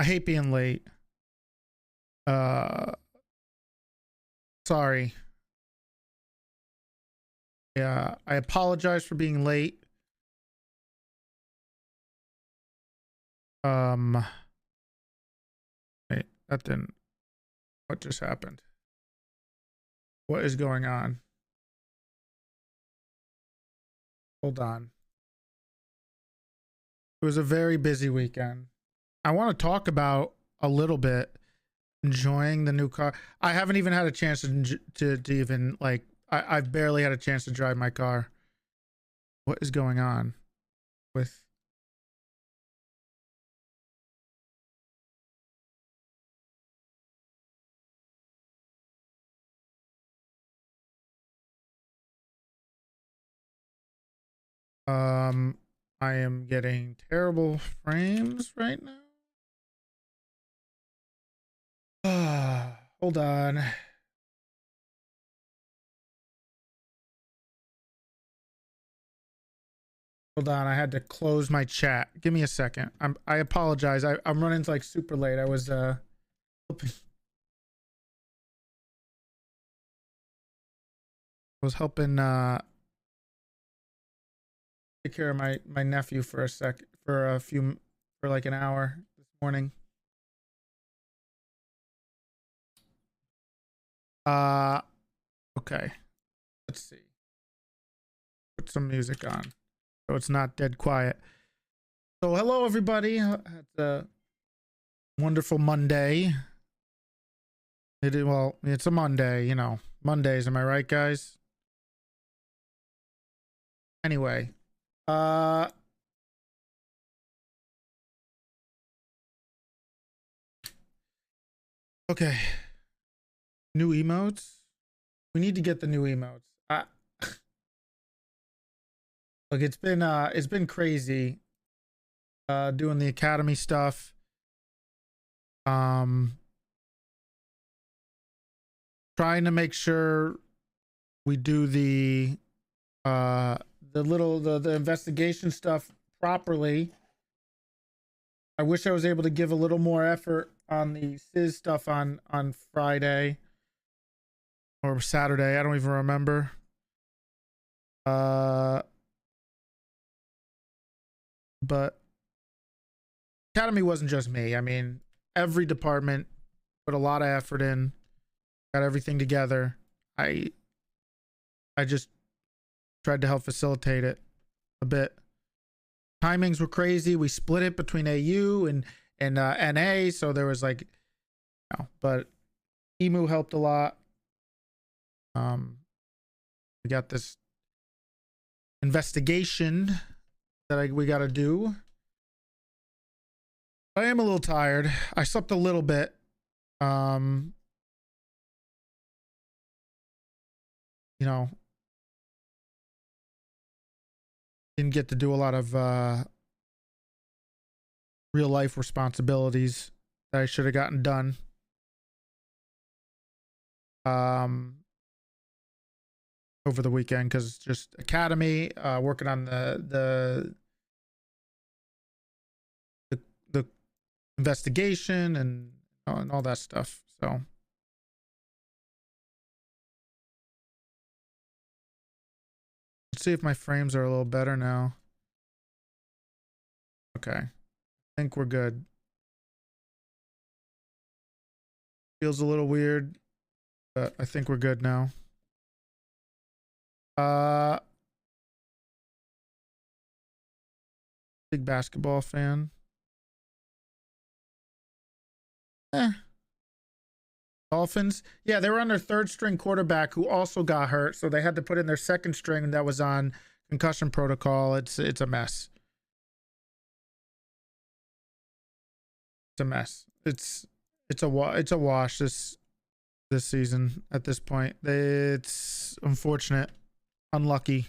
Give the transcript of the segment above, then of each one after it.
I hate being late. Sorry. Yeah, I apologize for being late. Wait, that didn't. What just happened? What is going on? Hold on. It was a very busy weekend. I want to talk about a little bit enjoying the new car. I haven't even had a chance to even like. I've barely had a chance to drive my car. What is going on with? I am getting terrible frames right now. Hold on. Hold on, I had to close my chat. Give me a second. I apologize. I'm running like super late. I was helping take care of my nephew for for like an hour this morning. Okay. Let's see. Put some music on so it's not dead quiet. So hello everybody. It's a wonderful Monday. Well, it's a Monday, you know. Mondays, am I right, guys? Anyway, okay. New emotes. We need to get the new emotes. Look, it's been crazy doing the academy stuff. Trying to make sure we do the investigation stuff properly. I wish I was able to give a little more effort on the SIS stuff on Friday or Saturday. I don't even remember. But academy wasn't just me. I mean, every department put a lot of effort in, got everything together. I just tried to help facilitate it a bit. Timings were crazy. We split it between AU and NA, so there was like, you know, but EMU helped a lot. We got this investigation that we got to do. I am a little tired. I slept a little bit. You know, didn't get to do a lot of real life responsibilities that I should have gotten done. Over the weekend, because just academy, working on the investigation and all that stuff. So let's see if my frames are a little better now. Okay, I think we're good. Feels a little weird, but I think we're good now. Big basketball fan. Dolphins, yeah, they were on their third string quarterback who also got hurt, so they had to put in their second string that was on concussion protocol. It's a mess. It's a mess. It's a wash this season at this point. It's unfortunate, unlucky.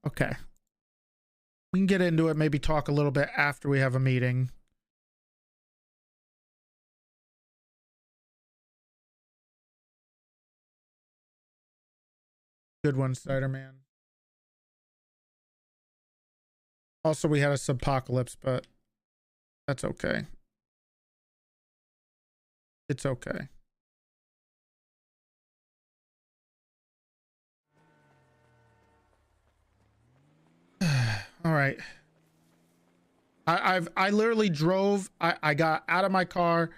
Okay. We can get into it, maybe talk a little bit after we have a meeting. Good one, Spider-Man. Also, we had a subpocalypse, but that's okay. It's okay. All right. I literally drove. I got out of my car,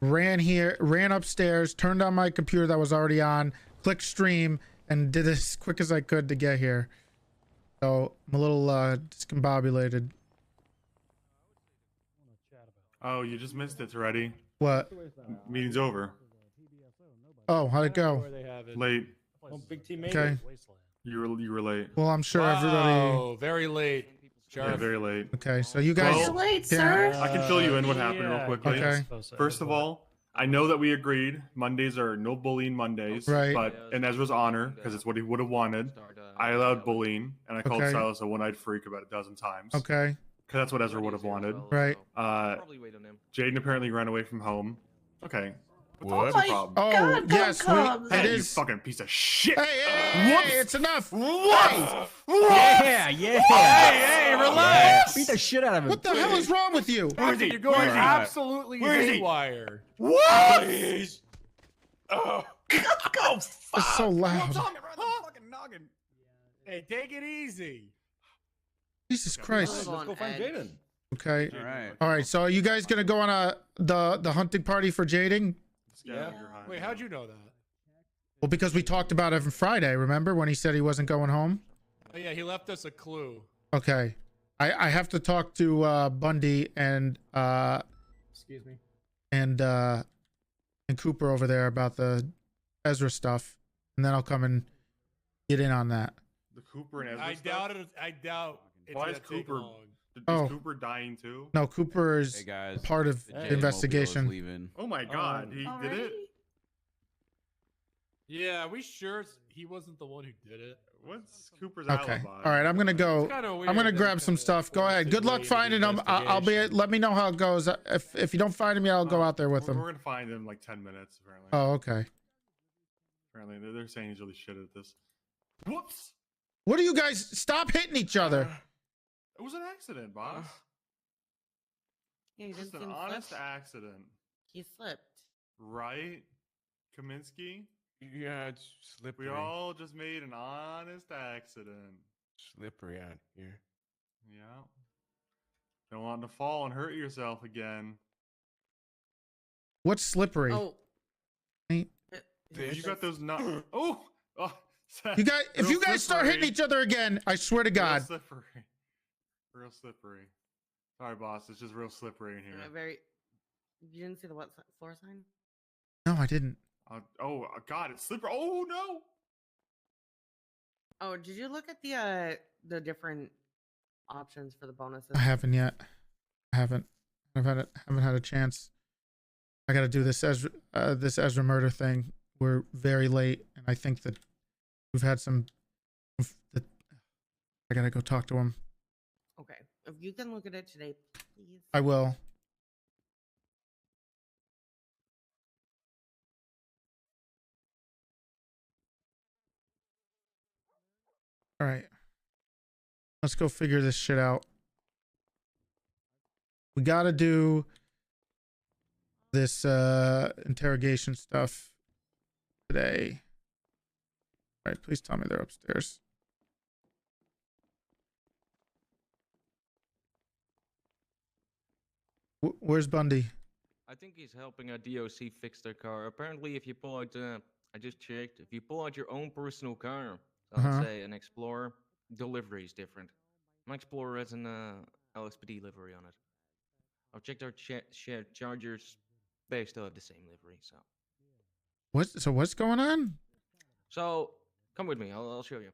ran upstairs, turned on my computer that was already on, clicked stream, and did as quick as I could to get here. So I'm a little discombobulated. Oh, you just missed it, Toretti. What? Meeting's over. Oh, how'd it go? Late. Oh, big team made Okay. it. You were late. Well, I'm sure everybody. Oh, very late. Yeah, very late. Okay, so you guys. Well, late, yeah. sir. I can fill you in what happened real quickly. Okay. First of all, I know that we agreed Mondays are no bullying Mondays, Right. but in Ezra's honor, because it's what he would have wanted, I allowed bullying, and I called Okay. Silas a one-eyed freak about a dozen times. Okay. Because that's what Ezra would have wanted. Right. Jaden apparently ran away from home. Okay. What? What's the problem? Oh God, yes, come. it Hey, you is. fucking piece of shit! Hey, hey, Whoops. hey, it's enough. What? Yeah, yeah. Hey, relax. Beat the shit out of him. What the hell is wrong with you? Where is he? You're going Where is he? absolutely Where is he? haywire. What? Please. Oh. Go It's so loud. Hey, take it easy. Jesus Christ. Let's go find Jaden. Okay. All right. All right. So are you guys gonna go on the hunting party for Jading? Yeah. Wait, how'd you know that? Well, because we talked about it on Friday. Remember when he said he wasn't going home? Oh, yeah, he left us a clue. Okay. I have to talk to Bundy and Excuse me. and Cooper over there about the Ezra stuff, and then I'll come and get in on that. The Cooper and Ezra I stuff? doubt it. I doubt it's Why gonna is take Cooper- long. Is Oh. Cooper dying too? No, Cooper is Hey guys. part of The the J-Mobile is investigation. leaving. Oh my god, he did it? Yeah, are we sure he wasn't the one who did it? What's Cooper's Okay. alibi? All right. I'm gonna go. It's kinda weird I'm gonna that grab it's some kinda stuff. Go ahead. Good luck forced into finding the him. I'll be. investigation. Let me know how it goes. If you don't find him, I'll go out there with We're him. gonna find him in like 10 minutes, apparently. Oh, okay. Apparently, they're saying he's really shit at this. Whoops! What do you guys stop hitting each other? It was an accident, boss. Yeah, you Just didn't an see him honest slip. accident. He slipped. Right? Kaminsky? Yeah, it's slippery. We all just made an honest accident. Slippery out here. Yeah. Don't want to fall and hurt yourself again. What's slippery? Oh. Ain't- You got those nut. Oh! You guys, if Real you guys start hitting slippery. each other again, I swear to God. Real slippery. Real slippery. Sorry, boss. It's just real slippery in here. Very. You didn't see the what floor sign? No, I didn't. God, it's slippery. Oh no! Oh, did you look at the different options for the bonuses? I haven't yet. I haven't. Haven't had a chance. I got to do this Ezra murder thing. We're very late, and I think that we've had some. I gotta go talk to him. Okay, if you can look at it today, please. I will. All right. Let's go figure this shit out. We got to do this interrogation stuff today. All right, please tell me they're upstairs. Where's Bundy? I think he's helping a DOC fix their car. Apparently, if you pull out, I just checked, if you pull out your own personal car, let's say an Explorer, delivery is different. My Explorer has an LSPD livery on it. I've checked our shared chargers, they still have the same livery, so. What's going on? So, come with me, I'll show you.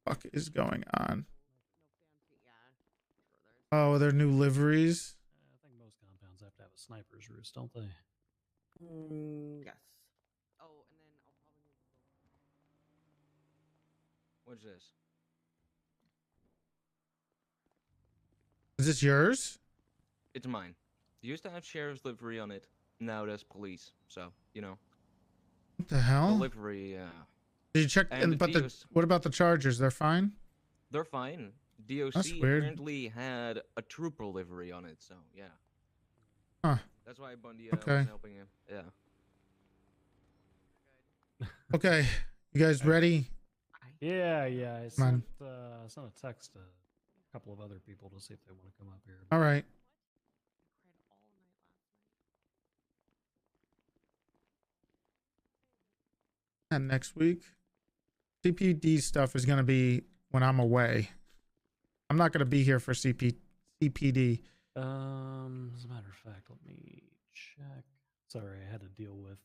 Fuck is going on? Oh, they're new liveries. I think most compounds have to have a sniper's roost, don't they? Yes. Oh, and then I'll probably need to go. What's this? Is this yours? It's mine. It used to have sheriff's livery on it, now there's police, so, you know. What the hell? The livery, Did you check? and But DOC what about the Chargers? They're fine. they're fine. DOC weird. apparently had a trooper livery on it, so yeah. Huh. That's why Bundy Okay. was helping him. Yeah. Okay, you guys ready? Yeah, yeah. I Come on. sent a text to a couple of other people to see if they want to come up here. All right. And next week, CPD stuff is going to be when I'm away. I'm not going to be here for CPD. As a matter of fact, let me check. Sorry, I had to deal with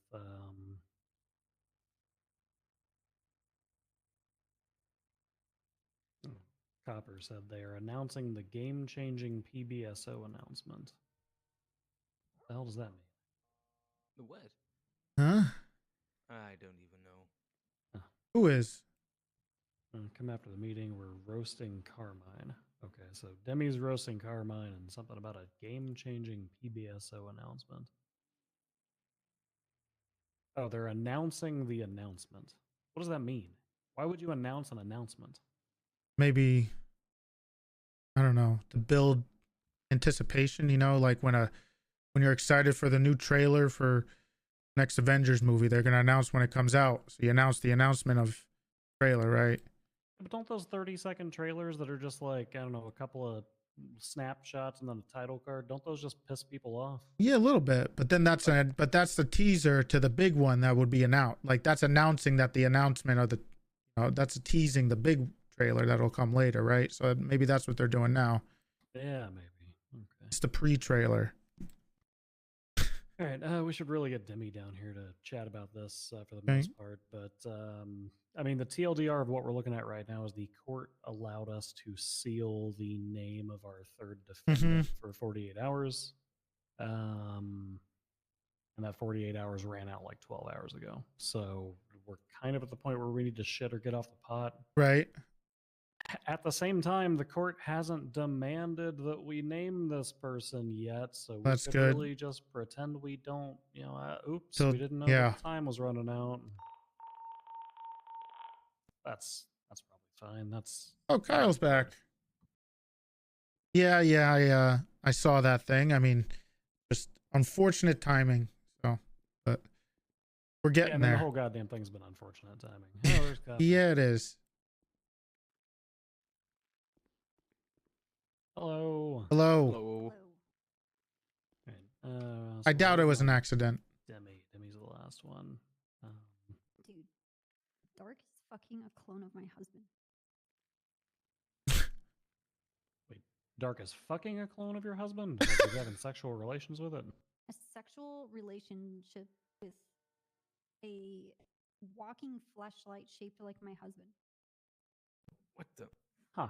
Copper said they are announcing the game-changing PBSO announcement. What the hell does that mean? The what? Huh? I don't even know. Who is? Come after the meeting. We're roasting Carmine. Okay, so Demi's roasting Carmine and something about a game-changing PBSO announcement. Oh, they're announcing the announcement. What does that mean? Why would you announce an announcement? Maybe, I don't know, to build anticipation, you know, like when you're excited for the new trailer for next Avengers movie, they're going to announce when it comes out. So you announce the announcement of trailer, right? But don't those 30-second trailers that are just like, I don't know, a couple of snapshots and then a title card, don't those just piss people off? Yeah, a little bit, but then that's the teaser to the big one that would be announced. Like that's announcing that the announcement of the, that's teasing the big trailer that'll come later, right? So maybe that's what they're doing now. Yeah, maybe. Okay. It's the pre-trailer. All right, we should really get Demi down here to chat about this for the Okay. most part. But I mean, the TLDR of what we're looking at right now is the court allowed us to seal the name of our third defendant for 48 hours. And that 48 hours ran out like 12 hours ago. So we're kind of at the point where we need to shit or get off the pot. Right. At the same time, the court hasn't demanded that we name this person yet, so we That's could good. really just pretend we don't, oops, Till- we didn't know yeah. that time was running out. That's probably fine. That's Oh, Kyle's back. Yeah, I saw that thing. I mean, just unfortunate timing. So, but we're yeah, getting I mean, the there. whole goddamn thing's been unfortunate timing. Oh, there's Copper. Yeah, it is. Hello. Hello. Hello. Right, I so doubt it we're was an on accident. Demi's the last one. Dude, Dark is fucking a clone of my husband. Wait, Dark is fucking a clone of your husband? Like, he's having sexual relations with it? A sexual relationship with a walking fleshlight shaped like my husband. What the? Huh.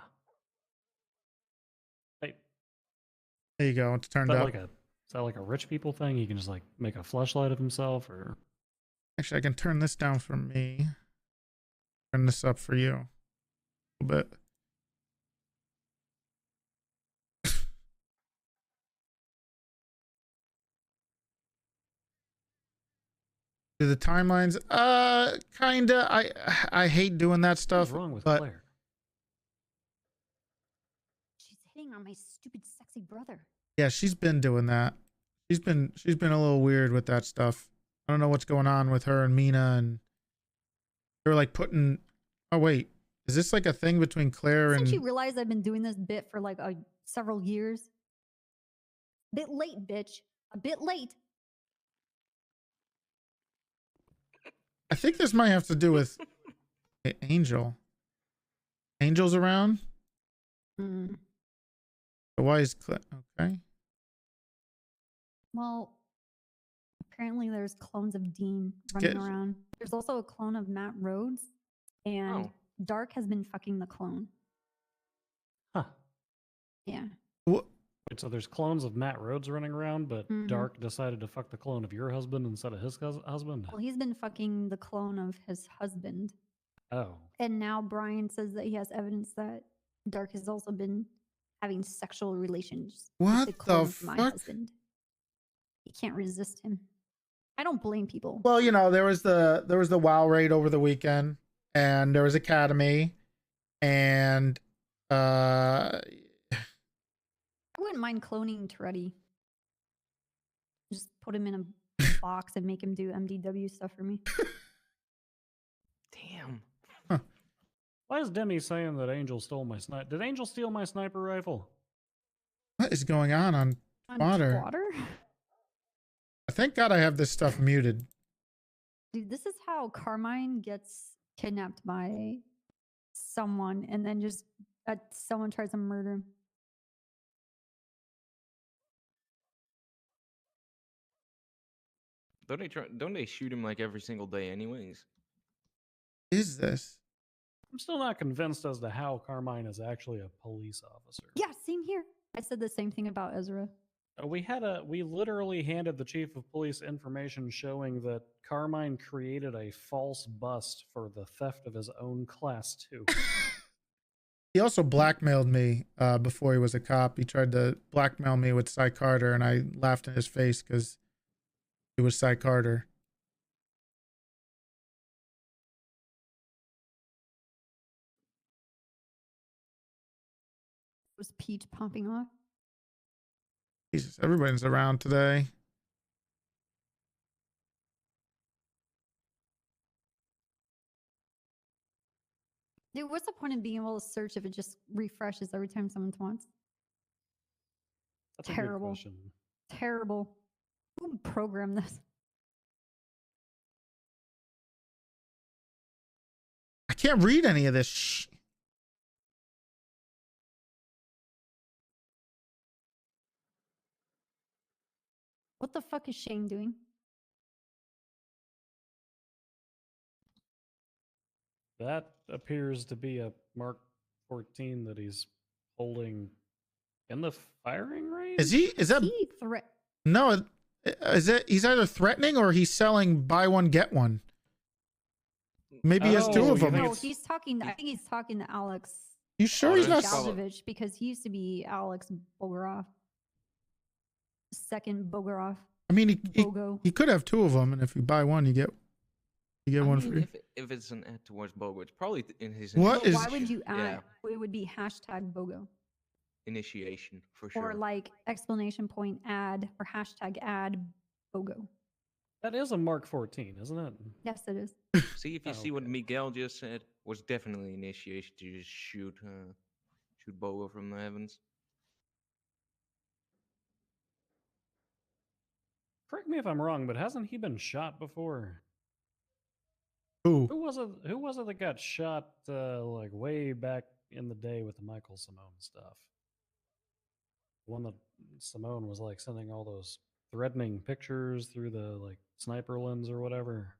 Hey, There you go. It's turned up. is that like a rich people thing? He can just like make a fleshlight of himself, or Actually, I can turn this down for me. Turn this up for you. A little bit. Do the timelines? Kinda. I hate doing that stuff. what's wrong with but Claire? She's hitting on my stupid, sexy brother. yeah, she's been doing that. She's been a little weird with that stuff. I don't know what's going on with her and Mina, and they're like putting. Oh wait, is this like a thing between Claire Doesn't and? she realize I've been doing this bit for like several years? Bit late, bitch. A bit late. I think this might have to do with Angel. Angel's around. Mm. So why is okay? Well, apparently there's clones of Dean running Get- around. There's also a clone of Matt Rhodes, and Oh. Dark has been fucking the clone. Huh. Yeah. What? Wait, so there's clones of Matt Rhodes running around, but Mhm. Dark decided to fuck the clone of your husband instead of his husband? Well, he's been fucking the clone of his husband. Oh. And now Brian says that he has evidence that Dark has also been having sexual relations What with the the clone of my fuck? husband. He can't resist him. I don't blame people. Well, you know, there was the WoW raid over the weekend, and there was Academy, and Uh, I wouldn't mind cloning Toretti. Just put him in a box and make him do MDW stuff for me. Damn. Why is Demi saying that Angel stole my sniper? Did Angel steal my sniper rifle? what is going on On Spotter? Twatter? Thank God I have this stuff muted. Dude, this is how Carmine gets kidnapped by someone and then just someone tries to murder him. Don't they shoot him like every single day anyways? Is this? I'm still not convinced as to how Carmine is actually a police officer. Yeah, same here. I said the same thing about Ezra. We literally handed the chief of police information showing that Carmine created a false bust for the theft of his own class 2. He also blackmailed me before he was a cop. He tried to blackmail me with Cy Carter, and I laughed in his face because it was Cy Carter. Was Peach popping off? Jesus, everybody's around today. Dude, what's the point of being able to search if it just refreshes every time someone wants? That's a good Terrible. question. Terrible. Who programmed this? I can't read any of this. Shh. What the fuck is Shane doing? That appears to be a Mark 14 that he's holding in the firing range. Is he? Is that? He threat. No. Is it? He's either threatening or he's selling buy one get one. Maybe he has two Oh, of you them. think No, it's- he's talking. I think he's talking to Alex You sure Oh, he's not? there's follow- Galzovich because he used to be Alex Bogaroff. Second Bogaroff. I mean, Bogo. he could have two of them, and if you buy one, you get I one mean, free. if it's an ad towards Bogo, it's probably in his What But is- why would you add? Yeah, It would be hashtag Bogo. initiation for sure. Or like exclamation point ad or hashtag ad Bogo. That is a Mark 14, isn't it? Yes, it is. See if you Oh, see what okay. Miguel just said was definitely initiation to just shoot Bogo from the heavens. Correct me if I'm wrong, but hasn't he been shot before? Who? Who was it? Who was it that got shot like way back in the day with the Michael Simone stuff? The one that Simone was like sending all those threatening pictures through the like sniper lens or whatever.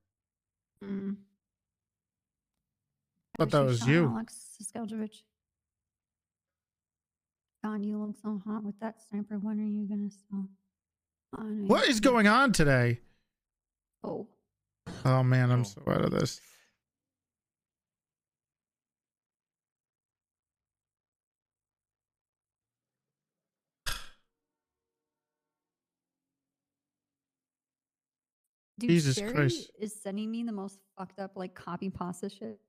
Mm. Thought that was you. Alex Skaljovic. God, you look so hot with that sniper. When are you gonna sell? Oh, I know What you is can't. going on today? Oh, Oh man, I'm Oh. so out of this. dude, Jesus Sherry Christ. is sending me the most fucked up like copy pasta shit.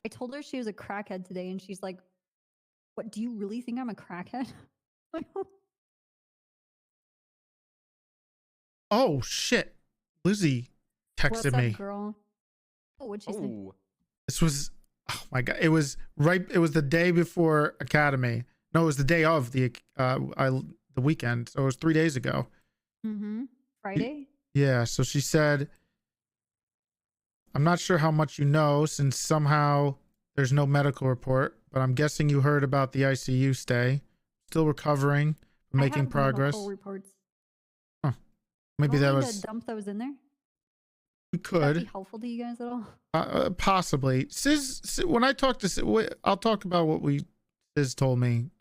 I told her she was a crackhead today, and she's like, "What? Do you really think I'm a crackhead?" Like, Oh shit. Lizzie what's texted up, me. girl? Oh, what'd she say? Oh, This was, oh my god, it was the day before Academy. No, it was the day of the weekend. So it was 3 days ago. Mm-hmm. Friday. Yeah, so she said, I'm not sure how much you know since somehow there's no medical report, but I'm guessing you heard about the ICU stay. Still recovering, I making have progress. medical reports. Maybe Do you that want me was, to dump those in there. we Would that be could, helpful to you guys at all? possibly. When I talk to I'll talk about what Sis told me,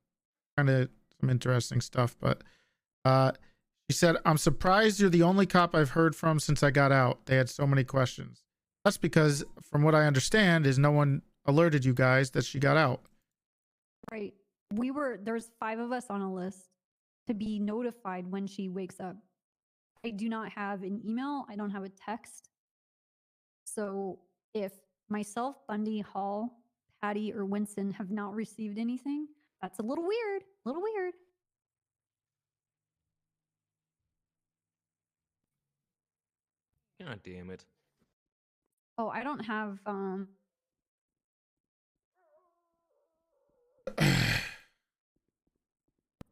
kind of some interesting stuff, but she said, I'm surprised you're the only cop I've heard from since I got out. They had so many questions. That's because, from what I understand, is no one alerted you guys that she got out. Right. There's 5 of us on a list to be notified when she wakes up. I do not have an email. I don't have a text. So if myself, Bundy, Hall, Patty or Winston have not received anything. That's a little weird. A little weird. God damn it. Oh, I don't have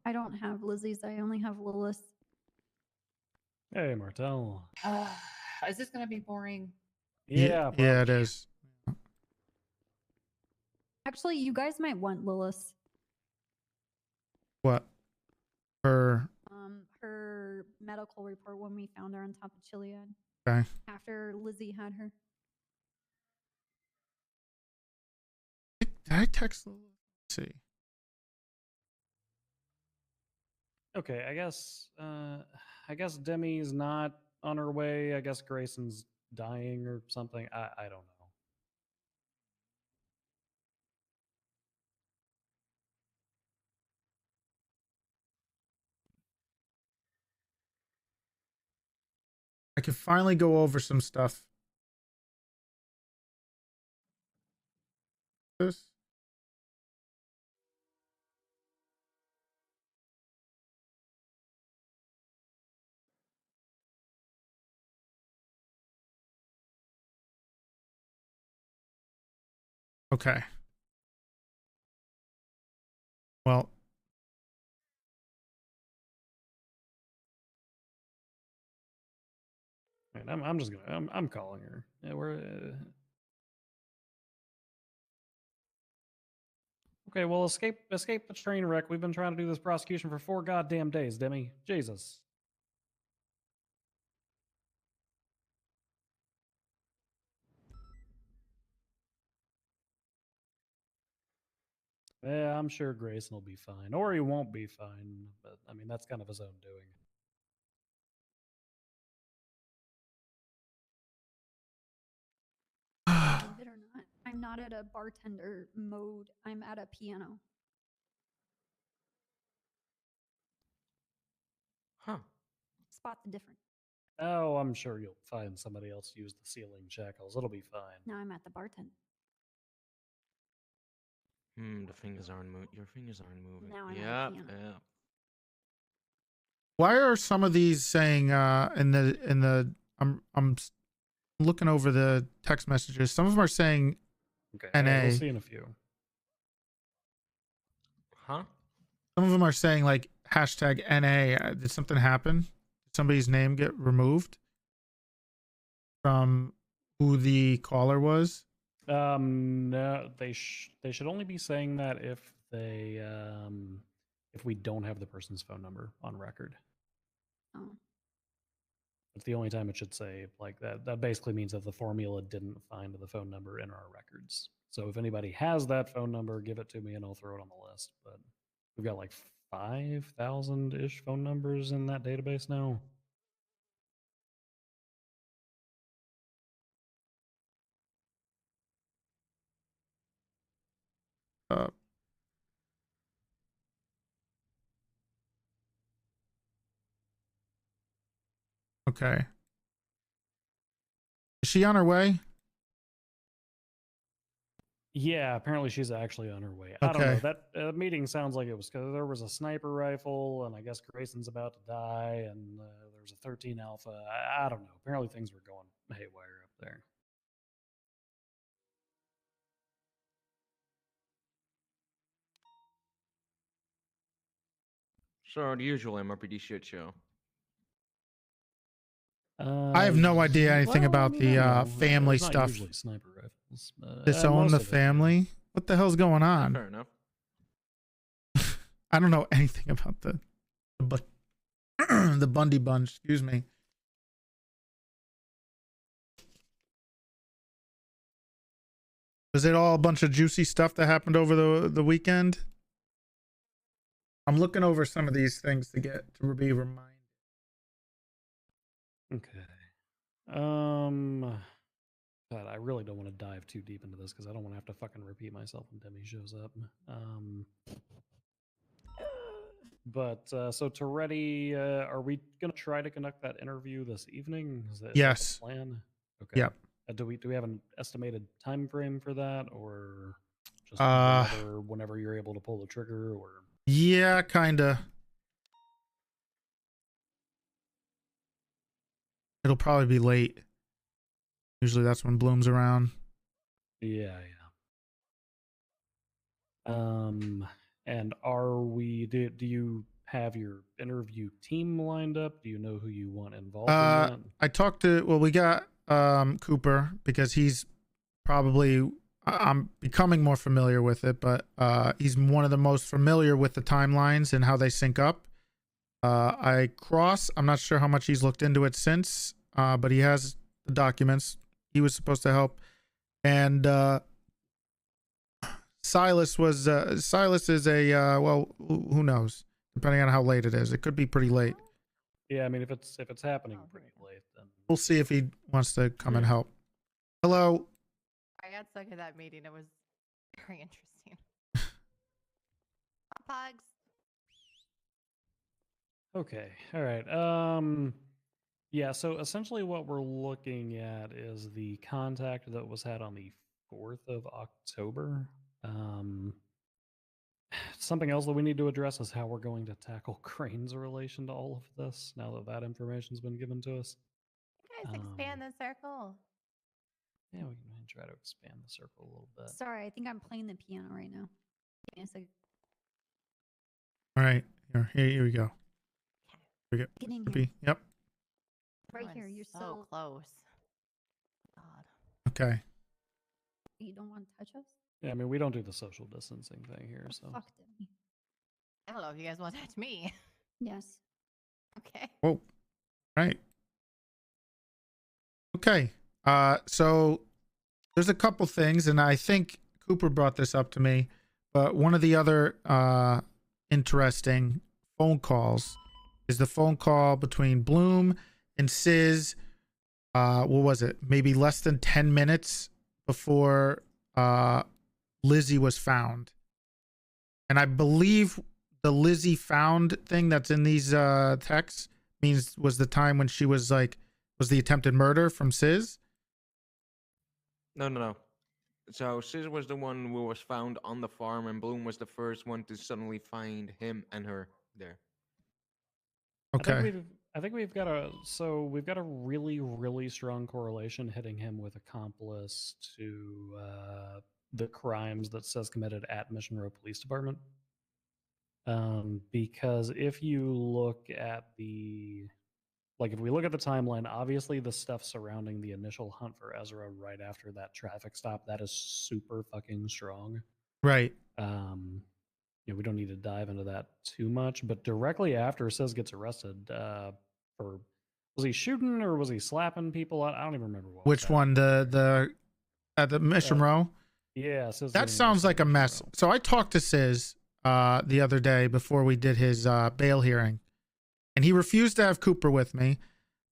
I don't have Lizzie's. I only have Lilith's. Hey, Martel. Is this gonna be boring? Yeah, yeah, it probably. is. Actually, you guys might want Lilith's. What? Her. Her medical report when we found her on top of Chiliad. Okay. After Lizzie had her. Did I text Lilith? Let's see. Okay, I guess Demi's not on her way. I guess Grayson's dying or something. I don't know. I can finally go over some stuff. This. Okay. Well, And I'm just gonna I'm calling her. Yeah, we're okay. Well, escape the train wreck. We've been trying to do this prosecution for 4 goddamn days, Demi. Jesus. Yeah, I'm sure Grayson will be fine, or he won't be fine. But I mean, that's kind of his own doing. Believe it or not, I'm not at a bartender mode. I'm at a piano. Huh. Spot the difference. Oh, I'm sure you'll find somebody else to use the ceiling shackles. It'll be fine. Now I'm at the bartender. The fingers aren't moving. Your fingers aren't moving. Now I'm at a Yep, piano. yep. why are some of these saying in the I'm looking over the text messages. Some of them are saying Okay, NA. we'll see in a few. Huh? Some of them are saying like hashtag NA. Did something happen? Did somebody's name get removed from who the caller was? No, they should only be saying that if we don't have the person's phone number on record. Oh. It's the only time it should say like that. That basically means that the formula didn't find the phone number in our records. So if anybody has that phone number, give it to me and I'll throw it on the list. But we've got like 5,000-ish phone numbers in that database now. Okay. Is she on her way? Yeah, apparently she's actually on her way. I don't know. That meeting sounds like it was because there was a sniper rifle, and I guess Grayson's about to die, and there was a 13 Alpha. I don't know. Apparently things were going haywire up there. So the usual MRPD shit show. I have no idea anything well, about I mean, I don't the know. family It's not stuff. usually sniper rifles. Disown most the of it, yeah. family. What the hell's going Yeah, on? fair enough. I don't know anything about the Bundy bunch. Excuse me. Was it all a bunch of juicy stuff that happened over the weekend? I'm looking over some of these things to be reminded. Okay. God, I really don't want to dive too deep into this because I don't want to have to fucking repeat myself when Demi shows up. But so Toretti, are we gonna try to conduct that interview this evening? Is that Yes. the plan? Okay. Yep. Do we have an estimated time frame for that, or Just whenever you're able to pull the trigger, or Yeah, kinda. It'll probably be late. Usually that's when Bloom's around. yeah. And do you have your interview team lined up? Do you know who you want involved in that? I talked to, well, we got Cooper, because he's probably, I'm becoming more familiar with it, but he's one of the most familiar with the timelines and how they sync up. I'm not sure how much he's looked into it since, but he has the documents. He was supposed to help. And Silas is a well, who knows, depending on how late it is. It could be pretty late. Yeah, I mean, if it's happening pretty late, then We'll see if he wants to come and help. Hello. I got stuck at that meeting. It was very interesting. Pugs. okay, all right. Yeah, so essentially what we're looking at is the contact that was had on the 4th of October. Something else that we need to address is how we're going to tackle Crane's relation to all of this, now that that information's been given to us. You guys expand the circle. Yeah, we can try to expand the circle a little bit. Sorry, I think I'm playing the piano right now. Give me a second. All right. Here we go. Here we go. Get in Should here. be- Yep. Right Oh, here. it's You're so so close. God. Okay. You don't want to touch us? Yeah, I mean, we don't do the social distancing thing here, so. Fuck them. I don't know if you guys want to touch me. Yes. Okay. Whoa. Right. Okay. So there's a couple things, and I think Cooper brought this up to me, but one of the other interesting phone calls is the phone call between Bloom and Sis. What was it? Maybe less than 10 minutes before Lizzie was found. And I believe the Lizzie found thing that's in these texts was the time when she was like, was the attempted murder from Sis? No. So Sis was the one who was found on the farm, and Bloom was the first one to suddenly find him and her there. Okay. I think we've got a really, really strong correlation hitting him with accomplice to the crimes that Sis committed at Mission Row Police Department. Because if you look at if we look at the timeline, obviously the stuff surrounding the initial hunt for Ezra right after that traffic stop, that is super fucking strong. Right. We don't need to dive into that too much, but directly after Sis gets arrested, was he shooting or was he slapping people? I don't even remember what. Which one? The at the Mission Row? Yeah. Sis That sounds like a mess. So I talked to Sis the other day before we did his bail hearing, and he refused to have Cooper with me,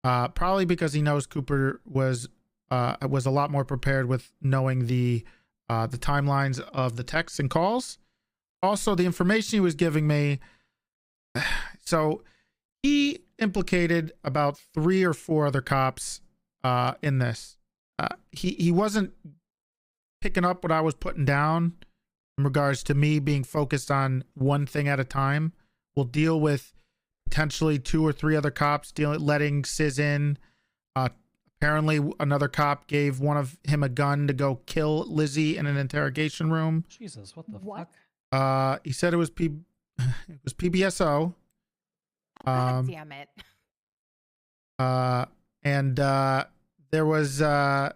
probably because he knows Cooper was a lot more prepared with knowing the timelines of the texts and calls. Also, the information he was giving me. So he implicated about 3 or 4 other cops in this. He wasn't picking up what I was putting down in regards to me being focused on one thing at a time. We'll deal with potentially 2 or 3 other cops letting Sis in. Apparently another cop gave one of him a gun to go kill Lizzie in an interrogation room. Jesus, what the What? fuck? He said it was PBSO. God damn it. And there was I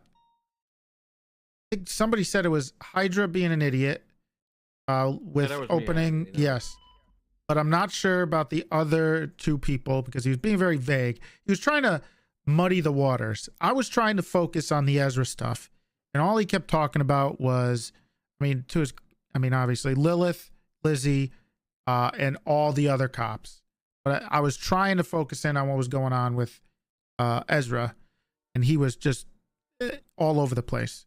think somebody said it was Hydra being an idiot with that was me, opening. actually, no. Yes, but I'm not sure about the other 2 people because he was being very vague. He was trying to muddy the waters. I was trying to focus on the Ezra stuff, and all he kept talking about was, obviously Lilith, Lizzie, and all the other cops. But I was trying to focus in on what was going on with Ezra, and he was just all over the place.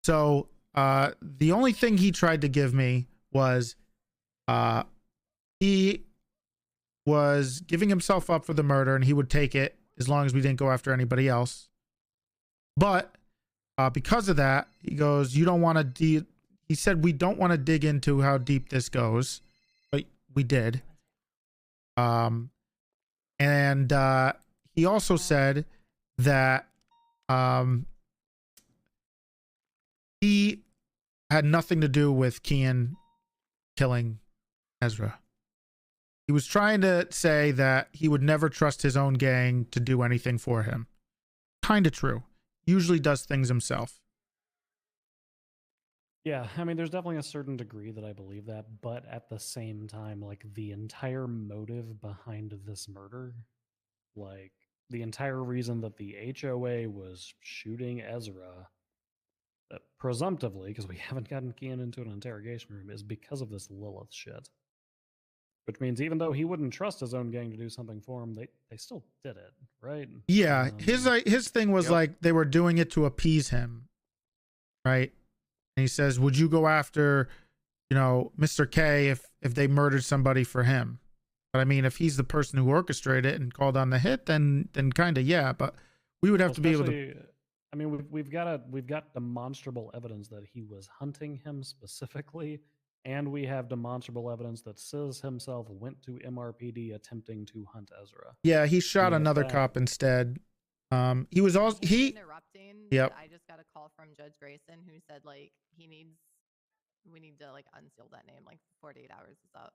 So the only thing he tried to give me was he was giving himself up for the murder, and he would take it as long as we didn't go after anybody else. But because of that, he goes, you don't want to he said we don't want to dig into how deep this goes, but we did. And he also said that he had nothing to do with Kian killing Ezra. He was trying to say that he would never trust his own gang to do anything for him. Kind of true. Usually does things himself. Yeah, I mean, there's definitely a certain degree that I believe that, but at the same time, like the entire motive behind this murder, like the entire reason that the HOA was shooting Ezra, presumptively, because we haven't gotten Kian into an interrogation room, is because of this Lilith shit. Which means even though he wouldn't trust his own gang to do something for him, they still did it, right? Yeah, his thing was like they were doing it to appease him, right? And he says, "Would you go after, you know, Mr. K if they murdered somebody for him?" But I mean, if he's the person who orchestrated it and called on the hit, then kind of yeah. But we would have to be able to. I mean, we've got demonstrable evidence that he was hunting him specifically. And we have demonstrable evidence that Sis himself went to MRPD attempting to hunt Ezra. Yeah, he shot another cop instead. He was also interrupting. Yep. I just got a call from Judge Grayson who said like we need to like unseal that name like 48 hours is up.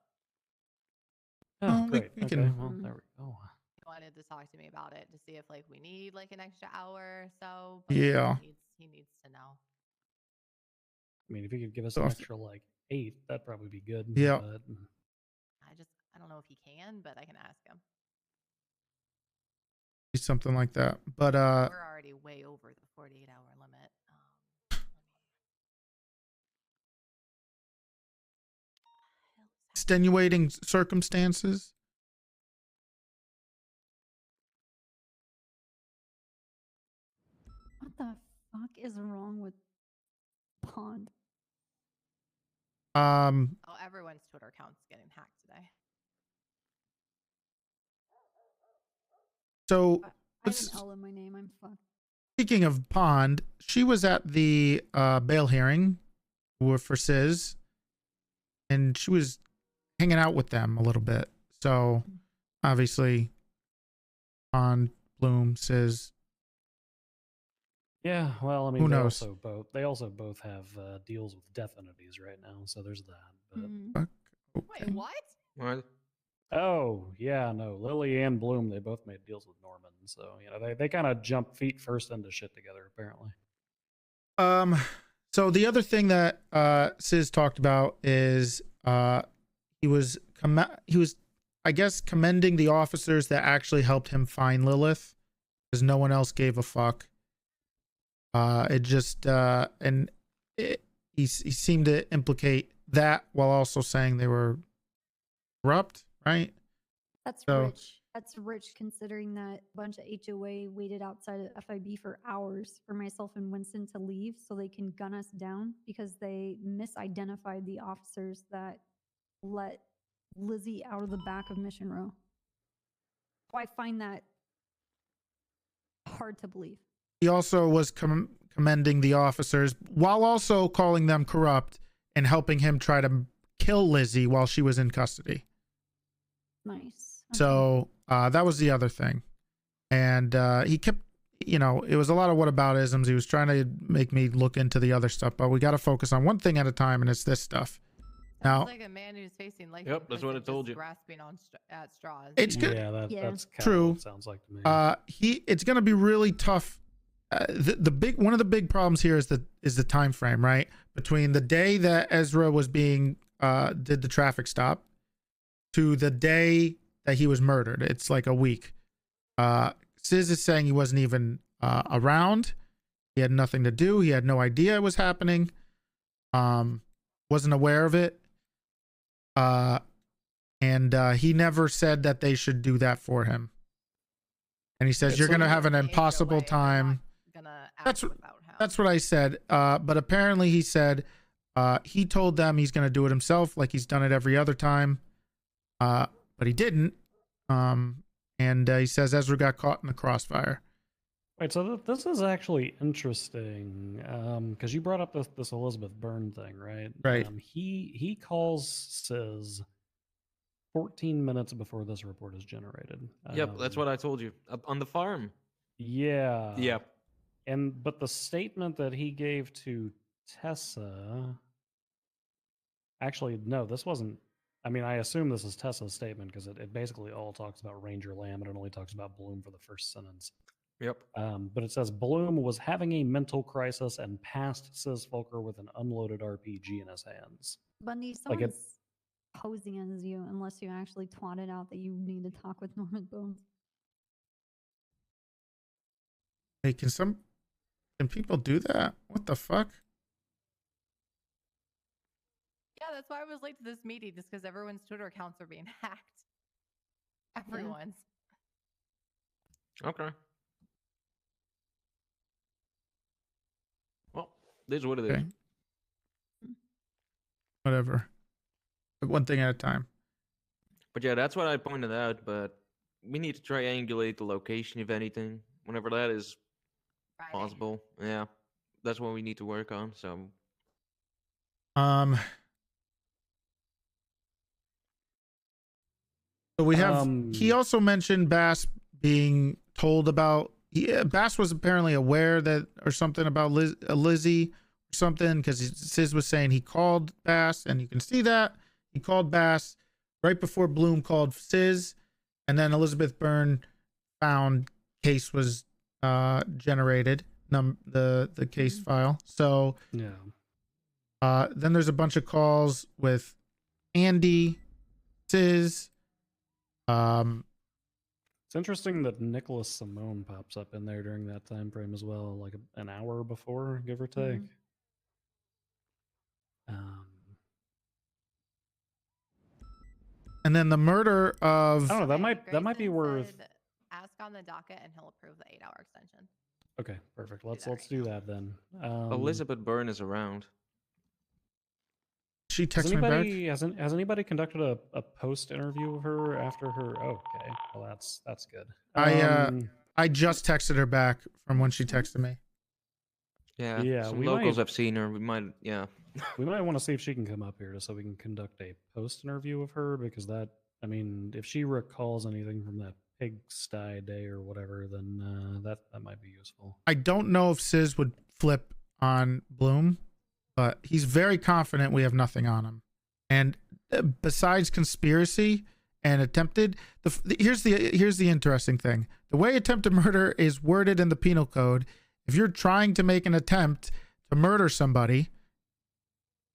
Oh, great. we Okay, can- well, there we go. He wanted to talk to me about it to see if like we need like an extra hour or so. But Yeah. he needs to know. I mean, if you could give us an extra like 8, that'd probably be good. Yeah. But, I don't know if he can, but I can ask him. something like that. But We're already way over the 48-hour limit. extenuating circumstances. What the fuck is wrong with Pond? Oh, everyone's Twitter account's getting hacked today. So I have let's- an L in my name. I'm fucked. speaking of Pond, she was at the bail hearing for Sis, and she was hanging out with them a little bit. So obviously, Pond, Bloom, Sis. yeah, well, I mean, Who they knows? also both have deals with death entities right now, so there's that. Mm. But Wait, what? What? oh yeah, no, Lily and Bloom, they both made deals with Norman, so you know they kind of jump feet first into shit together, apparently. So the other thing that Sis talked about is he was I guess commending the officers that actually helped him find Lilith because no one else gave a fuck. It just he seemed to implicate that while also saying they were corrupt, right? That's So- rich. That's rich considering that a bunch of HOA waited outside of FIB for hours for myself and Winston to leave so they can gun us down because they misidentified the officers that let Lizzie out of the back of Mission Row. So I find that hard to believe. He also was commending the officers while also calling them corrupt and helping him try to kill Lizzie while she was in custody. Nice. So that was the other thing. And he kept, you know, it was a lot of whataboutisms. He was trying to make me look into the other stuff, but we got to focus on one thing at a time, and it's this stuff. Now, Sounds like a man who's facing life. Yep, that's what I imprisonment told just you. Grasping on at straws. it's good. Yeah, Yeah. that's kinda True. what it sounds like to me. It's going to be really tough. One of the big problems here is the time frame, right? Between the day that Ezra was being did the traffic stop to the day that he was murdered. It's like a week. Sis is saying he wasn't even around. He had nothing to do. He had no idea it was happening. Wasn't aware of it. And he never said that they should do that for him. And he says, It's you're going to like- have an The impossible HOA, they're time. not Gonna ask That's without him. That's what I said. But apparently he said he told them he's going to do it himself like he's done it every other time. But he didn't. And he says Ezra got caught in the crossfire. Wait, so this is actually interesting because you brought up this Elizabeth Byrne thing, right? Right. He calls Sis 14 minutes before this report is generated. Yep, that's what I told you. Up on the farm. Yeah. Yep. But the statement that he gave to Tessa, actually, no, this wasn't. I mean, I assume this is Tessa's statement because it basically all talks about Ranger Lamb and it only talks about Bloom for the first sentence. Yep. But it says Bloom was having a mental crisis and passed Sis Volker with an unloaded RPG in his hands. Bundy, Like it- someone's posing as you unless you actually twatted out that you need to talk with Norman Bones. Hey, can people do that? What the fuck? Yeah, that's why I was late to this meeting, just because everyone's Twitter accounts are being hacked. Everyone's. Okay. Well, this is what it is. Okay. Whatever. One thing at a time. But yeah, that's what I pointed out. But we need to triangulate the location, if anything, whenever that is Friday. possible. Yeah, that's what we need to work on. So So we have. He also mentioned Bass being told about. Bass was apparently aware that or something about Lizzie or something because Sis was saying he called Bass, and you can see that he called Bass right before Bloom called Sis, and then Elizabeth Byrne found case was generated the case file. So yeah. Then there's a bunch of calls with Andy, Sis. It's interesting that Nicholas Simone pops up in there during that time frame as well, like an hour before, give or take. And then the murder of I don't know. That might be worth. Said, ask on the docket, and he'll approve the 8-hour extension. Okay, perfect. Let's do that then. Elizabeth Byrne is around. She texted me back. Has anybody conducted a post interview of her after her? Oh, okay, well that's good. I just texted her back from when she texted me. Yeah. Some locals have seen her. We might. Yeah. We might want to see if she can come up here just so we can conduct a post interview of her because that. I mean, if she recalls anything from that pigsty day or whatever, then that might be useful. I don't know if Sis would flip on Bloom, but he's very confident we have nothing on him. And besides conspiracy and attempted, here's the interesting thing: the way attempted murder is worded in the penal code. If you're trying to make an attempt to murder somebody,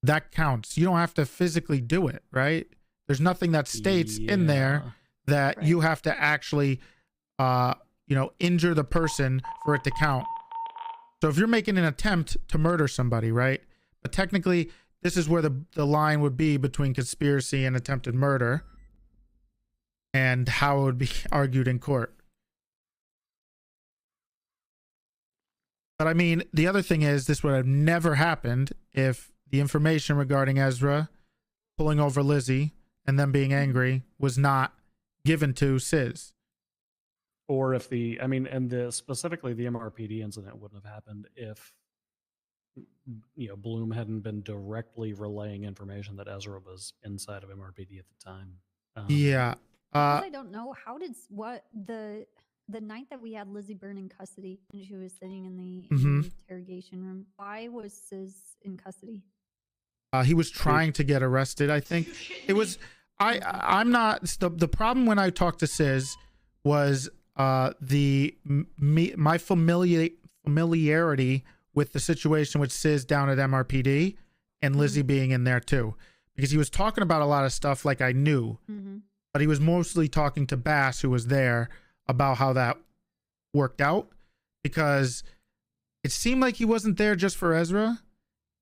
that counts. You don't have to physically do it, right? There's nothing that states in there that you have to actually, injure the person for it to count. So if you're making an attempt to murder somebody, right? But technically, this is where the line would be between conspiracy and attempted murder and how it would be argued in court. But I mean, the other thing is this would have never happened if the information regarding Ezra pulling over Lizzie and them being angry was not given to Sis. Or if specifically the MRPD incident wouldn't have happened if Bloom hadn't been directly relaying information that Ezra was inside of MRPD at the time. Because I don't know the night that we had Lizzie Byrne in custody and she was sitting in the interrogation room. Why was Sis in custody? He was trying to get arrested. I think it was. I'm not the problem when I talked to Sis was my familiarity with the situation with Sis down at MRPD and Lizzie being in there too, because he was talking about a lot of stuff like I knew, but he was mostly talking to Bass, who was there, about how that worked out, because it seemed like he wasn't there just for Ezra.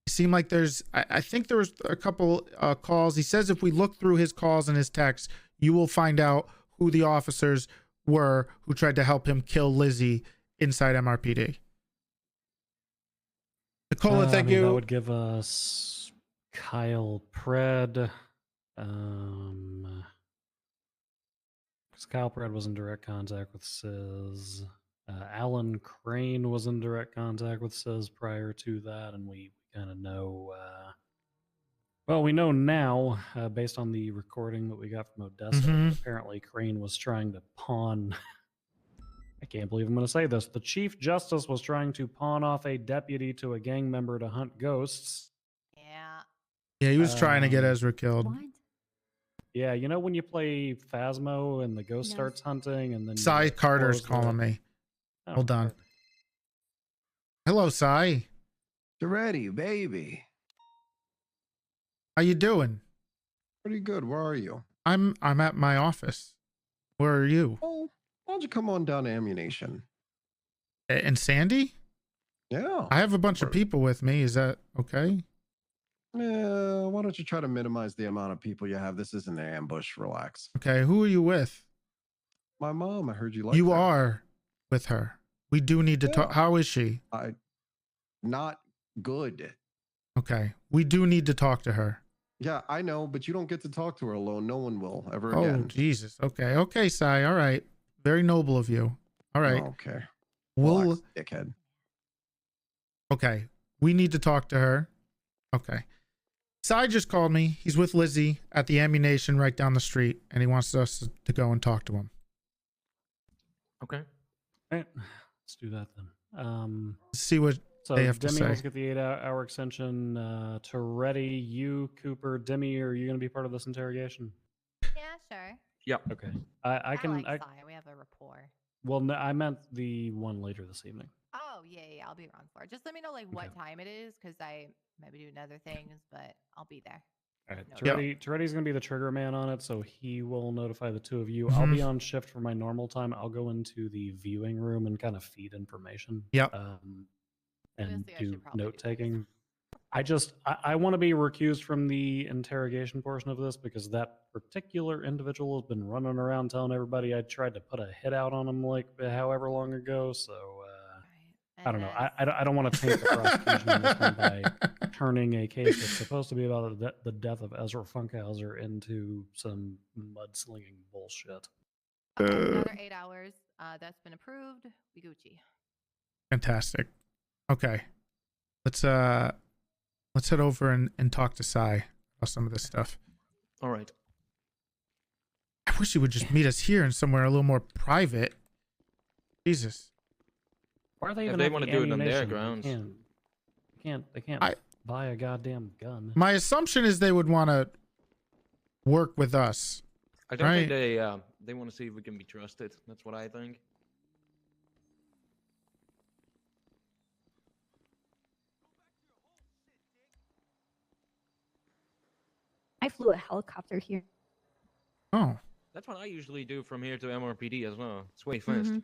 It seemed like I think there was a couple calls. He says if we look through his calls and his texts, you will find out who the officers were who tried to help him kill Lizzie inside MRPD. Nicola, thank you. That would give us Kyle Pred. Because Kyle Pred was in direct contact with Sis. Alan Crane was in direct contact with Says prior to that, and we kind of know. Well, we know now, based on the recording that we got from Odessa, Mhm. that apparently Crane was trying to pawn. I can't believe I'm going to say this. The Chief Justice was trying to pawn off a deputy to a gang member to hunt ghosts. Yeah. Yeah, he was trying to get Um, Ezra killed. What? Yeah, you know when you play Phasmo and the ghost Yes. starts hunting, and then you Cy Carter's expose the- calling me. Oh, Hold on. perfect. Hello, Cy. Toretti, baby. How you doing? Pretty good. Where are you? I'm at my office. Where are you? Oh, why don't you come on down to Ammunition? In Sandy? Yeah. I have a bunch of people with me. Is that okay? Yeah, why don't you try to minimize the amount of people you have? This isn't an ambush. Relax. Okay, who are you with? My mom, I heard you like You her. are with her. We do need to talk. Yeah. How is she? Not good. Okay, we do need to talk to her. Yeah, I know, but you don't get to talk to her alone. No one will ever Oh, again. Jesus. Okay, okay, Cy. All right. Very noble of you. All right. Okay. We'll. Relax, dickhead. Okay, we need to talk to her. Okay. Cy just called me. He's with Lizzie at the Ammunition right down the street, and he wants us to go and talk to him. Okay. All right, let's do that then. See what So they have to Demi say. will get the 8-hour extension. Toretti, you, Cooper, Demi, are you going to be part of this interrogation? Yeah, sure. Yep. Okay. I can. like Sai. We have a rapport. Well, no, I meant the one later this evening. Oh, yeah, I'll be around for it. Just let me know like what Okay. time it is, because I might be doing other things, but I'll be there. All right. No Toretti's going to be the trigger man on it, so he will notify the two of you. I'll be on shift for my normal time. I'll go into the viewing room and kind of feed information. Yep. And Honestly, I should do probably do note taking. I want to be recused from the interrogation portion of this because that particular individual has been running around telling everybody I tried to put a hit out on him like however long ago. So I don't know. I don't want to taint the prosecution on this one by turning a case that's supposed to be about the death of Ezra Funkhauser into some mudslinging bullshit. Another 8 hours. That's been approved. We Gucci. Fantastic. Okay. Let's head over and talk to Cy about some of this stuff. All right. I wish he would just meet us here in somewhere a little more private. Jesus. Why are they If even they have wanna the do it on their ammunition? grounds. They can't buy a goddamn gun. My assumption is they would want to work with us. I don't think Right. they want to see if we can be trusted. That's what I think. I flew a helicopter here. Oh. That's what I usually do from here to MRPD as well. It's way fast. Mhm.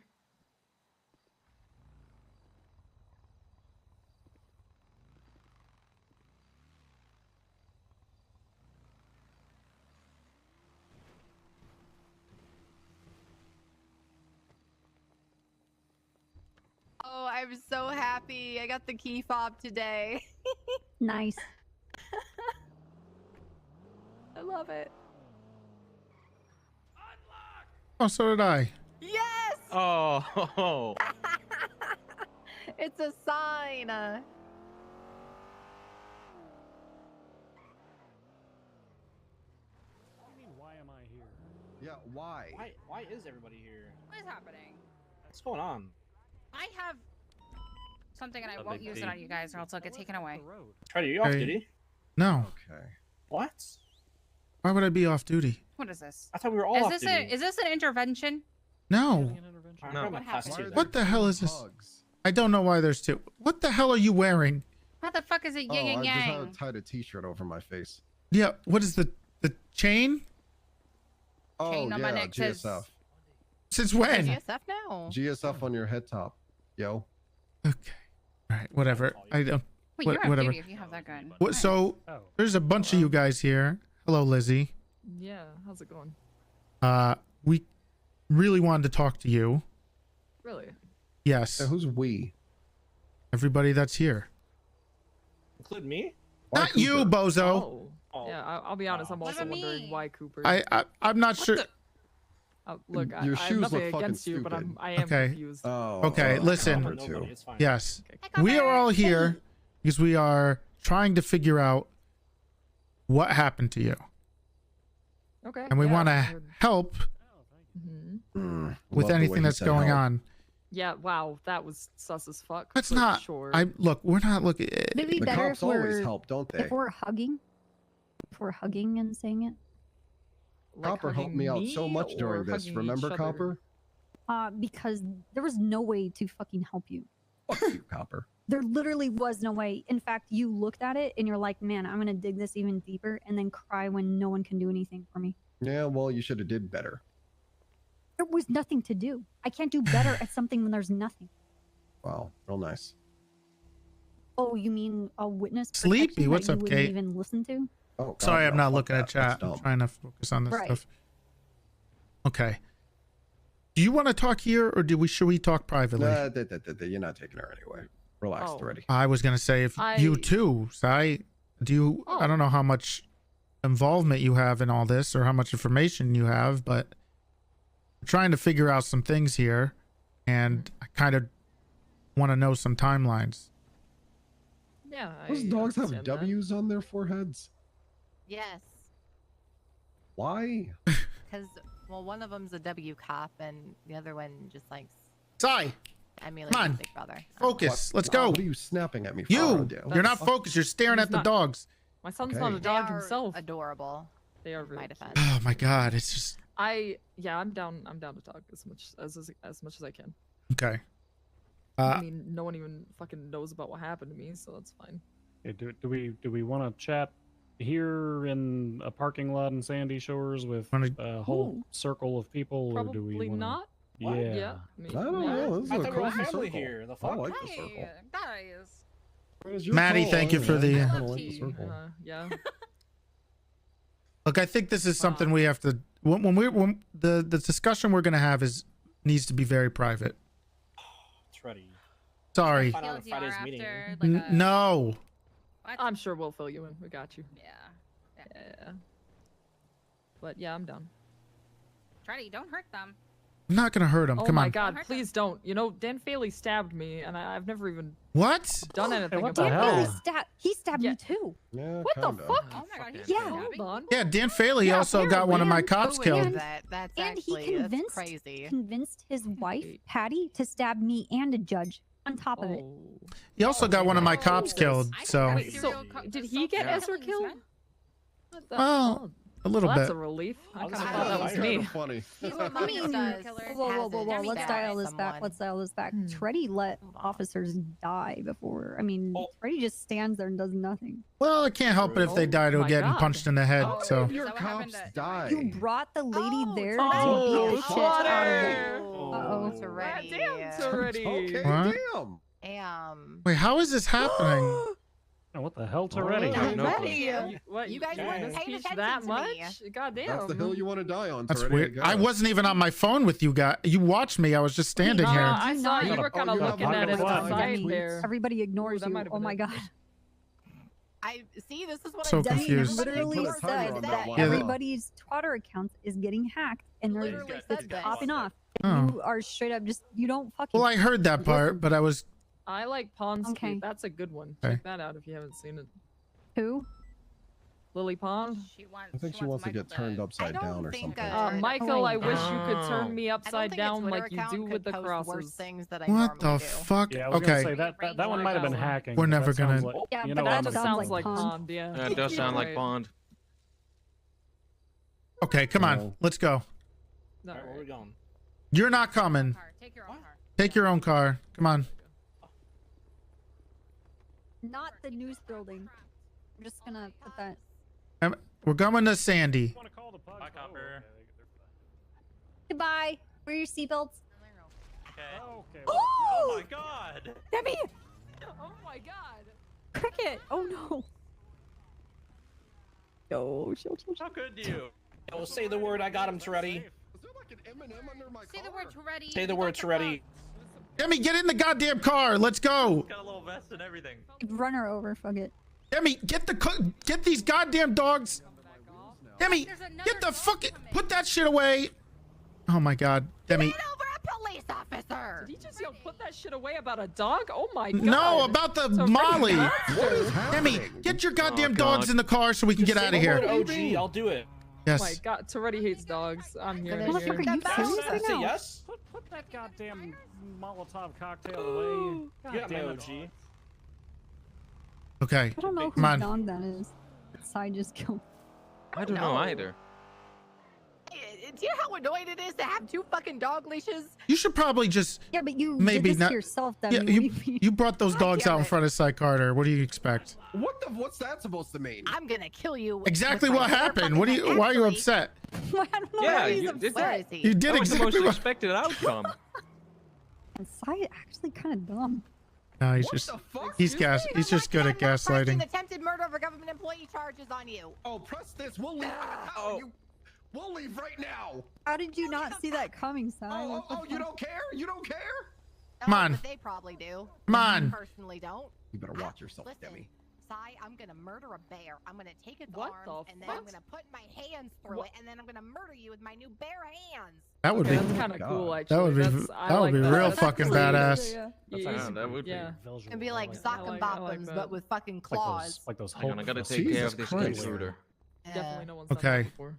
Oh, I'm so happy. I got the key fob today. Nice. I love it. Oh, so did I. Yes! Oh. It's a sign. Why am I here? Yeah, why? Why is everybody here? What is happening? What's going on? I have something and I A won't big use it thing. on you guys or else I'll get taken away. Try you off Hey. duty? No. Okay. What? Why would I be off duty? What is this? I thought we were all Is off this duty. is this an intervention? No. I No. got my What class happened? two What then. the hell is this? Hugs. I don't know why there's two. What the hell are you wearing? How the fuck is it yin Oh, and I just yang? had tied a t-shirt over my face. Yeah. What is the chain? Oh, Chain on my yeah, neck says- GSF. Since when? GSF now. GSF on your head top. Yo. Okay. All right. Whatever. I don't. Wait, what- you're on whatever. duty if you have that gun. What? Nice. So Oh. there's a bunch of you guys here. Hello, Lizzie. Yeah, how's it going? We really wanted to talk to you. Really? Yes. Yeah, who's we? Everybody that's here. Include me? Why Not you, Cooper? bozo. Oh. Yeah, I'll be honest. I'm What also about wondering me? why Cooper. I'm not sure. Look, I Your have shoes nothing look fucking against you, but stupid. I am Okay. confused. Oh. Okay, listen. Copper too. It's fine. Yes. Hey, We are Copper. all here because we are trying to figure out what happened to you. Okay. And we yeah, want to I heard- help Mhm. with Love the way anything he that's said going help. on. Yeah, wow, that was sus as fuck. That's but not. Sure. We're not looking. Would it be The better cops if always we're help, don't they? if we're hugging? If we're hugging and saying it? Like Copper helped hugging me out so much or during this. hugging Remember, each other? Copper? Because there was no way to fucking help you. Fuck you, Copper. There literally was no way. In fact, you looked at it and you're like, man, I'm gonna dig this even deeper, and then cry when no one can do anything for me. Yeah, well, you should have did better. There was nothing to do. I can't do better at something when there's nothing. Wow, real nice. Oh, you mean a witness? Sleepy, protection what's that up, you wouldn't Kate? even listen to? Oh, God, Sorry, I'm no, not fuck looking at that. That's chat. I'm dumb. trying to focus on this Right. stuff. Okay. Do you want to talk here, or should we talk privately? You're not taking her anyway. Relax, Oh. Toretti. I was gonna say if you I- too. So I don't know how much involvement you have in all this or how much information you have, but I'm trying to figure out some things here, and I kind of want to know some timelines. Yeah. Those I dogs have understand that. W's on their foreheads. Yes, Why? because well, one of them's a W cop, and the other one just likes Sai, emulating Come on. Big Brother. focus. Let's Oh, go. what are you snapping at me for? You, Rodeo? you're not That's- focused. You're staring He's at the not- dogs. My son's Okay. not a They dog are himself. adorable. They are in my really defense. cute. Oh my god, it's just Yeah, I'm down to talk as much as I can. okay. I mean, no one even fucking knows about what happened to me, so that's fine. Okay, do we want to chat here in a parking lot in Sandy Shores with a whole circle of people, or do we Probably wanna... not. Yeah. Yeah. I don't know. This is I a thought we were cozy family circle. here. The I fuck? like the circle. guys. It's your Maddie, call, thank you I for don't the- know. I kinda like the circle. Yeah. Look, I think this is something we have to when the discussion we're gonna have needs to be very private. Toretti. Sorry. Find out on Friday's meeting. No. I'm sure we'll fill you in. We got you. Yeah. Yeah. But yeah, I'm down. Treddy, don't hurt them. I'm not gonna hurt him. Oh Come my on. god, please don't. You know, Dan Faley stabbed me, and I've never even What? done anything what the about hell? it. He stabbed me too. Yeah, What the kinda. fuck? Oh my god, he's Yeah. stabbing. Hold on. Yeah, Dan Faley Yeah, also got one of my apparently. cops Who killed. is that? That's And actually he that's crazy. convinced his wife, Patty, to stab me and a judge on top of it. Oh. He also got one of my cops killed. So, So, did he get Ezra killed? What the well, fuck? a little Well, that's bit. a relief. I was kind of gonna thought that say, was I heard me. Kinda funny. He's what I Mummy mean, does. whoa, let's dial this back. Someone. Let's dial this back. Hmm. Treddy let officers die before. I mean, Oh. Treddy just stands there and does nothing. Well, I can't help it if they Oh die to my getting God. punched in the head. Oh, So, Is Your that what happened cops to- die. You brought the lady there to Oh, beat the shit out of Slaughter. her. Oh, Uh-oh. Toretti. Damn, Toretti. Okay, What? damn. wait, how is this happening? Oh, what the hell, Toretti? Oh, no. Toretti. What? You guys weren't wanna paying speech attention that to much? me. Goddamn. That's the hill you want to die on. That's Toretti, weird. I guess. wasn't even on my phone with you guys. You watched me. I was just standing No, here. I saw Do you not- were kind of you have looking at it pocket on the watch. side there. Everybody ignores that you. might have Oh been my it. god. I see. This is what So I'm saying. confused. Everybody Literally Put a timer said on that that one. Yeah, everybody's Twitter account is getting hacked and they're Literally it's said this. popping off. Oh. And you are straight up just you don't fucking. Well, I heard that part, but I was I like Pond's Okay. tweet. That's a good one. Okay. Check that out if you haven't seen it. Who? Lily Pond. I think she wants to get turned upside down or think, something. uh, Michael, I wish you could Oh. turn me I don't upside think a down Twitter like you account do could with the post crosses. worse things that I what the normally do. fuck? Yeah, I was gonna Okay. say that one might have been hacking. We're but never that sounds gonna- like- Yeah, you but know, that I'm That a- sounds sounds like like Pond. Pond, yeah. Yeah, it does sound like Right. Bond. Okay, come on. No. Let's go. No, Alright, where we going? You're not coming. Car. Take your own car. Take your own car. Come on. Not the news building. I'm just gonna put that. We're going to Sandy. Bye, Copper. Goodbye. Wear your seatbelts. Okay. Oh my god! Debbie! Oh my god. Cricket! Oh no. No, chill. How could you? Oh, say the word. I got him, Toretti. Is there like an M&M under my Say the car? word Toretti. Say the word, Toretti. Demi, get in the goddamn car. Let's go. Got a little vest and everything. Run her over. Fuck it. Demi, get these goddamn dogs. Demi, There's another get the dog fucking coming. put that shit away. Oh my God, Demi. Over a police officer. Did he just put that shit away about a dog? Oh my god. No, about the Molly. What is Demi, happening? get your goddamn God. dogs in the car so we can get Just out say of the here. word OG, I'll do it. Oh my Yes. god, Toretti hates dogs. I'm here. Gonna I'm shoot here. Motherfucker, you the serious bastard. right Say now? yes. Put that goddamn Molotov cocktail away. God Get my damn it. OG. Okay. I don't know Come whose on. dog that is. Sai just killed. I don't know either. Do you know how annoying it is to have 2 fucking dog leashes? You should probably just. Yeah, but you Maybe did this not- to yourself, Yeah, Demi. What do you mean? you brought those God dogs damn out in it. front of Cy Carter. What do you expect? What's that supposed to mean? I'm gonna kill you. with Exactly my what bare happened. What do fucking- you? Why are you Actually, upset? I don't know Yeah, why he's you did Where upset. is he? You did That was the most exactly what. expected outcome. And Sai actually kind of dumb. No, he's What just. the fuck? He's gas. He's just good at gaslighting. Attempted murder of a government employee charges on you. Oh, press this. We'll leave right now. We'll leave right now. How did you not see that coming, Sai? What the You fuck? don't care? You don't care? Come on. But they probably do. Come I on. personally don't. You better watch yourself, Listen, Demi. Sai, I'm gonna murder a bear. I'm gonna take its What arms the and then I'm fuck? gonna put my hands through What? it and then I'm gonna murder you with my new bare hands. That would Okay, be. that's kind of God. cool, actually. That would be. That's, I That would like be that. real That's fucking actually- badass. Yeah. Yeah, that would be. Yeah. It's gonna be like Like sock and I like boppins, that. but with fucking Like those, claws. like those Hang on, I Hulk gotta fists. take care Jesus of this Christ. intruder. Definitely no one's done Okay. that before.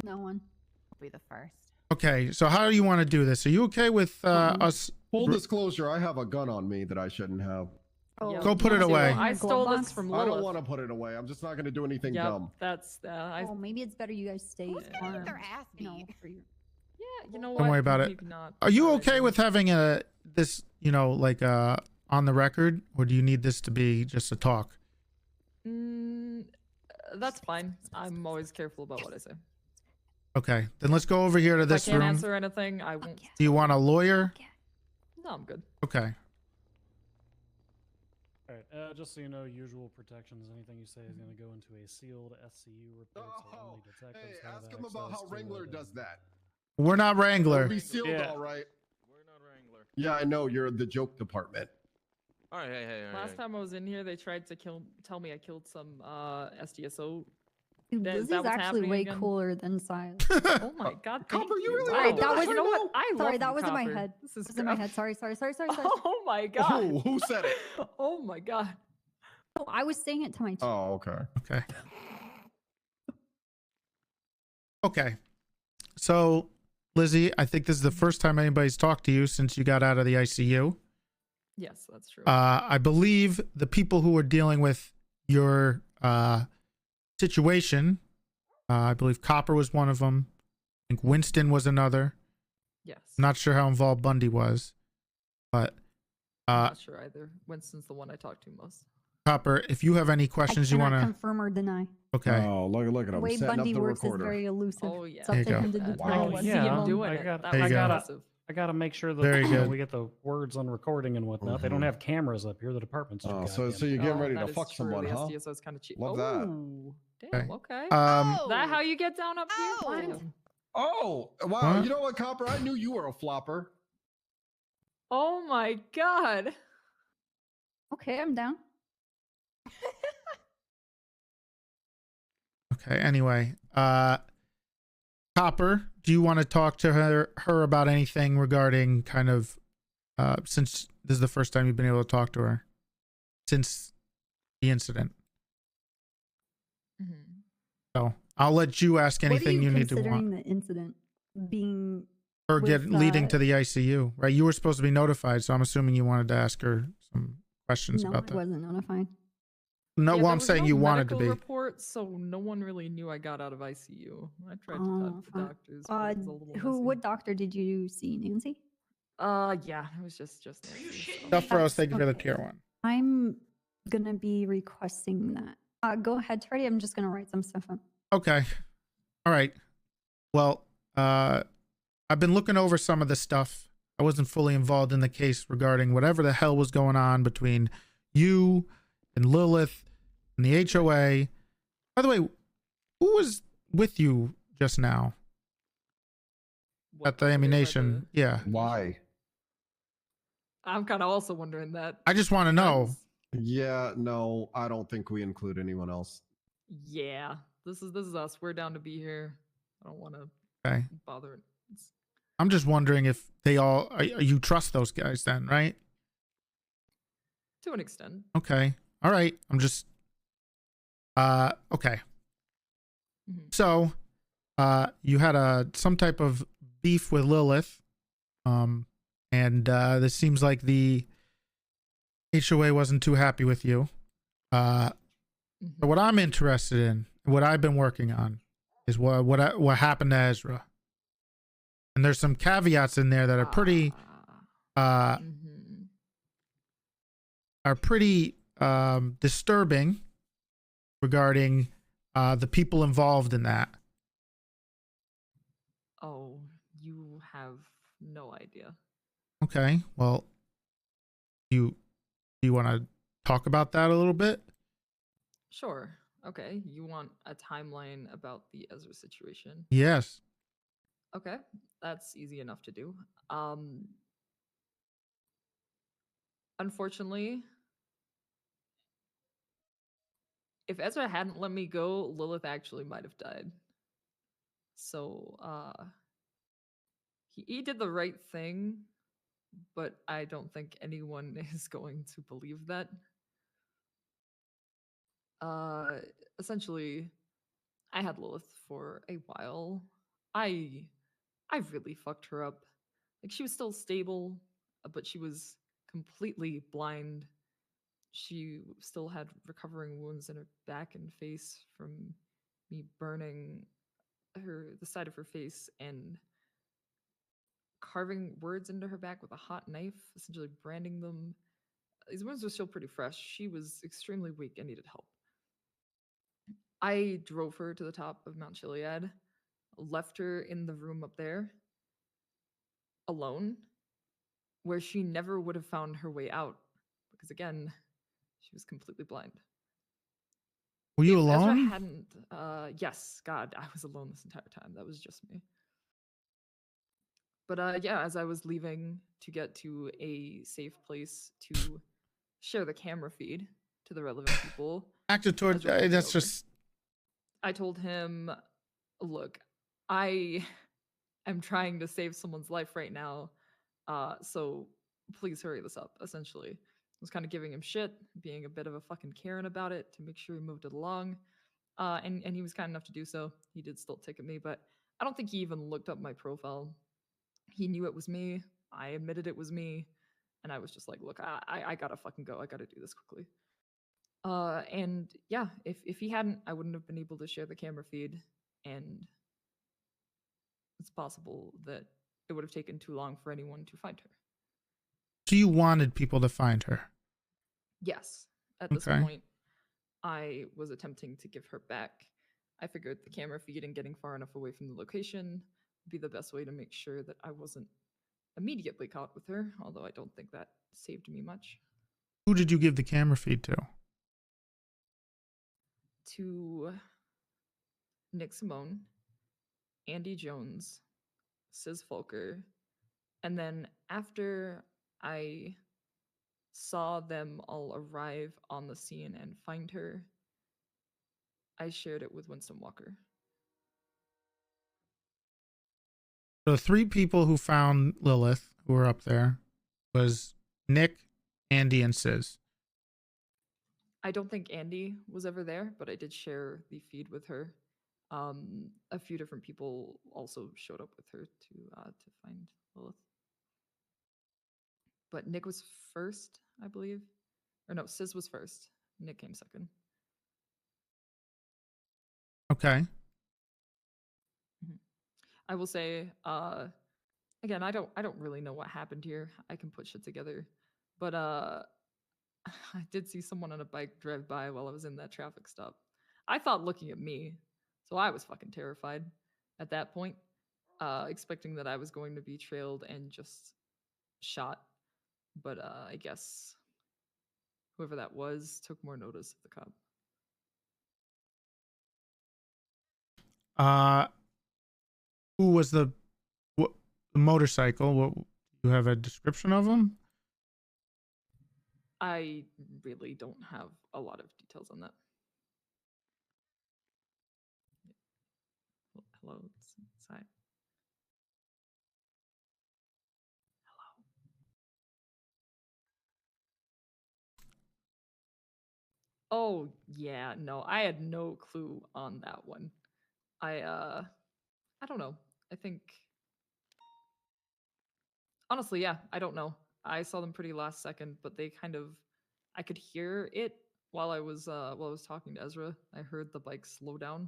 No one. I'll be the first. Okay, so how do you want to do this? Are you okay with us? Full disclosure, I have a gun on me that I shouldn't have. Oh, Go put it you wanna away. do I a gold stole box? this from I Lilith. don't want to put it away. I'm just not going to do anything Yep, dumb. that's Oh, maybe it's better you guys stay Who's gonna get their armed, ass you know, beat? for your. yeah, you know what? Don't worry about it. Maybe not. Are you Alright, okay then. with having this, like on the record, or do you need this to be just a talk? That's fine. I'm always careful about what I say. Okay, then let's go over here to If this I can't room. answer anything, I won't. Do you want a lawyer? No, I'm good. Okay. All right, just so you know, usual protections. Anything you say is going to go into a sealed SCU report. So only detectives Hey, have ask him about access how to Wrangler it does and- that. We're not It'll Wrangler. be sealed, Yeah. all right. We're not Wrangler. Yeah, I know. You're the joke department. All right, hey. Last time I was in here, they tried to tell me I killed some SDSO. Dude, That- Lizzie's that was actually happening way again? cooler than Sai. Oh my god, thank Copper, you really Wow. Sorry, that was- you know what? I Sorry, love that you, was in my Copper. head. This It is was in my great. head. Sorry. Oh my god. Oh, who said it? Oh my god. Oh, I was saying it to my. Oh, okay. Okay. Okay. So, Lizzie, I think this is the first time anybody's talked to you since you got out of the ICU. Yes, that's true. I believe the people who are dealing with your situation, I believe Copper was one of them. I think Winston was another. yes. I'm not sure how involved Bundy was, but I'm not sure either. Winston's the one I talk to most. Copper, if you have any I questions you cannot want to, confirm or deny. okay. Oh, look at The him way setting Bundy up the works recorder. is very elusive. Oh yeah. It's up There you to go. him to That's determine Wow. when see to him give them. doing I it. got- That There was you go. impressive. I got to make sure that Very good. we get the words on recording and whatnot. They don't have cameras up here. The department's too Oh, so goddamn you're getting Oh, ready that to is fuck true. someone, The huh? SDSO is kind of cheap. Love that. Oh, damn. Okay. Oh, That how you get down up here? Oh. Damn. Oh, wow. What? You know what, Copper? I knew you were a flopper. Oh my god. Okay, I'm down. Okay. Anyway, Copper, do you want to talk to her about anything regarding kind of, since this is the first time you've been able to talk to her since the incident? Mhm. So I'll let you ask anything what are you need to considering want. the incident being Or with, get leading to the ICU, right? You were supposed to be notified, so I'm assuming you wanted to ask her some questions no, about I that. wasn't notified. No, Yeah, well, there I'm was saying no you wanted to medical be. report, so no one really knew I got out of ICU. I tried to talk to fine. doctors, but it was a little messy. What doctor did you see, Nancy? Yeah, it was just Nancy, so. Stuff for us. Thank you for the Okay. PR one. I'm gonna be requesting that. Go ahead, Toretti. I'm just gonna write some stuff up. Okay. All right. Well, I've been looking over some of the stuff. I wasn't fully involved in the case regarding whatever the hell was going on between you and Lilith and the HOA. By the way, who was with you just now What, at the so they tried ammunition? to- Yeah. Why? I'm kind of also wondering that. I just want to know. Yeah, no, I don't think we include anyone else. Yeah, this is us. We're down to be here. I don't want to Okay. bother. It's- I'm just wondering if they all you trust those guys then, right? To an extent. Okay. All right. I'm just okay. Mhm. So, you had some type of beef with Lilith, and this seems like the HOA wasn't too happy with you. So what I'm interested in, what I've been working on, is what happened to Ezra. And there's some caveats in there that are pretty disturbing regarding the people involved in that. Oh, you have no idea. Okay, well, do you want to talk about that a little bit? Sure. Okay. You want a timeline about the Ezra situation? Yes. Okay. That's easy enough to do. Unfortunately, if Ezra hadn't let me go, Lilith actually might have died. So, he did the right thing, but I don't think anyone is going to believe that. Essentially, I had Lilith for a while. I really fucked her up. Like, she was still stable, but she was completely blind. She still had recovering wounds in her back and face from me burning the side of her face and carving words into her back with a hot knife, essentially branding them. These wounds were still pretty fresh. She was extremely weak and needed help. I drove her to the top of Mount Chiliad, left her in the room up there alone, where she never would have found her way out because, again, she was completely blind. Were you If Ezra alone? hadn't, yes, God, I was alone this entire time. That was just me. But yeah, as I was leaving to get to a safe place to share the camera feed to the relevant people, Actor toward Ezra pulled me that's over. just I told him, look, I am trying to save someone's life right now, so please hurry this up, essentially. I was kind of giving him shit, being a bit of a fucking Karen about it to make sure he moved it along. And he was kind enough to do so. He did still ticket me, but I don't think he even looked up my profile. He knew it was me. I admitted it was me. And I was just like, look, I gotta fucking go. I gotta do this quickly. And yeah, if he hadn't, I wouldn't have been able to share the camera feed. And it's possible that it would have taken too long for anyone to find her. so you wanted people to find her. Yes, at this Okay. point, I was attempting to give her back. I figured the camera feed and getting far enough away from the location would be the best way to make sure that I wasn't immediately caught with her, although I don't think that saved me much. Who did you give the camera feed to? To Nick Simone, Andy Jones, Sis Folker, and then after I saw them all arrive on the scene and find her, I shared it with Winston Walker. The three people who found Lilith, who were up there, was Nick, Andy, and Sis. I don't think Andy was ever there, but I did share the feed with her. A few different people also showed up with her to find Lilith. But Nick was first, I believe. Or no, Sis was first. Nick came second. Okay. I will say, again, I don't really know what happened here. I can put shit together. But I did see someone on a bike drive by while I was in that traffic stop. I thought looking at me, so I was fucking terrified at that point, expecting that I was going to be trailed and just shot. But I guess whoever that was took more notice of the cop. Who was the motorcycle? What, you have a description of him? I really don't have a lot of details on that. Hello, Sai. Oh yeah, no, I had no clue on that one. I don't know. I think honestly, yeah, I don't know. I saw them pretty last second, but they kind of I could hear it while I was talking to Ezra. I heard the bike slow down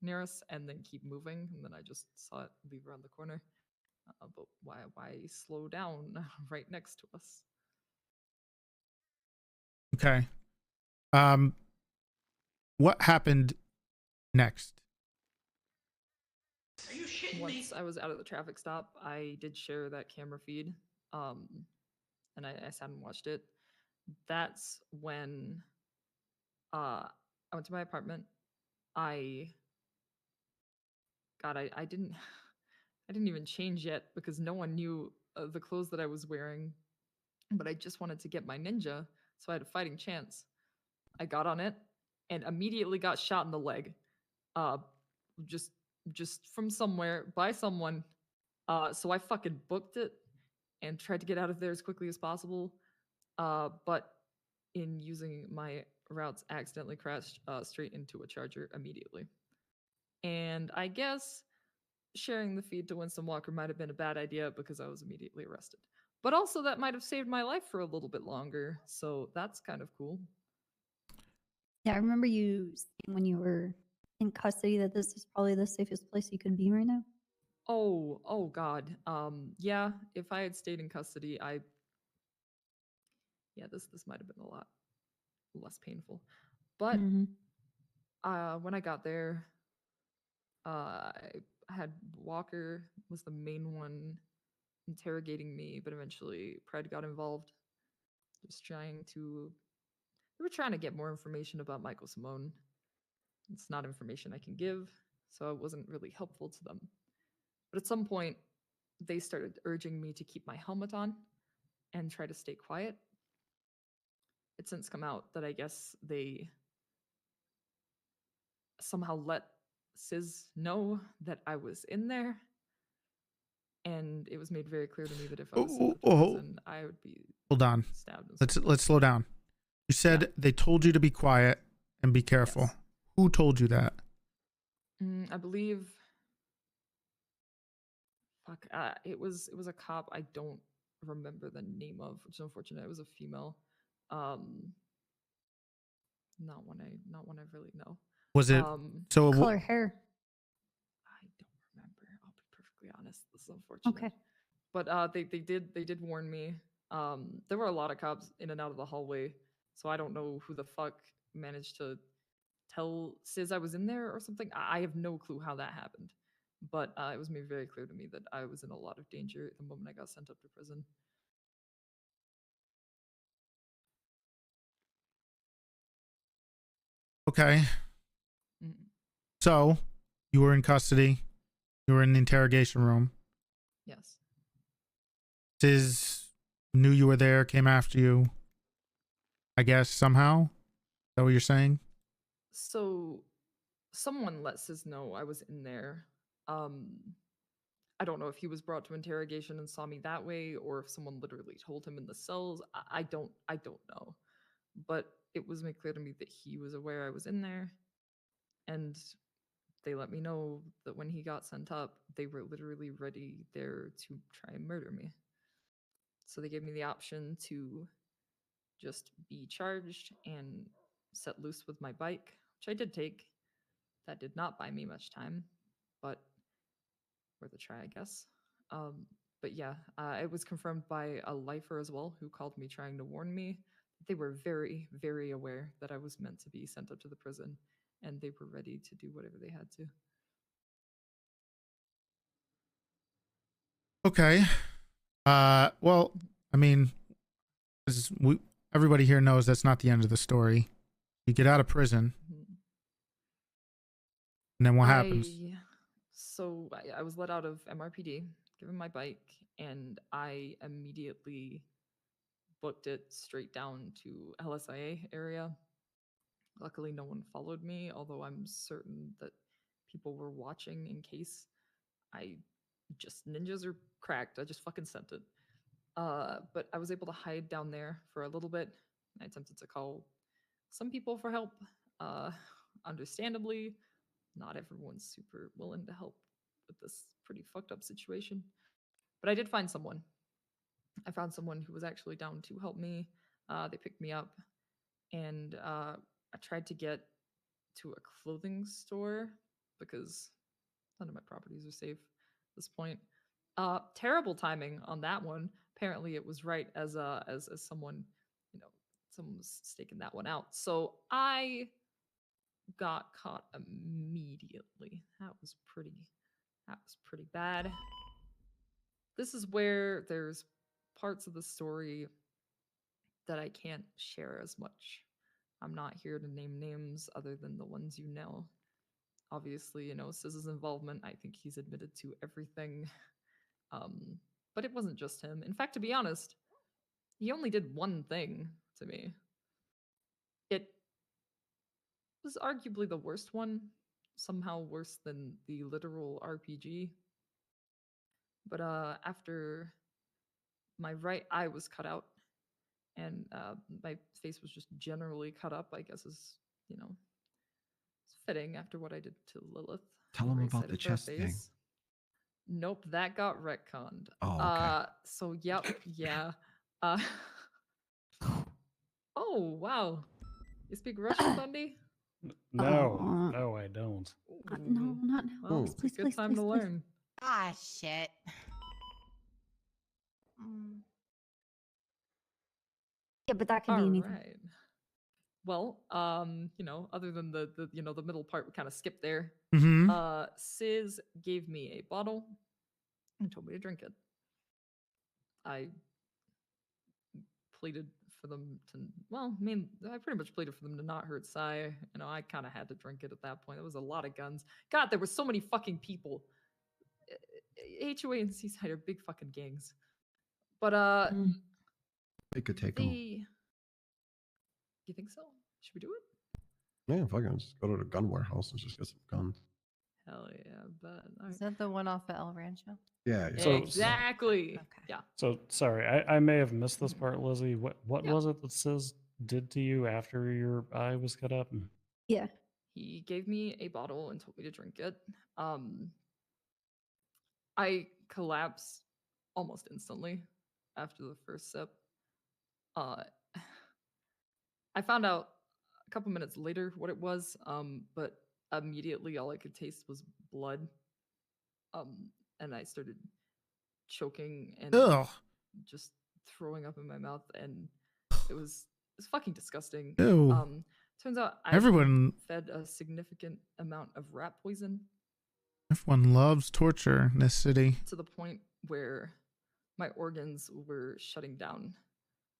near us and then keep moving, and then I just saw it leave around the corner. But why slow down right next to us? Okay. What happened next? Once I was out of the traffic stop, I did share that camera feed, and I sat and watched it. That's when I went to my apartment. I God, I didn't I didn't even change yet because no one knew the clothes that I was wearing. But I just wanted to get my ninja, so I had a fighting chance. I got on it and immediately got shot in the leg. Uh, just from somewhere by someone. So I fucking booked it and tried to get out of there as quickly as possible. But in using my routes, accidentally crashed straight into a charger immediately. And I guess sharing the feed to Winston Walker might have been a bad idea because I was immediately arrested. But also, that might have saved my life for a little bit longer. So that's kind of cool. Yeah, I remember you saying when you were in custody that this is probably the safest place you could be right now. Oh God. Yeah, if I had stayed in custody, this might have been a lot less painful. But when I got there, I had Walker was the main one interrogating me, but eventually Pred got involved. Just they were trying to get more information about Michael Simone. It's not information I can give, so it wasn't really helpful to them. But at some point, they started urging me to keep my helmet on and try to stay quiet. It's since come out that I guess they somehow let Sis know that I was in there. And it was made very clear to me that if I was sent up to prison, I would be Hold on. stabbed. Let's slow down. You said they told you to be quiet and be careful. Yes. Who told you that? I believe. Fuck. It was a cop. I don't remember the name of, which is unfortunate. It was a female. Not one I really know. Was it so? Color hair. I don't remember. I'll be perfectly honest. This is unfortunate. Okay. But they did warn me. There were a lot of cops in and out of the hallway, so I don't know who the fuck managed to tell Sis I was in there or something. I have no clue how that happened. But it was made very clear to me that I was in a lot of danger the moment I got sent up to prison. Okay. So you were in custody. You were in the interrogation room. Yes. Sis knew you were there, came after you. I guess somehow. Is that what you're saying? So someone let Sis know I was in there. I don't know if he was brought to interrogation and saw me that way, or if someone literally told him in the cells. I don't know. But it was made clear to me that he was aware I was in there, and they let me know that when he got sent up, they were literally ready there to try and murder me. So they gave me the option to just be charged and set loose with my bike, which I did take. That did not buy me much time, but worth a try, I guess. But yeah, it was confirmed by a lifer as well who called me trying to warn me. They were very, very aware that I was meant to be sent up to the prison, and they were ready to do whatever they had to. Okay. Well, I mean, everybody here knows that's not the end of the story. You get out of prison, and then what happens? So I was let out of MRPD, given my bike, and I immediately booked it straight down to LSIA area. Luckily, no one followed me, although I'm certain that people were watching in case. Ninjas are cracked. I just fucking sent it. But I was able to hide down there for a little bit. I attempted to call some people for help. Understandably, not everyone's super willing to help with this pretty fucked up situation. But I did find someone. I found someone who was actually down to help me. They picked me up, and I tried to get to a clothing store because none of my properties are safe at this point. Terrible timing on that one. Apparently, it was right as someone, someone was staking that one out. So I got caught immediately. That was pretty bad. This is where there's parts of the story that I can't share as much. I'm not here to name names other than the ones you know. Obviously, Siz's involvement, I think he's admitted to everything. But it wasn't just him. In fact, to be honest, he only did one thing to me. It was arguably the worst one, somehow worse than the literal RPG. But after my right eye was cut out and my face was just generally cut up, I guess is, it's fitting after what I did to Lilith. Tell him about the chest thing. Nope, that got retconned. Oh, okay. So yep, yeah. Oh wow, you speak Russian, Bundy? No, no, I don't. No, not now. Well, Please, it's please, a good please, time please, to please. learn. Ah, shit. Yeah, but that could be All anything. right. Well, other than the the middle part, we kind of skipped there. Mm-hmm. Sis gave me a bottle and told me to drink it. I pleaded for them to, I pretty much pleaded for them to not hurt Sai. I kind of had to drink it at that point. There was a lot of guns. God, there were so many fucking people. HOA and Seaside are big fucking gangs. But They could take them. You think so? Should we do it? Yeah, fuck it. Just go to the gun warehouse and just get some guns. Hell yeah, but Is that the one off at El Rancho? Yeah. So- exactly. Okay. Yeah. So sorry, I may have missed this part, Lizzie. What Yeah. was it that Sis did to you after your eye was cut up? Yeah. He gave me a bottle and told me to drink it. I collapsed almost instantly after the first sip. I found out a couple minutes later what it was, but immediately all I could taste was blood. And I started choking and Ugh. just throwing up in my mouth, and it was fucking disgusting. Ew. Turns out I Everyone fed a significant amount of rat poison loves torture in this city. to the point where my organs were shutting down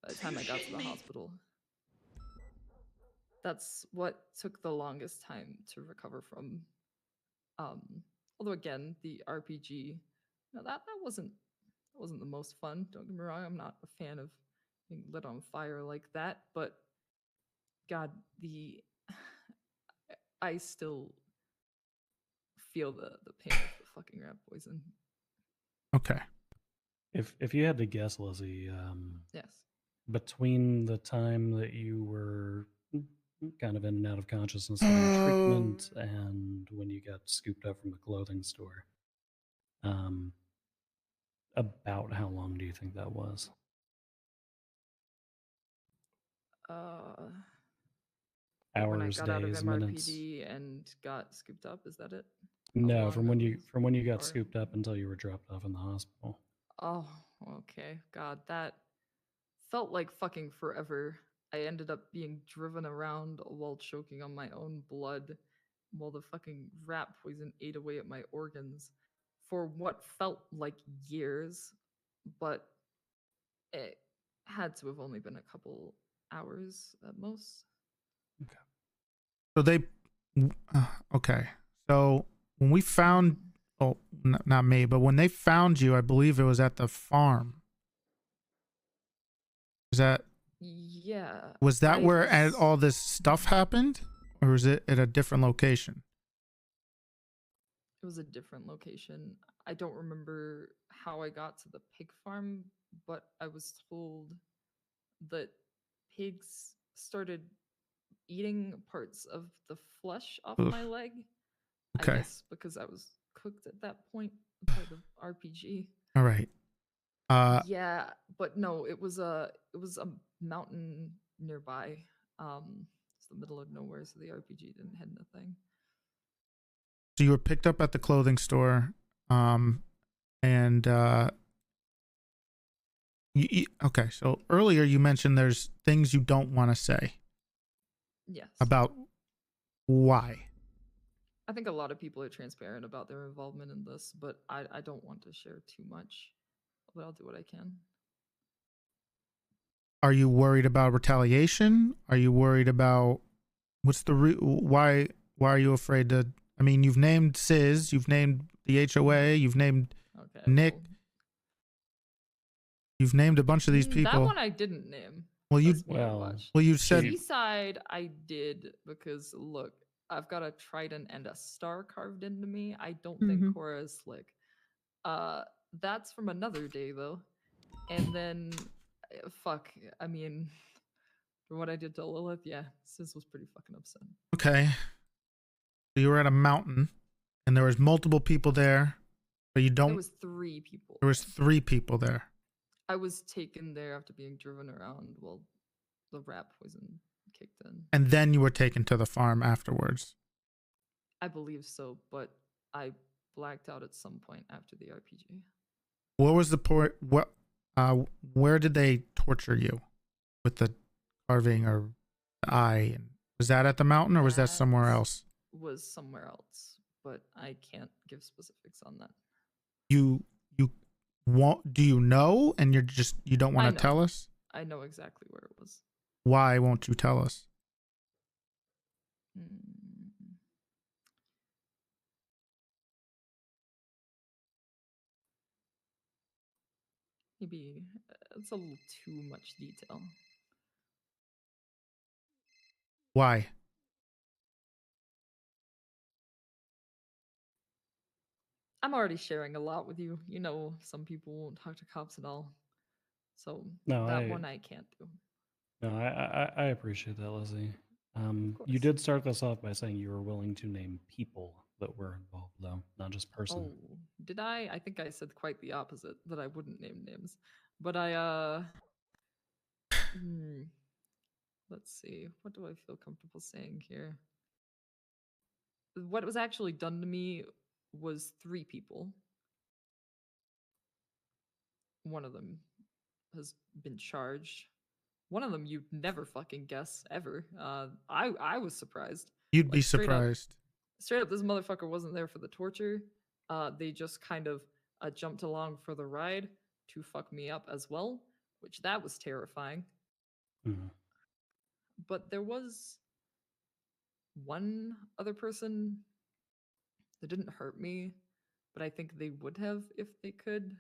by the time I got to the hospital. That's what took the longest time to recover from. Although again, the RPG, that wasn't the most fun. Don't get me wrong, I'm not a fan of being lit on fire like that, but God, I still feel the pain of the fucking rat poison. Okay. If you had to guess, Lizzie, Yes. between the time that you were kind of in and out of consciousness during treatment and when you got scooped up from the clothing store, about how long do you think that was? When I Hours, got out of days, minutes? MRPD and got scooped up, is that it? No, long from that when you was? got Or- scooped up until you were dropped off in the hospital. Oh, okay. God, that felt like fucking forever. I ended up being driven around while choking on my own blood while the fucking rat poison ate away at my organs for what felt like years, but it had to have only been a couple hours at most. So they, okay. So when we found, not me, but when they found you, I believe it was at the farm. Is that, Yeah. was that I where was- all this stuff happened? Or was it at a different location? It was a different location. I don't remember how I got to the pig farm, but I was told that pigs started eating parts of the flesh off Oof. my leg. Okay. I guess because I was cooked at that point by the RPG. All right. Yeah, but no, it was a mountain nearby. It's the middle of nowhere, so the RPG didn't hit nothing. So you were picked up at the clothing store, and okay. So earlier you mentioned there's things you don't want to say Yes. about why. I think a lot of people are transparent about their involvement in this, but I don't want to share too much. But I'll do what I can. Are you worried about retaliation? Are you worried about what's the why are you afraid to? I mean, you've named Sis, you've named the HOA, you've named Nick. Well, You've named a bunch of these that people. one I didn't name. Well, you That's weird, watch. well you said Seaside I did because look, I've got a trident and a star carved into me. I don't think Cora is slick. That's from another day though. And then fuck, I mean for what I did to Lilith, yeah, Sis was pretty fucking upset. okay. So you were at a mountain, and there was multiple people there, but you don't. There was 3 people. There was 3 people there. I was taken there after being driven around while the rat poison kicked in. And then you were taken to the farm afterwards. I believe so, but I blacked out at some point after the RPG. What was the port? What? Where did they torture you with the carving or the eye? And was that at the mountain, or was that somewhere else? Was somewhere else, but I can't give specifics on that. You won't? Do you know? And you don't want to tell us? I know exactly where it was. Why won't you tell us? Maybe it's a little too much detail. Why? I'm already sharing a lot with you. You know, some people won't talk to cops at all. So No, one I can't do. No, I appreciate that, Lizzie. You did start this off by saying you were willing to name people that were involved, though, not just person. Oh, did I? I think I said quite the opposite, that I wouldn't name names. But let's see. What do I feel comfortable saying here? What was actually done to me was 3 people. One of them has been charged. One of them you'd never fucking guess ever. I was surprised. You'd be Straight up. surprised. Straight up, this motherfucker wasn't there for the torture. They just kind of jumped along for the ride to fuck me up as well, which that was terrifying. But there was one other person that didn't hurt me, but I think they would have if they could.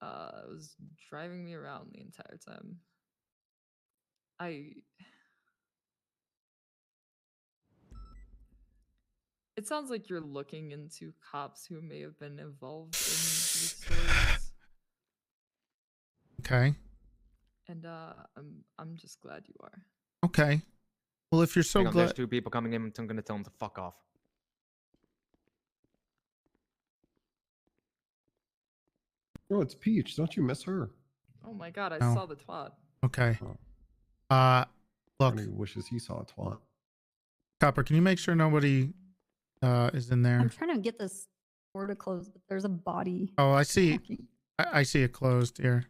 It was driving me around the entire time. It sounds like you're looking into cops who may have been involved in these stories. Okay. And I'm just glad you are. Okay. Well, if you're so Hang on, there's glad. 2 people coming in, so I'm gonna tell them to fuck off. Oh, it's Peach. Don't you miss her? Oh my god, I No. saw the twat. Okay. Look, He wishes he saw a twat. Copper, can you make sure nobody is in there? I'm trying to get this door to close, but there's a body. Oh, I see. I see it closed here.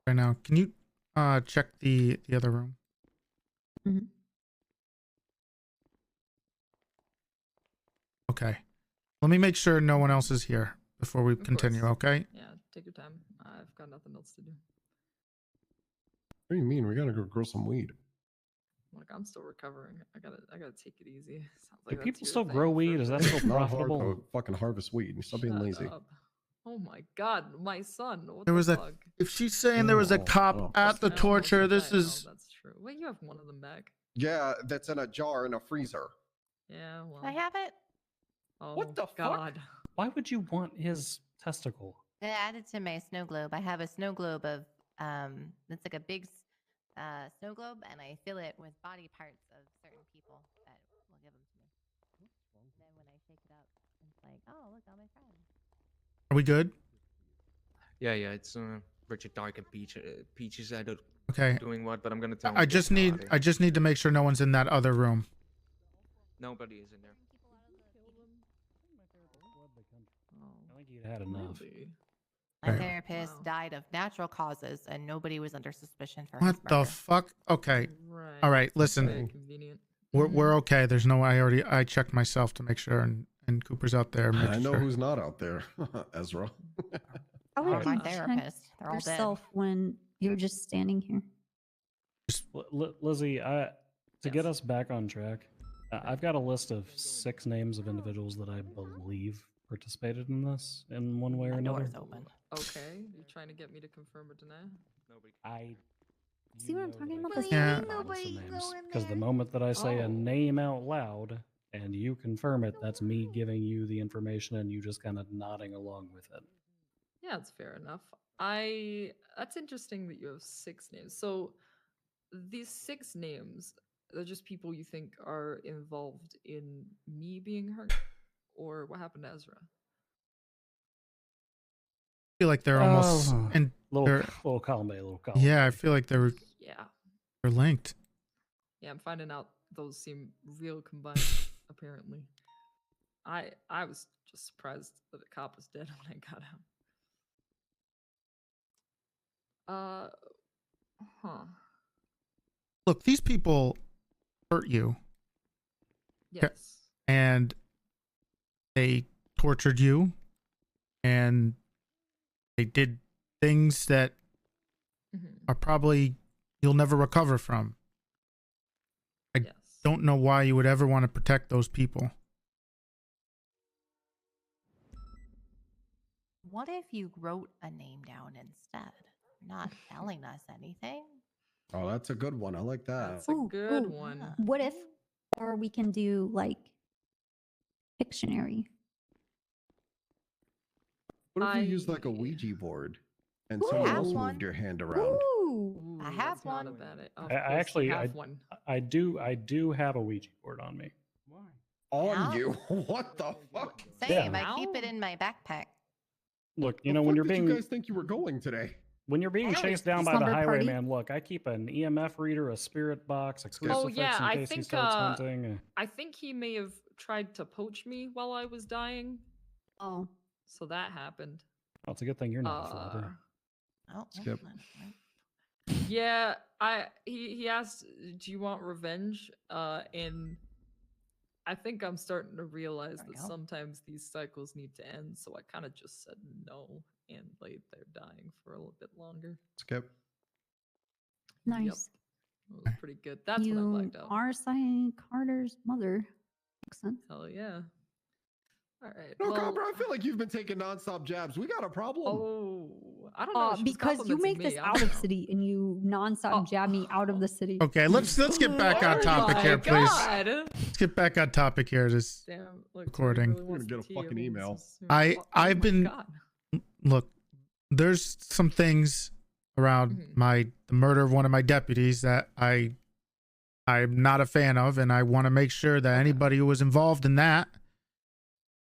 Right now. Can you check the other room? Okay. Let me make sure no one else is here before we continue, course. okay? Yeah, take your time. I've got nothing else to do. What do you mean? We gotta go grow some weed. Look, I'm still recovering. I gotta take it easy. Sounds Do like people that's still your grow thing, weed? Is that Furfur. still Not hard profitable? to fucking harvest weed. Stop being Shut lazy. up. Oh my god, my son. What There the was a fuck? if she's saying there was a cop at the torture, this is That's true. Wait, you have one of them back. Yeah, that's in a jar in a freezer. Yeah, well. Can I have it? Oh, What the fuck? god. Why would you want his testicle? I added to my snow globe. I have a snow globe of it's like a big snow globe and I fill it with body parts of certain people that will give them to me. Then when I shake it up, it's like, oh, look, all my friends. Are we good? Yeah, it's Richard Dark and Peaches. I don't Okay. doing what, but I'm gonna tell. I him to get just the hell need out of here. I just need to make sure no one's in that other room. Nobody is in there. I think you'd had enough. My Okay. therapist died of natural causes and nobody was under suspicion for What his the murder. fuck? Okay. Right. All right. That's very Listen, convenient. we're okay. There's no. I checked myself to make sure, and Cooper's out there. I making know sure. who's not out there. Ezra. Probably Or my can check therapist. They're all dead. yourself when you're just standing here. Lizzie, to get us back on track, I've got a list of 6 names of individuals that I believe participated in this in one way or My another. door's open. Okay, you trying to get me to confirm or deny? Nobody. See what I'm talking about? This Yeah. Because the moment that I say a name out loud and you confirm it, that's me giving you the information and you just kind of nodding along with it. Yeah, it's fair enough. That's interesting that you have 6 names. So these 6 names, they're just people you think are involved in me being hurt, or what happened to Ezra? I feel like they're almost and little column A, little column. yeah, I feel like they're linked. Yeah, I'm finding out those seem real combined. Apparently, I was just surprised that a cop was dead when I got out. Look, these people hurt you. Yes. And they tortured you, and they did things that are probably you'll never recover from. I don't know why you would ever want to protect those people. What if you wrote a name down instead? Not telling us anything. Oh, that's a good one. I like that. That's a good one. What if, or we can do like Pictionary. What if we use like a Ouija board and Ooh, someone have else one. moved your hand around? Ooh, I have that's not one. a bad idea. Of I course, actually, you have one. I do have a Ouija board on me. On Yeah? you? What the fuck? Same. Yeah. I keep it in my backpack. Look, you The know when fuck you're did being you guys think you were going today? when you're being I always chased down by the slumber party. highwayman. Look, I keep an EMF reader, a spirit box, a Oh, crucifix yeah, in I case he think, starts hunting. I think he may have tried to poach me while I was dying, Oh, so that happened. Well, it's a good thing you're not a father. Oh, Skip. Yeah, he asked, "Do you want revenge?" And I think I'm starting to realize There we that go. sometimes these cycles need to end. So I kind of just said no and laid there dying for a little bit longer. Skip. nice. It was pretty good. That's when I You blacked out. are Cy Carter's mother. Makes sense. Hell yeah. All right. No, well, Copper, I feel like you've been taking nonstop jabs. We got a problem. oh, I don't know. She was Because you complimenting make this me, I out don't of know. city and you nonstop jab me out of the city. Okay, let's get back on topic here, please. God. Let's get back on topic here. This Damn, look, recording. Really wants We're gonna some get a fucking tea, email. wants some I- soup. I've my been- God. look. There's some things around Mhm. the murder of one of my deputies that I'm not a fan of, and I want to make sure that anybody who was involved in that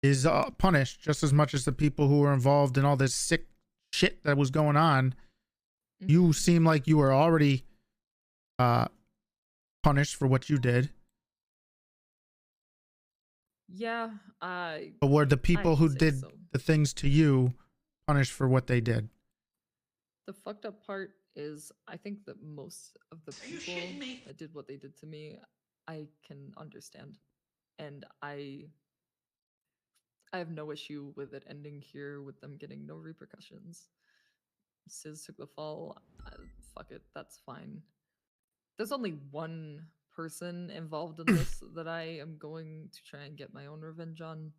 is punished just as much as the people who were involved in all this sick shit that was going on. You seem like you were already punished for what you did, Yeah, but were the people who say did so. the things to you punished for what they did? The fucked up part is I think that most of the people that did what they did to me, I can understand. And I have no issue with it ending here with them getting no repercussions. Sis took the fall. Fuck it, that's fine. There's only one person involved in this that I am going to try and get my own revenge on.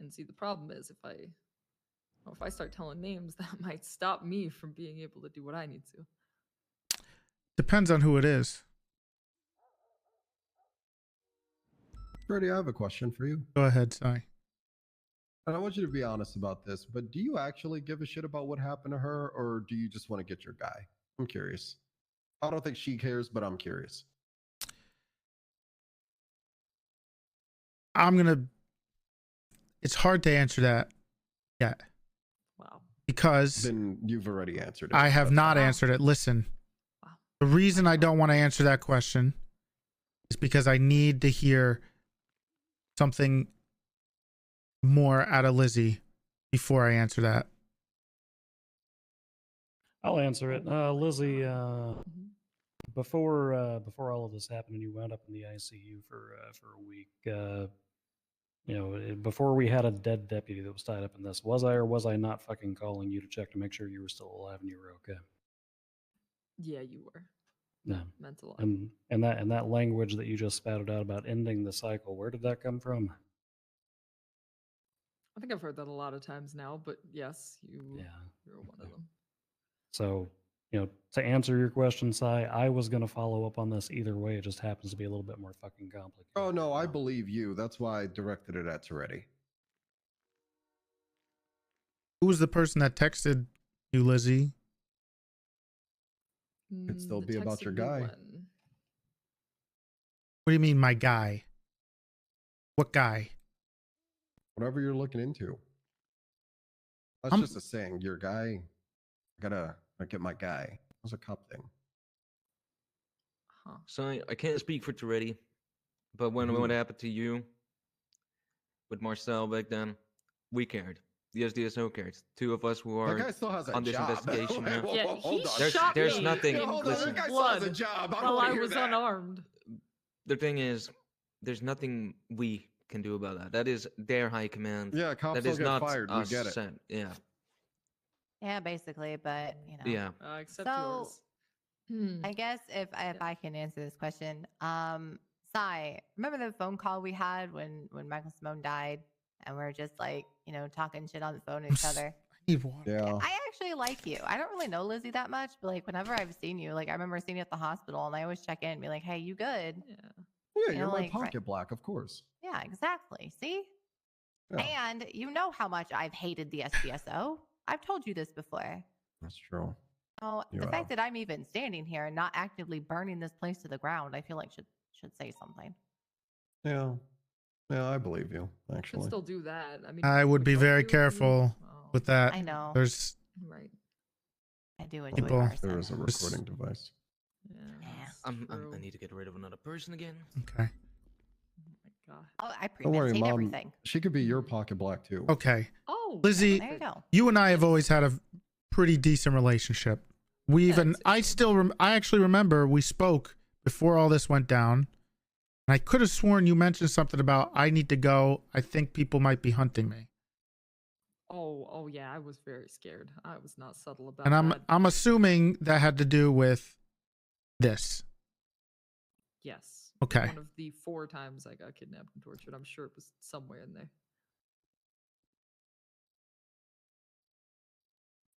And see, the problem is if I start telling names, that might stop me from being able to do what I need to. Depends on who it is. Freddie, I have a question for you. Go ahead, Sai. And I want you to be honest about this, but do you actually give a shit about what happened to her, or do you just want to get your guy? I'm curious. I don't think she cares, but I'm curious. It's hard to answer that yet. Wow. Because Then you've already answered it. I have That's not fine. answered it. Listen, Wow. the reason I don't want to answer that question is because I need to hear something more out of Lizzie before I answer that. I'll answer it. Lizzie, Mhm. before all of this happened and you wound up in the ICU for a week, before we had a dead deputy that was tied up in this, was I or was I not fucking calling you to check to make sure you were still alive and you were okay? Yeah, you were. No. Meant a lot. And that language that you just spouted out about ending the cycle, where did that come from? I think I've heard that a lot of times now, but yes, you're one of them. So, to answer your question, Sai, I was going to follow up on this either way. It just happens to be a little bit more fucking complicated. Oh, no, I believe you. That's why I directed it at Toretti. Who was the person that texted you, Lizzie? Could still The be about texted your me guy. when? What do you mean, my guy? What guy? Whatever you're looking into. That's just a saying. Your guy. I gotta get my guy. It's a cop thing. Huh. So I can't speak for Toretti, but when what happened to you with Marcel back then, we cared. The SDSO cared. Two of us who are That guy still has a on this job. investigation now. Whoa, Yeah, hold on. he shot There's me nothing- in hold on, listen. that guy still blood has a job. I don't while wanna I hear was that. unarmed. The thing is, there's nothing we can do about that. That is their high command. Yeah, cops That still is get not fired. We us get it. sent. Yeah. Yeah, basically, but you know. Yeah. Except So, yours. I guess if I can answer this question, Sai, remember the phone call we had when Michael Simone died, and we are just like talking shit on the phone to each other. Yeah. I actually like you. I don't really know Lizzie that much, but like whenever I've seen you, like I remember seeing you at the hospital, and I always check in and be like, "Hey, you good?" Yeah. Yeah, You you're know, my like, right- pocket black, of course. Yeah, exactly. See? Yeah. And you know how much I've hated the SDSO. I've told you this before. That's true. Oh, You the have. fact that I'm even standing here and not actively burning this place to the ground, I feel like should say something. Yeah. Yeah, I believe you, Should actually. still do that. I mean, I would be don't very do it, careful with that. I know. There's Right. I do enjoy people. Carson. There is a recording device. Yeah. Yeah. I need to get rid of another person again. Okay. God. Oh, I Don't worry, premeditate Mom. everything. She could be your pocket black, too. Okay. Oh, Lizzie, There you go. you and I have always had a pretty decent relationship. We even, I actually remember we spoke before all this went down. And I could have sworn you mentioned something about I need to go. I think people might be hunting me. Oh yeah, I was very scared. I was not subtle about And that. I'm assuming that had to do with this. Yes. Okay. One of the 4 times I got kidnapped and tortured. I'm sure it was somewhere in there.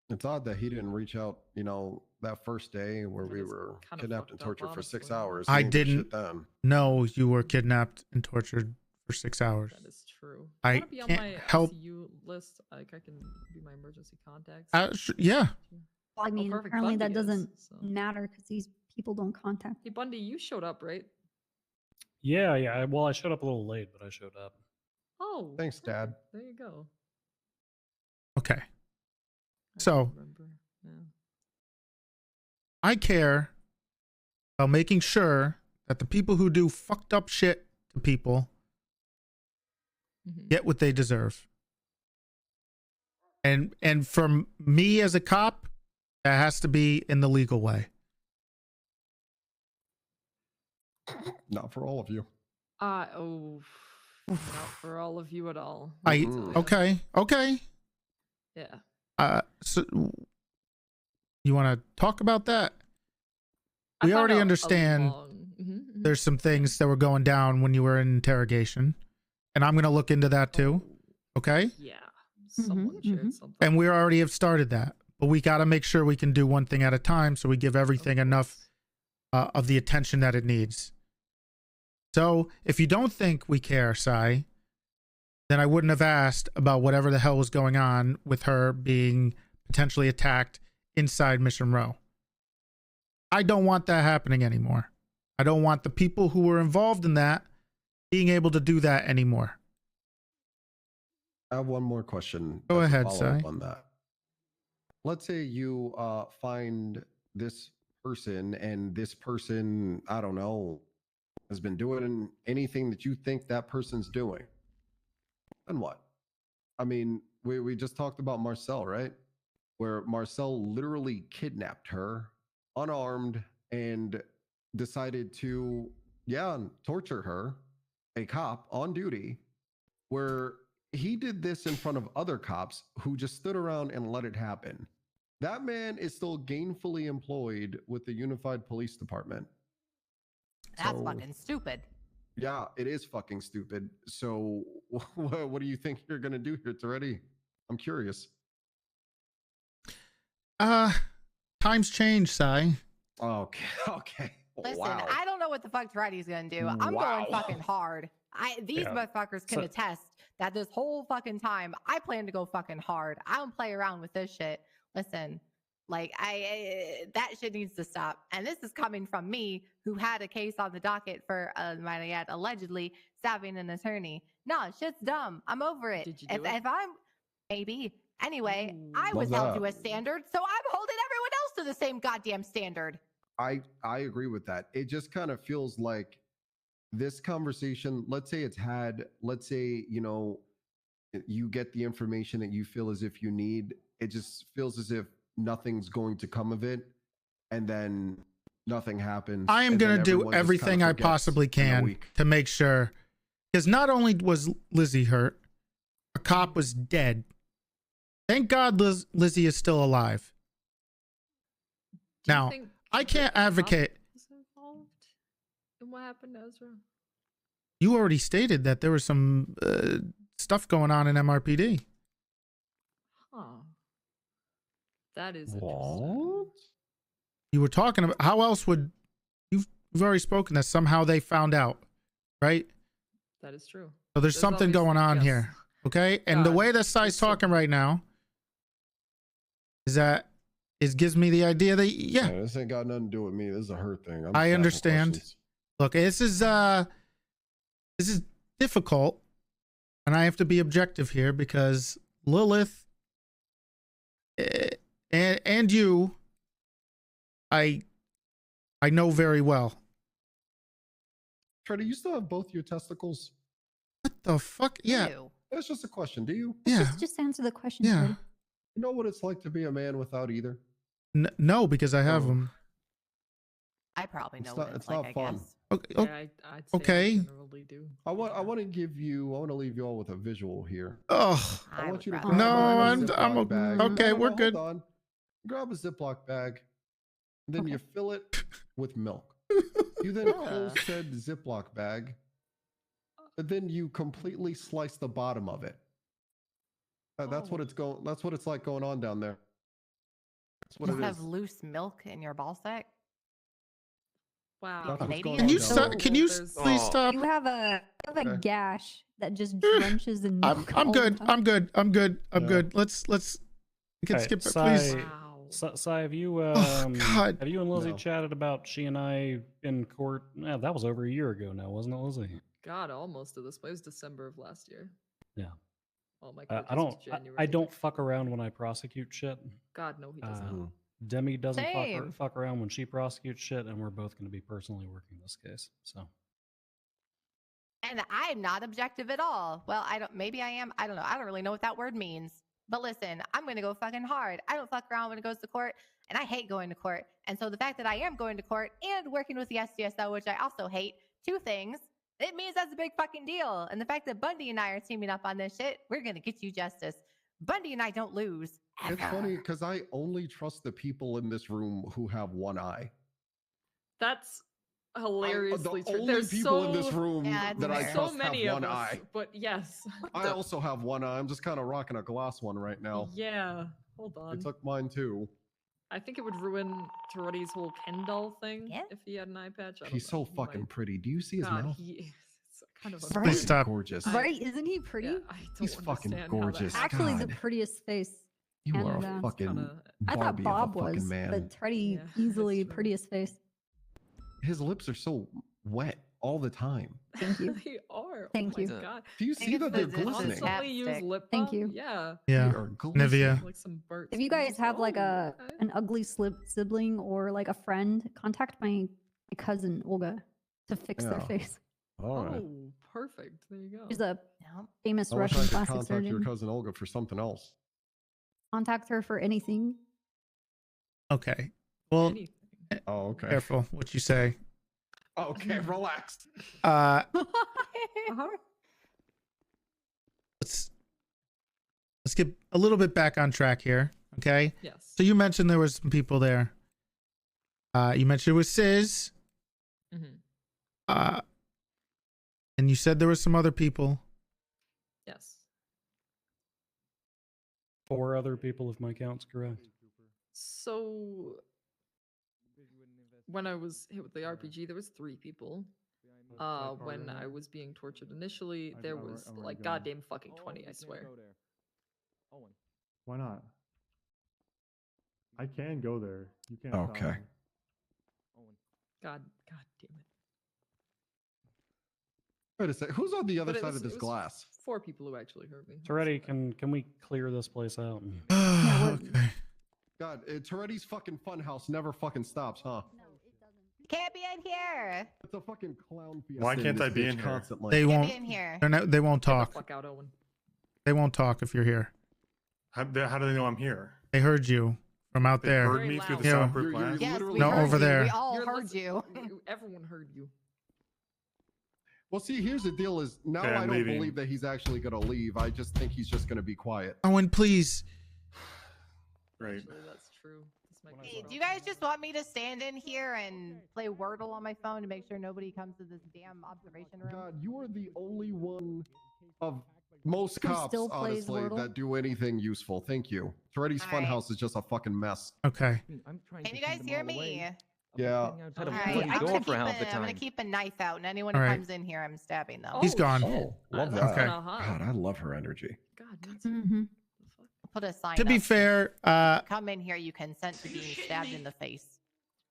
It's odd that he didn't reach out, that first day where we were kinda kidnapped and fucked up, tortured for 6 honestly. hours. I He do shit didn't then. know you were kidnapped and tortured for 6 hours. That is true. I You wanna be on can't my help- ICU list. Like I can be my emergency contacts. Yeah. Well, I mean, perfect. apparently that Bundy is, doesn't so. matter because these people don't contact. Hey Bundy, you showed up, right? Yeah. Well, I showed up a little late, but I showed up. Oh. Thanks, Dad. perfect. There you go. Okay. I So remember. Yeah. I care about making sure that the people who do fucked up shit to people Mhm. get what they deserve. And from me as a cop, that has to be in the legal way. Not for all of you. Not for all of you at all. Okay. Yeah. So you want to talk about that? I We found already out understand there's some things that were going down when you were in interrogation, and I'm going to look into that too. Okay? Yeah. Someone shared something. And we already have started that, but we got to make sure we can do one thing at a time so we give everything enough of the attention that it needs. So if you don't think we care, Sai, then I wouldn't have asked about whatever the hell was going on with her being potentially attacked inside Mission Row. I don't want that happening anymore. I don't want the people who were involved in that being able to do that anymore. I have one more question. Go that's a ahead, follow-up Sai. on that. Let's say you find this person, and this person, I don't know, has been doing anything that you think that person's doing. Then what? I mean, we just talked about Marcel, right? Where Marcel literally kidnapped her, unarmed, and decided to, torture her, a cop on duty, where he did this in front of other cops who just stood around and let it happen. That man is still gainfully employed with the Unified Police Department. That's So, fucking stupid. yeah, it is fucking stupid. So what do you think you're going to do here, Toretti? I'm curious. Times change, Sai. Okay. Okay. Listen, Wow. I don't know what the fuck Toretti's gonna do. I'm going fucking hard. These motherfuckers can attest that this whole fucking time I plan to go fucking hard. I don't play around with this shit. Listen, like that shit needs to stop. And this is coming from me, who had a case on the docket for, might I add, allegedly stabbing an attorney. No, shit's dumb. I'm over it. Did you do it? If I'm maybe anyway, I Love was held that. to a standard, so I'm holding everyone else to the same goddamn standard. I agree with that. It just kind of feels like this conversation, let's say it's had, let's say, you get the information that you feel as if you need. It just feels as if nothing's going to come of it, and then nothing happens. I am and going then to do everyone just everything kinda I forgets possibly in a can week. to make sure, because not only was Lizzie hurt, a cop was dead. Thank God Lizzie is still alive. Do you Now, think I the can't cop advocate. was involved in what happened to Ezra? You already stated that there was some stuff going on in MRPD. Huh. That is What? interesting. You were talking about how else would you've already spoken that somehow they found out, right? That is true. So there's something always- going on yes. here, okay? And the God, way that Sai's it's so- talking right now is that it gives me the idea that Yeah, this ain't got nothing to do with me. This is a her thing. I'm just I asking understand. questions. Look, this is difficult, and I have to be objective here because Lilith and you, I know very well. Trey, do you still have both your testicles? What the fuck? Yeah, Ew. That's just a question. Do you? yeah, Just answer the question. yeah. Fred. You know what it's like to be a man without either? No, because I have Oh. them. I probably know It's what not- it's it's like, not I fun. guess. Okay, Yeah, I'd say okay. I generally do. I want to leave you all with a visual here. oh, I want would you to rather grab No, a I'm Ziploc bag. okay, we're hold good. on. Grab a Ziploc bag, and then you fill it with milk. You then close Ugh. said Ziploc bag, and then you completely slice the bottom of it. That's what That's what it's like going on down there. That's what You it have is. loose milk in your ball sack? Wow. That's what's going Canadian? can you down stop? there. Can you There's- please stop? You have a Okay. gash that just drenches in milk. I'm all the good. time. I'm good. I'm good. I'm Yeah. good. Let's we can Okay, skip it, Sai- please. Wow. Sai, have you God. have you and Lizzie No. chatted about she and I in court? Yeah, that was over a year ago now, wasn't it, Lizzie? God, almost at this point. It was December of last year. Yeah. Oh my I God. I don't fuck around when I prosecute shit. God, no, he doesn't. Mhm. Demi doesn't Same. fuck around when she prosecutes shit, and we're both going to be personally working this case. So And I'm not objective at all. Well, maybe I am. I don't know. I don't really know what that word means. But listen, I'm going to go fucking hard. I don't fuck around when it goes to court, and I hate going to court. And so the fact that I am going to court and working with the SDSO, which I also hate, two things, it means that's a big fucking deal. And the fact that Bundy and I are teaming up on this shit, we're going to get you justice. Bundy and I don't lose. It's ever. funny because I only trust the people in this room who have one eye. That's hilariously the true. only There's people so, in this room Yeah, it's that I fair. trust so many have of one us, eye. but yes. I also have one eye. I'm just kind of rocking a glass one right now. Yeah. Hold I on. took mine too. I think it would ruin Toretti's whole Ken doll thing Yeah. if he had an eye patch. I don't He's know. so fucking Might- pretty. Do you see his God, mouth? he is kind of a Right. Please stop. Gorgeous. I- Right? Isn't he pretty? Yeah, I don't He's fucking understand how that gorgeous. happened. Actually, the God. prettiest face. You are Canada. a fucking I thought Barbie Bob of a fucking was, man. but Treddy Yeah, that's easily true. prettiest face. His lips are so wet all the time. Thank you. They are. Thank oh you. my god. Do you I think see it's that they're the- it's the glistening? Constantly use chapstick. lip Thank balm? you. Yeah. Yeah. They are glistening. Nivea. Like some Burt If you guys Simpsons. have like Oh, okay. an ugly sibling or like a friend, contact my cousin Olga to fix their Yeah. face. All right. Oh, perfect. There you go. She's a Yep. famous I wish Russian I could plastic contact surgeon. your cousin Olga for something else. Contact her for anything. Okay. Well, Anything. Oh, okay. careful what you say. Okay, relax. Let's get a little bit back on track here. Okay. Yes. So you mentioned there was some people there. You mentioned it was Sis. Mhm. And you said there was some other people. Yes. 4 other people, if my count's correct. So when I was hit with the RPG, there was 3 people. When I was being tortured initially, there was like goddamn fucking 20, I swear. Why not? I can go there. You can't. Okay. Stop me. God damn it. Wait a sec. Who's on the other But it side was- of this it was glass? 4 people who actually hurt me. Toretti, can we clear this place out? Okay. God, Toretti's fucking funhouse never fucking stops, huh? Can't be in here. It's a fucking clown fiesta. Why in can't this I be bitch in here? constantly? They Can't won't. be in here. They won't Get the talk. fuck out, Owen. They won't talk if you're here. How do they know I'm here? They heard you from out They there. heard Very me through the loud. Yeah. soundproof You're glass. Yes, literally we No, heard over you. there. We all You're heard you. Everyone heard you. Well, see, here's the deal: is now Okay, I I'm don't leaving. believe that he's actually gonna leave. I just think he's just gonna be quiet. Owen, please. Great. Actually, that's true. This might be Hey, a do you guys problem. just want me to stand in here and play Wordle on my phone to make sure nobody comes to this damn observation room? God, you are the only one of most Who cops, still plays honestly, Wordle? that do anything useful. Thank you. Toretti's All right. funhouse is just a fucking mess. Okay. I'm trying Can to you send guys them hear all me? away. Yeah. Outside of All the right, bloody I'm door gonna, for keep half the a, I'm gonna time. keep a knife out, and anyone All who right. comes in here, I'm stabbing them. He's Oh, gone. shit. Oh, love That's that. Okay. kinda hot. God, I love her energy. God, me too. Mm-hmm. The fuck? Put a sign To be up. fair, Come in here, you consent to being stabbed in the face.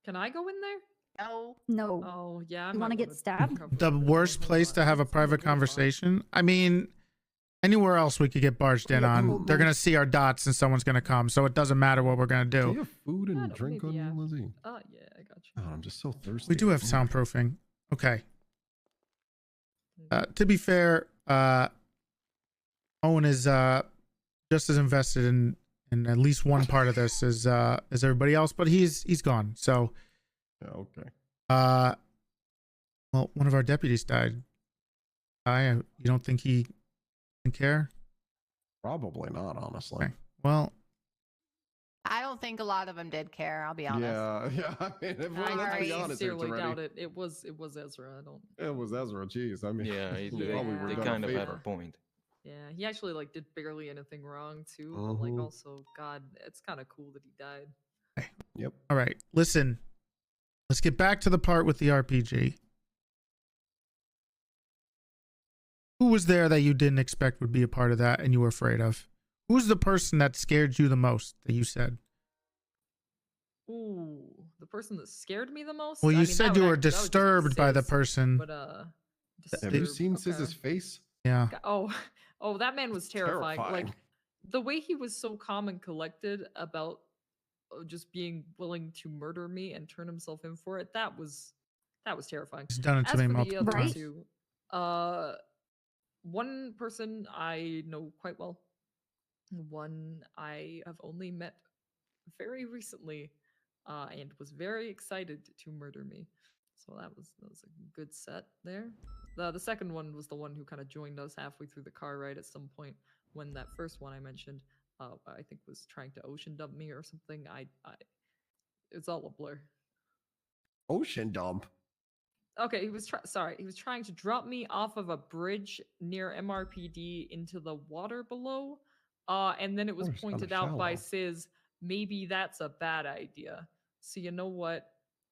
Can I go in there? No. No. Oh yeah. I You might wanna get wanna stabbed? cover the it. worst place to have a private conversation. I mean, anywhere else we could get barged in on. They're gonna see our dots and someone's gonna come, so it doesn't matter what we're gonna Do you do. have food I and don't- drink on maybe you, after. Lizzie? Yeah, I got you. Oh, I'm just so thirsty. We do have soundproofing. Okay. To be fair, Owen is just as invested in at least one part of this as everybody else, but he's gone. So Yeah, okay. well, one of our deputies died. You don't think he can care? Probably not, honestly. Okay. Well, I don't think a lot of them did care. I'll be honest. Yeah. I mean, if we're, I let's be very honest here, sincerely doubt Toretti. it. It was Ezra. I don't. It was Ezra. Jeez, I mean, Yeah, he they, probably Yeah. would've they done a kind of had a favor. point. Yeah, he actually like did barely anything wrong too. But like Mhm. also, God, it's kind of cool that he died. Yep. all right. Listen, let's get back to the part with the RPG. Who was there that you didn't expect would be a part of that and you were afraid of? Who's the person that scared you the most that you said? Ooh, the person that scared me the most. Well, I you mean, said that you would were that would just be disturbed by the Sis, person. But Have you disturbed, seen okay. Siz's face? Yeah. Oh, that man was terrifying. Like Terrifying. the way he was so calm and collected about just being willing to murder me and turn himself in for it. That was terrifying. He's done it to As me for the multiple other Right? times. two, one person I know quite well. One I have only met very recently, and was very excited to murder me. So that was a good set there. The second one was the one who kind of joined us halfway through the car ride at some point when that first one I mentioned, I think was trying to ocean dump me or something. It's all a blur. Ocean dump. Okay, he was trying to drop me off of a bridge near MRPD into the water below. And then it was Oh, it's kinda pointed out by shallow. Sis, maybe that's a bad idea. So you know what?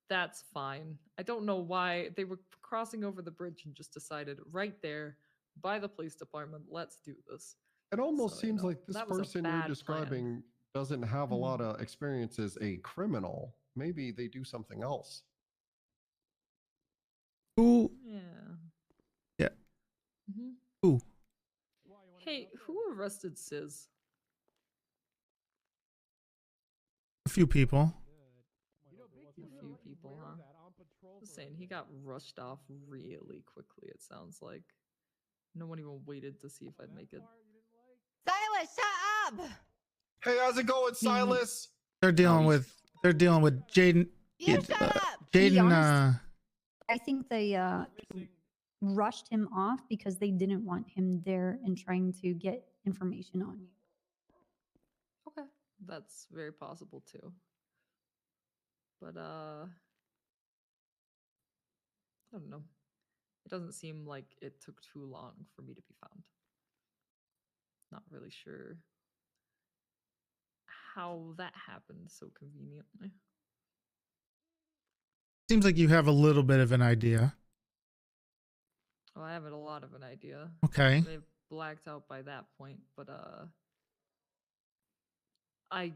That's fine. I don't know why they were crossing over the bridge and just decided right there by the police department, let's do this. It almost So, you seems know, like this that was a person you're bad plan. describing doesn't have a lot of experience as a criminal. Maybe they do something else. Who? Yeah. Yeah. hmm Who? Hey, who arrested Sis? A few people. A few people, huh? Just saying, he got rushed off really quickly, it sounds like. No one even waited to see if I'd make it. Silas, shut up! Hey, how's it going, Silas? They're dealing with Jaden. You shut up! To be Jaden. honest, I think they rushed him off because they didn't want him there and trying to get information on you. Okay. That's very possible too. But I don't know. It doesn't seem like it took too long for me to be found. Not really sure how that happened so conveniently. Seems like you have a little bit of an idea. Well, I have a lot of an idea. Okay. They've blacked out by that point, but I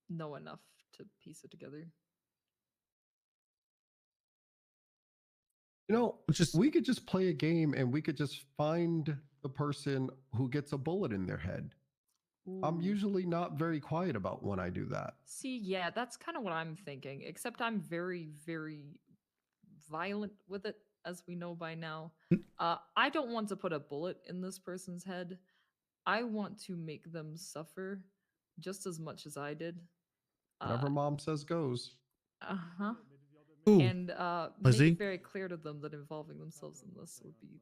know enough to piece it together. You know, we could just play a game and we could just find the person who gets a bullet in their head. I'm Ooh. usually not very quiet about when I do that. See, yeah, that's kind of what I'm thinking, except I'm very, very violent with it, as we know by now. I don't want to put a bullet in this person's head. I want to make them suffer just as much as I did. Whatever mom says goes. Uh-huh. Ooh, And make Lizzie? it very clear to them that involving themselves in this would be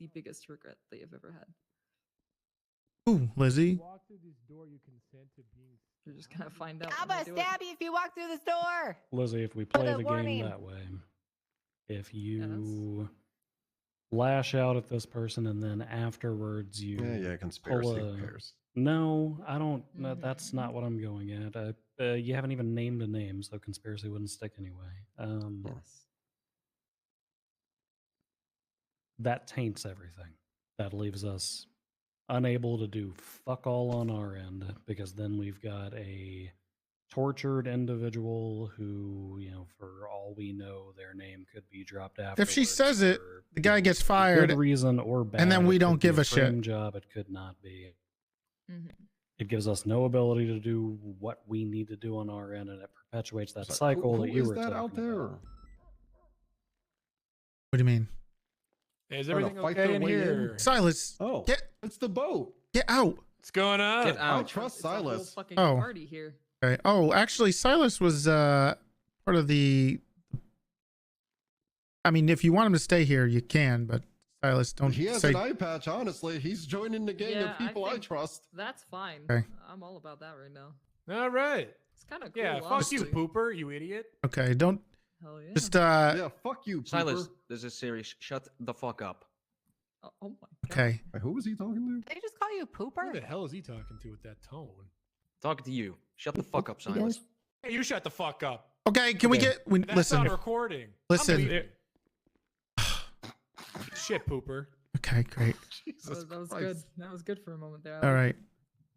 the biggest regret they have ever had. Ooh, Lizzie. You're just gonna find out. I'm when gonna they do it. stab you if you walk through this door. Lizzie, if we Put play a the warning. game that way, if you lash out at this person and then afterwards you Yeah, conspiracy. pull Who a, cares? no, I don't. No, that's not what I'm going at. You haven't even named a name, so conspiracy wouldn't stick anyway. Yes. That taints everything. That leaves us unable to do fuck all on our end, because then we've got a tortured individual who, you know, for all we know, their name could be dropped after. If she says it, the guy gets Good fired, reason or bad, and then we it could don't be give a shit. frame job. It could not be. Mhm. It gives us no ability to do what we need to do on our end, and it perpetuates that cycle who that you is were that talking out there? about. What do you mean? Is Trying to everything fight okay their in way in? here? Silas, Oh, it's the boat. get out. What's going on? Get I out. trust It's a whole Silas. fucking Oh. party here. Okay. Oh, actually, Silas was part of the. I mean, if you want him to stay here, you can, but Silas, don't He has say. an eye patch, honestly. He's joining the gang Yeah, of people I think trust. That's fine. Okay. I'm all about that right now. All right. It's kind of cool. Yeah, fuck you, honestly. pooper, you idiot. Okay, don't Hell yeah. just Yeah, fuck you, Silas, Pooper. this is serious. Shut the fuck up. Oh my god. okay. Wait, who was he talking to? Did they just call you Who pooper? the hell is he talking to with that tone? Talking to you. Shut the fuck up, He Silas. does. Hey, you shut the fuck up. Okay, can we Okay. get? We, That's listen. on recording. I'm Listen. leaving. Shit, pooper. Okay, great. Jesus That was Christ. good. That was good for a moment there. I All like right,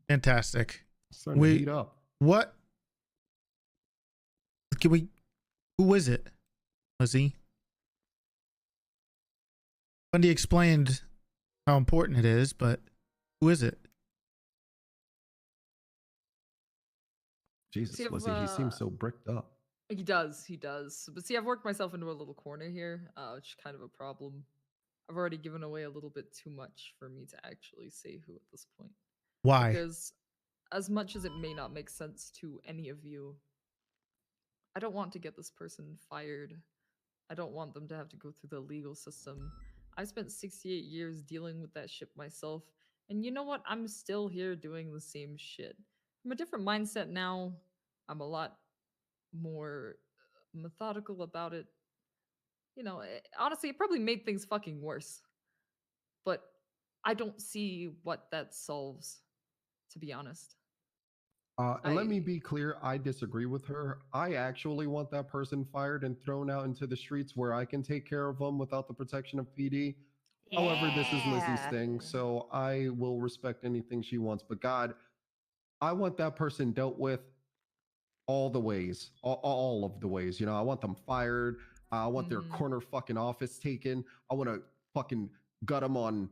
fantastic. Starting We- to heat up. What? Can we? Who is it, Lizzie? Bundy explained how important it is, but who is it? Jesus, See, I've, Lizzie, he seems so bricked up. He does. He does. But see, I've worked myself into a little corner here, which is kind of a problem. I've already given away a little bit too much for me to actually say who at this point. Why? Because as much as it may not make sense to any of you, I don't want to get this person fired. I don't want them to have to go through the legal system. I spent 68 years dealing with that shit myself. And you know what? I'm still here doing the same shit. I'm a different mindset now. I'm a lot more methodical about it. You know, honestly, it probably made things fucking worse. But I don't see what that solves, to be honest. And let me be clear, I disagree with her. I actually want that person fired and thrown out into the streets where I can take care of them without the protection of PD. However, this is Lizzie's Yeah. thing, so I will respect anything she wants. But God, I want that person dealt with all the ways, all of the ways. I want them fired. I want their corner fucking office taken. I want to fucking gut them on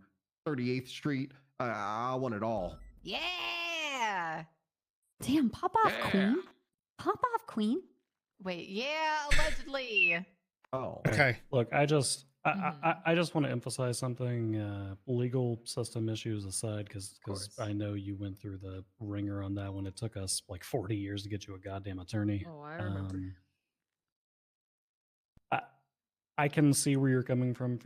38th Street. I want it all. Yeah. Damn, pop off, Queen. Pop off, Queen. Wait, yeah, allegedly. Oh. Okay. Look, I just want to emphasize something. Legal system issues aside, because I know you went through the ringer on that one. It took us like 40 years to get you a goddamn attorney. Oh, I remember. I can see where you're coming from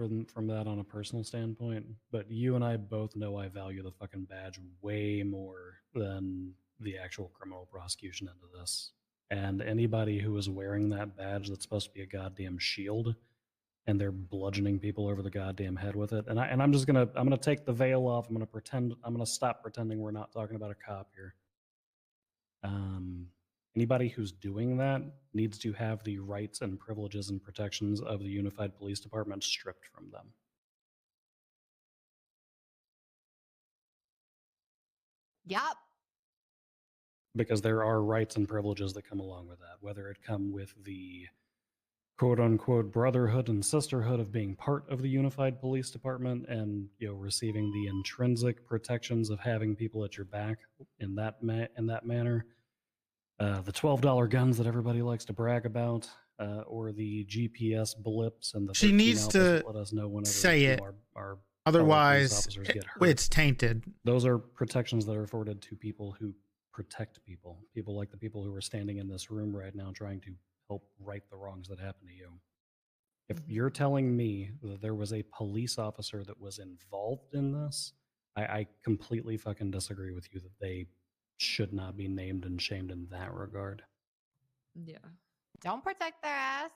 that on a personal standpoint, but you and I both know I value the fucking badge way more than the actual criminal prosecution end of this. And anybody who is wearing that badge that's supposed to be a goddamn shield, and they're bludgeoning people over the goddamn head with it. And I'm gonna take the veil off. I'm gonna stop pretending we're not talking about a cop here. Anybody who's doing that needs to have the rights and privileges and protections of the Unified Police Department stripped from them. Yup. Because there are rights and privileges that come along with that, whether it come with the quote-unquote brotherhood and sisterhood of being part of the Unified Police Department and receiving the intrinsic protections of having people at your back in that manner. The $12 guns that everybody likes to brag about, or the GPS blips and the She 13 needs alphas to that let us know whenever say it. our fellow police Otherwise, officers get hurt. it's tainted. Those are protections that are afforded to people who protect people. People like the people who are standing in this room right now trying to help right the wrongs that happen to you. If you're telling me that there was a police officer that was involved in this, I completely fucking disagree with you that they should not be named and shamed in that regard. Yeah. Don't protect their ass.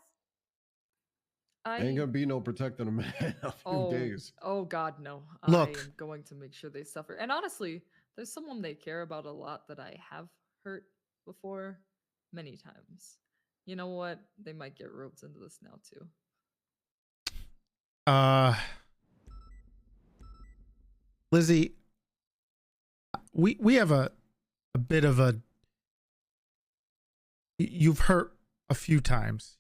Ain't gonna be no protecting them in a few days. Oh God, no. Look. I am going to make sure they suffer. And honestly, there's someone they care about a lot that I have hurt before many times. You know what? They might get roped into this now too. Lizzie, we have a bit of a, you've hurt a few times.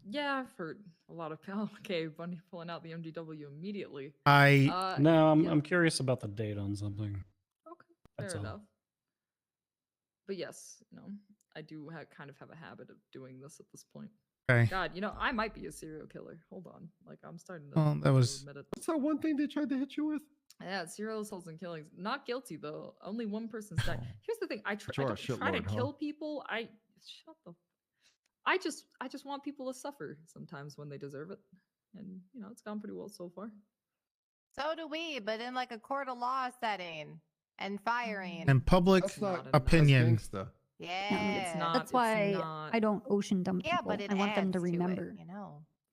Yeah, I've heard a lot of okay, Bunny pulling out the MDW immediately. No, yeah. I'm curious about the date on something. Okay, That's fair all. enough. But yes, I do kind of have a habit of doing this at this point. Okay. God, I might be a serial killer. Hold on, like I'm starting to. Well, that was. admit it. What's that one thing they tried to hit you with? Yeah, serial assaults and killings. Not guilty though. Only one person's died. Here's the thing. I But you are a don't try to shitlord, huh? kill people. Shut the. I just want people to suffer sometimes when they deserve it, and it's gone pretty well so far. So do we, but in like a court of law setting and firing. And public That's not opinion. That's gangsta. Yeah. It's not. That's why I don't ocean dump Yeah, people. but it I want them to adds it, remember.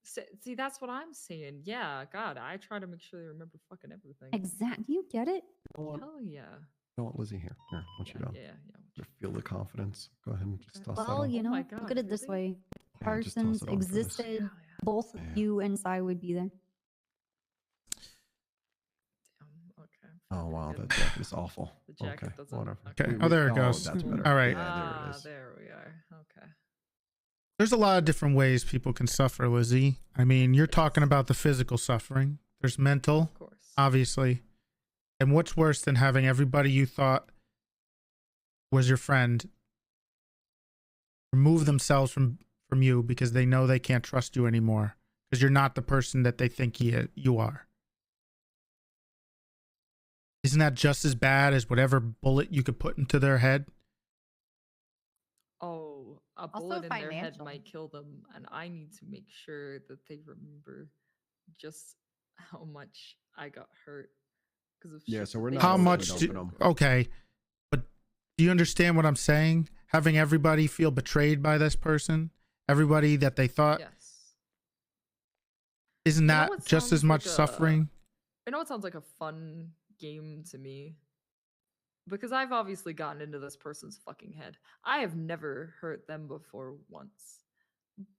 See, that's what I'm saying. Yeah, God, I try to make sure they remember fucking everything. Exactly. You get it? Hell yeah. You know what, Lizzie? Here. I want you to Yeah. feel the confidence. Go ahead and just toss that Well, on. you my know, God, look at it this way. Yeah, just toss Parsons it on for this. existed. Both you and Sai would be there. Okay. Oh wow, that jacket is awful. The jacket okay, doesn't. whatever. Okay. Oh, there it goes. That's better. All right. Yeah, there it is. There we are. Okay. There's a lot of different ways people can suffer, Lizzie. I mean, you're talking about the physical suffering. There's mental, Of course. obviously. And what's worse than having everybody you thought was your friend remove themselves from you because they know they can't trust you anymore because you're not the person that they think you are. Isn't that just as bad as whatever bullet you could put into their head? Oh, a Also bullet in their head financial. might kill them, and I need to make sure that they remember just how much I got hurt. Because of Yeah, shit so that we're they not How did. much dumping do, them. okay, but do you understand what I'm saying? Having everybody feel betrayed by this person, everybody that they thought, Yes. isn't You know that what just as sounds much like a- suffering? I know it sounds like a fun game to me. Because I've obviously gotten into this person's fucking head. I have never hurt them before once.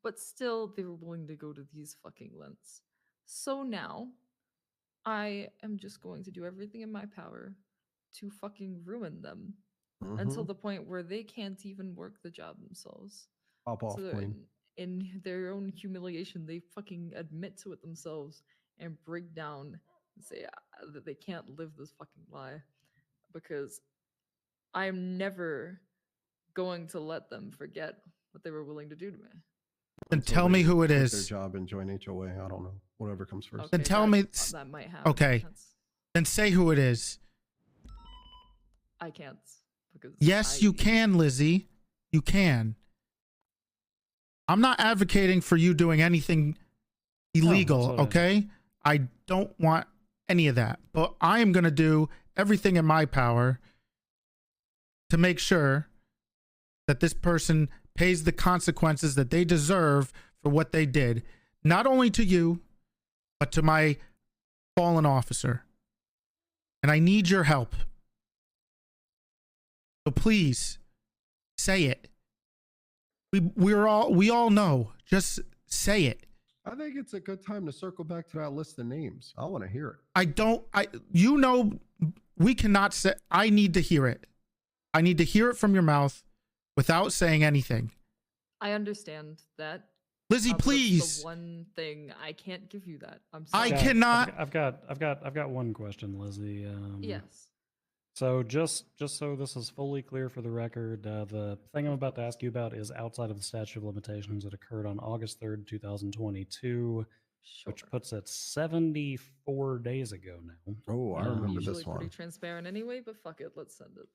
but still they were willing to go to these fucking lengths. So now I am just going to do everything in my power to fucking ruin them until Mhm. the point where they can't even work the job themselves. Pop off, So queen. in their own humiliation, they fucking admit to it themselves and break down and say that they can't live this fucking lie, because I am never going to let them forget what they were willing to do to me. Then Until tell they me who it quit is. Their job and join HOA. I don't know. Whatever comes first. Then tell me. That might happen. Okay. That's, Then say who it is. I can't, because Yes, you can, Lizzie. You can. I'm not advocating for you doing anything illegal, what I- okay? I don't want any of that. But I am going to do everything in my power to make sure that this person pays the consequences that they deserve for what they did, not only to you, but to my fallen officer. And I need your help. So please say it. We all know. Just say it. I think it's a good time to circle back to that list of names. I want to hear it. We cannot say. I need to hear it. I need to hear it from your mouth without saying anything. I understand that. Lizzie, That's please. the one thing I can't give you that. I'm sorry. I cannot. I've got one question, Lizzie. Yes. So just so this is fully clear for the record, the thing I'm about to ask you about is outside of the statute of limitations. It occurred on August 3rd, 2022, which puts it 74 days ago now. Oh, I remember Usually this one. pretty transparent anyway, but fuck it, let's send it.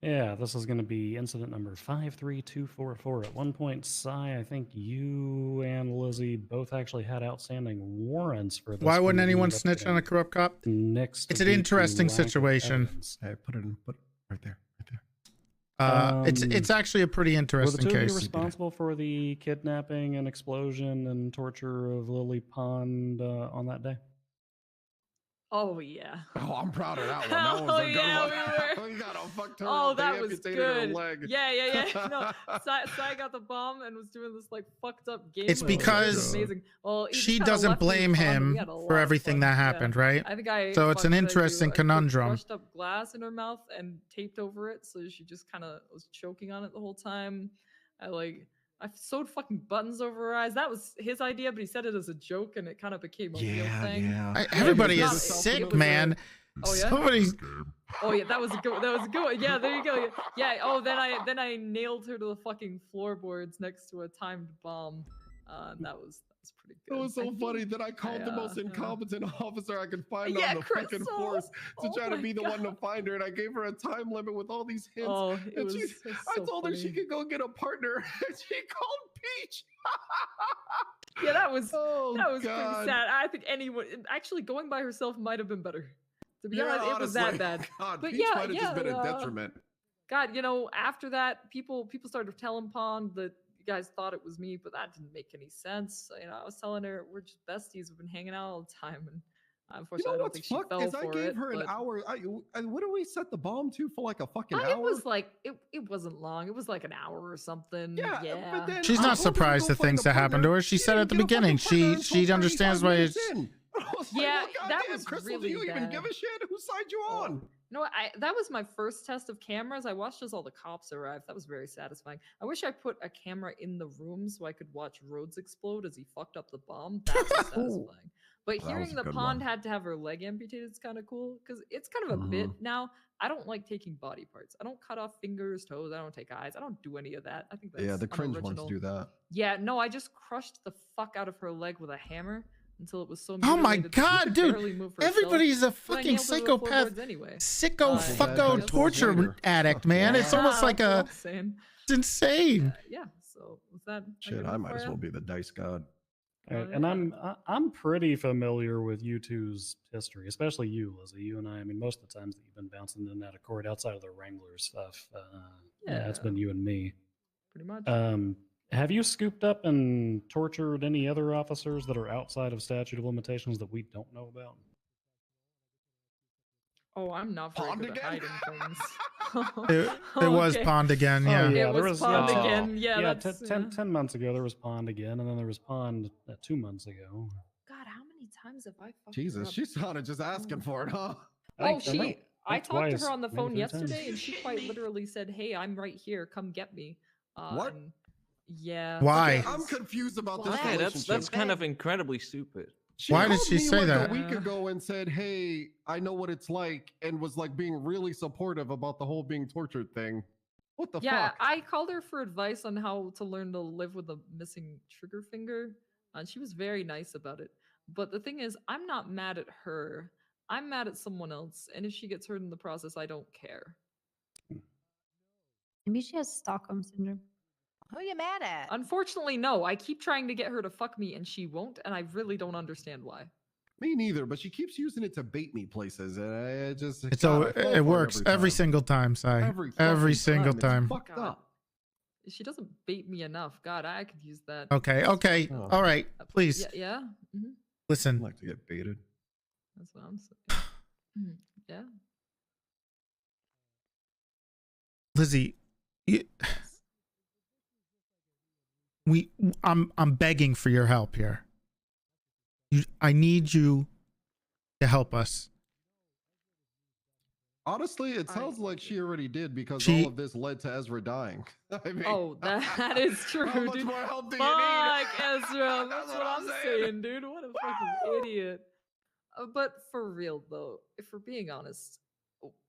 Yeah, this is going to be incident number 53244. At one point, Sai, I think you and Lizzie both actually had outstanding warrants for this. Why wouldn't for anyone the snitch on a corrupt cop? Next, It's an interesting situation. Hey, put it right there. It's actually a pretty Were the interesting two of you case. responsible for the kidnapping and explosion and torture of Lily Pond on that day? Oh yeah. Oh, I'm proud of that one. That Hell was a good yeah, one. we We got a fuck turn. Oh, They that was amputated her good. leg. Yeah. No, Sai got the bomb and was doing this like fucked up game. It's mode. It was because amazing. Well, he just she kinda doesn't left me blame with Pond, and him we had a lot for of everything fun. that Yeah. happened, right? I think I. So it's an fucked what I do. interesting I put conundrum. Crushed up glass in her mouth and taped over it, so she just kind of was choking on it the whole time. I sewed fucking buttons over her eyes. That was his idea, but he said it as a joke, and it kind of became a real thing. Everybody It was is not- it sick, was a- man. Oh yeah. Somebody's. Oh yeah, that was a good. That was a good one. Yeah, there you go. Yeah. Oh, then I nailed her to the fucking floorboards next to a timed bomb. That was pretty good. It was so I funny think that I called the most incompetent officer I could find Yeah, on the fucking Crystal. force to Oh try to my be the one to God. find her, and I gave her a time limit with all these hints. Oh, it and was she, it's I so told her she funny. could go get a partner, and she called Peach. Yeah, that was Oh, pretty God. sad. I think anyone actually going by herself might have been better. To be Yeah, honest, it was that honestly. bad. God, But Peach yeah, might have just been a uh, detriment. God, after that, people started telling Pond that you guys thought it was me, but that didn't make any sense. I was telling her we're just besties. We've been hanging out all the time, and unfortunately, I don't think she fell is for I gave it. her an but hour. What do we set the bomb to for like a fucking hour? It was like it wasn't long. It was like an hour or something. Yeah. but then She's I not told her to surprised go at find things a that happened to her. She said at the didn't get a beginning, fucking partner she until understands 35 why minutes it's. in. I was like, Yeah, well, that goddamn, was Crystal, really do you even bad. give a shit? Who signed you on? That was my first test of cameras. I watched as all the cops arrived. That was very satisfying. I wish I put a camera in the room so I could watch Rhodes explode as he fucked up the bomb. That's satisfying. But That hearing was a the good Pond one. had to have her leg amputated is kind of cool because it's kind of a bit now. I don't like taking body parts. I don't cut off fingers, toes. I don't take eyes. I don't do any of that. I think that's Yeah, the cringe ones unoriginal. do that. Yeah, no, I just crushed the fuck out of her leg with a hammer until it was so Oh my mutilated that she God, could dude. barely move herself. Everybody's a But I fucking nailed her to the psychopath, floorboards anyway. sicko, Yeah, fucko, that's torture later. addict, man. It's almost like that's all a. I'm saying. It's insane. Yeah, so was that a Shit, good I one might for as ya? well be the dice god. All right, and I'm pretty familiar with you two's history, especially you, Lizzie. You and I mean, most of the times that you've been bouncing in and out of court outside of the Wrangler stuff, yeah, it's been you and me. Pretty much. Have you scooped up and tortured any other officers that are outside of statute of limitations that we don't know about? Oh, I'm not very Pond good at again? hiding things. It was Okay. Pond again. Oh, Yeah. yeah, It there was was Pond yeah, again. Yeah, yeah, that's 10 months ago there was Pond again, and then there was Pond 2 months ago. God, how many times have I fucked her Jesus, up? she sounded just asking for it, huh? Oh, I think I talked to her twice, on the maybe phone 3 times. yesterday, and she quite literally said, "Hey, I'm right here. Come get me." What? And yeah. Why? I'm confused about this Okay, relationship. that's kind of incredibly stupid. She Why did called she me, say like, that? a week ago and said, "Hey, I know what it's like," and was like being really supportive about the whole being tortured thing. What the Yeah, fuck? I called her for advice on how to learn to live with a missing trigger finger, and she was very nice about it. But the thing is, I'm not mad at her. I'm mad at someone else, and if she gets hurt in the process, I don't care. Maybe she has Stockholm syndrome. Who you mad at? Unfortunately, no. I keep trying to get her to fuck me, and she won't, and I really don't understand why. Me neither, but she keeps using it to bait me places, and I just It's God, I so fall it for works every time. single time, Sai. Every Every fucking single It's time. fucked God. up. She doesn't bait me enough. God, I could use that. Okay. Okay. Oh. All right. Please Yeah, yeah. hmm I listen. like to get baited. That's what I'm saying. Yeah. Lizzie, I'm begging for your help here. I need you to help us. Honestly, it sounds like she already did because She- all of this led to Ezra dying. I mean, Oh, that is true, How much dude. more help do you Fuck, need? Ezra. That's That's what I'm saying, dude. What a fucking idiot. But for real, though, if we're being honest,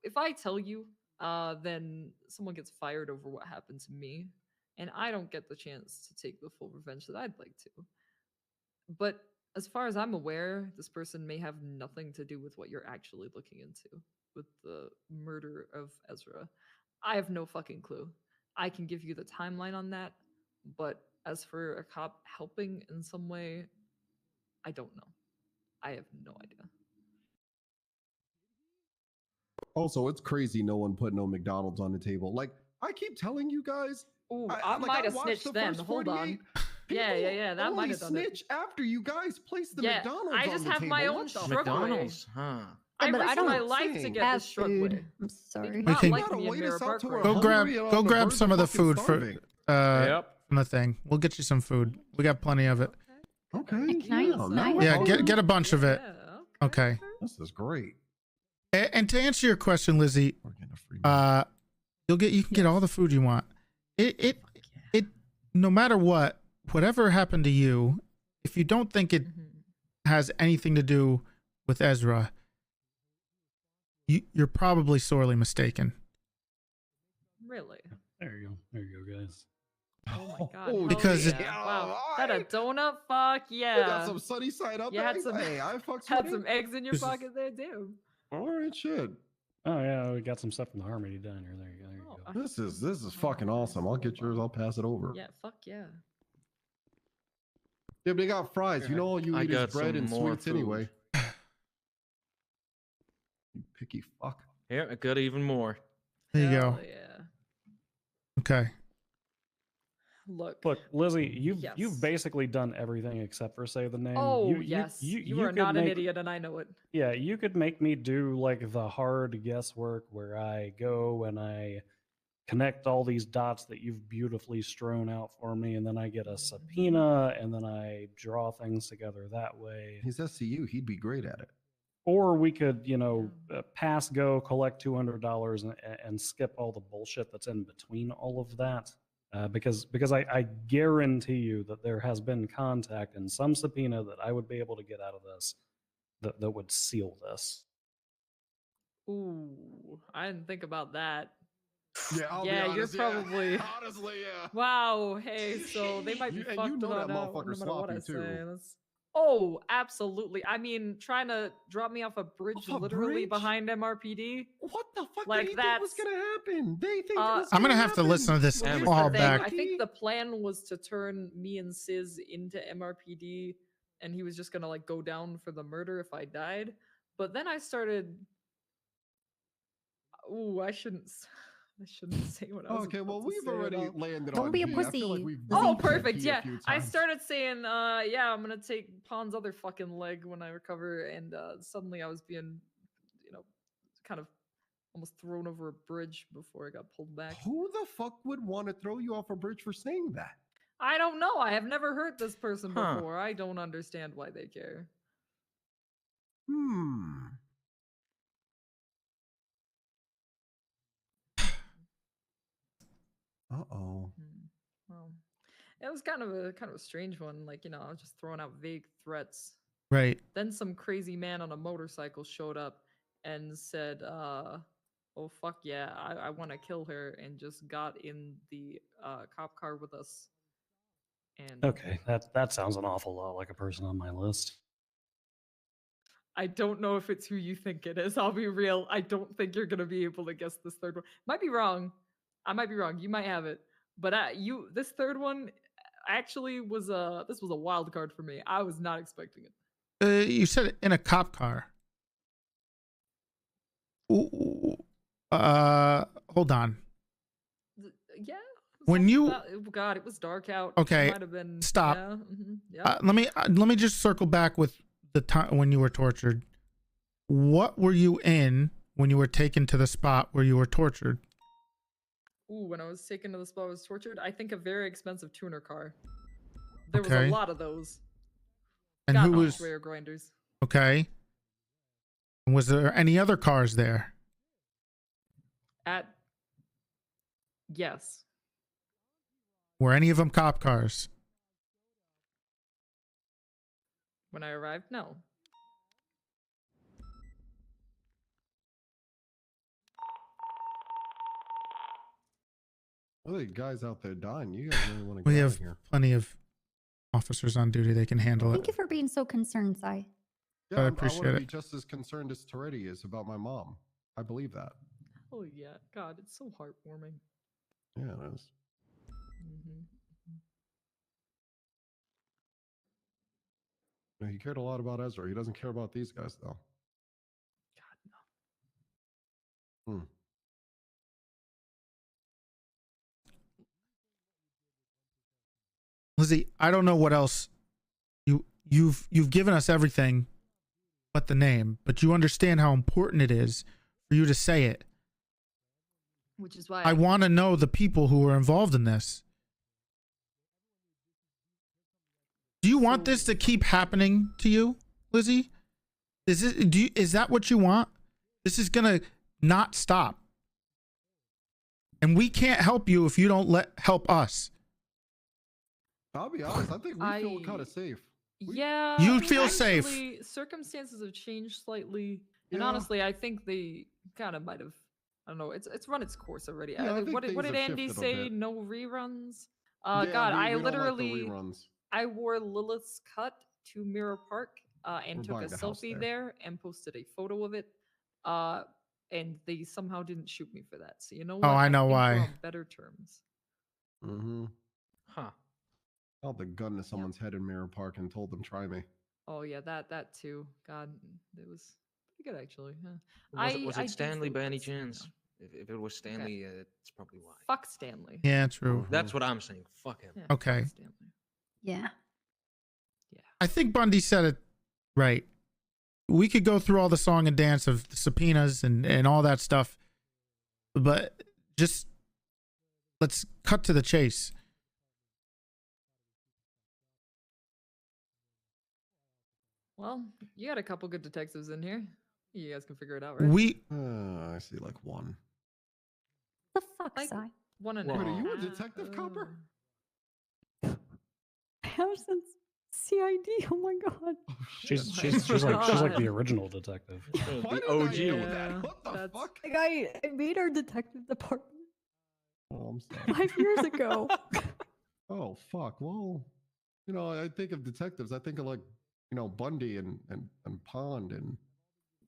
if I tell you, then someone gets fired over what happened to me, and I don't get the chance to take the full revenge that I'd like to. But as far as I'm aware, this person may have nothing to do with what you're actually looking into with the murder of Ezra. I have no fucking clue. I can give you the timeline on that, but as for a cop helping in some way, I don't know. I have no idea. Also, it's crazy no one put no McDonald's on the table. Like, I keep telling you guys. Ooh, I might have watched snitched the then. first Hold on. 48. Yeah. That Only might have done it. snitch after you guys place the Yeah, McDonald's I on just the have table. my own What the struggle. fuck? McDonald's, huh? I but I risked don't my life to saying. get have this shrug food. way. I'm They sorry. do We not can- like Gotta me in wait Mirror us out Park to right our Go now. grab hungry and on go the grab verge some of the fucking food for starving. Yep. from the thing. We'll get you some food. We got plenty of it. Okay. Can I- yeah, can now I we're Yeah, talking. get a bunch of it. Yeah, Okay. This is great. And to answer your question, Lizzie, We're getting a free meal. you can get all the food you want. It no matter what, whatever happened to you, if you don't think it has anything to do with Ezra, you're probably sorely mistaken. Really? There you go, guys. Oh my god. Oh, Because hell it- yeah. Wow. That a alright. donut? Fuck You yeah. got some sunny side up You had eggs? some- Hey, I fucks Had with some it. eggs in your This is- pocket there, damn. All right, shit. Oh yeah, we got some stuff from the Harmony diner. There you go. There you Oh, go. This is fucking awesome. I'll get yours. I'll pass it over. Yeah, fuck yeah. Yeah, but they got fries. You know all you I eat got is bread some and more sweets food. anyway. You picky fuck. Here, I got even more. There you go. Hell yeah. Okay. Look. Look, Lizzie, you've Yes. basically done everything except for say the name. Oh, yes. You are could not an make- idiot, and I know it. Yeah, you could make me do like the hard guesswork where I go and I connect all these dots that you've beautifully strewn out for me, and then I get a subpoena, and then I draw things together that way. He's SCU. He'd be great at it. Or we could, pass go, collect $200 and skip all the bullshit that's in between all of that. Because I guarantee you that there has been contact in some subpoena that I would be able to get out of this that would seal this. Ooh, I didn't think about that. Yeah, I'll be Yeah, you're honest, yeah. probably. Honestly, yeah. Wow. Hey, so they might be And fucked you know about that out, motherfucker no matter what I sloppy, too. say. Oh, absolutely. I mean, trying to drop me off a bridge, Off a literally bridge? behind MRPD. What the fuck Like, did he think was gonna happen? They think it was I'm gonna gonna have to listen to this happen. Here's all the thing. back. I think the plan was to turn me and Sis into MRPD, and he was just gonna like go down for the murder if I died. But then I started. Ooh, I shouldn't say what I was. Okay, well, about to we've say already about- landed Don't on be a P. I feel like pussy. we've Oh, mentioned perfect. P a Yeah, few I times. started saying, yeah, I'm gonna take Pawn's other fucking leg when I recover, and suddenly I was being, kind of almost thrown over a bridge before I got pulled back. Who the fuck would want to throw you off a bridge for saying that? I don't know. I have never heard this person Huh. before. I don't understand why they care. Uh-oh. Well, it was kind of a strange one. Like, you know, I was just throwing out vague threats. Right. Then some crazy man on a motorcycle showed up and said, oh fuck yeah, I want to kill her, and just got in the cop car with us. And Okay, that sounds an awful lot like a person on my list. I don't know if it's who you think it is. I'll be real. I don't think you're gonna be able to guess this third one. Might be wrong. I might be wrong. You might have it. But this third one actually was this was a wild card for me. I was not expecting it. You said it in a cop car. Ooh, hold on. Yeah. When you God, it was dark out. okay, It might have been, stop. Yeah, yeah. Let me just circle back with the time when you were tortured. What were you in when you were taken to the spot where you were tortured? Ooh, when I was taken to the spot I was tortured, I think a very expensive tuner car. There was Okay. a lot of those. And God who knows was rare grinders. okay? And was there any other cars there? Yes. Were any of them cop cars? When I arrived, no. Well, the guys out there dying. You guys really want to We get out have of here? plenty of officers on duty. They can handle Thank it. you for being so concerned, Sai. Yeah, I I appreciate want to it. be just as concerned as Toretti is about my mom. I believe that. Oh yeah, God, it's so heartwarming. Yeah, it is. Mm-hmm. No, he cared a lot about Ezra. He doesn't care about these guys, though. God no. Hmm. Lizzie, I don't know what else you've given us everything but the name, but you understand how important it is for you to say it. Which is why I want to know the people who are involved in this. Do you want this to keep happening to you, Lizzie? Is that what you want? This is gonna not stop. And we can't help you if you don't help us. I'll be honest. I think we feel kind of safe. Yeah. You feel safe. actually, Circumstances have changed slightly, and Yeah. honestly, I think they kind of might have. I don't know. It's run its course already. Yeah, I think what things did have Andy shifted a say? bit. No reruns. Yeah, God, we I don't like the literally reruns. I wore Lilith's cut to Mirror Park and We're took a buying the house selfie there. there and posted a photo of it. And they somehow didn't shoot me for that. So you know what? I know think we're why. on better terms. Mm-hmm. Huh. Held the gun to someone's head in Mirror Park and told them, "Try me." Oh yeah, that too. God, it was pretty good actually. Huh. Was I it do Stanley feel by any guilty, you chance? If it was Stanley, it's probably why. Fuck Stanley. Yeah, true. That's what I'm saying. Fuck him. Yeah, Okay. fuck Stanley. Yeah. I think Bundy said it right. We could go through all the song and dance of the subpoenas and all that stuff, but just let's cut to the chase. Well, you got a couple good detectives in here. You guys can figure it out, right? I see like one. The fuck, Like, Sai? One and Wait, a are you a half. detective, Copper? I have since CID. Oh my god. She's shit. she's like the God. original detective. Why The did I OG. know Yeah, that? What the that's- fuck? Like I made our detective department Oh, I'm sorry. 5 years ago. Oh, fuck. Well, you know, I think of detectives. I think of like, you know, Bundy and Pond and.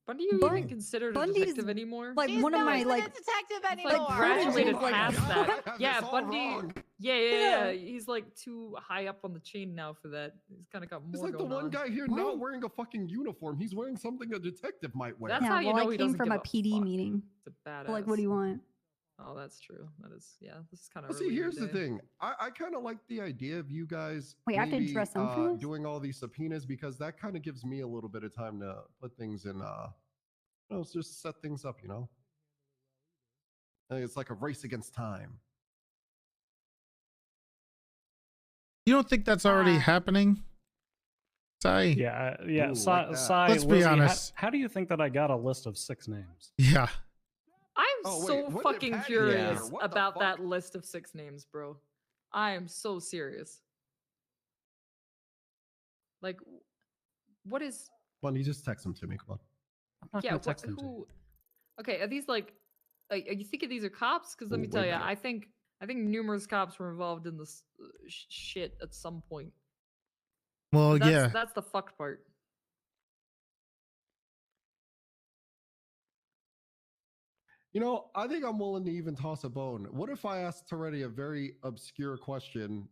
Bundy, you Bun- even considered a Bundy's detective anymore? like She's one of not my even like a detective He's, anymore. like graduated Like, past I that. have Yeah, this all Bundy. wrong. Yeah. He's like too high up on the chain now for that. He's kind of got It's more like the going one on. guy here What? not wearing a fucking uniform. He's wearing something a detective might wear. That's yeah, how you well, know I he came doesn't from give a a PD fuck. meeting. It's a badass. Like, what do you want? Oh, that's true. That is, yeah. This is kind Well, of. see, here's the thing. I kind of like the idea of you guys Wait, I have to maybe, dress up for this? doing all these subpoenas because that kind of gives me a little bit of time to put things in Let's just set things up, It's like a race against time. You don't think that's already happening? Sai? Yeah, yeah. Ooh, Sai, like that. Sai, Let's be Lizzie, honest. How do you think that I got a list of 6 names? Yeah. I'm Oh, wait, so when did fucking Patty curious enter? What the about that fuck? list of 6 names, bro. I am so serious. Like, what is? Well, you just text them to me. Come on. I'm not Yeah, gonna what, text them to you. who? Okay, are these like? Are you thinking these are cops? Because let Ooh, me way tell you, better. I think numerous cops were involved in this shit at some point. Well, That's, yeah. that's the fucked part. I think I'm willing to even toss a bone. What if I asked Toretti a very obscure question,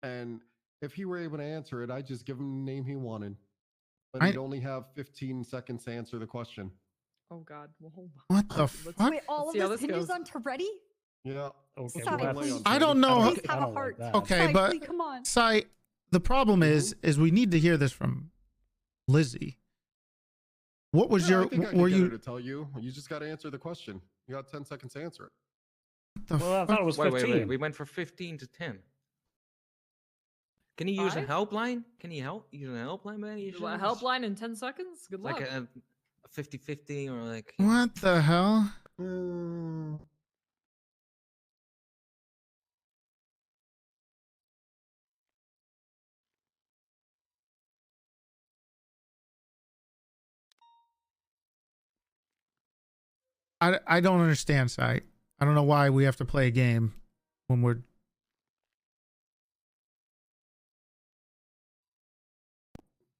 and if he were able to answer it, I'd just give him the name he wanted, but he'd only have 15 seconds to answer the question. Oh God. Well, hold on. What the Let's- fuck? Wait, all Let's of see how this this hinges goes. on Toretti? Yeah. Okay, Sai, well, please. I don't know. Please have a don't like heart. that. Okay, Sai, but please, come on. Sai, the problem is we need to hear this from Lizzie. What was Yeah, I your? think I can Were get her you? to tell you? You just got to answer the question. You got 10 seconds to answer it. What the Well, I fuck? thought it was 15. Wait. We went for 15 to 10. Can you use a 5? helpline? Can you use a helpline by any A chance? helpline in 10 seconds? Good luck. Like a 50-50 or like. What the hell? I don't understand, Sai. I don't know why we have to play a game when we're.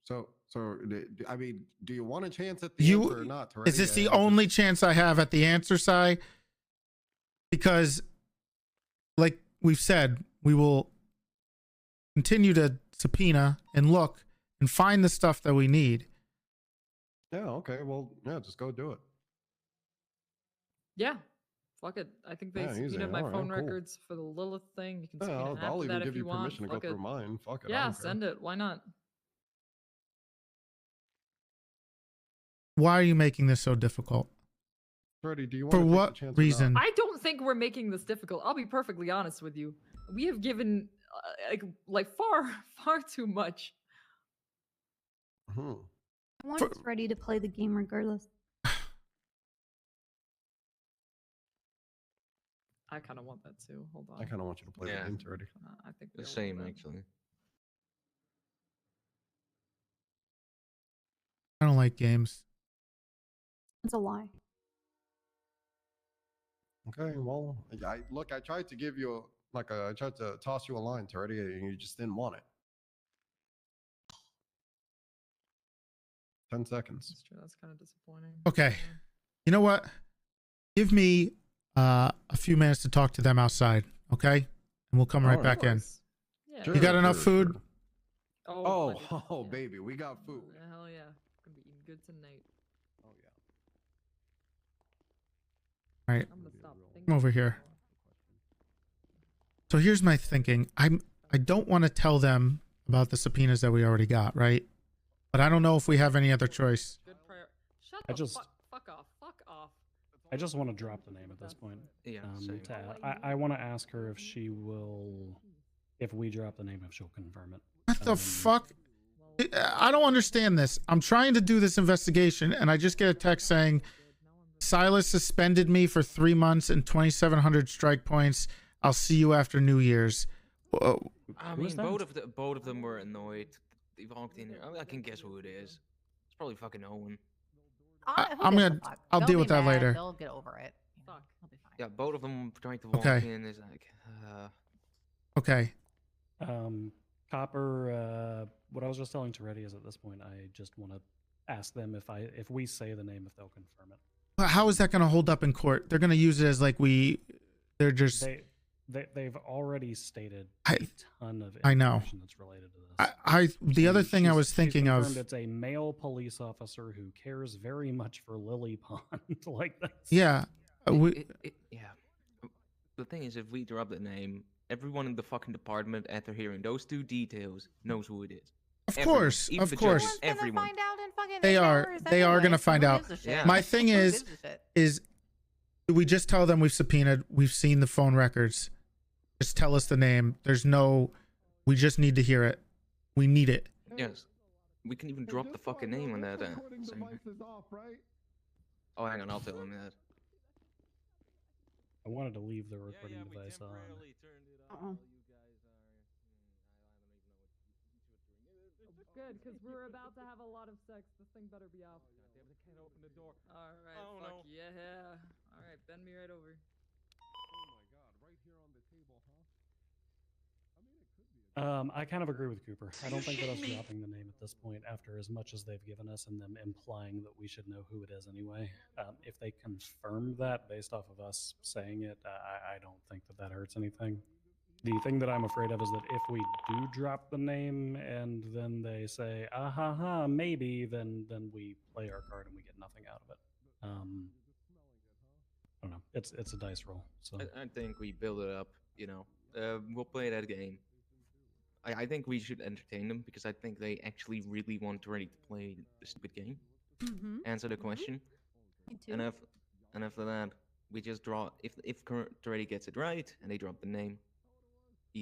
So I mean, do you want a chance at the answer or not? Toretti? Is this the And only chance I have at the answer, Sai? Because, like we've said, we will continue to subpoena and look and find the stuff that we need. Yeah. Okay. Well, yeah. Just go do it. Yeah. Fuck it. I think they Yeah, easy. subpoenaed my Alright, phone cool. records for the Lilith thing. You can Yeah, subpoena I'll after even that give if you you want. permission to go Fuck it. through mine. Fuck it. I Yeah, don't care. send it. Why not? Why are you making this so difficult? Toretti, do you want For to take the what chance or not? reason? I don't think we're making this difficult. I'll be perfectly honest with you. We have given like far too much. Hmm. I want Toretti to play the game regardless. I kind of want that too. Hold on. I kind of want you to play Yeah. the game, Toretti. I think The we all same, want that. actually. I don't like games. It's a lie. Okay. Well, I tried to give you I tried to toss you a line, Toretti, and you just didn't want it. 10 seconds. That's true. That's kind of disappointing. Okay. You know what? Give me a few minutes to talk to them outside, okay? And we'll come right Alright. back in. Yeah. You got enough food? Sure. Oh, Oh, plenty. oh, Yeah. baby, we got food. Hell yeah. Gonna be eating good tonight. Oh yeah. All right. I'm gonna stop thinking. Come over here. So here's my thinking. I don't want to tell them about the subpoenas that we already got, right? But I don't know if we have any other choice. Good prayer. Shut I the just- fuck off. Fuck off. I just want to drop the name at this point. Yeah, same. I want to ask her if she will, if we drop the name, if she'll confirm it. What the fuck? I don't understand this. I'm trying to do this investigation and I just get a text saying Silas suspended me for 3 months and 2,700 strike points. I'll see you after New Year's. Whoa. I Who is mean, that? both of them were annoyed. They walked in here. I can guess who it is. It's probably fucking Owen. Who I'm gives a gonna- fuck? I'll They'll deal be with that mad, later. They'll get over it. Fuck. They'll be fine. Yeah, both of them trying to walk Okay. in is like, Okay. Copper, what I was just telling Toretti is at this point, I just want to ask them if we say the name, if they'll confirm it. But how is that going to hold up in court? They're going to use it as like they're just. They've already stated I- a ton of I know. information that's related to this. The other thing I She's- was she's thinking of. confirmed it's a male police officer who cares very much for Lily Pond like this. Yeah. yeah. The thing is, if we drop the name, everyone in the fucking department, after hearing those two details, knows who it is. Of Everyone, course, even of the course. judges, everyone. Find out in fucking They 8 are. hours They are anyway, gonna so find who out. gives a Yeah. shit? My thing Who is, gives a shit? do we just tell them we've subpoenaed, we've seen the phone records? Just tell us the name. There's no, we just need to hear it. We need it. Yes. We can even drop the fucking name on that. Oh, hang on, I'll tell him that. I wanted to leave the recording device on. Good, because we're about to have a lot of sex. This thing better be off. Goddamn, they can't open the door. All right, Oh, fuck no. yeah. All right, bend me right over. I kind of agree with Cooper. I don't think that us dropping the name at this point, after as much as they've given us and them implying that we should know who it is anyway, if they confirm that based off of us saying it, I don't think that that hurts anything. The thing that I'm afraid of is that if we do drop the name and then they say, ah ha ha, maybe, then we play our card and we get nothing out of it. I don't know. It's a dice roll. So I think we build it up, you know. We'll play that game. I think we should entertain them because I think they actually really want Toretti to play the stupid game. Mm-hmm. Answer the question. Me too. And after that, we just draw. If Toretti gets it right and they drop the name,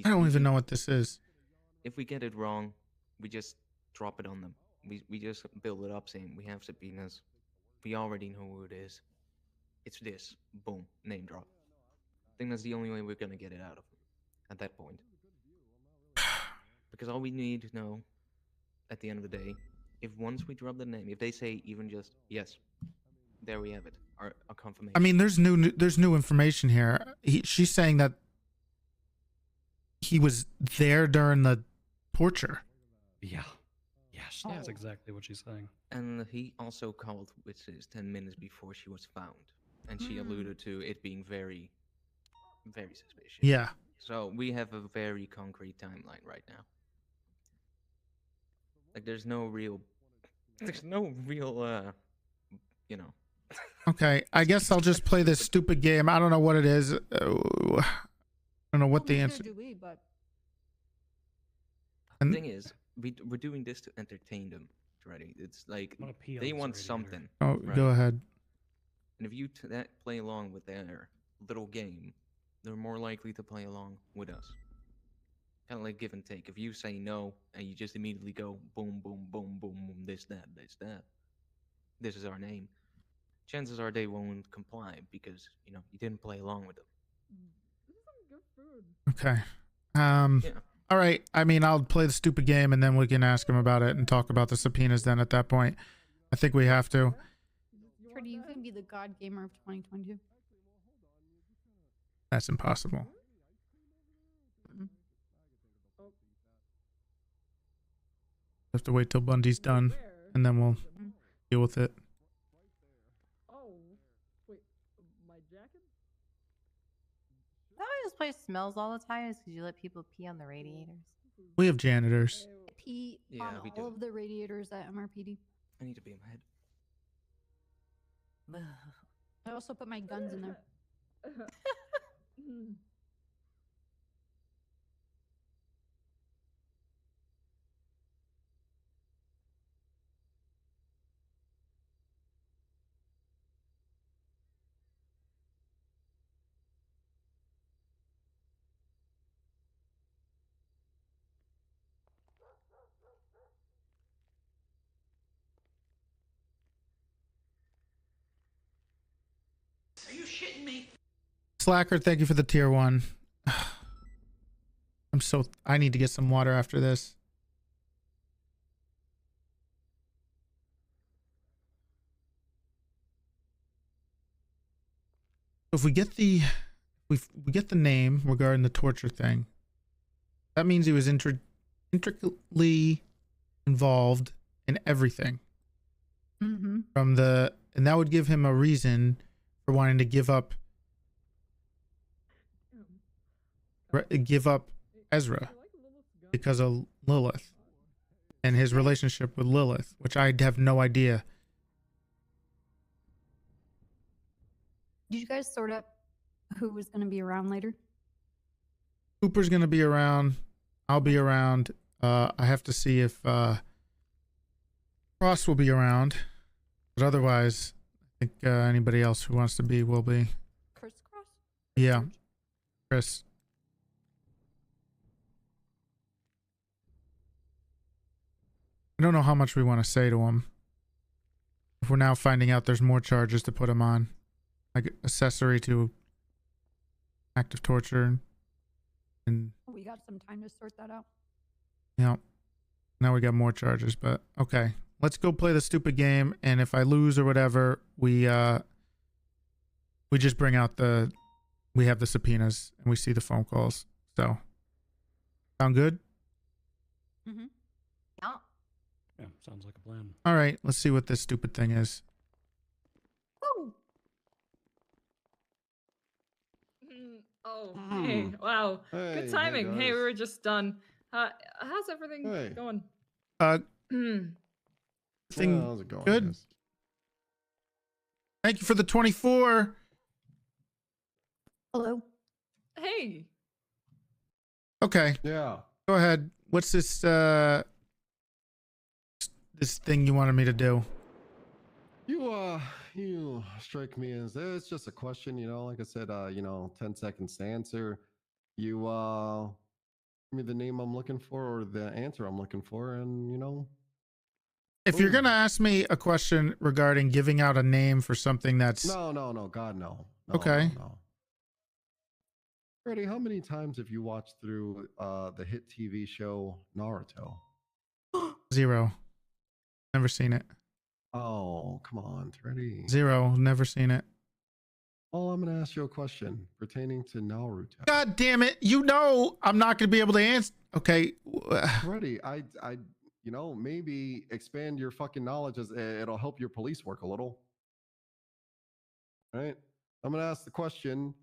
I don't even know what this is. If we get it wrong, we just drop it on them. We just build it up saying we have subpoenas. We already know who it is. It's this. Boom. Name drop. I think that's the only way we're gonna get it out of them at that point. Because all we need to know at the end of the day, if once we drop the name, if they say even just yes, there we have it, our confirmation. I mean, there's new information here. She's saying that he was there during the torture. yeah, that's exactly what she's saying. And he also called witnesses 10 minutes before she was found, and she alluded to it being very, very suspicious. Yeah. So we have a very concrete timeline right now. Like there's no real, you know. Okay, I guess I'll just play this stupid game. I don't know what it is. I don't know what the answer. The thing is, we're doing this to entertain them, Toretti. It's like I'm gonna pee on they this want radiator. something. Oh, right? go ahead. And if you play along with their little game, they're more likely to play along with us. Kind of like give and take. If you say no and you just immediately go boom, boom, boom, boom, boom, this, that, this is our name. Chances are they won't comply because you didn't play along with them. This is some good food. Okay. Yeah. All right. I mean, I'll play the stupid game and then we can ask him about it and talk about the subpoenas then at that point. I think we have to. Freddie, you can be the god gamer of 2022. That's impossible. Have to wait till Bundy's done and then we'll deal with it. Oh, wait, my jacket? Is that why this place smells all the time? Is because you let people pee on the radiators? We have janitors. Pee Yeah, on we all do. of the radiators at MRPD. I need to be in my head. I also put my guns in there. Are you shitting me? Slacker, thank you for the tier 1. I need to get some water after this. If we get the name regarding the torture thing, that means he was intricately involved in everything. Mm-hmm. And that would give him a reason for wanting to give up Ezra because of Lilith and his relationship with Lilith, which I have no idea. Did you guys sort out who was going to be around later? Cooper's going to be around. I'll be around. I have to see if Cross will be around, but otherwise, I think anybody else who wants to be will be. Chris Cross? Yeah, Chris. I don't know how much we want to say to him. If we're now finding out there's more charges to put him on, like accessory to active torture, and We got some time to sort that out. yeah, now we got more charges. But okay, let's go play the stupid game. And if I lose or whatever, we just bring out we have the subpoenas and we see the phone calls. So sound good? Mm-hmm. Yeah. Yeah, sounds like a plan. All right, let's see what this stupid thing is. Woo! Oh, Hmm. hey, wow. Hey, Good hey, timing. Hey, we guys. were just done. How's everything Hey. going? Thing Well, how's it going? good. guys? Thank you for the 24. Hello. Hey. Okay, Yeah. go ahead. What's this this thing you wanted me to do? You strike me as it's just a question, like I said, 10 seconds to answer. You give me the name I'm looking for or the answer I'm looking for, and If you're Boom. gonna ask me a question regarding giving out a name for something that's No, God, no. Okay. No. Freddie, how many times have you watched through the hit TV show Naruto? 0, never seen it. Oh, come on, Freddie. 0, never seen it. Well, I'm gonna ask you a question pertaining to Naruto. God damn it! You know I'm not gonna be able to answer. Okay, Freddie, I maybe expand your fucking knowledge as it'll help your police work a little. All right, I'm gonna ask the question.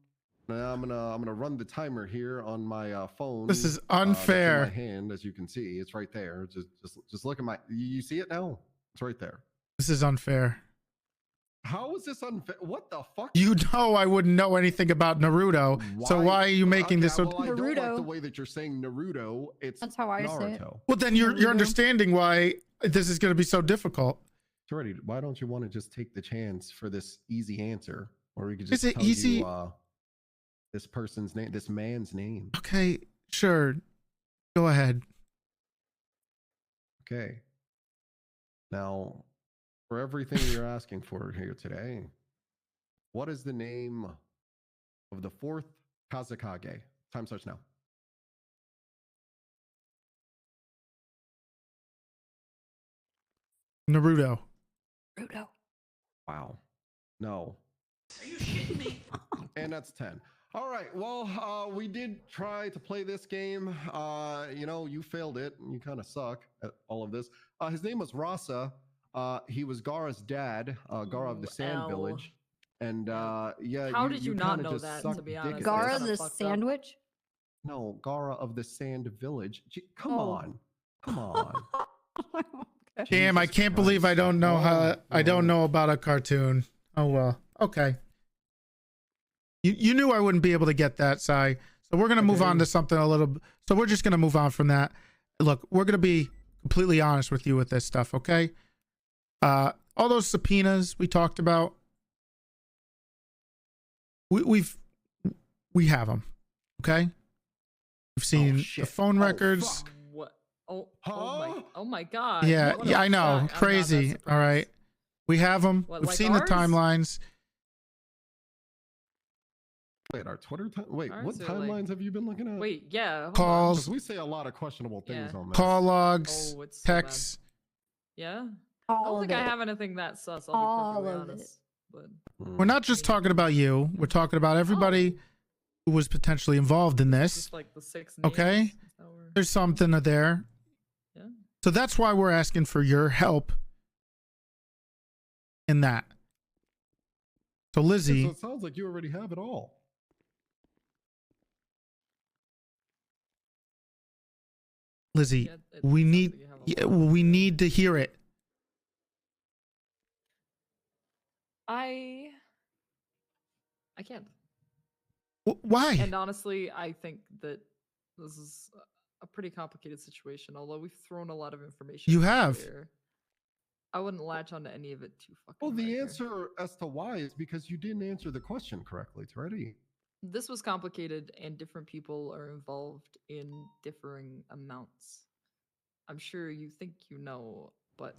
And I'm gonna run the timer here on my phone. This is that's in unfair. my hand, as you can see, it's right there. Just look at my. You see it now? It's right there. This is unfair. How is this unfair? What the fuck? You know I wouldn't know anything about Naruto, so why are you making this? Well, I don't like Naruto. the way that you're saying Naruto. It's That's how I say it. Naruto. Well, then you're Naruto. understanding why this is gonna be so difficult. Toretti, why don't you want to just take the chance for this easy answer, or we could just Is it tell easy? you this person's name, this man's name. Okay, sure. Go ahead. Okay. Now, for everything you're asking for here today, what is the name of the 4th Kazakage? Time starts now. Naruto. Naruto. Wow. No. Are you shitting me? And that's 10. All right. Well, we did try to play this game. You failed it. You kind of suck at all of this. His name was Rasa. He was Gara's dad, Gara of the Sand L. Village. And yeah, How did you not kinda know just that, sucked to be dick honest? at Gara this. the fucked up. sandwich? No, Gara of the Sand Village. Come Oh. on. Come on. Okay. Damn, I Jesus can't believe I Christ. don't know how Oh, I don't Lord. know about a cartoon. Oh well. Okay. You knew I wouldn't be able to get that, Sai. So we're gonna move on to something a little. So we're just gonna move on from that. Look, we're gonna be completely honest with you with this stuff, okay? All those subpoenas we talked about, we have them, okay? We've seen the shit. phone Oh, records. fuck. What? Oh Huh? my god. Yeah, What yeah, the I know, fuck? I'm not that crazy. All surprised. right, we have them. What, We've like seen ours? the timelines. Wait, our Twitter time? Wait, what Ours are like- timelines have you been looking at? Wait, yeah. hold Calls. Because we say a lot of questionable things Yeah. on this. Call logs, Oh, it's so bad. texts. on. Yeah. I All don't of think I it. have anything that sus. I'll All be perfectly of it. honest. But We're not just talking about you. We're talking about everybody who was potentially involved in this. just like the 6 names. Okay. Is that where- There's something there. Yeah. So that's why we're asking for your help in that. So So Lizzie, it sounds like you already have it all. Lizzie, Yeah, it we sounds need like you have a yeah, lot. we need to hear it. I can't. Why? And honestly, I think that this is a pretty complicated situation. Although we've thrown a lot of information. You out have. there, I wouldn't latch onto any of it too fucking. Well, the hard here. answer as to why is because you didn't answer the question correctly, Toretti. This was complicated, and different people are involved in differing amounts. I'm sure you think you know, but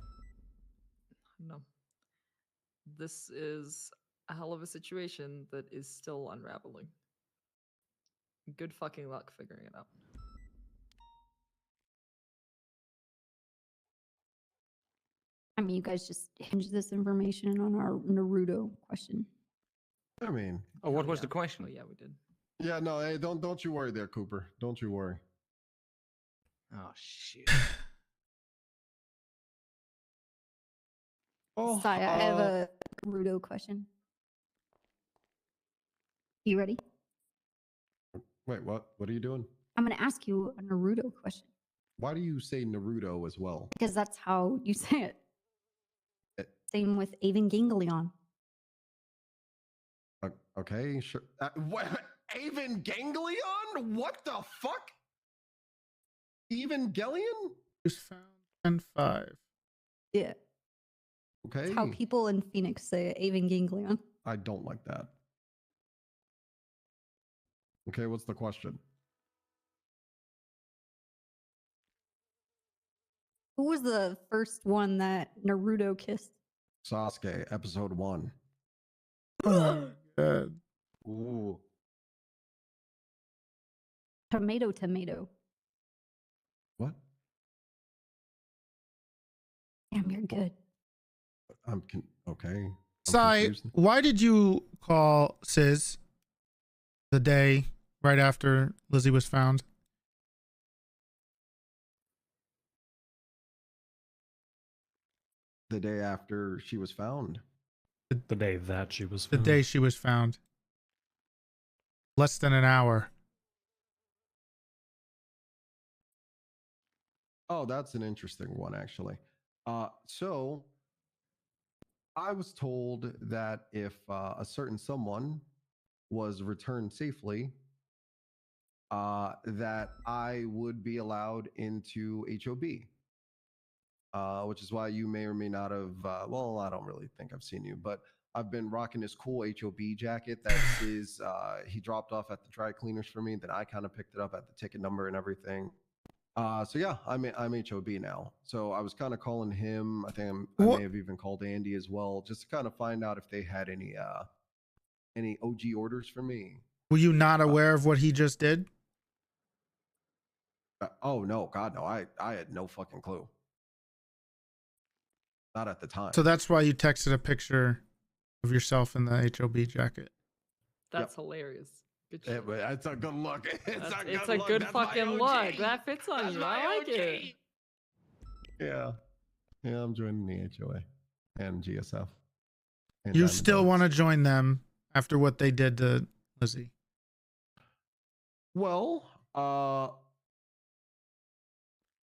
no. This is a hell of a situation that is still unraveling. Good fucking luck figuring it out. I mean, you guys just hinged this information on our Naruto question. I mean, Oh, what Hell was yeah. the question? Oh yeah, we did. yeah, no, hey, don't you worry there, Cooper. Don't you worry. Oh shit. Oh, Sai, I have a Naruto question. You ready? Wait, what? What are you doing? I'm going to ask you a Naruto question Why do you say Naruto as well? because that's how you say it. Eh. Same with Evangelion. Okay, sure. What? Evangelion? What the fuck? Evangelion? Was found and 5. Yeah. Okay. That's how people in Phoenix say it, Evangelion. I don't like that. Okay, what's the question? Who was the first one that Naruto kissed? Sasuke, episode 1. Oh my god. Ooh. Tomato, tomato. What? Damn, you're good. Okay. I'm Sai, confused. why did you call Sis the day right after Lizzie was found? The day after she was found. The day that she was The found. day she was found. Less than an hour. Oh, that's an interesting one, actually. So I was told that if a certain someone was returned safely, that I would be allowed into HOB. Which is why you may or may not have. Well, I don't really think I've seen you, but I've been rocking this cool HOB jacket that is. He dropped off at the dry cleaners for me. Then I kind of picked it up at the ticket number and everything. So yeah, I'm HOB now. So I was kind of calling him. I think I may have even called Andy as well, just to kind of find out if they had any OG orders for me. Were you not aware of what he just did? Oh no, God no! I had no fucking clue. Not at the time. So that's why you texted a picture of yourself in the HOB jacket. That's hilarious. Good shit. It's a good look. It's a good fucking look. That fits on you. I like it. Yeah. Yeah, I'm joining the HOA and GSF. And You Diamond still Dogs. want to join them after what they did to Lizzie? Well,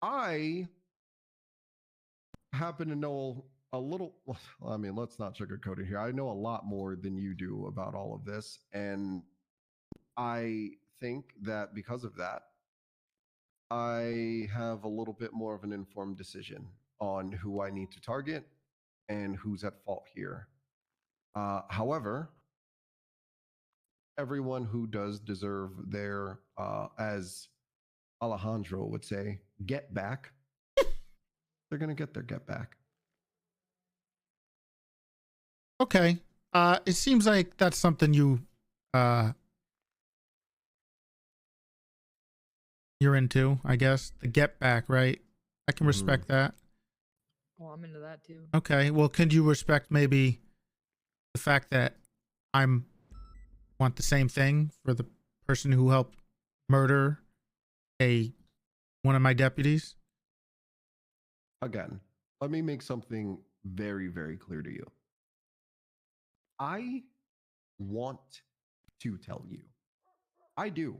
I happen to know a little. I mean, let's not sugarcoat it here. I know a lot more than you do about all of this. And I think that because of that, I have a little bit more of an informed decision on who I need to target and who's at fault here. However, everyone who does deserve their, as Alejandro would say, get back, they're going to get their get back. Okay. It seems like that's something you're into, I guess. The get back, right? I can respect that. Oh, I'm into that too. Okay. Well, can you respect maybe the fact that I'm want the same thing for the person who helped murder one of my deputies? Again, let me make something very, very clear to you. I want to tell you. I do.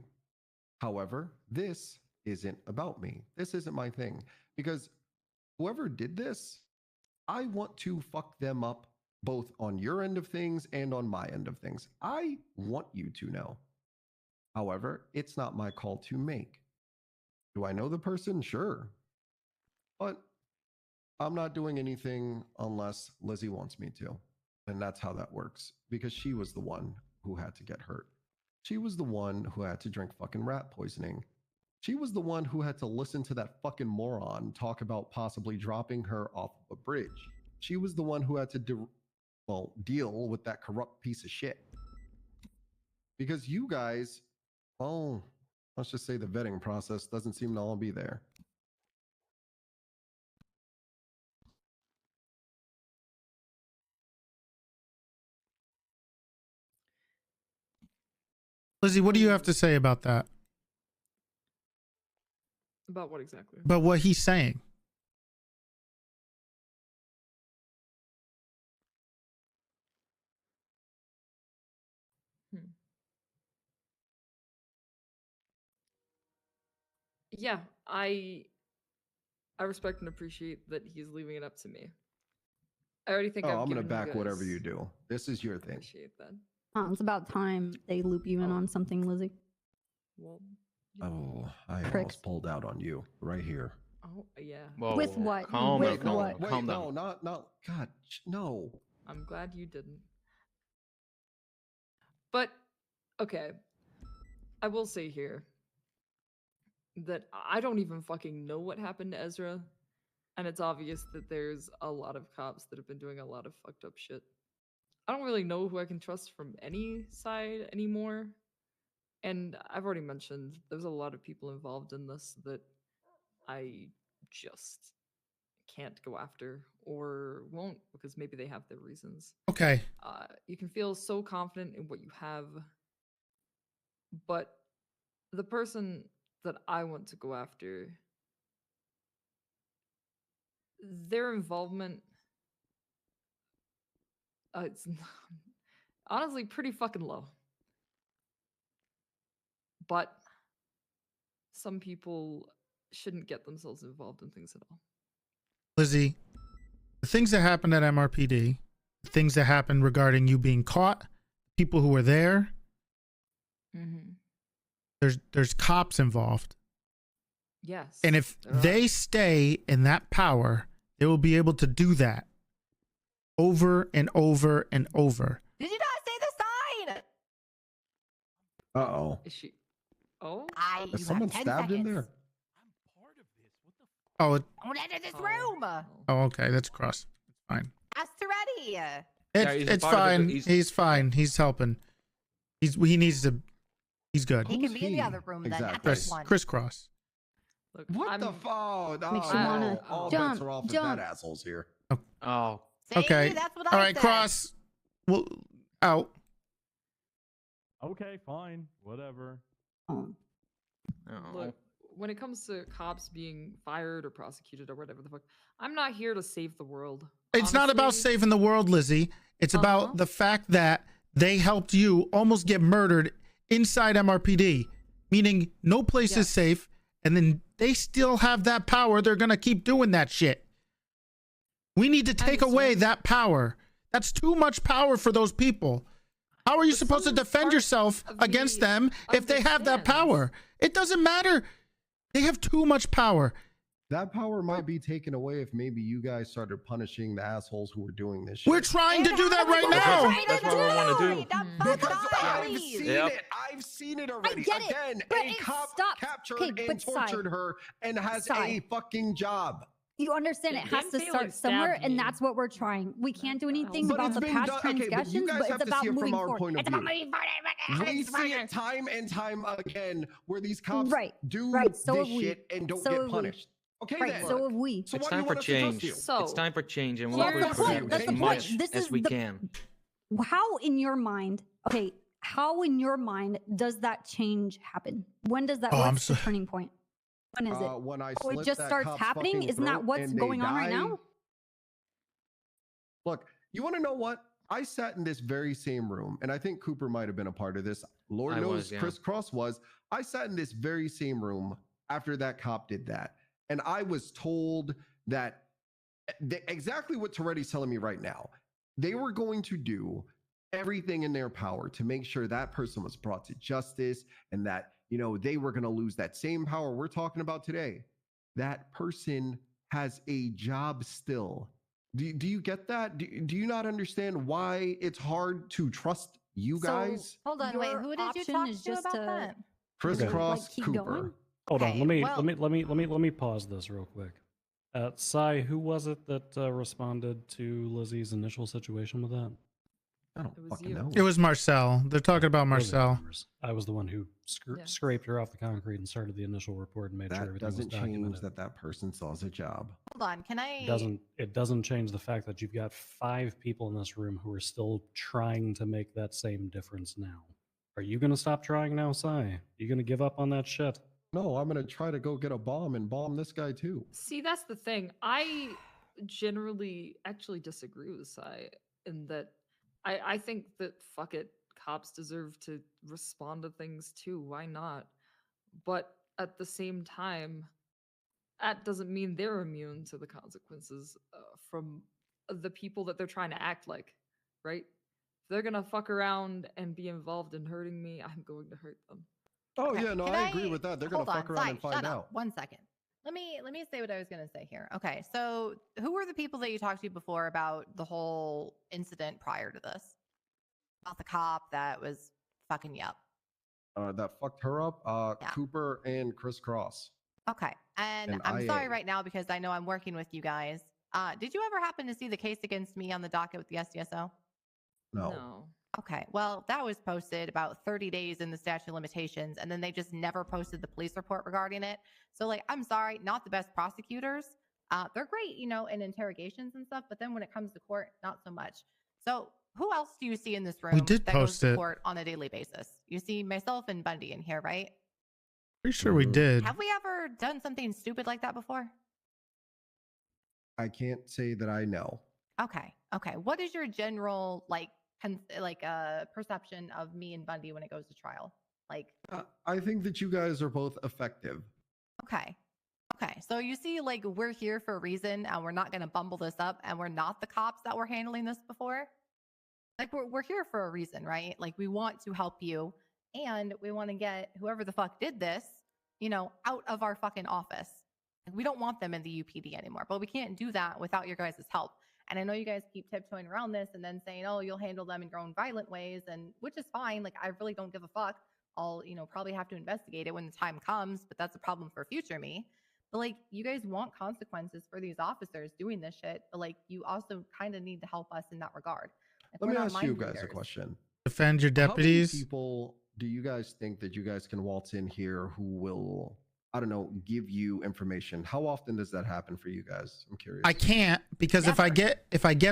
However, this isn't about me. This isn't my thing. Because whoever did this, I want to fuck them up both on your end of things and on my end of things. I want you to know. However, it's not my call to make. Do I know the person? Sure. But I'm not doing anything unless Lizzie wants me to. And that's how that works. Because she was the one who had to get hurt. She was the one who had to drink fucking rat poisoning. She was the one who had to listen to that fucking moron talk about possibly dropping her off of a bridge. She was the one who had to deal with that corrupt piece of shit. Because you guys, well, let's just say the vetting process doesn't seem to all be there. Lizzie, what do you have to say about that? About what exactly? About what he's saying? Yeah, I respect and appreciate that he's leaving it up to me. I already think Oh, I've I'm gonna given you back whatever guys- you do. This is your thing. Appreciate that. It's about time they loop you in on something, Lizzie. Well, Oh, I Pricks. almost pulled out on you right here. oh yeah. Whoa, With what? Calm With down. what? Wait, Calm no, down. not. God, no. I'm glad you didn't. But okay, I will say here that I don't even fucking know what happened to Ezra, and it's obvious that there's a lot of cops that have been doing a lot of fucked up shit. I don't really know who I can trust from any side anymore. And I've already mentioned there's a lot of people involved in this that I just can't go after or won't because maybe they have their reasons. Okay. You can feel so confident in what you have, but the person that I want to go after, their involvement, it's honestly pretty fucking low. But some people shouldn't get themselves involved in things at all. Lizzie, the things that happened at MRPD, the things that happened regarding you being caught, people who were there, there's cops involved. Yes. And if they stay in that power, they will be able to do that over and over and over. Did you not say the sign? Uh-oh. Is she? Oh? Is someone stabbed in there? Oh, Don't enter this room. oh, okay, that's cross. It's fine. Ask Toretti. It's, he's a it's part of fine. it. He's fine. He's helping. He needs to. He's good. He can be in the other room then, not this one. Crisscross. Look, What the fuck? Makes you wanna all jump, bets are off jump. if that asshole's here. Oh, See, Okay. that's what All I right, said. cross. Well, out. Okay, fine, whatever. oh. Look, when it comes to cops being fired or prosecuted or whatever the fuck, I'm not here to save the world. It's not about Honestly, saving the world, Lizzie. It's about the fact that they helped you almost get murdered inside MRPD, meaning no place is safe, and then they still have that power. They're gonna keep doing that shit. We need to take away that power. That's too much power for those people. How are you supposed to defend yourself against them if they have that power? It doesn't matter. They have too much power. That power might be taken away if maybe you guys started punishing the assholes who were doing this shit. We're trying to do that right now. That's what we want to do. I've seen Yep. it. I've seen it already. get it, Again, but a cop captured Okay, and but Sai, tortured her and has Sai. a fucking job. You understand it has to didn't feel like start somewhere, stabbed and me. that's what we're trying. We can't do anything But about it's the been past done- okay, but you transgressions, guys but have it's to about see it from moving our forward. point of It's about view. moving forward. We see it time and time again where these cops Right, do right, so this have we. shit and don't So have get we. punished. Okay, Right, then. so have we. So It's why do you time for want us to trust change. you? So, It's time for change, and we'll That's push the for point, it that's as the much point. This as is we the- can. How in your mind, okay, how in your mind does that change happen? When does that, Oh, I'm what's the so- turning point? When is it? When I Oh, it slit just that starts cop's happening? fucking Isn't that throat what's and they going on right die. now? Look, you want to know what? I sat in this very same room, and I think Cooper might have been a part of this. Lord I knows was, yeah. Chris Cross was. I sat in this very same room after that cop did that. And I was told that exactly what Toretti's telling me right now. They were going to do everything in their power to make sure that person was brought to justice and that, they were going to lose that same power we're talking about today. That person has a job still. Do you get that? Do you not understand why it's hard to trust you guys? Hold on, wait. Your Who did you option talk is to just about to that? Crisscross keep Cooper. going? Hold on. Okay, Let me pause this real quick. Sai, who was it that responded to Lizzie's initial situation with that? I don't It was fucking you. know. It was Marcel. They're talking about Those are Marcel. numbers. I was the one who Yeah. scraped her off the concrete and started the initial report and made sure That everything was doesn't change documented. that person still has a job. Hold on. Can I? It doesn't change the fact that you've got 5 people in this room who are still trying to make that same difference now. Are you going to stop trying now, Sai? Are you going to give up on that shit? No, I'm going to try to go get a bomb and bomb this guy too. See, that's the thing. I generally actually disagree with Sai in that I think that fuck it, cops deserve to respond to things too. Why not? But at the same time, that doesn't mean they're immune to the consequences from the people that they're trying to act like, right? If they're gonna fuck around and be involved in hurting me, I'm going to hurt them. Oh Okay, yeah, no, can I agree with that. They're going to hold fuck on, around Sai, and find shut out. up. 1 second. Let me say what I was gonna say here. Okay, so who were the people that you talked to before about the whole incident prior to this? About the cop that was fucking you up. That fucked her up. Yeah. Cooper and Crisscross. Okay, and And I'm sorry IA. right now because I know I'm working with you guys. Did you ever happen to see the case against me on the docket with the SDSO? No. Okay, well, that was posted about 30 days in the statute of limitations, and then they just never posted the police report regarding it. So, like, I'm sorry, not the best prosecutors. They're great, in interrogations and stuff, but then when it comes to court, not so much. So, who else do you see in this room did that goes post to it. court on a daily basis? You see myself and Bundy in here, right? Pretty sure we did. Have we ever done something stupid like that before? I can't say that I know. Okay. What is your general perception of me and Bundy when it goes to trial? Like, I think that you guys are both effective. okay. So you see, like, we're here for a reason, and we're not going to bumble this up, and we're not the cops that were handling this before. Like, we're here for a reason, right? Like, we want to help you, and we want to get whoever the fuck did this, out of our fucking office. Like, we don't want them in the UPD anymore, but we can't do that without your guys' help. And I know you guys keep tiptoeing around this and then saying, oh, you'll handle them in your own violent ways, and which is fine. Like, I really don't give a fuck. I'll, probably have to investigate it when the time comes, but that's a problem for future me. But, like, you guys want consequences for these officers doing this shit, but, like, you also kind of need to help us in that regard. Like, Let we're me not ask mind you guys a readers. question. Defend your How deputies. many people do you guys think that you guys can waltz in here who will, I don't know, give you information? How often does that happen for you guys? I'm curious. I can't because if I get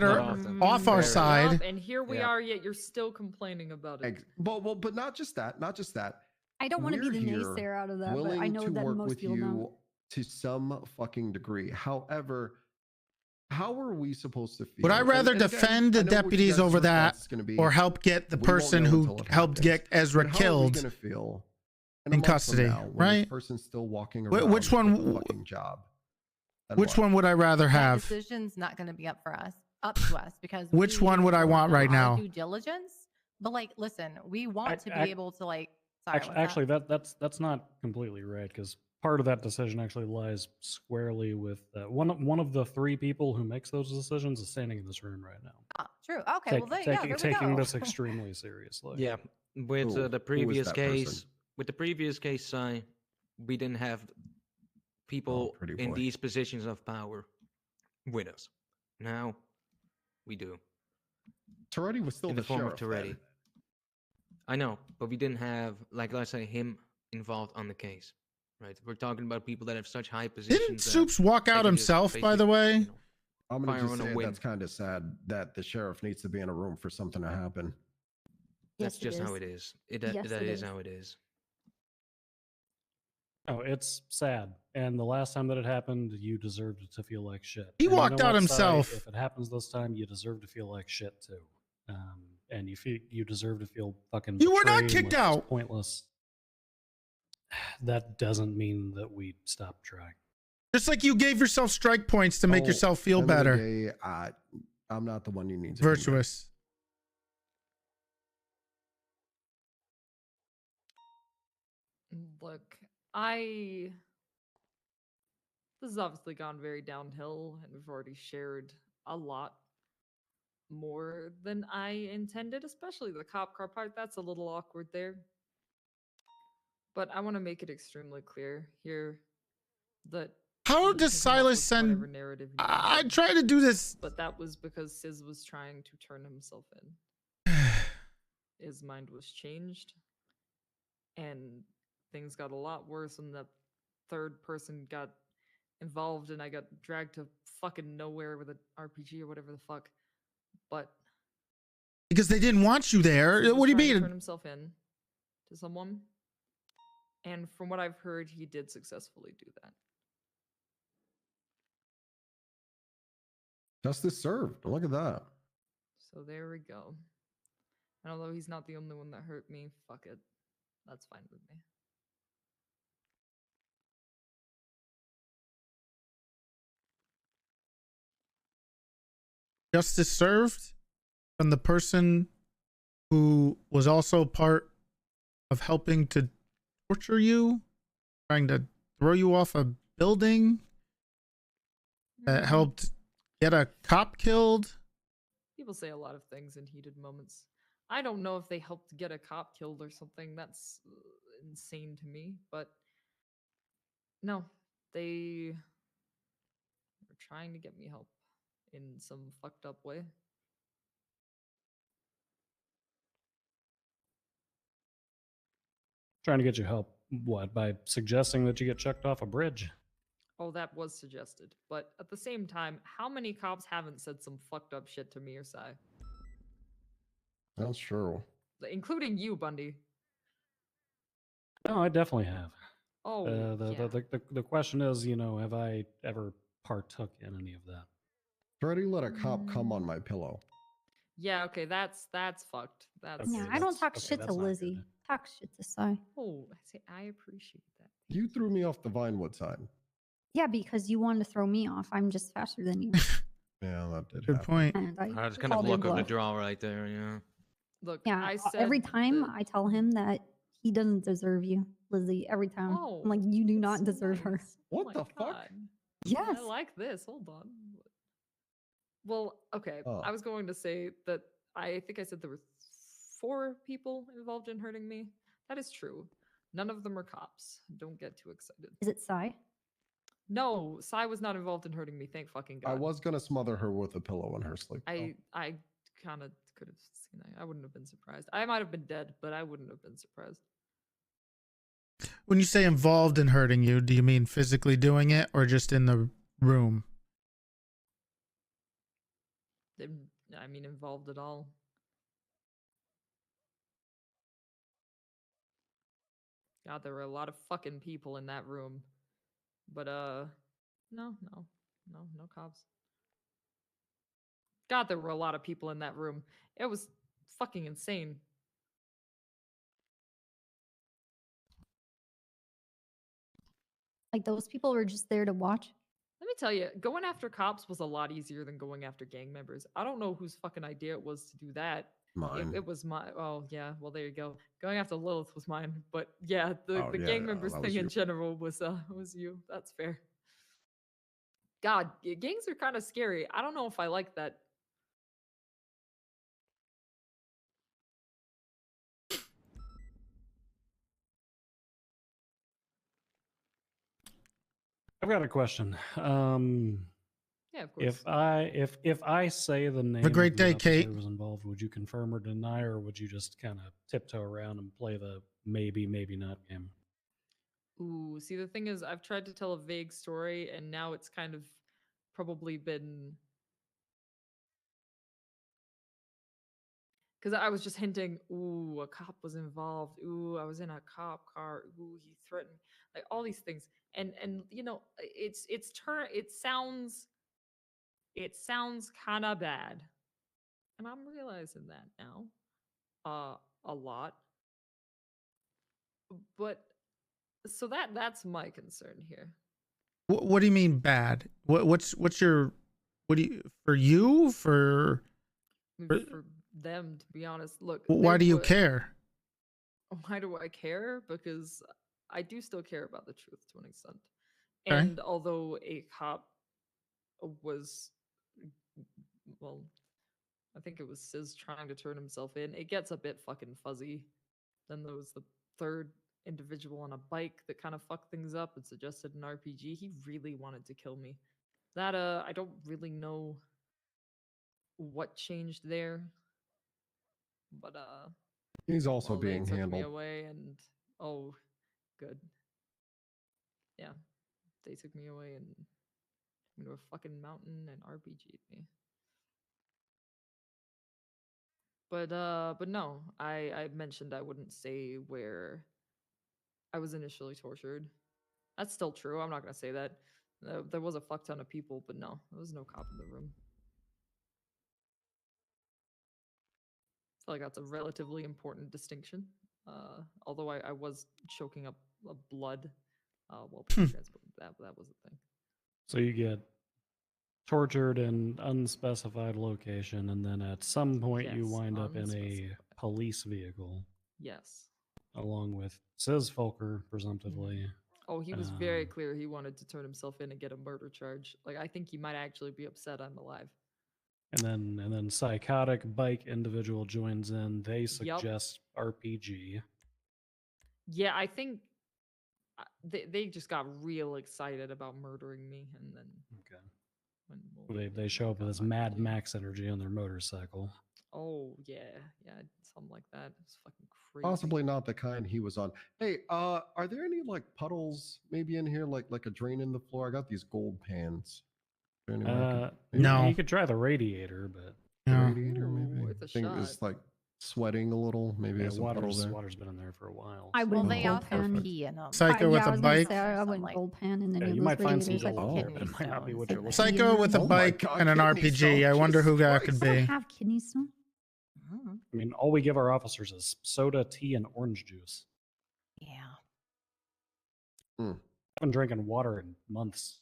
her often. off our Very side, Yup, and here we Yeah. are, yet you're still complaining about it. But not just that. Not just that. I don't want to be We're the here naysayer out of that, but willing I know to that work most with people you don't. to some fucking degree. However, how are we supposed to feel? would I rather And again, defend the I know what you deputies guys' over that response is gonna be. or help get the We won't person know who until it helped happens. get Ezra But how killed are we gonna feel in, a in month from custody, now when right? This person's still walking Wh- around which one with a w- fucking job. Then Which what? one would I rather That have? decision's not going to be up to us because Which we one would I will want do right our now? Due diligence, but, like, listen, we want to be able to, like. Sorry, Actually, that's not completely right because part of that decision actually lies squarely with one of the 3 people who makes those decisions is standing in this room right now. True. Okay. There we taking go. this extremely seriously. Yeah, with Who- the who is previous that case, person? with the previous case, we didn't have people pretty in boy. these positions of power with us. Now we do. Toretti was still In the the form of sheriff. Toretti. I know, but we didn't have, like, let's say, him involved on the case, right? We're talking about people that have such high positions. Didn't that Soups walk they out can just himself, by the basically, way? I'm fire gonna just on a say whim. that's kind of sad that the sheriff needs to be in a room for something to happen. That's Yes, it just how is. it is. Yes, That it is is. how it is. Oh, it's sad. And the last time that it happened, you deserved to feel like shit. He And you walked know out what, Sai? himself. If it happens this time, you deserve to feel like shit too. And you deserve to feel fucking. You were not betrayed, kicked which is out. Pointless. That doesn't mean that we stop trying. Just like you gave yourself strike points to make Oh, yourself feel end of the better. day, I'm not the one you need to Virtuous. Look, this has obviously gone very downhill, and we've already shared a lot more than I intended, especially the cop car part. That's a little awkward there. But I want to make it extremely clear here that How you does can come up Silas with whatever send? narrative you I wanted, tried to do this. but that was because Sis was trying to turn himself in. His mind was changed, and things got a lot worse when the third person got involved, and I got dragged to fucking nowhere with an RPG or whatever the fuck. But Because they didn't want you there. Sis was What do you trying to mean? turn himself in to someone, and from what I've heard, he did successfully do that. Justice served. Look at that. So there we go. And although he's not the only one that hurt me, fuck it. That's fine with me. Justice served from the person who was also part of helping to torture you, trying to throw you off a building, that helped get a cop killed. People say a lot of things in heated moments. I don't know if they helped get a cop killed or something. That's insane to me. But no, they were trying to get me help in some fucked up way. Trying to get you help. What? By suggesting that you get chucked off a bridge? Oh, that was suggested. But at the same time, how many cops haven't said some fucked up shit to me or Sai? That's true. Including you, Bundy. No, I definitely have. Oh, the question is, you know, have I ever partook in any of that? Already let a cop come on my pillow. Yeah, okay, that's fucked. That's Yeah, I don't talk shit to Lizzie. Talk shit to Sai. Oh, I appreciate that. You threw me off the Vinewood side. Yeah, because you wanted to throw me off. I'm just faster than you. Yeah, that did Good happen. point. And I That's kind of called your luck of the bluff. draw right there, yeah. Look, Yeah, I said every time that- I tell him that he doesn't deserve you, Lizzie. Every time. Oh, I'm like, you do not that's so deserve her. nice. Oh What my the fuck? God. Yes. I like this. Hold on. Well, okay. Oh. I was going to say that I think I said there were 4 people involved in hurting me. That is true. None of them are cops. Don't get too excited. Is it Sai? No, Sai was not involved in hurting me. Thank fucking God. I was gonna smother her with a pillow in her sleep. I kind of could have seen that. I wouldn't have been surprised. I might have been dead, but I wouldn't have been surprised. When you say involved in hurting you, do you mean physically doing it or just in the room? I mean, involved at all. God, there were a lot of fucking people in that room. But, no cops. God, there were a lot of people in that room. It was fucking insane. Like those people were just there to watch? Let me tell you, going after cops was a lot easier than going after gang members. I don't know whose fucking idea it was to do that. Mine. It was my. Oh yeah, well there you go. Going after Lilith was mine, but yeah, the Oh, yeah, gang members that was thing in you. general was you. That's fair. God, gangs are kind of scary. I don't know if I like that. I've got a question. Yeah, of course. If I say the name Have a great of the day, officer Kate. who was involved, would you confirm or deny, or would you just kind of tiptoe around and play the maybe not game? Ooh, see, the thing is, I've tried to tell a vague story, and now it's kind of probably been. Because I was just hinting, ooh, a cop was involved. Ooh, I was in a cop car. Ooh, he threatened, like all these things. And you know, it sounds kind of bad, and I'm realizing that now, a lot. But so that's my concern here. What do you mean bad? What's your for you for Them, to be honest. Look, why there do you wa- care? Why do I care? Because I do still care about the truth to an extent. Okay. And although a cop was, well, I think it was Sis trying to turn himself in, it gets a bit fucking fuzzy. Then there was the third individual on a bike that kind of fucked things up and suggested an RPG. He really wanted to kill me. That I don't really know what changed there, but He's also well, they being took me handled. away, and oh, good. Yeah, they took me away and into a fucking mountain and RPG'd me. But no, I mentioned I wouldn't say where I was initially tortured. That's still true. I'm not gonna say that. There was a fuck ton of people, but no, there was no cop in the room. I feel like that's a relatively important distinction. Although I was choking up blood while being transported. That was the thing. So you get tortured in unspecified location, and then at some point you Yes, wind up in a unspecified. police vehicle, Yes. along with Sis Folker, presumptively. Oh, he was very Um, clear he wanted to turn himself in and get a murder charge. Like, I think he might actually be upset I'm alive. And then psychotic bike individual joins in. They Yup. suggest RPG. Yeah, I think they just got real excited about murdering me, and then Okay. when They show up with this Mad Max energy on their motorcycle. oh yeah, something like that. It's fucking crazy. Possibly not the kind he was on. Hey, are there any like puddles maybe in here, like a drain in the floor? I got these gold pans. Is there any way I could maybe- No. You could try the radiator, but The Yeah. radiator maybe. worth a I think shot. it's like sweating a little. Maybe there's some puddle there. water's been in there for a while. I so- wouldn't They gold also pan. pee in them. Psycho with yeah, I a was gonna bike. say, I Some, wouldn't like- gold pan in Yeah, any you of might those find some radiators. gold. kidney It might not be what stones. you're looking Psycho for. with a Oh my bike God, and an kidney RPG. stone, I wonder who Jesus that could Christ. I don't be. have kidney stone. I mean, all we give our officers is soda, tea, and orange juice. Yeah. I've been drinking water in months.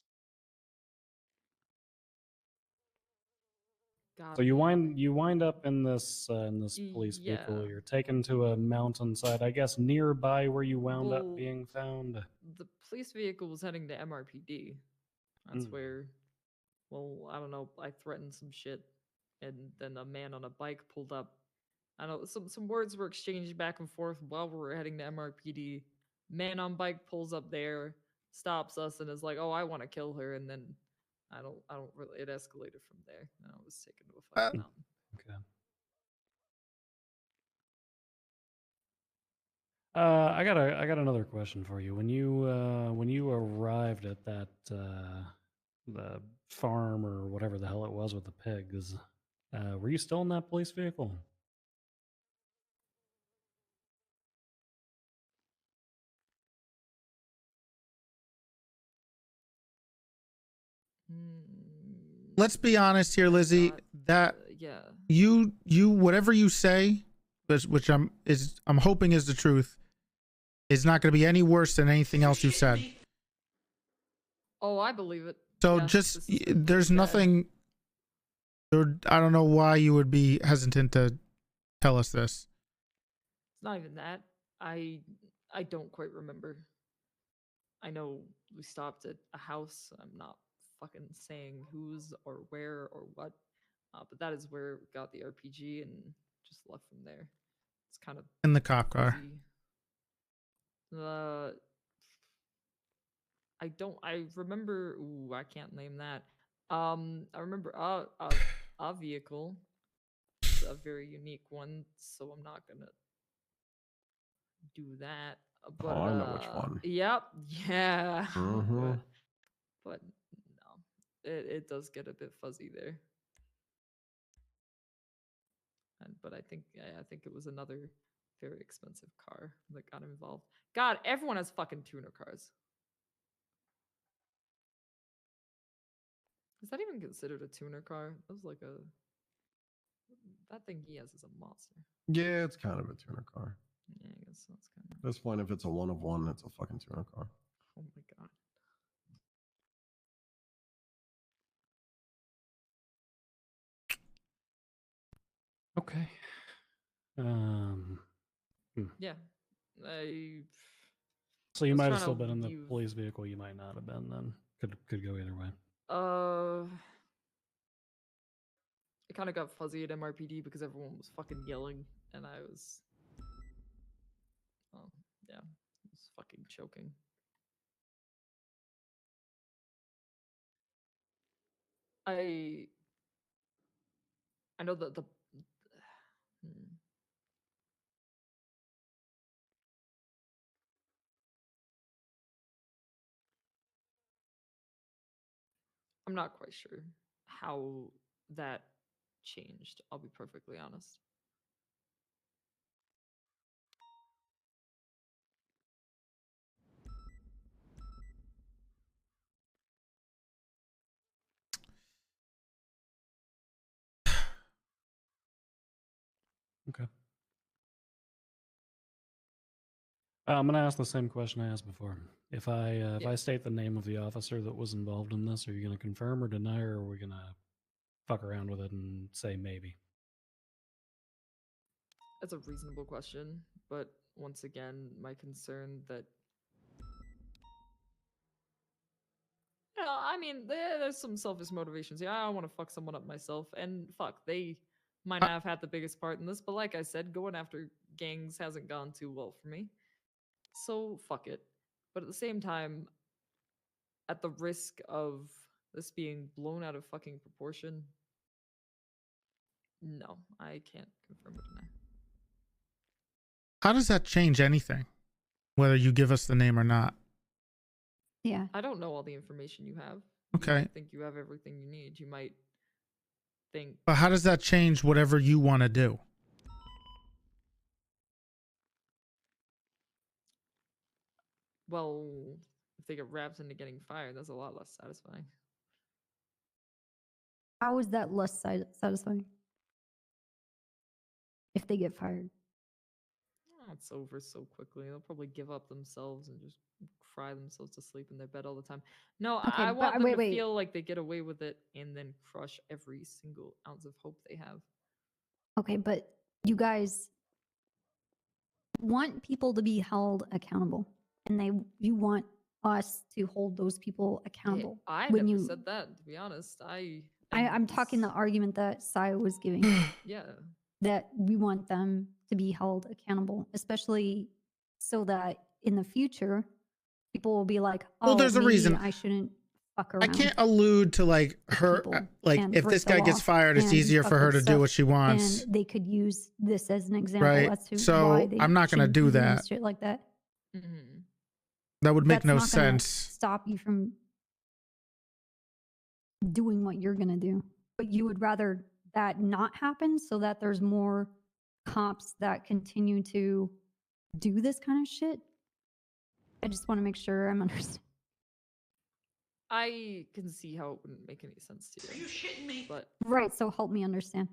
God So you damn. wind up in this police vehicle. Yeah. You're taken to a mountainside, I guess, nearby where you wound Well, up being found. The police vehicle was heading to MRPD. That's Mm. where, well, I don't know. I threatened some shit, and then a man on a bike pulled up. I don't know, some words were exchanged back and forth while we were heading to MRPD. Man on bike pulls up there, stops us, and is like, "Oh, I want to kill her." And then I don't really. It escalated from there, and I was taken to a fucking mountain. Okay. I got another question for you. When you arrived at that the farm or whatever the hell it was with the pigs, were you still in that police vehicle? Let's be honest here, Lizzie. That Yeah. you whatever you say, which I'm hoping is the truth, is not going to be any worse than anything else you said. Oh, I believe it. So Yes, just this has been pretty there's bad. nothing. I don't know why you would be hesitant to tell us this. It's not even that. I don't quite remember. I know we stopped at a house. I'm not fucking saying whose or where or what, but that is where we got the RPG and just left from there. It's kind of In the cop car. fuzzy. I remember. Ooh, I can't name that. I remember a vehicle. It's a very unique one, so I'm not gonna do that. But I know which one. Yep. Yeah. Mhm. But no, it does get a bit fuzzy there. But I think it was another very expensive car that got involved. God, everyone has fucking tuner cars. Is that even considered a tuner car? That was like that thing he has is a monster. Yeah, it's kind of a tuner car. Yeah, I guess that's kind of. At this point, if it's a one of one, it's a fucking tuner car. Oh my god. Okay. Yeah. So you was might have trying still to been in the leave- police vehicle. You might not have been. Then could go either way. It kind of got fuzzy at MRPD because everyone was fucking yelling, and I was, yeah, I was fucking choking. I know that the. I'm not quite sure how that changed. I'll be perfectly honest. Okay. I'm gonna ask the same question I asked before. If I state the name of the officer that was involved in this, are you gonna confirm or deny, or are we gonna fuck around with it and say maybe? That's a reasonable question, but once again, my concern that. I mean, there's some selfish motivations. Yeah, I want to fuck someone up myself, and fuck, they might not have had the biggest part in this, but like I said, going after gangs hasn't gone too well for me. So fuck it. But at the same time, at the risk of this being blown out of fucking proportion, no, I can't confirm or deny. How does that change anything? Whether you give us the name or not? Yeah. I don't know all the information you have. Okay. You might think you have everything you need. You might think. But how does that change whatever you want to do? Well, if they get wrapped into getting fired, that's a lot less satisfying. How is that less satisfying? If they get fired. Oh, it's over so quickly. They'll probably give up themselves and just cry themselves to sleep in their bed all the time. No, Okay, I want them to wait. feel like they get away with it and then crush every single ounce of hope they have. Okay, but you guys want people to be held accountable, and you want us to hold those people accountable. I when never you, said that, to be honest. I'm talking the argument that Sai was giving. Yeah. That we want them to be held accountable, especially so that in the future, people will be like, "Oh, Well, there's a maybe reason. I shouldn't fuck around." I can't allude to like her, like and if break this the guy law gets fired, it's and easier fuck for her with to do stuff, what she wants. And they could use this as an example Right. as to So, why they I'm not gonna shouldn't do be doing that. shit like that. That would make That's no not gonna sense. Stop you from doing what you're gonna do, but you would rather that not happen so that there's more cops that continue to do this kind of shit. I just want to make sure I'm understanding. I can see how it wouldn't make any sense to you. Are you shitting me? But Right, so help me understand.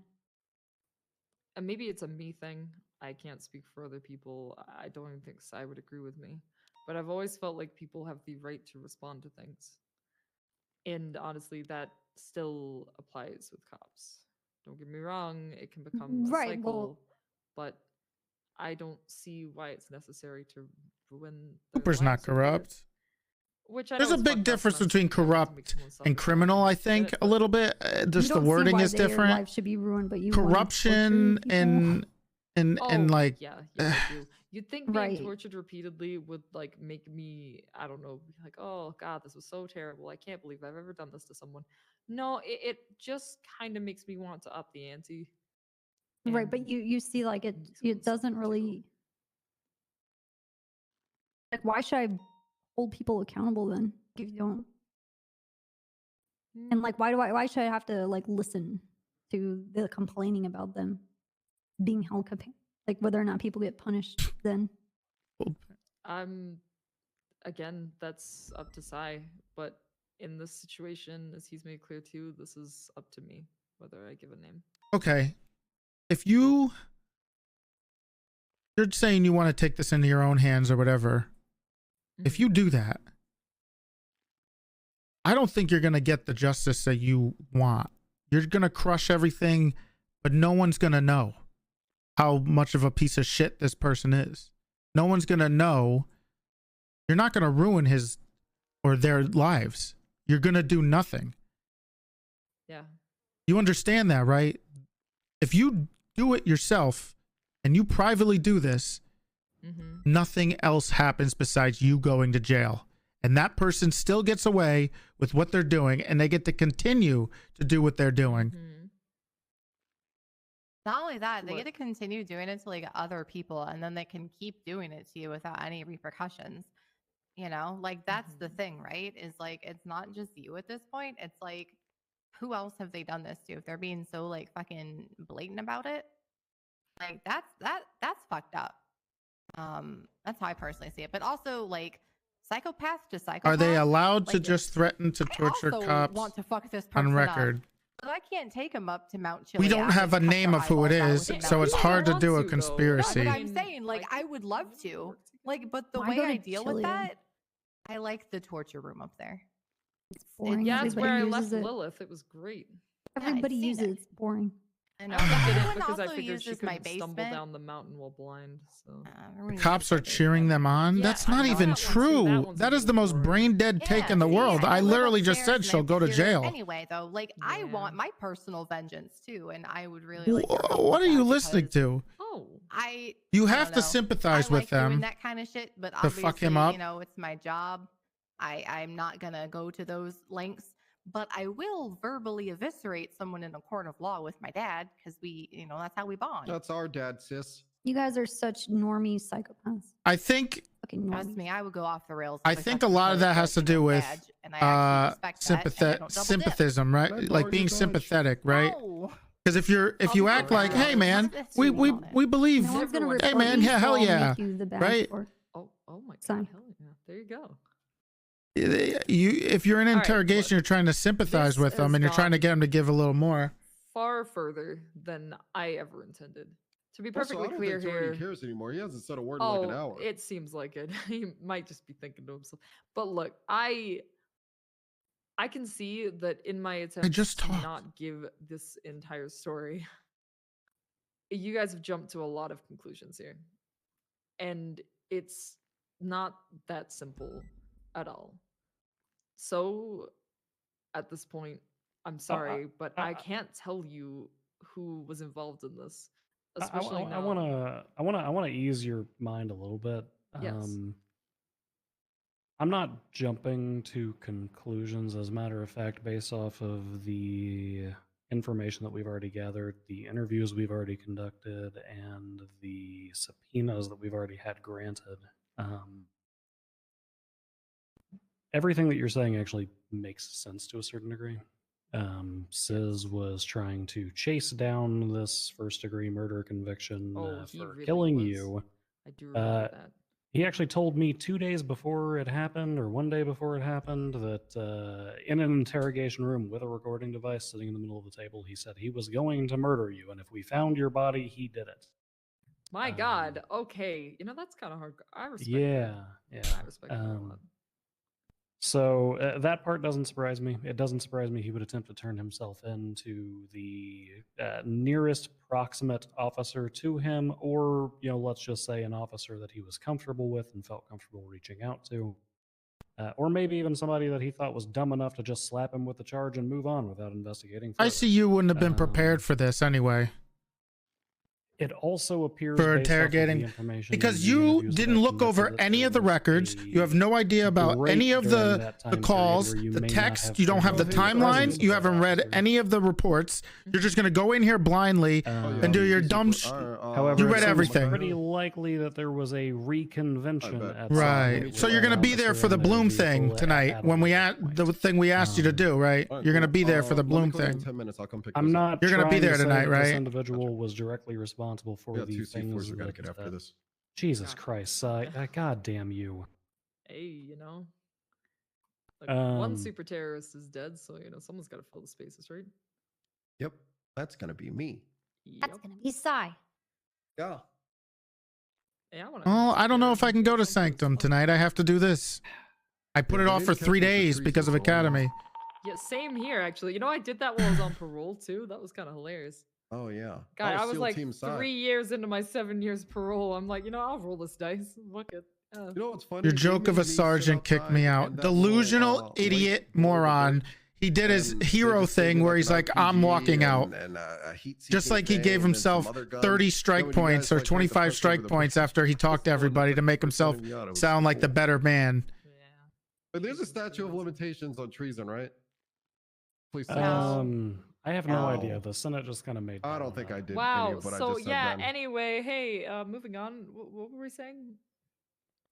and maybe it's a me thing. I can't speak for other people. I don't even think Sai would agree with me. But I've always felt like people have the right to respond to things. And honestly, that still applies with cops. Don't get me wrong, it can become a Right, cycle, well- but I don't see why it's necessary to ruin their Cooper's not lives over it. corrupt. Which I There's know a is big fucked up, difference and I'm between not trying to make corrupt someone suffer and for criminal, I shit, think, a but- little bit. You Just the don't see wording why is their different. life should be ruined, but you wanna Corruption torture people? and like yeah, I do. You'd think being Right. tortured repeatedly would like make me, I don't know, be like, oh god, this was so terrible. I can't believe I've ever done this to someone. No, it just kind of makes me want to up the ante. Right, but you see, like it doesn't really. Like, why should I hold people accountable then? If you don't. And like, why should I have to like listen to the complaining about them being held like whether or not people get punished then? Again, that's up to Sai, but in this situation, as he's made clear too, this is up to me whether I give a name. Okay, if you're saying you want to take this into your own hands or whatever, if you do that, I don't think you're going to get the justice that you want. You're going to crush everything, but no one's going to know how much of a piece of shit this person is. No one's going to know you're not going to ruin his or their lives. You're going to do nothing. Yeah. You understand that, right? If you do it yourself and you privately do this, nothing else happens besides you going to jail. And that person still gets away with what they're doing, and they get to continue to do what they're doing. Not only that, they get to continue doing it to like other people, and then they can keep doing it to you without any repercussions. You know, like that's the thing, right? Is like it's not just you at this point. It's like, who else have they done this to? If they're being so like fucking blatant about it, like that's fucked up. That's how I personally see it. But also, like, psychopath to psychopath. Are they allowed to like, just threaten to torture I also cops want to fuck this person on record? Up. But I can't take him up to Mount Chiliad. We don't have a and cut name their of who it eyeballs is, out with so a it's knife. hard to do a No, but conspiracy. I'm saying, like, I would love to. Like, but the Why way go to I deal with Chiliad? that, I like the torture room up there. It's boring. Yeah, that's where I Everybody left uses it. Lilith. It was great. Everybody uses it. It's boring. I know. I only did it Everyone because I also figured she uses my couldn't stumble basement. down the mountain while blind. So The cops are cheering them on. That's not even true. That is the most brain dead take in the world. I literally just said she'll go to jail. Anyway, though, like I want my personal vengeance too, and I would really like. your help What with are you that listening to? You I have don't to know. sympathize I with like doing them that kind of shit, but to obviously, fuck him up. you know, it's my job. I'm not gonna go to those lengths, but I will verbally eviscerate someone in a court of law with my dad because we, you know, that's how we bond. That's our dad, sis. You guys are such normie psychopaths. I think Fucking Trust normies. me, I would go off the rails. I if think touched a lot of the that has to do with badge, and I actually respect that, and I don't double dip. sympathism, right? Like being sympathetic, right? Because if you act like, hey man, we believe, No one's gonna hey report man, you, yeah, so hell I'll yeah, make you the badge right? for it. Oh my Sign. god, hell yeah. There you go. If you're in All right, interrogation, you're trying to sympathize this with them, has and you're trying to gone get them to give a little more. Far further than I ever intended. To be Also, perfectly I don't clear think Toretti here. cares anymore. He hasn't said a word in like an hour. It seems like it. He might just be thinking to himself. But look, I can see that in my attempt just to talked. not give this entire story, you guys have jumped to a lot of conclusions here. And it's not that simple at all. So at this point, I'm sorry, but I can't tell you who was involved in this. Especially I now. want to ease your mind a little bit. Yes. I'm not jumping to conclusions. As a matter of fact, based off of the information that we've already gathered, the interviews we've already conducted, and the subpoenas that we've already had granted, everything that you're saying actually makes sense to a certain degree. Sis was trying to chase down this first-degree murder conviction He for really killing was. you. I do remember that. He actually told me 2 days before it happened, or 1 day before it happened, that in an interrogation room with a recording device sitting in the middle of the table, he said he was going to murder you, and if we found your body, he did it. My God. Okay. You know, that's kind of hard. I respect Yeah, that. yeah. I respect that a lot. So that part doesn't surprise me. It doesn't surprise me he would attempt to turn himself into the nearest proximate officer to him, or, you know, let's just say an officer that he was comfortable with and felt comfortable reaching out to. Or maybe even somebody that he thought was dumb enough to just slap him with the charge and move on without investigating further. I see you wouldn't have been prepared for this anyway. It also appears For based off of the interrogating, information because and the you interviews that didn't I've look over conducted, that any there of the was records. a You have no idea about break any of during the that time the period calls, where you the may not text. have You don't have the been present timelines. You as haven't an read officer. any of the reports. You're just gonna go in here blindly and do your dumb. However, You it read seems everything. Pretty likely that there was a reconvention at some Right. point So with you're gonna an be there officer for the and their Bloom vehicle thing at tonight when we the thing we asked you to do. Right. You're gonna be there for the Bloom thing. 10 minutes. I'll come pick I'm those not. up. You're gonna be trying to there say tonight, that right? This individual was directly responsible for We got the 2 C4s things we gotta that, get after this. Jesus Christ, God damn you. Hey, you know. Like, one Um, super terrorist is dead, so, you know, someone's got to fill the spaces, right? Yep, that's gonna be me. That's gonna be Psy. Yeah. Yeah, Oh, I don't know if I can go to Sanctum tonight. I have to do this. I put it off for 3 days because of Academy. Yeah, same here, actually. You know, I did that while I was on parole, too. That was kind of hilarious. Oh yeah. God, Oh, I was SEAL like Team Psy. 3 years into my 7 years parole. I'm like, you know, I'll roll this dice. Fuck it. Oh. You know what's funny? Your They joke of made a me sit sergeant kicked me outside out. and that Delusional little, idiot wait for the moron. bridge, He did his and they hero just gave thing me, where like, he's an like, I'm RPG walking out. and a heat-seeking Just like he thing gave and then some himself other guns. 30 Then strike when you points guys, or like, tried to 25 push over strike the points bridge, after he just talked to going everybody to make 50% himself of you out, it was sound like the cool. better man. Yeah. But there's a Jesus statute of Christ. limitations on treason, right? Please say No. I have no No. idea. The Senate just kind of made. I that don't one think up. I did any Wow. of what I So just said yeah. then. Anyway, hey, moving on. What were we saying?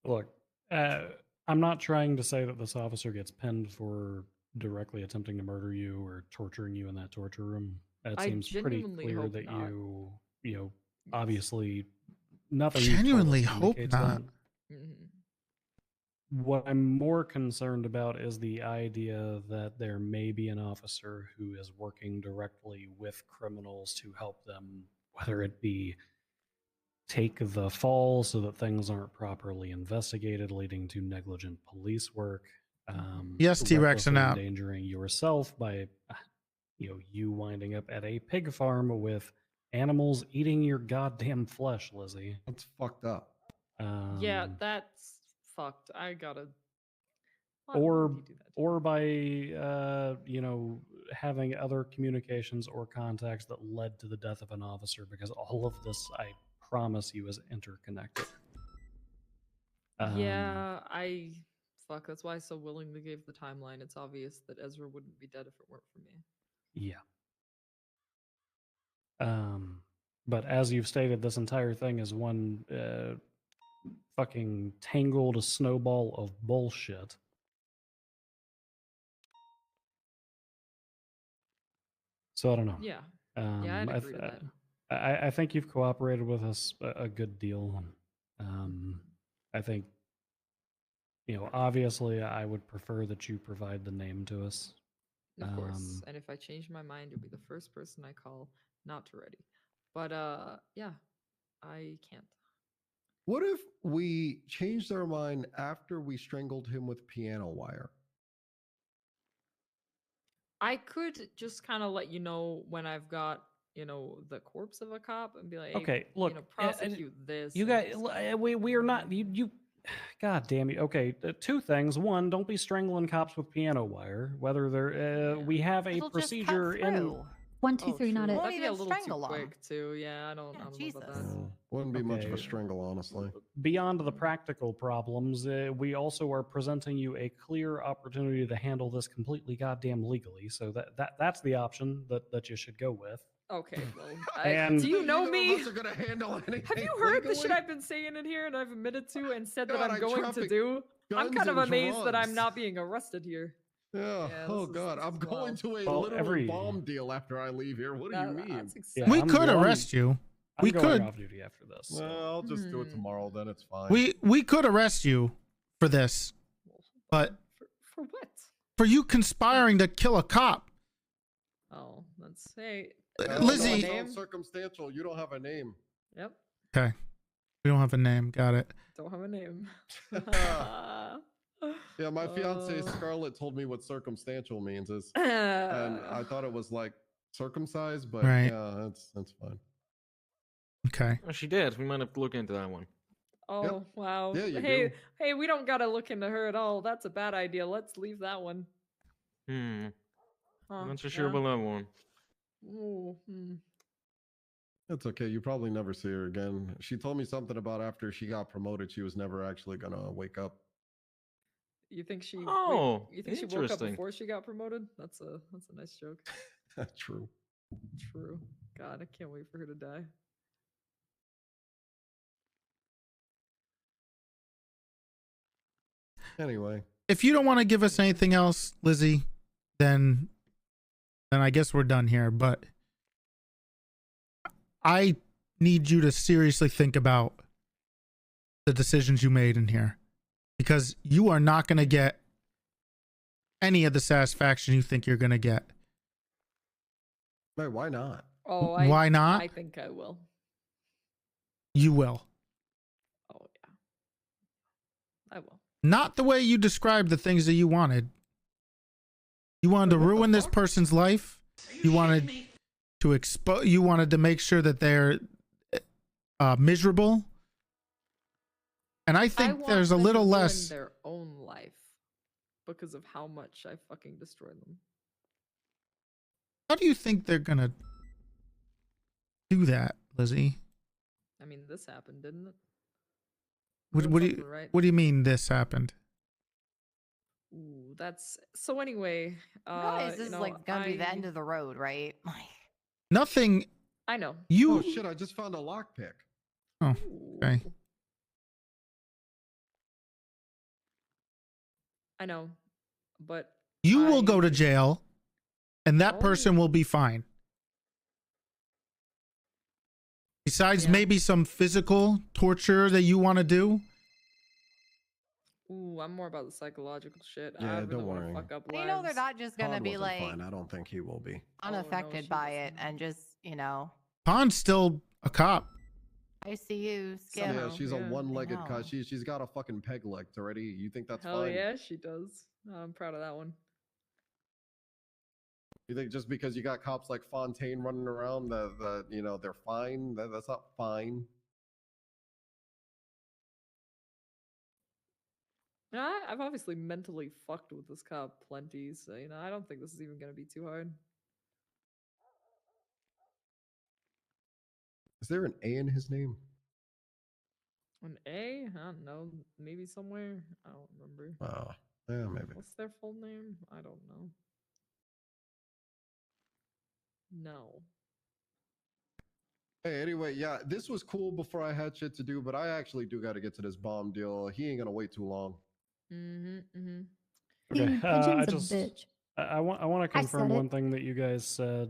Look, I'm not trying to say that this officer gets pinned for directly attempting to murder you or torturing you in that torture room. It I seems pretty genuinely clear hope that not. you Yes. obviously nothing. you've told us Genuinely hope indicates not. that. Mhm. What I'm more concerned about is the idea that there may be an officer who is working directly with criminals to help them, whether it be take the fall so that things aren't properly investigated, leading to negligent police work. Yes, T-Rex and recklessly out. endangering yourself by, you winding up at a pig farm with animals eating your goddamn flesh, Lizzie. That's fucked up. Yeah, that's fucked. I gotta. Why Or would you do that? or by having other communications or contacts that led to the death of an officer, because all of this, I promise you, is interconnected. Yeah, fuck. That's why I so willingly gave the timeline. It's obvious that Ezra wouldn't be dead if it weren't for me. Yeah. But as you've stated, this entire thing is one fucking tangled snowball of bullshit. So I don't know. Yeah. Yeah, I'd agree to that. I think you've cooperated with us a good deal. I think, obviously I would prefer that you provide the name to us. Of course. And if I change my mind, you'll be the first person I call, not Toretti. But yeah, I can't. What if we changed our mind after we strangled him with piano wire? I could just kind of let you know when I've got, the corpse of a cop and be like, hey, Okay, look, prosecute this. You and guys, we are not you. God damn you. Okay, two things. One, don't be strangling cops with piano wire. Whether they're we have a It'll just cut procedure in. through. 1, 2, 3, not true. it. Won't That'd be a even little too strangle 'em. quick too. Yeah, I don't know Jesus. about that. Wouldn't be much of a Okay. strangle, honestly. Beyond the practical problems, we also are presenting you a clear opportunity to handle this completely goddamn legally. So that's the option that you should go with. Okay, well, And- do you know Neither of me? us are gonna handle anything Have you heard the shit legally? I've been saying in here and I've admitted to and said God, that I I'm going to traffic do? I'm guns kind of and amazed that I'm drugs. not being arrested here. Yeah. Yeah, Oh this is- God, this I'm is going wild. to a Well, literal bomb deal after I leave here. What do you mean? That's Yeah, We I'm could going- arrest you. I'm We going could. off duty after this. so- Well, I'll just do it tomorrow. Then it's fine. We could arrest you for this, but For what? for you conspiring to kill a cop. Oh, let's say. Lizzie- Sounds circumstantial. You don't have a name. Yep. Okay. We don't have a name. Got it. Don't have a name. Yeah, my fiance Scarlett told me what circumstantial means is, and I thought it was like circumcised, but Right. yeah, that's fine. Okay. Oh, she did. We might have to look into that one. Oh wow. Yeah, you hey, do. hey, we don't gotta look into her at all. That's a bad idea. Let's leave that one. Huh, Not so sure yeah. about that one. Ooh, hmm. It's okay. You probably never see her again. She told me something about after she got promoted, she was never actually gonna wake up. You think she? Oh, you think she woke up interesting. before she got promoted? That's a nice joke. True. True. God, I can't wait for her to die. Anyway, If you don't want to give us anything else, Lizzie, then I guess we're done here. But I need you to seriously think about the decisions you made in here, because you are not going to get any of the satisfaction you think you're going to get. wait, why not? Oh, Why not? I think I will. You will. Oh yeah. I will. Not the way you described the things that you wanted. You wanted to ruin this person's life. You wanted to expose. You wanted to make sure that they're miserable. And I I think want there's a them to little ruin less. their own life because of how much I fucking destroyed them. How do you think they're gonna do that, Lizzie? I mean, this happened, didn't it? What, Doing what do something you right. What do you mean this happened? Ooh, that's so. Anyway, Realize this you know, is like gonna be the end I- of the road, right? Nothing. I know. You. Oh shit! I just found a lockpick. Oh, okay. Ooh. I know, but You will go to jail, and that Oh. person will be fine. Besides Yeah. maybe some physical torture that you want to do. Ooh, I'm more about the psychological shit. Yeah, I really don't want to worry. fuck up You lives. know they're not just gonna Todd be wasn't like fine. I don't think he will be. unaffected she by was it and just, you know, Pond's still a cop. I see you, Skip. Yeah, she's a yeah. one-legged I know. cut. She's got a fucking peg leg already. You think that's Hell fine? yeah, she does. I'm proud of that one. You think just because you got cops like Fontaine running around that you know they're fine? That's not fine. I've obviously mentally fucked with this cop plenty, so you know I don't think this is even gonna be too hard. Is there an A in his name? An A? I don't know. Maybe somewhere. I don't remember. Oh, yeah, maybe. What's their full name? I don't know. No. Hey, anyway, yeah, this was cool before I had shit to do, but I actually do got to get to this bomb deal. He ain't gonna wait too long. Mm-hmm. Okay, Dude, I Pigeon's a just bitch. I want to I confirm said one it. thing that you guys said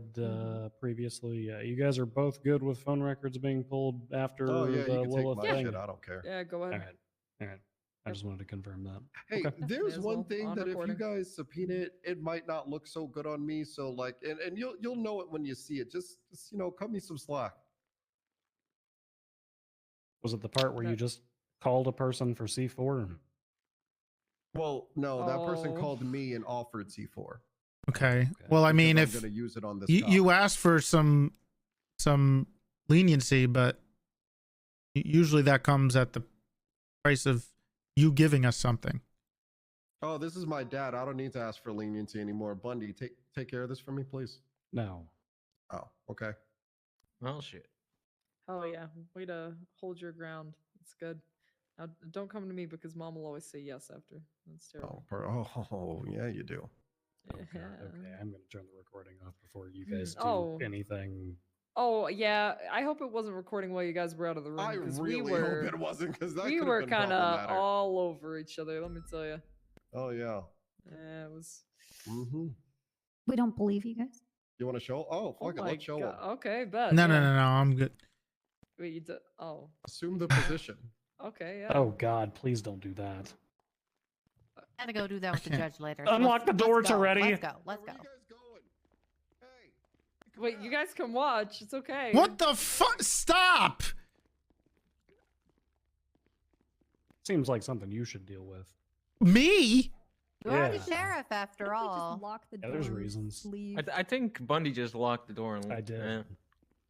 previously. You guys are both good with phone records being pulled after Oh yeah, the you can take Lilith my thing. shit. I don't care. Yeah, go All ahead. right, all right. I just wanted to confirm that. Hey, Okay. there's May as one well, thing on that recording. if you guys subpoena it, it might not look so good on me. So like, and you'll know it when you see it. Just you know, cut me some slack. Was it the part where you just called a person for C4? Well, no, that person Oh. called me and offered C4. Okay. Well, I because mean, I'm if gonna use it on this you cop. asked for some leniency, but usually that comes at the price of you giving us something. Oh, this is my dad. I don't need to ask for leniency anymore. Bundy, take care of this for me, please. No. Oh, okay. Well, shit. Oh yeah, way to hold your ground. It's good. Now don't come to me because mom will always say yes after. That's terrible. Oh, yeah, you do. Okay, I'm gonna turn the recording off before you Mm, guys do oh. anything. Oh yeah, I hope it wasn't recording while you guys were out of the room. I 'cause really we were, hope it wasn't, because that we could were have been kind of problematic. all over each other. Let me tell you. Oh yeah. Yeah, it was. Mm-hmm. We don't believe you guys. You want to show? Oh, fuck it. my Let's show God. him. Okay, bet. No, yeah. no, I'm good. Wait, you did? Oh, Assume the position. okay, yeah. Oh God, please don't do that. Gotta go do that with the can't- judge later. Unlock the doors go. already. Let's go. Let's Where go. are you guys going? Hey. Wait, you guys can watch. It's okay. What the fuck? Stop! Seems like something you should deal with. Me? You are the Yeah. sheriff after We all. just lock the Yeah, there's doors, reasons. Leave. I think Bundy just locked the door and I did. Yeah.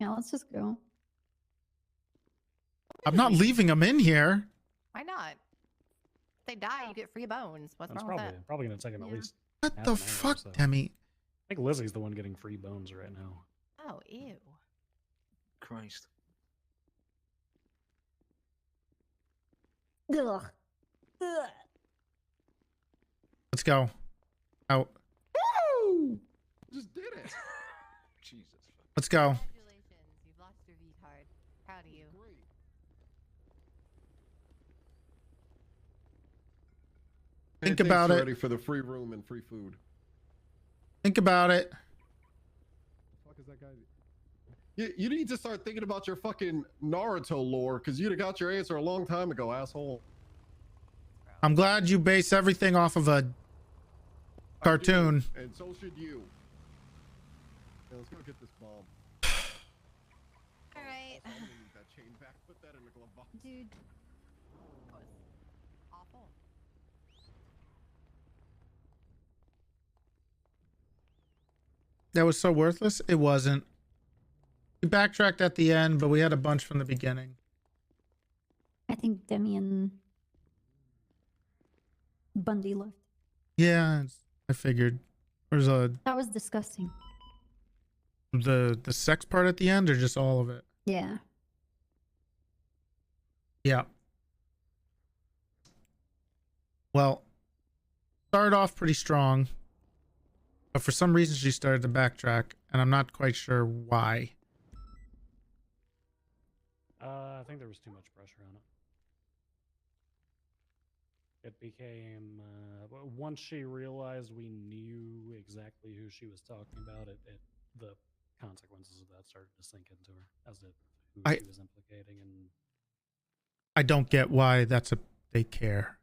Yeah, let's just go. I'm not leaving him in here. Why not? If they die, you get free bones. What's That's wrong with that? probably gonna take him at Yeah. least. What half the an hour or fuck, so. Demi? I think Lizzie's the one getting free bones right now. Oh, ew. Christ. Ugh. Ugh. Let's go. Out. Woo! Just did it. Jesus. Let's go. Congratulations. You've lost your V card. Proud of you. Great. Think Hey, thanks, about it. Ready for the free room and free food. Think about it. Fuck is that guy? You need to start thinking about your fucking Naruto lore, because you'd have got your answer a long time ago, asshole. I'm glad you base everything off of a I do, cartoon. and so should you. Yeah, let's go get this bomb. All right. I'm gonna need that chain back. Put that in the glove box. Dude, That was awful. That was so worthless. It wasn't. We backtracked at the end, but we had a bunch from the beginning. I think Demi and Bundy left. Yeah, I figured. There's That was disgusting. the sex part at the end, or just all of it? Yeah. Yeah. Well, started off pretty strong, but for some reason she started to backtrack, and I'm not quite sure why. I think there was too much pressure on it. It became once she realized we knew exactly who she was talking about, the consequences of that started to sink into her as it who she was implicating, and I don't get why they care.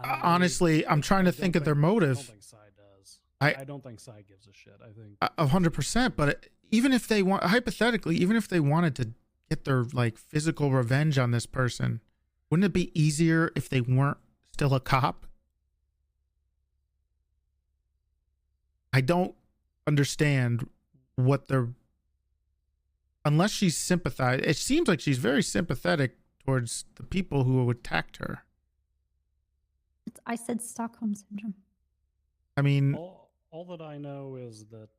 Honestly, I'm trying to think of their motive. I don't think Psy does. I don't think Psy gives a shit. I think 100%. But even if they want, hypothetically, even if they wanted to get their like physical revenge on this person, wouldn't it be easier if they weren't still a cop? I don't understand what they're. Unless she's sympathized, it seems like she's very sympathetic towards the people who attacked her. I said Stockholm syndrome. I mean, all that I know is that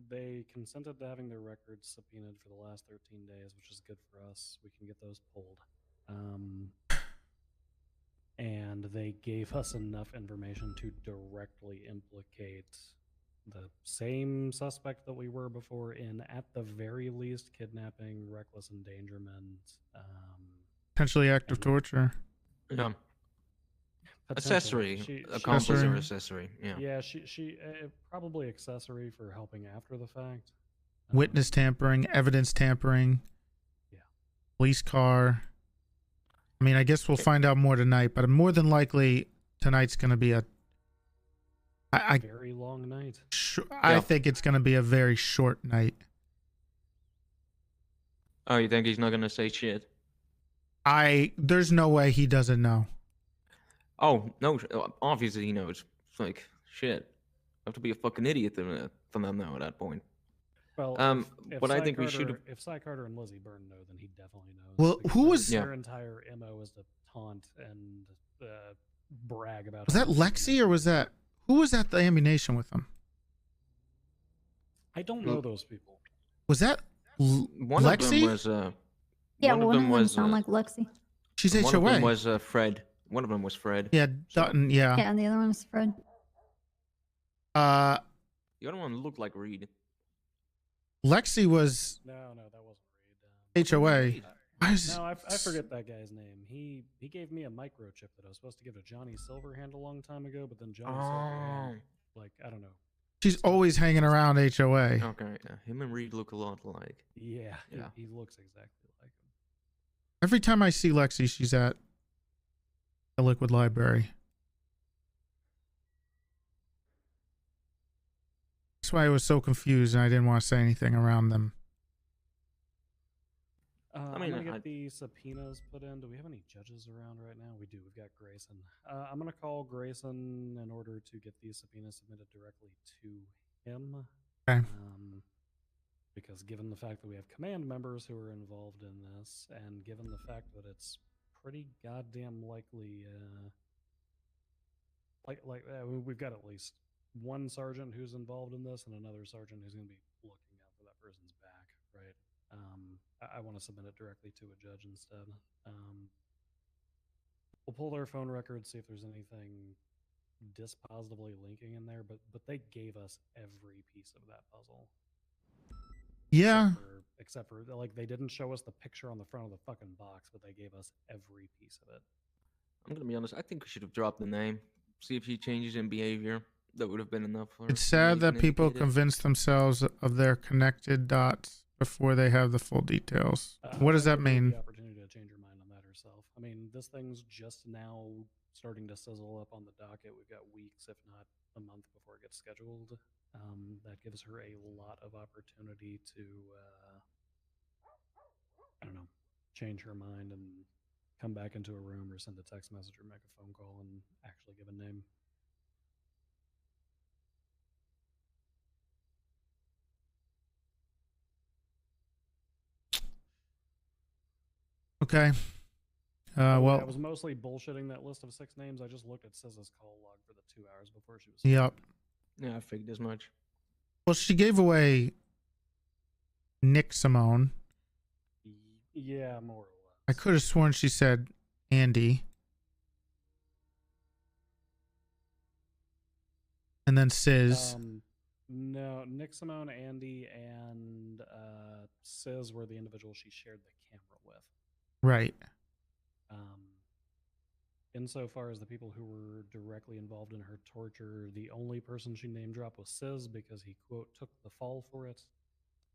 they consented to having their records subpoenaed for the last 13 days, which is good for us. We can get those pulled. And they gave us enough information to directly implicate the same suspect that we were before in, at the very least, kidnapping, reckless endangerment, potentially active torture. Yeah. potentially. Accessory. Accomplice or accessory. Yeah. Yeah, she probably accessory for helping after the fact. Witness tampering, evidence tampering. Yeah. Police car. I mean, I guess we'll find out more tonight, but more than likely tonight's going to be a very long night. I think it's going to be a very short night. Oh, you think he's not gonna say shit? There's no way he doesn't know. Oh no! Obviously he knows. It's like shit. I have to be a fucking idiot to not know at that point. Well, if but I Cy think we Carter- should have. If Cy Carter and Lizzie Byrne know, then he definitely knows. Well, because who was- their entire MO is to taunt and brag about. Was that how much Lexi or was that who was at the ammunition with him? I don't know those people. Was that One Lexi? of them was Yeah, one one of them was sound like Lexi. She's one HOA. of them was Fred. One of them was Fred. Yeah, Dutton. Yeah. Yeah, and the other one was Fred. Uh, The other one looked like Reed. Lexi was No, that wasn't HOA. Why is- No, I forget that guy's name. He gave me a microchip that I was supposed to give to Johnny Silverhand a long time ago, but then Johnny Silverhand, like, I don't know. She's always hanging around HOA. Okay, yeah. Him and Reed look a lot alike. Yeah, Yeah. he looks exactly like him. Every time I see Lexi, she's at the Liquid Library. That's why I was so confused and I didn't want to say anything around them. I'm mean, gonna get the subpoenas put in. Do we have any judges around right now? We do. We've got Grayson. I'm gonna call Grayson in order to get these subpoenas submitted directly to him. Okay. Because given the fact that we have command members who are involved in this, and given the fact that it's pretty goddamn likely, we've got at least one sergeant who's involved in this, and another sergeant who's going to be looking out for that person's back, right? I want to submit it directly to a judge instead. We'll pull their phone records, see if there's anything dispositively linking in there, but they gave us every piece of that puzzle. Yeah. Except for like, they didn't show us the picture on the front of the fucking box, but they gave us every piece of it. I'm gonna be honest. I think we should have dropped the name. See if she changes in behavior. That would have been enough. For It's sad that making people indicated. convince themselves of their connected dots before they have the full details. What does that Give her mean? The opportunity to change her mind on that herself. I mean, this thing's just now starting to sizzle up on the docket. We've got weeks, if not a month, before it gets scheduled. That gives her a lot of opportunity to, I don't know, change her mind and come back into a room or send a text message or make a phone call and actually give a name. Okay. I Well, was mostly bullshitting that list of 6 names. I just looked at SZA's call log for the 2 hours before she was. yep. Yeah, I figured as much. Well, she gave away Nick Simone. Yeah, more or less. I could have sworn she said Andy. And then Sis. No, Nick Simone, Andy, and Sis were the individuals she shared the camera with. Right. Insofar as the people who were directly involved in her torture, the only person she name dropped was Sis because he, quote, took the fall for it.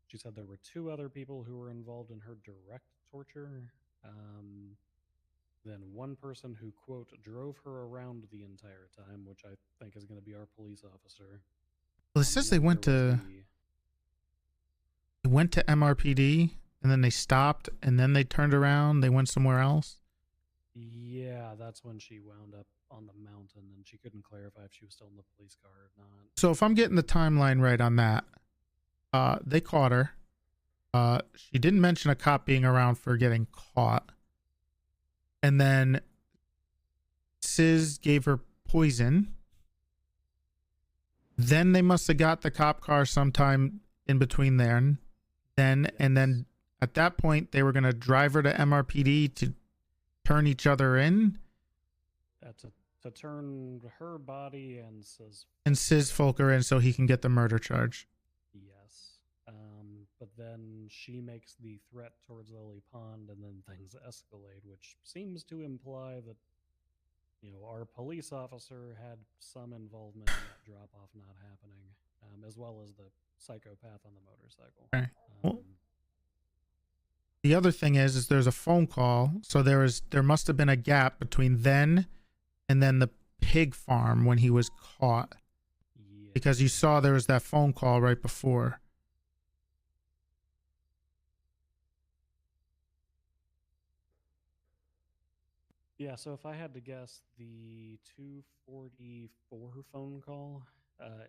She said there were 2 other people who were involved in her direct torture. Then one person who, quote, drove her around the entire time, which I think is going to be our police officer. Well, it says they went to MRPD and then they stopped and then they turned around. They went somewhere else. Yeah, that's when she wound up on the mountain and she couldn't clarify if she was still in the police car or not. So if I'm getting the timeline right on that, they caught her. She didn't mention a cop being around for getting caught. And then Sis gave her poison. Then they must have got the cop car sometime in between there. And then at that point, they were going to drive her to MRPD to turn each other in. To turn her body and Sis Folker in so he can get the murder charge. Yes. But then she makes the threat towards Lily Pond and then things escalate, which seems to imply that, our police officer had some involvement in that drop-off not happening, as well as the psychopath on the motorcycle. Okay. The other thing is there's a phone call. So there must have been a gap between then and then the pig farm when he was caught. Yeah. Because you saw there was that phone call right before. Yeah, so if I had to guess, the 244 phone call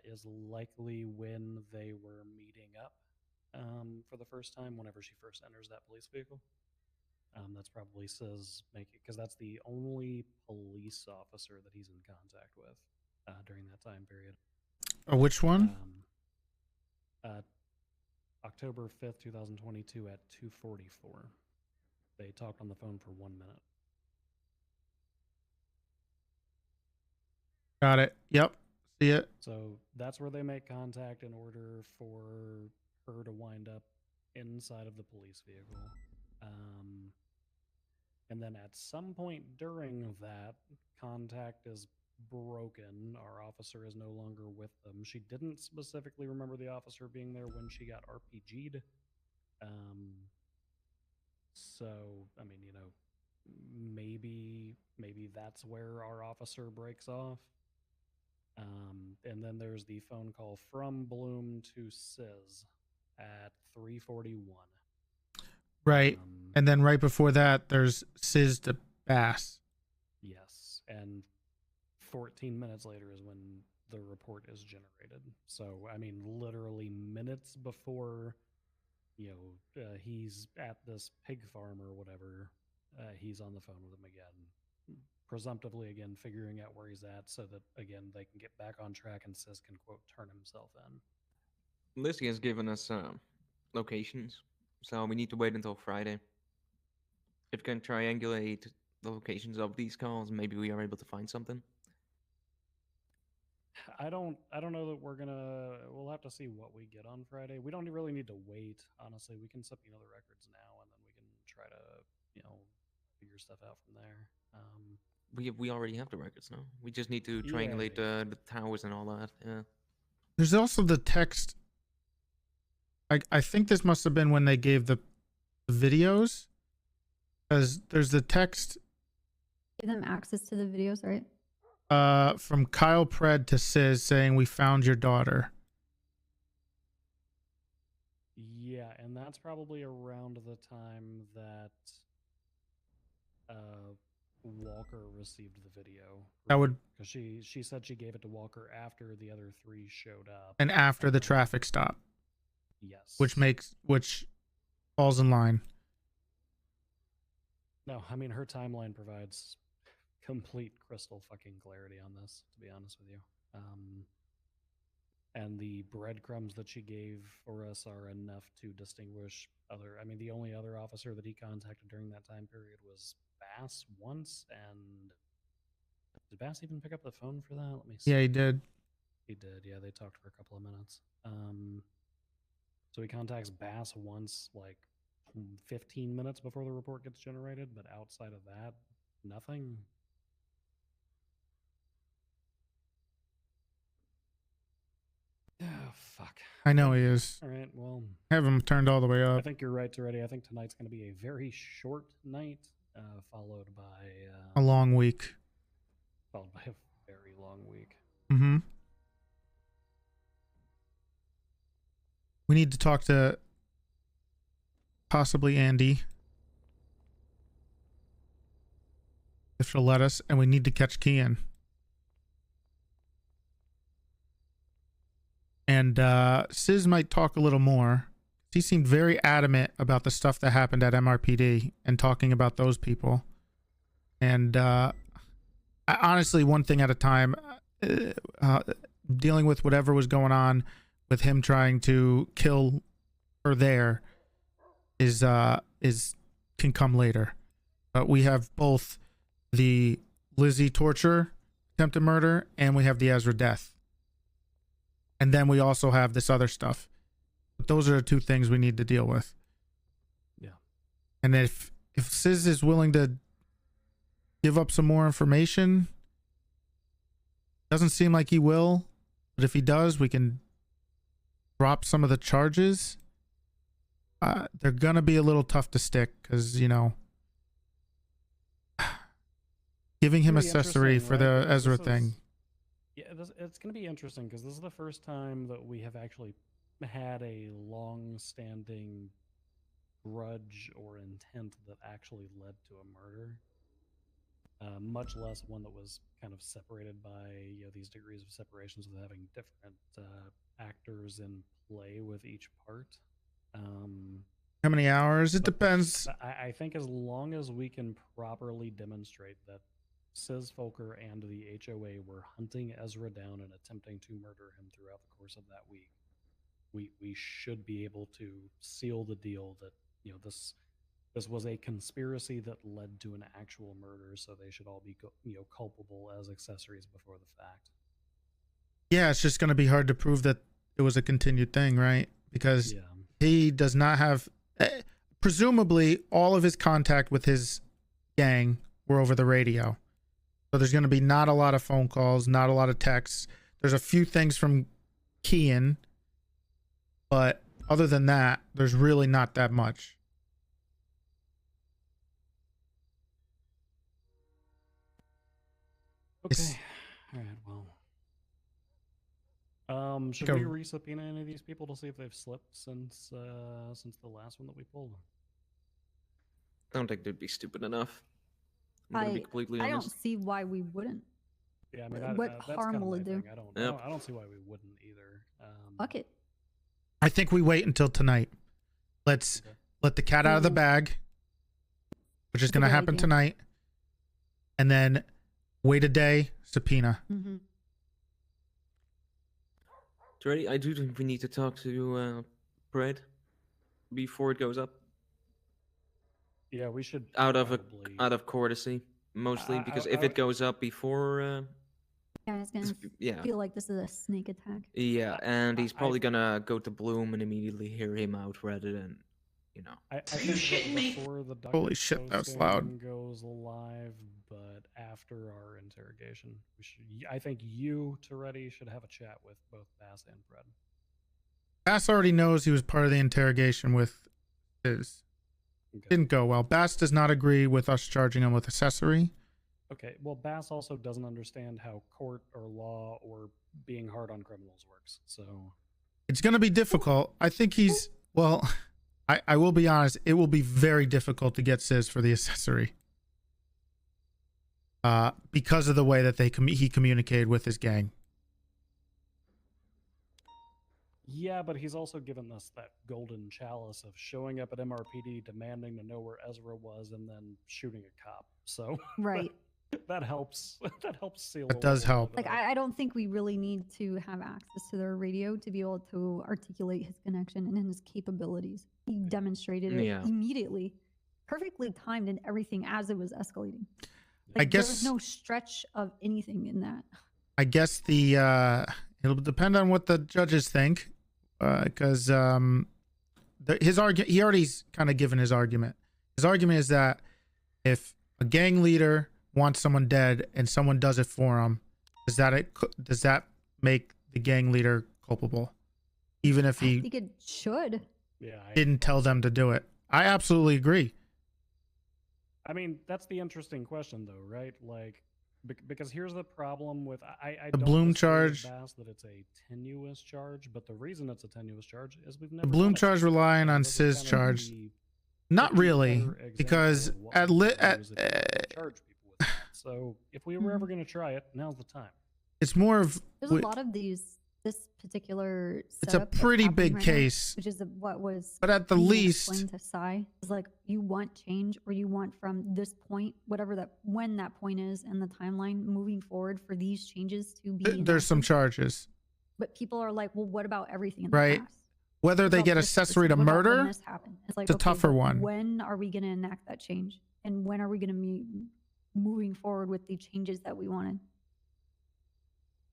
is likely when they were meeting up for the first time, whenever she first enters that police vehicle. That's probably says because that's the only police officer that he's in contact with during that time period. Which one? October 5th, 2022 at 2:44. They talked on the phone for 1 minute. Got it. Yep. See it. So that's where they make contact in order for her to wind up inside of the police vehicle. And then at some point during that, contact is broken. Our officer is no longer with them. She didn't specifically remember the officer being there when she got RPG'd. So, I mean, maybe that's where our officer breaks off. And then there's the phone call from Bloom to Sis at 3:41. Right. And then right before that, there's Sis to Bass. Yes. And 14 minutes later is when the report is generated. So, I mean, literally minutes before, he's at this pig farm or whatever, he's on the phone with him again. Presumptively, again, figuring out where he's at so that, again, they can get back on track and Sis can, quote, turn himself in. Lizzie has given us locations, so we need to wait until Friday. If we can triangulate the locations of these calls, maybe we are able to find something. I don't know that we'll have to see what we get on Friday. We don't really need to wait, honestly. We can subpoena the records now and then we can try to, figure stuff out from there. We already have the records now. We just need to triangulate the towers and all that. Yeah. There's also the text. I think this must have been when they gave the videos, because there's the text. Give them access to the videos, right? From Kyle Pred to Sis saying, "We found your daughter." Yeah, and that's probably around the time that Walker received the video. That would, because she said she gave it to Walker after the other 3 showed up. and after the traffic stop. Yes. Which falls in line. No, I mean her timeline provides complete crystal fucking clarity on this, to be honest with you. And the breadcrumbs that she gave for us are enough to distinguish other. I mean, the only other officer that he contacted during that time period was Bass once, and did Bass even pick up the phone for that? Let me see. Yeah, he did. He did. Yeah, they talked for a couple of minutes. So he contacts Bass once, like 15 minutes before the report gets generated, but outside of that, nothing. Oh, fuck. I know he is. All right, well, Have him turned all the way I up. think you're right, Toretti. I think tonight's going to be a very short night, followed by A long week. followed by a very long week. Mm-hmm. We need to talk to possibly Andy, if she'll let us, and we need to catch Kian. And Sis might talk a little more. He seemed very adamant about the stuff that happened at MRPD and talking about those people. And honestly, one thing at a time, dealing with whatever was going on with him trying to kill her there is can come later. But we have both the Lizzie torture, attempted murder, and we have the Ezra death. And then we also have this other stuff. But those are the two things we need to deal with. Yeah. And if Sis is willing to give up some more information, doesn't seem like he will, but if he does, we can drop some of the charges. They're gonna be a little tough to stick because, you know, giving him accessory for the Ezra thing. Yeah, it's going to be interesting because this is the first time that we have actually had a long-standing grudge or intent that actually led to a murder. Much less one that was kind of separated by, you know, these degrees of separations with having different actors in play with each part. How many hours? It But depends. I think as long as we can properly demonstrate that Sis Folker and the HOA were hunting Ezra down and attempting to murder him throughout the course of that week, we should be able to seal the deal that, you know, this was a conspiracy that led to an actual murder, so they should all be culpable as accessories before the fact. Yeah, it's just going to be hard to prove that it was a continued thing, right? Because he does not have, presumably all of his contact with his gang were over the radio. So there's going to be not a lot of phone calls, not a lot of texts. There's a few things from Kian, but other than that, there's really not that much. Okay. All right. Well, should we re-subpoena any of these people to see if they've slipped since the last one that we pulled? I don't think they'd be stupid enough. I'm gonna be completely I honest. don't see why we wouldn't. Yeah, I mean, what that's harm kinda will my it do? thing. I don't see why we wouldn't either. Fuck it. I think we wait until tonight. Let's let the cat out of the bag, which is going to good happen idea. tonight, and then wait a day, subpoena. Mm-hmm. Toretti, I do think we need to talk to Brad before it goes up. Yeah, we should out of courtesy, mostly because if it goes up before, Yeah, it's gonna yeah. feel like this is a snake attack. yeah, and he's probably gonna go to Bloom and immediately hear him out rather than, you know. I think that before the Holy shit, that was loud. goes live, but after our interrogation, we should. I think you, Toretti, should have a chat with both Bass and Fred. Bass already knows he was part of the interrogation with his. Didn't go well. Bass does not agree with us charging him with accessory. Okay, well, Bass also doesn't understand how court or law or being hard on criminals works, so... It's going to be difficult. I think he's... Well, I will be honest. It will be very difficult to get Sis for the accessory. Because of the way that he communicated with his gang. Yeah, but he's also given us that golden chalice of showing up at MRPD, demanding to know where Ezra was, and then shooting a cop. So Right. that helps. That helps seal. That does help. Like, I don't think we really need to have access to their radio to be able to articulate his connection and his capabilities. He demonstrated it Yeah. immediately, perfectly timed and everything as it was escalating. I Like, there was guess- no stretch of anything in that. I guess it'll depend on what the judges think, because his argument, he already's kind of given his argument. His argument is that if a gang leader wants someone dead and someone does it for him, does that make the gang leader culpable, even if I he think it should. Yeah. didn't tell them to do it? I absolutely agree. I mean, that's the interesting question, though, right? Like, because here's the problem with I The don't Bloom disagree with charge- Bass that it's a tenuous charge, but the reason it's a tenuous charge is we've The never Bloom done it charge before. relying So on this is Sis kind of charge. the Not cookie really, cutter example because of what at we li- would at use if we were gonna charge people with that. So if we were ever going to try it, now's the time. it's more of There's a lot of this particular It's a setup that's pretty happening big right now, case. which is what was But at the being least- explained to Sai is like, you want change, or you want from this point, whatever that, when that point is and the timeline moving forward for these changes to be there's some enacted. charges, But people are like, well, what about everything in the right? past? Whether they What get about this accessory to what about when murder, this happened? It's like, it's a okay, tougher but one. When are we going to enact that change? And when are we going to be moving forward with the changes that we wanted?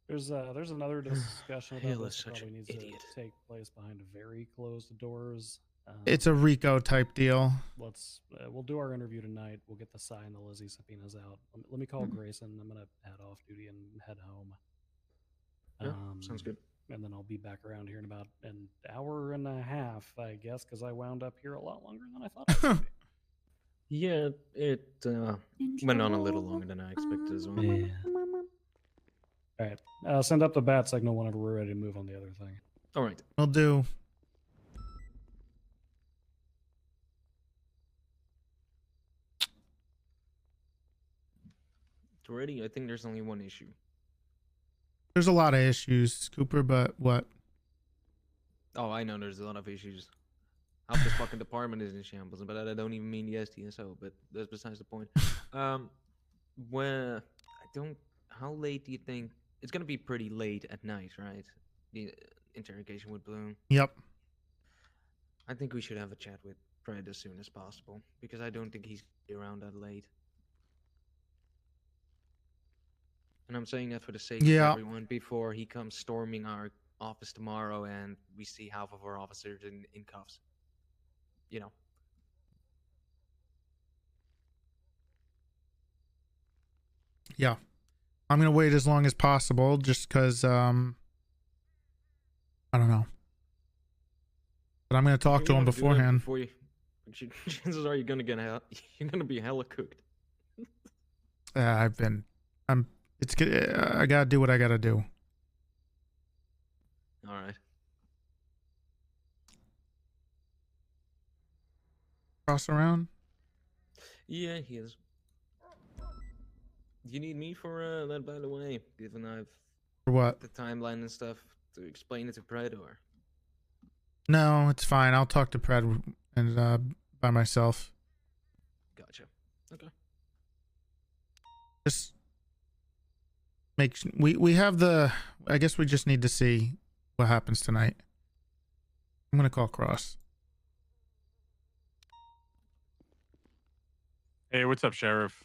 There's another discussion about Hale this is that such probably an needs idiot. to take place behind very closed doors. it's a Rico type deal. We'll do our interview tonight. We'll get the Sai and the Lizzie subpoenas out. Let me call Mm-hmm. Grayson. I'm gonna head off duty and head home. Yeah, sounds good. And then I'll be back around here in about an hour and a half, I guess, because I wound up here a lot longer than I thought. I would be. Yeah, it went on a little longer than I expected as well. Yeah. All right. Send up the bat signal whenever we're ready to move on the other thing. All right. Will do. Toretti, I think there's only one issue. There's a lot of issues, Cooper, but what? Oh, I know there's a lot of issues. Half this fucking department is in shambles, but I don't even mean the SDSO, but that's besides the point. How late do you think? It's gonna be pretty late at night, right? The interrogation with Bloom. Yep. I think we should have a chat with Fred as soon as possible, because I don't think he's gonna be around that late. And I'm saying that for the sake Yeah. of everyone before he comes storming our office tomorrow and we see half of our officers in cuffs. You know. Yeah. I'm gonna wait as long as possible, just because I don't know. But I'm gonna talk to him beforehand. Before you, chances are you're gonna be hella cooked. It's good. I gotta do what I gotta do. All right. Cross around. Yeah, he is. You need me for that, by the way, given I've For what? the timeline and stuff to explain it to Pred, or No, it's fine. I'll talk to Pred and by myself. gotcha. Okay. Just we have the. I guess we just need to see what happens tonight. I'm gonna call Cross. Hey, what's up, Sheriff?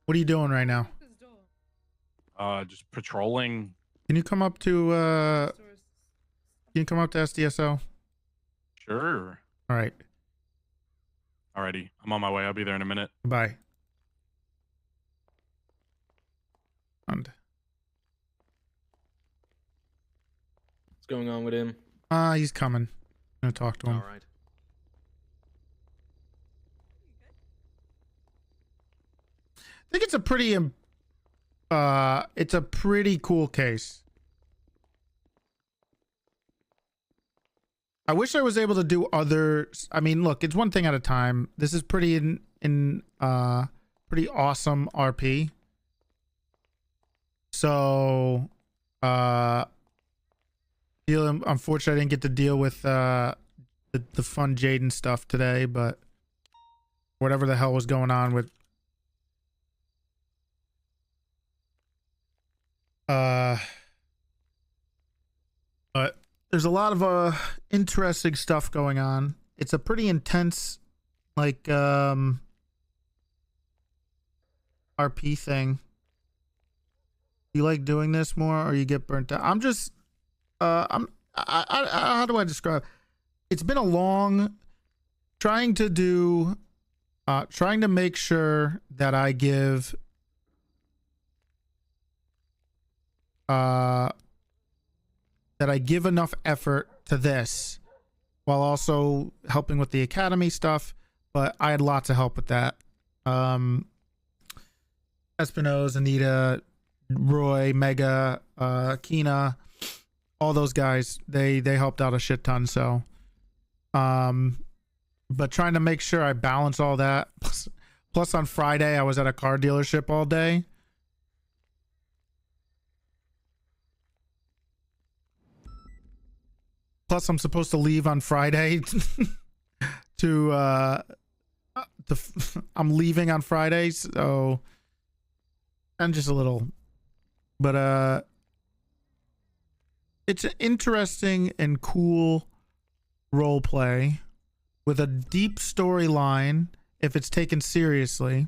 What are you doing right now? Just patrolling. Can you come up to SDSO? Sure. All right. Alrighty, I'm on my way. I'll be there in a minute. Bye. And What's going on with him? he's coming. I'm gonna talk to him. All right. I think it's a pretty cool case. I wish I was able to do other. I mean, look, it's one thing at a time. This is pretty pretty awesome RP. So Unfortunately, I didn't get to deal with the fun Jaden stuff today, but whatever the hell was going on with but there's a lot of interesting stuff going on. It's a pretty intense like RP thing. You like doing this more or you get burnt out? I'm just I how do I describe? It's been a long trying to make sure that I give enough effort to this while also helping with the academy stuff, but I had lots of help with that. Espinosa, Anita, Roy, Mega, Kina, all those guys, they helped out a shit ton. So but trying to make sure I balance all that. Plus on Friday I was at a car dealership all day. Plus I'm supposed to leave on Friday I'm leaving on Friday, so I'm just a little, but it's an interesting and cool role play with a deep storyline if it's taken seriously,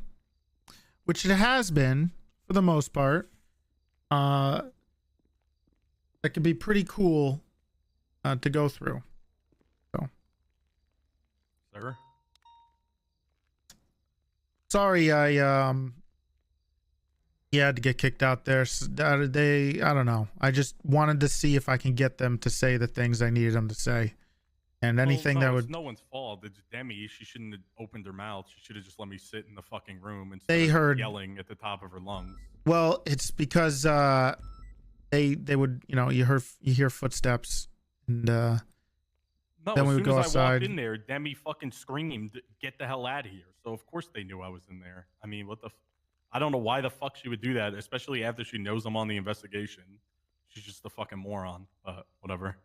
which it has been for the most part. That can be pretty cool to go through. So, Sir? sorry, I had to get kicked out there. I don't know. I just wanted to see if I can get them to say the things I needed them to say, and anything well, no, that it's would. no one's fault. It's Demi. She shouldn't have opened her mouth. She should have just let me sit in the fucking room instead They of heard- yelling at the top of her lungs. Well, it's because they would, you know, you hear footsteps, and No, then as we would soon go as I outside. walked in there, Demi fucking screamed, "Get the hell out of here!" So of course they knew I was in there. I mean, what the? I don't know why the fuck she would do that, especially after she knows I'm on the investigation. She's just a fucking moron. But whatever.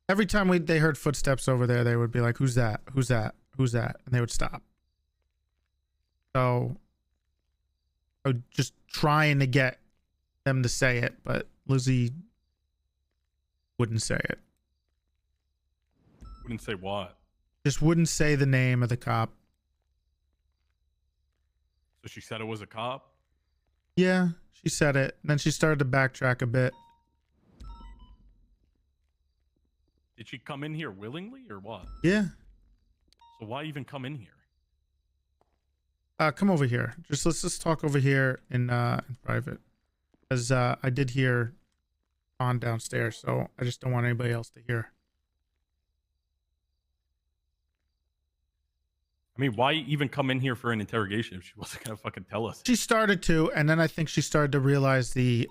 Every time they heard footsteps over there, they would be like, "Who's that? Who's that? Who's that?" And they would stop. So I was just trying to get them to say it, but Lizzie wouldn't say it. Wouldn't say what. Just wouldn't say the name of the cop. So she said it was a cop. Yeah, she said it. And then she started to backtrack a bit. Did she come in here willingly or what? Yeah. So why even come in here? Come over here. Let's just talk over here in private. Because I did hear on downstairs, so I just don't want anybody else to hear. I mean, why even come in here for an interrogation if she wasn't gonna fucking tell us? She started to, and then I think she started to realize the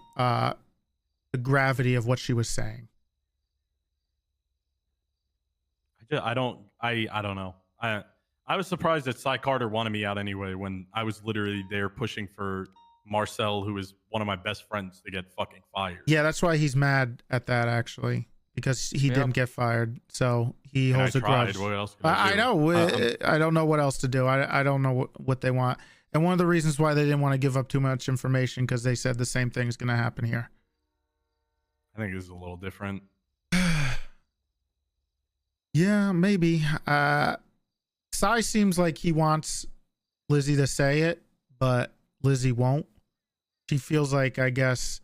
gravity of what she was saying. I don't know. I was surprised that Cy Carter wanted me out anyway when I was literally there pushing for Marcel, who is one of my best friends, to get fucking fired. Yeah, that's why he's mad at that actually, because he Yep. didn't get fired, so he And holds I a tried. grudge. What else could I I do? know. I don't know what else to do. I don't know what they want. And one of the reasons why they didn't want to give up too much information, because they said the same thing is going to happen here. I think this is a little different. Yeah, maybe. Cy seems like he wants Lizzie to say it, but Lizzie won't. She feels like, I guess,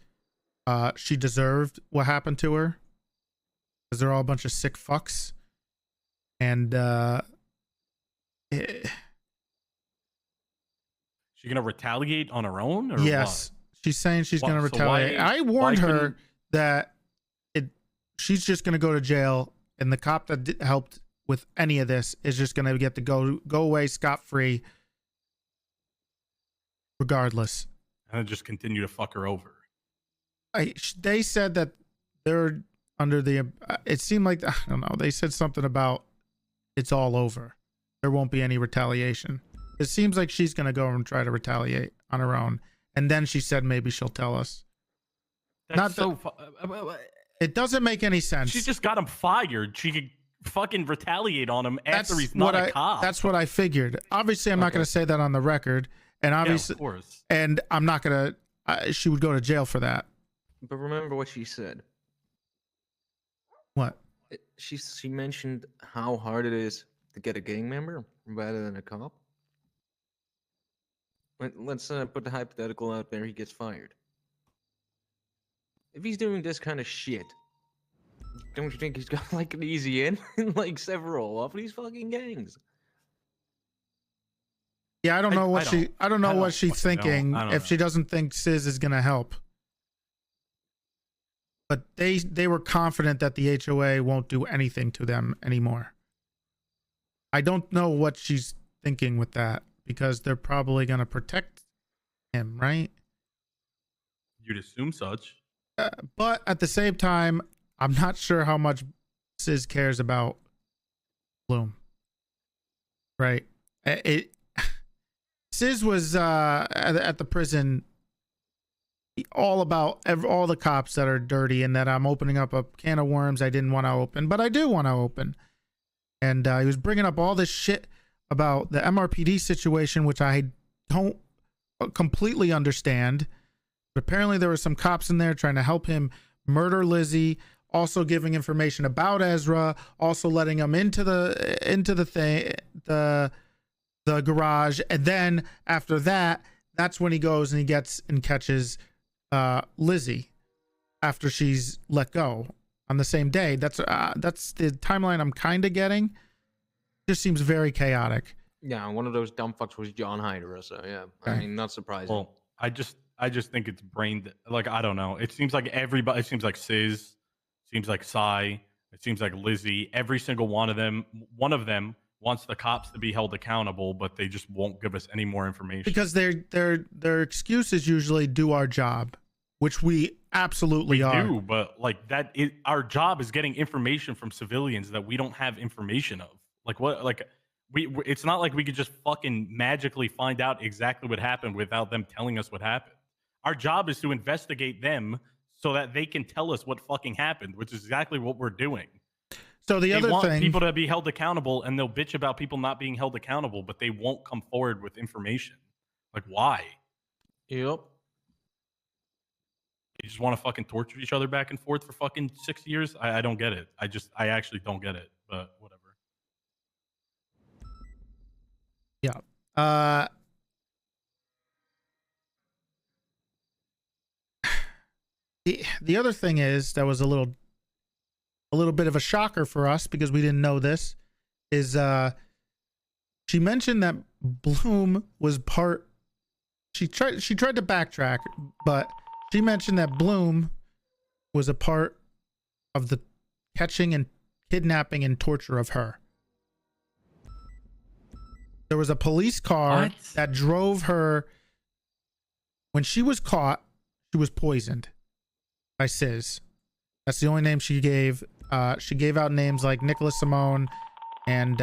she deserved what happened to her, because they're all a bunch of sick fucks. And She gonna retaliate on her own, or yes, she's saying she's Why- going to so why- retaliate. I why warned her couldn't- that she's just going to go to jail, and the cop that helped with any of this is just going to get to go away scot-free regardless. and then just continue to fuck her over? They said that they're under the, it seemed like, I don't know, they said something about it's all over. There won't be any retaliation. It seems like she's going to go and try to retaliate on her own. And then she said maybe she'll tell us. That's Not so. It doesn't make any sense. She just got him fired. She could fucking retaliate on him after he's not a cop. That's what I figured. Obviously, I'm not going to say that on the record, and obviously, of course. And I'm not going to. She would go to jail for that. But remember what she said. What? She mentioned how hard it is to get a gang member rather than a cop. Let's put the hypothetical out there. He gets fired. If he's doing this kind of shit, don't you think he's got like an easy in, like several of these fucking gangs? Yeah, I don't know what I don't know what she's thinking if she know. doesn't think Sis is going to help. But they were confident that the HOA won't do anything to them anymore. I don't know what she's thinking with that because they're probably going to protect him, right? You'd assume such. But at the same time, I'm not sure how much Sis cares about Bloom. Right? Sis was at the prison all about all the cops that are dirty and that I'm opening up a can of worms I didn't want to open, but I do want to open. And he was bringing up all this shit about the MRPD situation, which I don't completely understand. But apparently there were some cops in there trying to help him murder Lizzie, also giving information about Ezra, also letting him into the garage. And then after that, that's when he goes and he gets and catches Lizzie after she's let go on the same day. That's the timeline I'm kind of getting. Just seems very chaotic. Yeah, one of those dumb fucks was John Hyder, so yeah. Okay. I mean, not surprising. Well, I just think it's brain. Like, I don't know. It seems like everybody. It seems like Sis. Seems like Sai. It seems like Lizzie. Every single one of them wants the cops to be held accountable, but they just won't give us any more information. Because their excuse is usually do our job, which we absolutely are. We do, but like our job is getting information from civilians that we don't have information of. Like what? Like it's not like we could just fucking magically find out exactly what happened without them telling us what happened. Our job is to investigate them so that they can tell us what fucking happened, which is exactly what we're doing. So they want people to be held accountable, and they'll bitch about people not being held accountable, but they won't come forward with information. Like, why? Yep. You just want to fucking torture each other back and forth for fucking 6 years? I don't get it. I actually don't get it, but whatever. Yeah. The other thing is that was a little bit of a shocker for us because we didn't know this is she mentioned that Bloom was part. She tried to backtrack, but she mentioned that Bloom was a part of the catching and kidnapping and torture of her. There was a police car that drove her. When she was caught, she was poisoned by Sis. That's the only name she gave. She gave out names like Nicholas Simone and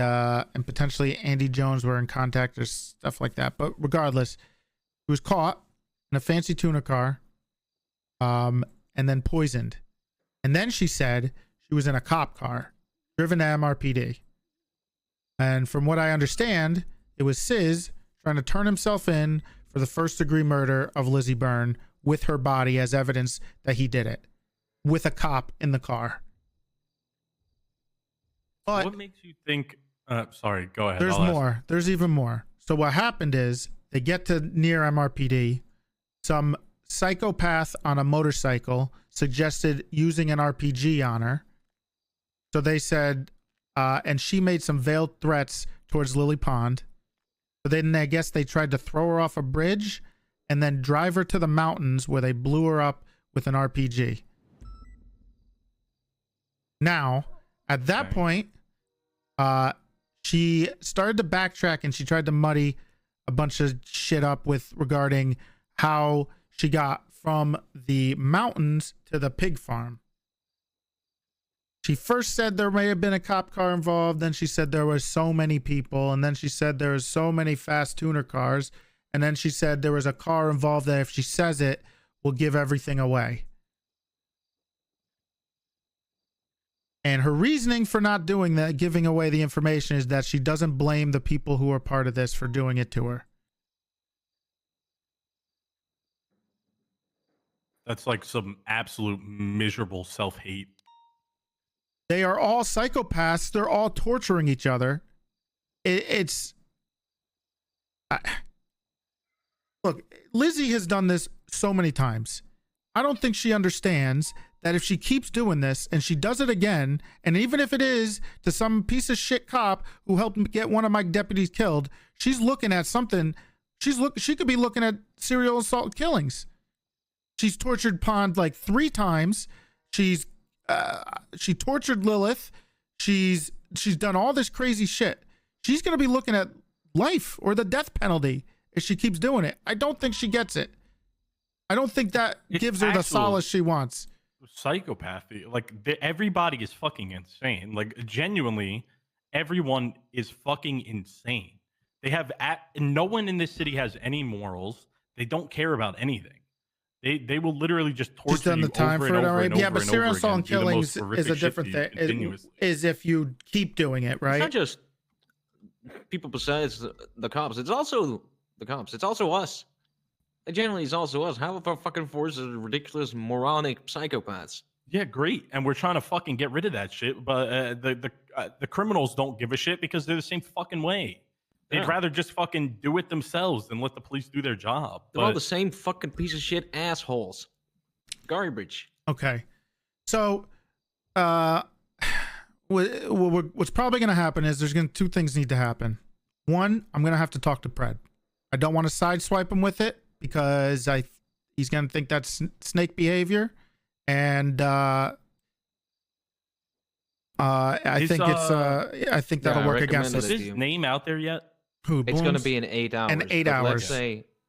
potentially Andy Jones were in contact or stuff like that. But regardless, she was caught in a fancy tuner car, and then poisoned. And then she said she was in a cop car driven to MRPD. And from what I understand, it was Sis trying to turn himself in for the first-degree murder of Lizzie Byrne with her body as evidence that he did it, with a cop in the car. But what makes you think? Sorry, go ahead. There's more. There's even more. So what happened is they get to near MRPD. Some psychopath on a motorcycle suggested using an RPG on her. So they said, and she made some veiled threats towards Lily Pond. So then I guess they tried to throw her off a bridge and then drive her to the mountains where they blew her up with an RPG. Now, at that point, she started to backtrack and she tried to muddy a bunch of shit up with regarding how she got from the mountains to the pig farm. She first said there may have been a cop car involved. Then she said there were so many people. And then she said there was so many fast tuner cars. And then she said there was a car involved that if she says it, will give everything away. And her reasoning for not doing that, giving away the information, is that she doesn't blame the people who are part of this for doing it to her. That's like some absolute miserable self-hate. They are all psychopaths. They're all torturing each other. Look, Lizzie has done this so many times. I don't think she understands that if she keeps doing this and she does it again, and even if it is to some piece of shit cop who helped get one of my deputies killed, she's looking at something. She could be looking at serial assault killings. She's tortured Pond like 3 times. She tortured Lilith. She's done all this crazy shit. She's going to be looking at life or the death penalty if she keeps doing it. I don't think she gets it. I don't think that gives her the solace she wants. Psychopathy. Like, everybody is fucking insane. Like, genuinely, everyone is fucking insane. They have no one in this city has any morals. They don't care about anything. They will literally just torture done you the time over for and it over already. and over Yeah, but and serial over assault again, and do the most killings is horrific a shit different to you thing. continuously. Is if you keep doing it, right? It's not just people besides the cops. It's also the cops. It's also us. It generally is also us. Half of our fucking force is ridiculous, moronic psychopaths. Yeah, great. And we're trying to fucking get rid of that shit. But the criminals don't give a shit because they're the same fucking way. They'd Yeah. rather just fucking do it themselves than let the police do their job. They're all But the same fucking piece of shit assholes. Garbage. Okay. So, what's probably going to happen is there's going to 2 things need to happen. One, I'm going to have to talk to Pred. I don't want to sideswipe him with it because he's going to think that's snake behavior. And, I think that'll I work recommend against it us. is to his you. name out there yet? Who, It's going to Blooms? be in 8 hours. In 8 but hours.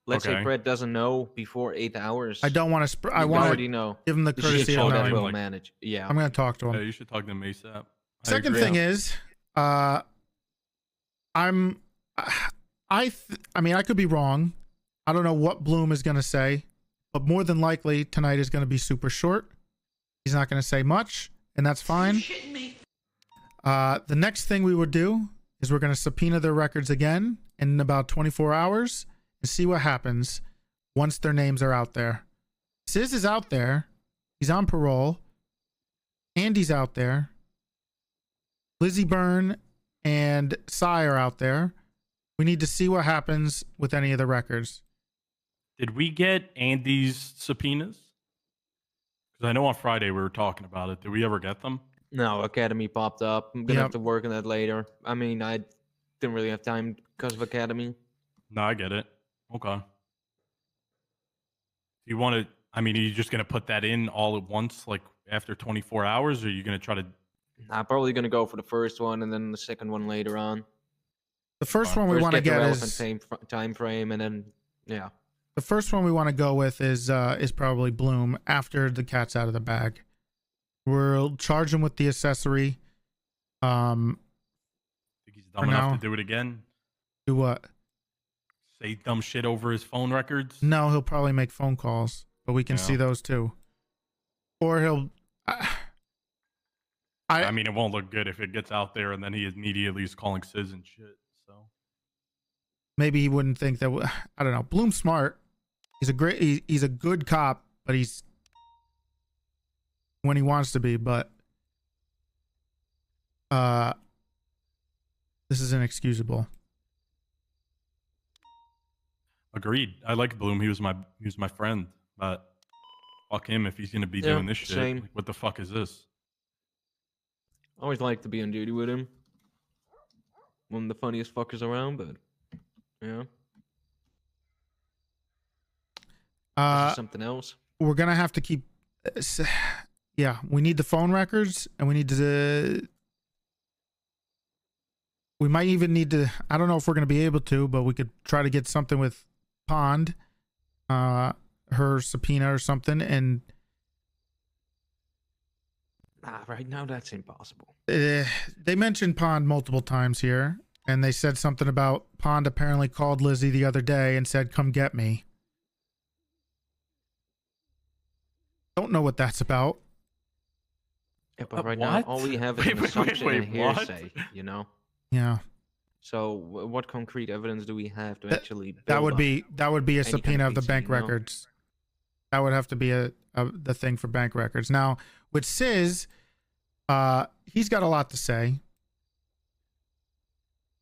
Let's say Okay. Fred doesn't know before 8 hours. I don't want to. I You want already to know. give him the You should courtesy show of that knowing. we'll Like- manage. Yeah. I'm going to talk to him. Yeah, you should talk to him ASAP. Second agree. thing is, I mean, I could be wrong. I don't know what Bloom is going to say, but more than likely tonight is going to be super short. He's not going to say much, and that's fine. The next thing we would do is we're going to subpoena their records again in about 24 hours and see what happens once their names are out there. Sis is out there. He's on parole. Andy's out there. Lizzie Byrne and Cy are out there. We need to see what happens with any of the records. Did we get Andy's subpoenas? Because I know on Friday we were talking about it. Did we ever get them? No, Academy popped up. I'm gonna Yep. have to work on that later. I mean, I didn't really have time because of Academy. No, I get it. Okay. Do you want to? I mean, are you just gonna put that in all at once, like after 24 hours, or are you gonna try to? I'm probably gonna go for the first one and then the second one later on. The first one we First want to get the get relevant is time frame, and then yeah. the first one we want to go with is probably Bloom after the cat's out of the bag. We'll charge him with the accessory. Think he's dumb For enough now. to do it again? Do what? Say dumb shit over his phone records? No, he'll probably make phone calls, but we can Yeah. see those too. Or he'll. I mean, it won't look good if it gets out there and then he immediately is calling Sis and shit. So Maybe he wouldn't think that. I don't know. Bloom's smart. He's a great. He's a good cop, but he's when he wants to be. But this is inexcusable. agreed. I like Bloom. He was my friend, but fuck him if he's gonna be doing this shit. same. Like, what the fuck is this? Always like to be on duty with him. One of the funniest fuckers around, but yeah. This is something else. We're gonna have to keep. Yeah, we need the phone records, and we need to. We might even need to. I don't know if we're gonna be able to, but we could try to get something with Pond, her subpoena or something, and Right now that's impossible. they mentioned Pond multiple times here, and they said something about Pond apparently called Lizzie the other day and said, "Come get me." Don't know what that's about. Yeah, but right now, all we have is an assumption and hearsay, you know? Yeah. So what concrete evidence do we have to actually That would build be a any kind subpoena of the PC, bank you know? records. That would have to be the thing for bank records. Now with Sizz, he's got a lot to say,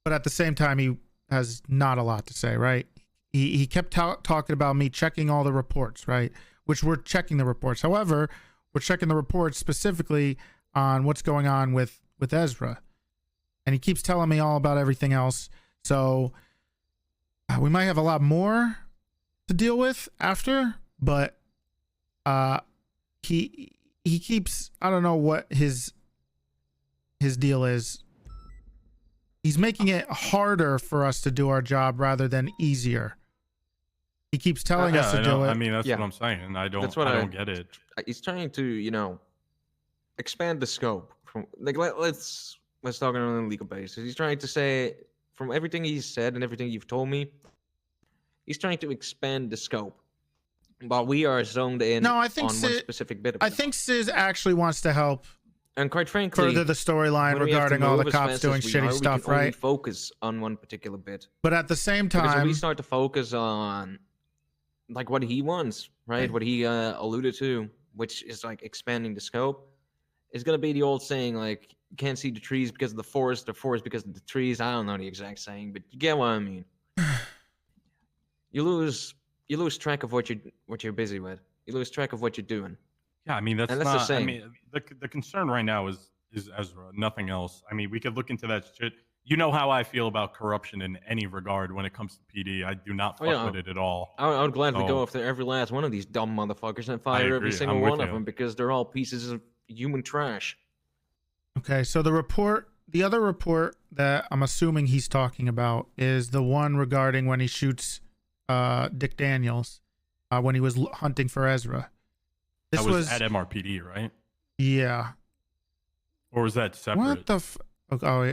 but at the same time he has not a lot to say, right? He kept talking about me checking all the reports, right? Which we're checking the reports. However, we're checking the reports specifically on what's going on with Ezra, and he keeps telling me all about everything else. So we might have a lot more to deal with after, but he keeps, I don't know what his deal is. He's making it harder for us to do our job rather than easier. He keeps telling us to do it. I mean, that's what I'm saying. I don't get it. He's trying to, you know, expand the scope. From like, let's talk on a legal basis. He's trying to say, from everything he's said and everything you've told me, he's trying to expand the scope. But we are zoned in No, I think on one specific bit of I it. think Sizz actually wants to help. And quite frankly, further the storyline when we have to regarding all the move as cops fast doing as we shitty are, stuff, we can only right? focus on one particular bit. But at the same Because if we time, start to focus on like what he wants, right? What he alluded to, which is like expanding the scope, is gonna be the old saying like you can't see the trees because of the forest because of the trees. I don't know the exact saying, but you get what I mean. You lose track of what you're busy with. You lose track of what you're doing. Yeah, I mean that's And that's the not. I same. mean, the concern right now is Ezra, nothing else. I mean, we could look into that shit. You know how I feel about corruption in any regard when it comes to PD. I do not fuck with it at all. I would gladly So- go after every last one of these dumb motherfuckers and I fire every agree. single I'm with one of you. them because they're all pieces of human trash. okay, so the other report that I'm assuming he's talking about is the one regarding when he shoots Dick Daniels when he was hunting for Ezra. This That was at MRPD, right? Yeah. Or was that separate? What the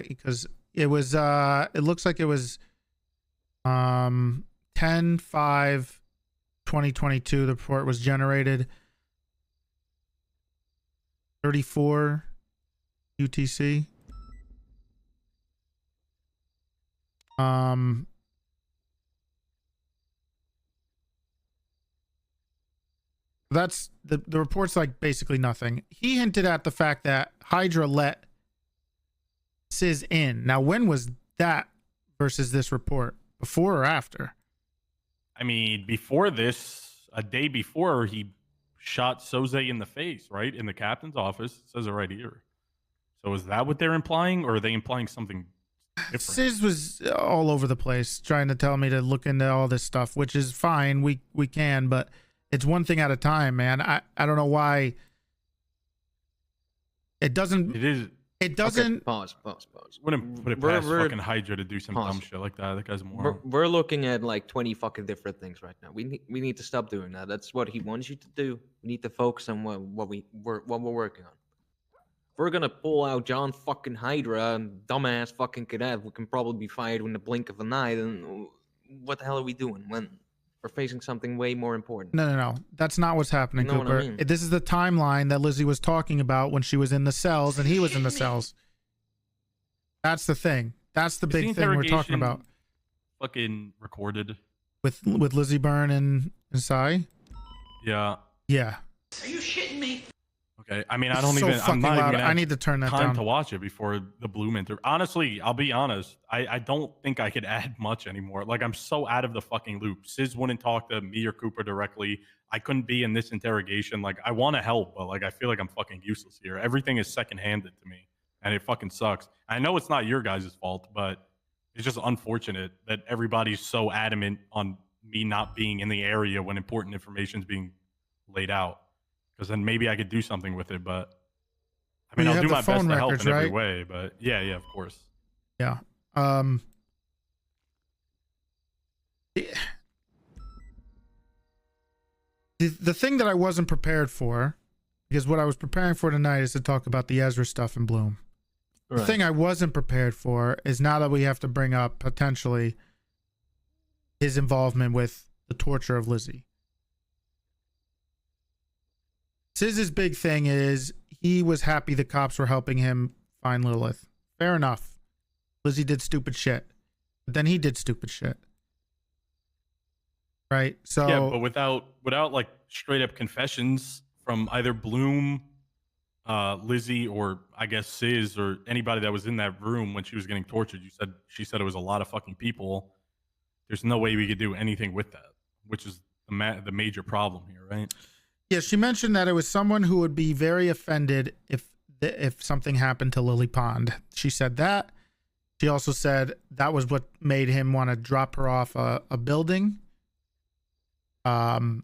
because it was it looks like it was 10/5/2022 the report was generated 34 UTC. That's the report's like basically nothing. He hinted at the fact that Hydra let Sizz in. Now, when was that versus this report? Before or after? I mean, before this, a day before, he shot Soze in the face, right? In the captain's office. It says it right here. So is that what they're implying, or are they implying something different? Sizz was all over the place trying to tell me to look into all this stuff, which is fine. We can, but it's one thing at a time, man. I don't know why it doesn't. It doesn't. Okay, pause. Wouldn't put it past fucking Hydra to do some dumb shit like that. That guy's a moron. We're looking at like 20 fucking different things right now. We need to stop doing that. That's what he wants you to do. We need to focus on what we're working on. If we're gonna pull out John fucking Hydra and dumbass fucking cadet, we can probably be fired in the blink of an eye. And what the hell are we doing when we're facing something way more important? No. That's not what's happening, You know what Cooper. I mean? This is the timeline that Lizzie was talking about when she was in the cells and he was in the cells. That's the thing. That's the Is big thing we're talking about. Fucking recorded. With Lizzie Byrne and Sai? Yeah. Yeah. Are you shitting me? Okay. I mean, I It's don't so even. fucking I'm not loud. even. gonna I have need to turn that time down. to watch it before the Bloom interview. Honestly, I'll be honest. I don't think I could add much anymore. Like, I'm so out of the fucking loop. Sizz wouldn't talk to me or Cooper directly. I couldn't be in this interrogation. Like, I want to help, but like, I feel like I'm fucking useless here. Everything is second-handed to me, and it fucking sucks. I know it's not your guys' fault, but it's just unfortunate that everybody's so adamant on me not being in the area when important information is being laid out. Because then maybe I could do something with it, but I mean, Well, you I'll do have the my best phone to help records, in every right? way. But yeah, of course. Yeah. The thing that I wasn't prepared for, because what I was preparing for tonight is to talk about the Ezra stuff in Bloom. The Right. thing I wasn't prepared for is now that we have to bring up potentially his involvement with the torture of Lizzie. Siz's big thing is he was happy the cops were helping him find Lilith. Fair enough. Lizzie did stupid shit. But then he did stupid shit. Right? So yeah, but without like straight up confessions from either Bloom, Lizzie, or I guess Sis, or anybody that was in that room when she was getting tortured, she said it was a lot of fucking people. There's no way we could do anything with that, which is the major problem here, right? yeah, she mentioned that it was someone who would be very offended if something happened to Lily Pond. She said that. She also said that was what made him want to drop her off a building. And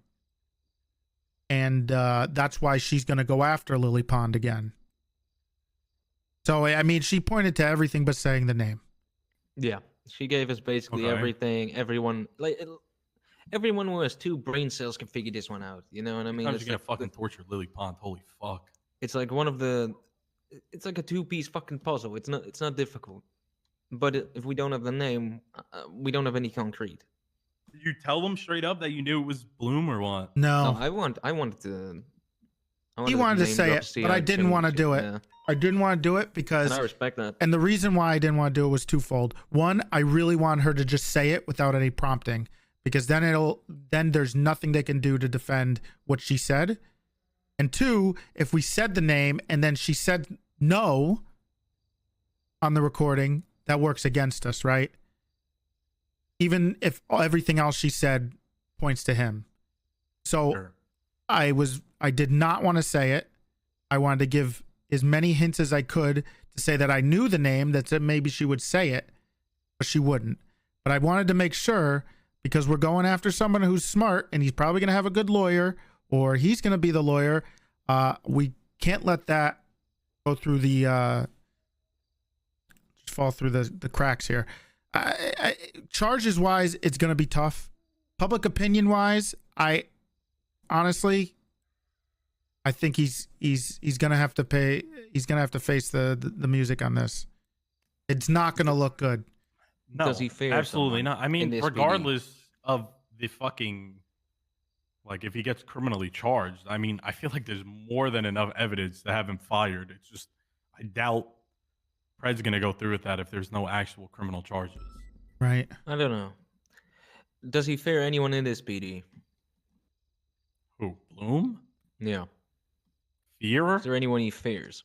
that's why she's going to go after Lily Pond again. So, I mean, she pointed to everything but saying the name. Yeah, she gave us basically Okay. everything. Everyone who has 2 brain cells can figure this one out. You know what I mean? How It's you gonna like fucking torture Lily Pond? Holy fuck! it's like it's like a 2-piece fucking puzzle. It's not difficult. But if we don't have the name, we don't have any concrete. Did you tell them straight up that you knew it was Bloom or what? No. I wanted to. He wanted to say it, but I didn't want to do it. Yeah. I didn't want to do it because... And I respect that. And the reason why I didn't want to do it was twofold. One, I really want her to just say it without any prompting, because then there's nothing they can do to defend what she said. And two, if we said the name and then she said no on the recording, that works against us, right? Even if everything else she said points to him. So Sure. I did not want to say it. I wanted to give as many hints as I could to say that I knew the name, that said maybe she would say it, but she wouldn't. But I wanted to make sure, because we're going after someone who's smart and he's probably going to have a good lawyer, or he's going to be the lawyer. We can't let that go through the fall through the cracks here. Charges wise, it's going to be tough. Public opinion wise, I think he's going to have to pay. He's going to have to face the music on this. It's not going to look good. No, Does he fear absolutely someone not. I in mean, this regardless of the fucking, like, if he gets criminally charged, I mean, I feel like there's more than enough evidence to have him fired. It's just, I doubt Pred's going to go through with that if there's no actual criminal charges. Right. I don't know. Does he fear anyone in this PD? Who, Bloom? Yeah. Fear? Is there anyone he fears?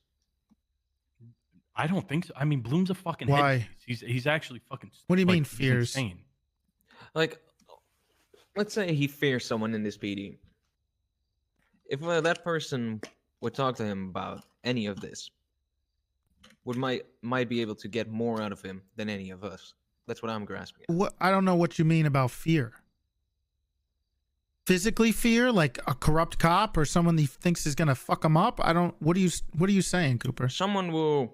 I don't think so. I mean, Bloom's a fucking Why? headpiece. He's actually fucking. What do you like, mean he's fears? insane. Like, let's say he fears someone in this PD. If that person would talk to him about any of this, might be able to get more out of him than any of us. That's what I'm grasping at. What, I don't know what you mean about fear. Physically fear, like a corrupt cop or someone he thinks is gonna fuck him up. What are you saying, Cooper? Someone who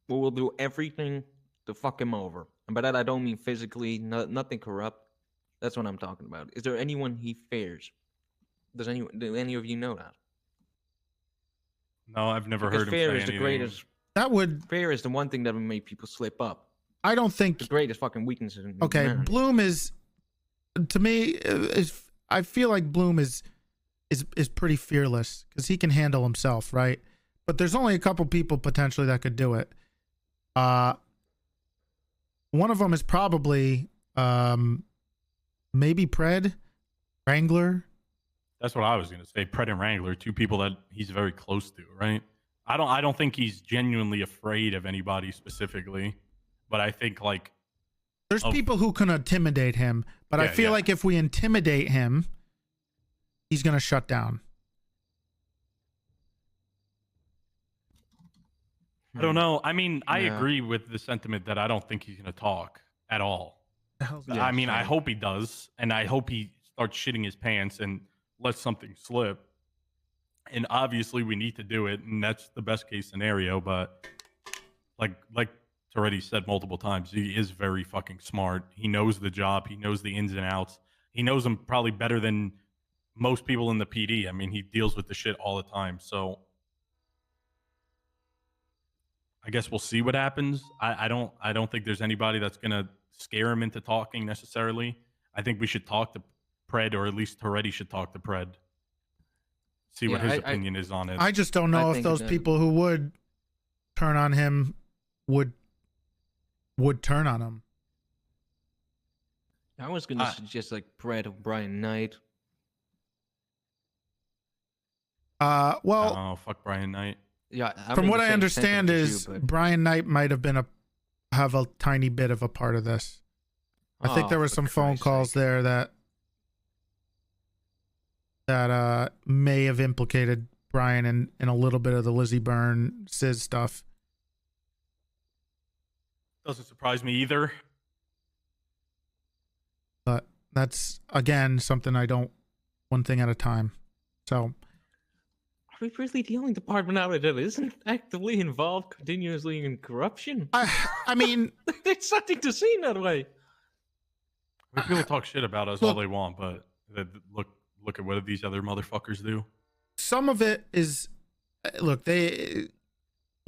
will do everything to fuck him over. And by that I don't mean physically, nothing corrupt. That's what I'm talking about. Is there anyone he fears? Do any of you know that? No, I've never Because heard him fear say is the anything. greatest. Fear is the one thing that will make people slip up. I don't think the greatest fucking weakness in Okay, humanity. Bloom is, to me, I feel like Bloom is pretty fearless because he can handle himself, right? But there's only a couple people potentially that could do it. One of them is probably maybe Pred, Wrangler. That's what I was gonna say. Pred and Wrangler, 2 people that he's very close to, right? I don't think he's genuinely afraid of anybody specifically, but I think like There's people who can intimidate him, but I Yeah, feel yeah. like if we intimidate him, he's gonna shut down. I don't know. I mean, I Yeah. agree with the sentiment that I don't think he's gonna talk at all. Yeah, I mean, I same. hope he does, and I hope he starts shitting his pants and lets something slip. And obviously, we need to do it, and that's the best case scenario. But like Toretti said multiple times, he is very fucking smart. He knows the job. He knows the ins and outs. He knows them probably better than most people in the PD. I mean, he deals with the shit all the time. So I guess we'll see what happens. I don't think there's anybody that's gonna scare him into talking necessarily. I think we should talk to Pred, or at least Toretti should talk to Pred. see what Yeah, his I- opinion is on it. I just don't know if think those that- people who would turn on him would turn on him. I was gonna suggest like Brad O'Brien Knight. Well, Oh, fuck Brian Knight. Yeah, I'm from in what the I same understand sentiment as is you, but- Brian Knight might have been have a tiny bit of a part of this. I think Oh, there were for some phone Christ's calls there that may have implicated Brian in a little bit of the Lizzie Byrne Sis stuff. Doesn't surprise me either. But that's again something I don't one thing at a time. So Are we really the only department out there that isn't actively involved continuously in corruption? I mean, there's something to see in that way. I mean, people talk shit about us all they want, but look at what these other motherfuckers do. some of it is look, you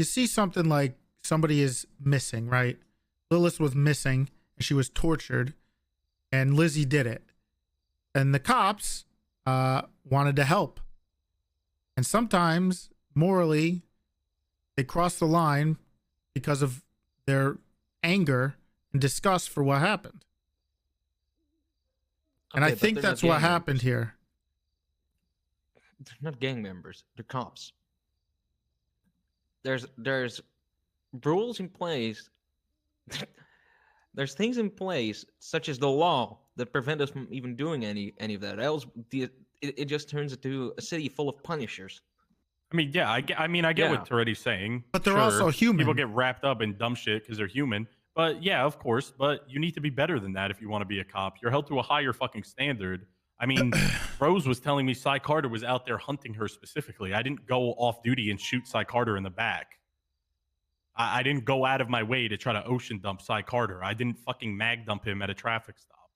see something like somebody is missing, right? Lilith was missing and she was tortured and Lizzie did it. And the cops wanted to help. And sometimes morally they cross the line because of their anger and disgust for what happened. And I Okay, but think they're not that's what gang happened here. They're not gang members. They're cops. There's rules in place. There's things in place, such as the law, that prevent us from even doing any of that. Else, it just turns into a city full of punishers. I mean, yeah, I get Yeah. what Toretti's saying. But they're also human. People get wrapped up in dumb shit because they're human. But yeah, of course. But you need to be better than that if you want to be a cop. You're held to a higher fucking standard. I mean, Rose was telling me Cy Carter was out there hunting her specifically. I didn't go off duty and shoot Cy Carter in the back. I didn't go out of my way to try to ocean dump Cy Carter. I didn't fucking mag dump him at a traffic stop.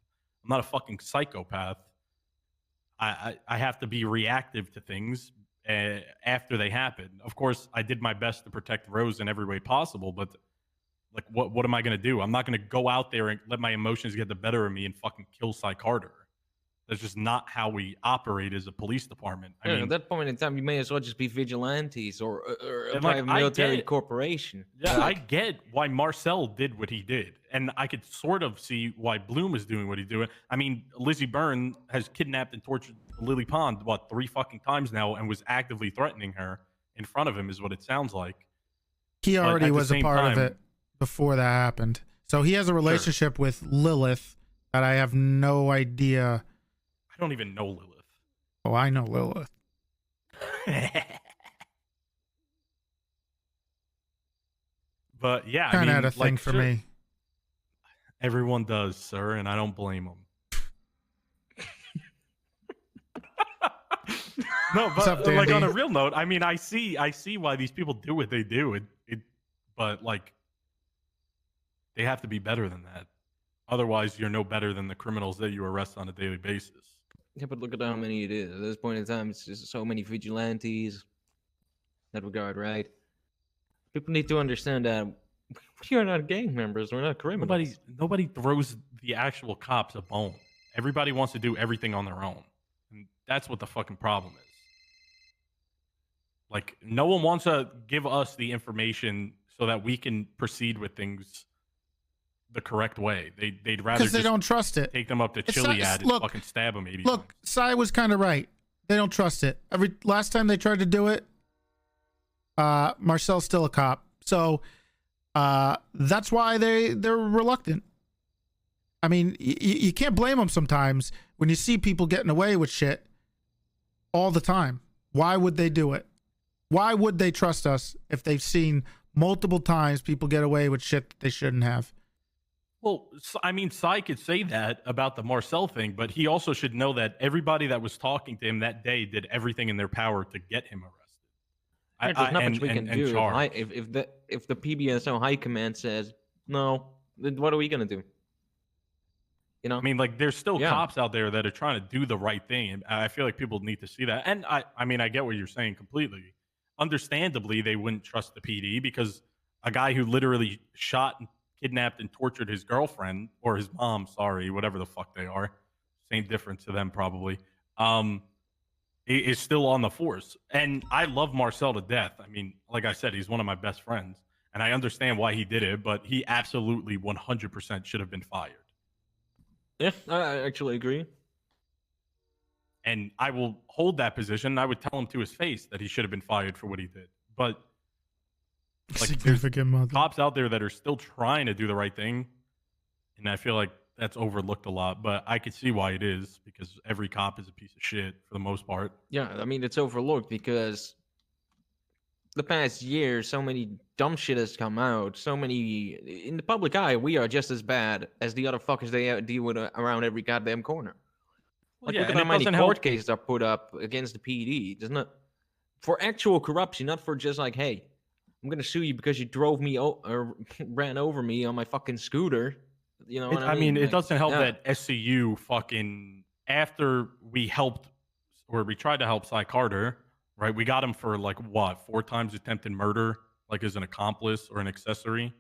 I'm not a fucking psychopath. I have to be reactive to things after they happen. Of course, I did my best to protect Rose in every way possible, but like, what am I going to do? I'm not going to go out there and let my emotions get the better of me and fucking kill Cy Carter. That's just not how we operate as a police department. I Yeah, mean, at that point in time, you may as well just be vigilantes or a And, like, private I military get- corporation. yeah, Like, I get why Marcel did what he did. And I could sort of see why Bloom is doing what he's doing. I mean, Lizzie Byrne has kidnapped and tortured Lily Pond, 3 fucking times now and was actively threatening her in front of him is what it sounds like. He But already at the was a same part of time- it before that happened. So he has a relationship with Lilith that I have no idea. I don't even know Lilith. Oh, I know Lilith. But yeah, Kind I of mean, had a thing like, for sure, me. Everyone does, sir, and I don't blame them. No, What's but up, like on Dandy? a real note, I mean, I see why these people do what they do. But like, they have to be better than that. Otherwise, you're no better than the criminals that you arrest on a daily basis. yeah, but look at how many it is. At this point in time, it's just so many vigilantes. In that regard, right? People need to understand that we are not gang members. We're not criminals. Nobody throws the actual cops a bone. Everybody wants to do everything on their own, and that's what the fucking problem is. Like, no one wants to give us the information so that we can proceed with things the correct way. They'd rather Because they just don't trust it. take them up to It's Chiliad not- and look- fucking stab them 80 times. Look, Sai was kind of right. They don't trust it. Last time they tried to do it, Marcel's still a cop. So that's why they're reluctant. I mean, you can't blame them sometimes when you see people getting away with shit all the time. Why would they do it? Why would they trust us if they've seen multiple times people get away with shit that they shouldn't have? Well, I mean, Sai could say that about the Marcel thing, but he also should know that everybody that was talking to him that day did everything in their power to get him arrested. There's not much we can and do. charged. If the PBSO high command says no, then what are we gonna do? You know, I mean, like, there's still Yeah. cops out there that are trying to do the right thing, and I feel like people need to see that. And I mean, I get what you're saying completely. Understandably, they wouldn't trust the PD because a guy who literally shot and kidnapped and tortured his girlfriend or his mom, sorry, whatever the fuck they are, same difference to them probably. is still on the force. And I love Marcel to death. I mean, like I said, he's one of my best friends. And I understand why he did it, but he absolutely 100% should have been fired. Yeah, I actually agree. And I will hold that position. I would tell him to his face that he should have been fired for what he did. But like, there's Significant mother. cops out there that are still trying to do the right thing. And I feel like that's overlooked a lot. But I could see why it is, because every cop is a piece of shit for the most part. Yeah, I mean, it's overlooked because the past year, so many dumb shit has come out. So many, in the public eye, we are just as bad as the other fuckers they deal with around every goddamn corner. Like, yeah, look at and how it many doesn't court help- cases are put up against the PD. Doesn't it? For actual corruption, not for just like, hey, I'm gonna sue you because you drove me or ran over me on my fucking scooter. You know what I mean, it Like, doesn't help yeah. that SCU fucking, after we helped, or we tried to help Cy Carter, right? We got him for like what, 4 times attempted murder, like as an accomplice or an accessory.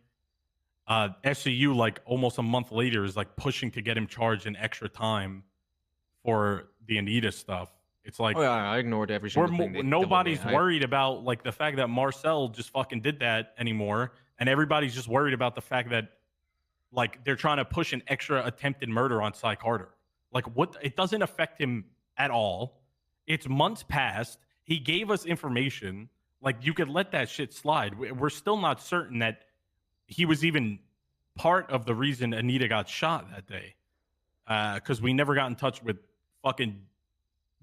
SCU, like almost a month later, is like pushing to get him charged in extra time for the Anita stuff. It's like, Oh yeah, I ignored every single thing. they told me. nobody's I- worried about like the fact that Marcel just fucking did that anymore, and everybody's just worried about the fact that like they're trying to push an extra attempted murder on Cy Carter. Like, what? It doesn't affect him at all. It's months past. He gave us information. Like, you could let that shit slide. We're still not certain that he was even part of the reason Anita got shot that day, because we never got in touch with fucking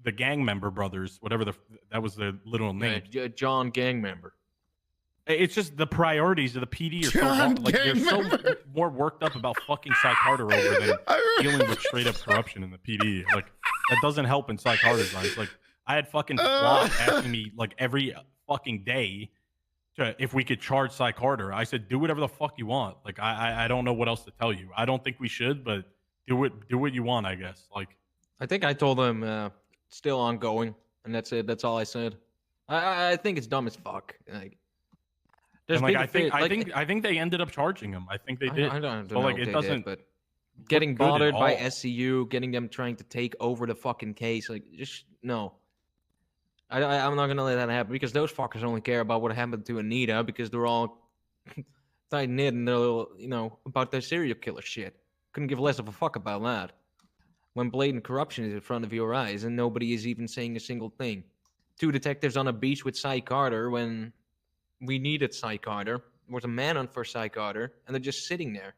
the gang member brothers, whatever that was their literal name. John gang member. It's just the priorities of the PD are so John wrong. Like, they're gang so member. more worked up about fucking Cy Carter over than dealing with straight up corruption in the PD. Like, that doesn't help in Cy Carter's eyes. Like, I had fucking SWAT asking me like every fucking day if we could charge Cy Carter. I said, do whatever the fuck you want. Like, I don't know what else to tell you. I don't think we should, but do what you want, I guess. Like, I think I told them still ongoing, and that's it. That's all I said. I think it's dumb as fuck. Like, there's and like, been I think they ended up charging him. I think they did. I don't So, know like, if it they doesn't did, but getting good at bothered by all. SCU, getting them trying to take over the fucking case, like, just no. I'm not gonna let that happen because those fuckers only care about what happened to Anita because they're all tight knit and they're little, about their serial killer shit. Couldn't give less of a fuck about that. When blatant corruption is in front of your eyes and nobody is even saying a single thing. 2 detectives on a beach with Cy Carter when we needed Cy Carter. There was a manhunt for Cy Carter, and they're just sitting there.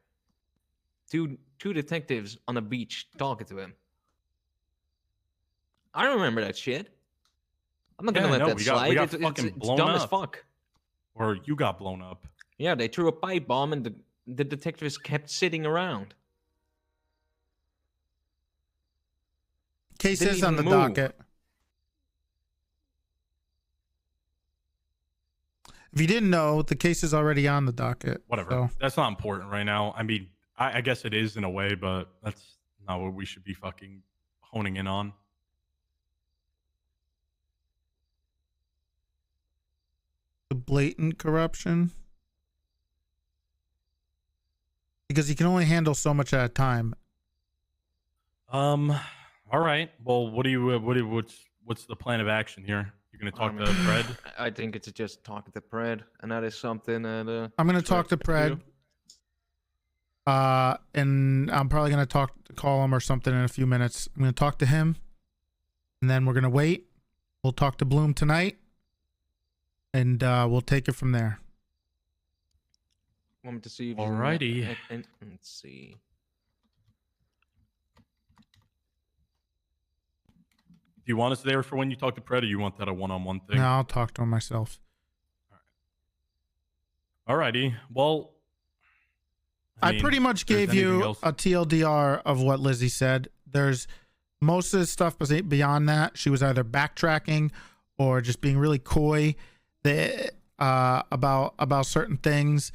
Two detectives on a beach talking to him. I don't remember that shit. I'm not gonna let that slide. We got It's fucking blown dumb up. as fuck. Or you got blown up. Yeah, they threw a pipe bomb, and the detectives kept sitting around. Case Didn't is on the even move. docket. If you didn't know, the case is already on the docket. Whatever. So. That's not important right now. I mean, I guess it is in a way, but that's not what we should be fucking honing in on. The blatant corruption. Because you can only handle so much at a time. All right. Well, what's the plan of action here? You're gonna talk to Fred? I think it's just talking to Fred, and that is something that I'm gonna talk to Pred. And I'm probably gonna call him or something in a few minutes. I'm gonna talk to him, and then we're gonna wait. We'll talk to Bloom tonight, and we'll take it from there. Want me to see if Alrighty. and let's see. Do you want us there for when you talk to Pred, or you want that a one-on-one thing? No, I'll talk to him myself. Alrighty. Well, I mean, pretty much if there's gave anything you else- a TLDR of what Lizzie said. There's most of the stuff beyond that. She was either backtracking or just being really coy about certain things.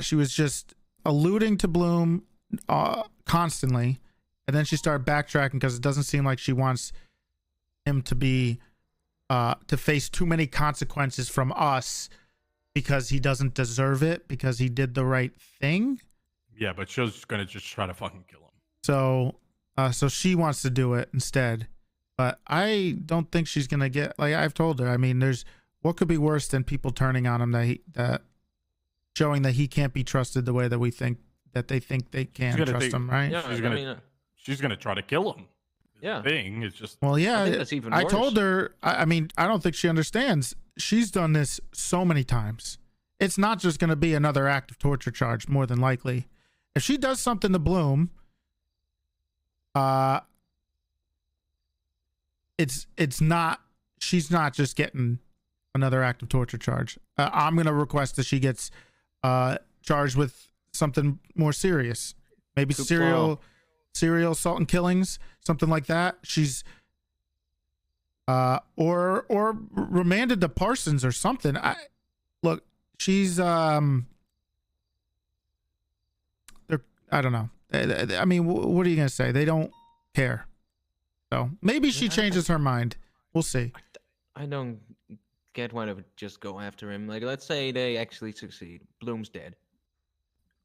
She was just alluding to Bloom constantly, and then she started backtracking because it doesn't seem like she wants him to be to face too many consequences from us because he doesn't deserve it because he did the right thing. Yeah, but she's gonna just try to fucking kill him. So she wants to do it instead. But I don't think she's gonna get, like I've told her. I mean, there's what could be worse than people turning on him that showing that he can't be trusted the way that we think that they think they can trust him, right? Yeah, She's gonna try to kill him. Yeah. Thing is just. Well, yeah. I think that's even I worse. told her. I mean, I don't think she understands. She's done this so many times. It's not just going to be another active torture charge, more than likely. If she does something to Bloom, it's not. She's not just getting another active torture charge. I'm going to request that she gets charged with something more serious, maybe serial assault and killings, something like that. She's or remanded to Parsons or something. Look, she's I don't know. I mean, what are you gonna say? They don't care. So maybe she changes her mind. We'll see. I don't get why they would just go after him. Like, let's say they actually succeed. Bloom's dead.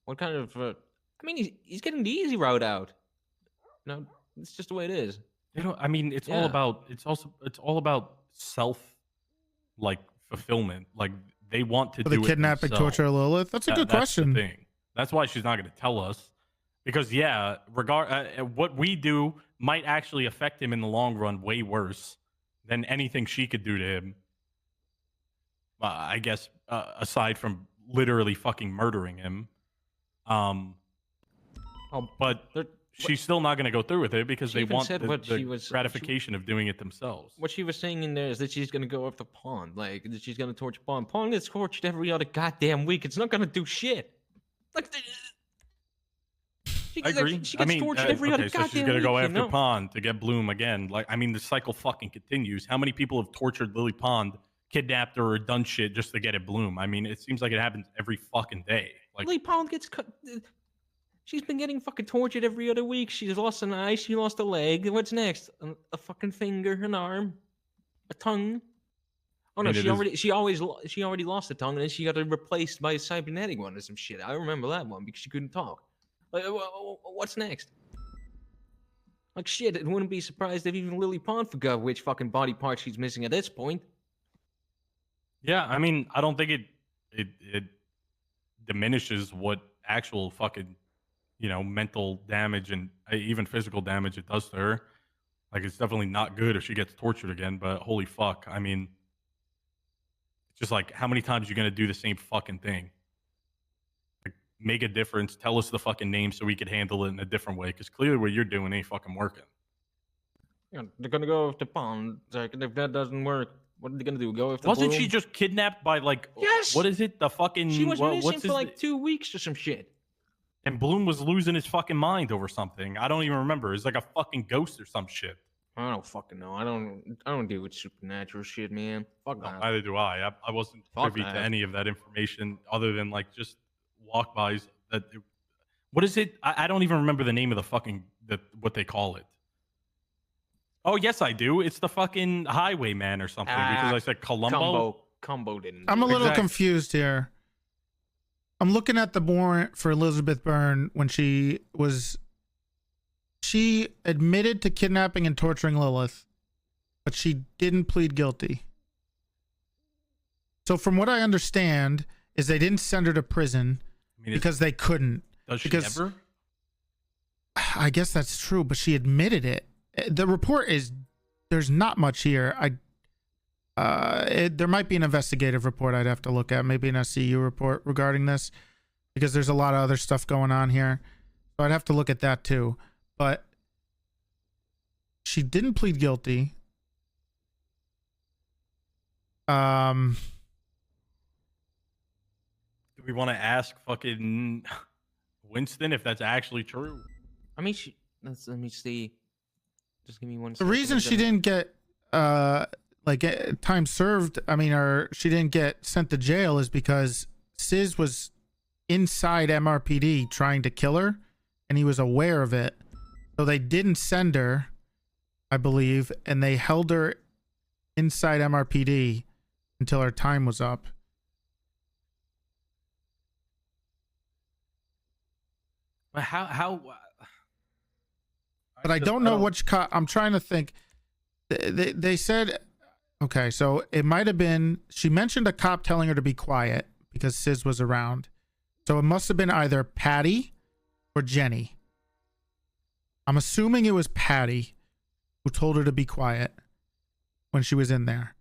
What kind of? I mean, he's getting the easy route out. No, it's just the way it is. You know, I mean, it's all about self, like, fulfillment. Like, they want to For do the it kidnapping, themselves. torture, Lilith. That's a good That's question. the thing. That's why she's not going to tell us, because yeah, what we do might actually affect him in the long run way worse than anything she could do to him. I guess aside from literally fucking murdering him. But she's still not going to go through with it because She they even want said the what she was- gratification of doing it themselves. What she was saying in there is that she's gonna go after Pawn, like that she's gonna torture Pawn. Pawn gets tortured every other goddamn week. It's not gonna do shit. Like, I agree. She gets tortured every other so goddamn she's gonna go week, after Pond to get Bloom again. Like, I mean, the cycle fucking continues. How many people have tortured Lily Pond, kidnapped her, or done shit just to get at Bloom? I mean, it seems like it happens every fucking day. Like, Lily Pond gets cut. She's been getting fucking tortured every other week. She's lost an eye. She lost a leg. What's next? A fucking finger, an arm, a tongue. Oh no, I mean, she already lost a tongue, and then she got it replaced by a cybernetic one or some shit. I remember that one because she couldn't talk. Like, what's next? Like, shit, it wouldn't be surprised if even Lily Pond forgot which fucking body part she's missing at this point. yeah, I mean, I don't think it diminishes what actual fucking, mental damage and even physical damage it does to her. Like, it's definitely not good if she gets tortured again, but holy fuck. I mean, it's just like, how many times are you going to do the same fucking thing? Like, make a difference. Tell us the fucking name so we could handle it in a different way, because clearly what you're doing ain't fucking working. Yeah, they're gonna go after Pond. Like, if that doesn't work, what are they gonna do? Go after Wasn't Bloom? she just kidnapped by, like, Yes! what is it? The fucking... She was missing what's for his- like 2 weeks or some shit. And Bloom was losing his fucking mind over something. I don't even remember. It's like a fucking ghost or some shit. I don't fucking know. I don't deal with supernatural shit, man. Fuck No, that. neither do I. I wasn't Fuck privy to that. any of that information other than, like, just walk-bys. What is it? I don't even remember the name of the fucking... what they call it. Oh, yes, I do. It's the fucking Highwayman or something, because I said Columbo. Combo didn't. I'm a little Exactly. confused here. I'm looking at the warrant for Elizabeth Byrne when she admitted to kidnapping and torturing Lilith, but she didn't plead guilty. So from what I understand is they didn't send her to prison because they couldn't. Does she because ever? I guess that's true, but she admitted it. The report is, there's not much here. There might be an investigative report I'd have to look at, maybe an SCU report regarding this, because there's a lot of other stuff going on here. So I'd have to look at that too. But she didn't plead guilty. Do we want to ask fucking Winston if that's actually true? I mean, let me see. Just give me one The second. reason she didn't get time served, or she didn't get sent to jail, is because Sis was inside MRPD trying to kill her, and he was aware of it. So they didn't send her, I believe, and they held her inside MRPD until her time was up. How? But I don't know which I'm trying to think. they said, okay, so it might have been, she mentioned a cop telling her to be quiet because Sis was around. So it must have been either Patty or Jenny. I'm assuming it was Patty who told her to be quiet when she was in there.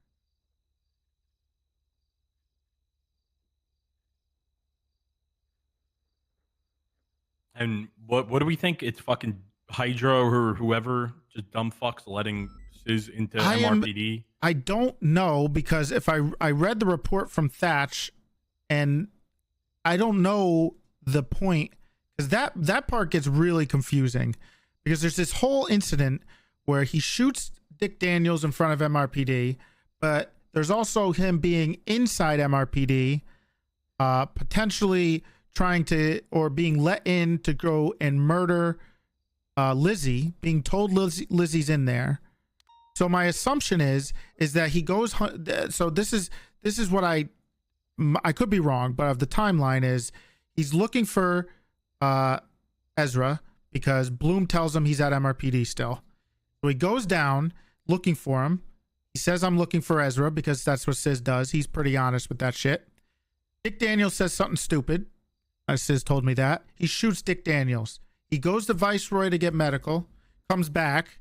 And what do we think? It's fucking Hydra or whoever, just dumb fucks letting Sis into MRPD. I don't know, because if I read the report from Thatch, and I don't know the point, because that part gets really confusing, because there's this whole incident where he shoots Dick Daniels in front of MRPD, but there's also him being inside MRPD, potentially trying to, or being let in to go and murder Lizzie, being told Lizzie's in there. So my assumption is that he goes, so this is what I could be wrong, but of the timeline is he's looking for Ezra because Bloom tells him he's at MRPD still. So he goes down looking for him. He says, I'm looking for Ezra, because that's what Sis does. He's pretty honest with that shit. Dick Daniels says something stupid. Sis told me that. He shoots Dick Daniels. He goes to Viceroy to get medical, comes back,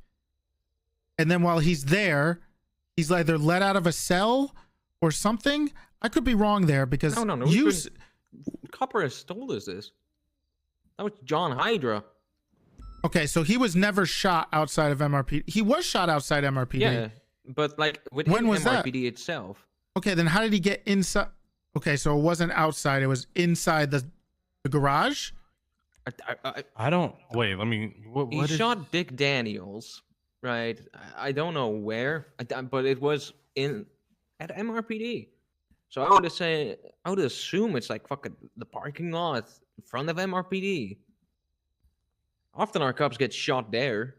and then while he's there, he's either let out of a cell or something. I could be wrong there, because No. Copper has told us this. That was John Hydra. Okay, so he was never shot outside of MRPD. He was shot outside MRPD. Yeah, but like within When was that? MRPD itself. Okay, then how did he get inside? Okay, so it wasn't outside. It was inside the garage? I don't. Wait, let me. He shot Dick Daniels, right? I don't know where, but it was at MRPD. So I would assume it's like fucking the parking lot in front of MRPD. Often our cops get shot there.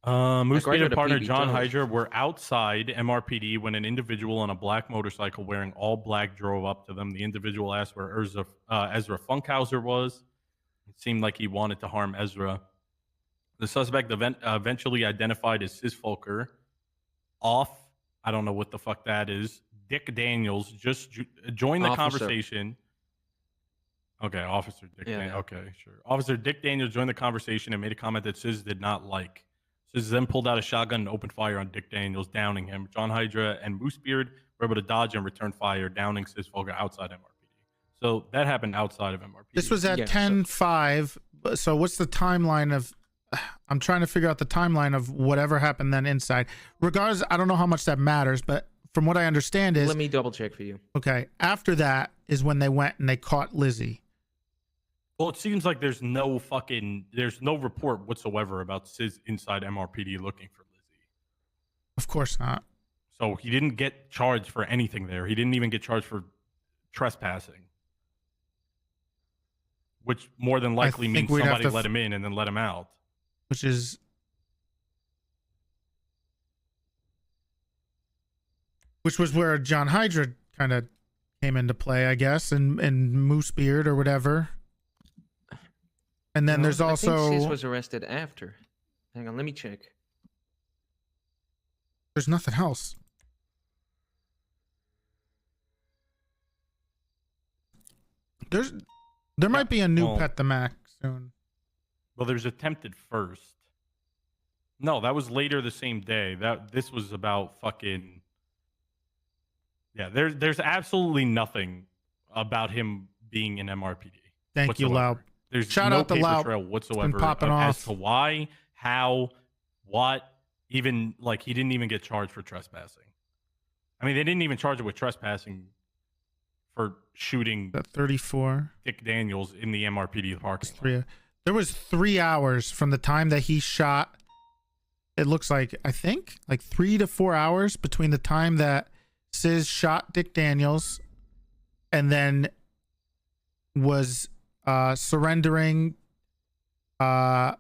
Moose right Speed where and the partner PB John does. Hydra were outside MRPD when an individual on a black motorcycle wearing all black drove up to them. The individual asked where Ezra Funkhauser was. It seemed like he wanted to harm Ezra. The suspect eventually identified as Sis Folker. I don't know what the fuck that is. Dick Daniels just joined the Officer. conversation. Okay, Officer Dick. Yeah. Okay, sure. Officer Dick Daniels joined the conversation and made a comment that Sis did not like. Sis then pulled out a shotgun and opened fire on Dick Daniels, downing him. John Hydra and Moosebeard were able to dodge and return fire, downing Sis Folger outside MRPD. So that happened outside of MRPD. This was at 10:05. So what's the timeline of? I'm trying to figure out the timeline of whatever happened then inside. Regardless, I don't know how much that matters, but from what I understand is, Let me double check for you. okay, after that is when they went and they caught Lizzie. Well, it seems like there's no report whatsoever about Sis inside MRPD looking for Lizzie. Of course not. So he didn't get charged for anything there. He didn't even get charged for trespassing, which more than likely think means we'd have somebody to let him in and then let him out. Which is where John Hydra kind of came into play, I guess, and Moosebeard or whatever. And then there's I think also Sis was arrested after. Hang on, let me check. there's nothing else. There might be a new Pet the Mac soon. Well, there's attempted first. No, that was later the same day. This was about fucking. Yeah, there's absolutely nothing about him being in MRPD. Thank you, Lau. There's Shout no out to paper Lau. trail It's been whatsoever popping as off. to why, how, what, even like he didn't even get charged for trespassing. I mean, they didn't even charge him with trespassing for shooting At 34. Dick Daniels in the MRPD parking lot. There was 3 hours from the time that he shot. It looks like, I think, like 3 to 4 hours between the time that Sis shot Dick Daniels and then was surrendering surrendered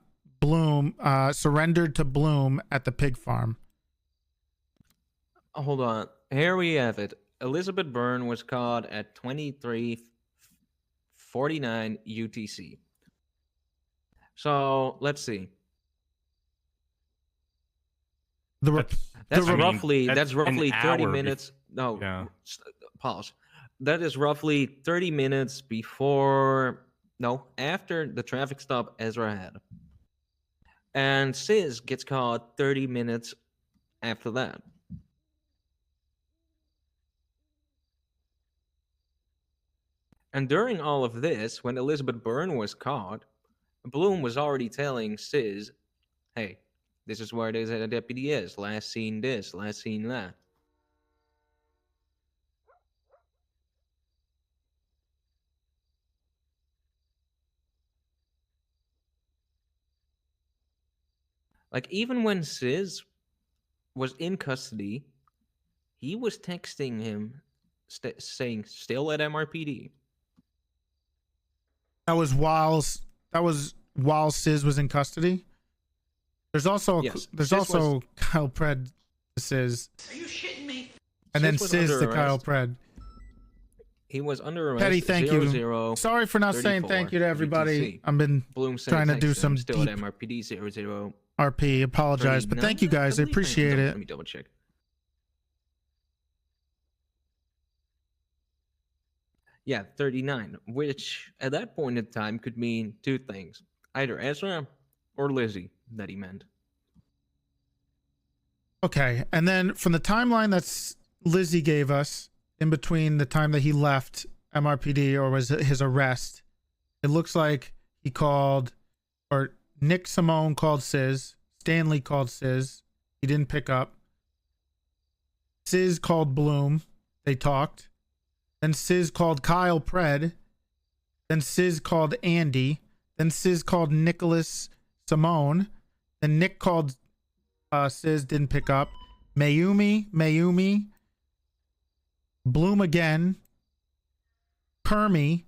to Bloom at the pig farm. Hold on. Here we have it. Elizabeth Byrne was caught at 23:49 UTC. So let's see. That's I mean, roughly that's that's roughly an 30 hour minutes. No, Yeah. pause. That is roughly 30 minutes before, no, after the traffic stop Ezra had. And Sis gets caught 30 minutes after that. And during all of this, when Elizabeth Byrne was caught, Bloom was already telling Sis, hey, this is where the deputy is. Last seen this, last seen that. Like, even when Sis was in custody, he was texting him saying, still at MRPD. That was while Sis was in custody. There's also Yes, there's Sis also was- Kyle Pred to Sis, Are you shitting me? and then Sis was Sis under to Kyle arrest. Pred. He was under arrest. Petty, thank you. 00 Sorry for not saying thank you to 34 everybody. UTC. I've been Bloom sent trying to text do him, some still deep at MRPD 00. RP. Apologize, but thank you 39? guys. I believe appreciate Let it. me double check. Yeah, 39, which at that point in time could mean two things. Either Ezra or Lizzie that he meant. Okay, and then from the timeline that's Lizzie gave us, in between the time that he left MRPD or was his arrest, it looks like he called, or Nick Simone called Sis, Stanley called Sis, he didn't pick up. Sis called Bloom, they talked. Then Sis called Kyle Pred. Then Sis called Andy. Then Sis called Nicholas Simone. Then Nick called Sis, didn't pick up. Mayumi. Bloom again. Kermie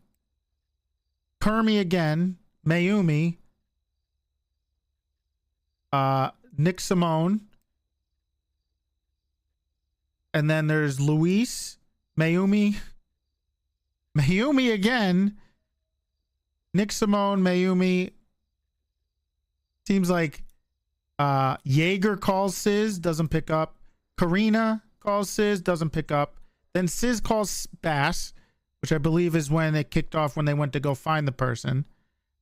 again. Mayumi. Nick Simone. And then there's Luis. Mayumi again. Nick Simone, Mayumi. Seems like Jaeger calls Sis, doesn't pick up. Karina calls Sis, doesn't pick up. Then Sis calls Bass, which I believe is when it kicked off when they went to go find the person.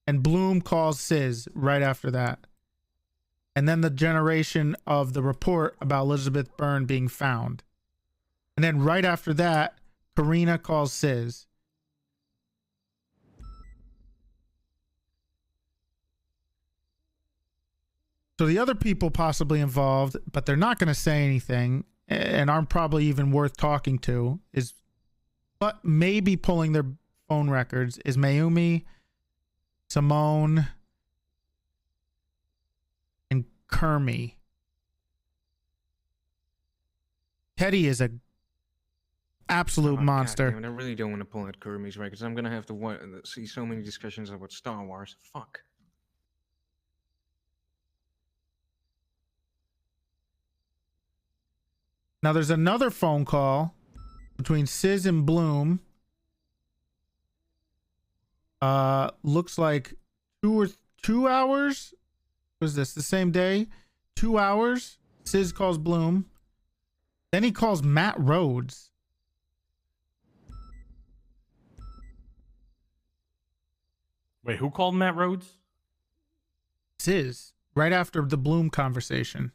And Bloom calls Sis right after that. And then the generation of the report about Elizabeth Byrne being found. And then right after that, Karina calls Sis. So the other people possibly involved, but they're not going to say anything and aren't probably even worth talking to, but maybe pulling their phone records is Mayumi, Simone, and Kermie. Teddy is a absolute monster. God damn it, I really don't want to pull out Kermie's records. I'm gonna have to see so many discussions about Star Wars. Fuck. Now there's another phone call between Sis and Bloom. Looks like 2 hours. Was this the same day? 2 hours. Sis calls Bloom. Then he calls Matt Rhodes. Wait, who called Matt Rhodes? Sis, right after the Bloom conversation.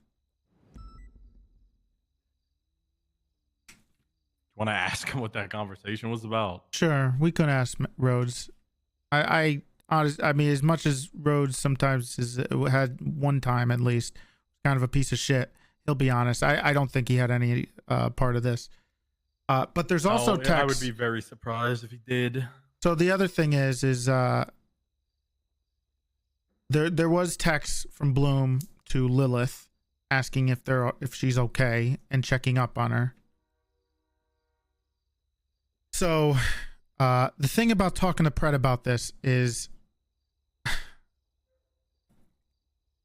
Want to ask him what that conversation was about? Sure, we could ask Rhodes. I mean, as much as Rhodes sometimes had one time at least, kind of a piece of shit. He'll be honest. I don't think he had any part of this. But there's also text. I would be very surprised if he did. So the other thing is there was text from Bloom to Lilith asking if she's okay and checking up on her. So the thing about talking to Pred about this is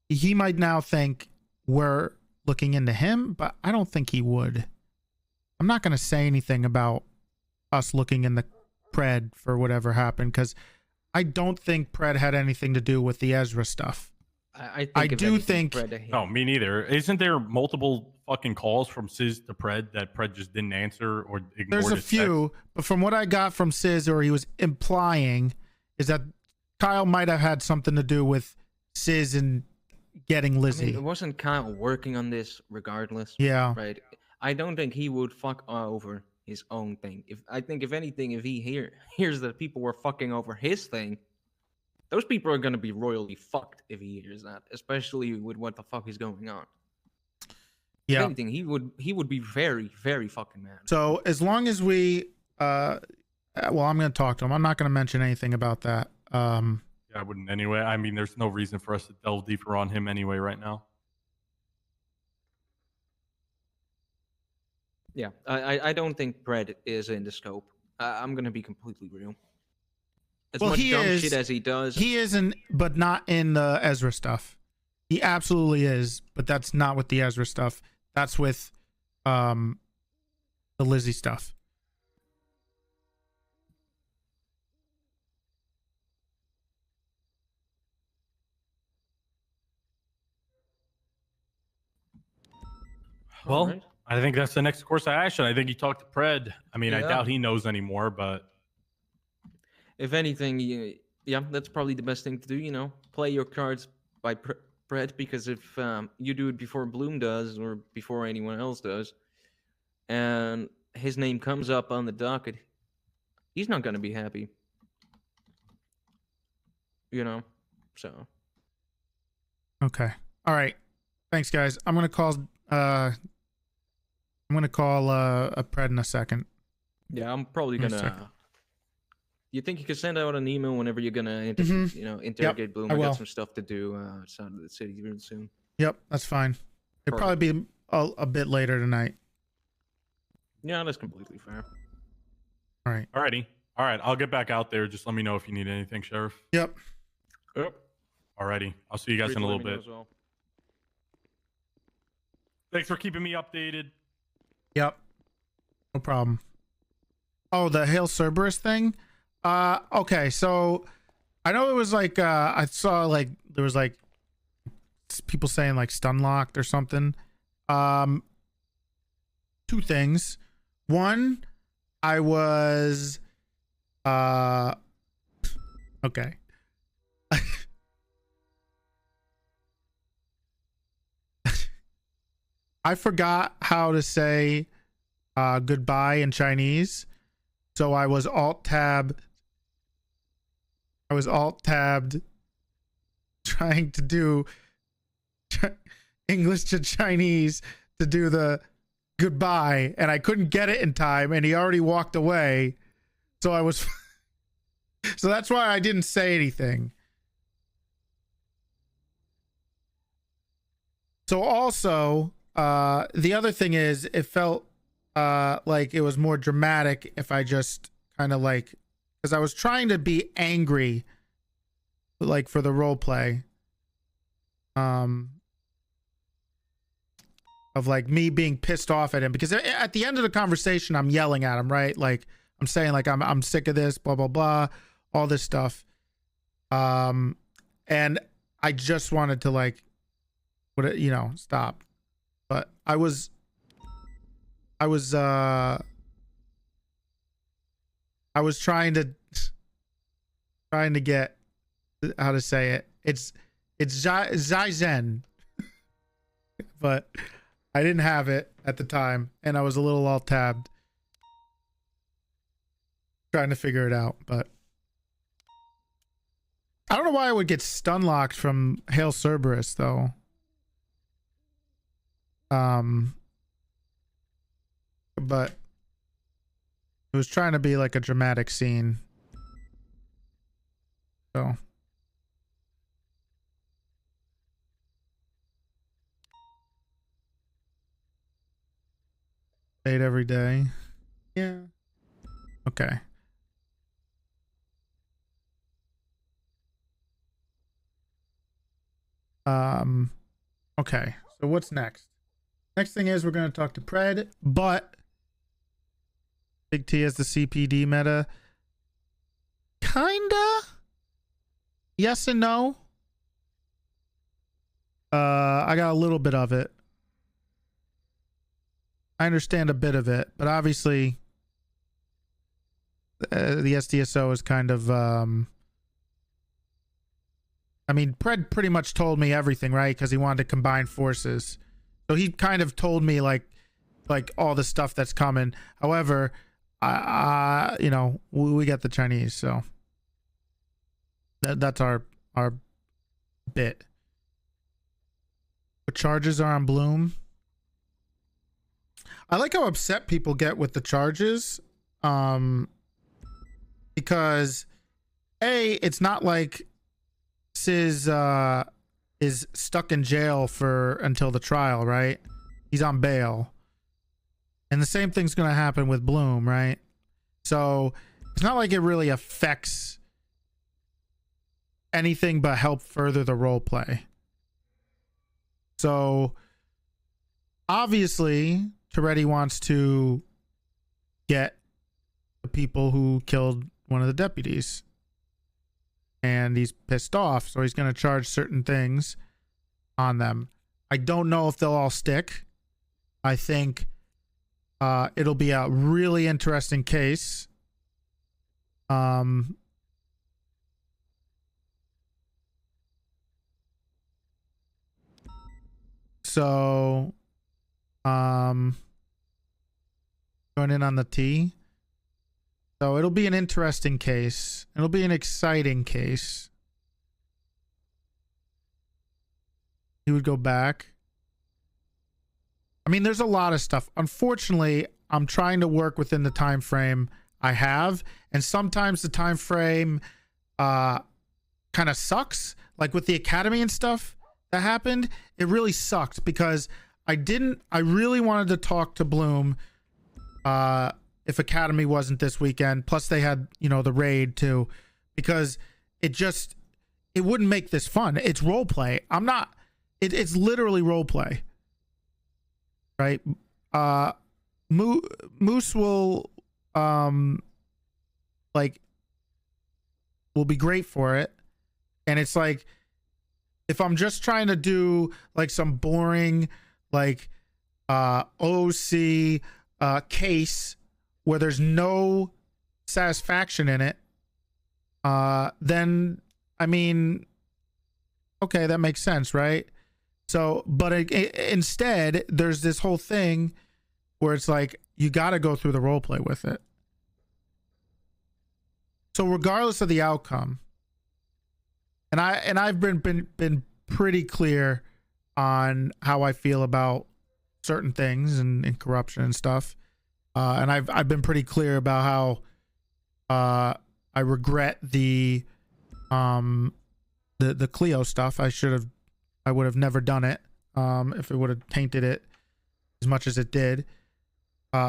he might now think we're looking into him, but I don't think he would. I'm not going to say anything about us looking into Pred for whatever happened, because I don't think Pred had anything to do with the Ezra stuff. I do anything, think- Pred, No, me neither. Isn't there multiple fucking calls from Sis to Pred that Pred just didn't answer or ignored? There's a his few, but from what I got from Sis, or he was implying, is that Kyle might have had something to do with Sis and getting I Lizzie. mean, wasn't Kyle working on this regardless? Yeah. Right. I don't think he would fuck over his own thing. I think if anything, if he hears that people were fucking over his thing, those people are gonna be royally fucked if he hears that, especially with what the fuck is going on. If Yeah. anything, he would be very, very fucking mad. So as long as we, well, I'm going to talk to him. I'm not going to mention anything about that. Yeah, I wouldn't anyway. I mean, there's no reason for us to delve deeper on him anyway right now. Yeah, I don't think Pred is in the scope. I'm gonna be completely real. As Well, much he dumb is- shit as he does, He isn't, but not in the Ezra stuff. He absolutely is, but that's not with the Ezra stuff. That's with the Lizzie stuff. Well, Alright. I think that's the next course of action. I think he talked to Pred. I mean, I Yeah. doubt he knows anymore, but if anything, yeah, that's probably the best thing to do. Play your cards by Pred, because if you do it before Bloom does or before anyone else does, and his name comes up on the docket, he's not gonna be happy. So. Okay. All right. Thanks, guys. I'm gonna call a Pred in a second. Yeah, I'm probably Give me a gonna. second. You think you could send out an email whenever you're gonna interrogate Bloom? I I will. got some stuff to do outside of the city real soon. Yep, that's fine. It'll probably be a bit later tonight. Yeah, that's completely fair. All right. alrighty. All right, I'll get back out there. Just let me know if you need anything, Sheriff. Yep. Yep. Alrighty. I'll see you guys Free in a to let little me know bit. as well. Thanks for keeping me updated. Yep. No problem. Oh, the Hail Cerberus thing? Okay, so I know it was like I saw like there was like people saying like stun locked or something. Two things. One, I was okay. I forgot how to say goodbye in Chinese, so I was alt tabbed trying to do English to Chinese to do the goodbye, and I couldn't get it in time, and he already walked away, so I was so that's why I didn't say anything. So also the other thing is it felt like it was more dramatic if I just kind of like, because I was trying to be angry like for the role play of like me being pissed off at him, because at the end of the conversation I'm yelling at him, right? Like I'm saying like I'm sick of this, blah blah blah, all this stuff, and I just wanted to like stop, but I was trying to get how to say it. It's Zaizen, but I didn't have it at the time, and I was a little all tabbed trying to figure it out. But I don't know why I would get stun locked from Hail Cerberus though. But it was trying to be like a dramatic scene. So date every day. Yeah. Okay. Okay. So what's next? Next thing is we're going to talk to Pred, but Big T has the CPD meta. Kinda. Yes and no. I got a little bit of it. I understand a bit of it, but obviously the SDSO is kind of I mean, Pred pretty much told me everything, right? Because he wanted to combine forces. So he kind of told me like all the stuff that's coming. However, you know, we got the Chinese, so that's our bit. The charges are on Bloom. I like how upset people get with the charges, because it's not like Sis is stuck in jail until the trial, right? He's on bail, and the same thing's gonna happen with Bloom, right? So it's not like it really affects anything but help further the role play. So obviously Toretti wants to get the people who killed one of the deputies, and he's pissed off, so he's going to charge certain things on them. I don't know if they'll all stick. I think it'll be a really interesting case. So going in on the T. So it'll be an interesting case. It'll be an exciting case. He would go back. I mean, there's a lot of stuff. Unfortunately, I'm trying to work within the time frame I have, and sometimes the time frame kind of sucks. Like with the academy and stuff that happened, it really sucked because I really wanted to talk to Bloom if academy wasn't this weekend, plus they had, you know, the raid too, because it wouldn't make this fun. It's role play. It's literally role play, right? Moose will will be great for it, and it's like if I'm just trying to do like some boring like OC case where there's no satisfaction in it, then I mean, okay, that makes sense, right? So, but instead, there's this whole thing where it's like you got to go through the role play with it. So, regardless of the outcome, and I've been pretty clear on how I feel about certain things and corruption and stuff. And I've been pretty clear about how I regret the Cleo stuff. I would have never done it if it would have tainted it as much as it did,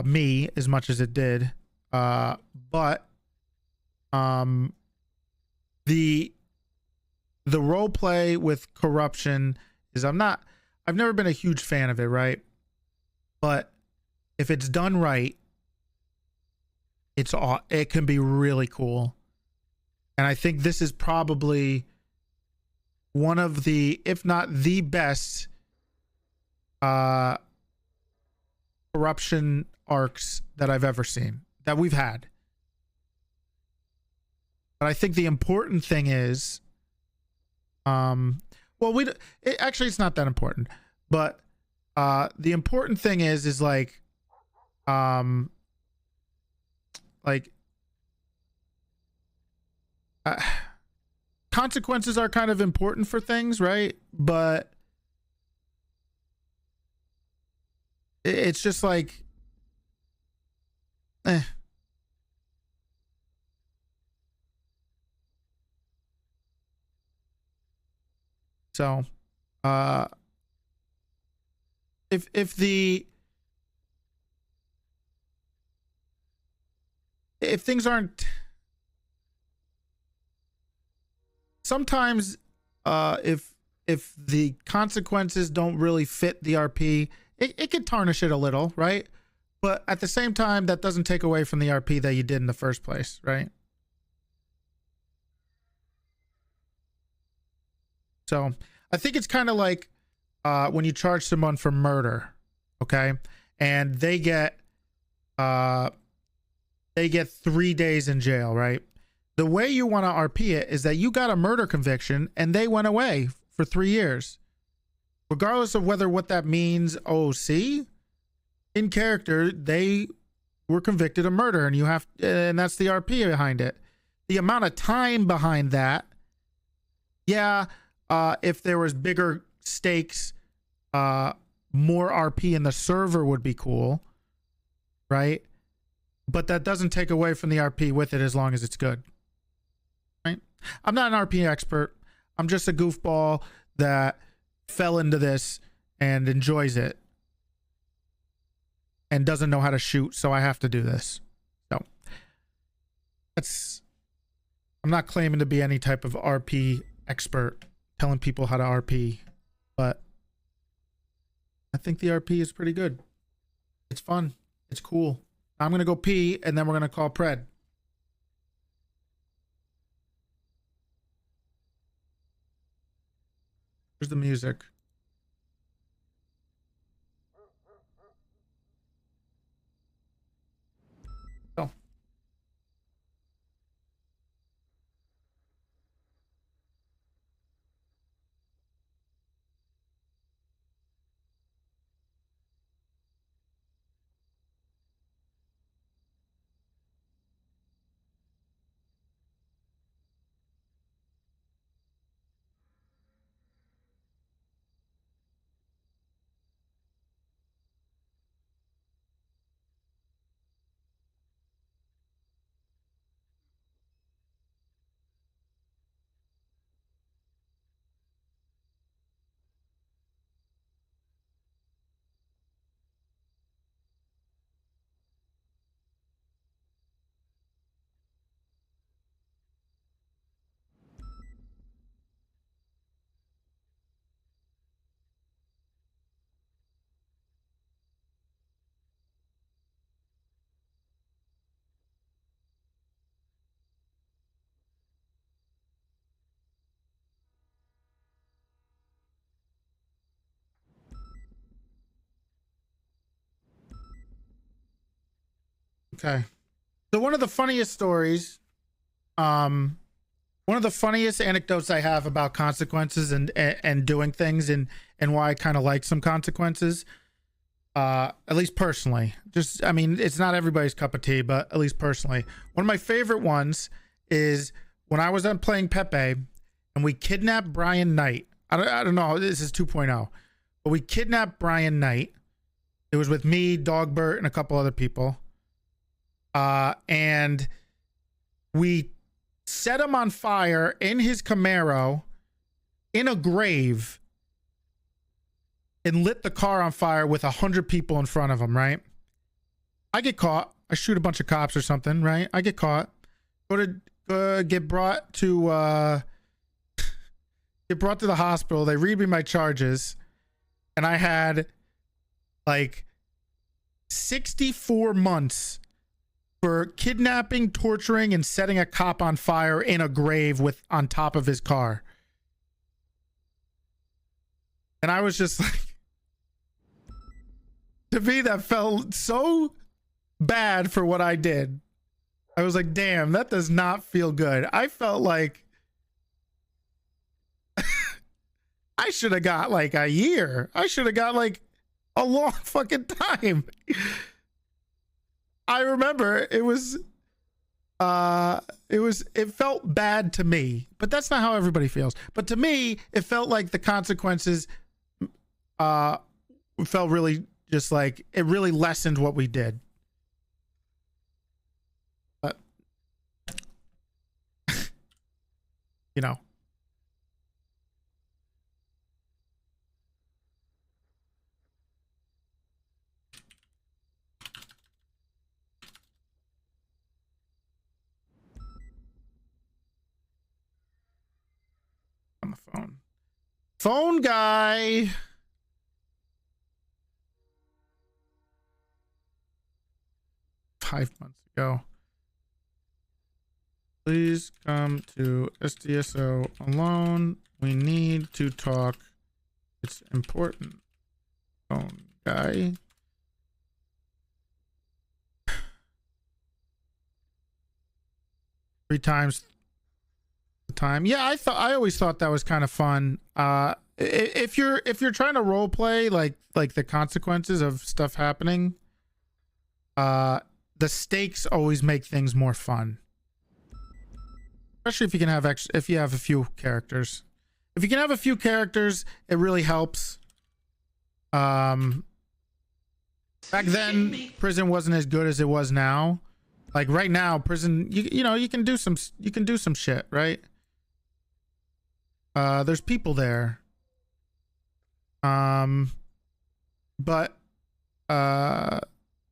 me as much as it did. But the role play with corruption is I've never been a huge fan of it, right? But if it's done right, it can be really cool. And I think this is probably one of the, if not the best, corruption arcs that I've ever seen, that we've had. But I think the important thing is, well, actually it's not that important, but the important thing is like consequences are kind of important for things, right? But it's just like so if things aren't, sometimes if the consequences don't really fit the RP, it could tarnish it a little, right? But at the same time, that doesn't take away from the RP that you did in the first place, right? So I think it's kind of like when you charge someone for murder, okay, and they get 3 days in jail, right? The way you want to RP it is that you got a murder conviction and they went away for 3 years. Regardless of whether what that means, oh, see, in character, they were convicted of murder, and that's the RP behind it. The amount of time behind that, yeah, if there was bigger stakes, more RP in the server would be cool, right? But that doesn't take away from the RP with it as long as it's good, right? I'm not an RP expert. I'm just a goofball that fell into this and enjoys it and doesn't know how to shoot, so I have to do this. So I'm not claiming to be any type of RP expert telling people how to RP, but I think the RP is pretty good. It's fun. It's cool. I'm gonna go pee and then we're gonna call Pred. Here's the music. Oh. Okay. So one of the funniest stories, one of the funniest anecdotes I have about consequences and doing things and why I kind of like some consequences, at least personally. Just, I mean, it's not everybody's cup of tea, but at least personally. One of my favorite ones is when I was playing Pepe and we kidnapped Brian Knight. I don't know, this is 2.0, but we kidnapped Brian Knight. It was with me, Dogbert, and a couple other people. And we set him on fire in his Camaro in a grave and lit the car on fire with 100 people in front of him, right? I get caught. I shoot a bunch of cops or something, right? I get caught. Go to get brought to the hospital. They read me my charges, and I had like 64 months for kidnapping, torturing, and setting a cop on fire in a grave on top of his car. And I was just like, to me, that felt so bad for what I did. I was like, damn, that does not feel good. I felt like I should have got like a year. I should have got like a long fucking time. I remember it felt bad to me, but that's not how everybody feels. But to me, it felt like the consequences felt really just like it really lessened what we did. But you know. On the phone. Phone guy. Five months ago. Please come to SDSO alone. We need to talk It's important. Phone guy. Three times the time. Yeah, I always thought that was kind of fun. If you're trying to role play like the consequences of stuff happening, the stakes always make things more fun. Especially if you can have if you have a few characters. If you can have a few characters, it really helps. Back then, prison wasn't as good as it was now. Like right now, prison, you know, you can do some shit, right? There's people there. But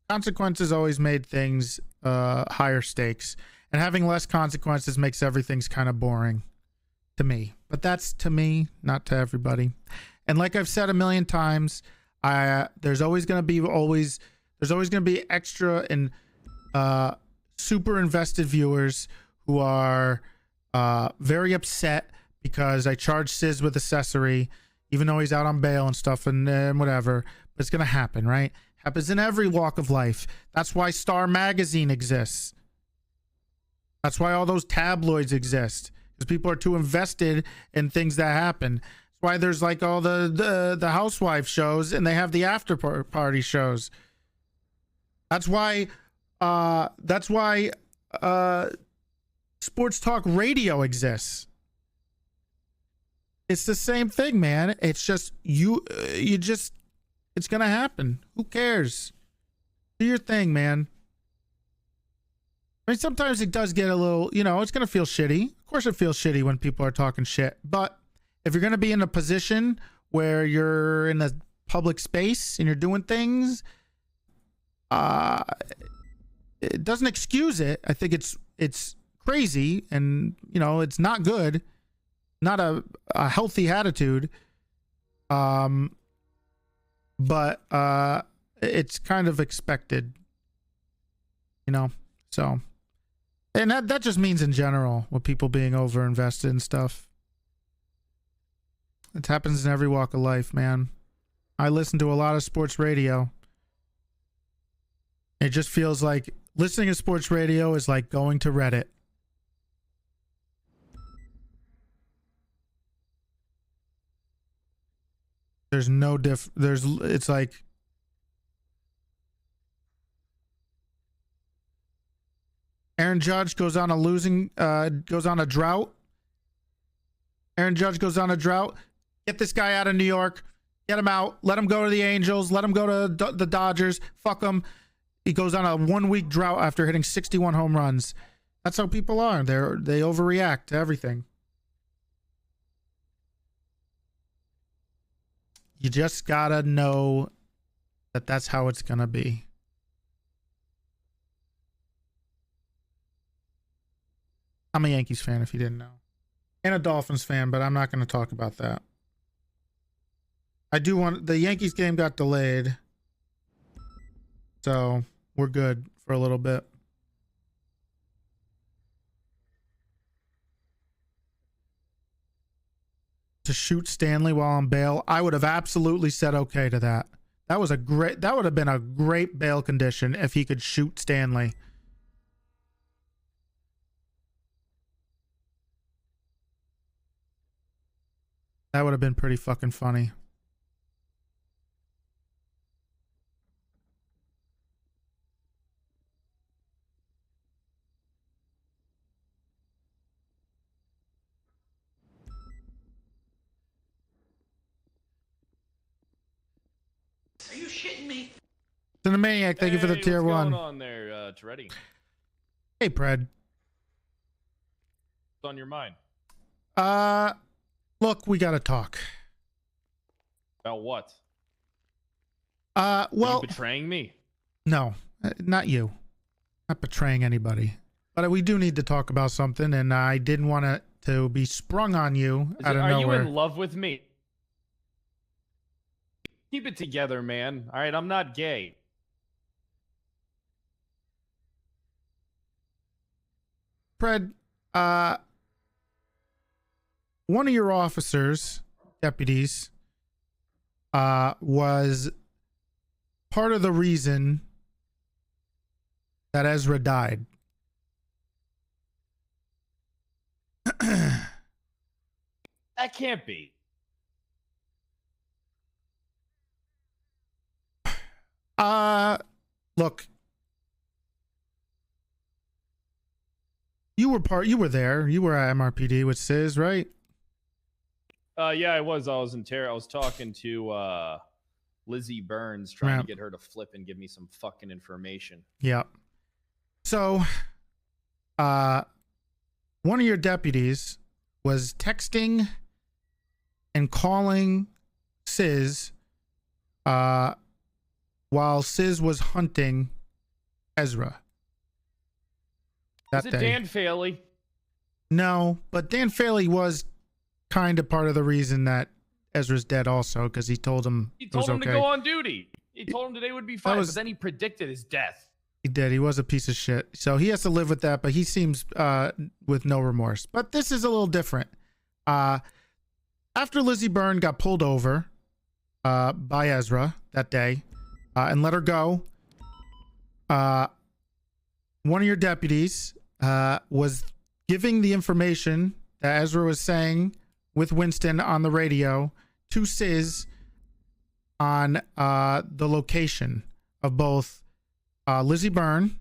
consequences always made things higher stakes, and having less consequences makes everything's kind of boring to me. But that's to me, not to everybody. And like I've said a million times, there's always going to be extra and super invested viewers who are very upset because I charged Sizz with accessory, even though he's out on bail and stuff and whatever. But it's going to happen, right? Happens in every walk of life. That's why Star Magazine exists. That's why all those tabloids exist, because people are too invested in things that happen. That's why there's like all the housewife shows, and they have the after party shows. That's why sports talk radio exists. It's the same thing, man. It's just it's gonna happen. Who cares? Do your thing, man. I mean, sometimes it does get a little, you know, it's gonna feel shitty. Of course it feels shitty when people are talking shit. But if you're gonna be in a position where you're in a public space and you're doing things, it doesn't excuse it. I think it's crazy, and you know, it's not good, not a healthy attitude. But it's kind of expected, you know. So, and that just means in general with people being over invested and stuff. It happens in every walk of life, man. I listen to a lot of sports radio. It just feels like listening to sports radio is like going to Reddit. There's no it's like Aaron Judge goes on a drought. Aaron Judge goes on a drought. Get this guy out of New York. Get him out. Let him go to the Angels. Let him go to the Dodgers. Fuck him. He goes on a 1-week drought after hitting 61 home runs. That's how people are. They overreact to everything. You just gotta know that that's how it's gonna be. I'm a Yankees fan, if you didn't know, and a Dolphins fan, but I'm not gonna talk about that. I do want the Yankees game got delayed, so we're good for a little bit. To shoot Stanley while on bail, I would have absolutely said okay to that. That would have been a great bail condition if he could shoot Stanley. That would have been pretty fucking funny. Are you shitting me? Cinemaniac, thank you for the tier 1. What's going on there, Toretti? Hey, Pred. What's on your mind? Look, we gotta talk. About what? Well, Are you betraying me? No, not you. Not betraying anybody. But we do need to talk about something, and I didn't want it to be sprung on you out of nowhere. Are you in love with me? Keep it together, man. All right, I'm not gay. Fred, one of your officers, deputies, was part of the reason that Ezra died. That can't be. Look, you were there. You were at MRPD with Sis, right? Yeah, I was. I was talking to Lizzie Burns, trying Yeah. to get her to flip and give me some fucking information. Yeah. So, one of your deputies was texting and calling Sis, while Sis was hunting Ezra. Is it Dan Faley? No, but Dan Faley was kind of part of the reason that Ezra's dead also, because he told him He it was told him okay. to go on duty. He told him today would be fine, was- but then he predicted his death. He did. He was a piece of shit. So he has to live with that, but he seems with no remorse. But this is a little different. After Lizzie Byrne got pulled over by Ezra that day and let her go, one of your deputies was giving the information that Ezra was saying with Winston on the radio to Sis on the location of both Lizzie Byrne,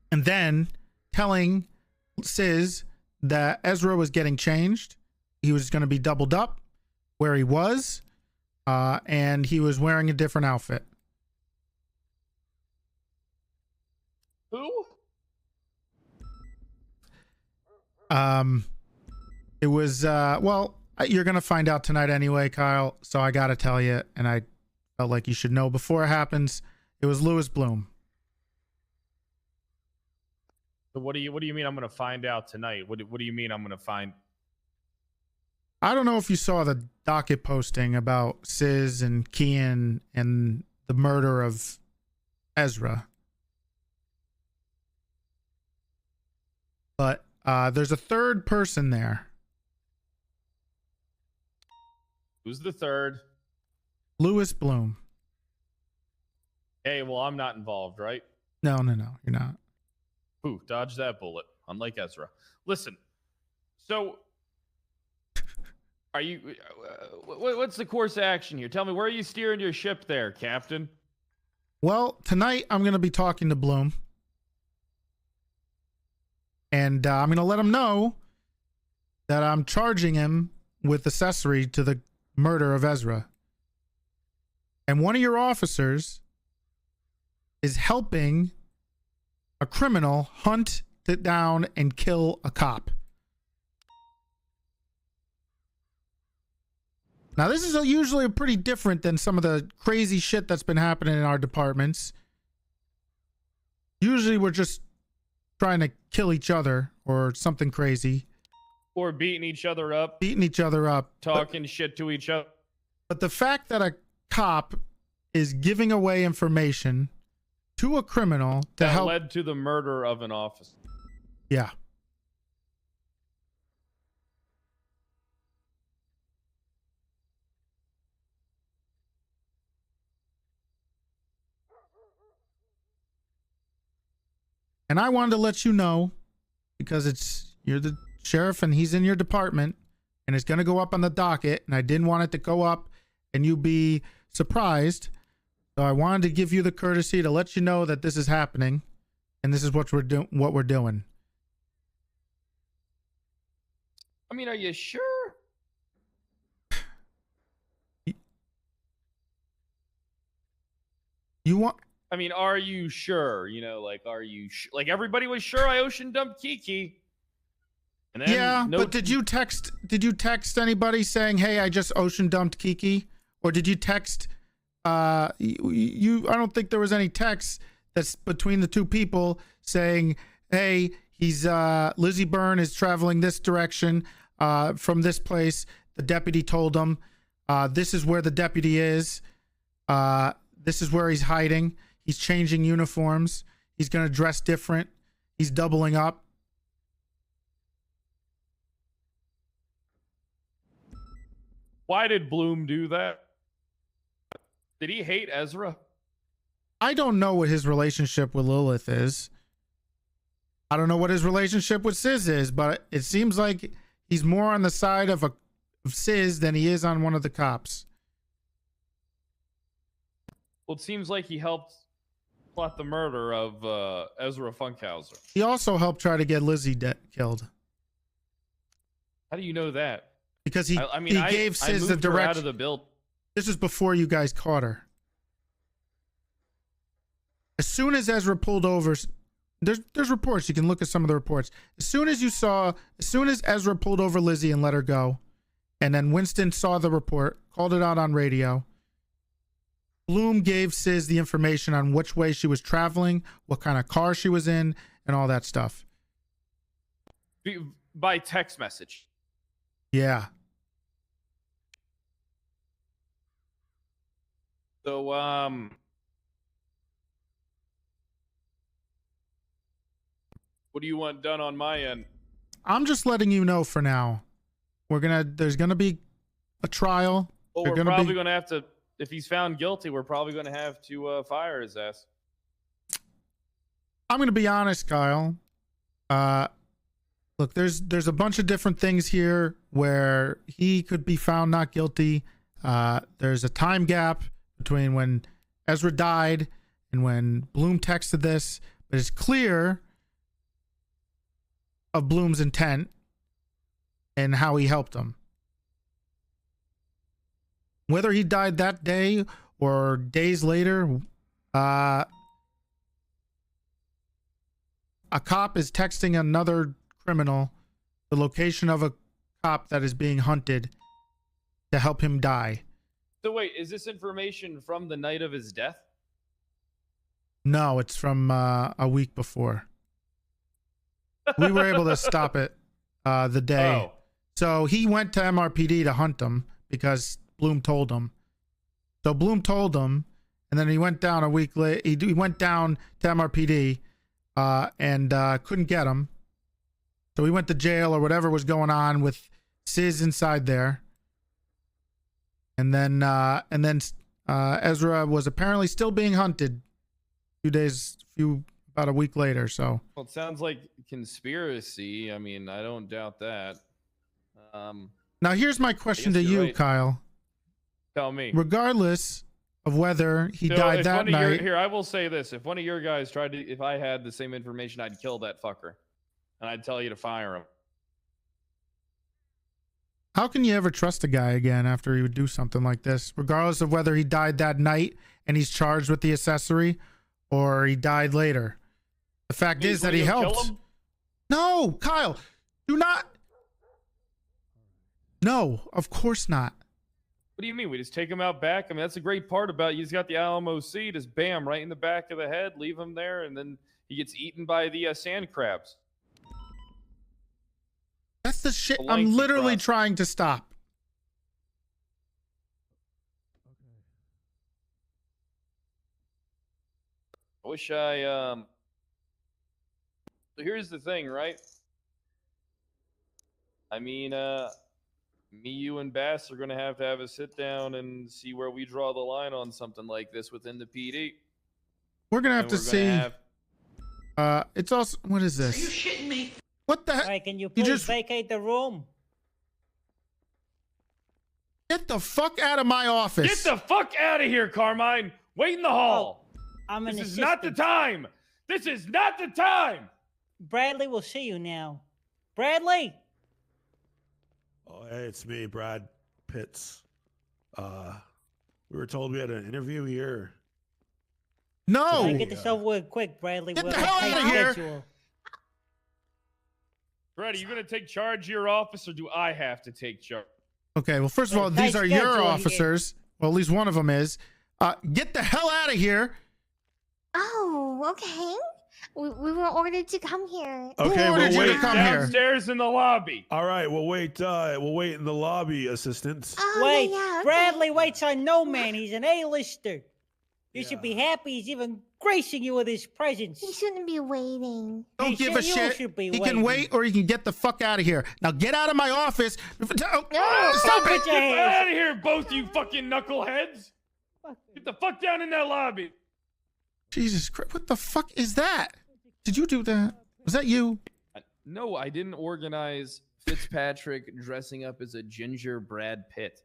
and then telling Sis that Ezra was getting changed. He was going to be doubled up where he was, and he was wearing a different outfit. Who? It was well, you're gonna find out tonight anyway, Kyle. So I gotta tell you, and I felt like you should know before it happens. It was Lewis Bloom. So what do you mean I'm gonna find out tonight? What do you mean I'm gonna find? I don't know if you saw the docket posting about Sis and Kian and the murder of Ezra, but there's a third person there. Who's the third? Lewis Bloom. Hey, well, I'm not involved, right? No, you're not. Ooh, dodge that bullet. Unlike Ezra. Listen. So, are you? What's the course of action here? Tell me, where are you steering your ship, there, Captain? Well, tonight I'm going to be talking to Bloom, and I'm going to let him know that I'm charging him with accessory to the murder of Ezra. And one of your officers is helping a criminal hunt it down and kill a cop. Now, this is usually pretty different than some of the crazy shit that's been happening in our departments. Usually we're just trying to kill each other or something crazy. Or beating each other up. Talking shit to each other. But the fact that a cop is giving away information to a criminal to That help. led to the murder of an officer. Yeah. And I wanted to let you know, because you're the sheriff and he's in your department and it's going to go up on the docket, and I didn't want it to go up and you be surprised. So I wanted to give you the courtesy to let you know that this is happening and this is what we're doing. I mean, are you sure? You want? I mean, are you sure? You know, like, are you like everybody was sure I ocean dumped Kiki? And then Yeah, but did you text anybody saying, "Hey, I just ocean dumped Kiki"? Or did you text I don't think there was any text that's between the two people saying, "Hey, he's Lizzie Byrne is traveling this direction from this place. The deputy told him this is where the deputy is. This is where he's hiding. He's changing uniforms. He's going to dress different. He's doubling up." Why did Bloom do that? Did he hate Ezra? I don't know what his relationship with Lilith is. I don't know what his relationship with Sis is, but it seems like he's more on the side of Sis than he is on one of the cops. Well, it seems like he helped plot the murder of Ezra Funkhauser. He also helped try to get Lizzie killed. How do you know that? Because he gave Sis the moved her direction. out of the build. This is before you guys caught her. As soon as Ezra pulled over, there's reports. You can look at some of the reports. As soon as Ezra pulled over Lizzie and let her go, and then Winston saw the report, called it out on radio, Bloom gave Sis the information on which way she was traveling, what kind of car she was in, and all that stuff. By text message. Yeah. So, what do you want done on my end? I'm just letting you know for now. There's gonna be a trial. Well, we're probably gonna have to, if he's found guilty, we're probably gonna have to fire his ass. I'm gonna be honest, Kyle. Look, there's a bunch of different things here where he could be found not guilty. There's a time gap between when Ezra died and when Bloom texted this, but it's clear of Bloom's intent and how he helped him. Whether he died that day or days later, a cop is texting another criminal the location of a cop that is being hunted to help him die. So wait, is this information from the night of his death? No, it's from a week before. We were able to stop it the day. Oh. So he went to MRPD to hunt him because Bloom told him. So Bloom told him, and then he went down a week later. He went down to MRPD and couldn't get him. So he went to jail or whatever was going on with Sis inside there. And then Ezra was apparently still being hunted about a week later. So Well, it sounds like conspiracy. I mean, I don't doubt that. now here's my question to you're you, right. Kyle. Tell me. Regardless of whether he So died if that one of night, here, I will say this: if one of your guys tried to, if I had the same information, I'd kill that fucker, and I'd tell you to fire him. how can you ever trust a guy again after he would do something like this, regardless of whether he died that night and he's charged with the accessory or he died later? The fact is that he helped. No, Kyle, do not. No, of course not. What do you mean? We just take him out back? I mean, that's a great part about you. He's got the Alamo seed, just bam, right in the back of the head, leave him there, and then he gets eaten by the sand crabs. That's the shit A I'm lengthy literally process. trying to stop. I wish So here's the thing, right? I mean, me, you, and Bass are going to have a sit down and see where we draw the line on something like this within the PD. We're gonna have And to we're gonna see. have- It's also, what is this? Are you shitting me? What the heck? Hey, can you please just vacate the room? get the fuck out of my office. Get the fuck out of here, Carmine! Wait in the hall! I'm an This is not the time! This is not the time! Bradley will see you now. Bradley! Oh, hey, it's me, Brad Pitts. We were told we had an interview here. No! Hey, get this over with quick, Bradley. Get We're the on hell tight outta here. schedule. Brad, are you going to take charge of your office, or do I have to take charge? Okay, well, first of all, Tight these are your schedule here. officers. Well, at least one of them is. Get the hell out of here. Oh, okay. We were ordered to come here. Okay, ordered you we'll to wait come here? Downstairs in the lobby. All right, we'll wait. We'll wait in the lobby, assistants. Oh, Wait, yeah, okay. Bradley waits on no man. He's an A-lister. You should be happy he's even gracing you with his presence. He shouldn't be waiting. Don't give a You shit. should be He can wait or he can get the fuck out of here. Now get out of my office. Stop Put it. your Get hands- out of here, both you fucking knuckleheads! Get the fuck down in that lobby. Jesus Christ, what the fuck is that? Did you do that? Was that you? No, I didn't organize Fitzpatrick dressing up as a ginger Brad Pitt.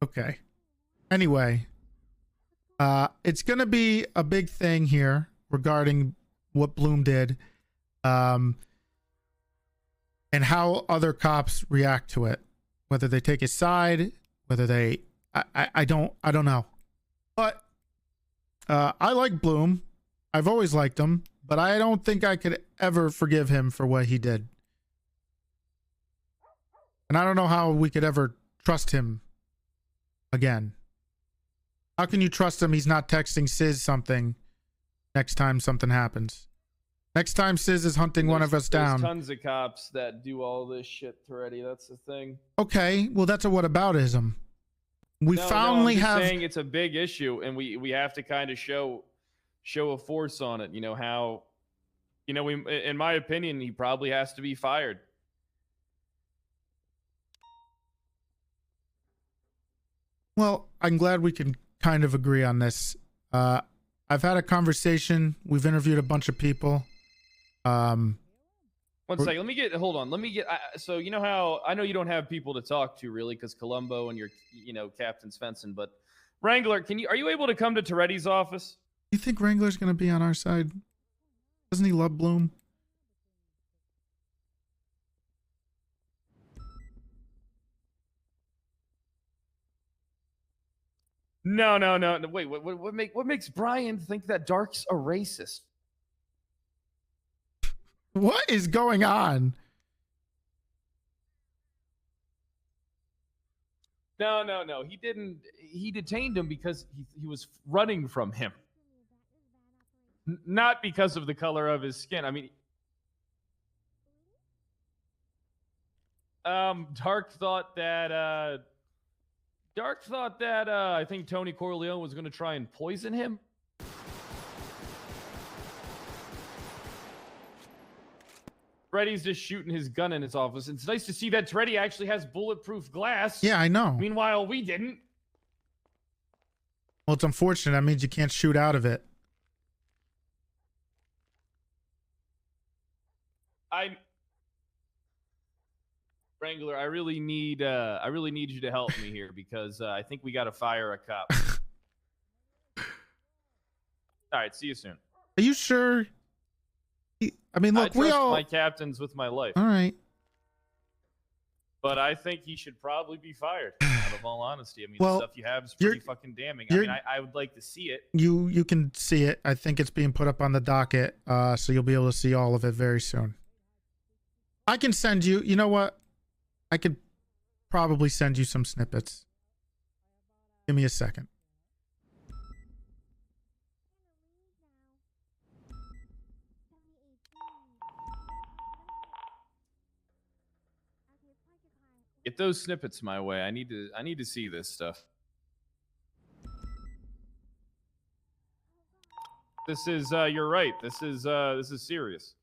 Okay. Anyway, it's gonna be a big thing here regarding what Bloom did, and how other cops react to it. Whether they take his side, whether they, I don't know. But I like Bloom. I've always liked him, but I don't think I could ever forgive him for what he did. And I don't know how we could ever trust him again. How can you trust him? He's not texting Sis something next time something happens. Next time Sis is hunting one of us down. There's tons of cops that do all this shit, Toretti. That's the thing. Okay, well that's a whataboutism. We finally I'm just have. saying it's a big issue, and we have to kind of show a force on it. You know how, in my opinion, he probably has to be fired. Well, I'm glad we can kind of agree on this. I've had a conversation. We've interviewed a bunch of people. One second. Hold on. So you know how, I know you don't have people to talk to really because Columbo and your, Captain Svensson, but Wrangler, are you able to come to Toretti's office? You think Wrangler's going to be on our side? Doesn't he love Bloom? No. Wait, what makes Brian think that Dark's a racist? What is going on? No. He didn't. He detained him because he was running from him. Not because of the color of his skin. I mean, Dark thought that I think Tony Corleone was going to try and poison him. Toretti's just shooting his gun in his office. It's nice to see that Toretti actually has bulletproof glass. Yeah, I know. Meanwhile, we didn't. Well, it's unfortunate. That means you can't shoot out of it. Wrangler, I really need you to help me here because I think we got to fire a cop. All right, see you soon. Are you sure? I mean, look, I we trust all. my captains with my life. All right. But I think he should probably be fired. Out of all honesty, I mean, Well, the stuff you have is pretty fucking damning. I mean, I would like to see it. You can see it. I think it's being put up on the docket, so you'll be able to see all of it very soon. I can send you. You know what? I could probably send you some snippets. Give me a second. Get those snippets my way. I need to see this stuff. This is you're right. This is serious.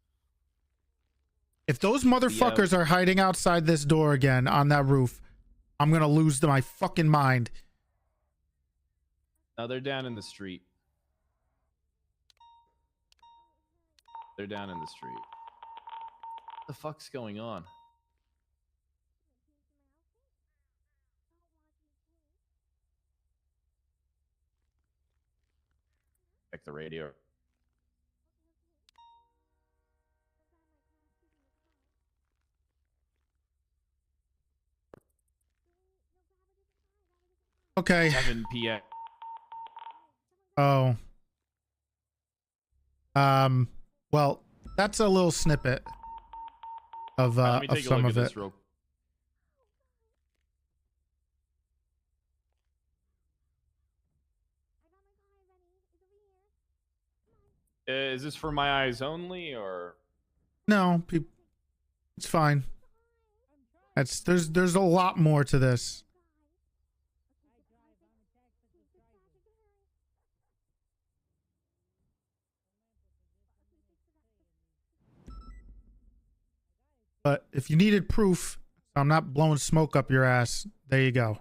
If those motherfuckers are hiding outside this door again on that roof, I'm gonna lose my fucking mind. No, they're down in the street. They're down in the street. What the fuck's going on? Check the radio. Okay. 7 p.m. Oh. Well, that's a little snippet of Let me of take a some look of at it. this real. Is this for my eyes only, or? No, it's fine. There's a lot more to this. But if you needed proof, I'm not blowing smoke up your ass. There you go.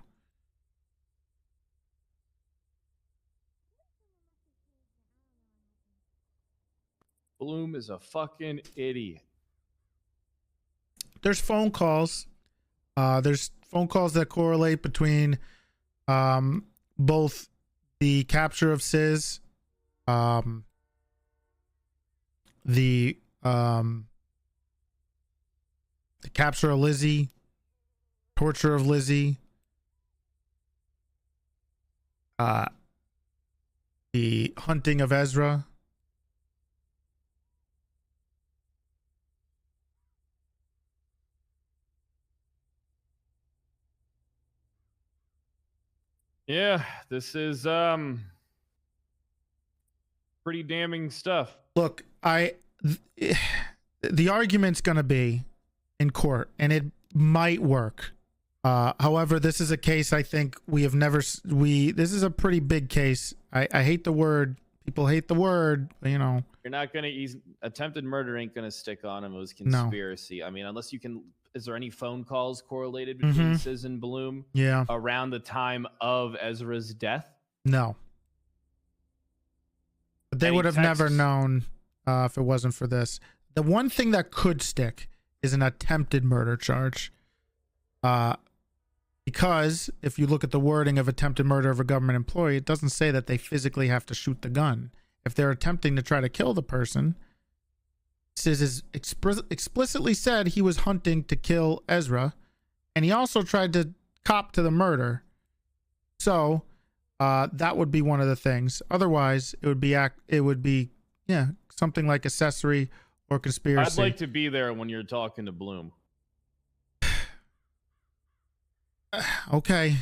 Bloom is a fucking idiot. There's phone calls. There's phone calls that correlate between both the capture of Sis, the capture of Lizzie, torture of Lizzie, the hunting of Ezra. Yeah, this is pretty damning stuff. Look, the argument's going to be in court, and it might work. However, this is a case I think we have never. This is a pretty big case. I hate the word. People hate the word. You know. You're not gonna attempted murder ain't gonna stick on him. It was No. conspiracy. I mean, unless you can. Is there any phone calls correlated between Sis and Bloom? Yeah. Around the time of Ezra's death? No. But they Any would have never texts? known if it wasn't for this. The one thing that could stick is an attempted murder charge. Because if you look at the wording of attempted murder of a government employee, it doesn't say that they physically have to shoot the gun. If they're attempting to try to kill the person, Sis is explicitly said he was hunting to kill Ezra, and he also tried to cop to the murder. So that would be one of the things. Otherwise, it would be something like accessory or conspiracy. I'd like to be there when you're talking to Bloom. Okay.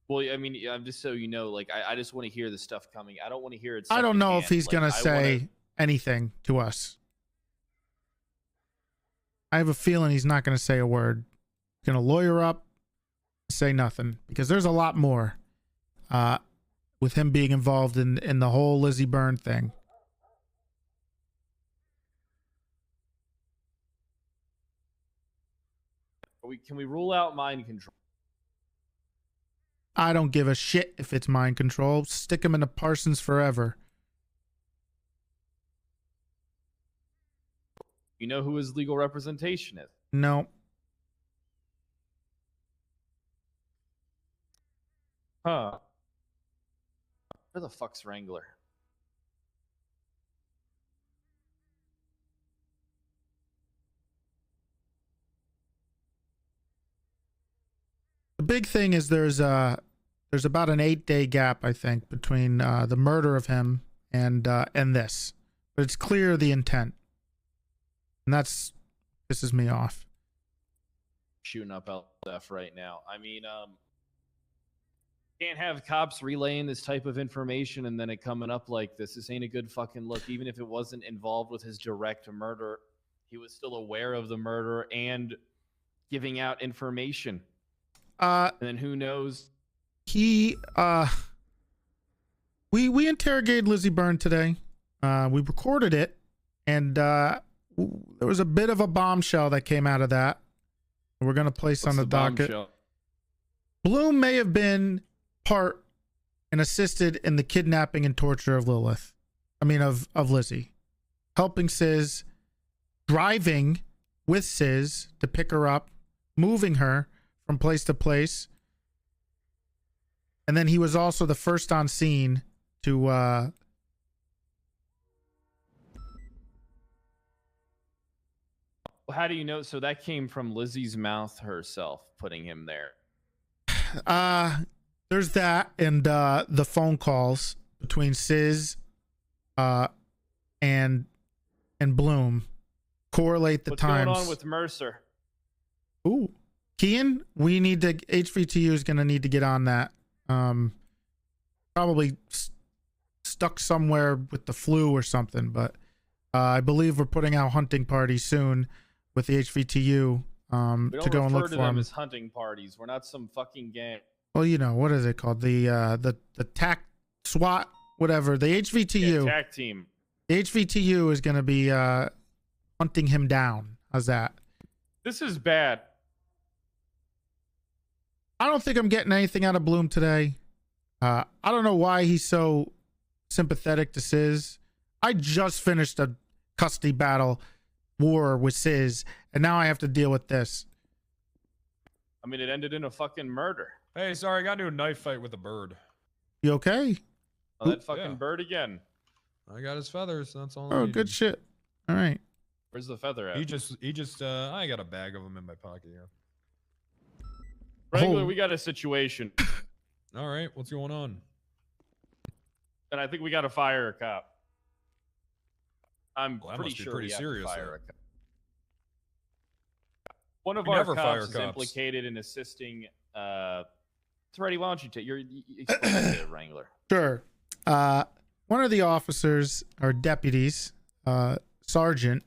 Well, I mean, I'm just so you know, like, I just want to hear the stuff coming. I don't want to hear it. I don't know if secondhand. he's Like, gonna I say wanna- anything to us. I have a feeling he's not gonna say a word. He's gonna lawyer up, say nothing, because there's a lot more with him being involved in the whole Lizzie Byrne thing. Can we rule out mind control? I don't give a shit if it's mind control. Stick him in a Parsons forever. You know who his legal representation is? No. Huh. Where the fuck's Wrangler? The big thing is there's about an 8-day gap, I think, between the murder of him and this. But it's clear the intent. And that's pisses me off. Shooting up LF right now. I mean, can't have cops relaying this type of information and then it coming up like this. This ain't a good fucking look. Even if it wasn't involved with his direct murder, he was still aware of the murder and giving out information. And then who knows? We interrogated Lizzie Byrne today. We recorded it, and there was a bit of a bombshell that came out of that. We're gonna place What's on the the docket. bombshell? Bloom may have been part and assisted in the kidnapping and torture of Lilith. I mean of Lizzie, helping Sis, driving with Sis to pick her up, moving her from place to place. And then he was also the first on scene to How do you know? So that came from Lizzie's mouth herself, putting him there. there's that, and the phone calls between Sis and Bloom correlate the What's times. going on with Mercer? Ooh, Kian, we need to, HVTU is going to need to get on that. Probably stuck somewhere with the flu or something, but I believe we're putting out hunting parties soon with the HVTU We don't to go and refer look to for them him. as hunting parties. We're not some fucking gang. Well, you know, what is it called? The TAC SWAT, whatever. The HVTU. Yeah, TAC team. The HVTU is going to be hunting him down. How's that? This is bad. I don't think I'm getting anything out of Bloom today. I don't know why he's so sympathetic to Sis. I just finished a custody battle war with Sis, and now I have to deal with this. I mean, it ended in a fucking murder. Hey, sorry, I got into a knife fight with a bird. You okay? Oh, that fucking bird again. I got his feathers. That's all. I Oh, needed. good shit. All right. Where's the feather at? He just. I got a bag of them in my pocket here. Wrangler, Oh. we got a situation, All right, what's going on? and I think we got to fire a cop. I'm Well, that pretty must be sure pretty we have to serious, fire then. a cop. One of We our never fire cops is cops. implicated in assisting. Toretti, why don't you take? Explain that to Wrangler. Sure. One of the officers or deputies, sergeant,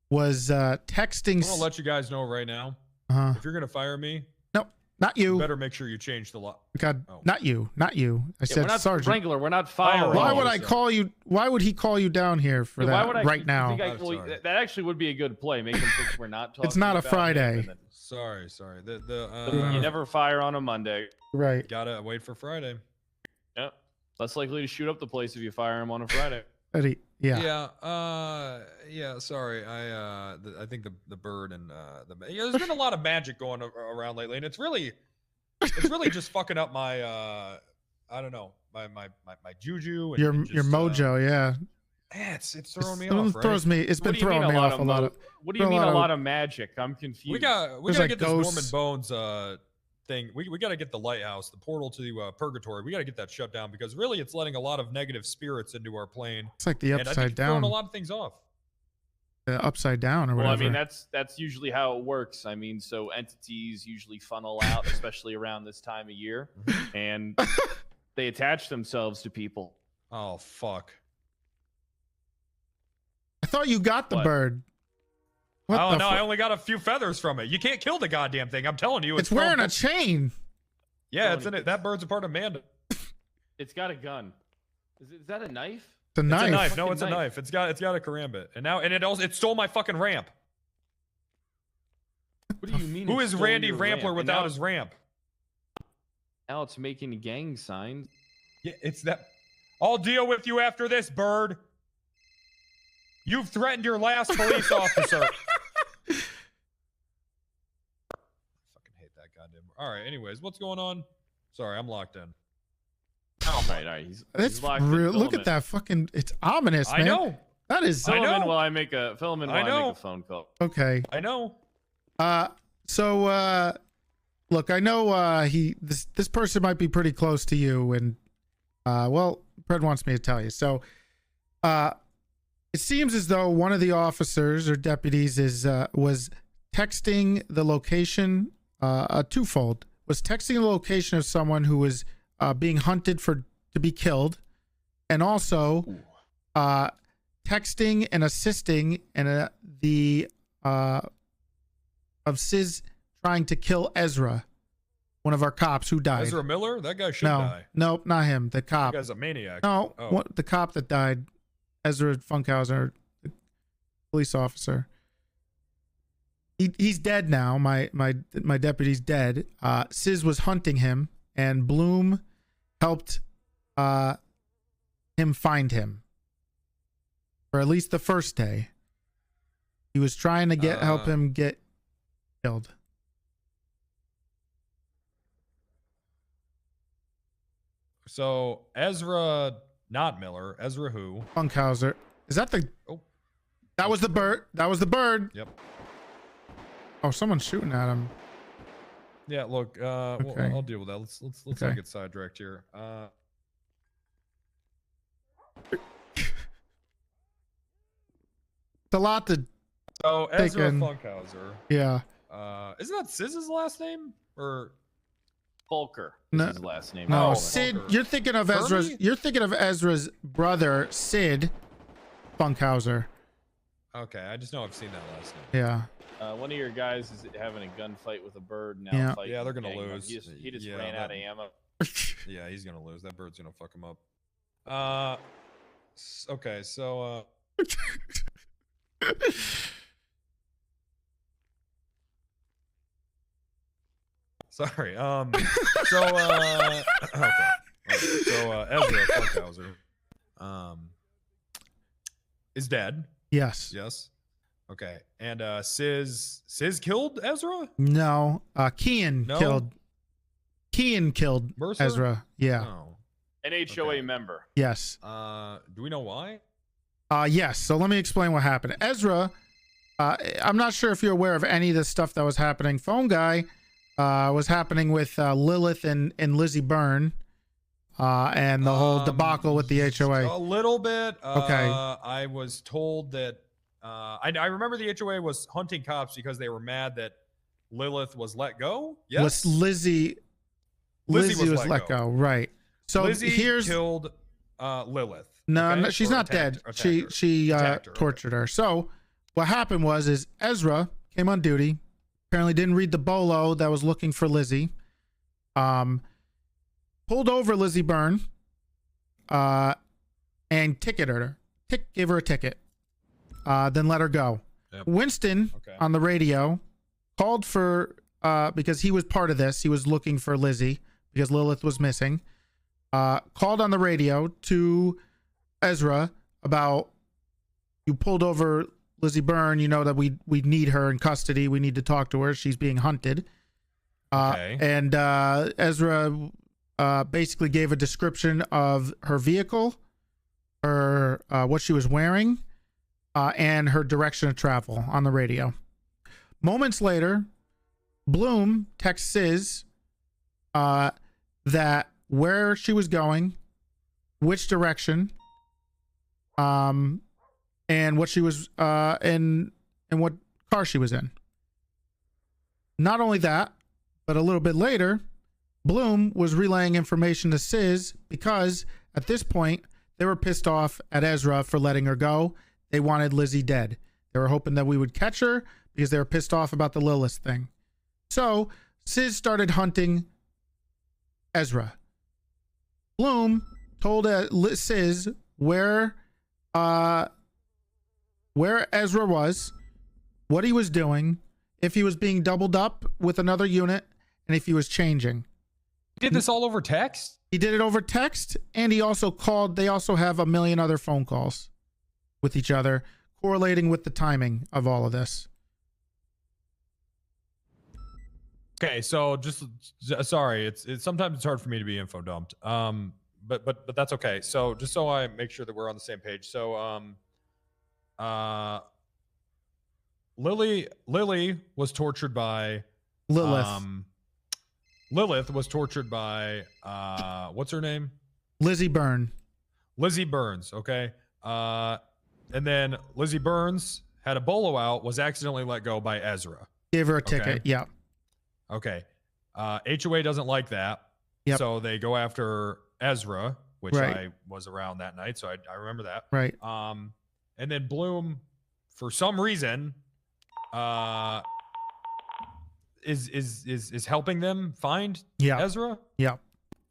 was texting. I'm gonna let you guys know right now. If you're gonna fire me, no, not you. better make sure you change the law. God, Oh. not you, not you. I Yeah, said we're not sergeant. Wrangler. We're not firing. Why you. would I call you? Why would he call you down here for Yeah, why that would I right now? think well, that actually would be a good play. Make him think we're not talking. It's not a about Friday. him, and then- Sorry. you never fire on a Monday. Right. Gotta wait for Friday. Yep. Less likely to shoot up the place if you fire him on a Friday. Yeah. Yeah. Sorry. I think the bird and there's been a lot of magic going around lately, and it's really just fucking up my I don't know my juju and Your just, mojo, yeah. Yeah, it's throwing me It off. Right? throws me. It's been What do you mean throwing me off a lot of. What do you mean a lot of magic? I'm confused. We gotta There's like get this Norman ghosts. Bones thing. We gotta get the lighthouse, the portal to purgatory. We gotta get that shut down because really it's letting a lot of negative spirits into our plane. It's like the and I think upside it's throwing down. a lot of things off. Upside down or Well, whatever. I mean that's usually how it works. I mean, so entities usually funnel out, especially around this time of year, and they attach themselves to people. Oh fuck! I thought you got the What? bird. What Oh the no, fu- I only got a few feathers from it. You can't kill the goddamn thing. I'm telling you, It's wearing from- a chain. Yeah, it's in it. That bird's a part of Amanda. It's got a gun. Is that a knife? It's a It's knife. a knife. No, Fucking it's a knife. knife. It's got a karambit, and it stole my fucking ramp. What do you mean? Who it is stole Randy your Rampler ramp? And without now- his ramp? Now it's making gang signs. Yeah, it's that. I'll deal with you after this, bird. You've threatened your last police officer. Fucking hate that goddamn. All right. Anyways, what's going on? Sorry, I'm locked in. All right. He's That's locked in. real. Fill Look him at that fucking. It's ominous, I man. know. That is Fill him in know. while I make a fill him in I while I know. make a phone call. okay. I know. So look, I know this person might be pretty close to you, and well, Fred wants me to tell you. So it seems as though one of the officers or deputies was texting the location, twofold, was texting the location of someone who was being hunted to be killed, and also texting and assisting in the of Sis trying to kill Ezra, one of our cops who died. Ezra Miller? That guy should No, die. nope, not him. The That cop. guy's a maniac. No, Oh. the cop that died, Ezra Funkhauser, the police officer. He's dead now. My deputy's dead. Sis was hunting him, and Bloom helped him find him. For at least the first day, he was trying to help him get killed. So Ezra, not Miller. Ezra who? Funkhauser. Is that the? Oh. That was the bird. That was the bird. Yep. Oh, someone's shooting at him. Yeah. Look. Well, Okay. I'll deal with that. Let's Okay. not get sidetracked here. It's a lot to. So Ezra Taken. Funkhauser. Yeah. Isn't that Siz's last name or? Fulker No. is his last name. No, Oh, Sid. Funker. You're thinking of Furby? Ezra's. You're thinking of Ezra's brother, Sid Funkhauser. Okay, I just know I've seen that last name. Yeah. One of your guys is having a gunfight with a bird now. Yeah. Fighting Yeah, they're gonna gang members. lose. He just Yeah, ran out of that- ammo. Yeah, he's gonna lose. That bird's gonna fuck him up. Okay, so sorry. Okay. Alright, so Ezra Funkhauser. is dead. Yes. Yes. Okay. And Sis killed Ezra? No. Kian No? killed Mercer? Ezra. Yeah. No. An HOA member. Yes. Do we know why? Yes. So let me explain what happened. Ezra, I'm not sure if you're aware of any of the stuff that was happening. Phone guy was happening with Lilith and Lizzie Byrne, and the whole debacle with the HOA. A little bit. Okay. I was told that I remember the HOA was hunting cops because they were mad that Lilith was let go. Yes. Lizzie was let go. Right. So Lizzie here's killed Lilith. no, okay? no, she's Or not attacked- dead. attacked She her. Attacked her, okay. tortured her. So what happened was Ezra came on duty. Apparently didn't read the bolo that was looking for Lizzie. Pulled over Lizzie Byrne, and ticketed her. Gave her a ticket. Then let her go. Yep. Winston on the radio called for because he was part of this. He was looking for Lizzie because Lilith was missing. Called on the radio to Ezra about, you pulled over Lizzie Byrne. You know that we need her in custody. We need to talk to her. She's being hunted. And Ezra basically gave a description of her vehicle, her what she was wearing, and her direction of travel on the radio. Moments later, Bloom texts Sis that where she was going, which direction, and what she was and what car she was in. Not only that, but a little bit later, Bloom was relaying information to Sis because at this point they were pissed off at Ezra for letting her go. They wanted Lizzie dead. They were hoping that we would catch her because they were pissed off about the Lilith thing. So Sis started hunting Ezra. Bloom told Sis where Ezra was, what he was doing, if he was being doubled up with another unit, and if he was changing. Did this all over text? He did it over text, and he also called. They also have a million other phone calls with each other, correlating with the timing of all of this. Okay, so just sorry, it's sometimes it's hard for me to be info dumped. But that's okay. So just so I make sure that we're on the same page. So Lily was tortured by Lilith. Lilith was tortured by what's her name? Lizzie Byrne. Lizzie Burns, okay? And then Lizzie Burns had a bolo out, was accidentally let go by Ezra. Gave her a ticket, Okay. yeah. Okay. HOA doesn't like that. Yep. So they go after Ezra, which Right. I was around that night, so I remember that. Right. And then Bloom, for some reason, is helping them find Ezra. Yeah.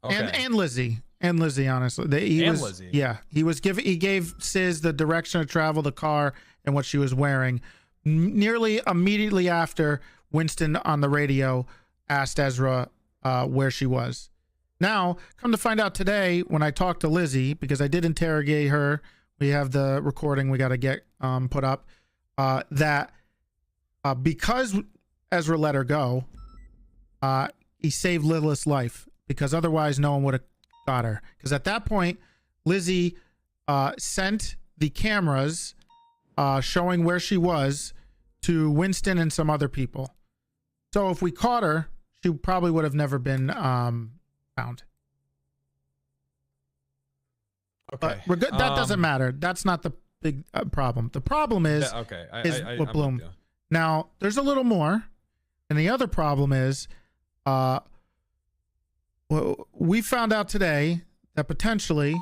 Okay. And Lizzie. And Lizzie, honestly. Lizzie. Yeah. He gave Sis the direction of travel, the car, and what she was wearing. Nearly immediately after Winston on the radio asked Ezra where she was. Now, come to find out today, when I talked to Lizzie, because I did interrogate her, we have the recording we got to get put up, that because Ezra let her go, he saved Lilith's life, because otherwise no one would have got her. Because at that point, Lizzie sent the cameras showing where she was to Winston and some other people. So if we caught her, she probably would have never been found. Okay. But that doesn't matter. That's not the big problem. The problem is, I'm with Bloom. with you. Now, there's a little more. And the other problem is, we found out today that potentially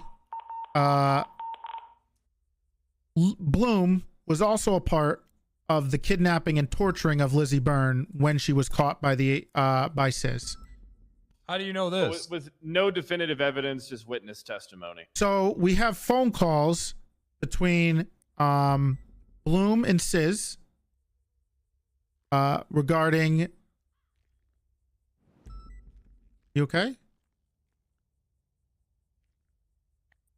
Bloom was also a part of the kidnapping and torturing of Lizzie Byrne when she was caught by by Sis. How do you know this? With no definitive evidence, just witness testimony. So we have phone calls between Bloom and Sis regarding. You okay?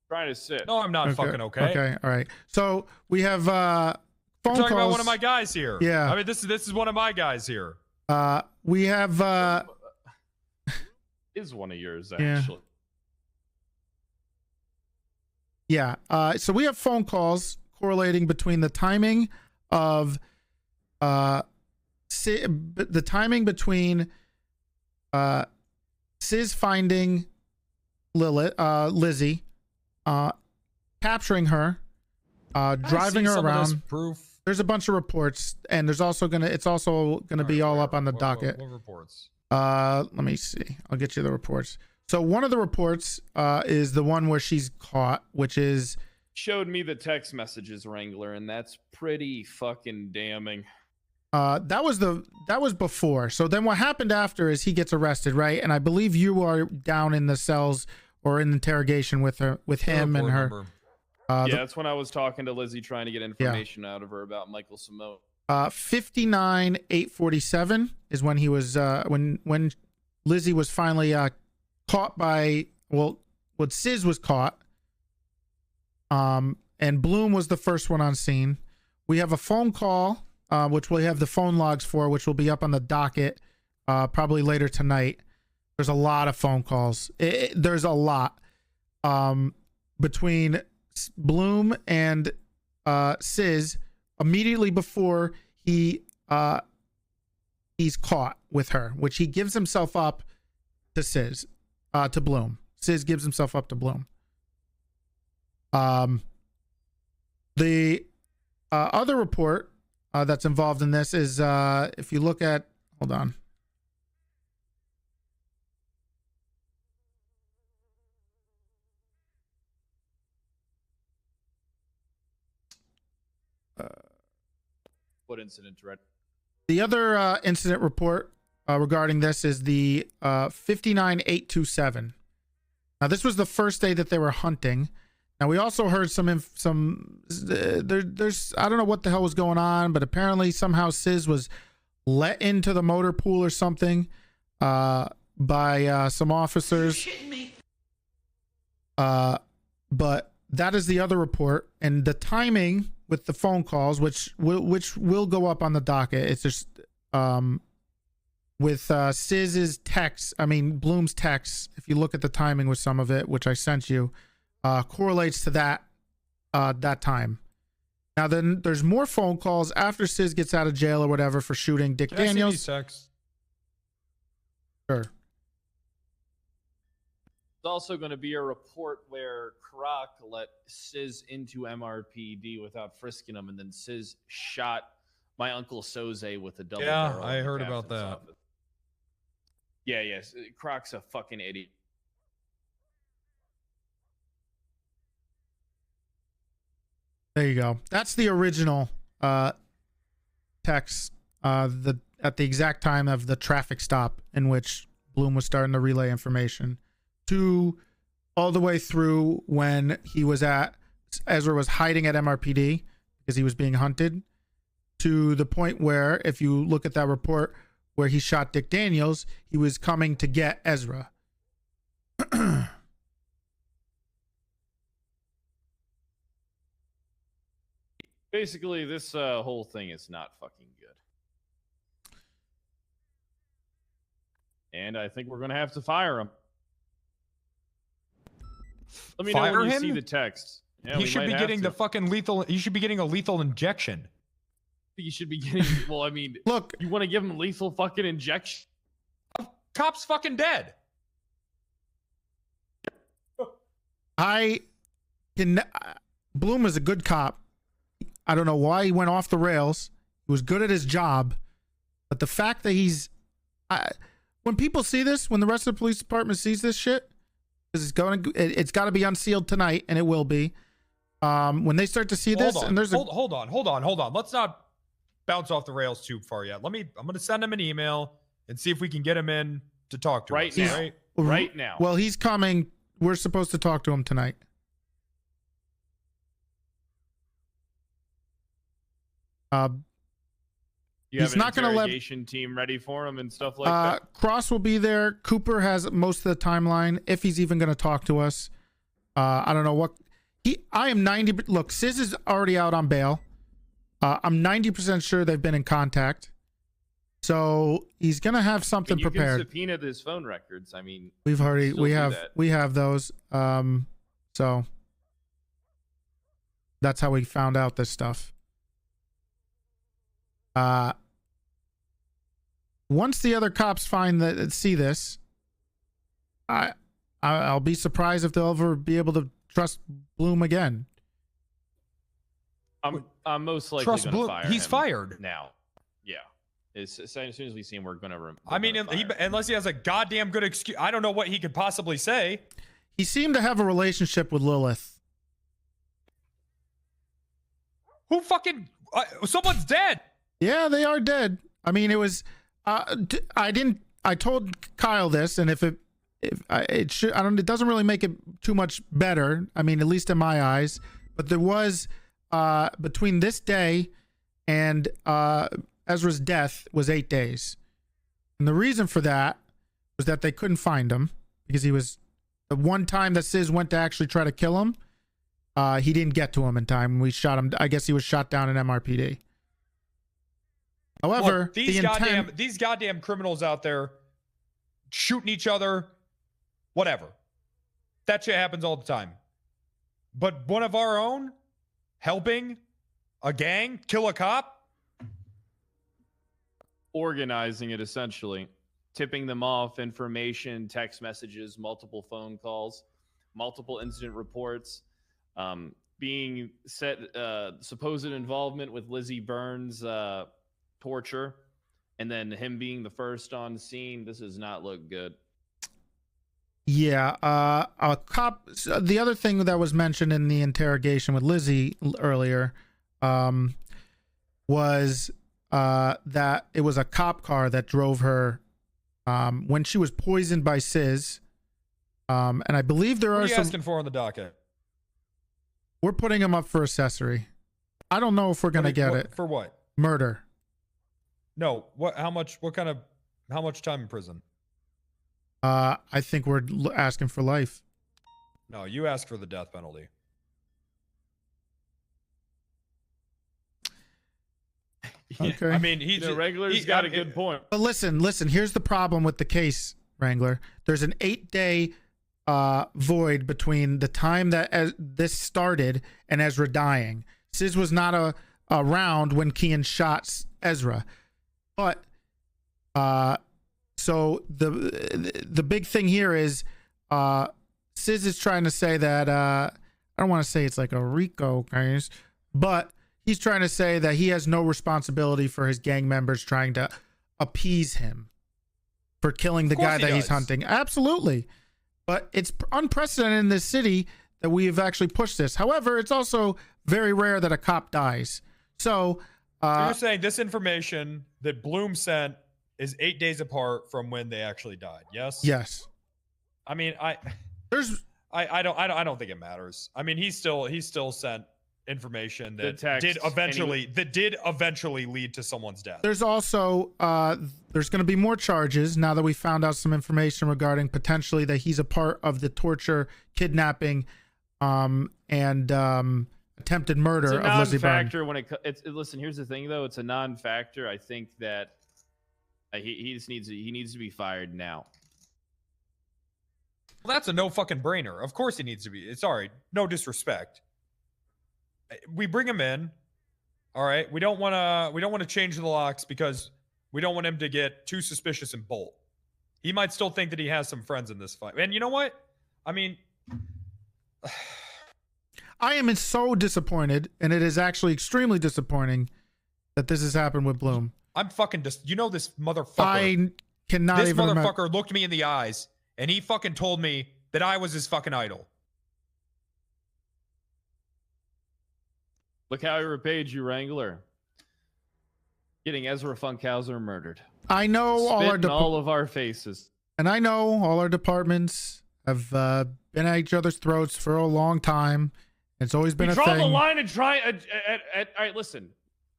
Trying to sit. No, I'm not fucking okay. Okay, all right. So we have phone You're talking about calls. one of my guys here. Yeah. I mean, this is one of my guys here. We have Is one of yours Yeah. actually? yeah. So we have phone calls correlating between the timing of the timing between Sis finding Lizzie, capturing her, driving her around. Proof. There's a bunch of reports, and there's also it's also gonna be all up on the docket. What reports? Let me see. I'll get you the reports. So one of the reports is the one where she's caught, which is Showed me the text messages, Wrangler, and that's pretty fucking damning. that was before. So then what happened after is he gets arrested, right? And I believe you are down in the cells or in interrogation with him and her. Yeah, that's when I was talking to Lizzie, trying to get information out of her about Michael Simone. 59-847 is when he was when Lizzie was finally caught by when Sis was caught. And Bloom was the first one on scene. We have a phone call, which we have the phone logs for, which will be up on the docket probably later tonight. There's a lot of phone calls. There's a lot between Bloom and Sis immediately before he's caught with her, which he gives himself up to Sis, to Bloom. Sis gives himself up to Bloom. The other report that's involved in this is if you look at, hold on. What incident, Toretti? The other incident report regarding this is the 59-827. Now, this was the first day that they were hunting. Now, we also heard there's I don't know what the hell was going on, but apparently somehow Sis was let into the motor pool or something by some officers. But that is the other report, and the timing with the phone calls, which will go up on the docket. It's just with Sis's text, Bloom's text, if you look at the timing with some of it, which I sent you, correlates to that time. Now then there's more phone calls after Sis gets out of jail or whatever for shooting Dick Can I see Daniels. these texts? Sure. There's also going to be a report where Croc let Sis into MRPD without frisking him, and then Sis shot my uncle Soze with a double barrel. I in the heard about captain's that. office. Yeah, yes. Croc's a fucking idiot. There you go. That's the original text at the exact time of the traffic stop in which Bloom was starting to relay information to all the way through when he was Ezra was hiding at MRPD because he was being hunted, to the point where, if you look at that report where he shot Dick Daniels, he was coming to get Ezra. Basically, this whole thing is not fucking good. And I think we're going to have to fire him. Let me know Fire when you him? see the text. Yeah, He we should might be have getting to. the fucking lethal. He should be getting a lethal injection. You should be getting. Well, look, you want to give him lethal fucking injection? Cop's fucking dead. Bloom is a good cop. I don't know why he went off the rails. He was good at his job, but the fact that when people see this, when the rest of the police department sees this shit, because it's got to be unsealed tonight, and it will be. When they start to see this, and there's hold on. Let's not bounce off the rails too far yet. I'm gonna send him an email and see if we can get him in to talk to Right us. now. Right? Right now. Well, he's coming. We're supposed to talk to him tonight. You have he's an not going to let interrogation team ready for him and stuff like that. Cross will be there. Cooper has most of the timeline, if he's even going to talk to us. I don't know what I am 90. Look, Sis is already out on bail. I'm 90% sure they've been in contact. So he's gonna have something You prepared. can subpoena his phone records. I mean, We've you can already still we do have that. we have those. So that's how we found out this stuff. Once the other cops see this, I'll be surprised if they'll ever be able to trust Bloom again. I'm most likely Trust going to Bloom. fire He's him fired now. Yeah. As soon as we see him, we're going to. I mean, unless he has a goddamn good excuse, I don't know what he could possibly say. He seemed to have a relationship with Lilith. Who fucking? Someone's dead. Yeah, they are dead. I mean, it was. I told Kyle this, and it doesn't really make it too much better. I mean, at least in my eyes. But there was between this day and Ezra's death was 8 days, and the reason for that was that they couldn't find him because he was the one time that Sis went to actually try to kill him. He didn't get to him in time. We shot him. I guess he was shot down in MRPD. However, look, these goddamn criminals out there shooting each other, whatever. That shit happens all the time. But one of our own helping a gang kill a cop? Organizing it, essentially. Tipping them off, information, text messages, multiple phone calls, multiple incident reports, being supposed involvement with Lizzie Burns' torture, and then him being the first on scene. This does not look good. Yeah, a cop. The other thing that was mentioned in the interrogation with Lizzie earlier was that it was a cop car that drove her when she was poisoned by Sis. And I believe there What are are you some. asking for on the docket? We're putting him up for accessory. I don't know if we're gonna get it For what? murder. No. What? How much? What kind of? How much time in prison? I think we're asking for life. No, you ask for the death penalty. Okay. I mean, Wrangler's got a good point. But listen. Here's the problem with the case, Wrangler. There's an 8-day void between the time that this started and Ezra dying. Sis was not around when Kian shot Ezra, but so the big thing here is Sis is trying to say that I don't want to say it's like a RICO case, but he's trying to say that he has no responsibility for his gang members trying to appease him for killing the guy that he's hunting. Absolutely. But it's unprecedented in this city that we've actually pushed this. However, it's also very rare that a cop dies. So you're saying this information that Bloom sent is 8 days apart from when they actually died. Yes. Yes. I mean, I don't think it matters. I mean, he still sent information that did eventually lead to someone's death. There's also there's going to be more charges now that we found out some information regarding potentially that he's a part of the torture, kidnapping, and attempted murder of Lizzie Burns. Listen, here's the thing though, it's a non-factor. I think that he just needs to be fired now. Well, that's a no fucking brainer. Of course he needs to be. Sorry, no disrespect. We bring him in. All right. We don't want to change the locks because we don't want him to get too suspicious and bolt. He might still think that he has some friends in this fight. And you know what? I mean, I am so disappointed, and it is actually extremely disappointing that this has happened with Bloom. I'm fucking this motherfucker. I cannot This even motherfucker looked me in the eyes and he fucking told me that I was his fucking idol. Look how he repaid you, Wrangler. Getting Ezra Funkhauser murdered. I know all of our faces. And I know all our departments have been at each other's throats for a long time. It's always been We a draw thing. the line and try. All right, listen.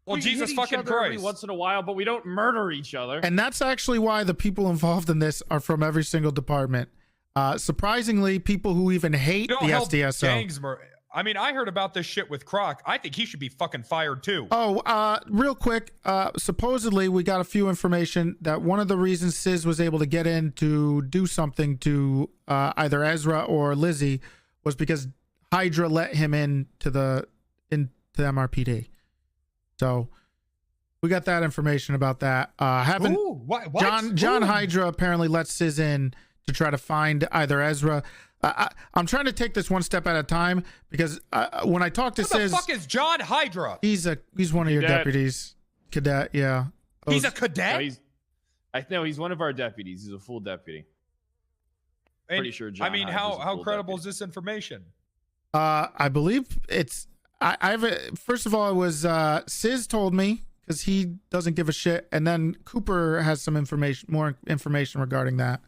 Well, we Jesus hit each fucking other every Christ. once in a while, but we don't murder each other. And that's actually why the people involved in this are from every single department. Surprisingly, people who even hate Don't the help SDSO. gangs I mean, I heard about this shit with Croc. I think he should be fucking fired too. Oh, real quick. Supposedly, we got a few information that one of the reasons Sis was able to get in to do something to either Ezra or Lizzie was because Hydra let him into the MRPD. So we got that information about that. Ooh, what? John Ooh. Hydra apparently let Sis in to try to find either Ezra. I'm trying to take this one step at a time because when I talk to Who Sis, the fuck is John Hydra? he's one of your Cadet. deputies. Cadet, yeah. He's a Those- cadet. No, he's one of our deputies. He's a full deputy. Pretty sure John I mean, Hyde's a how full credible deputy. is this information? I believe it's. I have a. First of all, it was Sis told me because he doesn't give a shit, and then Cooper has some information, more information regarding that.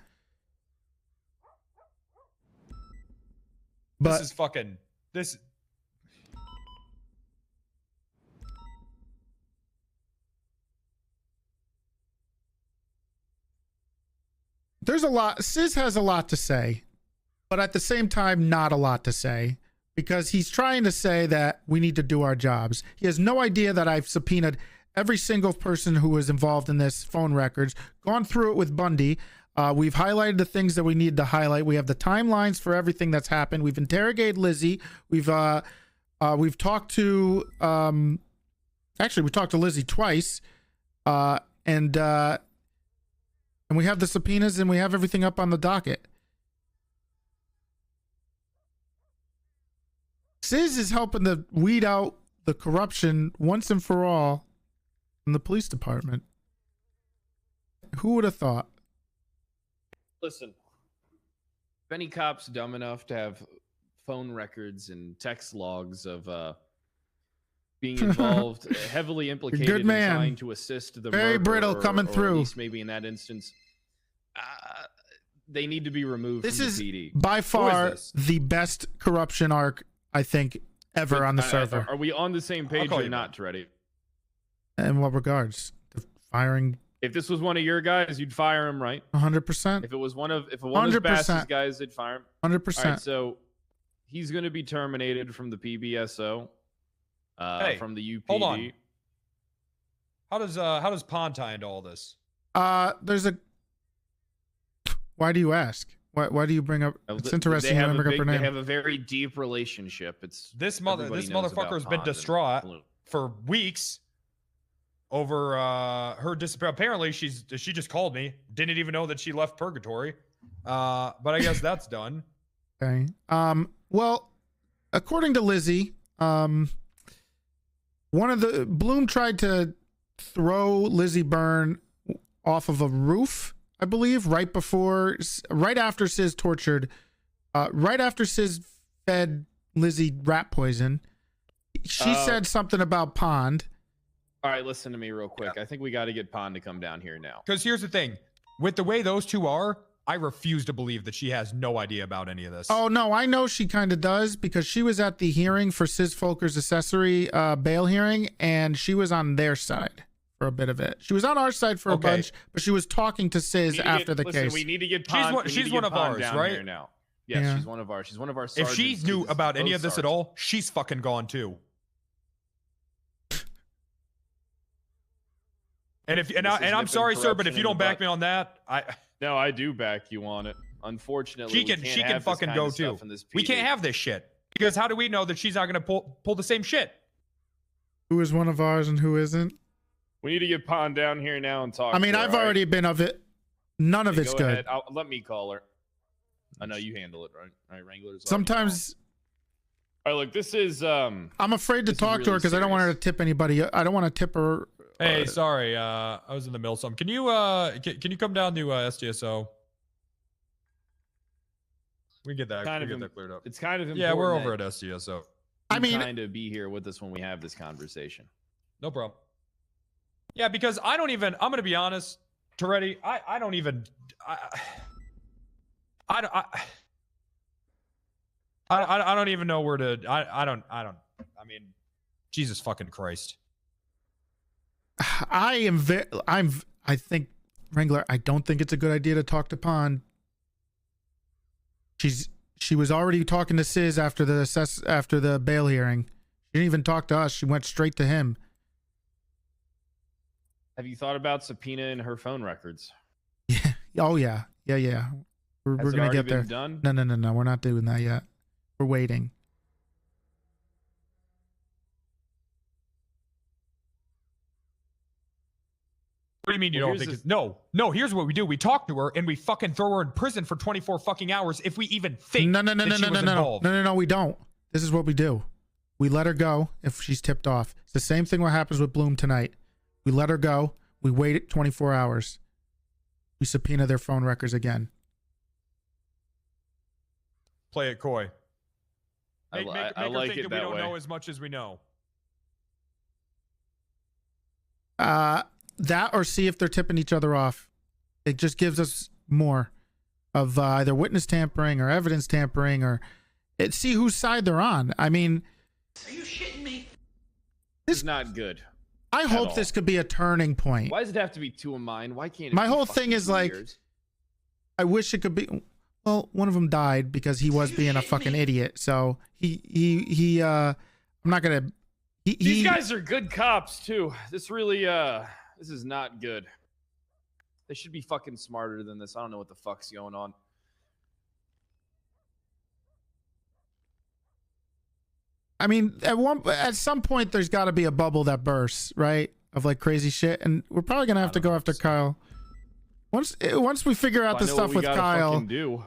But This is fucking this. there's a lot. Sis has a lot to say, but at the same time, not a lot to say because he's trying to say that we need to do our jobs. He has no idea that I've subpoenaed every single person who was involved in this phone records, gone through it with Bundy. We've highlighted the things that we need to highlight. We have the timelines for everything that's happened. We've interrogated Lizzie. We've talked to actually we talked to Lizzie twice, and we have the subpoenas and we have everything up on the docket. Sis is helping to weed out the corruption once and for all in the police department. Who would have thought? Listen, if any cop's dumb enough to have phone records and text logs of being involved, heavily implicated Good man. in trying to assist the Very murderer, brittle coming or through. At least maybe in that instance, they need to be removed This from is the PD. by far this? the best corruption arc I think ever on the server. Are we on the same page call or you not, Toretti? In what regards? The firing If this was one of your guys, you'd fire him, right? 100%. If it was one of Bass's 100%. guys, they'd fire him. 100%. All right, so he's going to be terminated from the PBSO, Hey, from the UPD. hold on. How does Pond tie into all this? There's a. Why do you ask? Why do you bring up? It's interesting you bring up her They name. have a very deep relationship. It's everybody knows about motherfucker has been Pond and distraught Bloom. for weeks over her disappearance. Apparently, she just called me. Didn't even know that she left purgatory. But I guess that's done. Okay. Well, according to Lizzie, one of the Bloom tried to throw Lizzie Byrne off of a roof, I believe, right after Sis tortured, right after Sis fed Lizzie rat poison. She said something about Pond. All right, listen to me real quick. I think we got to get Pond to come down here now. Because here's the thing, with the way those two are, I refuse to believe that she has no idea about any of this. Oh no, I know she kind of does because she was at the hearing for Sis Folker's accessory bail hearing, and she was on their side for a bit of it. She was on our side for a bunch, but she was talking to Sis after the case. We need to get Pond. She's one of ours, right? Here now. Yes, Yeah. she's one of ours. She's one of our. If she sergeants. knew She's about any both of this at sergeants. all, she's fucking gone too. And I'm sorry, sir, but if you don't back me on that, No, I do back you on it. Unfortunately, she can fucking go too. We can't have this shit because how do we know that she's not gonna pull the same shit? Who is one of ours and who isn't? We need to get Pond down here now and talk. I mean, to her, I've all right? already been of it. None of Okay, it's go good. ahead. Let me call her. I know you handle it, right? All right, Wrangler's. Sometimes All right, look, this is. I'm afraid to this is talk to her really because I don't want her to tip anybody. I don't want to tip her. Hey, sorry, I was in the middle of something. Can you come down to SDSO? We get that. Kind we of get that cleared up. It's kind of important. Yeah, we're over at SDSO. I mean, kind of be here with us when we have this conversation. No problem. Yeah, because I don't even. I'm gonna be honest, Toretti. I don't even. I don't even know where to. I don't. I mean, Jesus fucking Christ. I think Wrangler. I don't think it's a good idea to talk to Pond. She was already talking to Sis after the bail hearing. She didn't even talk to us. She went straight to him. Have you thought about subpoenaing her phone records? Oh yeah. We're Has it gonna already get there. been done? No. We're not doing that yet. We're waiting. What do you mean you Well, don't think it's... No, here's what we do. We talk to her and we fucking throw her in prison for 24 fucking hours if we even think No, involved. we don't. This is what we do. We let her go if she's tipped off. It's the same thing what happens with Bloom tonight. We let her go. We wait 24 hours. We subpoena their phone records again. Play it coy. Make I her like think it that we that don't way. know as much as we know. That or see if they're tipping each other off. It just gives us more of either witness tampering or evidence tampering, or see whose side they're on. I mean, Are you shitting me? This is not good. I at hope all. this could be a turning point. Why does it have to be 2 of mine? Why can't it My be whole fucking thing is 2 like, years? I wish it could be. Well, one of them died because he was being a fucking idiot. So he I'm not gonna. These guys are good cops too. This really this is not good. They should be fucking smarter than this. I don't know what the fuck's going on. I mean, at some point, there's got to be a bubble that bursts, right? Of like crazy shit, and we're probably gonna have to go after Kyle. Once we figure out the stuff with Kyle. Do.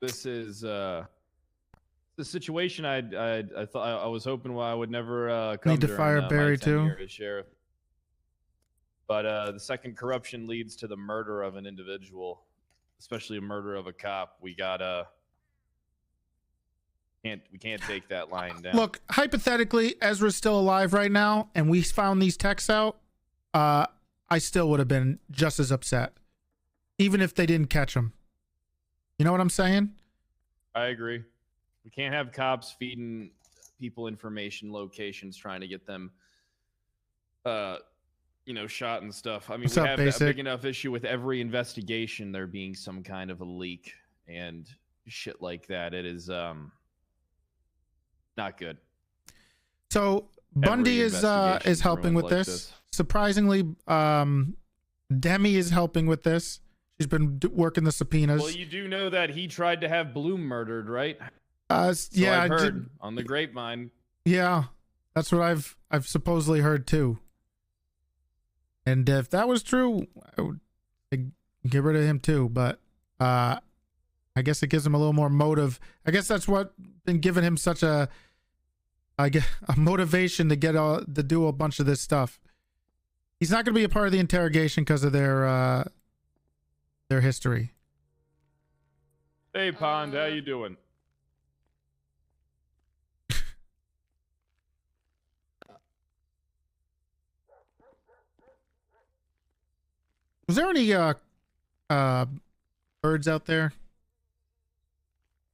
This is the situation I thought I was hoping I would never come Need to during, fire my Barry, too? tenure as sheriff. But the second corruption leads to the murder of an individual, especially a murder of a cop. We gotta we can't take that line down. Look, hypothetically, Ezra's still alive right now, and we found these texts out. I still would have been just as upset, even if they didn't catch him. You know what I'm saying? I agree. We can't have cops feeding people information, locations, trying to get them, shot and stuff. I mean, What's we up, have Basic? a big enough issue with every investigation there being some kind of a leak and shit like that. It is not good. So Bundy is investigation's helping ruined with like this. this. Surprisingly, Demi is helping with this. She's been working the subpoenas. Well, you do know that he tried to have Bloom murdered, right? So yeah, I've I heard did- on the grapevine. Yeah, that's what I've supposedly heard too. And if that was true, I would get rid of him too. But I guess it gives him a little more motive. I guess that's what been giving him such a motivation to to do a bunch of this stuff. He's not going to be a part of the interrogation because of their history. Hey, Pond, how you doing? Was there any birds out there?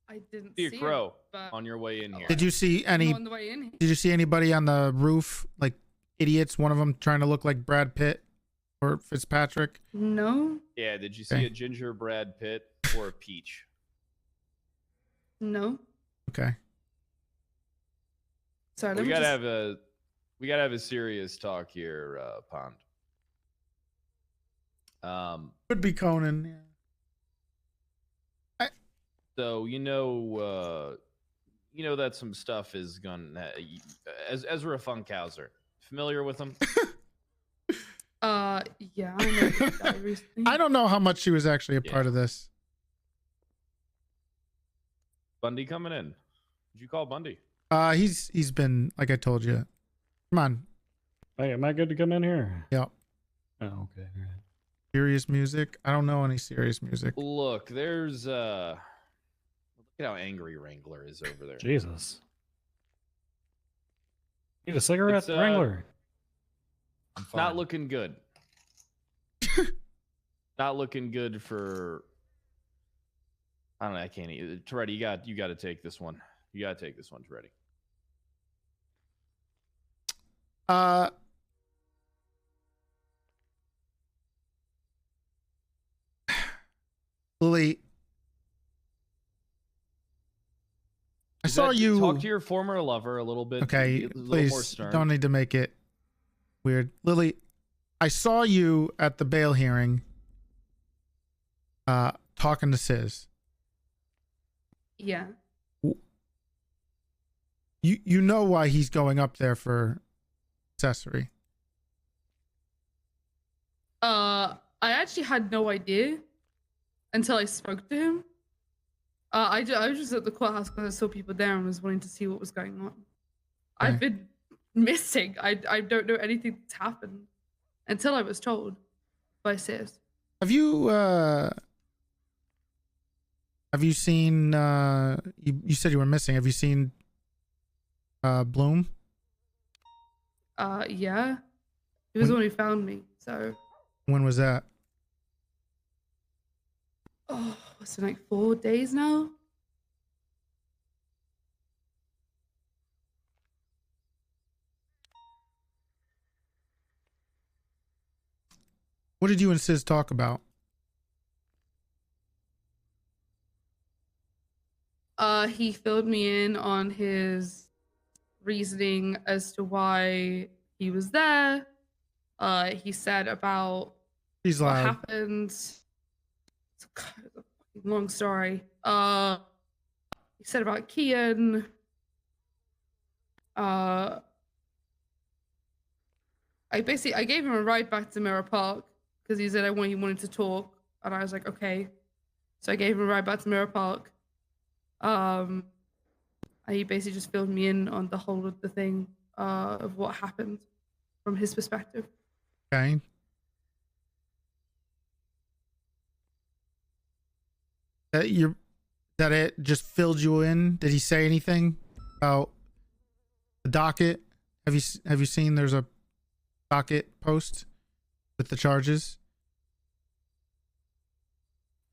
I didn't See a see crow it, but on your way in here. Did you see any? on the way in. Did you see anybody on the roof, like idiots? One of them trying to look like Brad Pitt or Fitzpatrick. No, Yeah, did you see Okay. a ginger Brad Pitt or a peach? no. Okay. Sorry, let We me gotta just- have a serious talk here, Pond. Could be Conan. Yeah. So you know that some stuff is gonna. Ezra Funkhauser, familiar with him? Yeah, I know this guy recently. I don't know how much she was actually a part of this. Bundy coming in. Did you call Bundy? He's been, like I told you. Come on. Hey, am I good to come in here? Yeah. Oh, okay. All right. Serious music? I don't know any serious music. Look, there's look at how angry Wrangler is over there. Jesus. Need a cigarette, It's, Wrangler? Not looking good. Not looking good for. I don't know. I can't. Toretti, you got to take this one. You got to take this one, Toretti. Lily, I Is saw that- you. talk to your former lover a little bit. Okay, a little more please stern. don't need to make it weird. Lily, I saw you at the bail hearing talking to Sis. Yeah. You know why he's going up there for accessory. I actually had no idea until I spoke to him. I was just at the courthouse because I saw people there and was wanting to see what was going on. I've been missing. I don't know anything that's happened until I was told by Sis. Have you seen you said you were missing. Have you seen Bloom? Yeah. He was the one who found me, so. When was that? Oh, it's been like 4 days now. What did you and Sis talk about? He filled me in on his reasoning as to why he was there. He said about He's what loud. happened. It's a fucking long story. He said about Kian. I gave him a ride back to Mirror Park because he said he wanted to talk, and I was like, okay. So I gave him a ride back to Mirror Park. He basically just filled me in on the whole of the thing of what happened from his perspective. Okay. That it just filled you in? Did he say anything about the docket? Have you seen there's a docket post with the charges?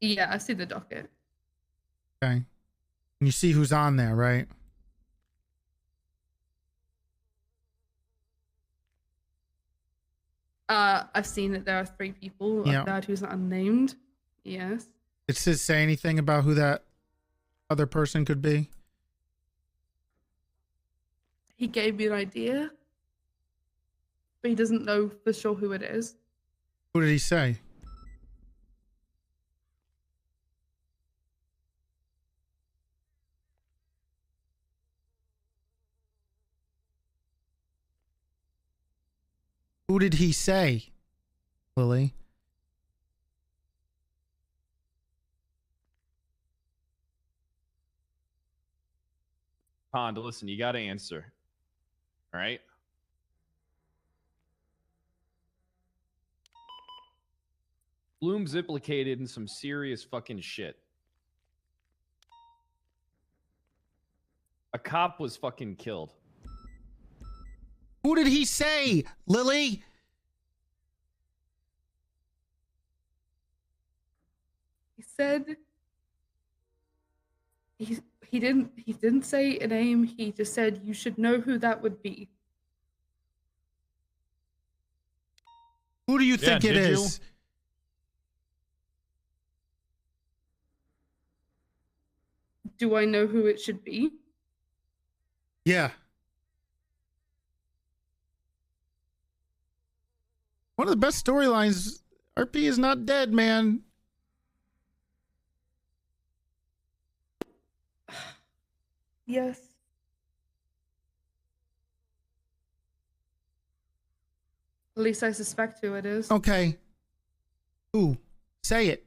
Yeah, I see the docket. Okay. And you see who's on there, right? I've seen that there are 3 people Yeah. like that who's not unnamed. Yes. Did Sis say anything about who that other person could be? He gave me an idea, but he doesn't know for sure who it is. Who did he say? Who did he say, Lily? Pond, listen, you got to answer. All right? Bloom's implicated in some serious fucking shit. A cop was fucking killed. Who did he say, Lily? He said he didn't say a name. He just said you should know who that would be. Who do you think it did you? is? Do I know who it should be? Yeah. One of the best storylines. RP is not dead, man. Yes. At least I suspect who it is. Okay. Who? Say it.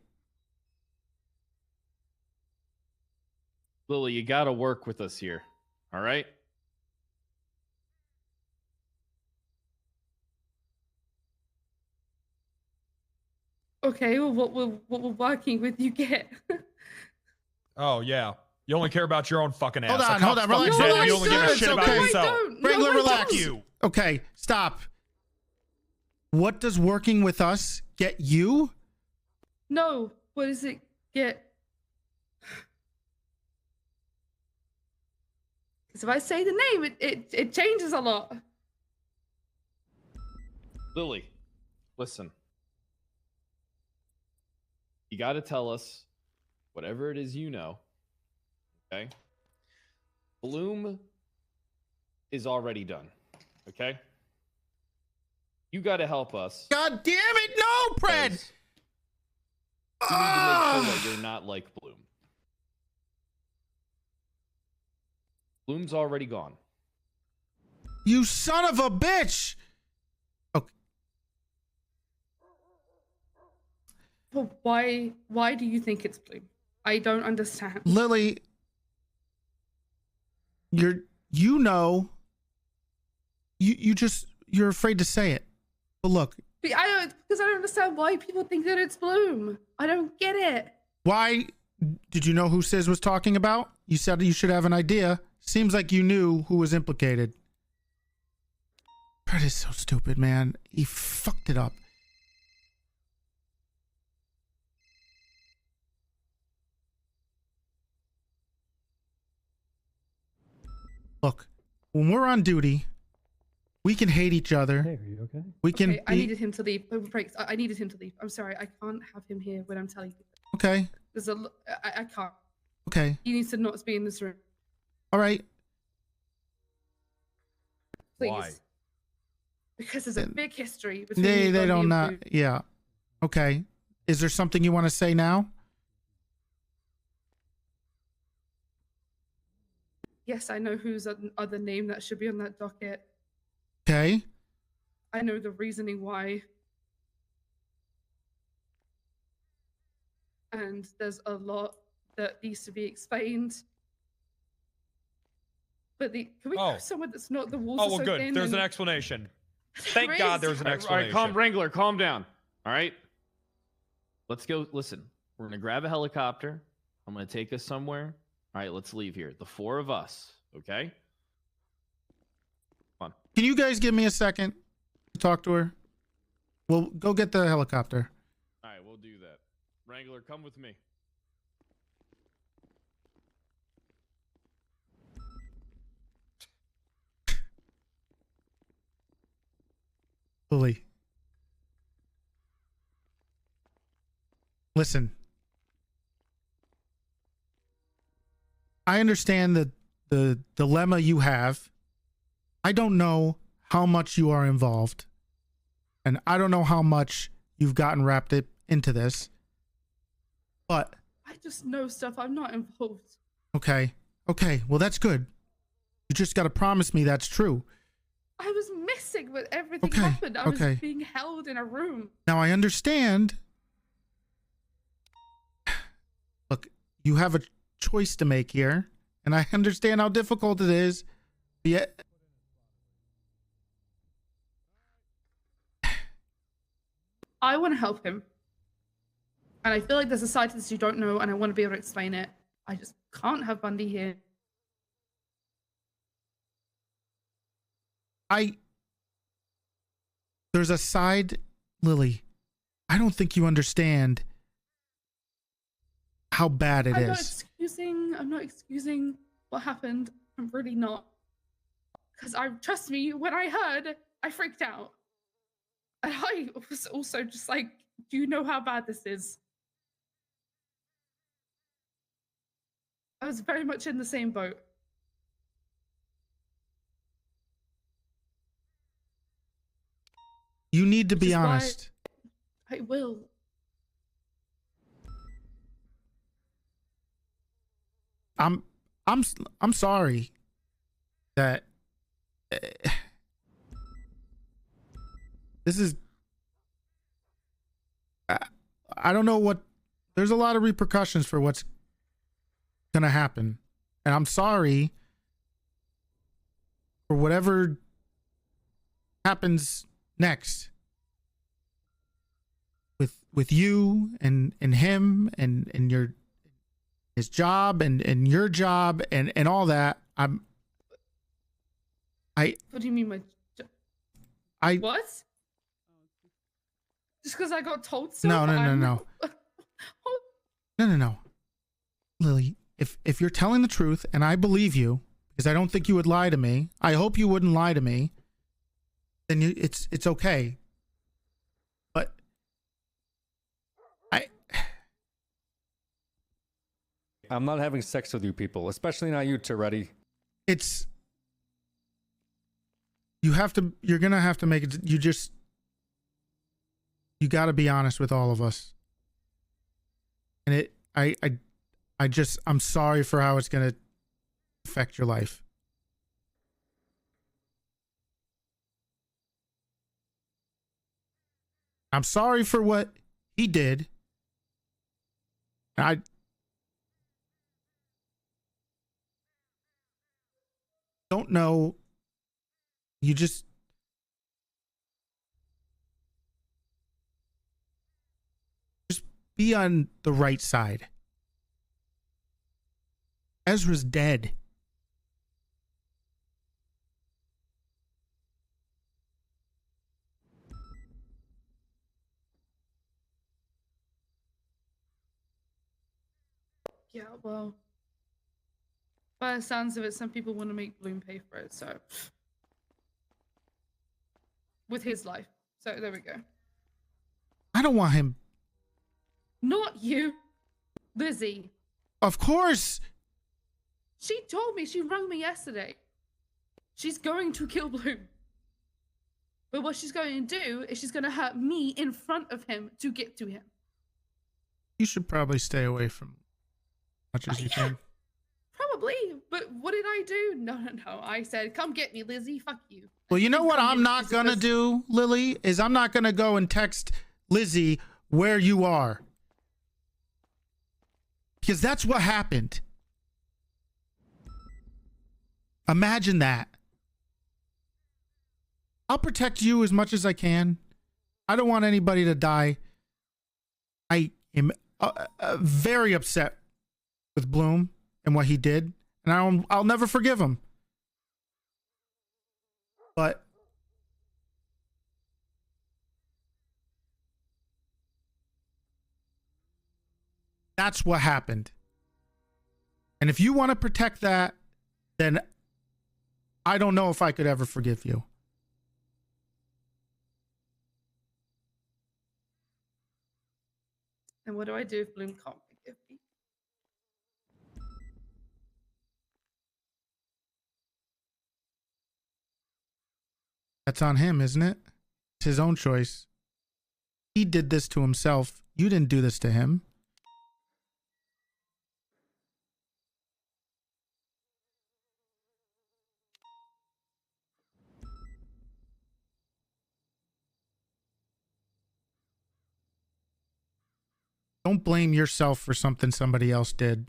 Lily, you got to work with us here. All right? Okay, well, what will working with you get? Oh yeah. You only care about your own fucking ass. Hold A on, cop's hold on, relax, fucking dead, relax. You only give a It's shit about okay. yourself. Wrangler, relax. Fuck you. Okay, stop. What does working with us get you? No, what does it get? Because if I say the name, it changes a lot. Lily, listen. You got to tell us whatever it is you know. Okay? Bloom is already done. Okay? You got to help us. God damn it, no, Pred! You need to make sure that you're not like Bloom. Bloom's already gone. You son of a bitch! Okay. But why do you think it's Bloom? I don't understand. Lily, you're afraid to say it. But look, But I don't understand why people think that it's Bloom. I don't get it. why did you know who Sis was talking about? You said you should have an idea. Seems like you knew who was implicated. Brett is so stupid, man. He fucked it up. Look, when we're on duty, we can hate each other. Hey, are you okay? We can. Okay, I needed him to leave. I needed him to leave. I'm sorry. I can't have him here when I'm telling you. Okay. I can't. Okay. He needs to not be in this room. All right. Please. Why? Because there's a big history between They you, Bundy, don't and not. Bloom. Yeah. Okay. Is there something you want to say now? Yes, I know whose other name that should be on that docket. Okay. I know the reasoning why. And there's a lot that needs to be explained. But can we have someone that's not the walls Oh, are well, so good. thin There's an and- explanation. Thank There God is. there's an All right, explanation. Wrangler, calm down. All right? Let's go. Listen, we're going to grab a helicopter. I'm going to take us somewhere. All right, let's leave here. The four of us, okay? Come on. Can you guys give me a second to talk to her? We'll go get the helicopter. All right, we'll do that. Wrangler, come with me. Lily. Listen. I understand the dilemma you have. I don't know how much you are involved. And I don't know how much you've gotten wrapped into this. But, I just know stuff. I'm not involved. okay. Okay, well, that's good. You just got to promise me that's true. I was missing when everything Okay, happened. I was okay. being held in a room. Now, I understand. Look, you have a choice to make here. And I understand how difficult it is. But yet, I want to help him. And I feel like there's a side to this you don't know, and I want to be able to explain it. I just can't have Bundy here. there's a side, Lily. I don't think you understand how bad it is. I'm not excusing what happened. I'm really not. Because trust me, when I heard, I freaked out. And I was also just like, do you know how bad this is? I was very much in the same boat. You need to Which be is why honest. I will. I'm sorry that this is I don't know what there's a lot of repercussions for what's gonna happen, and I'm sorry for whatever happens next with you and him and your his job and your job and all that. What do you mean my what? Just because I got told so? No. No. Lily, if you're telling the truth, and I believe you, because I don't think you would lie to me. I hope you wouldn't lie to me. Then it's okay. I'm not having sex with you people, especially not you, Toretti. It's you're gonna have to make it. You got to be honest with all of us. And I'm sorry for how it's gonna affect your life. I'm sorry for what he did. I don't know. You just be on the right side. Ezra's dead. Yeah, well, by the sounds of it, some people want to make Bloom pay for it, so. With his life. So there we go. I don't want him. Not you, Lizzie. Of course. She told me, she rang me yesterday. She's going to kill Bloom. But what she's going to do is she's going to hurt me in front of him to get to him. You should probably stay away from as much as you can. Probably, but what did I do? No. I said, come get me, Lizzie. Fuck you. Well, you know what I'm not gonna do, Lily, is I'm not gonna go and text Lizzie where you are. Because that's what happened. Imagine that. I'll protect you as much as I can. I don't want anybody to die. I am very upset with Bloom and what he did, and I'll never forgive him. But that's what happened. And if you want to protect that, then I don't know if I could ever forgive you. And what do I do if Bloom can't forgive me? That's on him, isn't it? It's his own choice. He did this to himself. You didn't do this to him. Don't blame yourself for something somebody else did.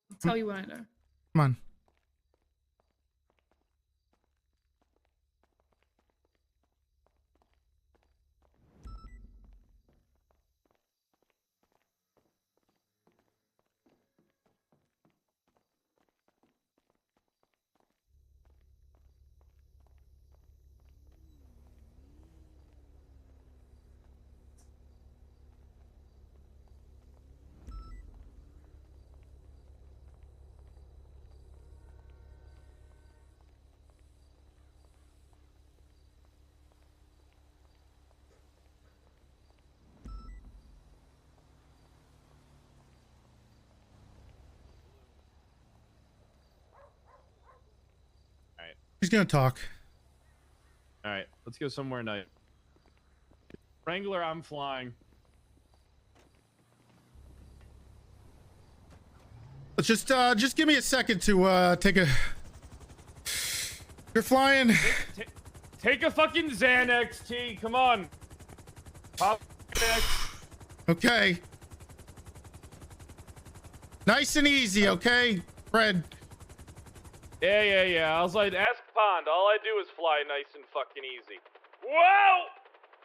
I'll tell you what I know. Come on. He's gonna talk. All right, let's go somewhere nice. Wrangler, I'm flying. Let's just give me a second to take a. You're flying. Take a fucking Xanax, T. Come on. Pop Xanax. Okay. Nice and easy, okay, Fred. Yeah. I was like, ask Pond. All I do is fly nice and fucking easy. Whoa!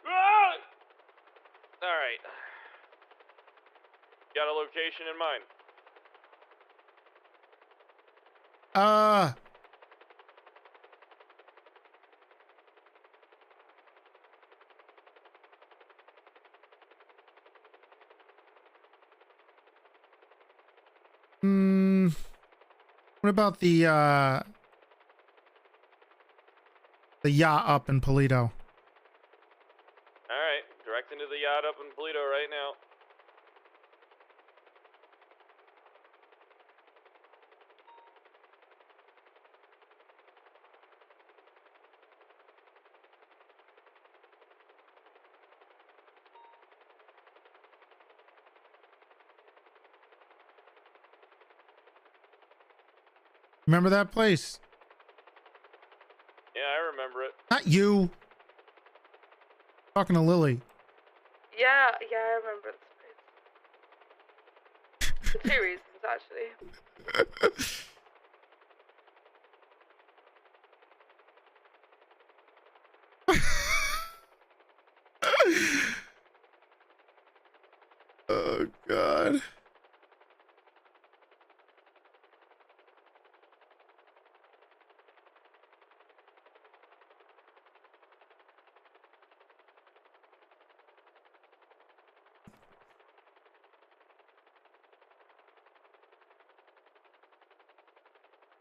Ah! All right. Got a location in mind? What about the yacht up in Polito? All right, directing to the yacht up in Polito right now. Remember that place? Yeah, I remember it. Not you. Talking to Lily. Yeah, I remember this place. For 2 reasons, actually. Oh God.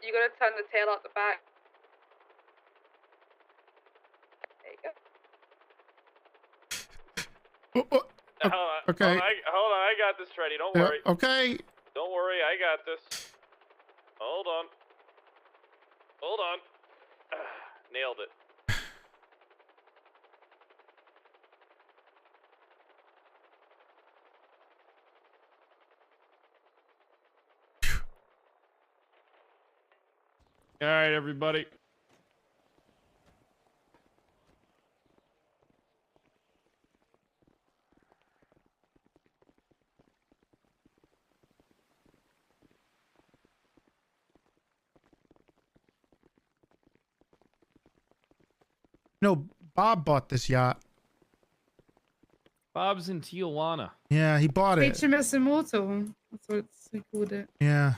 You gotta turn the tail out the back. There you go. Hold on. Okay. Hold on. I got this, Toretti. Don't Yeah, worry. okay. Don't worry. I got this. Hold on. Hold on. Nailed it. All right, everybody. No, Bob bought this yacht. Bob's in Tijuana. Yeah, he bought it. HMS Immortal. That's what they called it. Yeah.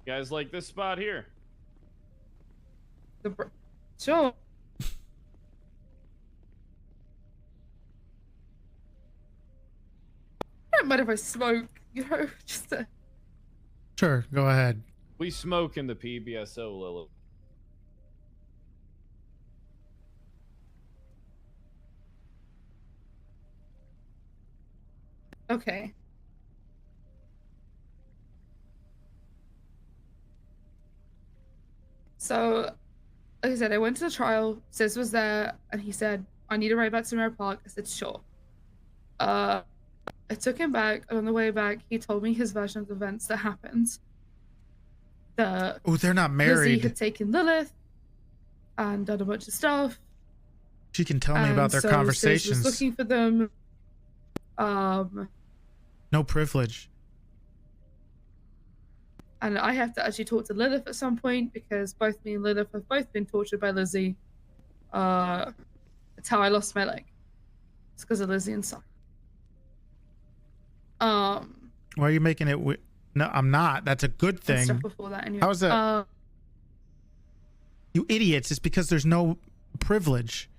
You guys like this spot here? Sure. I don't mind if I smoke, you know, just Sure, go ahead. We smoke in the PBSO, Lily. Okay. So, like I said, I went to the trial. Sis was there, and he said, "I need to ride back to Mirror Park." I said, "Sure." I took him back, and on the way back, he told me his version of the events that happened. Oh, they're not Lizzie married. had taken Lilith and done a bunch of stuff. She can tell me about And their so Sis conversations. was looking for them. No privilege. And I have to actually talk to Lilith at some point because both me and Lilith have both been tortured by Lizzie. It's how I lost my leg. It's because of Lizzie inside. Why are you making it? No, I'm not. That's a good and thing. stuff before that anyway. How is that? You idiots! It's because there's no privilege.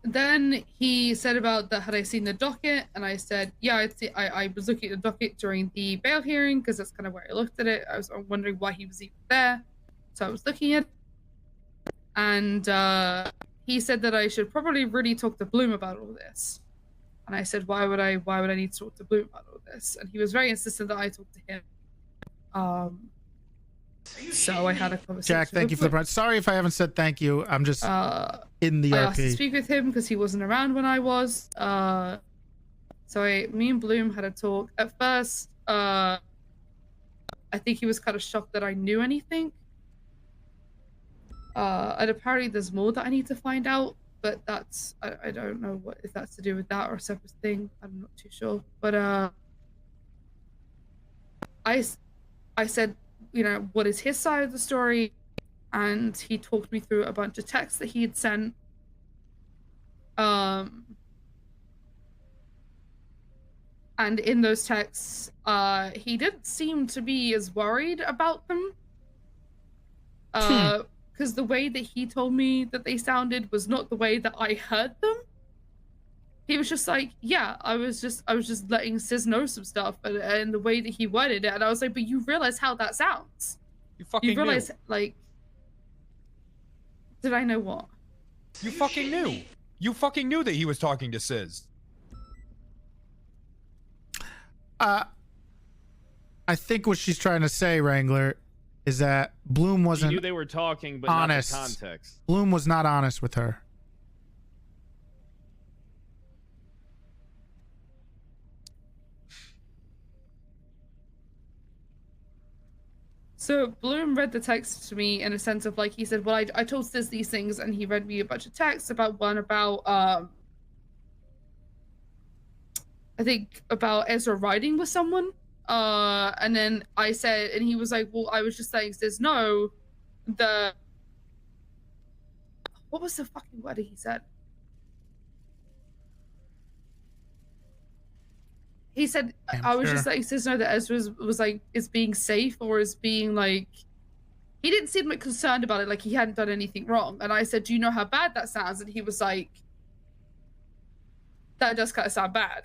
Then he said about that, had I seen the docket? And I said, yeah, I was looking at the docket during the bail hearing because that's kind of where I looked at it. I was wondering why he was even there. So I was looking at it. And he said that I should probably really talk to Bloom about all this. And I said, why would I need to talk to Bloom about all this? And he was very insistent that I talk to him. So I had a conversation. Jack, thank you for the prize. Sorry if I haven't said thank you. I'm just in the I asked to RP. speak with him because he wasn't around when I was. So me and Bloom had a talk. At first, I think he was kind of shocked that I knew anything. And apparently there's more that I need to find out, but that's I don't know if that's to do with that or a separate thing. I'm not too sure. But I said, you know, what is his side of the story? And he talked me through a bunch of texts that he had sent. And in those texts, he didn't seem to be as worried about them. Because the way that he told me that they sounded was not the way that I heard them. he was just like, yeah, I was just letting Sis know some stuff, and the way that he worded it, and I was like, but you realize how that sounds? You fucking You realize, knew. like, did I know what? You fucking knew. You fucking knew that he was talking to Sis. I think what she's trying to say, Wrangler, is that Bloom He wasn't knew they were talking, but honest. not the context. Bloom was not honest with her. So Bloom read the text to me in a sense of like, he said, well, I told Sis these things, and he read me a bunch of texts about I think about Ezra riding with someone. And then I said, and he was like, well, I was just saying, Sis, no, what was the fucking word he said? He said, I was just like, Sis, no, that Ezra was like, is being safe, or is being like, he didn't seem like concerned about it, like he hadn't done anything wrong. And I said, do you know how bad that sounds? And he was like, that does kind of sound bad.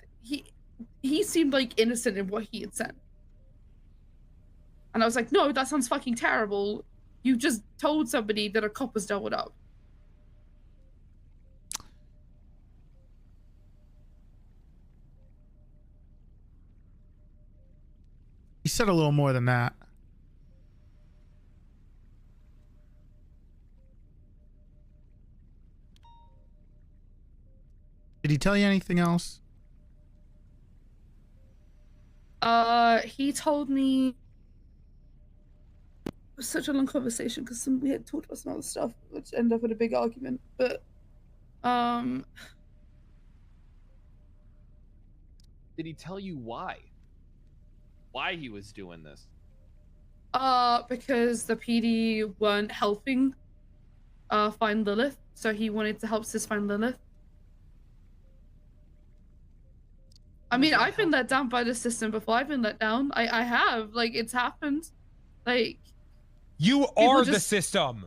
He seemed like innocent in what he had said. And I was like, no, that sounds fucking terrible. You just told somebody that a cop was doubled up. He said a little more than that. Did he tell you anything else? He told me it was such a long conversation because we had talked about some other stuff, which ended up in a big argument. But Did he tell you why? Why he was doing this? because the PD weren't helping find Lilith, so he wanted to help Sis find Lilith. I mean, I've been let down by the system before. I've been let down. I have. Like, it's happened. Like, you are the system.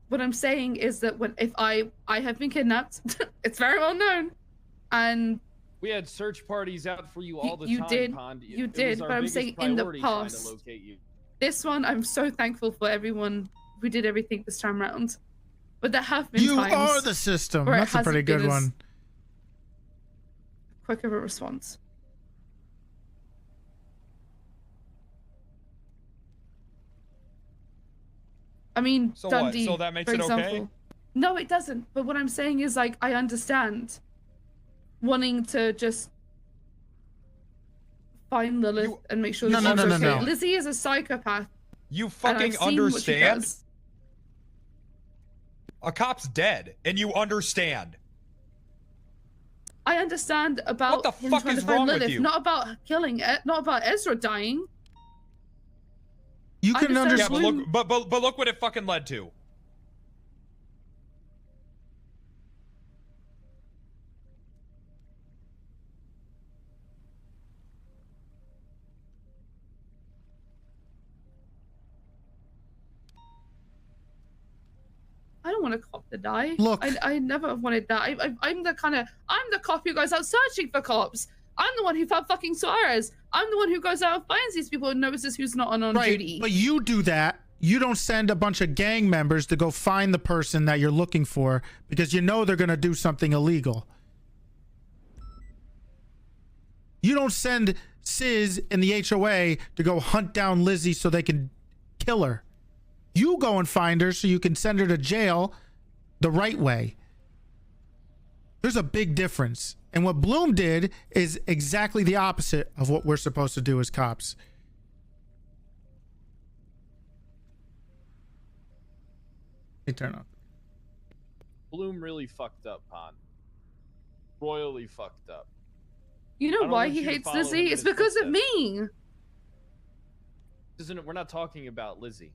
What I'm saying is that if I have been kidnapped, it's very well known, and We had search parties out for you all the you time, did, Pond. you It did, was our but I'm biggest saying in the priority trying to past. locate you. This one, I'm so thankful for everyone who did everything this time around. But there have been You times are the system. where it That's a pretty hasn't been good as one. quick of a response. I mean, So what? Dundee, So that makes for it okay? example. No, it doesn't. But what I'm saying is, like, I understand wanting to just find Lilith and make sure No, that no, she's no, okay. no. Lizzie is a psychopath. You and I've fucking seen what she understand? does. A cop's dead, and you understand. I understand about What the him fuck trying is to find wrong with Lilith, you? not about killing it, not about Ezra dying. You I can understand Yeah, but Bloom- look, but look what it fucking led to. I don't want a cop to die. Look. I never wanted that. I'm the cop who goes out searching for cops. I'm the one who found fucking Suarez. I'm the one who goes out and finds these people and notices who's not on duty. But you do that. You don't send a bunch of gang members to go find the person that you're looking for because you know they're going to do something illegal. You don't send Sis and the HOA to go hunt down Lizzie so they can kill her. You go and find her so you can send her to jail the right way. There's a big difference. And what Bloom did is exactly the opposite of what we're supposed to do as cops. Let me turn off. Bloom really fucked up, Pond. Royally fucked up. You I know don't why want he you to hates follow him Lizzie? in It's his because of footsteps. me. Isn't it? We're not talking about Lizzie.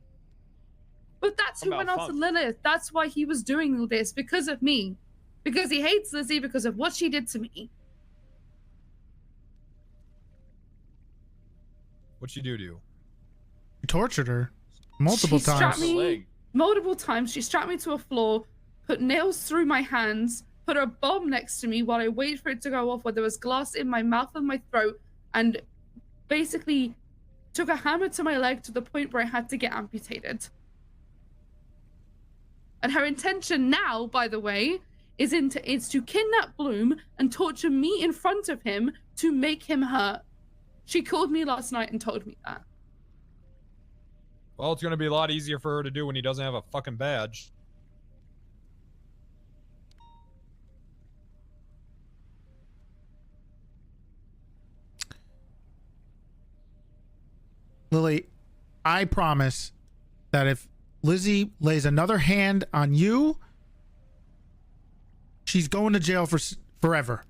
But that's who About went after Funk. Lilith. That's why he was doing all this, because of me. Because he hates Lizzie because of what she did to me. What'd she do to you? You tortured her multiple She strapped times. me multiple times. She strapped me to a floor, put nails through my hands, put a bomb next to me while I waited for it to go off, where there was glass in my mouth and my throat, and basically took a hammer to my leg to the point where I had to get amputated. And her intention now, by the way, is to kidnap Bloom and torture me in front of him to make him hurt. She called me last night and told me that. Well, it's going to be a lot easier for her to do when he doesn't have a fucking badge. Lily, I promise that if Lizzie lays another hand on you, she's going to jail for forever.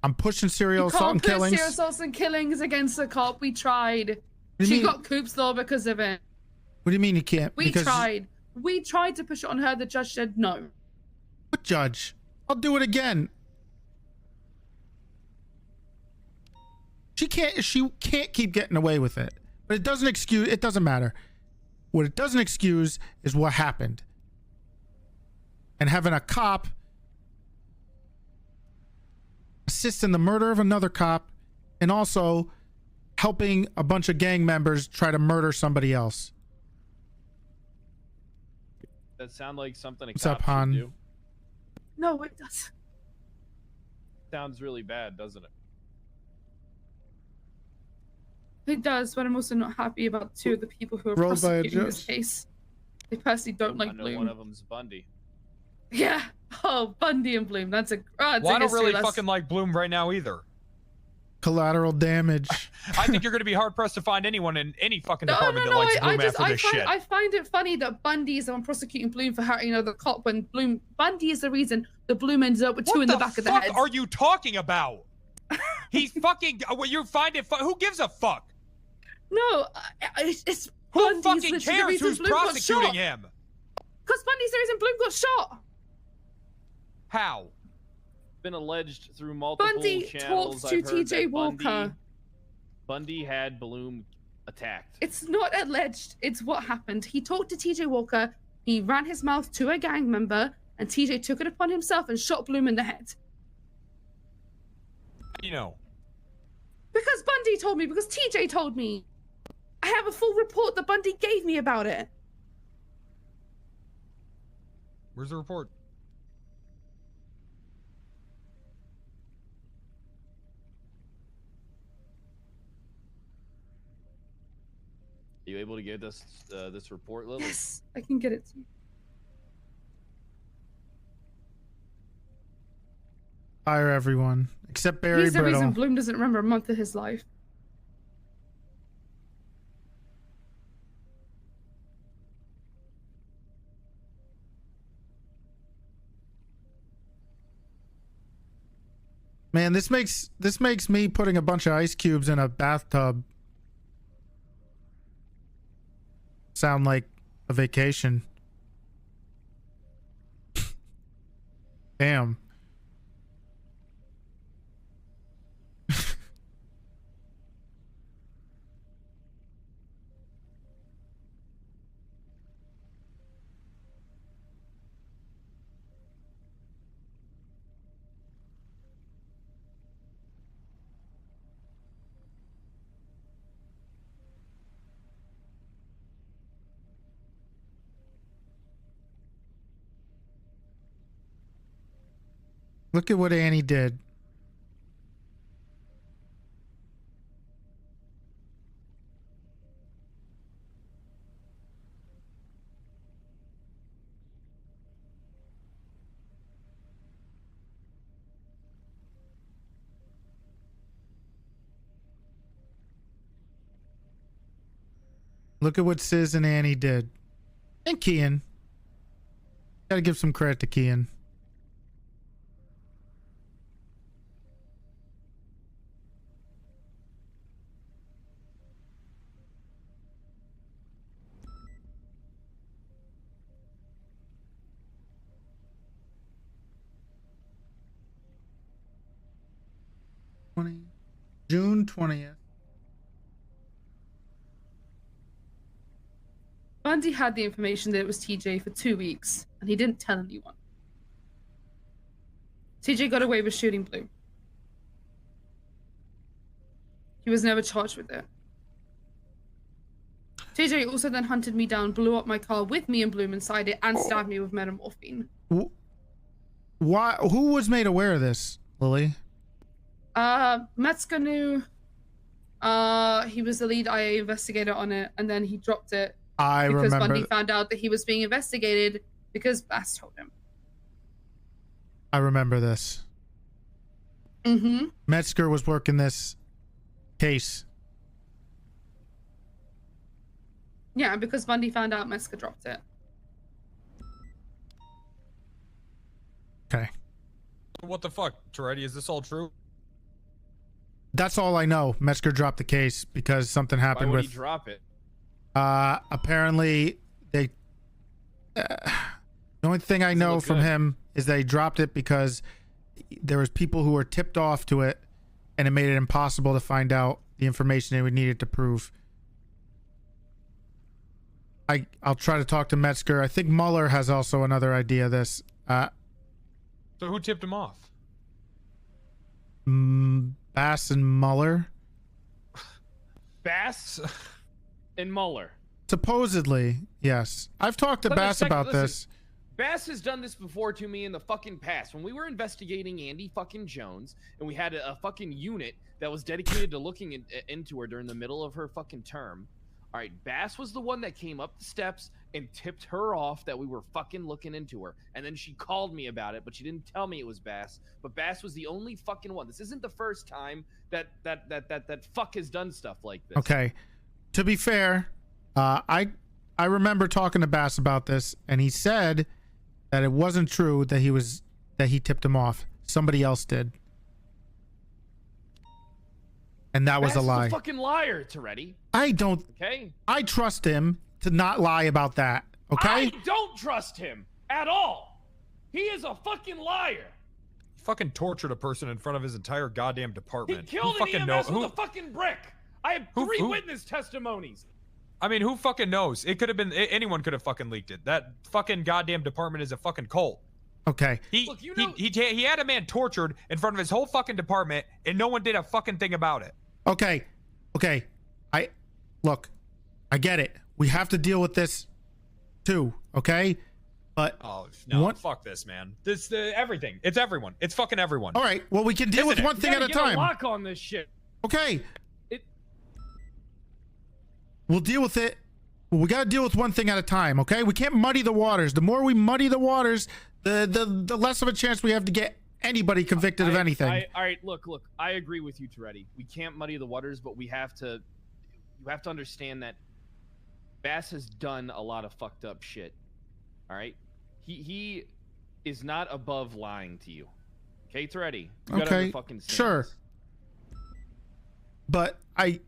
I'm pushing serial assault and killings. Serial assaults and killings against the cop. We tried. What do you She mean? got Coop's law because of it. What do you mean you can't? We tried. We tried to push it on her. The judge said no. What judge? I'll do it again. She can't keep getting away with it. But it doesn't excuse, it doesn't matter. What it doesn't excuse is what happened. And having a cop assist in the murder of another cop and also helping a bunch of gang members try to murder somebody else. That sound like something a What's cop up, Han? should do. No, it does. Sounds really bad, doesn't it? It does, but I'm also not happy about two of the people who are Rolled by a prosecuting this judge. case. They personally don't like I know Bloom. one of them's Bundy. Yeah. Oh, Bundy and Bloom. That's a. Oh, it's Well, a I don't history really lesson. fucking like Bloom right now either. Collateral damage. I think you're going to be hard pressed to find anyone in any fucking No, department that likes Bloom after this shit. I find it funny that Bundy is the one prosecuting Bloom for hurting the cop when Bundy is the reason the Bloom ended up with two in the back of the head. What are you talking about? He's fucking. You find it. Who gives a fuck? No, it's Who Bundy's fucking literally the cares reason who's Bloom got prosecuting shot. him? Because Bundy's the reason Bloom got shot. How? Been alleged through multiple Bundy channels. talked to I've heard TJ that Walker. Bundy had Bloom attacked. It's not alleged. It's what happened. He talked to TJ Walker. He ran his mouth to a gang member, and TJ took it upon himself and shot Bloom in the head. You know. Because Bundy told me. Because TJ told me. I have a full report that Bundy gave me about it. Where's the report? Are you able to get this this report, Lily? Yes, I can get it to you. Fire everyone except Barry He's the Brittle. reason Bloom doesn't remember a month of his life. Man, this makes me putting a bunch of ice cubes in a bathtub sound like a vacation. Damn. Look at what Annie did. Look at what Sis and Annie did. And Kian. Gotta give some credit to Kian. June 20th. Bundy had the information that it was TJ for 2 weeks, and he didn't tell anyone. TJ got away with shooting Bloom. He was never charged with it. TJ also then hunted me down, blew up my car with me and Bloom inside it, and stabbed me with metamorphine. Why? Who was made aware of this, Lily? Metzger knew. He was the lead IA investigator on it, and then he dropped it I because remember. Bundy found out that he was being investigated because Bass told him. I remember this. Mm-hmm. Metzger was working this case. Yeah, because Bundy found out, Metzger dropped it. Okay. What the fuck, Toretti? Is this all true? That's all I know. Metzger dropped the case because something Why happened would with. he drop it? Apparently they. The only thing I know look from good? him is they dropped it because there was people who were tipped off to it, and it made it impossible to find out the information they would needed to prove. I'll try to talk to Metzger. I think Mueller has also another idea of this. So who tipped him off? Bass and Mueller. Bass and Mueller. Supposedly, yes. I've talked to Let me Bass second- about listen, this. Bass has done this before to me in the fucking past. When we were investigating Andy fucking Jones, and we had a fucking unit that was dedicated to looking into her during the middle of her fucking term. All right, Bass was the one that came up the steps and tipped her off that we were fucking looking into her. And then she called me about it, but she didn't tell me it was Bass. But Bass was the only fucking one. This isn't the first time that fuck has done stuff like this. Okay. To be fair, I remember talking to Bass about this, and he said that it wasn't true that he tipped him off. Somebody else did. And that was Bass a lie. is a fucking liar, Toretti. I don't. Okay. I trust him to not lie about that. Okay. I don't trust him at all. He is a fucking liar. He fucking tortured a person in front of his entire goddamn He department. killed Who an fucking EMS know? with a fucking brick. I have three witness testimonies. I mean, who fucking knows? It could have been anyone. Could have fucking leaked it. That fucking goddamn department is a fucking cult. Okay. He he had a man tortured in front of his whole fucking department, and no one did a fucking thing about it. Okay. I get it. We have to deal with this too. Okay. But oh no, fuck this, man. This everything. It's everyone. It's fucking everyone. All right. Well, we can deal with one thing at a time. Lock on this shit. Okay. We'll deal with it. We got to deal with one thing at a time. Okay. We can't muddy the waters. The more we muddy the waters, the less of a chance we have to get anybody convicted of anything. All right, look. I agree with you, Toretti. We can't muddy the waters, but you have to understand that Bass has done a lot of fucked up shit. All right, he is not above lying to you. Okay, Toretti. You gotta Okay. fucking stand Sure. this. But I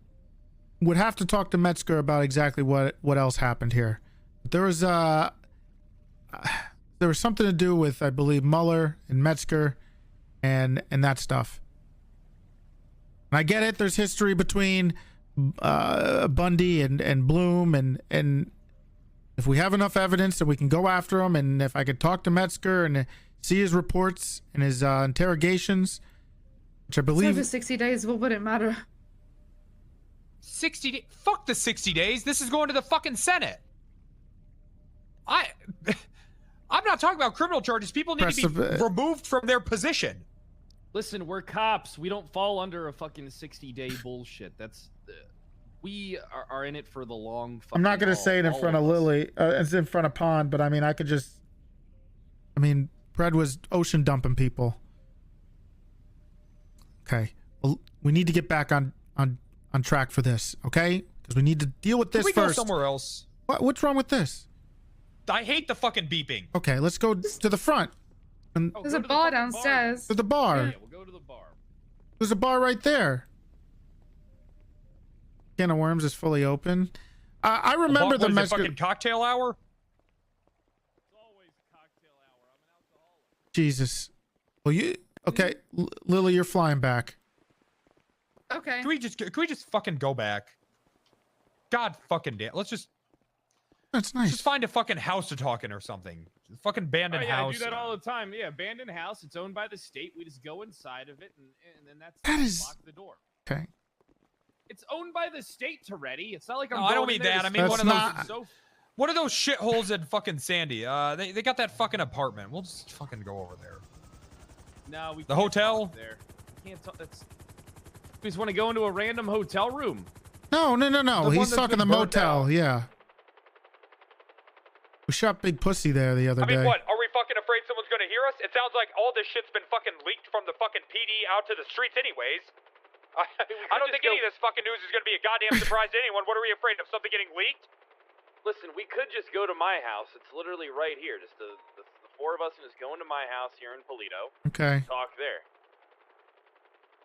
would have to talk to Metzger about exactly what else happened here. There was something to do with, I believe, Mueller and Metzger and that stuff. And I get it. There's history between Bundy and Bloom, and if we have enough evidence that we can go after him, and if I could talk to Metzger and see his reports and his interrogations, which I It's believe. over 60 days. What would it matter? 60 days. Fuck the 60 days. This is going to the fucking Senate. I'm not talking about criminal charges. People need to be removed from their position. Listen, we're cops. We don't fall under a fucking 60-day bullshit. That's we are in it for the long. Fucking I'm not gonna haul, say it in all front of us. Lily. It's in front of Pond, but I mean, Fred was ocean dumping people. Okay, well, we need to get back on track for this, okay? Because we need to deal with this Can we first. go somewhere else? What's wrong with this? I hate the fucking beeping. Okay, let's go to the front. And There's a bar downstairs. to the bar. Yeah, we'll go to the bar. There's a bar right there. Can of Worms is fully open. I remember the What is it, Metzger. fucking cocktail hour. Jesus. Well, okay, Lily, you're flying back. Okay. Can we just fucking go back? God fucking damn. That's nice. Just find a fucking house to talk in or something. Fucking abandoned Oh, yeah, house. I do that all the time. Yeah, abandoned house. It's owned by the state. We just go inside of it, and then that's That is- lock the door. Okay. It's owned by the state, Toretti. It's not like I'm. No, I don't going mean in there that. to I mean That's one of not- those. So One of those shitholes in fucking Sandy. They got that fucking apartment. We'll just fucking go over there. no, we The can't hotel? talk there. We can't talk. That's. We just want to go into a random hotel room. No. The one He's that's talking the been burnt motel. down. Yeah. We shot Big Pussy there the other I mean, day. what? Are we fucking afraid someone's gonna hear us? It sounds like all this shit's been fucking leaked from the fucking PD out to the streets anyways. I don't think any of this fucking news is gonna be a goddamn surprise to anyone. What are we afraid of? Something getting leaked? Listen, we could just go to my house. It's literally right here. Just the four of us can just go into my house here in Polito. Okay. Talk there.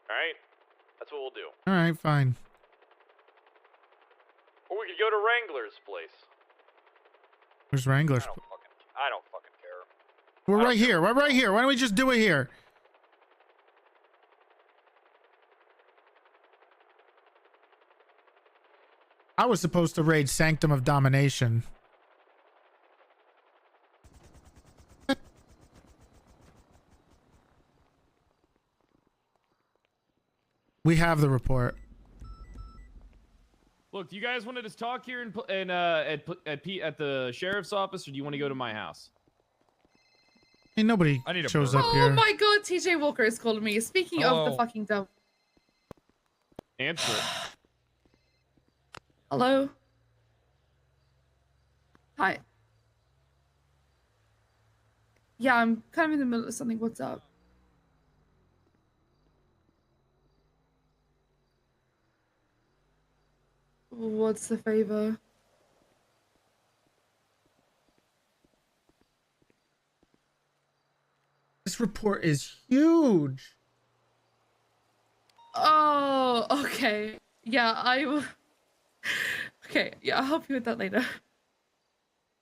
All right? That's what we'll do. All right, fine. Or we could go to Wrangler's place. Where's Wrangler's? I don't fucking care. We're right here. We're right here. Why don't we just do it here? I was supposed to raid Sanctum of Domination. We have the report. Look, do you guys want to just talk here at the sheriff's office, or do you want to go to my house? Ain't nobody I need a shows burger. up Oh here. my god, TJ Walker is calling me. Speaking of the Hello. fucking devil. Answer it. Hello? Hi. Yeah, I'm kind of in the middle of something. What's up? What's the favor? This report is huge. Oh, okay. Yeah, I will. Okay, yeah, I'll help you with that later.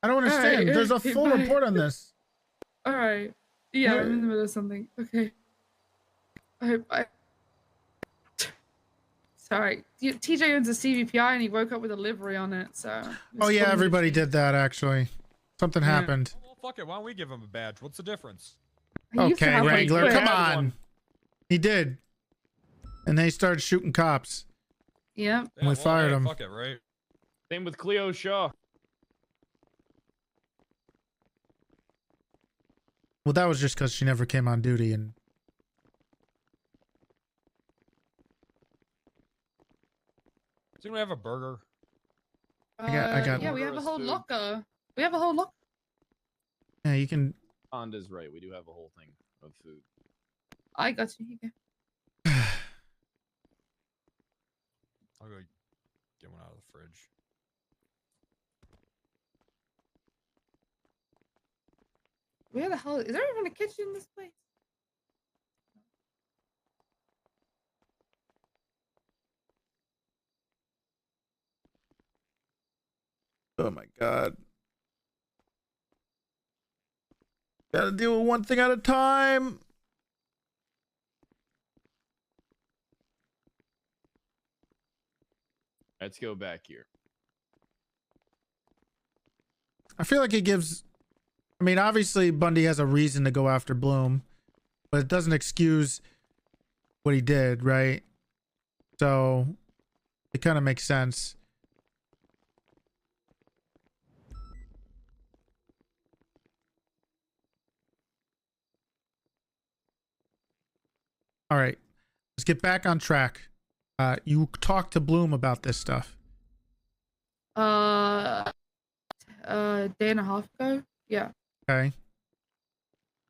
I don't understand. Alright, There's a okay, full bye. report on this. Alright. Yeah, I'm in the middle of something. Okay. Alright, bye. Sorry. TJ owns a CVPI and he woke up with a livery on it, so. Oh yeah, everybody did that actually. Something Yeah. happened. Well, fuck it. Why don't we give him a badge? What's the difference? He used to Okay, have one, Wrangler, but- come on. He did. And they started shooting cops. Yeah. And we fired him. Fuck it, right? Same with Cleo Shaw. Well, that was just because she never came on duty and Didn't we have a burger? I got Yeah, we have a whole locker. We have a whole locker. yeah, you can Honda's right. We do have a whole thing of food. I got you. Here you go. I'll go get one out of the fridge. Where the hell is there even a kitchen in this place? Oh my god. Gotta deal with one thing at a time. Let's go back here. I feel like it gives I mean, obviously Bundy has a reason to go after Bloom, but it doesn't excuse what he did, right? So it kind of makes sense. All right, let's get back on track. You talked to Bloom about this stuff. Day and a half ago. Yeah. Okay.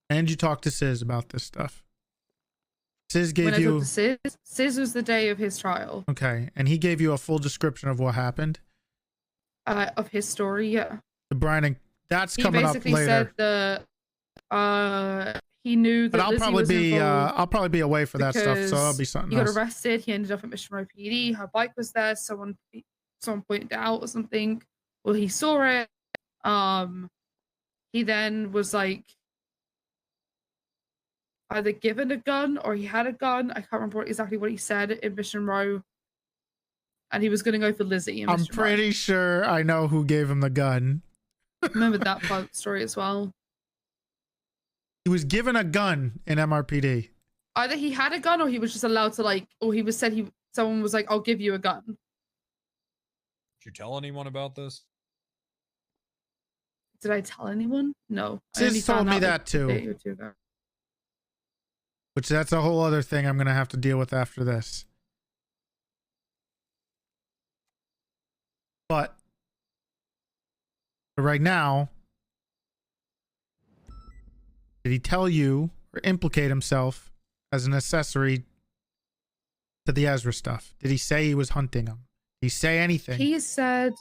And you talked to Sis about this stuff. Sis gave When I you talked to Sis was the day of his trial. okay, and he gave you a full description of what happened. Of his story, yeah. The Brian and that's He coming up basically later. said that he knew that But I'll Lizzie probably was be involved I'll probably be away for that stuff, so I'll because be something he got else. arrested. He ended up at Mission Row PD. Her bike was there. Someone pointed it out or something. Well, he saw it. He then was like either given a gun or he had a gun. I can't remember exactly what he said in Mission Row. And he was going to go for Lizzie. In I'm Mission Row. pretty sure I know who gave him the gun. Remember that part of the story as well. He was given a gun in MRPD. Either he had a gun or he was just allowed to like, or he was said someone was like, I'll give you a gun. Did you tell anyone about this? Did I tell anyone? No. I Sis only told found me out, that like, a too. day or two ago. Which that's a whole other thing I'm going to have to deal with after this. But right now, did he tell you or implicate himself as an accessory to the Ezra stuff? Did he say he was hunting him? Did he say anything? He said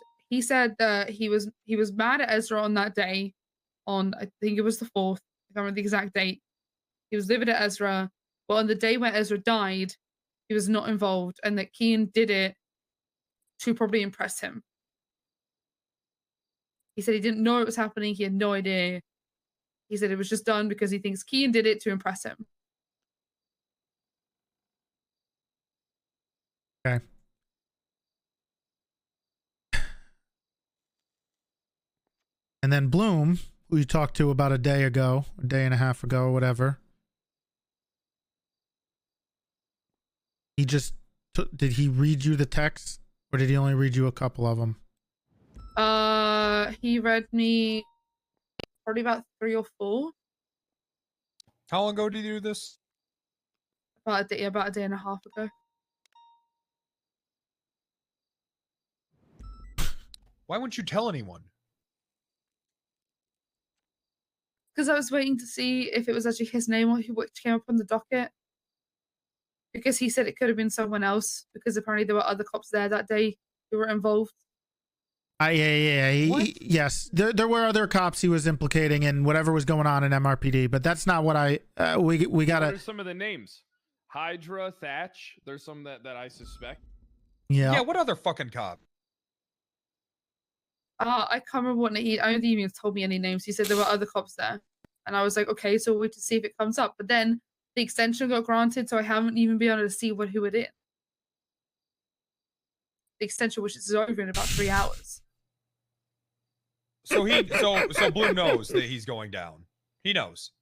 that he was mad at Ezra on that day, on I think it was the 4th. I can't remember the exact date. He was livid at Ezra, but on the day when Ezra died, he was not involved, and that Kian did it to probably impress him. He said he didn't know it was happening. He had no idea. He said it was just done because he thinks Kian did it to impress him. Okay. And then Bloom, who you talked to about a day ago, a day and a half ago, or whatever. He just did he read you the text, or did he only read you a couple of them? He read me probably about 3 or 4. How long ago did you do this? About a day and a half ago. Why wouldn't you tell anyone? Because I was waiting to see if it was actually his name or which came up on the docket. Because he said it could have been someone else, because apparently there were other cops there that day who were involved. Yes, there were other cops he was implicating in whatever was going on in MRPD, but that's not what we gotta. What are some of the names? Hydra, Thatch. There's some that I suspect. Yeah. Yeah. What other fucking cop? I can't remember what I don't think he even told me any names. He said there were other cops there, and I was like, okay, so we'll wait to see if it comes up. But then the extension got granted, so I haven't even been able to see who it is. The extension, which is over in about 3 hours. So Bloom knows that he's going down. He knows.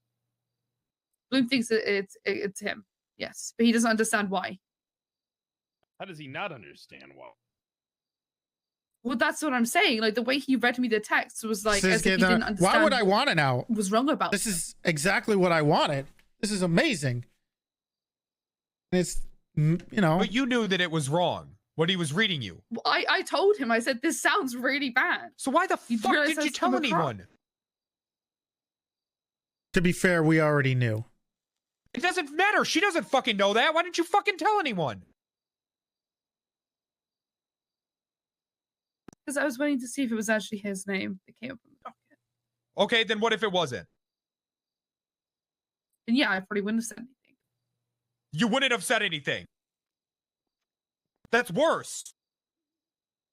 Bloom thinks that it's him. Yes, but he doesn't understand why. How does he not understand why? Well, that's what I'm saying. Like the way he read me the text was like as if he didn't understand. Why would I want to know? What was wrong about this? Is exactly what I wanted. This is amazing. It's But you knew that it was wrong. What he was reading you. I told him. I said this sounds really bad. So why the fuck did you tell anyone? To be fair, we already knew. It doesn't matter. She doesn't fucking know that. Why didn't you fucking tell anyone? Because I was waiting to see if it was actually his name that came up on the docket. Okay, then what if it wasn't? And yeah, I probably wouldn't have said anything. You wouldn't have said anything. That's worse.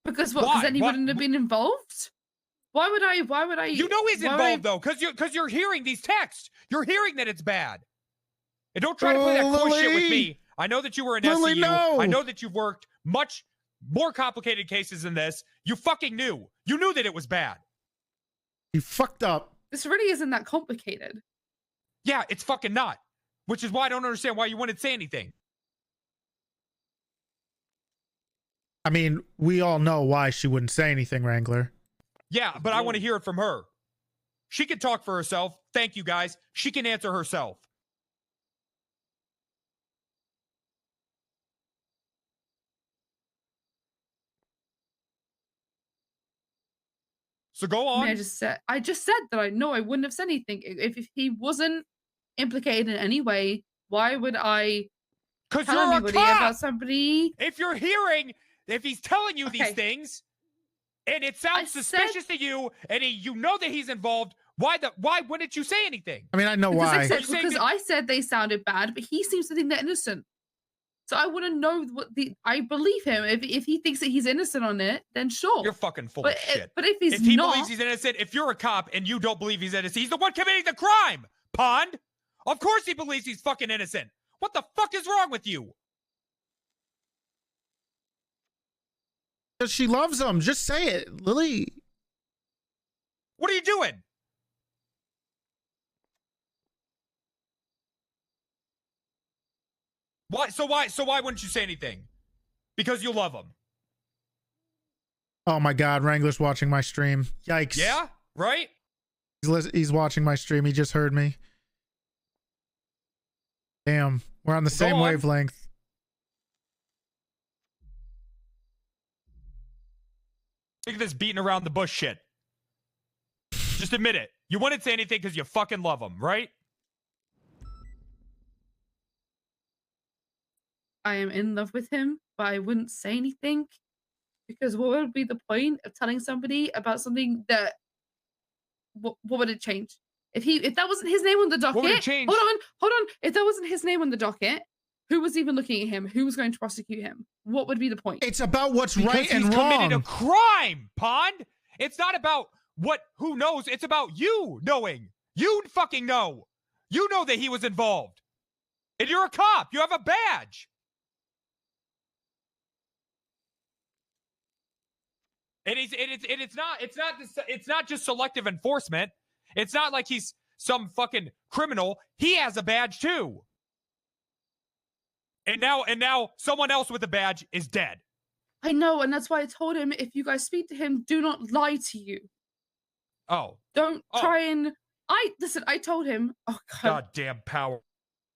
Because what? Because then he wouldn't have been involved? Why would I? You know he's involved though, because you're hearing these texts. You're hearing that it's bad. And don't try to play that cool shit with me. I know that you were in Lily, SCU. no. I know that you've worked much more complicated cases than this. You fucking knew. You knew that it was bad. You fucked up. This really isn't that complicated. Yeah, it's fucking not. Which is why I don't understand why you wouldn't say anything. I mean, we all know why she wouldn't say anything, Wrangler. Yeah, but I want to hear it from her. She can talk for herself. Thank you, guys. She can answer herself. So go on. I just said that I know I wouldn't have said anything. If he wasn't implicated in any way, why would I tell anybody about somebody? If he's telling you these things, and it sounds suspicious to you, and you know that he's involved, why wouldn't you say anything? I mean, I know why. Because I said they sounded bad, but he seems to think they're innocent. So I want to know I believe him. If he thinks that he's innocent on it, then sure. You're fucking full of shit. But if he believes he's innocent, if you're a cop and you don't believe he's innocent, he's the one committing the crime, Pond. Of course he believes he's fucking innocent. What the fuck is wrong with you? Because she loves him. Just say it, Lily. What are you doing? Why? So why wouldn't you say anything? Because you love him. Oh my God, Wrangler's watching my stream. Yikes. Yeah, right? He's watching my stream. He just heard me. Damn, we're on the same on. wavelength. Look at this beating around the bush shit. Just admit it. You wouldn't say anything because you fucking love him, right? I am in love with him, but I wouldn't say anything because what would be the point of telling somebody about something that what would it change? If that wasn't his name on the docket, What would it change? Hold on. If that wasn't his name on the docket, who was even looking at him? Who was going to prosecute him? What would be the point? It's about what's Because right and he's committed a wrong. crime, Pond. It's not about who knows. It's about you knowing. You fucking know. You know that he was involved. And you're a cop. You have a badge. It's not just selective enforcement. It's not like he's some fucking criminal. He has a badge too. And now someone else with a badge is dead. I know, and that's why I told him if you guys speak to him, do not lie to you. Oh. Don't try and I told him, oh God. Goddamn power.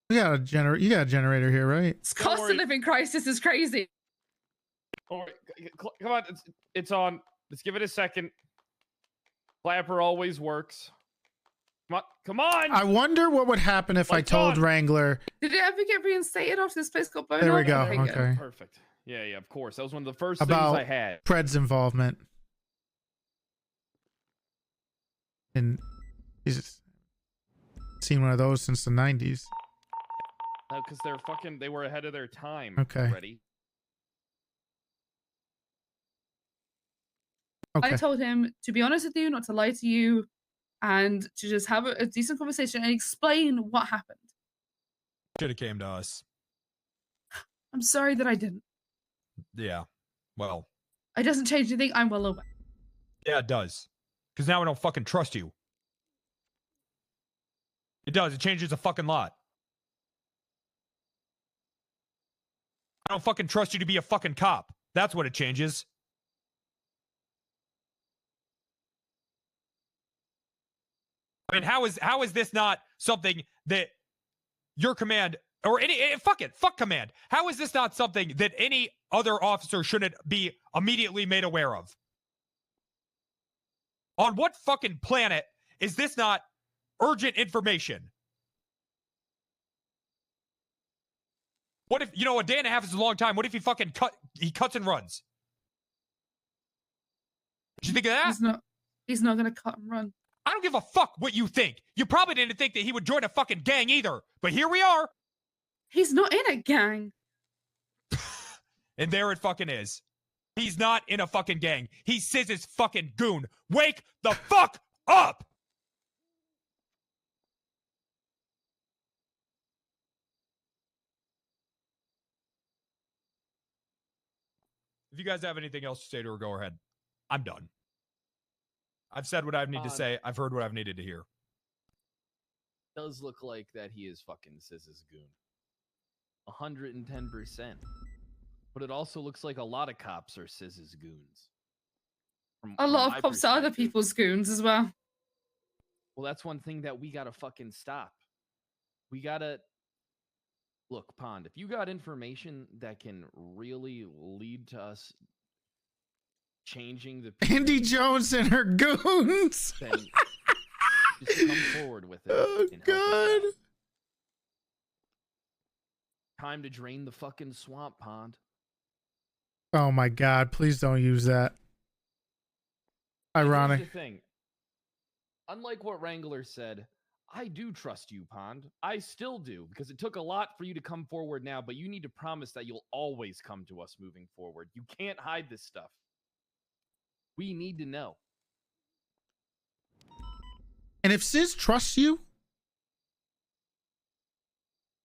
You got a generator here, right? This cost of living crisis is crazy. All right, come on, it's on. Let's give it a second. Clapper always works. Come on. I wonder what would happen if I told Wrangler. Did it ever get reinstated after this place got burned There we up? go. Okay. Perfect. Yeah, of course. That was one of the first About things I had. Pred's involvement. And he's seen one of those since the 90s. No, because they were ahead of their time. Okay. Already. Okay. I told him to be honest with you, not to lie to you, and to just have a decent conversation and explain what happened. Should have came to us. I'm sorry that I didn't. Yeah. Well. It doesn't change anything. I'm well aware. Yeah, it does. Because now I don't fucking trust you. It does. It changes a fucking lot. I don't fucking trust you to be a fucking cop. That's what it changes. I mean, how is this not something that your command or fuck command? How is this not something that any other officer shouldn't be immediately made aware of? On what fucking planet is this not urgent information? What if, a day and a half is a long time. What if he fucking cuts and runs? Did you think of that? He's not gonna cut and run. I don't give a fuck what you think. You probably didn't think that he would join a fucking gang either. But here we are. He's not in a gang. And there it fucking is. He's not in a fucking gang. He's Siz's fucking goon. Wake the fuck up! If you guys have anything else to say to her, go ahead. I'm done. I've said what I need to say. I've heard what I've needed to hear. Does look like that he is fucking Siz's goon. 110%. But it also looks like a lot of cops are Siz's goons. A lot of cops are other people's goons as well. Well, that's one thing that we gotta fucking stop. We gotta... Look, Pond, if you got information that can really lead to us changing the... Andy Jones and her goons! Then just come forward with it. Oh, and help us God. out. Time to drain the fucking swamp, Pond. Oh my God, please don't use that. Ironic. Here's the thing. Unlike what Wrangler said, I do trust you, Pond. I still do, because it took a lot for you to come forward now, but you need to promise that you'll always come to us moving forward. You can't hide this stuff. We need to know. And if Sis trusts you,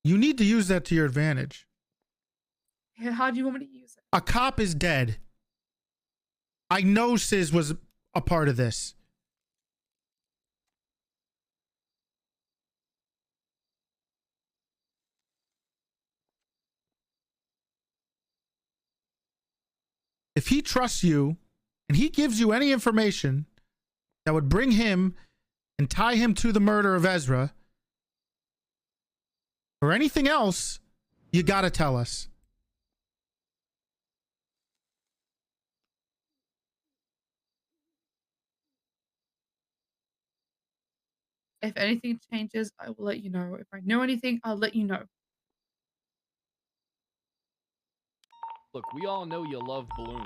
you need to use that to your advantage. Yeah, how do you want me to use it? A cop is dead. I know Sis was a part of this. if he trusts you and he gives you any information that would bring him and tie him to the murder of Ezra or anything else, you got to tell us. If anything changes, I will let you know. If I know anything, I'll let you know. Look, we all know you love Bloom.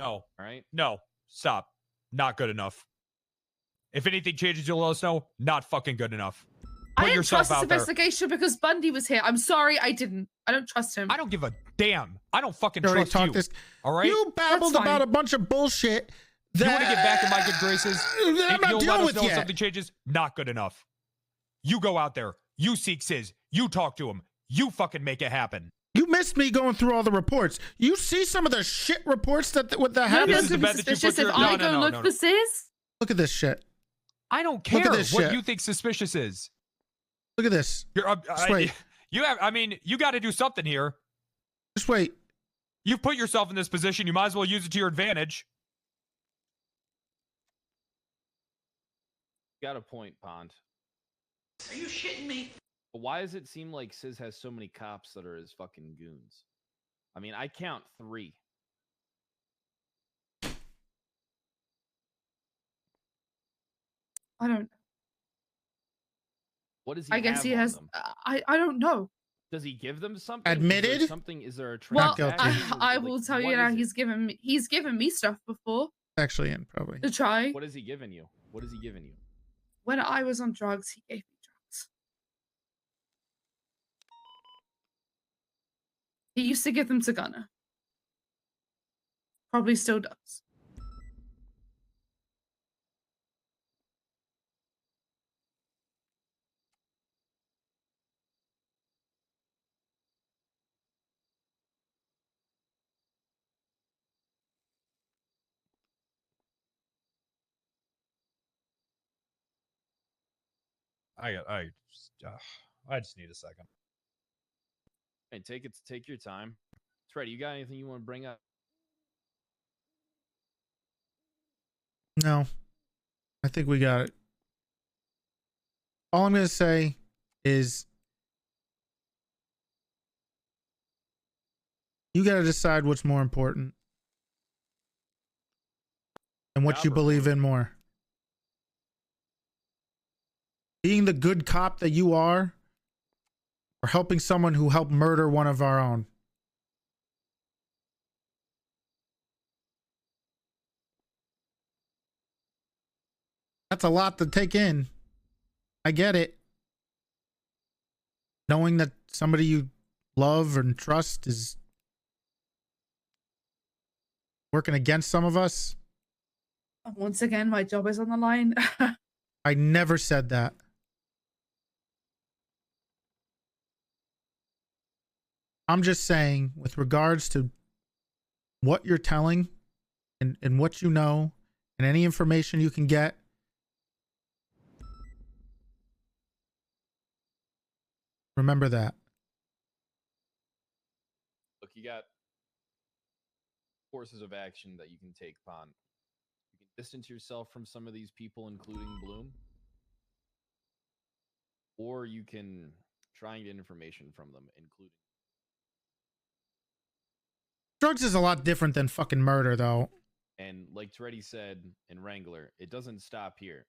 No. All right? No. Stop. Not good enough. If anything changes, you'll let us know. Not fucking good enough. I Put didn't yourself trust this out there. investigation because Bundy was here. I'm sorry, I didn't. I don't trust him. I don't give a damn. I don't fucking You already trust talked you. this. All right? You babbled That's fine. about a bunch of bullshit. You want to that- get back in my good graces? I'm And not you'll dealing let us with know if yet. something changes? Not good enough. You go out there. You seek Sis. You talk to him. You fucking make it happen. You missed me going through all the reports. You see some of the shit reports that what the Maybe happened. it's is the gonna be bed that you suspicious put if your- I No, go no, look no, for no. Sis. Look at this shit. I don't Look care at this what shit. you think suspicious is. Look at this. You're, Just wait. you have. I mean, you got to do something here. Just wait. You've put yourself in this position. You might as well use it to your advantage. Got a point, Pond. Are you shitting me? But why does it seem like Sis has so many cops that are his fucking goons? I mean, I count 3. I don't. What does he I guess have he on has. them? I don't know. Does he give them something? Admitted? Is there something? Is there a Well, transaction? I Like, will tell what you now. is it? He's given me stuff before Actually, in probably. to try. What has he given you? What has he given you? When I was on drugs, he gave me drugs. He used to give them to Gunner. Probably still does. I just need a second. Hey, take your time. Toretti, you got anything you want to bring up? No. I think we got it. All I'm going to say is you got to decide what's more important and what you believe in more. Being the good cop that you are, or helping someone who helped murder one of our own. That's a lot to take in. I get it. Knowing that somebody you love and trust is working against some of us. Once again, my job is on the line. I never said that. I'm just saying, with regards to what you're telling and what you know and any information you can get, remember that. Look, you got courses of action that you can take, Pond. You can distance yourself from some of these people, including Bloom, or you can try and get information from them, including. Drugs is a lot different than fucking murder, though. And like Toretti said in Wrangler, it doesn't stop here.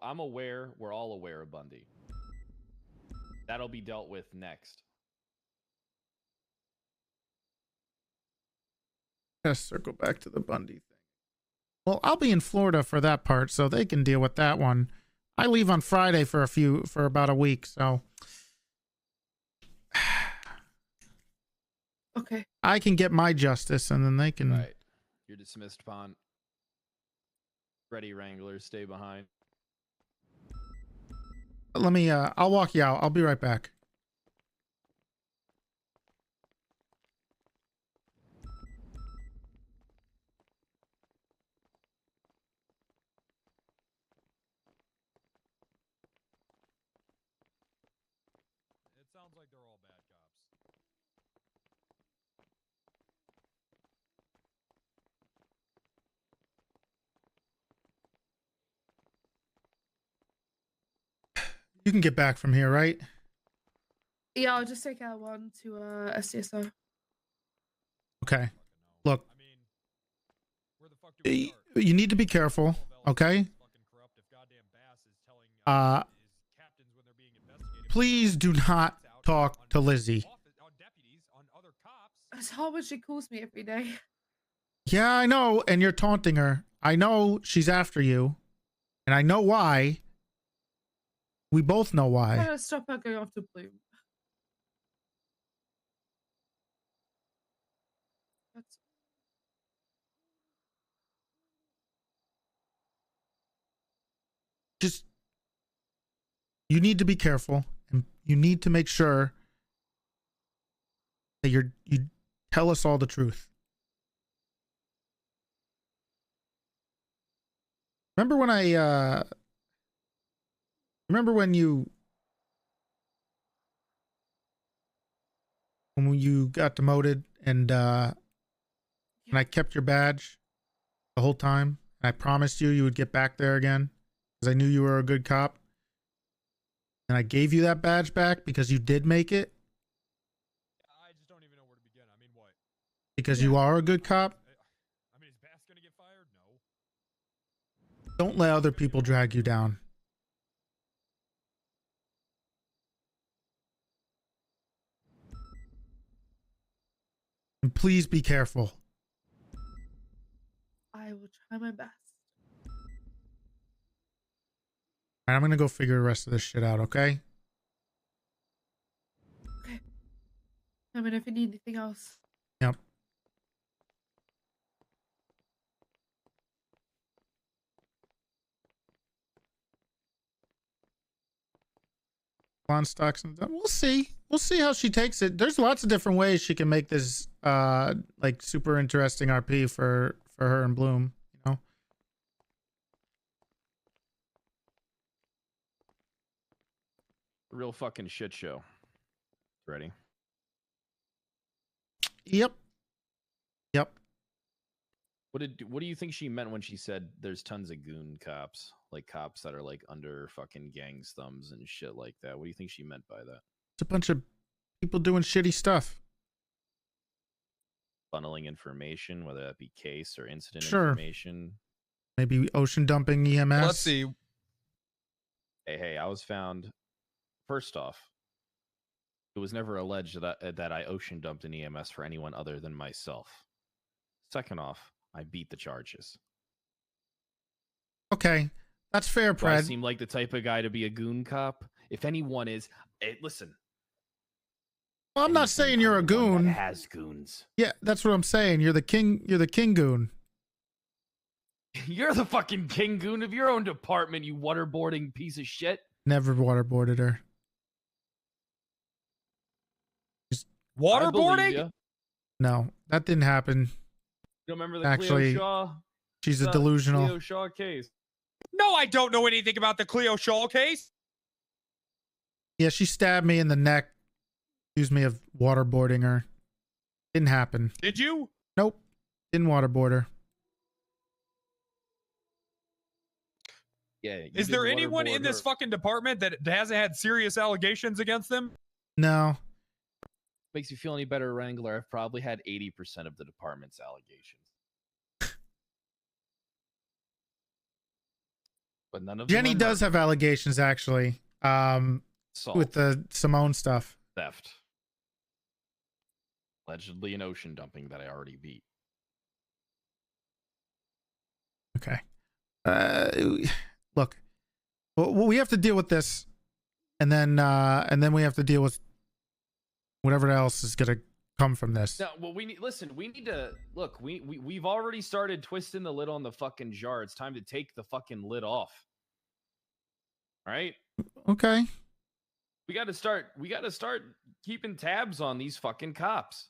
I'm aware, we're all aware of Bundy. That'll be dealt with next. Gotta circle back to the Bundy thing. Well, I'll be in Florida for that part, so they can deal with that one. I leave on Friday for about a week, so Okay. I can get my justice, and then they can. Right. You're dismissed, Pond. Ready, Wrangler, stay behind. Let me. I'll walk you out. I'll be right back. It sounds like they're all bad cops. You can get back from here, right? Yeah, I'll just take L1 to SDSO. Okay. Look, you need to be careful, okay? Please do not talk to Lizzie. That's how much she calls me every day. Yeah, I know, and you're taunting her. I know she's after you, and I know why. We both know I why. gotta stop her going after Bloom. That's Just, you need to be careful, and you need to make sure that you tell us all the truth. Remember when when you got demoted and I kept your badge the whole time, and I promised you would get back there again because I knew you were a good cop, and I gave you that badge back because you did make it? I just don't even know where to begin. I mean, what? Because you are a good cop? I mean, is Bass gonna get fired? No. Don't let other people drag you down. And please be careful. I will try my best. All right, I'm gonna go figure the rest of this shit out, okay? Okay. I mean, if you need anything else. Yep. On stocks and we'll see. We'll see how she takes it. There's lots of different ways she can make this like super interesting RP for her and Bloom, you know. Real fucking shit show. Ready? Yep. Yep. What do you think she meant when she said there's tons of goon cops? Like cops that are like under fucking gangs' thumbs and shit like that. What do you think she meant by that? It's a bunch of people doing shitty stuff. Funneling information, whether that be case or incident Sure. information. Maybe ocean dumping EMS. Let's see. Hey, I was found. First off, it was never alleged that I ocean dumped an EMS for anyone other than myself. Second off, I beat the charges. Okay. That's fair, Do I Pred. seem like the type of guy to be a goon cop? If anyone is, listen. Well, I'm not saying you're a goon. That has goons. Yeah, that's what I'm saying. You're the king goon. You're the fucking king goon of your own department, you waterboarding piece of shit. Never waterboarded her. Waterboarding? No, that didn't happen. You don't remember the Actually, Cleo Shaw? she's a the delusional. Cleo Shaw case. No, I don't know anything about the Cleo Shaw case. Yeah, she stabbed me in the neck. Accused me of waterboarding her. Didn't happen. Did you? Nope. Didn't waterboard her. Yeah. Is there anyone in this fucking department that hasn't had serious allegations against them? No. Makes you feel any better, Wrangler? I've probably had 80% of the department's allegations. But none of them Jenny are does have allegations, actually. With the Simone stuff. theft. Allegedly an ocean dumping that I already beat. Okay. Look, we have to deal with this, and then we have to deal with whatever else is gonna come from this. No, well, we need to look. We've already started twisting the lid on the fucking jar. It's time to take the fucking lid off. All right. Okay. We got to start keeping tabs on these fucking cops.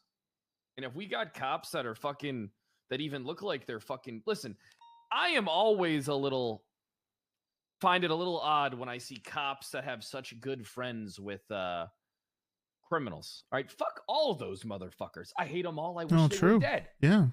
And if we got cops that are fucking that even look like they're fucking listen, I am always find it a little odd when I see cops that have such good friends with criminals. All right, fuck all those motherfuckers. I hate them all. I wish they were dead. Yeah.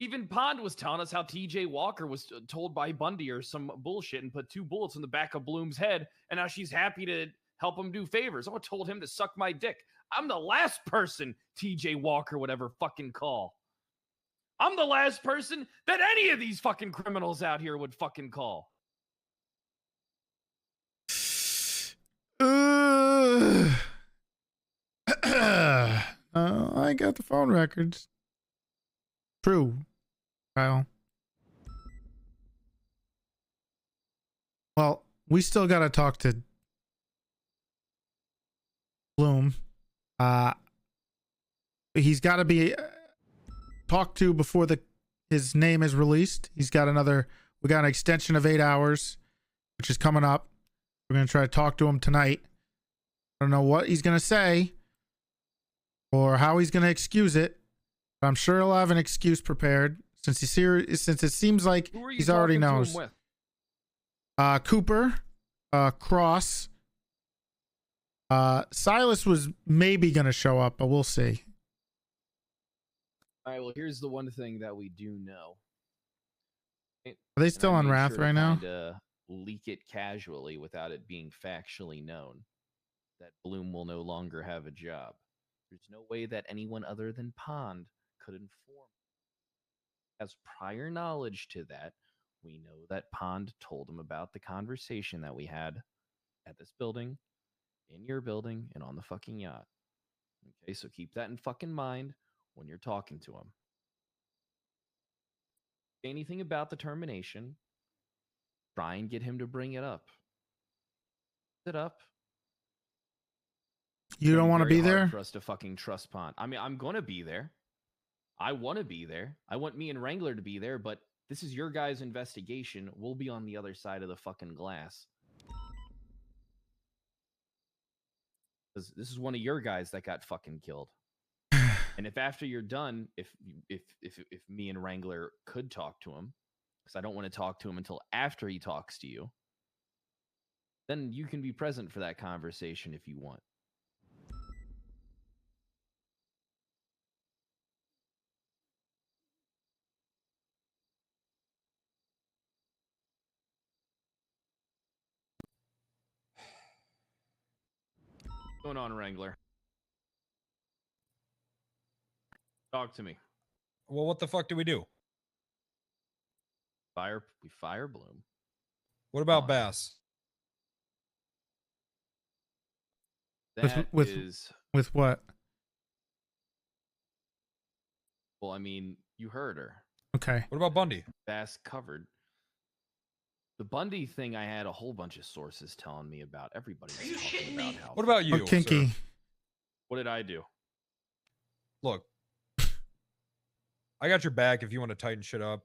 Even Pond was telling us how TJ Walker was told by Bundy or some bullshit and put 2 bullets in the back of Bloom's head, and now she's happy to help him do favors. I told him to suck my dick. I'm the last person TJ Walker would ever fucking call. I'm the last person that any of these fucking criminals out here would fucking call. I got the phone records. True, Kyle. Well, we still got to talk to Bloom. He's got to be talked to before his name is released. We got an extension of 8 hours, which is coming up. We're going to try to talk to him tonight. I don't know what he's going to say or how he's going to excuse it. But I'm sure he'll have an excuse prepared since it seems like he's already knows. With? Cooper, Cross, Silas was maybe going to show up, but we'll see. All right, well, here's the one thing that we do know. Are they still on Wrath right now? Leak it casually without it being factually known that Bloom will no longer have a job. There's no way that anyone other than Pond could inform. As prior knowledge to that, we know that Pond told him about the conversation that we had at this building, in your building, and on the fucking yacht. Okay, so keep that in fucking mind when you're talking to him. Anything about the termination, try and get him to bring it up. Sit up. You don't want to be there? For us to fucking trust Pond. I mean, I'm gonna be there. I want to be there. I want me and Wrangler to be there, but this is your guys' investigation. We'll be on the other side of the fucking glass. This is one of your guys that got fucking killed. And if after you're done, if me and Wrangler could talk to him, because I don't want to talk to him until after he talks to you, then you can be present for that conversation if you want. What's going on, Wrangler? Talk to me. Well, what the fuck do we do? We fire Bloom. What about Bass? That is with what? Well, I mean, you heard her. Okay. What about Bundy? Bass covered. The Bundy thing, I had a whole bunch of sources telling me about. Everybody was talking about how. What about you? Kinky. Sir? What did I do? Look, I got your back if you want to tighten shit up.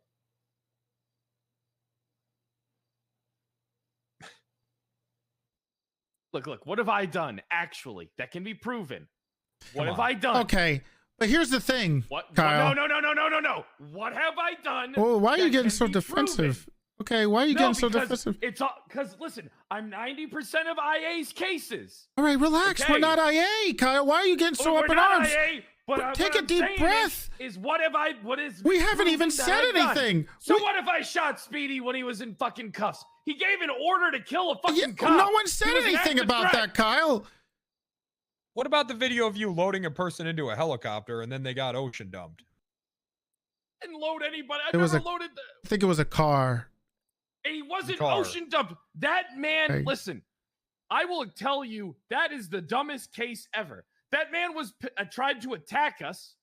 Look, what have I done, actually, that can be proven? What have I done? Okay, but here's the thing, What? Kyle. No. What have I done? Well, why are you that getting can so be defensive? proven? Okay, why are you getting so because defensive? It's because listen, I'm 90% of IA's cases. All right, relax. Okay? We're not IA, Kyle. Why are you getting so We're up in not arms? IA, but Take what a I'm deep saying breath. Is what is We haven't even proven that said I've done? anything. So what if I shot Speedy when he was in fucking cuffs? He gave an order to kill a fucking cop. No one said He was an anything active about threat. that, Kyle. What about the video of you loading a person into a helicopter and then they got ocean dumped? I didn't load anybody. I It was never a- loaded. I think it was a car. He wasn't car. ocean dumped. That man, Okay. listen, I will tell you that is the dumbest case ever. That man was tried to attack us,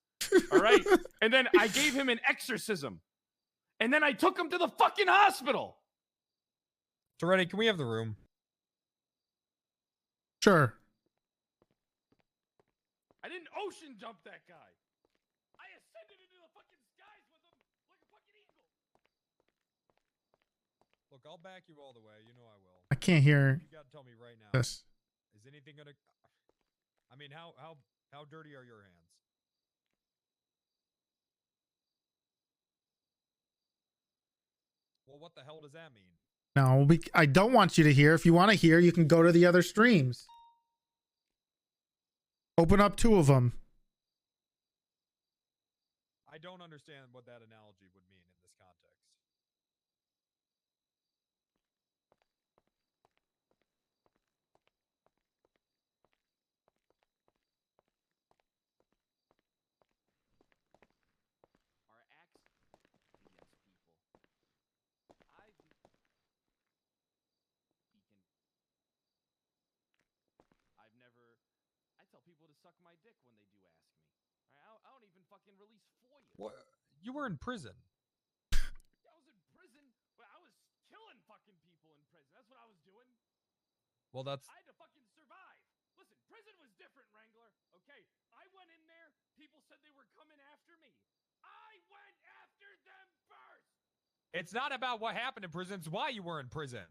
all right? And then I gave him an exorcism. And then I took him to the fucking hospital. Toretti, can we have the room? Sure. I didn't ocean dump that guy. I ascended into the fucking skies with him like a fucking eagle. Look, I'll back you all the way. You know I will. I can't hear You gotta tell me right now. this. Is anything gonna? I mean, how dirty are your hands? Well, what the hell does that mean? No, I don't want you to hear. If you want to hear, you can go to the other streams. Open up 2 of them. I don't understand what that analogy would mean in this context. Our acts against people. I've never. I tell people to suck my dick when they do ask me. I don't even fucking release FOIA. What? You were in prison. I was in prison, but I was killing fucking people in prison. That's what I was doing. Well, that's I had to fucking survive. Listen, prison was different, Wrangler. Okay, I went in there. People said they were coming after me. I went after them first. It's not about what happened in prison. It's why you were in prison.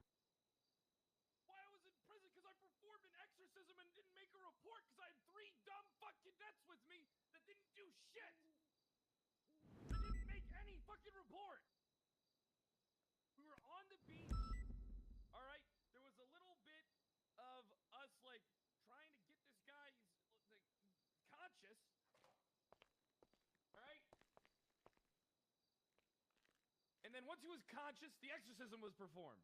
Why I was in prison? Because I performed an exorcism and didn't make a report because I had 3 dumb fucking cadets with me that didn't do shit. They didn't make any fucking report. We were on the beach. All right, there was a little bit of us like trying to get this guy like conscious. All right. And then once he was conscious, the exorcism was performed.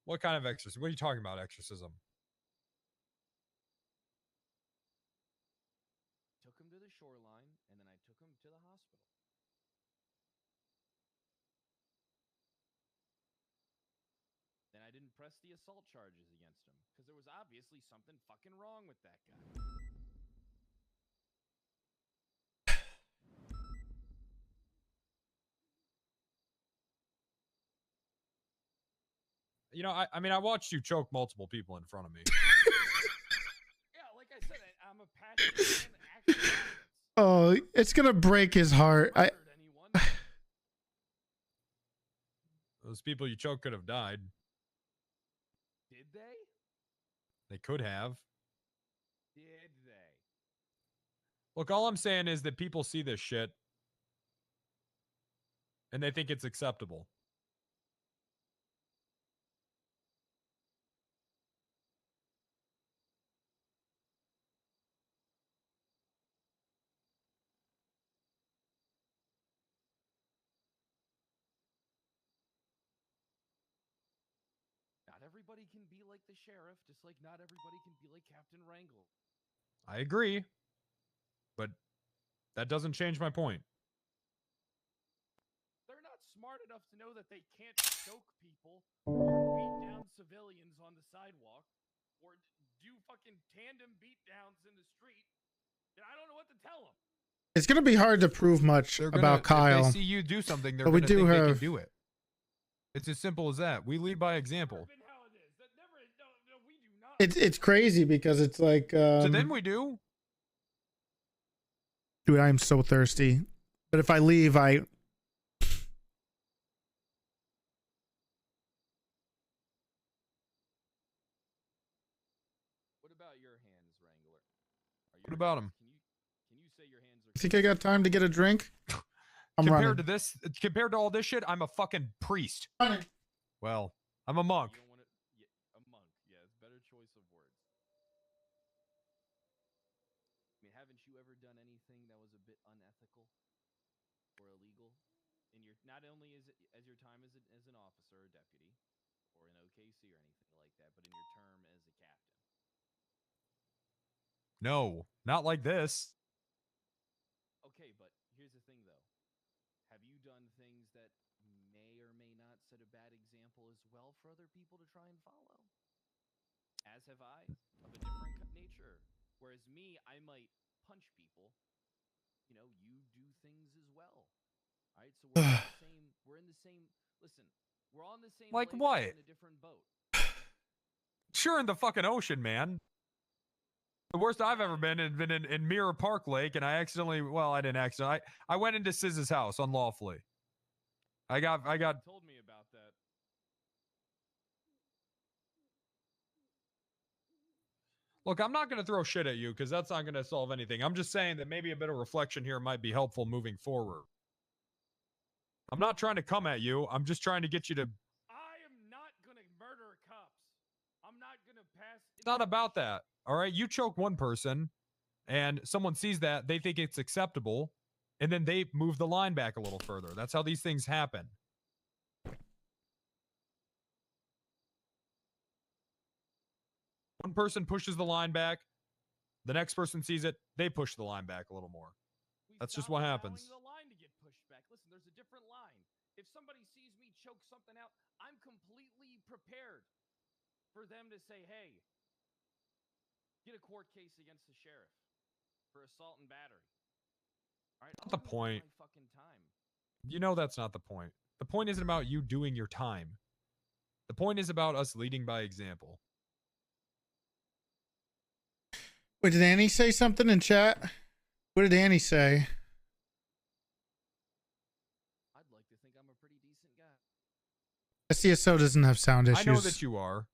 What kind of exorcism? What are you talking about, exorcism? Took him to the shoreline, and then I took him to the hospital. Then I didn't press the assault charges against him because there was obviously something fucking wrong with that guy. You know, I mean, I watched you choke multiple people in front of me. Yeah, like I said, I'm a passionate man. Actually, Oh, it's gonna break his heart. Those people you choked could have died. did they? They could have. Did they? Look, all I'm saying is that people see this shit and they think it's acceptable. Not everybody can be like the sheriff, just like not everybody can be like Captain Wrangle. I agree, but that doesn't change my point. They're not smart enough to know that they can't choke people or beat down civilians on the sidewalk or do fucking tandem beatdowns in the street. Then I don't know what to tell them. It's gonna be hard to prove much about Kyle. If they see you do something, they're But we going to do think they have- can do it. It's as simple as that. We lead by example. It's crazy because it's like. So then we do. Dude, I am so thirsty. But if I leave, I. What about your hands, Wrangler? What about them? Can you say your hands are? You think I got time to get a drink? I'm compared running. to this, compared to all this shit, I'm a fucking priest. Well, I'm a monk. You don't want to, a monk. Yeah, it's a better choice of words. I mean, haven't you ever done anything that was a bit unethical or illegal in your not only as your time as an officer or deputy or an OKC or anything like that, but in your term as a captain? No, not like this. Okay, but here's the thing, though. Have you done things that may or may not set a bad example as well for other people to try and follow? As have I, of a different nature. Whereas me, I might punch people. You know, you do things as well. All right, so we're in the same. We're in the same. Listen, we're on the same. Like lake, what? In a different boat. Sure, in the fucking ocean, man. The worst I've ever been has been in Mirror Park Lake, and I accidentally. Well, I didn't accidentally. I went into Siz's house unlawfully. I got. Told me about that. Look, I'm not going to throw shit at you because that's not going to solve anything. I'm just saying that maybe a bit of reflection here might be helpful moving forward. I'm not trying to come at you. I'm just trying to get you to. I am not gonna murder a not about that. All right, you choke one person, and someone sees that, they think it's acceptable, and then they move the line back a little further. That's how these things happen. One person pushes the line back, the next person sees it, they push the line back a little more. That's just what happens. The line to get pushed back. Listen, there's a different line. If somebody sees me choke something out, I'm completely prepared for them to say, "Hey, get a court case against the sheriff for assault and battery." All right, Not the point. my fucking time. You know that's not the point. The point isn't about you doing your time. The point is about us leading by example. Wait, did Annie say something in chat? What did Annie say? I'd like to think I'm a pretty decent guy. SDSO doesn't have sound issues. I know that you are.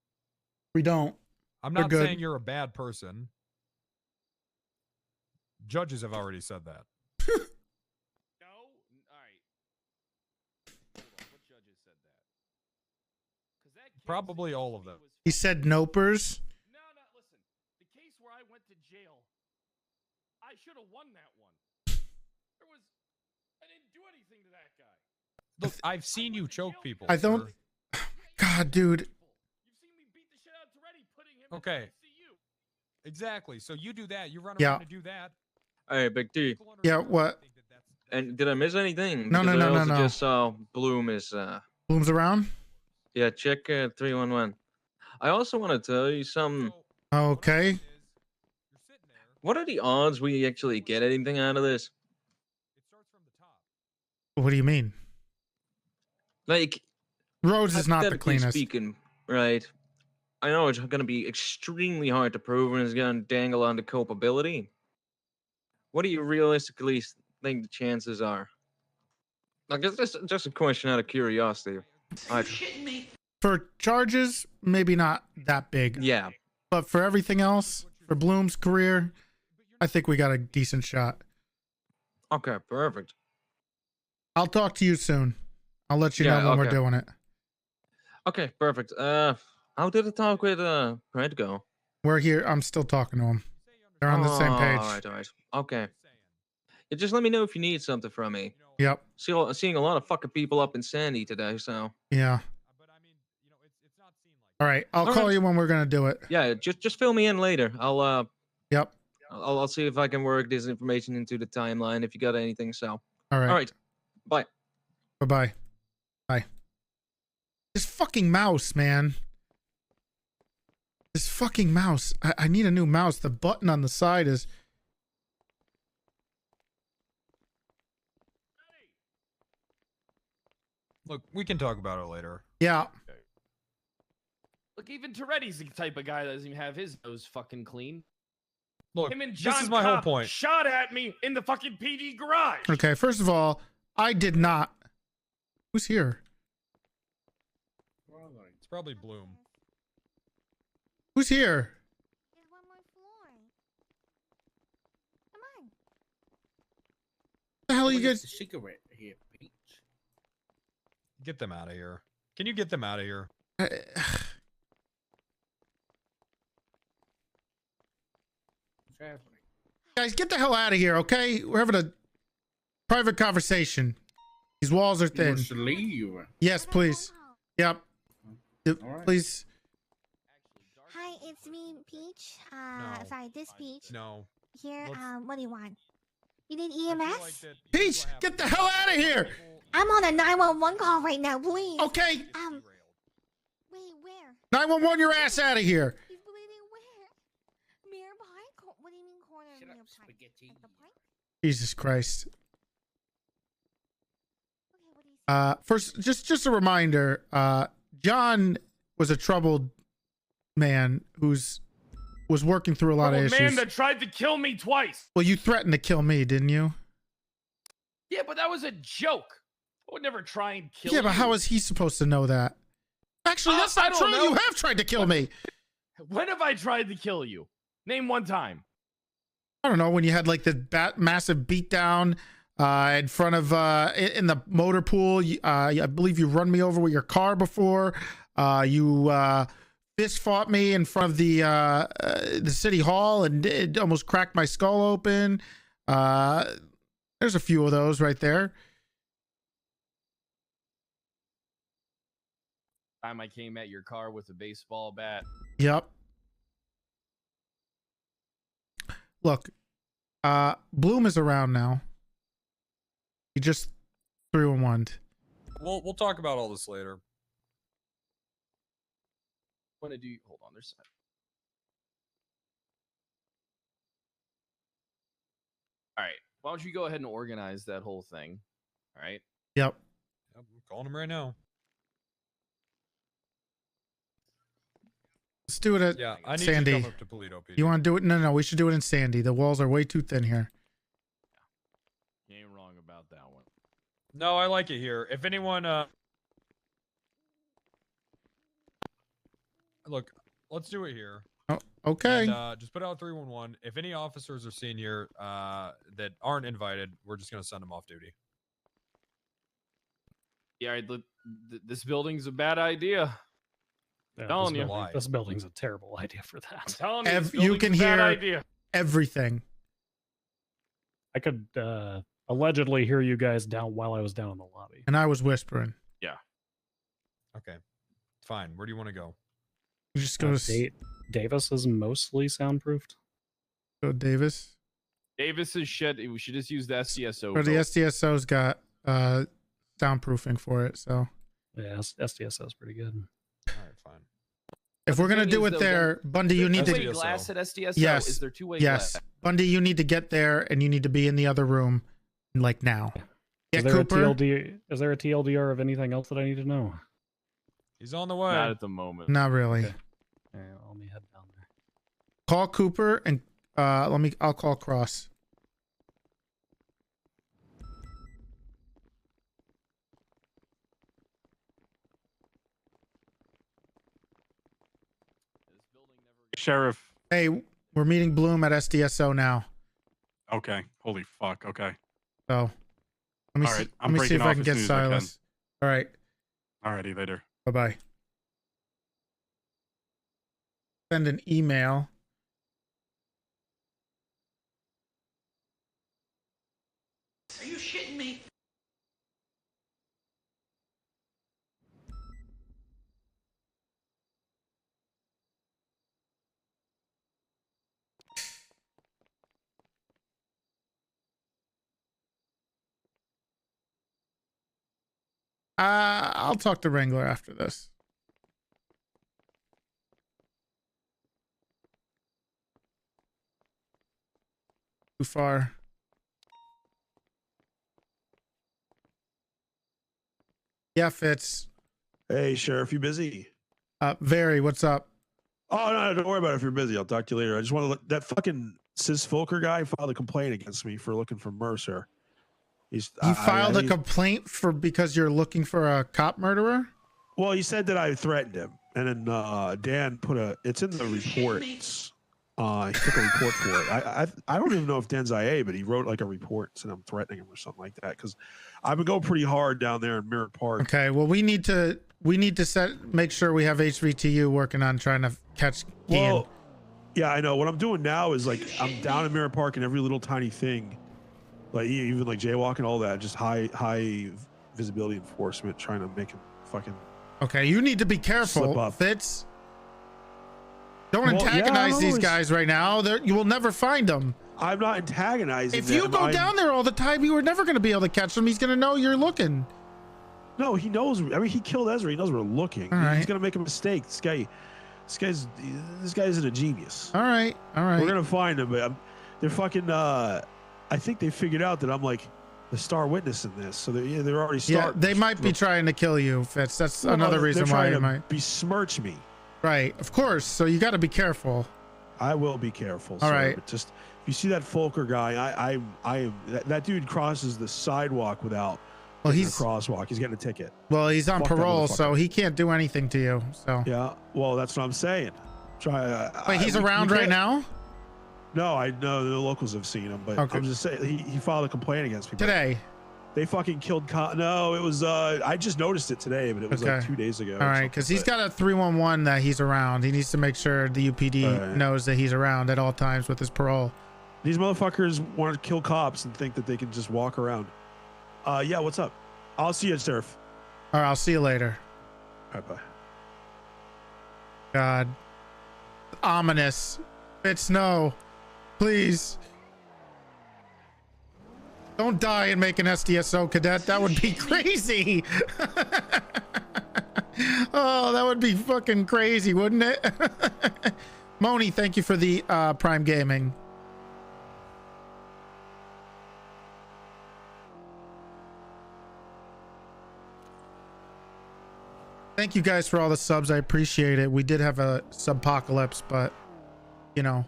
We don't. I'm We're not good. saying you're a bad person. Judges have already said that. No? All right. Hold on. What judges said that? Because that case Probably all of them. He said nopers. No, listen. The case where I went to jail, I should have won that one. I didn't do anything to that guy. Look, I've seen you choke people. I don't. sir. God, dude. Okay. Exactly. So you do that. You run Yeah. around and do that. Hey, Big T. Yeah, what? And did I miss anything? No, no, Because no, I no, also no. just saw Bloom is Bloom's around? yeah, check 311. I also want to tell you some. Okay. What are the odds we actually get anything out of this? What do you mean? Like, Rhodes is not the hypothetically cleanest. speaking, right? I know it's going to be extremely hard to prove and it's going to dangle on the culpability. What do you realistically think the chances are? Like, it's just a question out of curiosity. For charges, maybe not that big. Yeah. But for everything else, for Bloom's career, I think we got a decent shot. Okay, perfect. I'll talk to you soon. I'll let you know when we're doing it. Okay, perfect. How did the talk with Brett go? We're here. I'm still talking to him. They're on the same page. All right. Okay. Yeah, just let me know if you need something from me. Yep. Seeing a lot of fucking people up in Sandy today, so. Yeah. All right. I'll call you when we're gonna do it. Yeah, just fill me in later. Yep. I'll see if I can work this information into the timeline if you got anything. So. All right. All right. Bye. Bye-bye. Bye. This fucking mouse, man. This fucking mouse. I need a new mouse. The button on the side is... Look, we can talk about it later. Yeah. Look, even Toretti's the type of guy that doesn't even have his nose fucking clean. Look, Him and John this is my whole Cobb point. shot at me in the fucking PD garage. Okay, first of all, I did not... Who's here? It's probably Bloom. Who's here? The hell are you guys... Cigarette here, Peach. Get them out of here. Can you get them out of here? Guys, get the hell out of here, okay? We're having a private conversation. These walls are He thin. wants to leave. Yes, please. Yep. right. Please. Hi, it's me, Peach. No. Sorry, this Peach. No. Here, Let's- what do you want? You need EMS? Peach, get the hell out of here! I'm on a 911 call right now, please. Okay. Wait, where? 911, your ass out of here. He's bleeding where? Mirror Pike? What do you mean corner of Mirror Pike? At the Pike? Jesus Christ. First, just a reminder, John was a troubled man was working through a lot of A issues. man that tried to kill me twice. Well, you threatened to kill me, didn't you? Yeah, but that was a joke. I would never try and kill Yeah, but you. how is he supposed to know that? Actually, that's not I don't true. know. You have tried to kill me. When have I tried to kill you? Name one time. I don't know, when you had like the massive beatdown in front of in the motor pool. I believe you run me over with your car before. You fist fought me in front of the city hall and it almost cracked my skull open. There's a few of those right there. Time I came at your car with a baseball bat. Yep. Look, Bloom is around now. He just 3-1'd. We'll talk about all this later. Want to do? Hold on, there's. All right. Why don't you go ahead and organize that whole thing? All right. Yep. I'm calling him right now. Let's do it at I need Sandy. you to come up to Polito, PD. You want to do it? No, we should do it in Sandy. The walls are way too thin here. You ain't wrong about that one. No, I like it here. If anyone, look, let's do it here. Oh, okay. And, just put out 311. If any officers are seen here that aren't invited, we're just gonna send them off duty. Yeah, this building's a bad idea. Yeah, Telling you. This building's a terrible idea for that. I'm telling you, this You can building's a bad hear idea. everything. I could allegedly hear you guys down while I was down in the lobby. And I was whispering. Yeah. Okay. Fine. Where do you want to go? You just go to Davis is mostly soundproofed. Go Davis. Davis's shit. We should just use the SDSO. Or the SDSO's got soundproofing for it, so. Yeah, SDSO is pretty good. All right, fine. If we're gonna do it there, Bundy, you need to. Two-way glass at SDSO. Yes. Is there two-way yes. glass? Bundy, you need to get there, and you need to be in the other room, like now. Is there, a TLDR of anything else that I need to know? He's on the way. Not at the moment. Not really. Okay. All right, let me head down there. Call Cooper and I'll call Cross. Sheriff. Hey, we're meeting Bloom at SDSO now. Okay. Holy fuck. Okay. So let me All see, right, I'm let me see if breaking I off can as get soon as I can. Silas. All right. Alrighty, later. Bye-bye. Send an email. Are you shitting me? I'll talk to Wrangler after this. Too far. Yeah, Fitz. Hey, Sheriff, you busy? Very. What's up? Oh, no, don't worry about it if you're busy. I'll talk to you later. I just want to look. That fucking Sis Folker guy filed a complaint against me for looking for Mercer. You filed a complaint because you're looking for a cop murderer? Well, he said that I threatened him. And then Dan put it's in the reports. He took a report for it. I don't even know if Dan's IA, but he wrote like a report saying I'm threatening him or something like that. Because I've been going pretty hard down there in Mirror Park. Okay, well we need to make sure we have HVTU working on trying to catch Ian. Well, yeah, I know. What I'm doing now is like I'm down in Mirror Park and every little tiny thing, like even like jaywalking, all that, just high visibility enforcement, trying to make him fucking. Okay, you need to be Slip careful, up. Fitz. Don't Well, yeah, antagonize I'm these always- guys right now. You will never find them. I'm not antagonizing. If you them. go down there all the time, you were never going to be able to catch them. He's going to know you're looking. No, he knows. I mean, he killed Ezra. He knows we're looking. All right. He's gonna make a mistake. This guy isn't a genius. All right. We're gonna find him, but they're fucking. I think they figured out that I'm like the star witness in this, so they're already Yeah, starting. they might be trying to kill you, Fitz. That's Well, another they're reason why trying you to might besmirch me. Right, of course. So you got to be careful. I will be careful. All sir, right. But just if you see that Folker guy, I am that dude crosses the sidewalk without. Well, getting he's a crosswalk. He's getting a ticket. Well, he's on Fuck that parole, motherfucker. so he can't do anything to you. So Yeah. Well, that's what I'm saying. Try. wait, he's we around right can't- now No, I know the locals have seen him, but Okay. I'm just saying he filed a complaint against me. today. They fucking killed cop. No, it was I just noticed it today, but it was like Okay. 2 days ago. All right, because he's got a 311 that he's around. He needs to make sure the UPD knows that he's around at all times with his parole. These motherfuckers want to kill cops and think that they can just walk around. Yeah, what's up? I'll see you at Surf. All right, I'll see you later. All right, bye. God. Ominous. It's no. Please. Don't die and make an SDSO cadet. That would be crazy. Oh, that would be fucking crazy, wouldn't it? Moni, thank you for the Prime Gaming. Thank you guys for all the subs. I appreciate it. We did have a subpocalypse, but you know.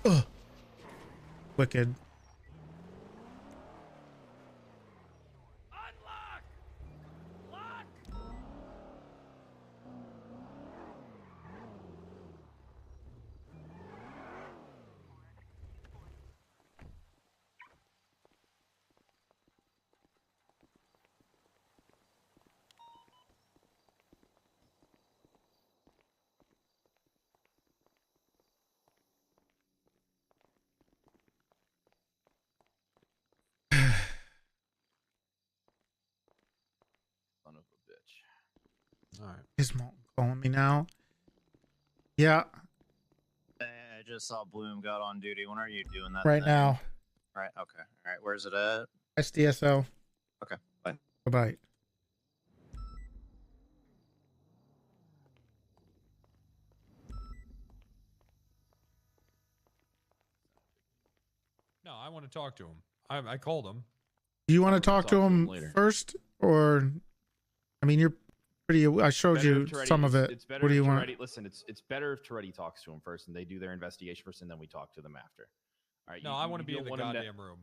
Ugh. Wicked. Son of a bitch. All right. Is Molten calling me now? Yeah, I just saw Bloom got on duty. When are you doing that? right thing? now. Right. Okay. All right. Where's it at? SDSO. Okay. Bye. Bye-bye. No, I want to talk to him. I called him. Do you want to talk to him later. first, or I mean, you're pretty. I showed Better you if Toretti- some of it. It's better What do if you want? Toretti- Listen, it's better if Toretti talks to him first, and they do their investigation first, and then we talk to them after. All right. No, I want to be in the goddamn room.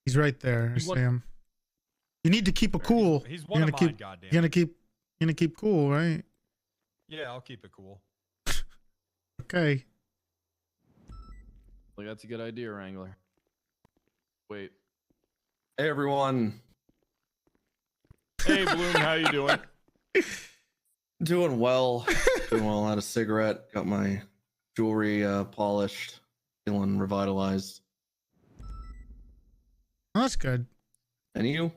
He's right there. I You see want- him. You need to keep a cool. He's one you're of gonna mine, keep. goddamn. You're gonna keep cool, right? Yeah, I'll keep it cool. Okay. Like that's a good idea, Wrangler. Wait. Hey everyone. Hey Bloom, how you doing? Doing well. Doing well. Had a cigarette. Got my jewelry polished. Feeling revitalized. Oh, that's good. And you?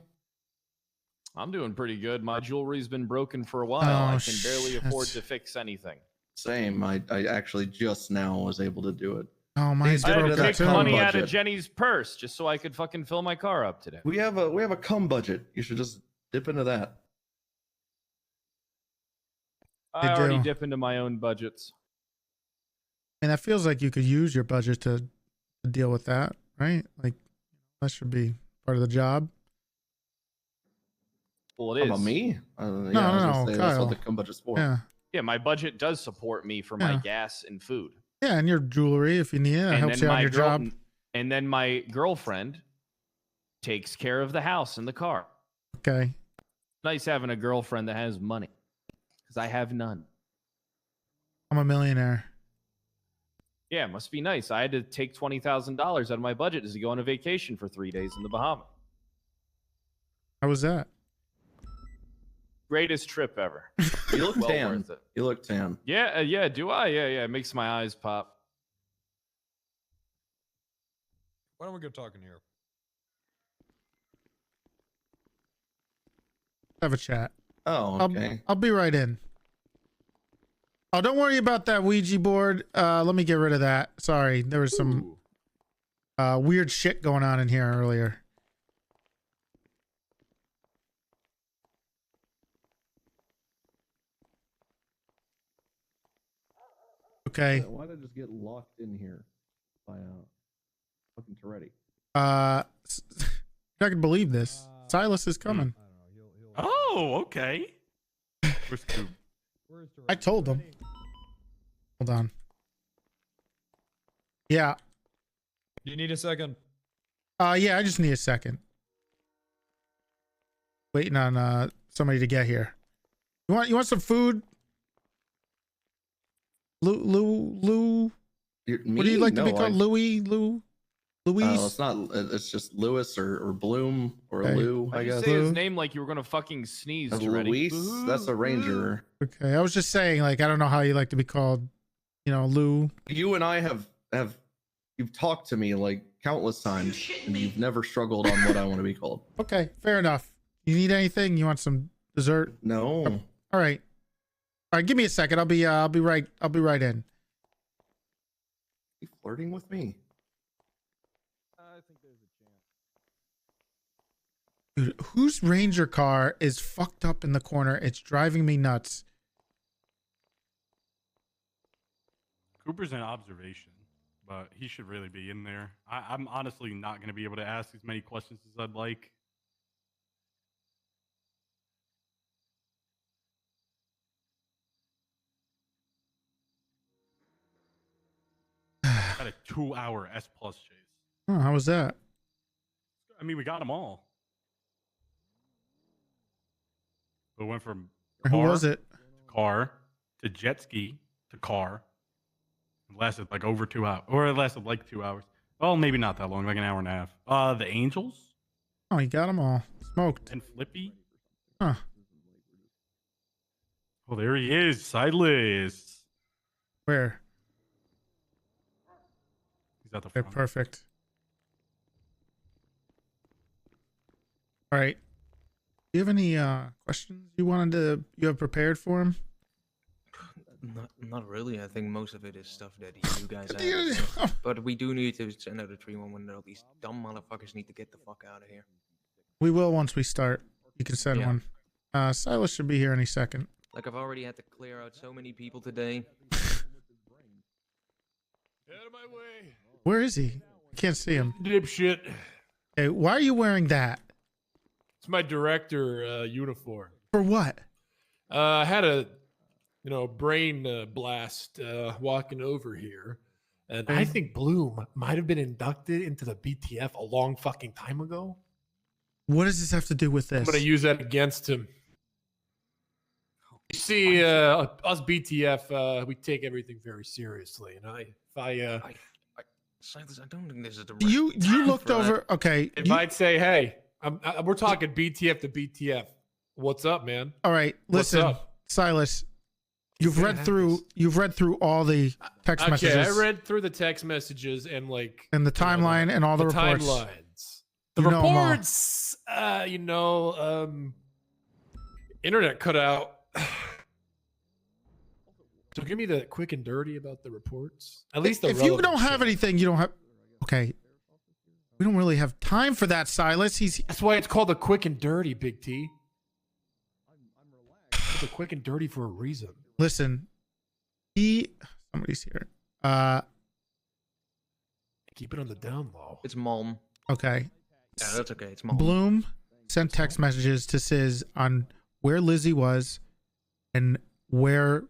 I'm doing pretty good. My jewelry's been broken for a while. Oh, I can barely afford shit. to fix anything. Same. I actually just now was able to do it. Oh, mine's I had broken to take too. money out of Jenny's purse just so I could fucking fill my car up today. We have a cum budget. You should just dip into that. I They already do. dip into my own budgets. And that feels like you could use your budget to deal with that, right? Like that should be part of the job. Well, it How is. about me? No, I was no, gonna no, say, that's what Kyle. the cum budget's for. Yeah. Yeah, my budget does support me for my Yeah. gas and food. Yeah, and your jewelry if you need it. That And helps then you out on my your girl- job. And then my girlfriend takes care of the house and the car. Okay. Nice having a girlfriend that has money, because I have none. I'm a millionaire. Yeah, it must be nice. I had to take $20,000 out of my budget to go on a vacation for 3 days in the Bahamas. How was that? Greatest trip ever. You look Well tan. worth it. You look tan. Yeah, yeah. Do I? Yeah. It makes my eyes pop. Why don't we go talking here? Have a chat. Oh, okay. I'll be right in. Oh, don't worry about that Ouija board. Let me get rid of that. Sorry, there was some weird shit going on in here earlier. Okay. Why did I just get locked in here by fucking Toretti? I can believe this. Silas is coming. Oh, okay. Where's Coop? I told him. Hold on. Yeah. Do you need a second? Yeah, I just need a second. Waiting on somebody to get here. You want some food? Lou. Me? What do you like to be No, called? Louie? Lou? Luis. It's not. It's just Lewis or Bloom or Okay. Lou. Why'd I you guess. say his name like you were gonna fucking sneeze, Toretti? Luis. That's a ranger. Okay, I was just saying, like, I don't know how you like to be called, you know, Lou. You and I have you've talked to me like countless times, and you've never struggled on what I want to be called. Okay, fair enough. You need anything? You want some dessert? No. All right. All right, give me a second. I'll be right in. You flirting with me? I think there's a chance. Dude, whose Ranger car is fucked up in the corner? It's driving me nuts. Cooper's in observation, but he should really be in there. I'm honestly not going to be able to ask as many questions as I'd like. Got a 2-hour S+ chase. Oh, how was that? I mean, we got them all. We went from Who was it? car to jet ski to car. It lasted like over 2 hours, or it lasted like 2 hours. Well, maybe not that long, like an hour and a half. The Angels. Oh, you got them all smoked. And Flippy. Huh. Oh, there he is, Silas. Where? He's at the Okay, front. perfect. All right. Do you have any questions you have prepared for him? Not really. I think most of it is stuff that you guys have. So. But we do need to send out a 311. These dumb motherfuckers need to get the fuck out of here. We will once we start. You can send Yeah. one. Silas should be here any second. Like, I've already had to clear out so many people today. Out of my way. Where is he? I can't see him. Dipshit. Hey, why are you wearing that? It's my director uniform. For what? I had a brain blast walking over here, and I think Bloom might have been inducted into the BTF a long fucking time ago. What does this have to do with I'm this? gonna use that against him. You see, us BTF, we take everything very seriously, and Silas, I don't think this is the right You time looked for that. over. Okay. if I'd say, hey, we're talking BTF to BTF. What's up, man? All right. What's Listen, up? Silas. You've Yeah, read it through all the text Okay, messages. I read through the text messages and and the timeline and all the reports. timelines. The You know 'em all. reports, internet cut out. So give me the quick and dirty about the reports. At least the if you don't relevant have anything, you don't have. Okay. We don't really have time for that, Silas. That's why it's called the quick and dirty, Big T. It's the quick and dirty for a reason. Listen. Somebody's here. Keep it on the down low. It's Mom. Okay. Yeah, that's okay. It's Mom. Bloom sent text messages to Sis on where Lizzie was and where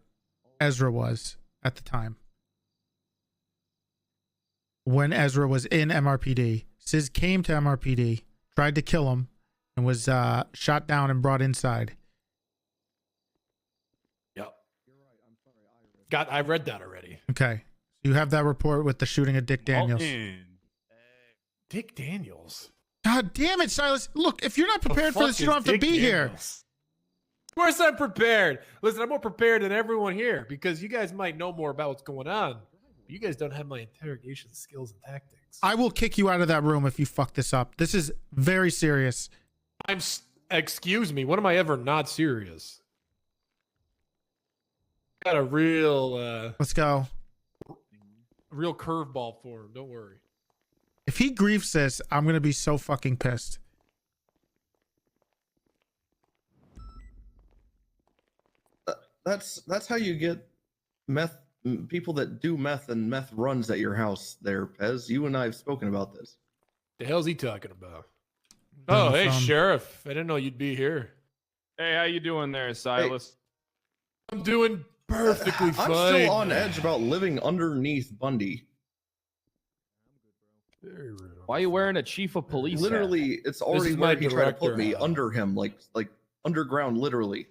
Ezra was at the time. When Ezra was in MRPD, Sis came to MRPD, tried to kill him, and was shot down and brought inside. Yep. I read that already. Okay. You have that report with the shooting of Dick Daniels. Dick Daniels. God damn it, Silas. Look, if you're not prepared for this, you don't have to be here. Of course I'm prepared. Listen, I'm more prepared than everyone here because you guys might know more about what's going on. But you guys don't have my interrogation skills and tactics. I will kick you out of that room if you fuck this up. This is very serious. Excuse me. When am I ever not serious? Got a real Let's go. real curveball for him. Don't worry. If he griefs this, I'm going to be so fucking pissed. That's how you get people that do meth and meth runs at your house there, Pez. You and I have spoken about this. The hell's he talking about? Oh, hey, Sheriff. I didn't know you'd be here. Hey, how you doing there, Silas? I'm doing perfectly fine. I'm still on edge about living underneath Bundy. Very rude. Why are you wearing a chief of police hat? Literally, it's already is where my he tried to put director me hat. under him, like underground, literally.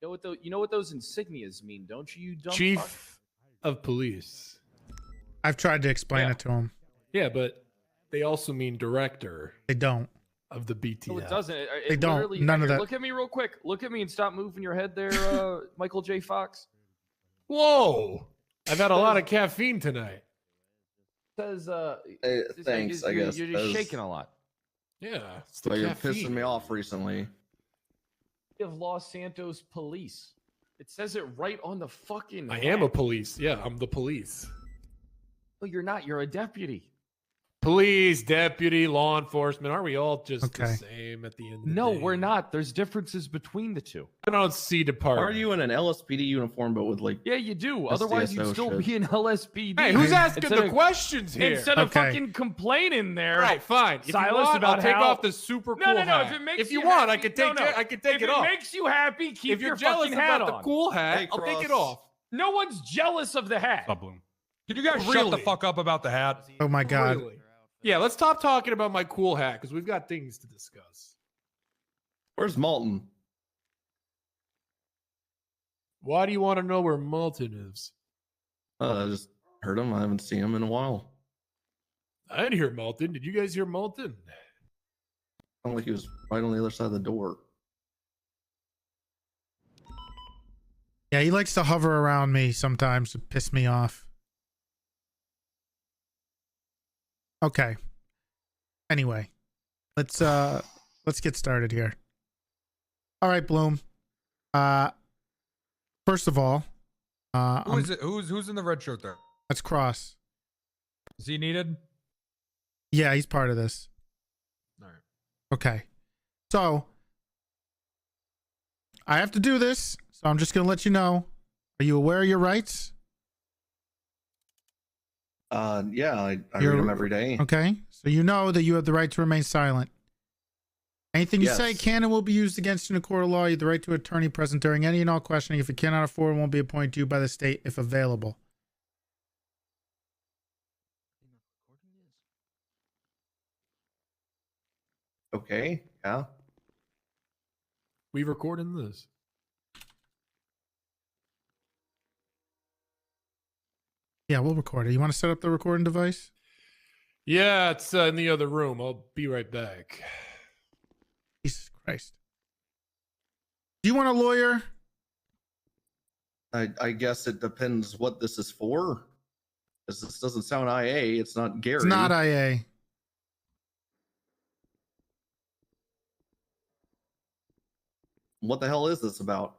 You know what those insignias mean, don't you? You dumb Chief fuck? of police. I've tried to explain it to him. Yeah, but they also mean director. They don't. Of the BTF. No, it doesn't. They don't. Literally- None of here, that. Look at me real quick. Look at me and stop moving your head there, Michael J. Fox. Whoa! I've had a lot of caffeine tonight. Says, Thanks, I guess. You're just shaking a lot. Yeah. Well, you're pissing me off recently. Of Los Santos Police. It says it right on the fucking. I am a police. Yeah, I'm the police. No, you're not. You're a deputy. Police, deputy, law enforcement. Aren't we all just the same at the end of the No, day? we're not. There's differences between the two. I don't see department. Are you in an LSPD uniform but with like? Yeah, you do. Otherwise, you'd SDSO still shit? be in LSPD. Hey, who's asking Instead the of- questions here? Instead of fucking complaining there. All right, fine. If you Silas, want, about I'll take how... off the super cool No. hat. If it makes If you want, I happy, could take it. I could take if it off. If it makes you happy, keep If you're your jealous fucking hat about on. the cool hat, Hey, I'll take it Cross. off. No one's jealous of the hat. Bloom. Can you guys shut the fuck up about the hat? Oh my god. Really? Yeah, let's stop talking about my cool hat because we've got things to discuss. Where's Malton? Why do you want to know where Malton is? I just heard him. I haven't seen him in a while. I didn't hear Malton. Did you guys hear Malton? Sounded like he was right on the other side of the door. Yeah, he likes to hover around me sometimes to piss me off. Okay. Anyway, let's get started here. All right, Bloom. First of all, Who is it? Who's in the red shirt there? That's Cross. Is he needed? Yeah, he's part of this. All right. Okay. So I have to do this, so I'm just gonna let you know. Are you aware of your rights? Yeah, I read them every day. Okay. So you know that you have the right to remain silent. Anything you say Yes. can and will be used against you in a court of law. You have the right to an attorney present during any and all questioning. If you cannot afford, it won't be appointed to you by the state if available. Okay, yeah. We recording this. Yeah, we'll record it. You want to set up the recording device? Yeah, it's in the other room. I'll be right back. Jesus Christ. Do you want a lawyer? I guess it depends what this is for. 'Cause this doesn't sound IA. It's not Gary. It's not IA. What the hell is this about?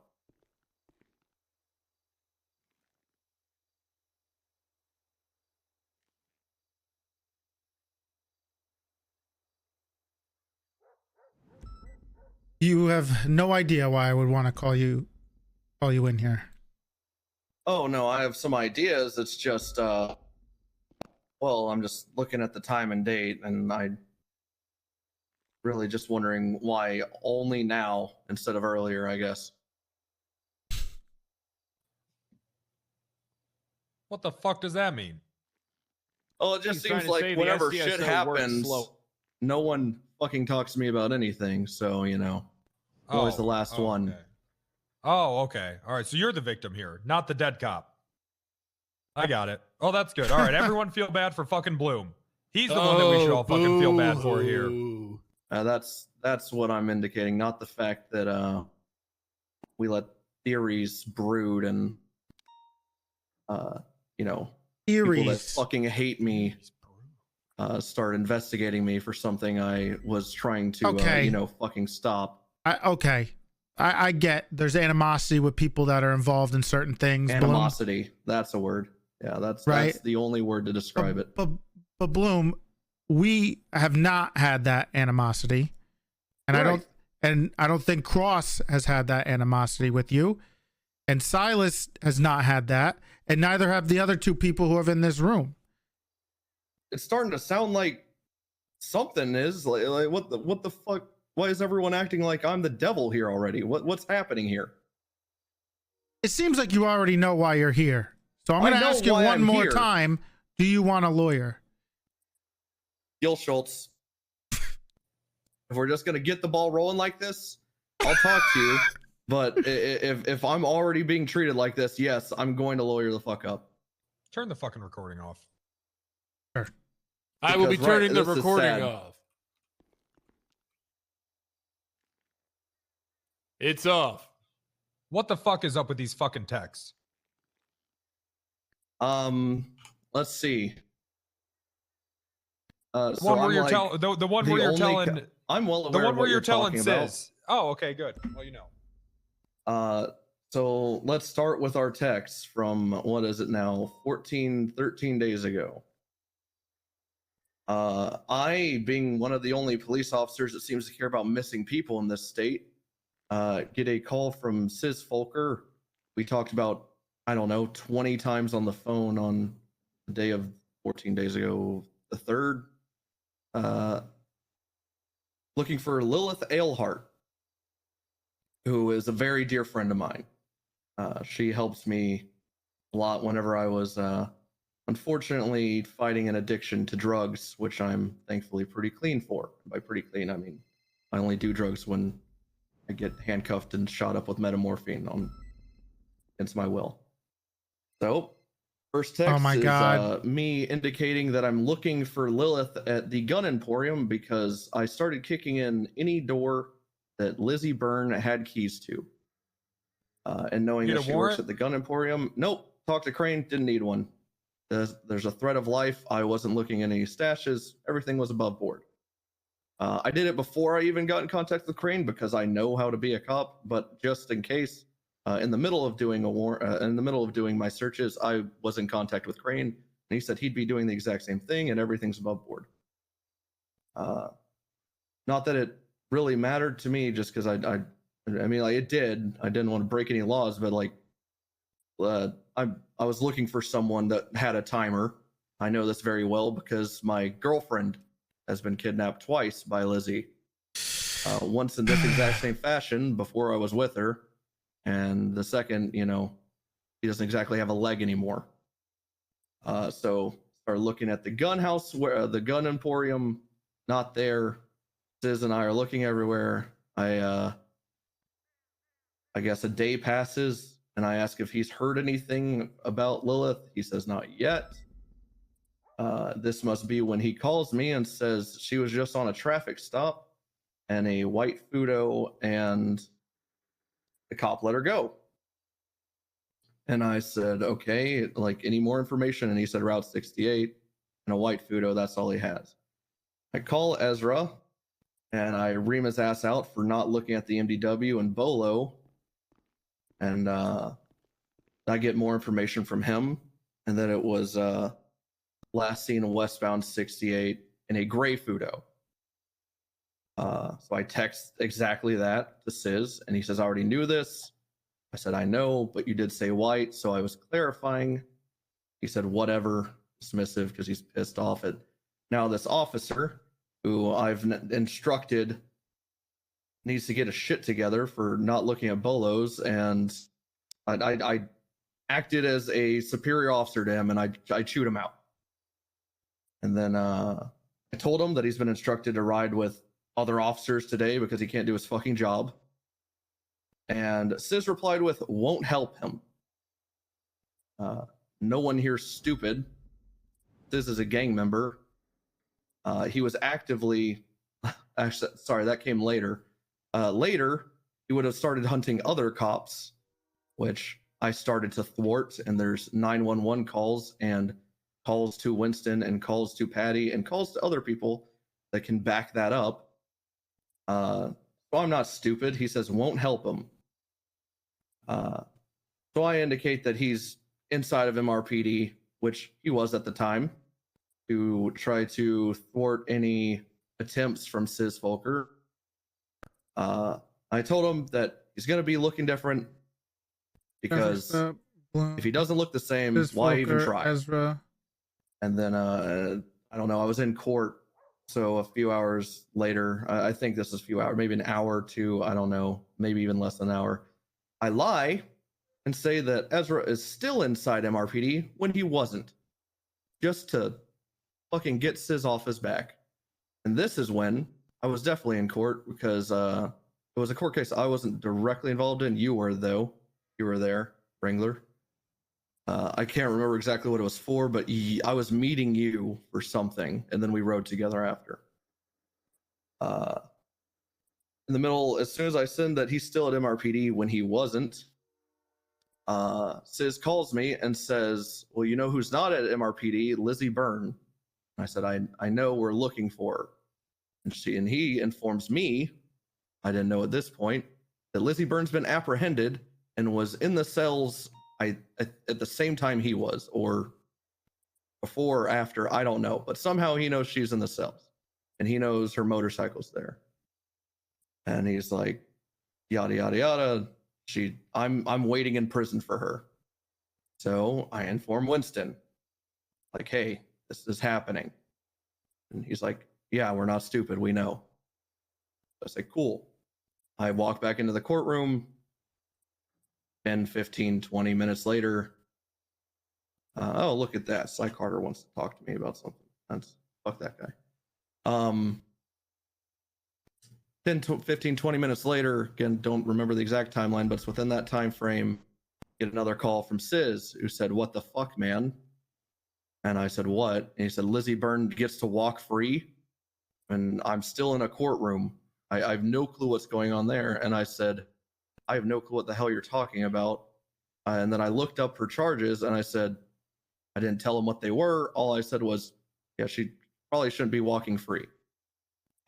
You have no idea why I would want to call you in here. Oh no, I have some ideas. It's just well, I'm just looking at the time and date and I really just wondering why only now instead of earlier, I guess. What the fuck does that mean? Oh, it just He's trying seems to like say the whenever SDSO shit works happens, slow. no one fucking talks to me about anything. So, you know, I'm always the last one. Okay. Oh, okay. All right. So you're the victim here, not the dead cop. I got it. Oh, that's good. All right. Everyone feel bad for fucking Bloom. He's the one that we should all fucking feel bad for here. That's what I'm indicating, not the fact that we let theories brood and you know, people that Theories. fucking hate me start investigating me for something I was trying to Okay. you know, fucking stop. I get there's animosity with people that are involved in certain things. Bloom. Animosity, that's a word. Yeah, that's Right. the only word to describe it. But Bloom, we have not had that animosity, and Right. I don't think Cross has had that animosity with you, and Silas has not had that, and neither have the other two people who are in this room. It's starting to sound like something is like what the fuck? Why is everyone acting like I'm the devil here already? What's happening here? It seems like you already know why you're here. So I'm I going to know ask you why one I'm more here. time. Do you want a lawyer? Gil Schultz. If we're just gonna get the ball rolling like this, I'll talk to you. But if I'm already being treated like this, yes, I'm going to lawyer the fuck up. Turn the fucking recording off. I will be Because, right, turning the this is recording sad. off. It's off. What the fuck is up with these fucking texts? Let's see. The So one where I'm you're like, telling the one where the you're only telling I'm well the aware one of where what you're telling talking about. Sis. Oh, okay, good. Well, you know. So let's start with our text from, what is it now, 13 days ago. I, being one of the only police officers that seems to care about missing people in this state, get a call from Sis Folker. We talked about, I don't know, 20 times on the phone on the day of 14 days ago, the 3rd. Looking for Lilith Ailhart, who is a very dear friend of mine. She helps me a lot whenever I was unfortunately fighting an addiction to drugs, which I'm thankfully pretty clean for. By pretty clean, I mean I only do drugs when I get handcuffed and shot up with metamorphine against my will. So, first text Oh my God. is me indicating that I'm looking for Lilith at the Gun Emporium because I started kicking in any door that Lizzie Byrne had keys to. And knowing Get that a she works warrant? at the Gun Emporium, nope. Talked to Crane, didn't need one. There's a threat of life. I wasn't looking at any stashes. Everything was above board. I did it before I even got in contact with Crane because I know how to be a cop. But just in case, in the middle of doing in the middle of doing my searches, I was in contact with Crane, and he said he'd be doing the exact same thing, and everything's above board. Not that it really mattered to me, just because I mean, like, it did. I didn't want to break any laws, but like, I was looking for someone that had a timer. I know this very well because my girlfriend has been kidnapped twice by Lizzie. Once in this exact same fashion before I was with her, and the second, you know, he doesn't exactly have a leg anymore. So started looking at the gun house, where the Gun Emporium, not there. Sis and I are looking everywhere. I guess a day passes, and I ask if he's heard anything about Lilith. He says not yet. This must be when he calls me and says she was just on a traffic stop and a white Fudo, and the cop let her go. And I said, okay, like, any more information? And he said Route 68 and a white Fudo, that's all he has. I call Ezra and I ream his ass out for not looking at the MDW and Bolo. And I get more information from him, and that it was last seen westbound 68 in a gray Fudo. So I text exactly that to Sis, and he says, I already knew this. I said, I know, but you did say white, so I was clarifying. He said, whatever, dismissive, because he's pissed off at now this officer who I've instructed needs to get his shit together for not looking at Bolos, and I acted as a superior officer to him, and I chewed him out. And then I told him that he's been instructed to ride with other officers today because he can't do his fucking job. And Sis replied with, won't help him. No one here's stupid. Sis is a gang member. He was actively, actually, sorry, that came later. Later, he would have started hunting other cops, which I started to thwart. And there's 911 calls and calls to Winston and calls to Patty and calls to other people that can back that up. So I'm not stupid. He says won't help him. So I indicate that he's inside of MRPD, which he was at the time, to try to thwart any attempts from Sis Volker. I told him that he's going to be looking different because if he doesn't look the same, Sis why even Volker, try? Ezra. And then I don't know, I was in court. So a few hours later, I think this is a few hours, maybe an hour or two, I don't know, maybe even less than an hour. I lie and say that Ezra is still inside MRPD when he wasn't, just to fucking get Sis off his back. And this is when I was definitely in court because it was a court case I wasn't directly involved in. You were, though. You were there, Wrangler. I can't remember exactly what it was for, but I was meeting you for something, and then we rode together after. In the middle, as soon as I said that he's still at MRPD when he wasn't, Sis calls me and says, well, you know who's not at MRPD? Lizzie Byrne. I said, I know, we're looking for her. And he informs me, I didn't know at this point, that Lizzie Byrne's been apprehended and was in the cells at the same time he was, or before or after, I don't know. But somehow he knows she's in the cells, and he knows her motorcycle's there. And he's like, yada yada yada. I'm waiting in prison for her. So I inform Winston, like, hey, this is happening. And he's like, yeah, we're not stupid, we know. I say, cool. I walk back into the courtroom. 10, 15, 20 minutes later, oh, look at that. Cy Carter wants to talk to me about something. Fuck that guy. 10, 15, 20 minutes later, again, don't remember the exact timeline, but it's within that time frame, get another call from Sis, who said, what the fuck, man? And I said, what? And he said, Lizzie Byrne gets to walk free, and I'm still in a courtroom. I have no clue what's going on there. And I said, I have no clue what the hell you're talking about. And then I looked up her charges, and I said, I didn't tell him what they were. All I said was, yeah, she probably shouldn't be walking free.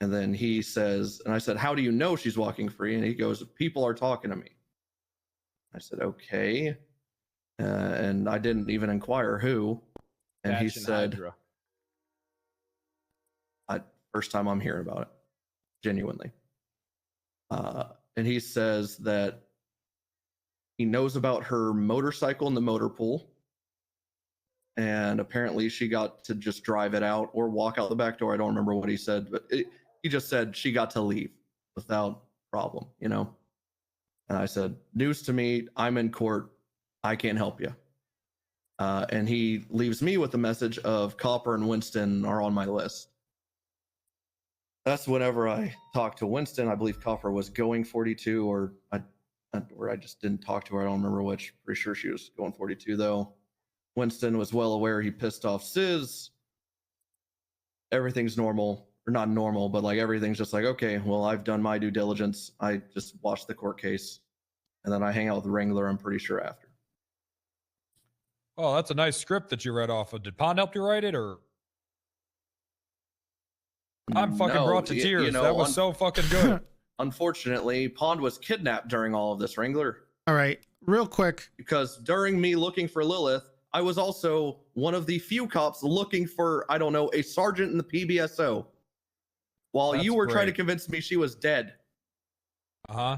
And then he says, and I said, how do you know she's walking free? And he goes, people are talking to me. I said, okay. And I didn't even inquire who. And he said, first time I'm hearing about it, genuinely. And he says that he knows about her motorcycle in the motor pool. And apparently she got to just drive it out or walk out the back door. I don't remember what he said, but he just said she got to leave without problem, you know? And I said, news to me, I'm in court. I can't help you. And he leaves me with the message of Copper and Winston are on my list. That's whenever I talked to Winston. I believe Copper was going 42, or I just didn't talk to her. I don't remember which. Pretty sure she was going 42 though. Winston was well aware he pissed off Sis. Everything's normal, or not normal, but like everything's just like, okay, well, I've done my due diligence. I just watched the court case, and then I hang out with Wrangler, I'm pretty sure, after. Oh, that's a nice script that you read off of. Did Pond help you write it, or? I'm fucking brought to tears. That was so fucking good. Unfortunately, Pond was kidnapped during all of this, Wrangler. All right, real quick. Because during me looking for Lilith, I was also one of the few cops looking for, I don't know, a sergeant in the PBSO. While That's you were trying to great. convince me she was dead. Uh-huh.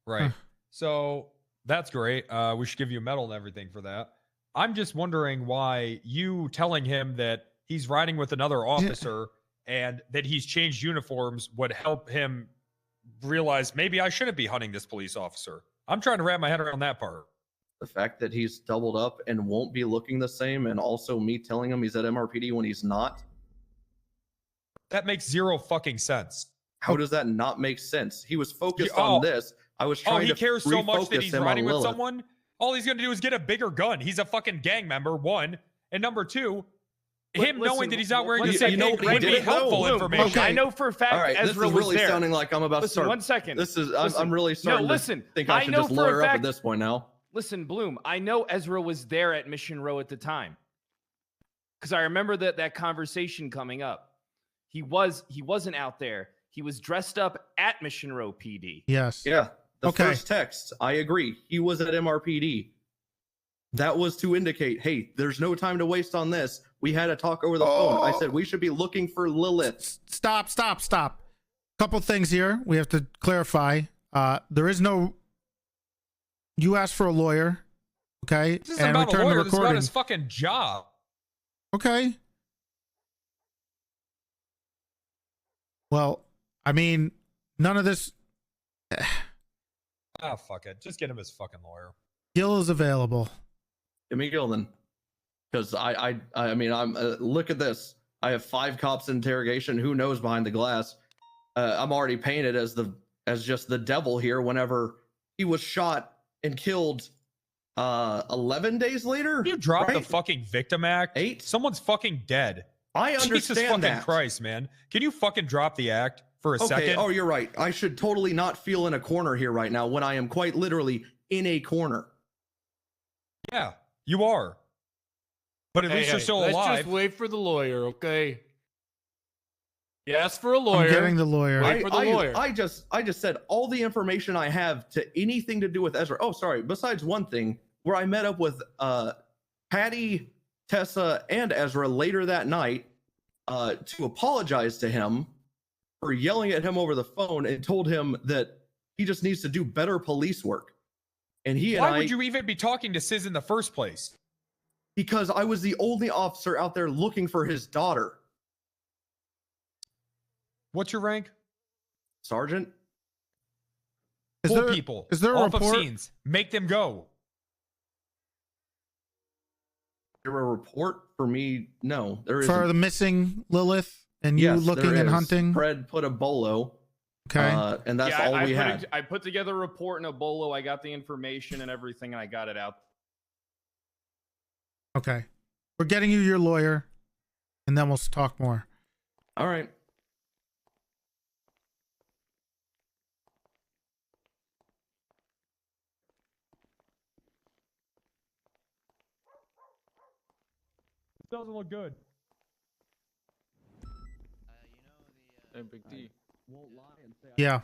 Right. So that's great. We should give you a medal and everything for that. I'm just wondering why you telling him that he's riding with another officer and that he's changed uniforms would help him realize maybe I shouldn't be hunting this police officer. I'm trying to wrap my head around that part. The fact that he's doubled up and won't be looking the same, and also me telling him he's at MRPD when he's not. That makes zero fucking sense. How does that not make sense? He was focused on this. I was trying to he cares so much that refocus he's him riding on with Lilith. someone? All he's going to do is get a bigger gun. He's a fucking gang member, one. And number two, him knowing that he's not wearing the same thing would be helpful information. Okay. I know for a fact All right, Ezra this is was really there. sounding like I'm about to Listen, start. 1 second. This is Listen. I'm really starting No, listen. to think I should know just for a lawyer up fact- at this point now. Listen, Bloom, I know Ezra was there at Mission Row at the time. Because I remember that conversation coming up. He wasn't out there. He was dressed up at Mission Row PD. Yes. Yeah. The Okay. first text, I agree. He was at MRPD. That was to indicate, hey, there's no time to waste on this. We had a talk over the phone. I said we should be looking for Lilith. Stop. Couple things here we have to clarify. There is no. You asked for a lawyer, okay? This isn't about a return the lawyer. This is about recording. his fucking job. Okay. Well, I mean, none of this. Ah, fuck it. Just get him his fucking lawyer. Gil is available. Give me Gil then. Because I mean, I'm look at this. I have 5 cops in interrogation. Who knows behind the glass? I'm already painted as just the devil here. Whenever he was shot and killed 11 days later. You drop the right? fucking Victim Act. 8. Someone's fucking dead. I Jesus understand fucking that. Christ, man. Can you fucking drop the act for a Okay. second? Oh, you're right. I should totally not feel in a corner here right now when I am quite literally in a corner. Yeah, you are. But at least you're still let's alive. just wait for the lawyer, okay? Yes, for a lawyer. I'm getting the lawyer. Wait for the lawyer. I just said all the information I have to anything to do with Ezra. Oh, sorry. Besides one thing, where I met up with Patty, Tessa, and Ezra later that night to apologize to him for yelling at him over the phone and told him that he just needs to do better police work. And he and Why I, would you even be talking to Sis in the first place? because I was the only officer out there looking for his daughter. What's your rank? Sergeant. Pull people is there a off report? of scenes. Make them go. There a report for me? No, there is For the missing Lilith and you looking and hunting? Fred put a bolo. Okay. And that's Yeah, all we put had. I put together a report in a bolo. I got the information and everything, and I got it out. Okay. We're getting you your lawyer, and then we'll talk more. All right. Doesn't look good. Big D. Yeah.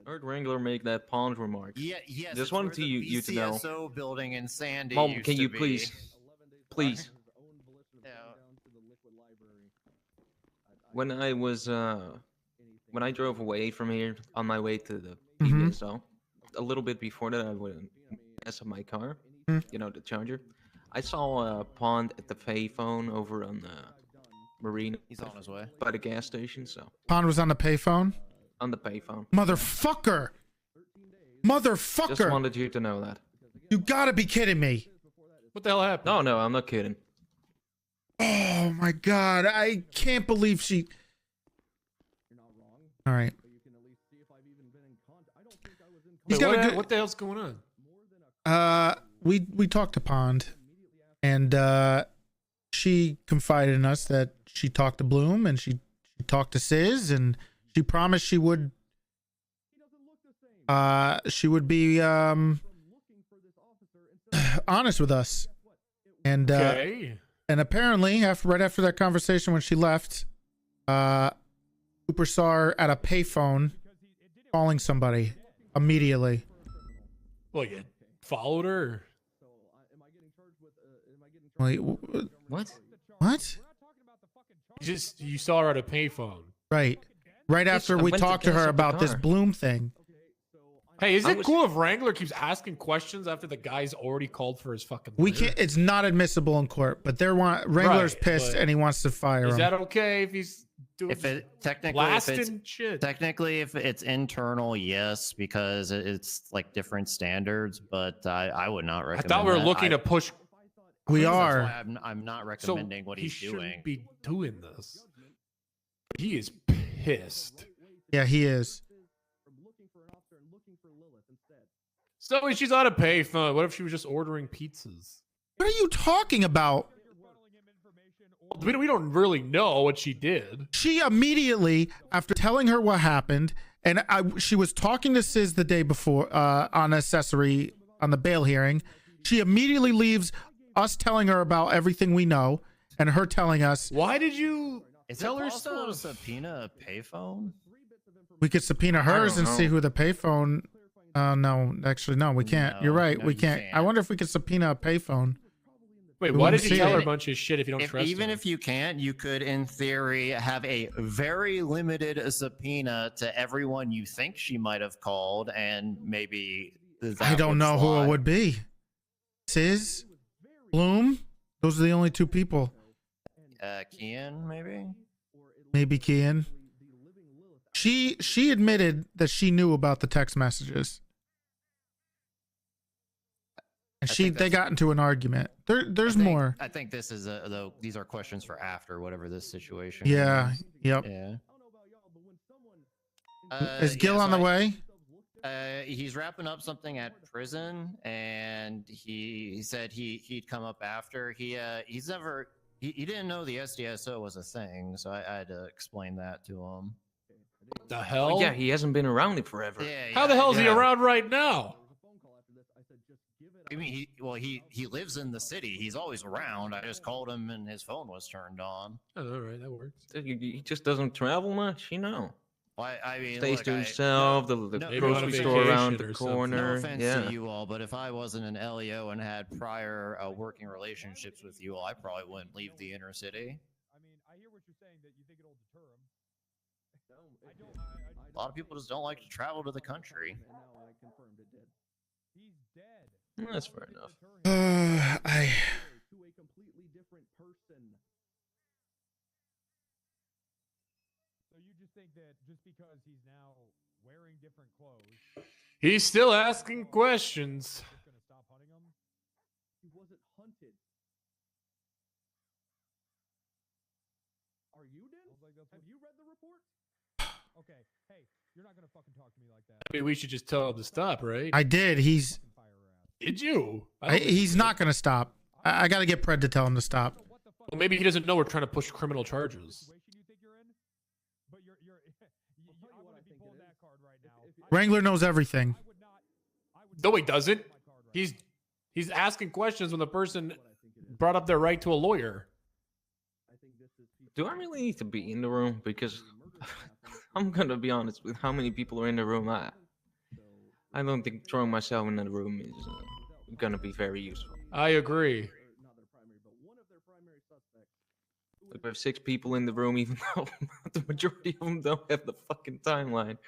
I heard Wrangler make that pond remark. Yeah, yes. Just wanted to you to know. PBSO building in Sandy. Mom, used can to you be. please, please? When I was when I drove away from here on my way to the Mhm. PBSO, a little bit before that, I would mess up my car. Mhm. You know, the charger. I saw a pond at the payphone over on the marina. He's on his way. By the gas station, so Pond was on the payphone. on the payphone. Motherfucker. Motherfucker. Just wanted you to know that. You gotta be kidding me. What the hell happened? No, no, I'm not kidding. Oh my god. I can't believe she. All right. He's Wait, got a what, good. what the hell's going on? We talked to Pond, and she confided in us that she talked to Bloom and she talked to Sis, and she promised she would be honest with us. And Okay. and apparently right after that conversation when she left, Cooper saw her at a payphone calling somebody immediately. Well, you followed her? Wait, what? What? You saw her at a payphone. Right. Right after I we went to talked to gas her up the about this car. Bloom thing. Hey, is I it was- cool if Wrangler keeps asking questions after the guy's already called for his fucking We lawyer? can't. It's not admissible in court, but Wrangler's Right, pissed but and he wants to fire Is him. that okay if he's doing If it technically, blasting shit? technically, if it's internal, yes, because it's like different standards. But I would not I recommend. thought we were that. looking to push. We That's are. why I'm not recommending what he he's shouldn't doing. be doing this. He is pissed. Yeah, he is. So she's on a payphone. What if she was just ordering pizzas? What are you talking about? We don't really know what she did. She immediately, after telling her what happened, and she was talking to Sis the day before on accessory on the bail hearing. She immediately leaves us telling her about everything we know, and her telling us. Why did you Is tell it her possible to stuff? subpoena a payphone? We could subpoena hers don't and see know. who the payphone. No, actually, no, we can't. You're right. no, we you can't. I can't. wonder if we could subpoena a payphone. Wait, We why wanna did you see tell her it. a bunch of shit if you don't trust Even her? if you can't, you could, in theory, have a very limited subpoena to everyone you think she might have called, and maybe I don't know who it would be. Sis, Bloom. Those are the only two people. Kian, maybe. Maybe Kian. She admitted that she knew about the text messages, and they got into an argument. There's more. I think this is though. These are questions for after whatever this situation. Yeah. is. Yep. Yeah. Is Gil on the way? He's wrapping up something at prison, and he said he'd come up after. He didn't know the SDSO was a thing, so I had to explain that to him. The hell? Yeah, he hasn't been around it forever. Yeah, How the hell is he around right now? I mean, he lives in the city. He's always around. I just called him, and his phone was turned on. Oh, all right, that works. He just doesn't travel much, Well, I mean, stays look, to himself. The Maybe grocery on store around vacation the or something. corner. No offense Yeah. to you all, but if I wasn't an LEO and had prior working relationships with you all, I probably wouldn't leave the inner city. I mean, I hear what you're saying that you think it'll deter him. A lot of people just don't like to travel to the country. He's dead. That's fair enough. To a completely different person. So you just think that just because he's now wearing different clothes, He's still asking questions. just gonna stop hunting him? He wasn't hunted. Are you, Den? Have you read the report? Okay, hey, you're not gonna fucking talk to me like that. I mean, we should just tell him to stop, right? I did. Did you? He's not going to stop. I got to get Pred to tell him to stop. Well, maybe he doesn't know we're trying to push criminal charges. Wrangler knows everything. No, he doesn't. He's asking questions when the person brought up their right to a lawyer. Do I really need to be in the room? Because I'm gonna be honest with how many people are in the room. I don't think throwing myself in the room is gonna be very useful. I agree. Like, we have 6 people in the room, even though the majority of them don't have the fucking timeline.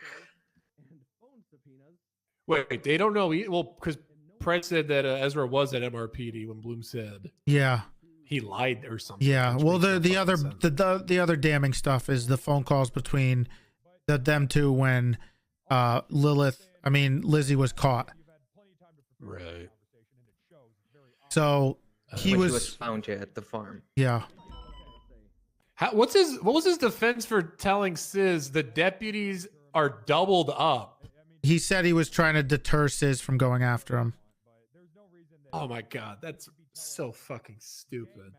Wait, they don't know. Well, because Pred said that Ezra was at MRPD when Bloom said. Yeah. He lied or something. Yeah. Well, the other damning stuff is the phone calls between them two when Lizzie was caught. Right. So When he she was found you at the farm. yeah. What was his defense for telling Sis the deputies are doubled up? He said he was trying to deter Sis from going after him. Oh my god, that's so fucking stupid.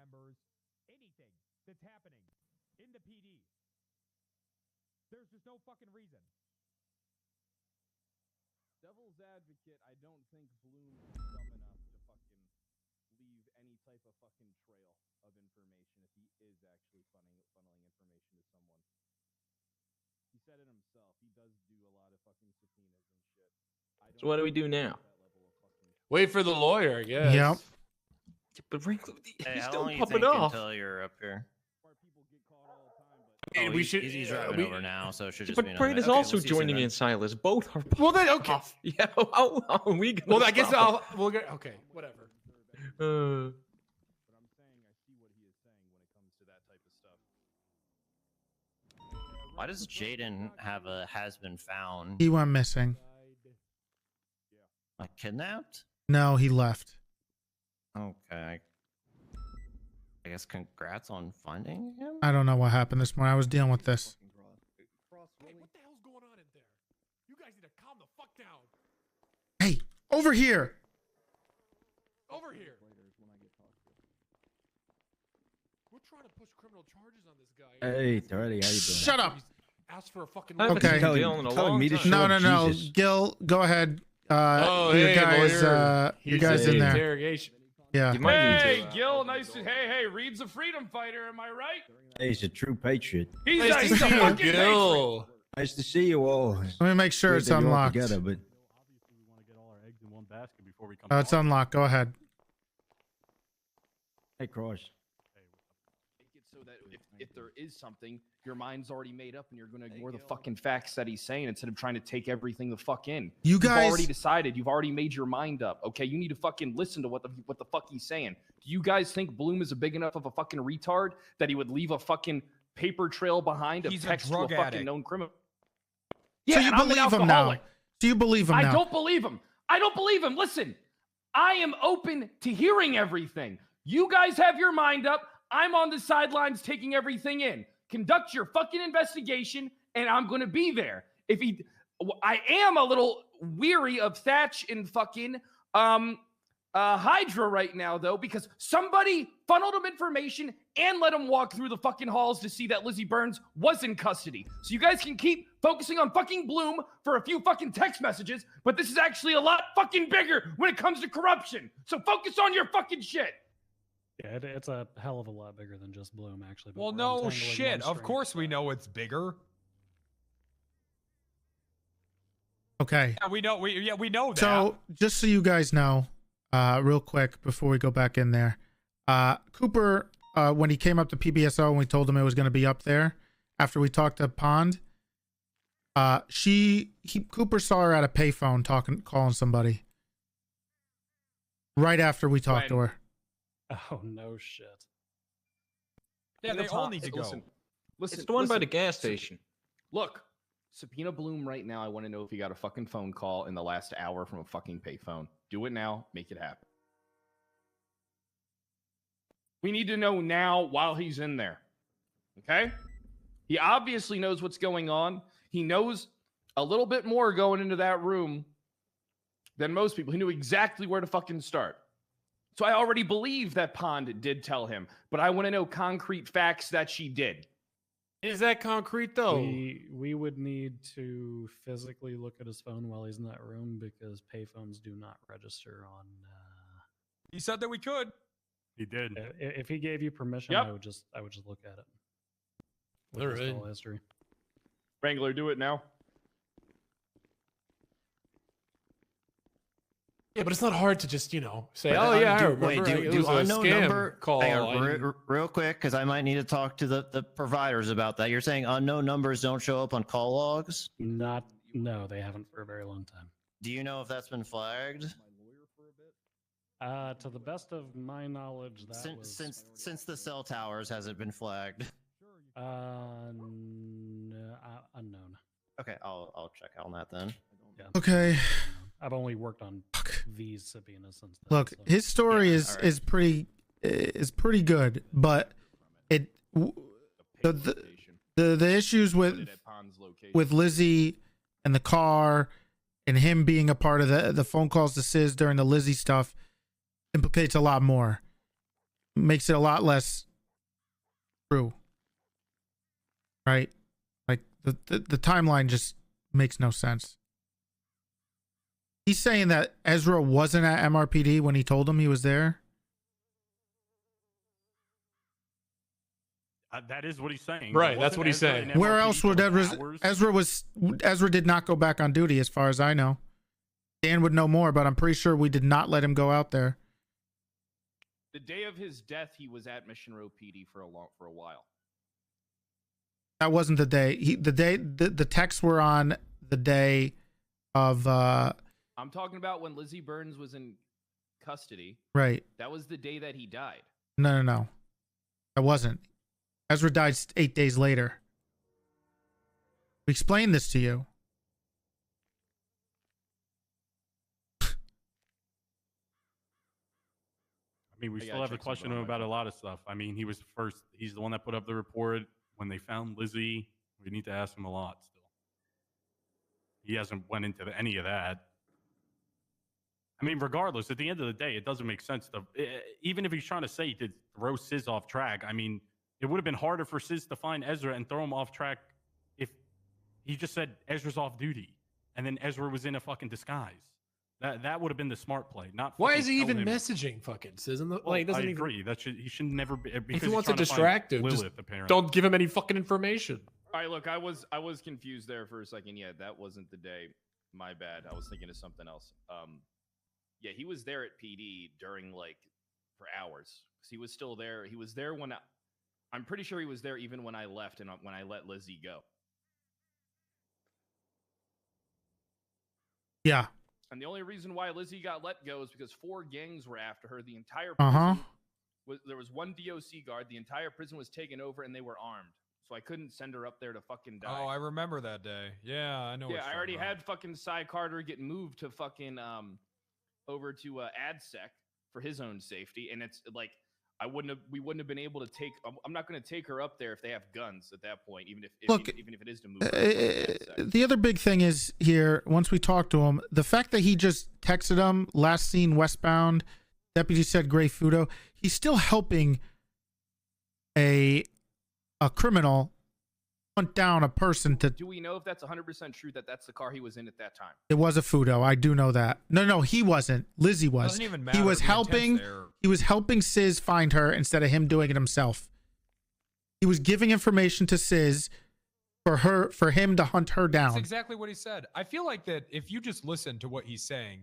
Anything that's happening in the PD. There's just no fucking reason. Devil's advocate, I don't think Bloom is dumb enough to fucking leave any type of fucking trail of information if he is actually funneling information to someone. He said it himself. He does do a lot of fucking subpoenas and shit. So what do we do now? Wait for the lawyer, I guess. Yep. But Wrinkle, Hey, he's how still long you popping think off. until you're up here? Hey, Oh, we he's, should- he's driving we- over now, so it should just But be another Braid minute. is Okay, also we'll see you soon joining me then. and Silas. Both are Well, then okay. off. Yeah, how are we gonna Well, I guess stop we'll get okay, whatever. it? But I'm saying I see what he is saying when it comes to that type of stuff. Why does Jaden have a has been found? He went missing. Like kidnapped? No, he left. Okay. I guess congrats on finding him. I don't know what happened this morning. I was dealing with this. Hey, what the hell's going on in there? You guys need to calm the fuck down. Hey, over here. Over here. We're trying to push criminal charges on this guy. Hey, Toretti, how you doing? Shut up. Ask for a fucking. I haven't Okay. seen Gil in a Telling long me to time. shut No, up, no. Jesus. Gil, go ahead. Oh, Your hey, guys, lawyer. your guys in Here's there. Interrogation. Yeah. You might need Hey, to. Gil, nice to. Hey, Reed's a freedom fighter. Am I right? Hey, he's a true patriot. He's Nice a, to he's a see you, fucking patriot. Gil. Nice to see you all. Let me make sure Good it's that you're all unlocked. together, but Obviously, we want to get all our eggs in one basket before we come. Oh, it's talk. unlocked. Go ahead. hey, Cross. Make it so that if there is something, your mind's already made up and you're going to ignore the fucking facts that he's saying instead of trying to take everything the fuck in. You guys- You've already decided. You've already made your mind up. Okay, you need to fucking listen to what the fuck he's saying. Do you guys think Bloom is a big enough of a fucking retard that he would leave a fucking paper trail behind of He's a text to a drug fucking addict. known criminal? So Yeah, you and I'm an believe him now? alcoholic. So you believe him I now? don't believe him. I don't believe him. Listen, I am open to hearing everything. You guys have your mind up. I'm on the sidelines taking everything in. Conduct your fucking investigation, and I'm going to be there. If he, I am a little weary of Thatch and fucking Hydra right now, though, because somebody funneled him information and let him walk through the fucking halls to see that Lizzie Burns was in custody. So you guys can keep focusing on fucking Bloom for a few fucking text messages, but this is actually a lot fucking bigger when it comes to corruption. So focus on your fucking shit. Yeah, it's a hell of a lot bigger than just Bloom, actually. but Well, we're no untangling shit. one Of string. course we know it's bigger. Okay. Yeah, we know. We know that. So just so you guys know, real quick before we go back in there, Cooper, when he came up to PBSO and we told him it was going to be up there, after we talked to Pond, Cooper saw her at a payphone calling somebody. Right after we talked to her. Oh no shit. Yeah, they all need to go. Listen, It's the one by the gas station. Look, subpoena Bloom right now. I want to know if he got a fucking phone call in the last hour from a fucking payphone. Do it now. Make it happen. We need to know now while he's in there. Okay? He obviously knows what's going on. He knows a little bit more going into that room than most people. He knew exactly where to fucking start. So I already believe that Pond did tell him, but I want to know concrete facts that she did. Is that concrete though? We would need to physically look at his phone while he's in that room because payphones do not register on. He said that we could. He did. If he gave you permission, Yep. I would just look at it. All Look at his right. call history. Wrangler, do it now. Yeah, but it's not hard to just, say, But, oh, yeah, I remember. Wait, it do was a unknown scam number call. Hang on, I didn't- real quick, because I might need to talk to the providers about that. You're saying unknown numbers don't show up on call logs? No, they haven't for a very long time. Do you know if that's been flagged? To the best of my knowledge, that Since the cell towers hasn't been flagged. Unknown. Okay, I'll check on that then. Yeah. Okay. I've only worked on these subpoenas since then. Look, so. his story is pretty good, but the issues with Lizzie and the car and him being a part of the phone calls to Sis during the Lizzie stuff implicates a lot more. Makes it a lot less true. Right? Like the timeline just makes no sense. He's saying that Ezra wasn't at MRPD when he told him he was there. That is what he's saying. Right, that's Wasn't what he's Ezra saying. in Where MRPD else for would hours? Ezra did not go back on duty as far as I know. Dan would know more, but I'm pretty sure we did not let him go out there. The day of his death, he was at Mission Row PD for a while. That wasn't the day. The texts were on the day of I'm talking about when Lizzie Burns was in custody. right. That was the day that he died. No. That wasn't. Ezra died 8 days later. We explained this to you. I mean, we I still gotta have the check question something on about my a lot of stuff. I mean, he's the one that put up the report when they found Lizzie. We need to ask him a lot still. He hasn't went into any of that. I mean, regardless, at the end of the day, it doesn't make sense to, even if he's trying to say to throw Sis off track. I mean, it would have been harder for Sis to find Ezra and throw him off track if he just said Ezra's off duty and then Ezra was in a fucking disguise. That would have been the smart play. Not Why fucking is he tell even him- messaging fucking Sis? Well, Like, doesn't I even. agree. He should never be. If Because he he's wants to trying find distract him, Lilith, just apparently. don't give him any fucking information. All right, look, I was confused there for a second. Yeah, that wasn't the day. My bad. I was thinking of something else. Yeah, he was there at PD during for hours. 'Cause he was still there. He was there when I'm pretty sure he was there even when I left and when I let Lizzie go. Yeah. And the only reason why Lizzie got let go is because 4 gangs were after her. The entire Uh-huh. prison there was 1 DOC guard. The entire prison was taken over and they were armed. So I couldn't send her up there to fucking die. Oh, I remember that day. Yeah, I know. Yeah, I already had fucking Cy Carter get moved to fucking over to AdSec for his own safety, and it's like we wouldn't have been able to take. I'm not going to take her up there if they have guns at that point, even if Look, even if it is to move. Her the other big thing is here, once we talk to him, the fact that he just texted him, last seen westbound, deputy said Gray Fudo, he's still helping a criminal hunt down a person to. Do we know if that's 100% true that that's the car he was in at that time? It was a Fudo. I do know that. No, he wasn't. Lizzie was. Doesn't even He matter. was The intent's helping. there. He was helping Sis find her instead of him doing it himself. He was giving information to Sis for him to hunt her down. That's exactly what he said. I feel like that if you just listen to what he's saying,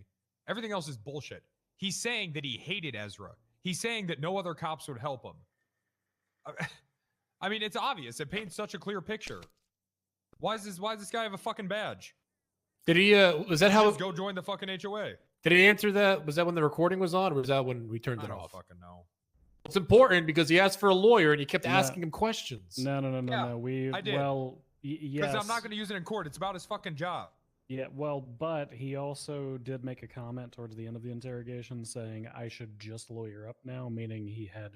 everything else is bullshit. He's saying that he hated Ezra. He's saying that no other cops would help him. I mean, it's obvious. It paints such a clear picture. Why does this guy have a fucking badge? Did he? Was that how? Just go join the fucking HOA. Did he answer that? Was that when the recording was on, or was that when we turned it I don't off? fucking know. It's important because he asked for a lawyer and he kept asking him questions. No. I did. Well, yes. Because I'm not going to use it in court. It's about his fucking job. Yeah, well, but he also did make a comment towards the end of the interrogation saying I should just lawyer up now, meaning he had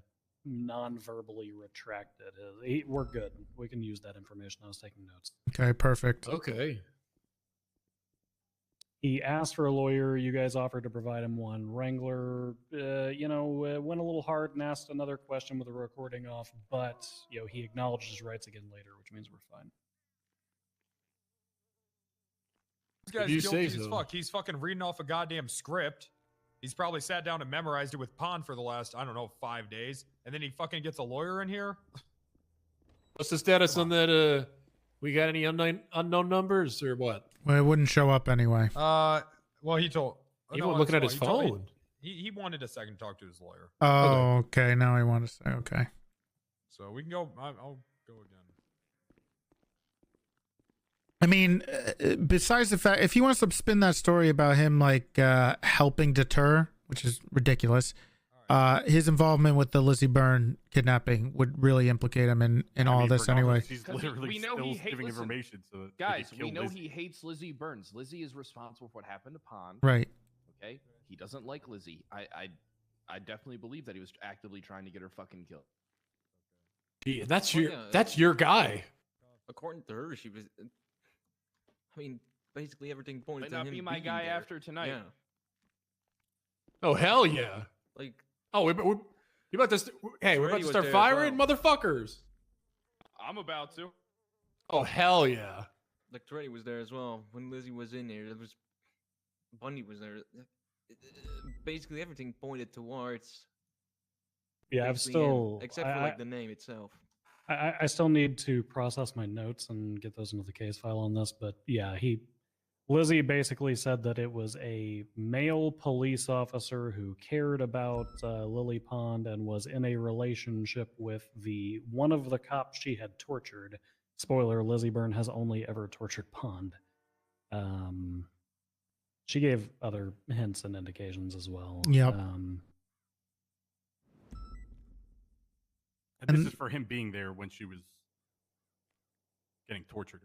non-verbally retracted his. We're good. We can use that information. I was taking notes. Okay, perfect. Okay. He asked for a lawyer. You guys offered to provide him one. Wrangler, went a little hard and asked another question with the recording off, but he acknowledged his rights again later, which means we're fine. This guy's guilty as fuck. He's fucking reading off a goddamn script. He's probably sat down and memorized it with Pond for the last, 5 days. And then he fucking gets a lawyer in here? What's the status on that? We got any unknown numbers or what? Well, it wouldn't show up anyway. Well, he told... He wasn't looking at his he told me- phone. He wanted a second to talk to his lawyer. Oh, okay. Now I want to say, okay. So we can go... I'll go again. I mean, besides the fact, if he wants to spin that story about him like helping deter, which is ridiculous, his involvement with the Lizzie Byrne kidnapping would really implicate him in all this anyway. He's literally we know still he hates. giving Listen, information. So that guys, they could we kill know Lizzie. he hates Lizzie Burns. Lizzie is responsible for what happened to Pond. Right. Okay. He doesn't like Lizzie. I definitely believe that he was actively trying to get her fucking killed. Yeah, that's your guy. According to her, she was. I mean, basically everything pointed Might to not him be my being guy there. after tonight. Yeah. Oh hell yeah! Like, oh, you about to? Hey, we're about Toretti to was start there as firing well. motherfuckers. I'm about to. Oh hell yeah! Like Toretti was there as well when Lizzie was in there. There was Bunny was there. Basically everything pointed towards. Yeah, I've basically him, still except for like the name itself. I still need to process my notes and get those into the case file on this, but yeah, Lizzie basically said that it was a male police officer who cared about Lily Pond and was in a relationship with one of the cops she had tortured. Spoiler, Lizzie Byrne has only ever tortured Pond. She gave other hints and indications as well. Yep. And this is for him being there when she was getting tortured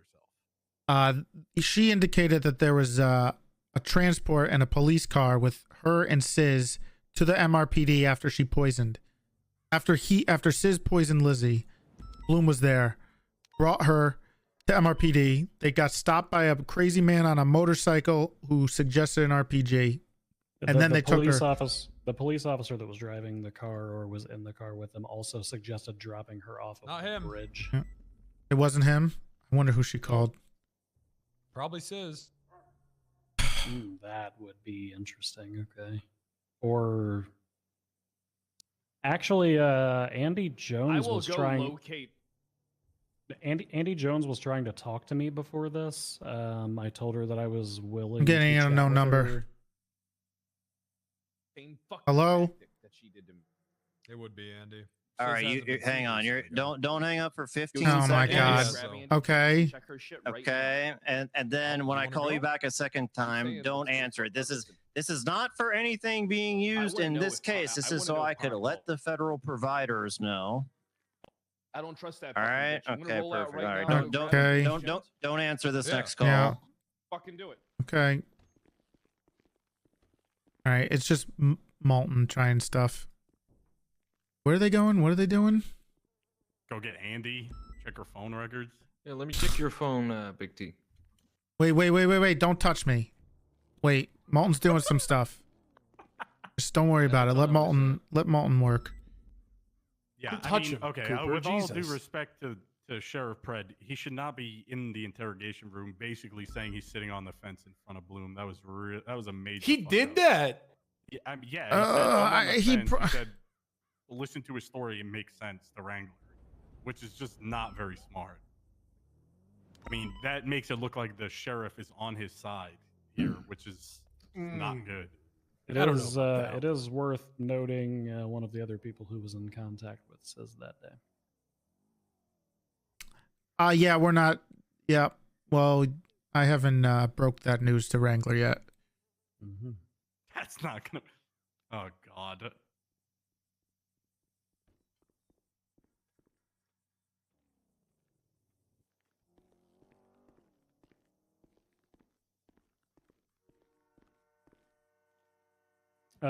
herself. She indicated that there was a transport and a police car with her and Sis to the MRPD after she poisoned. After Sis poisoned Lizzie, Bloom was there, brought her to MRPD. They got stopped by a crazy man on a motorcycle who suggested an RPG, and then they took her. The police officer that was driving the car or was in the car with them also suggested dropping her off of the bridge. Yeah. It wasn't him. I wonder who she called. Probably Sis. That would be interesting. Okay. Or actually, Andy Jones was trying. Locate. Andy Jones was trying to talk to me before this. I told her that I was willing. I'm getting to an chat unknown with number. her. Hello. That she did to me. It would be Andy. All right, you hang on. Don't hang up for 15 Oh seconds. my god. Okay. Check her shit right Okay, and then when I call you back a second time, don't answer it. This is not for anything being used in this case. This is so I could let the federal providers know. I don't trust that. All fucking right. bitch. I'm gonna Okay. roll out Perfect. right All right. now Don't and don't grab Okay. don't answer this Yeah. next call. Yeah. Fucking do it. Okay. All right. It's just Malton trying stuff. Where are they going? What are they doing? Go get Andy. Check her phone records. Yeah, let me check your phone, Big T. Wait. Don't touch me. Wait, Malton's doing some stuff. Just don't worry about it. Let Malton work. Yeah, touch him, okay. Cooper, With all due Jesus. respect to Sheriff Pred, he should not be in the interrogation room, basically saying he's sitting on the fence in front of Bloom. That was that was a major. He did that. Yeah, he said, I'm on the he fence. He said, listen to his story and make sense. The Wrangler, which is just not very smart. I mean, that makes it look like the sheriff is on his side here, which is not good. It is worth noting one of the other people who was in contact with says that day. Yeah, we're not. Yeah, well, I haven't broke that news to Wrangler yet. Mm-hmm. That's not gonna. Oh God.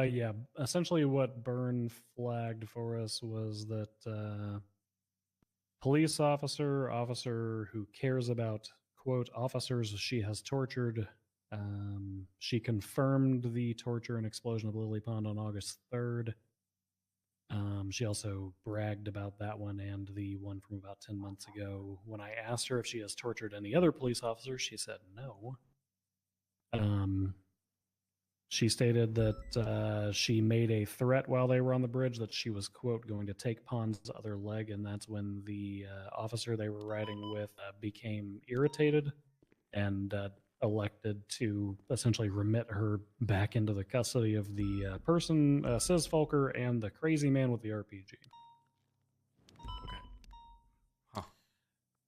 Yeah, essentially what Byrne flagged for us was that police officer who cares about, quote, officers she has tortured. She confirmed the torture and explosion of Lily Pond on August 3rd. She also bragged about that one and the one from about 10 months ago. When I asked her if she has tortured any other police officers, she said no. She stated that she made a threat while they were on the bridge that she was, quote, going to take Pond's other leg, and that's when the officer they were riding with became irritated and elected to essentially remit her back into the custody of the person, Sis Folker, and the crazy man with the RPG.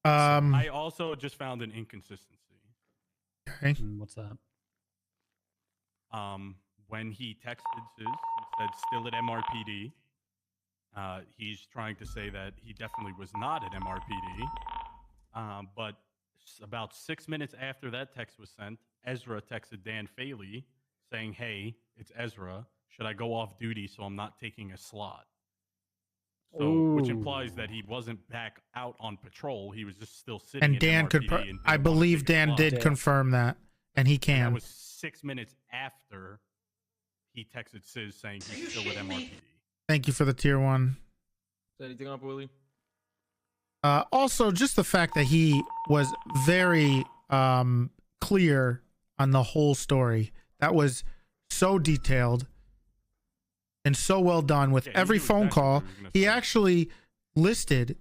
I also just found an inconsistency. Okay. What's that? When he texted Sis, he said still at MRPD. He's trying to say that he definitely was not at MRPD. But about 6 minutes after that text was sent, Ezra texted Dan Faley saying, "Hey, it's Ezra. Should I go off duty so I'm not taking a slot?" So, which implies that he wasn't back out on patrol. He was just still sitting. And at Dan MRPD could. and I didn't wanna believe take a Dan slot. did confirm that, and he can. That was 6 minutes after he texted Sis saying he's still with MRPD. Thank you for the tier 1. Is anything up, Willie? Also, just the fact that he was very clear on the whole story. That was so detailed and so well done with every phone call. He actually listed,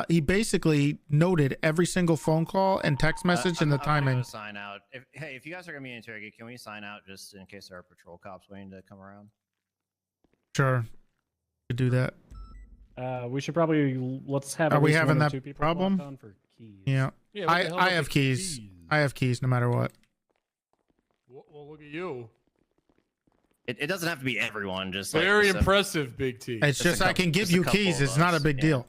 he basically noted every single phone call and text message and the I'm gonna timing. go sign out. If you guys are going to be interrogated, can we sign out just in case there are patrol cops waiting to come around? Sure. Could do that. We should probably let's have. Are at we least having one or that two people problem? locked on for keys. Yeah. Yeah, what the hell I about have the keys. I have keys no matter what. Well, look at you. It doesn't have to be everyone. Just Very like, impressive, Big T. It's just I can give you keys. It's not a big deal.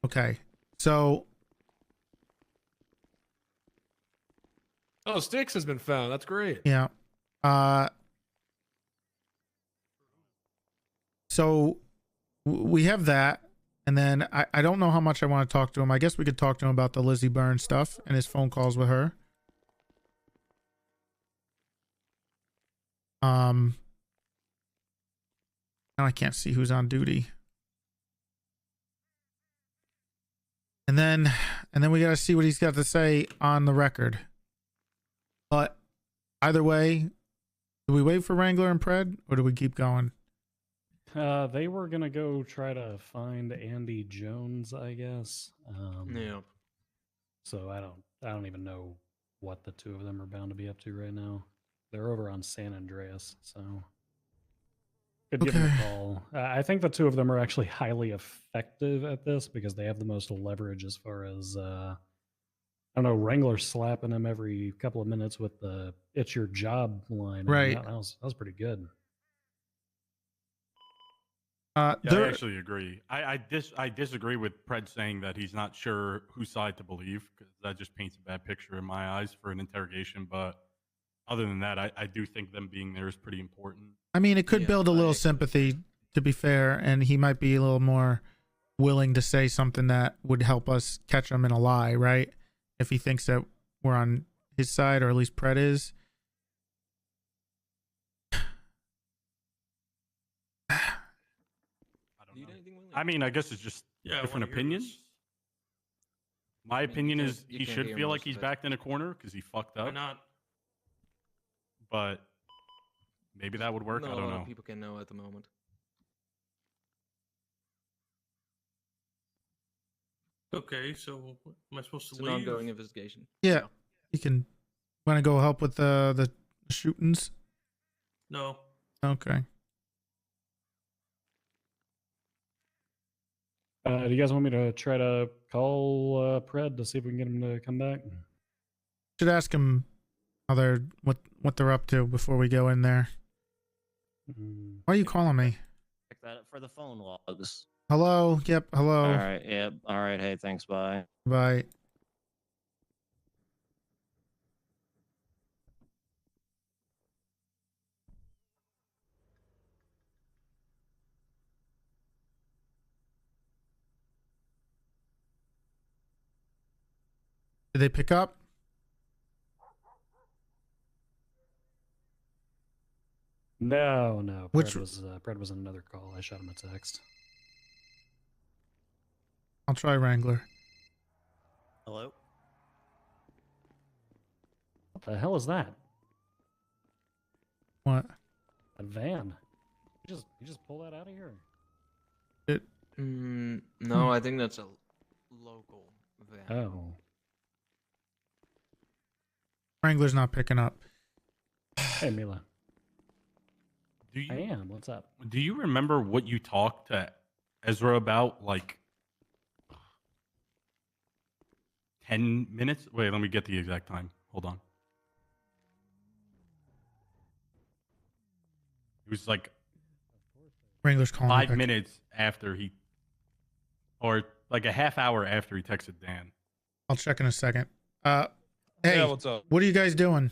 Okay. So Oh, Styx has been found. That's great. yeah. So we have that, and then I don't know how much I want to talk to him. I guess we could talk to him about the Lizzie Byrne stuff and his phone calls with her. Now I can't see who's on duty. And then we got to see what he's got to say on the record. But either way, do we wait for Wrangler and Pred, or do we keep going? They were gonna go try to find Andy Jones, I guess. Yeah. So I don't even know what the two of them are bound to be up to right now. They're over on San Andreas, so could give them a call. I think the two of them are actually highly effective at this because they have the most leverage as far as I don't know, Wrangler slapping him every couple of minutes with the "it's your job" line. Right. That was pretty good. Yeah, I actually agree. I disagree with Pred saying that he's not sure whose side to believe, because that just paints a bad picture in my eyes for an interrogation. But other than that, I do think them being there is pretty important. I mean, it could Yeah, build a little sympathy, to be fair, and he might be a little more willing to say something that would help us catch him in a lie, right? If he thinks that we're on his side, or at least Pred is. I mean, I guess it's just different opinions. My opinion is you he can't should hear feel most like he's of it. backed in a corner because he fucked up. Why not? But maybe that would work. Not I a don't lot know. of people can know at the moment. Okay, so am I supposed to It's an leave? ongoing investigation. Yeah, you can. Want to go help with the shootings? No. Okay. Do you guys want me to try to call Pred to see if we can get him to come back? Should ask him how they're what they're up to before we go in there. Why are you calling me? Check that for the phone logs. Hello. Yep. Hello. All right. Yep. All right. Hey, thanks. Bye. Bye. Did they pick up? No. Which- Pred was in another call. I shot him a text. I'll try Wrangler. Hello. What the hell is that? What? A van. You just pull that out of here. It. No, I think that's a local van. Oh. Wrangler's not picking up. Hey, Mila. Do you, I am. What's up? Do you remember what you talked to Ezra about like 10 minutes? Wait, let me get the exact time. Hold on. It was like Wrangler's calling. 5 back. minutes after he, or like a half hour after he texted Dan. I'll check in a second. Hey, Yeah, what's up? What are you guys doing?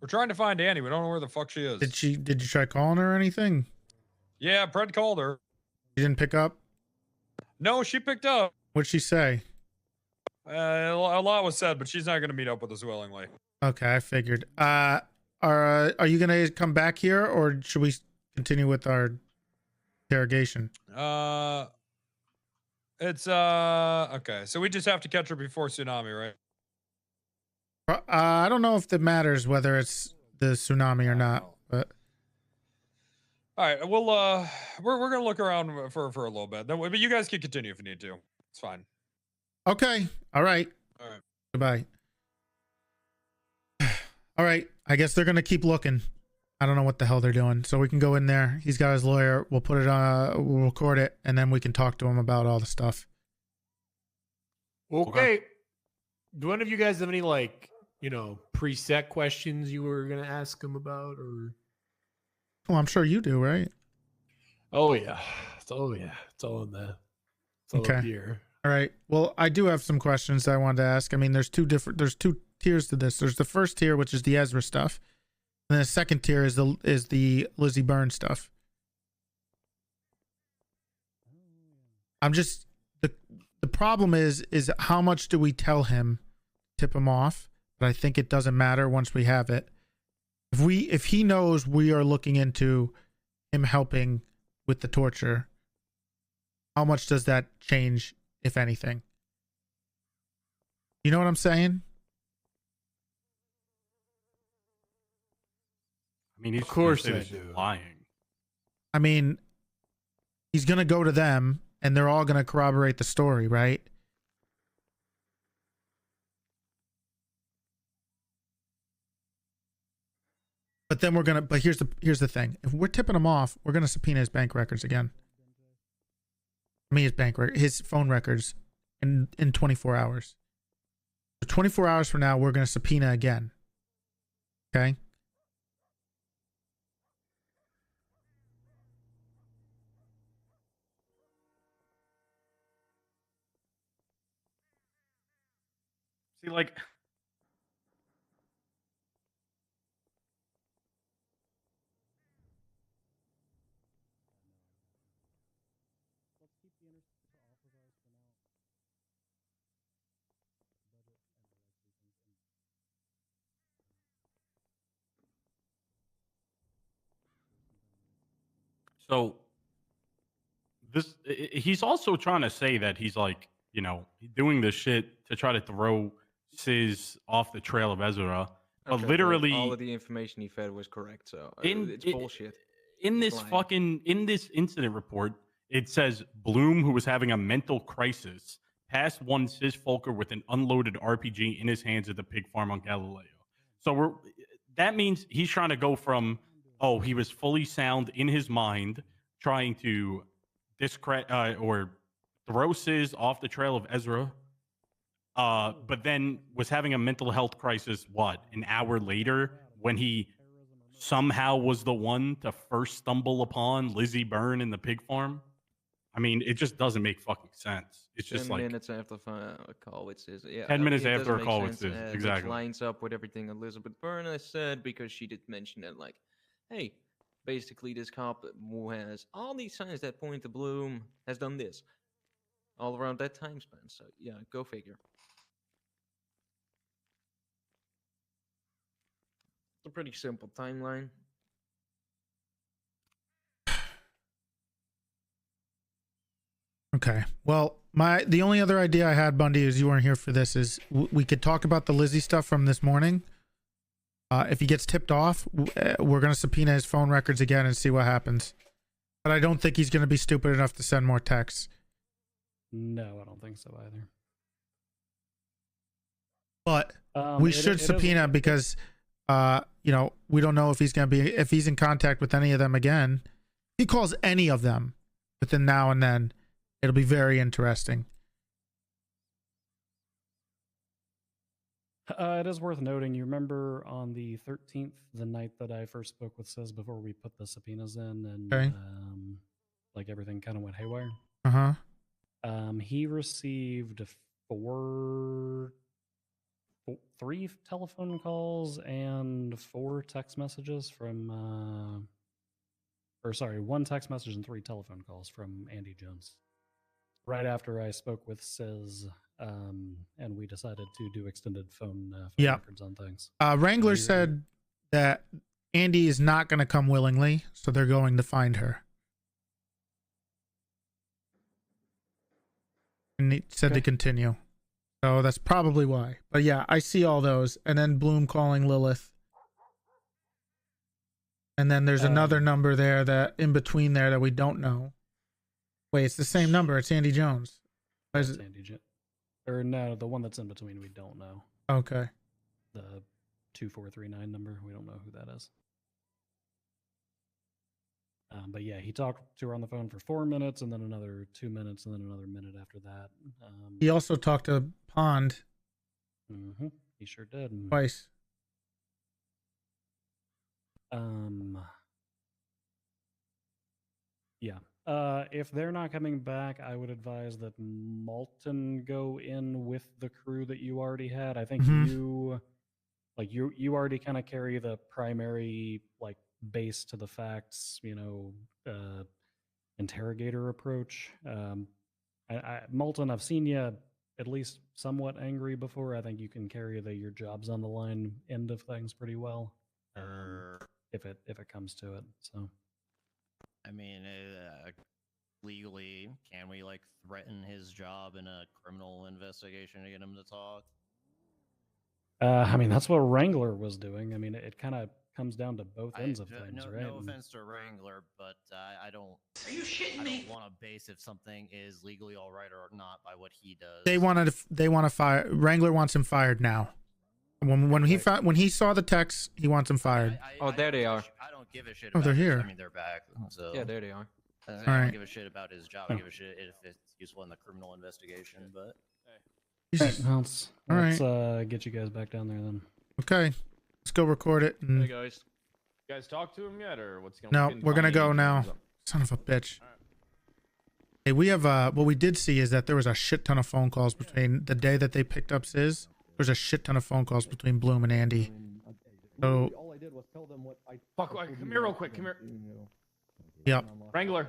We're trying to find Annie. We don't know where the fuck she is. Did you try calling her or anything? Yeah, Pred called her. You didn't pick up? No, she picked up. What'd she say? A lot was said, but she's not going to meet up with us willingly. Okay, I figured. Are you gonna come back here, or should we continue with our interrogation? It's okay. So we just have to catch her before tsunami, right? I don't know if it matters whether it's the tsunami or not, but All right, we'll we're gonna look around for a little bit. But you guys can continue if you need to. It's fine. okay. All right. All right. Goodbye. All right. I guess they're gonna keep looking. I don't know what the hell they're doing. So we can go in there. He's got his lawyer. We'll put it on. We'll record it, and then we can talk to him about all the stuff. Okay. Do any of you guys have any preset questions you were gonna ask him about, or? Well, I'm sure you do, right? Oh yeah. It's all in the. It's all up Okay. here. All right. Well, I do have some questions I wanted to ask. I mean, there's two tiers to this. There's the first tier, which is the Ezra stuff, and then the second tier is the Lizzie Byrne stuff. I'm just the problem is how much do we tell him, tip him off? But I think it doesn't matter once we have it. If he knows we are looking into him helping with the torture, how much does that change, if anything? You know what I'm saying? I mean, he's Of course gonna I say this is do. lying. I mean, he's gonna go to them, and they're all gonna corroborate the story, right? But then but here's the thing. If we're tipping him off, we're gonna subpoena his bank records again. I mean his phone records in 24 hours. So 24 hours from now, we're gonna subpoena again. Okay? See, like, So he's also trying to say that he's like, doing this shit to try to throw Sis off the trail of Ezra. But Okay, literally, all of the information he fed was correct, so it's bullshit. in He's this lying. in this incident report, it says Bloom, who was having a mental crisis, passed one Sis Folker with an unloaded RPG in his hands at the pig farm on Galileo. So that means he's trying to go from, oh, he was fully sound in his mind, trying to discredit or throw Sis off the trail of Ezra, but then was having a mental health crisis, an hour later, when he somehow was the one to first stumble upon Lizzie Byrne in the pig farm? I mean, it just doesn't make fucking sense. It's just 10 like minutes after a call with Sis. Yeah, 10 minutes it after doesn't a make call with sense, Sis, which exactly. lines up with everything Elizabeth Byrne has said, because she did mention that, like, hey, basically this cop who has all these signs that point to Bloom has done this all around that time span. So yeah, go figure. It's a pretty simple timeline. Okay. Well, the only other idea I had, Bundy, is you weren't here for this, is we could talk about the Lizzie stuff from this morning. If he gets tipped off, we're going to subpoena his phone records again and see what happens. But I don't think he's going to be stupid enough to send more texts. No, I don't think so either. But we should subpoena because, we don't know if he's going to be, if he's in contact with any of them again. If he calls any of them within now and then, it'll be very interesting. It is worth noting, you remember on the 13th, the night that I first spoke with Sis before we put the subpoenas in, and Okay. like everything kind of went haywire. Uh-huh. He received three telephone calls and 4 text messages from, one text message and 3 telephone calls from Andy Jones. Right after I spoke with Sis, and we decided to do extended phone records on things. Wrangler said that Andy is not going to come willingly, so they're going to find her. And he said to continue. So that's probably why. But yeah, I see all those. And then Bloom calling Lilith. And then there's another number there that in between there that we don't know. Wait, it's the same number. It's Andy Jones. Why is It's it? Andy or no, the one that's in between we don't know. Okay. The 2439 number, we don't know who that is. But yeah, he talked to her on the phone for 4 minutes, and then another 2 minutes, and then another minute after that. He also talked to Pond. Mm-hmm. He sure did. Twice. Yeah. If they're not coming back, I would advise that Malton go in with the crew that you already had. I think you already kind of carry the primary base to the facts, interrogator approach. Malton, I've seen you at least somewhat angry before. I think you can carry the your job's on the line end of things pretty well, if it comes to it. So. I mean, legally, can we threaten his job in a criminal investigation to get him to talk? I mean, that's what Wrangler was doing. I mean, it kind of comes down to both ends of things, right? No offense to Wrangler, but I don't. Are you shitting me? I don't want to base if something is legally all right or not by what he does. They want to fire. Wrangler wants him fired now. When he saw the text, he wants him fired. There they are. I don't give a shit. Oh, they're here. I mean, they're back. So Yeah, there they are. I All don't right. give a shit about his job. I give a shit if it's useful in the criminal investigation. But Let's get you guys back down there then. Okay, let's go record it. And... Hey guys, you guys talk to him yet, or what's going? No, we're gonna go now. Son of a bitch. Hey, we have what we did see is that there was a shit ton of phone calls between the day that they picked up Sis. There's a shit ton of phone calls between Bloom and Andy. So all I did was tell them what I. Fuck! Come here, real quick. Come here. Yep. Wrangler.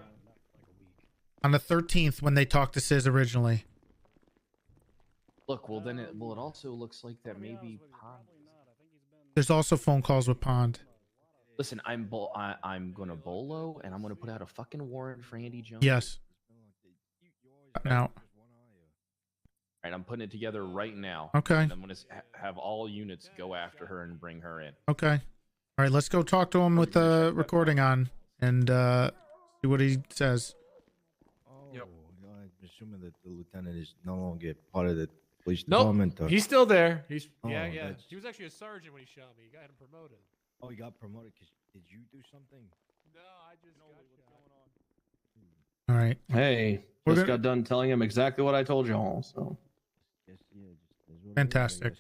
On the 13th, when they talked to Sis originally. Look, well then it also looks like that maybe Pond. There's also phone calls with Pond. Listen, I'm gonna bolo, and I'm gonna put out a fucking warrant for Andy Jones. Yes. Now. All right, I'm putting it together right now. Okay. And I'm gonna have all units go after her and bring her in. Okay. All right, let's go talk to him with the recording on and see what he says. Yep. I'm assuming that the lieutenant is no longer part of the police Nope, department. Or... he's still there. He's yeah. that's- He was actually a sergeant when he shot me. He got him promoted. Oh, he got promoted. Did you do something? No, I just got shot. All right. Hey, We're just gonna- got done telling him exactly what I told you all. So Fantastic.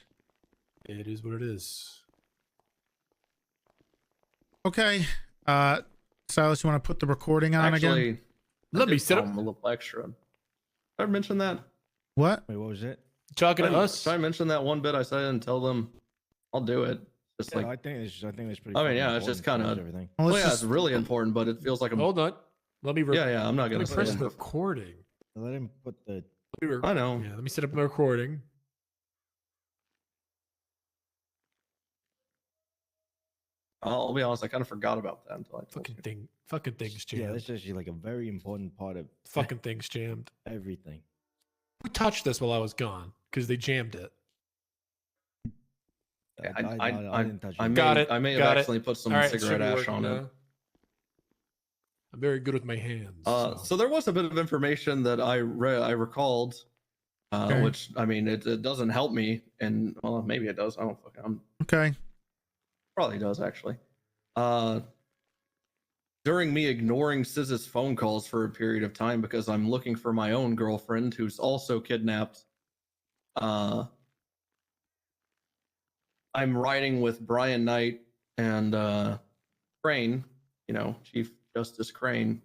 It is what it is. Okay. Silas, you want to put the recording on actually, again? Let me did set tell up- him a little extra. Did I mention that? What? Wait, what was it? Talking to Did us. I mention that one bit I said and tell them I'll do it? Just Yeah, like I think it's pretty. I mean, fucking yeah, it's just important kind for of everything. well, yeah, it's really important, but it feels like I'm. Hold on. Let me. Yeah, I'm not gonna Let me say press it. recording. Let him put the. I know. Yeah, let me set up the recording. I'll be honest, I kind of forgot about that until I told you. Fucking things jammed. Yeah, that's actually like a very important part of Fucking things jammed. everything. Who touched this while I was gone? Because they jammed it. I didn't touch I it. may, Got it. I may have got it. accidentally put some All right, it cigarette should be ash working on it. now. I'm very good with my hands. So there was a bit of information that I recalled, Okay. which I mean it doesn't help me, and well maybe it does. I don't fucking. Okay. Probably does actually. During me ignoring Siz's phone calls for a period of time because I'm looking for my own girlfriend who's also kidnapped. I'm riding with Brian Knight and Crane, Chief Justice Crane,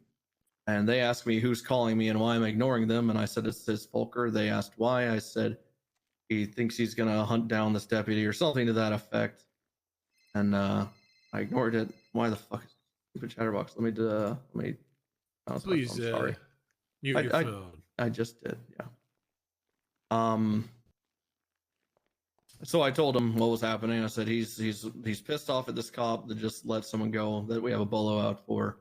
and they asked me who's calling me and why I'm ignoring them, and I said it's Sis Volker. They asked why. I said he thinks he's gonna hunt down this deputy or something to that effect. And I ignored it. Why the fuck is stupid chatterbox? Let me. Oh, Please, I'm sorry. mute your phone. I just did. Yeah. So I told him what was happening. I said he's pissed off at this cop that just let someone go that we have a bolo out for.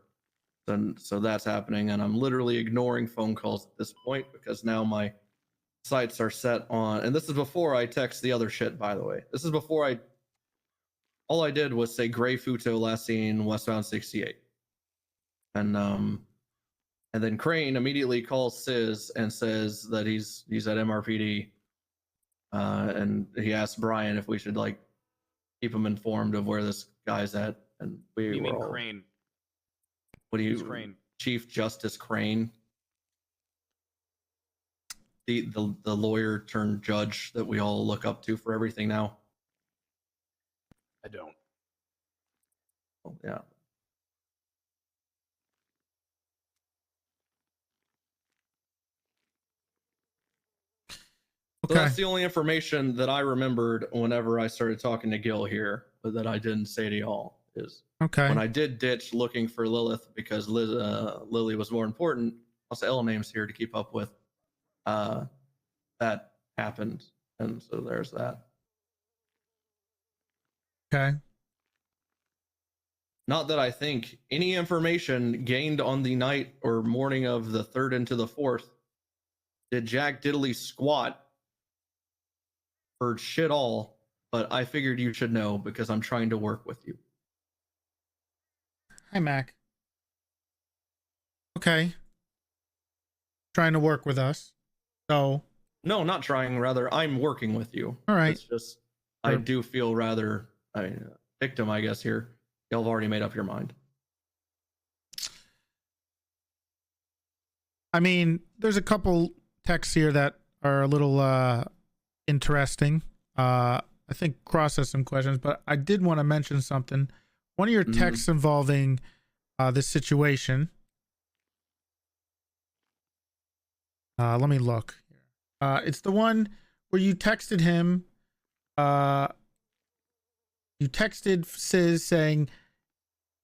And so that's happening, and I'm literally ignoring phone calls at this point because now my sights are set on. And this is before I text the other shit, by the way. This is before all I did was say Gray Futo last seen westbound 68. And then Crane immediately calls Sis and says that he's at MRPD. And he asked Brian if we should keep him informed of where this guy's at. And we You were mean all, Crane? what do you Who's Crane? Chief Justice Crane. The lawyer turned judge that we all look up to for everything now. I don't. Oh, yeah. So that's the only information that I remembered whenever I started talking to Gil here, but that I didn't say to y'all is Okay. when I did ditch looking for Lilith because Lily was more important. Also, L names here to keep up with. That happened, and so there's that. Okay. Not that I think any information gained on the night or morning of the 3rd into the 4th did Jack Diddley squat for shit all, but I figured you should know because I'm trying to work with you. Hi, Mac. Okay. Trying to work with us. So. No, not trying. Rather, I'm working with you. All right. It's just, I do feel rather victim, I guess, here. Y'all have already made up your mind. I mean, there's a couple texts here that are a little interesting. I think Cross has some questions, but I did want to mention something. One of your texts involving this situation. Let me look. It's the one where you texted him. You texted Sis saying,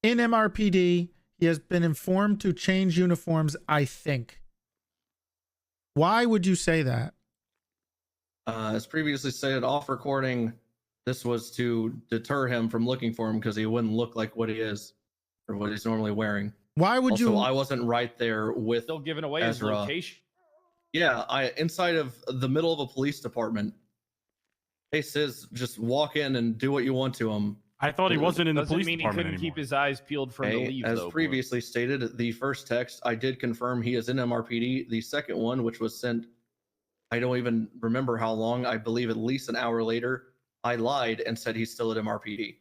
in MRPD, he has been informed to change uniforms, I think. Why would you say that? As previously stated, off recording, this was to deter him from looking for him because he wouldn't look like what he is or what he's normally wearing. Why would Also, you? I wasn't right there with Still giving away his Ezra. location. Yeah, inside of the middle of a police department. Hey, Sis, just walk in and do what you want to him. I thought he wasn't in the Doesn't police mean he department couldn't anymore. keep his eyes peeled for him to Okay, leave, as though. previously stated, the first text, I did confirm he is in MRPD. The second one, which was sent, I don't even remember how long, I believe at least an hour later, I lied and said he's still at MRPD.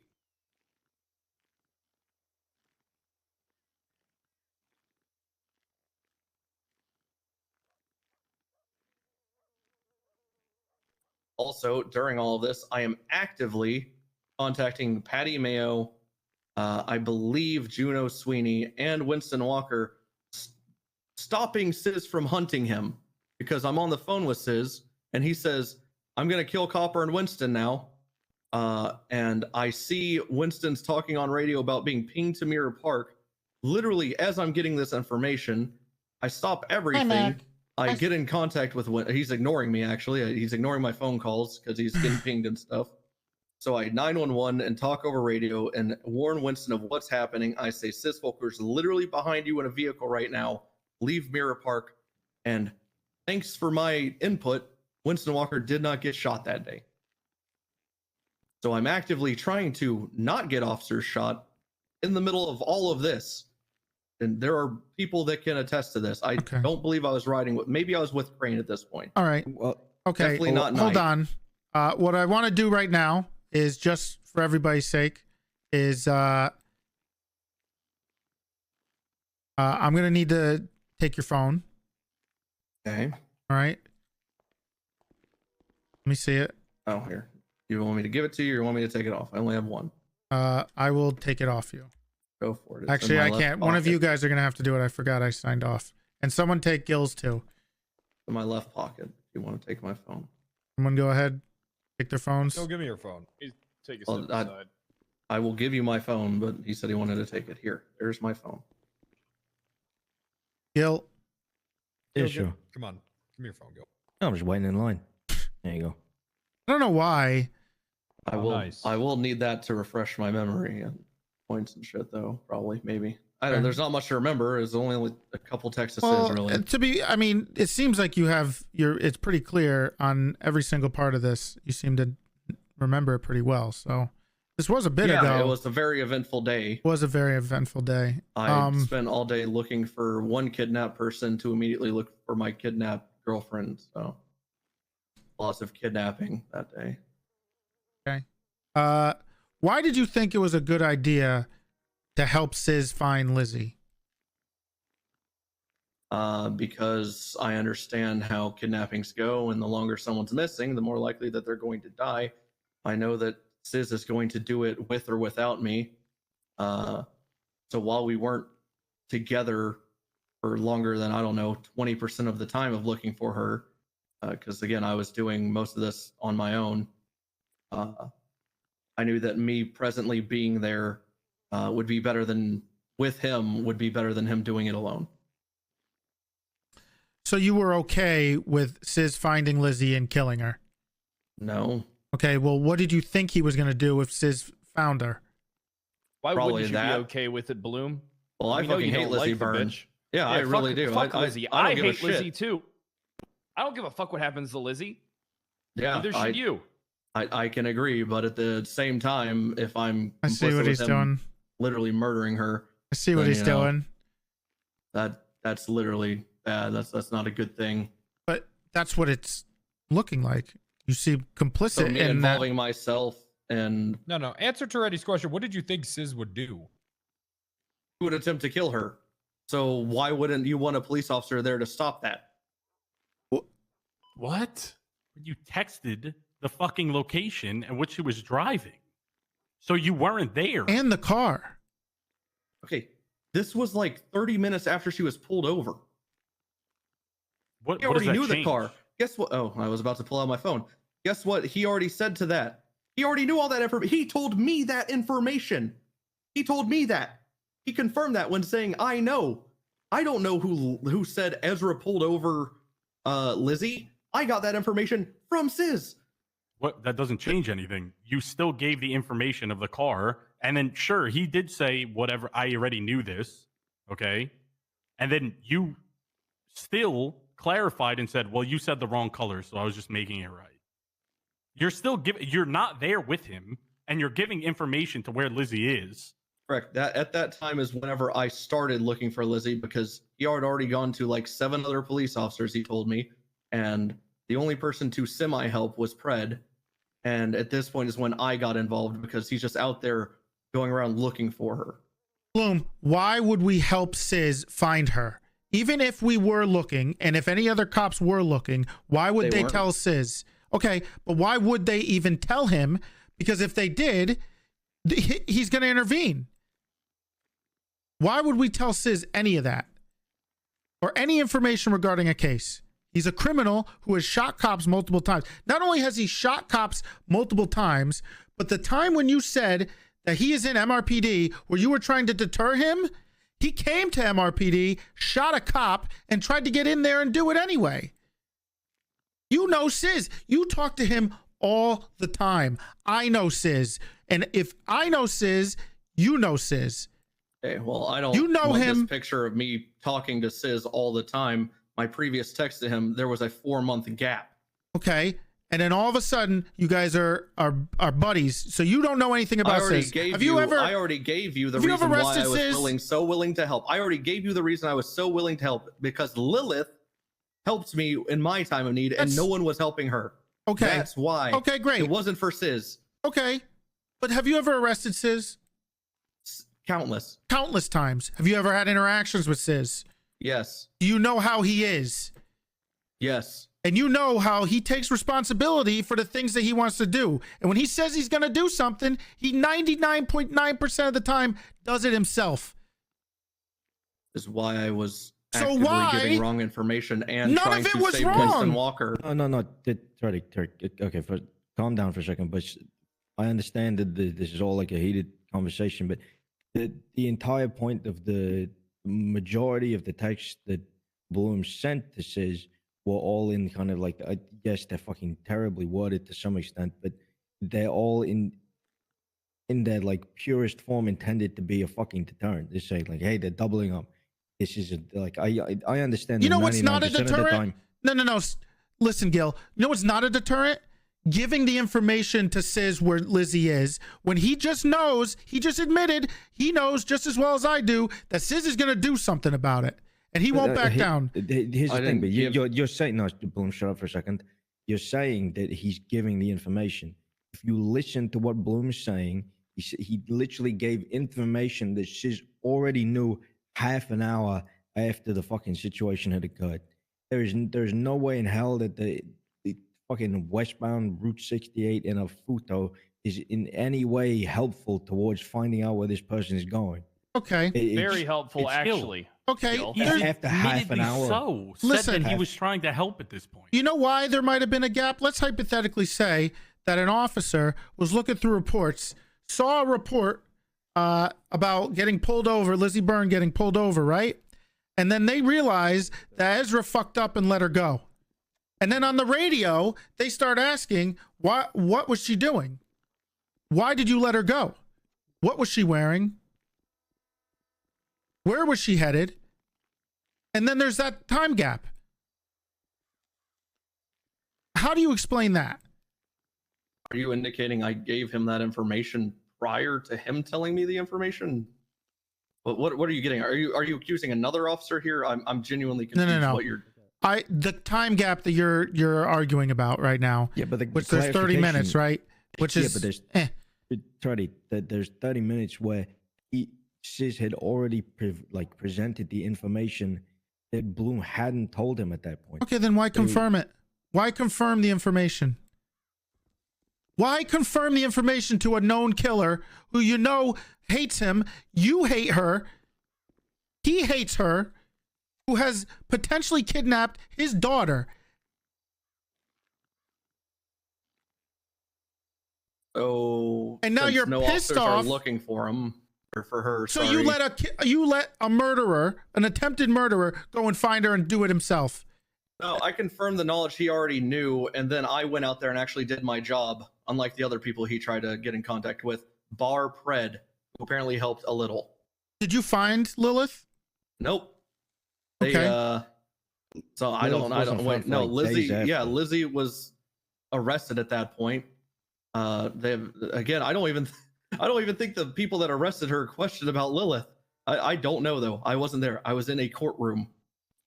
Also, during all of this, I am actively contacting Patty Mayo, I believe Juno Sweeney, and Winston Walker, stopping Sis from hunting him because I'm on the phone with Sis, and he says, I'm going to kill Copper and Winston now. And I see Winston's talking on radio about being pinged to Mirror Park. Literally, as I'm getting this information, I stop everything. I get in contact with he's ignoring me, actually. He's ignoring my phone calls because he's getting pinged and stuff. So I 911 and talk over radio and warn Winston of what's happening. I say, Sis Volker's literally behind you in a vehicle right now. Leave Mirror Park. And thanks for my input, Winston Walker did not get shot that day. So I'm actively trying to not get officers shot in the middle of all of this. And there are people that can attest to this. I don't believe I was riding with, maybe I was with Crane at this point. All right. Okay. Definitely not Hold night. on. What I want to do right now is, just for everybody's sake, is I'm going to need to take your phone. Okay. All right. Let me see it. Oh, here. You want me to give it to you or you want me to take it off? I only have one. I will take it off you. Go for it. It's Actually, in my I left can't. One of pocket. you guys are going to have to do it. I forgot I signed off. And someone take Gil's too. In my left pocket. If you want to take my phone. Someone go ahead. Take their phones. Go give me your phone. Take a Well, step aside. I will give you my phone, but he said he wanted to take it. Here, there's my phone. Gil. Yeah, Go, sure. Come on. Give me your phone, Gil. I'm just waiting in line. There you go. I don't know why. I will need that to refresh my memory and points and shit, though. Probably, maybe. I don't know. There's not much to remember. There's only a couple texts. Well, Really. I mean, it seems like you have it's pretty clear on every single part of this. You seem to remember it pretty well. So this was a bit ago. Yeah, it was a very eventful day. It was a very eventful day. I spent all day looking for one kidnapped person to immediately look for my kidnapped girlfriend. So lots of kidnapping that day. Okay. Why did you think it was a good idea to help Sis find Lizzie? Because I understand how kidnappings go, and the longer someone's missing, the more likely that they're going to die. I know that Sis is going to do it with or without me. So while we weren't together for longer than, I don't know, 20% of the time of looking for her, because again, I was doing most of this on my own, I knew that me presently being there would be better than, with him, would be better than him doing it alone. So you were okay with Sis finding Lizzie and killing her? No. Okay, well, what did you think he was going to do if Sis found her? Why Probably wouldn't you that. be okay with it, Bloom? Well, I We know fucking you hate don't Lizzie like the Byrne. bitch. Yeah, I really do. Fuck I- Lizzie. I don't I give a hate Lizzie shit. too. I don't give a fuck what happens to Lizzie. Yeah, Neither should you. I can agree, but at the same time, if I'm I see complicit what with he's him doing. literally murdering her, I see what then, he's you know, doing. That's literally bad. That's not a good thing. But that's what it's looking like. You seem So complicit me in that. involving myself and No. Answer Toretti's question. What did you think Sis would do? who would attempt to kill her. So why wouldn't you want a police officer there to stop that? What? You texted the fucking location at which she was driving. So you weren't there. And the car. Okay, this was like 30 minutes after she was pulled over. What He what does already that knew the change? car. Guess what? Oh, I was about to pull out my phone. Guess what? He already said to that. He already knew all that information. He told me that information. He told me that. He confirmed that when saying, "I know." I don't know who said Ezra pulled over Lizzie. I got that information from Sis. What? That doesn't change anything. You still gave the information of the car, and then sure, he did say whatever. I already knew this, okay? And then you still clarified and said, "Well, you said the wrong color, so I was just making it right." You're still giving. You're not there with him, and you're giving information to where Lizzie is. Correct. That at that time is whenever I started looking for Lizzie, because he had already gone to like 7 other police officers, he told me, and the only person to semi-help was Pred. And at this point is when I got involved, because he's just out there going around looking for her. Bloom, why would we help Sis find her? Even if we were looking, and if any other cops were looking, why would they weren't. tell Sis? Okay, but why would they even tell him? Because if they did, he's going to intervene. Why would we tell Sis any of that? Or any information regarding a case? He's a criminal who has shot cops multiple times. Not only has he shot cops multiple times, but the time when you said that he is in MRPD where you were trying to deter him, he came to MRPD, shot a cop, and tried to get in there and do it anyway. You know Sis. You talk to him all the time. I know Sis. And if I know Sis, you know Sis. Okay, well, I don't You know want him. this picture of me talking to Sis all the time. My previous text to him, there was a 4-month gap. Okay. And then all of a sudden, you guys are buddies. So you don't know anything about Sis. Have you ever? I already gave you the have you ever reason why arrested I was Sis? so willing to help. I already gave you the reason I was so willing to help, because Lilith helped me in my time of need, and no one was helping her. Okay. That's why. Okay, great. It wasn't for Sis. Okay. But have you ever arrested Sis? Countless. Countless times. Have you ever had interactions with Sis? Yes. Do you know how he is? Yes. And you know how he takes responsibility for the things that he wants to do. And when he says he's going to do something, he 99.9% of the time does it himself. Is why I was So actively why- giving wrong information and None trying of it to was save wrong. Winston Walker. No. Sorry. Okay, calm down for a second. But I understand that this is all like a heated conversation, but the entire point of the majority of the text that Bloom sent to Sis were all in kind of like, yes, they're fucking terribly worded to some extent, but they're all in their like purest form intended to be a fucking deterrent. They say like, hey, they're doubling up. This is like I understand. You that know what's not a 99% of the deterrent? time- No. Listen, Gil. You know what's not a deterrent? Giving the information to Sis where Lizzie is, when he just knows, he just admitted, he knows just as well as I do that Sis is going to do something about it. And he won't back down. Here's the thing, but you're saying, no, Bloom, shut up for a second. You're saying that he's giving the information. If you listen to what Bloom is saying, he literally gave information that Sis already knew half an hour after the fucking situation had occurred. There's no way in hell that the fucking westbound Route 68 in a Futo is in any way helpful towards finding out where this person is going. Okay. Very helpful, it's actually. Okay. Gil. He's after half an Admittedly hour. so. Listen. Said that he was trying to help at this point. You know why there might have been a gap? Let's hypothetically say that an officer was looking through reports, saw a report about getting pulled over, Lizzie Byrne getting pulled over, right? And then they realized that Ezra fucked up and let her go. And then on the radio, they start asking, what was she doing? Why did you let her go? What was she wearing? Where was she headed? And then there's that time gap. How do you explain that? Are you indicating I gave him that information prior to him telling me the information? What are you getting? Are you accusing another officer here? I'm genuinely confused. No. What you're The time gap that you're arguing about right now. Yeah, but which there's 30 minutes, right? Which is but there's 30 minutes where Sis had already presented the information that Bloom hadn't told him at that point. Okay, then why confirm it? Why confirm the information? Why confirm the information to a known killer who you know hates him? You hate her. He hates her. Who has potentially kidnapped his daughter. Oh, And now since you're no pissed officers are off. looking for him or for her. So sorry. you let a murderer, an attempted murderer, go and find her and do it himself. No, I confirmed the knowledge he already knew, and then I went out there and actually did my job, unlike the other people he tried to get in contact with. Bar Pred, who apparently helped a little. Did you find Lilith? Nope. They, Okay. So I Lilith don't wasn't wait. found for, No, like, Lizzie. days Yeah, after. Lizzie was arrested at that point. They've again. I don't even think the people that arrested her questioned about Lilith. I don't know though. I wasn't there. I was in a courtroom.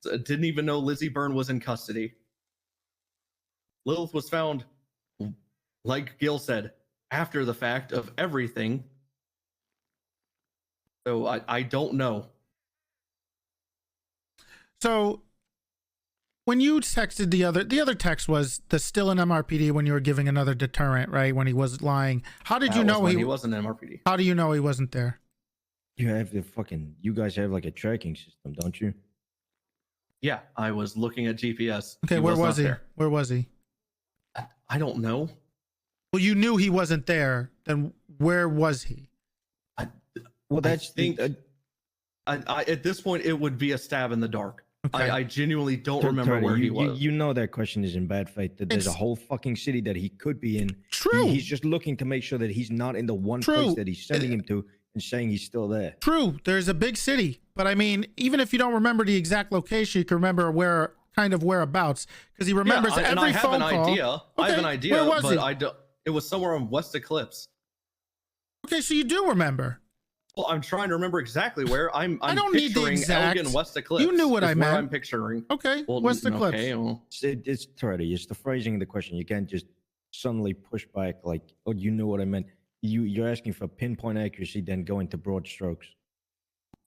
So didn't even know Lizzie Byrne was in custody. Lilith was found, like Gil said, after the fact of everything. So I don't know. So when you texted the other text was the still in MRPD when you were giving another deterrent, right? When he was lying. How did That you was know when he wasn't in MRPD? How do you know he wasn't there? You have the fucking. You guys have like a tracking system, don't you? Yeah, I was looking at GPS. Okay, where was not he? there. Where was he? I don't know. Well, you knew he wasn't there. Then where was he? Well, that's I think. I at this point it would be a stab in the dark. Okay. I genuinely don't remember where he was. You know that question is in bad faith. That there's a whole fucking city that he could be in. True. He's just looking to make sure that he's not in the one place that he's sending him to and saying he's still there. True. There's a big city, but I mean, even if you don't remember the exact location, you can remember where kind of whereabouts because he remembers and every I have phone an call. idea. I have an Okay, idea, where was but he? I don't. It was somewhere on West Eclipse. Okay, so you do remember. Well, I'm trying to remember exactly where. I'm I don't need the picturing exact. Elgin West Eclipse. You knew what is I where meant. I'm picturing. Okay, Well, West Eclipse. Okay, well, It's Toretti. It's the phrasing of the question. You can't just suddenly push back like, "Oh, you knew what I meant." You're asking for pinpoint accuracy, then go into broad strokes.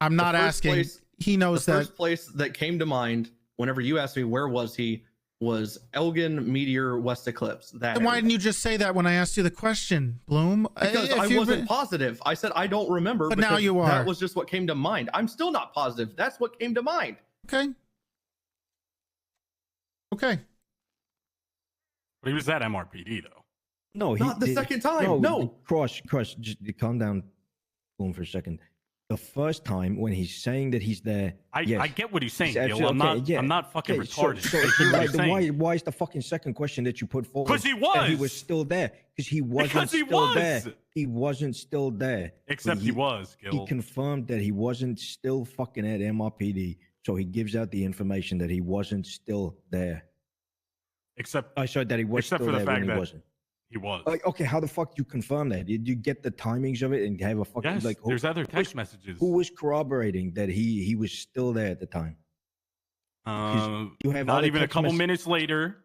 I'm not the first asking. place- He knows the that. first place that came to mind whenever you asked me where was he was Elgin Meteor West Eclipse. That Then why area. didn't you just say that when I asked you the question, Bloom? Because If I you've wasn't been- positive. I said I don't remember. But now because you are. That was just what came to mind. I'm still not positive. That's what came to mind. Okay. Okay. But he was at MRPD though. No, he Not the did- second time, no. Crush, just calm down, Boom, for a second. The first time when he's saying that he's there, I yes, get what he's saying, he's Gil. absolutely- I'm not fucking okay, retarded. So, I get what why, you're saying. why is the fucking second question that you put forward? 'Cause he that he was. was still there. Because he wasn't Because he still there. was. He wasn't still there. Except But he was, He Gil. confirmed that he wasn't still fucking at MRPD. So he gives out the information that he wasn't still there. Except I said that he was except still for the there fact when he that wasn't. he was. Okay, how the fuck do you confirm that? Did you get the timings of it and have a fucking Yes, like? there's other text messages. Who was corroborating that he was still there at the time? you have Not other even a text couple mess- minutes later.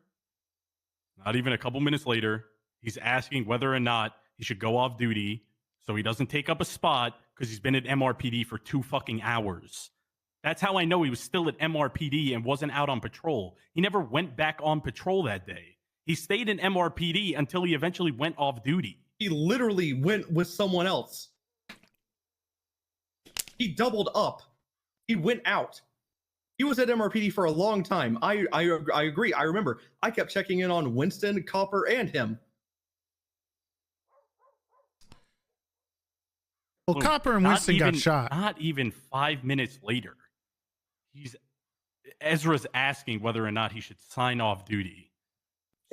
Not even a couple minutes later, he's asking whether or not he should go off duty so he doesn't take up a spot because he's been at MRPD for 2 fucking hours. That's how I know he was still at MRPD and wasn't out on patrol. He never went back on patrol that day. He stayed in MRPD until he eventually went off duty. He literally went with someone else. He doubled up. He went out. He was at MRPD for a long time. I agree. I remember. I kept checking in on Winston, Copper, and him. Well, Copper and Not Winston got even- shot. Not even 5 minutes later, Ezra's asking whether or not he should sign off duty.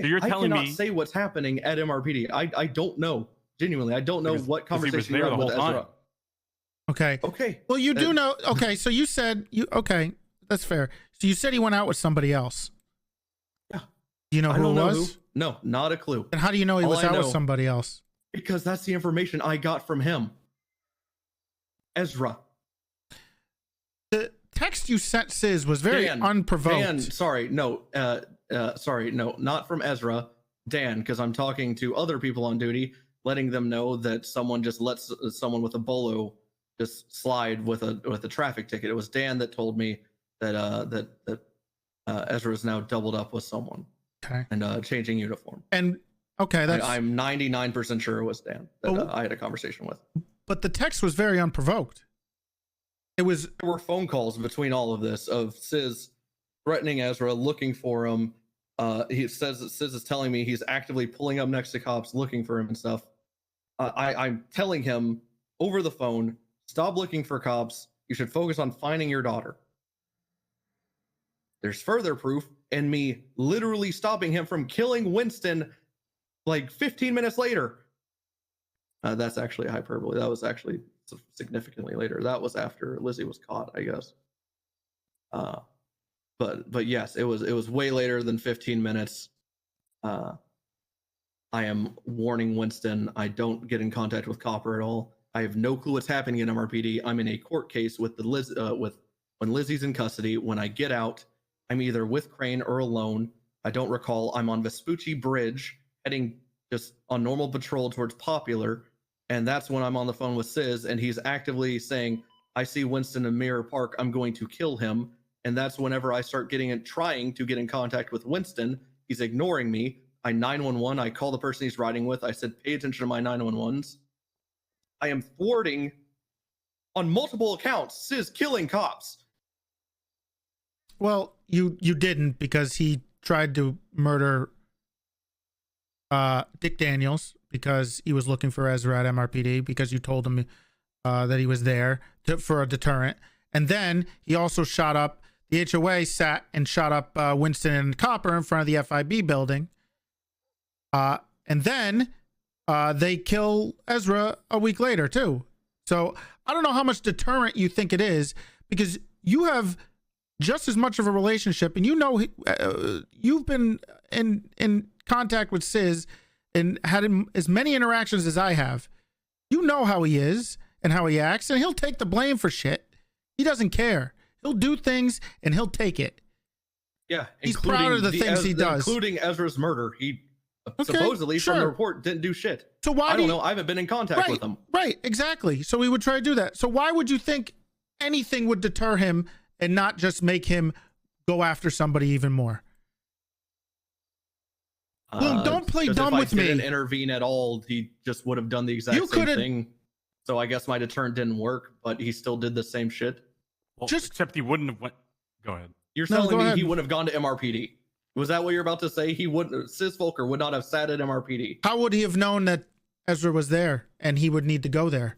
So you're telling I cannot me say what's happening at MRPD. I don't know. Genuinely, I don't know what because he was conversation you there had the with whole Ezra. time. Okay. Okay. Well, you do know. Okay, so you said you. Okay, that's fair. So you said he went out with somebody else. Yeah. Do you know I who it don't know was? who. No, not a clue. And how do you know he All was I out with know- somebody else? Because that's the information I got from him. Ezra. The text you sent Sis was very Dan, unprovoked. Dan, sorry, no, not from Ezra, Dan, because I'm talking to other people on duty, letting them know that someone just lets someone with a bolo just slide with a traffic ticket. It was Dan that told me that Ezra is now doubled up with someone. Okay. And changing uniform. And okay, that's. I'm 99% sure it was Dan that Oh. I had a conversation with. But the text was very unprovoked. It was. There were phone calls between all of this of Sis threatening Ezra, looking for him. He says that Sis is telling me he's actively pulling up next to cops, looking for him and stuff. I'm telling him over the phone, stop looking for cops. You should focus on finding your daughter. There's further proof and me literally stopping him from killing Winston like 15 minutes later. That's actually a hyperbole. That was actually significantly later. That was after Lizzie was caught, I guess. But yes, it was way later than 15 minutes. I am warning Winston. I don't get in contact with Copper at all. I have no clue what's happening in MRPD. I'm in a court case with when Lizzie's in custody. When I get out, I'm either with Crane or alone. I don't recall. I'm on Vespucci Bridge, heading just on normal patrol towards Popular, and that's when I'm on the phone with Sis, and he's actively saying, "I see Winston in Mirror Park. I'm going to kill him." And that's whenever I start trying to get in contact with Winston. He's ignoring me. I 911. I call the person he's riding with. I said, "Pay attention to my 911s." I am thwarting on multiple accounts Sis killing cops. Well, you didn't, because he tried to murder Dick Daniels because he was looking for Ezra at MRPD, because you told him that he was there for a deterrent. And then he also shot up, the HOA sat and shot up Winston and Copper in front of the FIB building. And then they kill Ezra a week later too. So I don't know how much deterrent you think it is, because you have just as much of a relationship, and you know you've been in contact with Sis and had as many interactions as I have. You know how he is and how he acts, and he'll take the blame for shit. He doesn't care. He'll do things and he'll take it. Yeah, he's proud of the things he does, including Ezra's murder. He supposedly, from the report, didn't do shit. So why I don't know. I haven't been in contact with him. Right, exactly. So he would try to do that. So why would you think anything would deter him and not just make him go after somebody even more? Well, don't play dumb with me. If I didn't intervene at all, he just would have done the exact same thing. So I guess my deterrent didn't work, but he still did the same shit. Well, except he wouldn't have went. Go ahead. You're telling me he wouldn't have gone to MRPD? Was that what you're about to say? He wouldn't. Sis Volker would not have sat at MRPD. How would he have known that Ezra was there and he would need to go there?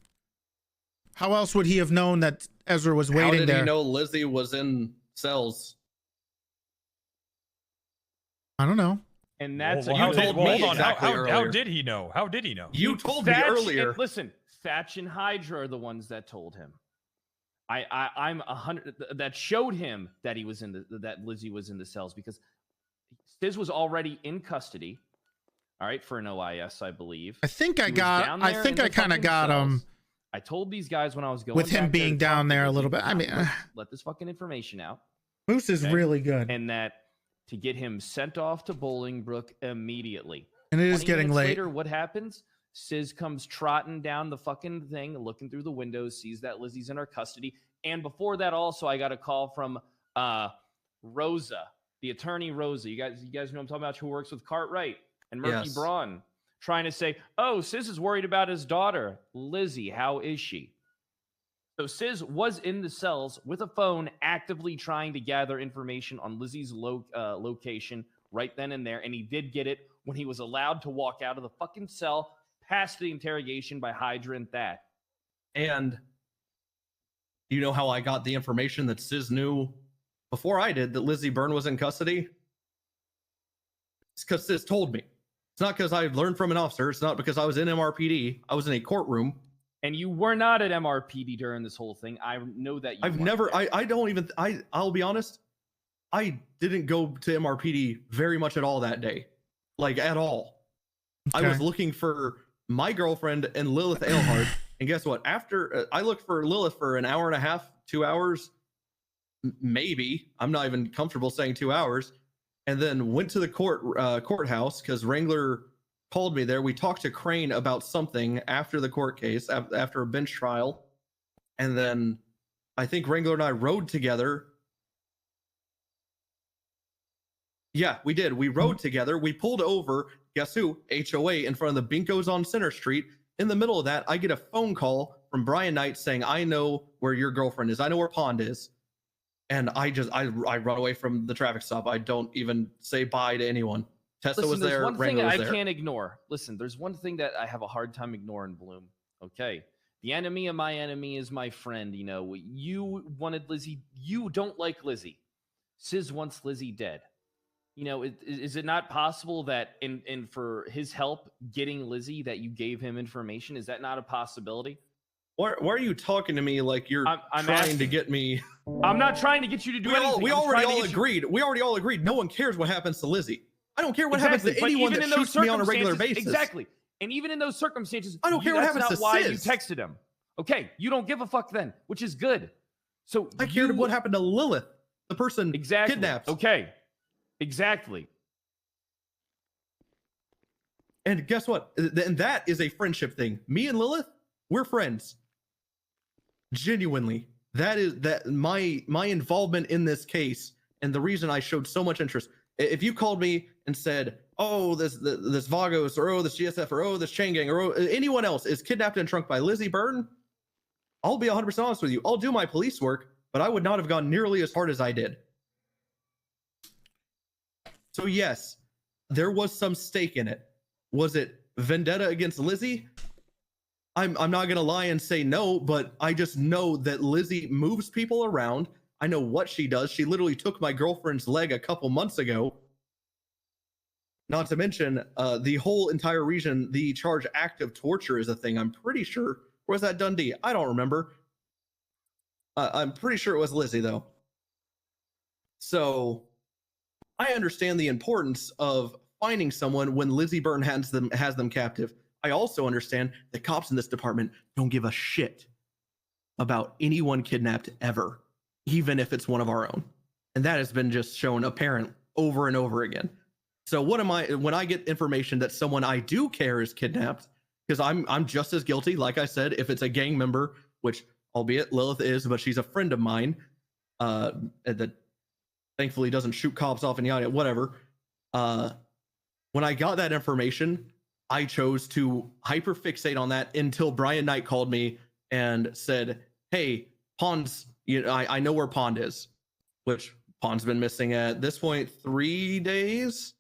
How else would he have known that Ezra was waiting there? How did he know Lizzie was in cells? I don't know. And that's How did he know? How did he know? You told me earlier. Listen, Thatch and Hydra are the ones that told him. I'm 100 that showed him that he was that Lizzie was in the cells, because Sis was already in custody. All right, for an OIS, I believe. I think I kind of got him. I told these guys when I was going with him being down there a little bit. I mean, let this fucking information out. Moose is really good, and that to get him sent off to Bolingbrook immediately. And it is getting late. Later, what happens? Sis comes trotting down the fucking thing, looking through the windows, sees that Lizzie's in her custody. And before that, also, I got a call from Rosa, the attorney Rosa. You guys know what I'm talking about, who works with Cartwright and Murphy Braun, trying to say, "Oh, Sis is worried about his daughter, Lizzie. How is she?" So Sis was in the cells with a phone, actively trying to gather information on Lizzie's location right then and there, and he did get it when he was allowed to walk out of the fucking cell, past the interrogation by Hydra and Thatch. And you know how I got the information that Sis knew before I did that Lizzie Byrne was in custody? It's because Sis told me. It's not because I learned from an officer. It's not because I was in MRPD. I was in a courtroom. And you were not at MRPD during this whole thing. I know that you I've never, I'll be honest. I didn't go to MRPD very much at all that day. Like, at all. Okay. I was looking for my girlfriend and Lilith Ailhart. And guess what? After I looked for Lilith for an hour and a half, 2 hours, maybe. I'm not even comfortable saying 2 hours. And then went to the courthouse because Wrangler called me there. We talked to Crane about something after the court case, after a bench trial. And then I think Wrangler and I rode together. Yeah, we did. We rode together. We pulled over, guess who? HOA in front of the Binkos on Center Street. In the middle of that, I get a phone call from Brian Knight saying, "I know where your girlfriend is. I know where Pond is." And I run away from the traffic stop. I don't even say bye to anyone. Tessa was there. There's one thing was I there. can't ignore. Listen, there's one thing that I have a hard time ignoring, Bloom. Okay. The enemy of my enemy is my friend. You know, you wanted Lizzie. You don't like Lizzie. Sis wants Lizzie dead. you know, is it not possible that in for his help getting Lizzie that you gave him information? Is that not a possibility? Why are you talking to me like you're I'm trying to asking. get me? I'm not trying to get you to do anything. We I'm already trying to all get you- agreed. We already all agreed. No one cares what happens to Lizzie. I don't care what happens to but anyone even that in those shoots me on a regular circumstances- basis. Exactly. And even in those circumstances, I don't care what that's happens not to why Sis. you texted him. Okay, you don't give a fuck then, which is good. So I cared what happened to Lilith, the person kidnapped. Okay, exactly. And guess what? And that is a friendship thing. Me and Lilith, we're friends. Genuinely, that my involvement in this case and the reason I showed so much interest. If you called me and said, "Oh, this Vagos," or "Oh, this GSF," or "Oh, this Chain Gang," or "Oh, anyone else is kidnapped and trunk by Lizzie Burton," I'll be 100% honest with you. I'll do my police work, but I would not have gone nearly as hard as I did. So yes, there was some stake in it. Was it vendetta against Lizzie? I'm not gonna lie and say no, but I just know that Lizzie moves people around. I know what she does. She literally took my girlfriend's leg a couple months ago. Not to mention, the whole entire region, the charge active torture is a thing. I'm pretty sure. Or was that Dundee? I don't remember. I'm pretty sure it was Lizzie though. So I understand the importance of finding someone when Lizzie Burton has them captive. I also understand that cops in this department don't give a shit about anyone kidnapped ever, even if it's one of our own. And that has been just shown apparent over and over again. So when I get information that someone I do care is kidnapped, because I'm just as guilty, like I said, if it's a gang member, which albeit Lilith is, but she's a friend of mine, that thankfully doesn't shoot cops off and yada, whatever. When I got that information, I chose to hyperfixate on that until Brian Knight called me and said, "Hey, Pond's, I know where Pond is," which Pond's been missing at this point 3 days,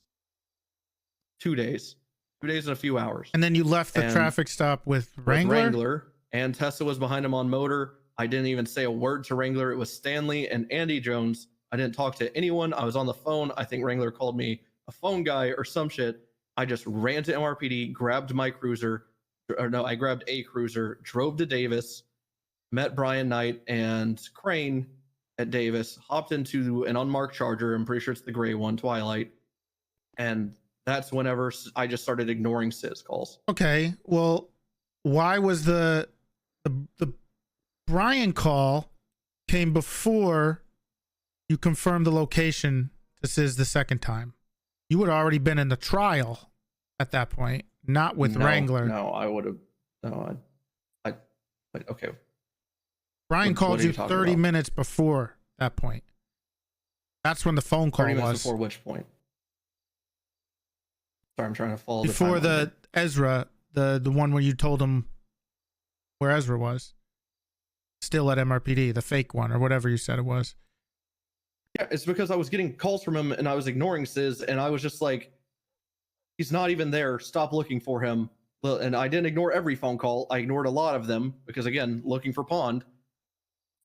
2 days, 2 days and a few hours. And then you left the And traffic stop with Wrangler? And Tessa was behind him on motor. I didn't even say a word to Wrangler. It was Stanley and Andy Jones. I didn't talk to anyone. I was on the phone. I think Wrangler called me a phone guy or some shit. I just ran to MRPD, grabbed my cruiser, I grabbed a cruiser, drove to Davis, met Brian Knight and Crane at Davis, hopped into an unmarked Charger. I'm pretty sure it's the gray one, Twilight. And that's whenever I just started ignoring Sis calls. Okay, well, why was the Brian call came before you confirmed the location to Sis the second time? You would have already been in the trial at that point, not with Wrangler. No, I would have. No, okay. Brian called what are you you talking 30 about? minutes before that point. That's when the phone call 30 minutes was. before which point? Sorry, I'm trying to follow Before the timeline the Ezra, the one where you told him where Ezra was. Still at MRPD, the fake one, or whatever you said it was. Yeah, it's because I was getting calls from him and I was ignoring Sis, and I was just like, he's not even there. Stop looking for him. And I didn't ignore every phone call. I ignored a lot of them because, again, looking for Pond.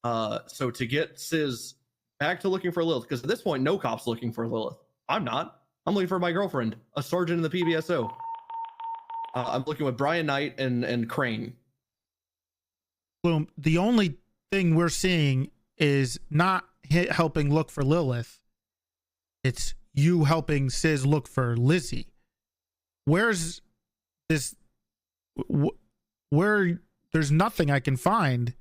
So to get Sis back to looking for Lilith, because at this point, no cop's looking for Lilith. I'm not. I'm looking for my girlfriend, a sergeant in the PBSO. I'm looking with Brian Knight and Crane. Bloom, the only thing we're seeing is not helping look for Lilith. It's you helping Sis look for Lizzie. Where's this? Where there's nothing I can find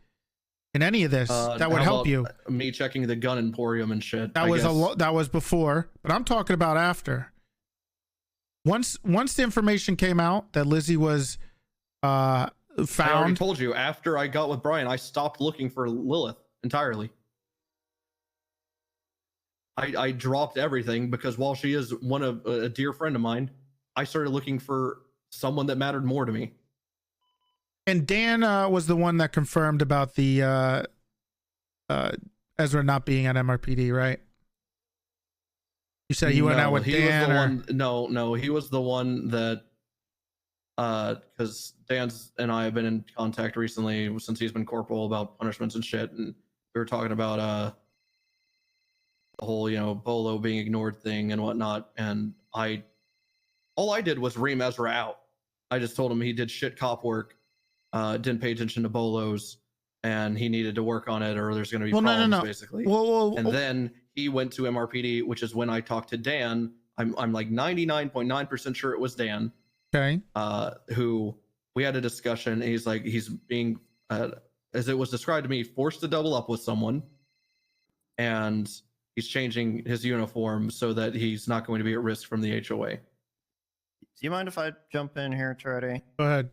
in any of this that would How help about you. Me checking the gun emporium and shit. That was that was before, but I'm talking about after. Once the information came out that Lizzie was I already found. told you, after I got with Brian, I stopped looking for Lilith entirely. I dropped everything because while she is a dear friend of mine, I started looking for someone that mattered more to me. And Dan was the one that confirmed about the Ezra not being at MRPD, right? You said you went out with he Dan. was the one, no, he was the one that because Dan's and I have been in contact recently since he's been corporal about punishments and shit, and we were talking about the whole, Bolo being ignored thing and whatnot. And all I did was ream Ezra out. I just told him he did shit cop work, didn't pay attention to Bolos, and he needed to work on it, or there's going to be problems, basically. And then he went to MRPD, which is when I talked to Dan. I'm like 99.9% sure it was Dan. Okay. Who we had a discussion. And he's like, he's being, as it was described to me, forced to double up with someone, and he's changing his uniform so that he's not going to be at risk from the HOA. Do you mind if I jump in here, Toretti? Go ahead.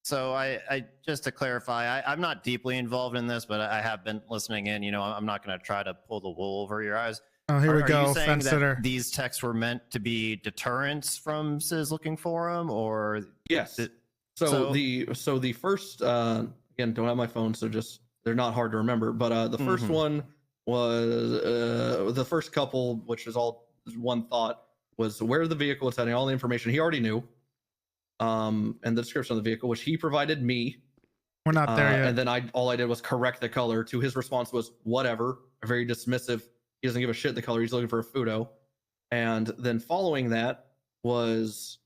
So I just to clarify, I'm not deeply involved in this, but I have been listening in. I'm not going to try to pull the wool over your eyes. Oh, here we go. Are you saying Fence sitter. that these texts were meant to be deterrents from Sis looking for him, or yes? So the first again, don't have my phone, so just they're not hard to remember. But the first one was the first couple, which is all one thought, was where the vehicle was heading. All the information he already knew, and the description of the vehicle, which he provided me. We're not there yet. And then all I did was correct the color. To his response was whatever, very dismissive. He doesn't give a shit the color. He's looking for a Fudo. And then following that was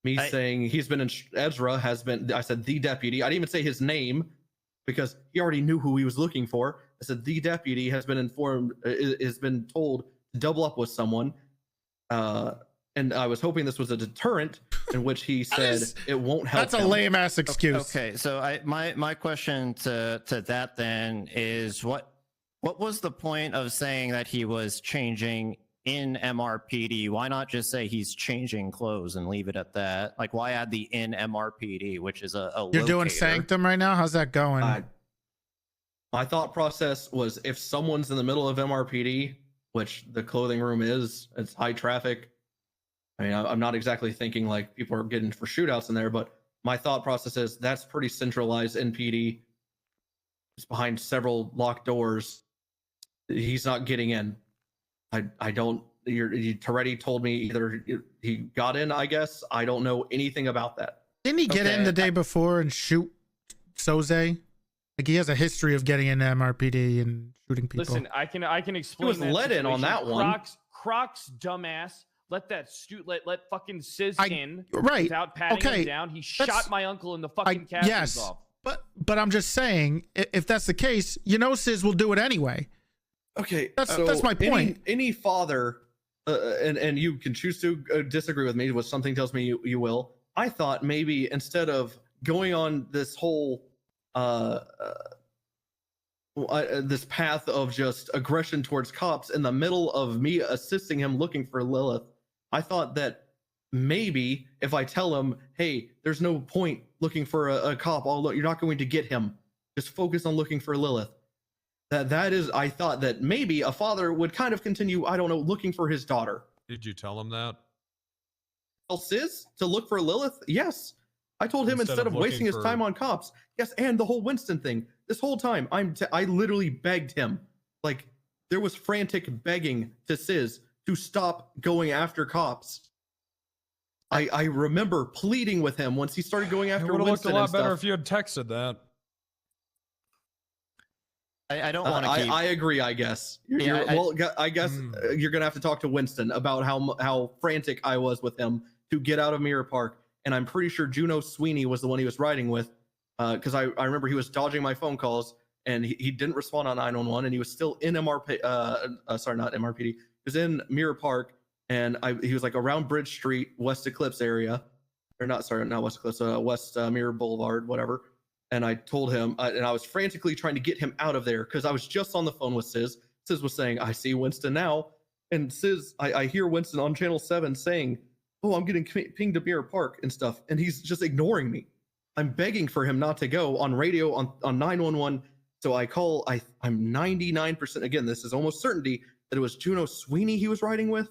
me saying he's been in Ezra has been. I said the deputy. I didn't even say his name because he already knew who he was looking for. I said the deputy has been informed, has been told to double up with someone. And I was hoping this was a deterrent, in which he said it won't help. That's a lame ass excuse. Okay, so my question to that then is what was the point of saying that he was changing in MRPD? Why not just say he's changing clothes and leave it at that? Like, why add the in MRPD, which is a You're doing locator? Sanctum right now? How's that going? My thought process was if someone's in the middle of MRPD, which the clothing room is, it's high traffic. I mean, I'm not exactly thinking like people are getting for shootouts in there, but my thought process is that's pretty centralized in PD. It's behind several locked doors. He's not getting in. I don't. Toretti told me either he got in. I guess I don't know anything about that. Didn't he get in the day before and shoot Soze? Like he has a history of getting into MRPD and shooting people. Listen, I can explain. He was that let in on situation. that one. Croc's dumbass. Let that let fucking Sis in right. without patting Okay, him down. He shot my uncle in the fucking captain's yes, off. but I'm just saying, if that's the case, Sis will do it anyway. Okay, that's my point. Any father, and you can choose to disagree with me, which something tells me you will. I thought maybe instead of going on this whole this path of just aggression towards cops in the middle of me assisting him looking for Lilith, I thought that maybe if I tell him, hey, there's no point looking for a cop, you're not going to get him. Just focus on looking for Lilith. That is, I thought that maybe a father would kind of continue, I don't know, looking for his daughter. Did you tell him that? Tell Sis to look for Lilith? Yes. I told him instead of wasting his time on cops. Yes, and the whole Winston thing. This whole time, I literally begged him. Like, there was frantic begging to Sis to stop going after cops. I remember pleading with him once he started going after It would have looked Winston a lot and stuff. better if you had texted that. I don't want to keep. I agree. I guess. I guess you're gonna have to talk to Winston about how frantic I was with him to get out of Mirror Park, and I'm pretty sure Juno Sweeney was the one he was riding with, because I remember he was dodging my phone calls and he didn't respond on 911, and he was still in MRP. Sorry, not MRPD. He was in Mirror Park, and he was like around Bridge Street, West Eclipse area, or not West Eclipse, West Mirror Boulevard, whatever. And I told him, and I was frantically trying to get him out of there because I was just on the phone with Sis. Sis was saying, I see Winston now. And Sis, I hear Winston on Channel 7 saying, oh, I'm getting pinged to Mirror Park and stuff. And he's just ignoring me. I'm begging for him not to go on radio, on 911. So I call, I'm 99%, again, this is almost certainty that it was Juno Sweeney he was riding with.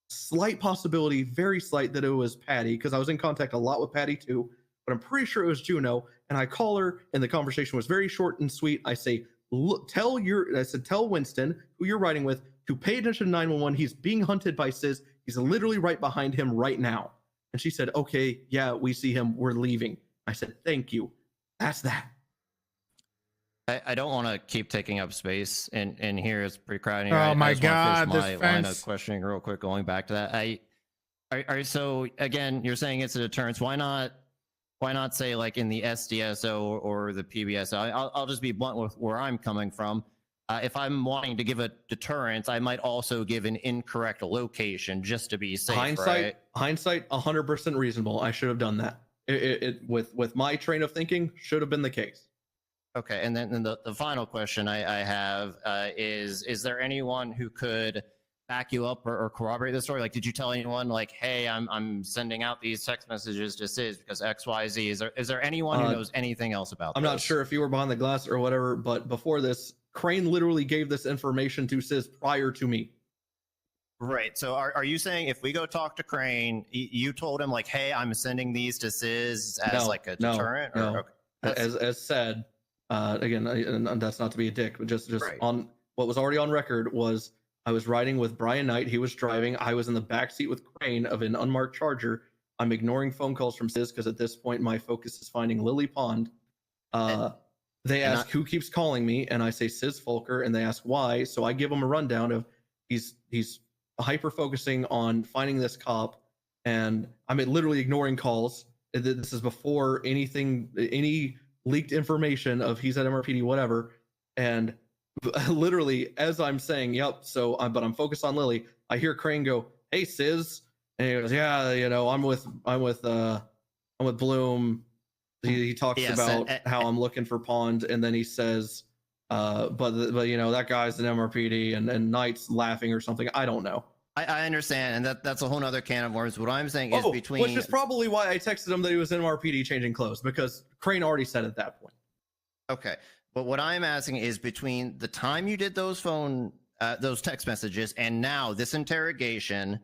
Slight possibility, very slight, that it was Patty, because I was in contact a lot with Patty too. But I'm pretty sure it was Juno, and I call her, and the conversation was very short and sweet. I say, look, tell Winston, who you're riding with, to pay attention to 911. He's being hunted by Sis. He's literally right behind him right now. And she said, okay, yeah, we see him. We're leaving. I said, thank you. That's that. I don't want to keep taking up space in here. It's pretty crowded here. Oh I my just wanna God, finish this my line of fence. questioning real quick. Going back to that, so again, you're saying it's a deterrence. Why not say like in the SDSO or the PBSO? I'll just be blunt with where I'm coming from. If I'm wanting to give a deterrence, I might also give an incorrect location just to be safe. Hindsight, right? 100% reasonable. I should have done that. It with my train of thinking, should have been the case. Okay, and then the final question I have is there anyone who could back you up or corroborate the story? Like, did you tell anyone like, hey, I'm sending out these text messages to Sis because XYZ? Is there anyone who knows anything else about I'm this? not sure if you were behind the glass or whatever, but before this, Crane literally gave this information to Sis prior to me. Right. So are you saying if we go talk to Crane, you told him like, hey, I'm sending these to Sis as like a deterrent? No. Or, okay. As said, again, and that's not to be a dick, but just Right. on what was already on record was I was riding with Brian Knight. He was driving. I was in the back seat with Crane of an unmarked Charger. I'm ignoring phone calls from Sis because at this point my focus is finding Lily Pond. They ask who keeps calling me, and I say Sis Folker, and they ask why. So I give them a rundown of he's hyper focusing on finding this cop, and I'm literally ignoring calls. This is before any leaked information of he's at MRPD, whatever. And literally, as I'm saying, yep. So, but I'm focused on Lily. I hear Crane go, "Hey, Sis," and he goes, "Yeah, I'm with Bloom." He talks about how I'm looking for Pond, and then he says, but that guy's an MRPD, and Knight's laughing or something. I don't know. I understand, and that's a whole other can of worms. What I'm saying is between, which is probably why I texted him that he was in MRPD changing clothes, because Crane already said at that point. Okay, but what I'm asking is between the time you did those text messages and now this interrogation,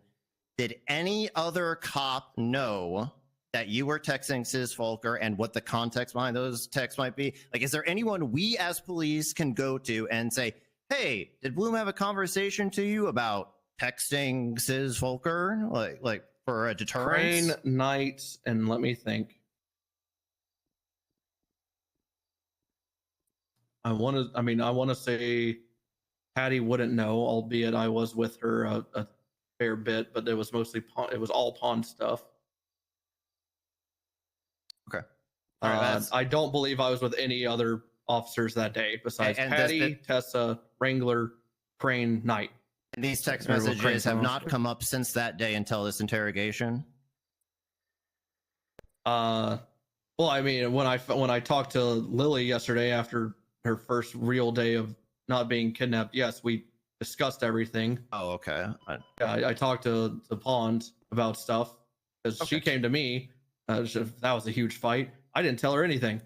did any other cop know that you were texting Sis Folker and what the context behind those texts might be? Like, is there anyone we as police can go to and say, hey, did Bloom have a conversation to you about texting Sis Folker, like for a deterrence? Crane, Knight, and let me think. I want to say Patty wouldn't know, albeit I was with her a fair bit, but it was all Pond stuff. Okay. I don't believe I was with any other officers that day besides Patty, Tessa, Wrangler, Crane, Knight. And these text messages have not come up since that day until this interrogation? Well, I mean, when I talked to Lily yesterday after her first real day of not being kidnapped, yes, we discussed everything. Oh, okay. I talked to Pond about stuff because she came to me. That was a huge fight. I didn't tell her anything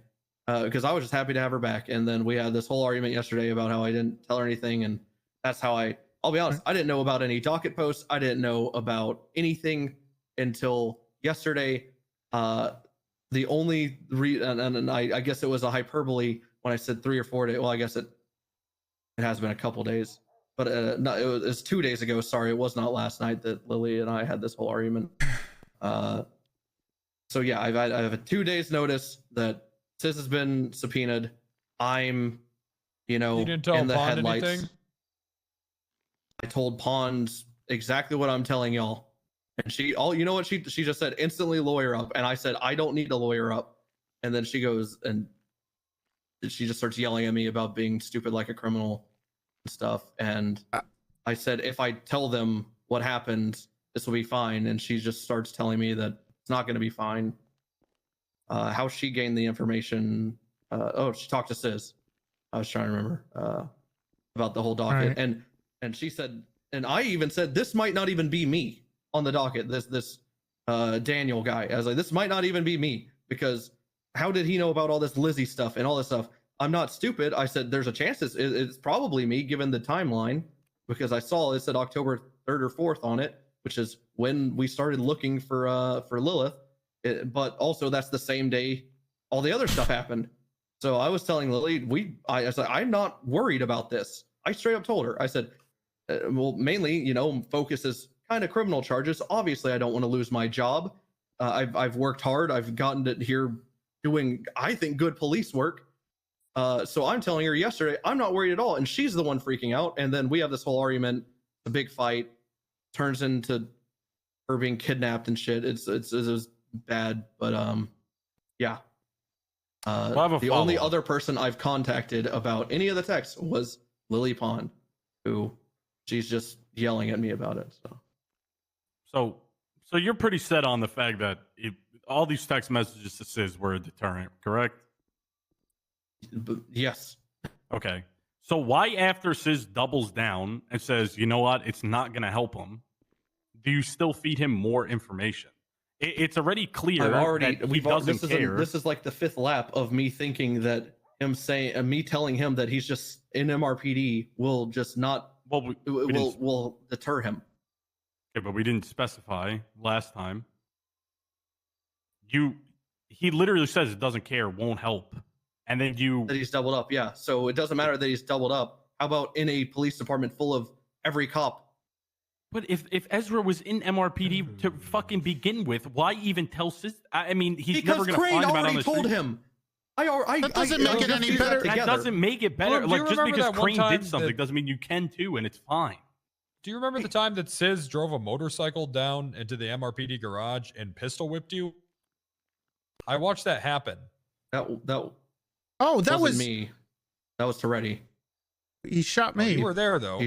because I was just happy to have her back. And then we had this whole argument yesterday about how I didn't tell her anything, and that's how I'll be honest, I didn't know about any docket posts. I didn't know about anything until yesterday. The only and I guess it was a hyperbole when I said 3 or 4 days. Well, I guess it has been a couple days, but no, it was 2 days ago. Sorry, it was not last night that Lily and I had this whole argument. So yeah, I have a 2 days notice that Sis has been subpoenaed. I'm, You didn't tell in the Pond headlights. anything? I told Pond exactly what I'm telling y'all. And she just said, instantly lawyer up. And I said, I don't need a lawyer up. And then she goes and she just starts yelling at me about being stupid like a criminal and stuff. And I said, if I tell them what happened, this will be fine. And she just starts telling me that it's not going to be fine. How she gained the information. She talked to Sis. I was trying to remember about the whole docket. Right. And she said, and I even said, this might not even be me on the docket. This Daniel guy. I was like, this might not even be me, because how did he know about all this Lizzie stuff and all this stuff? I'm not stupid. I said, there's a chance it's probably me given the timeline, because I saw it said October 3rd or 4th on it, which is when we started looking for Lilith. But also that's the same day all the other stuff happened. So I was telling Lily, I said, I'm not worried about this. I straight up told her, I said, well, mainly, focus is kind of criminal charges. Obviously, I don't want to lose my job. I've worked hard. I've gotten it here doing, I think, good police work. So I'm telling her yesterday, I'm not worried at all. And she's the one freaking out. And then we have this whole argument, a big fight, turns into her being kidnapped and shit. It was bad, but yeah. The only other person I've contacted about any of the texts was Lily Pond, who she's just yelling at me about it. So you're pretty set on the fact that all these text messages to Sis were a deterrent, correct? Yes. Okay. So why after Sis doubles down and says, you know what, it's not going to help him, do you still feed him more information? It's already clear that he doesn't care. This is like the fifth lap of me thinking that me telling him that he's just in MRPD will just not will deter him. Okay, but we didn't specify last time. He literally says it doesn't care, won't help, and then that he's doubled up. Yeah, so it doesn't matter that he's doubled up. How about in a police department full of every cop? But if Ezra was in MRPD to fucking begin with, why even tell Sis? I mean, he's never going to find him out on the street. Crane already told him. That doesn't make it any better. That doesn't make it better. Look, Like, just because Crane did something doesn't mean you can too, and it's fine. Do you remember the time that Sis drove a motorcycle down into the MRPD garage and pistol whipped you? I watched that happen. That wasn't was me. That was Toretti. He shot me. You were there though.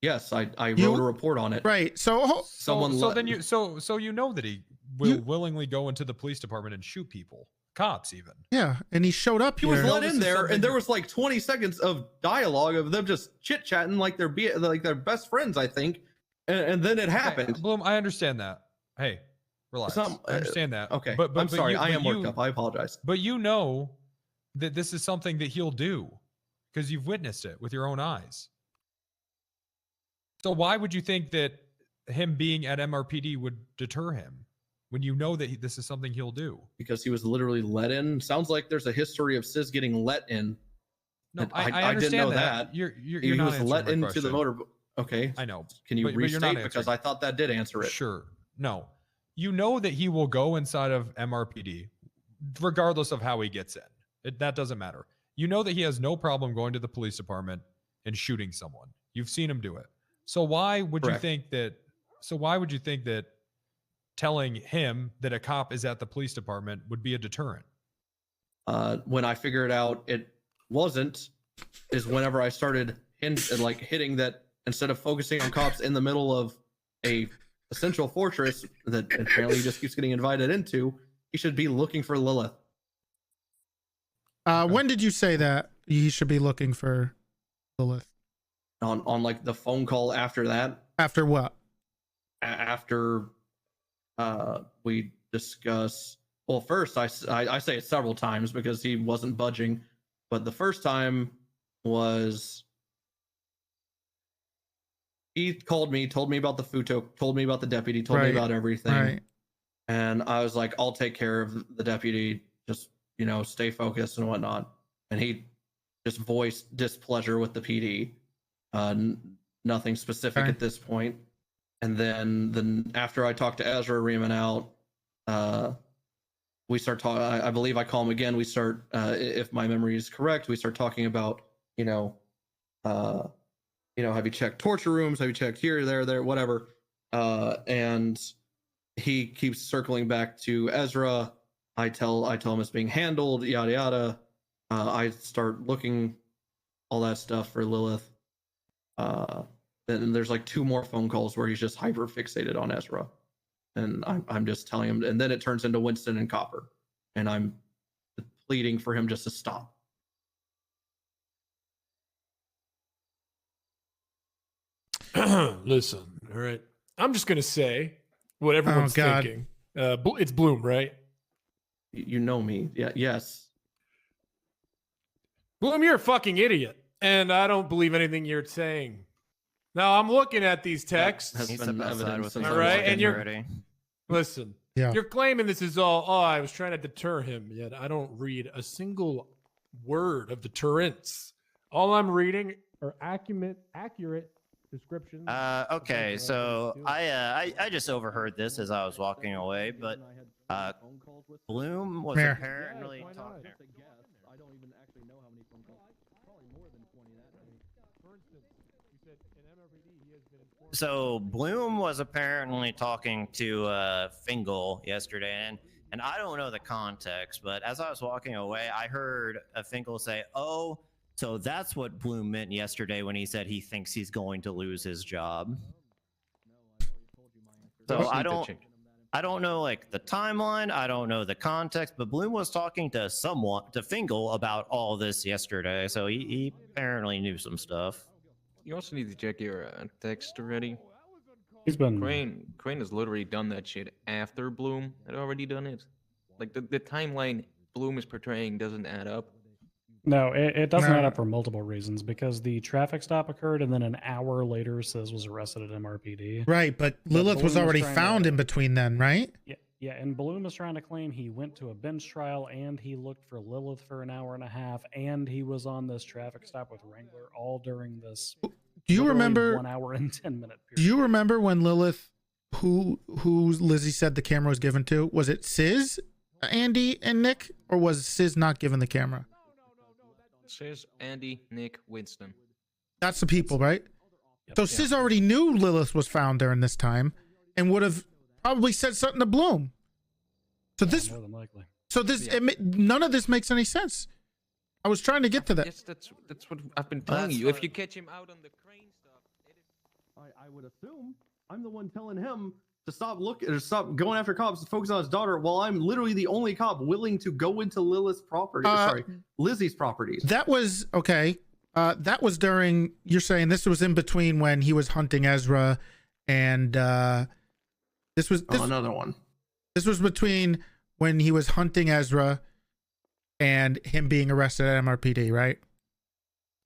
Yes, I wrote a report on it. Right. So someone you know that he will willingly go into the police department and shoot people, cops even. Yeah, and he showed up. He was let in there, and there was like 20 seconds of dialogue of them just chit chatting like they're best friends, I think, and then it happened. Hey, Bloom, I understand that. Hey, relax. I understand that. Okay, but I'm sorry. I am you, worked up. I apologize. But you know that this is something that he'll do because you've witnessed it with your own eyes. So why would you think that him being at MRPD would deter him when you know that this is something he'll do? Because he was literally let in. Sounds like there's a history of Sis getting let in. No, I didn't know that. He was let into the motor. Okay, I know. Can you but you're not restate? Because I thought that did answer it. Sure. No. You know that he will go inside of MRPD regardless of how he gets in. That doesn't matter. You know that he has no problem going to the police department and shooting someone. You've seen him do it. So why would you think that? So why would you think that telling him that a cop is at the police department would be a deterrent? When I figured out it wasn't, is whenever I started hitting that instead of focusing on cops in the middle of a central fortress that apparently he just keeps getting invited into, he should be looking for Lilith. When did you say that he should be looking for Lilith? On like the phone call after that. After what? After we discuss. Well, first I say it several times because he wasn't budging, but the first time was he called me, told me about the Futo, told me about the deputy, told me about everything, right. And I was like, I'll take care of the deputy. Just stay focused and whatnot. And he just voiced displeasure with the PD. Nothing specific at this point. And then after I talked to Ezra, Riemann out, we start talking. I believe I call him again. We start, if my memory is correct, we start talking about, have you checked torture rooms? Have you checked here, there, whatever? And he keeps circling back to Ezra. I tell him it's being handled, yada yada. I start looking all that stuff for Lilith. Then there's like 2 more phone calls where he's just hyper fixated on Ezra, and I'm just telling him, and then it turns into Winston and Copper, and I'm pleading for him just to stop. Listen, all right. I'm just gonna say what everyone's thinking. It's Bloom, right? You know me, yeah, yes. Bloom, you're a fucking idiot, and I don't believe anything you're saying. Now I'm looking at these texts. All right, and listen. Yeah. You're claiming this is all. Oh, I was trying to deter him. Yet I don't read a single word of deterrence. All I'm reading are accurate descriptions. Okay, so I just overheard this as I was walking away, but Bloom was apparently talking. So Bloom was apparently talking to Fingal yesterday, and I don't know the context, but as I was walking away, I heard Fingal say, "Oh, so that's what Bloom meant yesterday when he said he thinks he's going to lose his job." So I don't know like the timeline. I don't know the context, but Bloom was talking to Fingal about all this yesterday, so he apparently knew some stuff. You also need to check your text already. He's been Crane has literally done that shit after Bloom had already done it. Like the timeline Bloom is portraying doesn't add up. No, it doesn't add up for multiple reasons, because the traffic stop occurred and then an hour later Sis was arrested at MRPD. Right, but Lilith was Bloom already trying found to- in between then, right? Yeah, and Bloom is trying to claim he went to a bench trial and he looked for Lilith for an hour and a half and he was on this traffic stop with Wrangler all during this. Do you literally remember 1 hour and 10-minute period? Do you remember when Lilith, who Lizzie said the camera was given to, was it Sis, Andy, and Nick, or was Sis not given the camera? Says Andy, Nick, Winston. That's the people, right? So Sis already knew Lilith was found during this time, and would have probably said something to Bloom. So this, more than likely. so this, none of this makes any sense. I was trying to get to that. Yes, that's what I've been telling you. If you catch him out on the crane stuff, I would assume I'm the one telling him to stop looking or stop going after cops to focus on his daughter, while I'm literally the only cop willing to go into Lilith's property. Lizzie's properties. That was okay. That was during. You're saying this was in between when he was hunting Ezra, and this was another one. This was between when he was hunting Ezra and him being arrested at MRPD, right?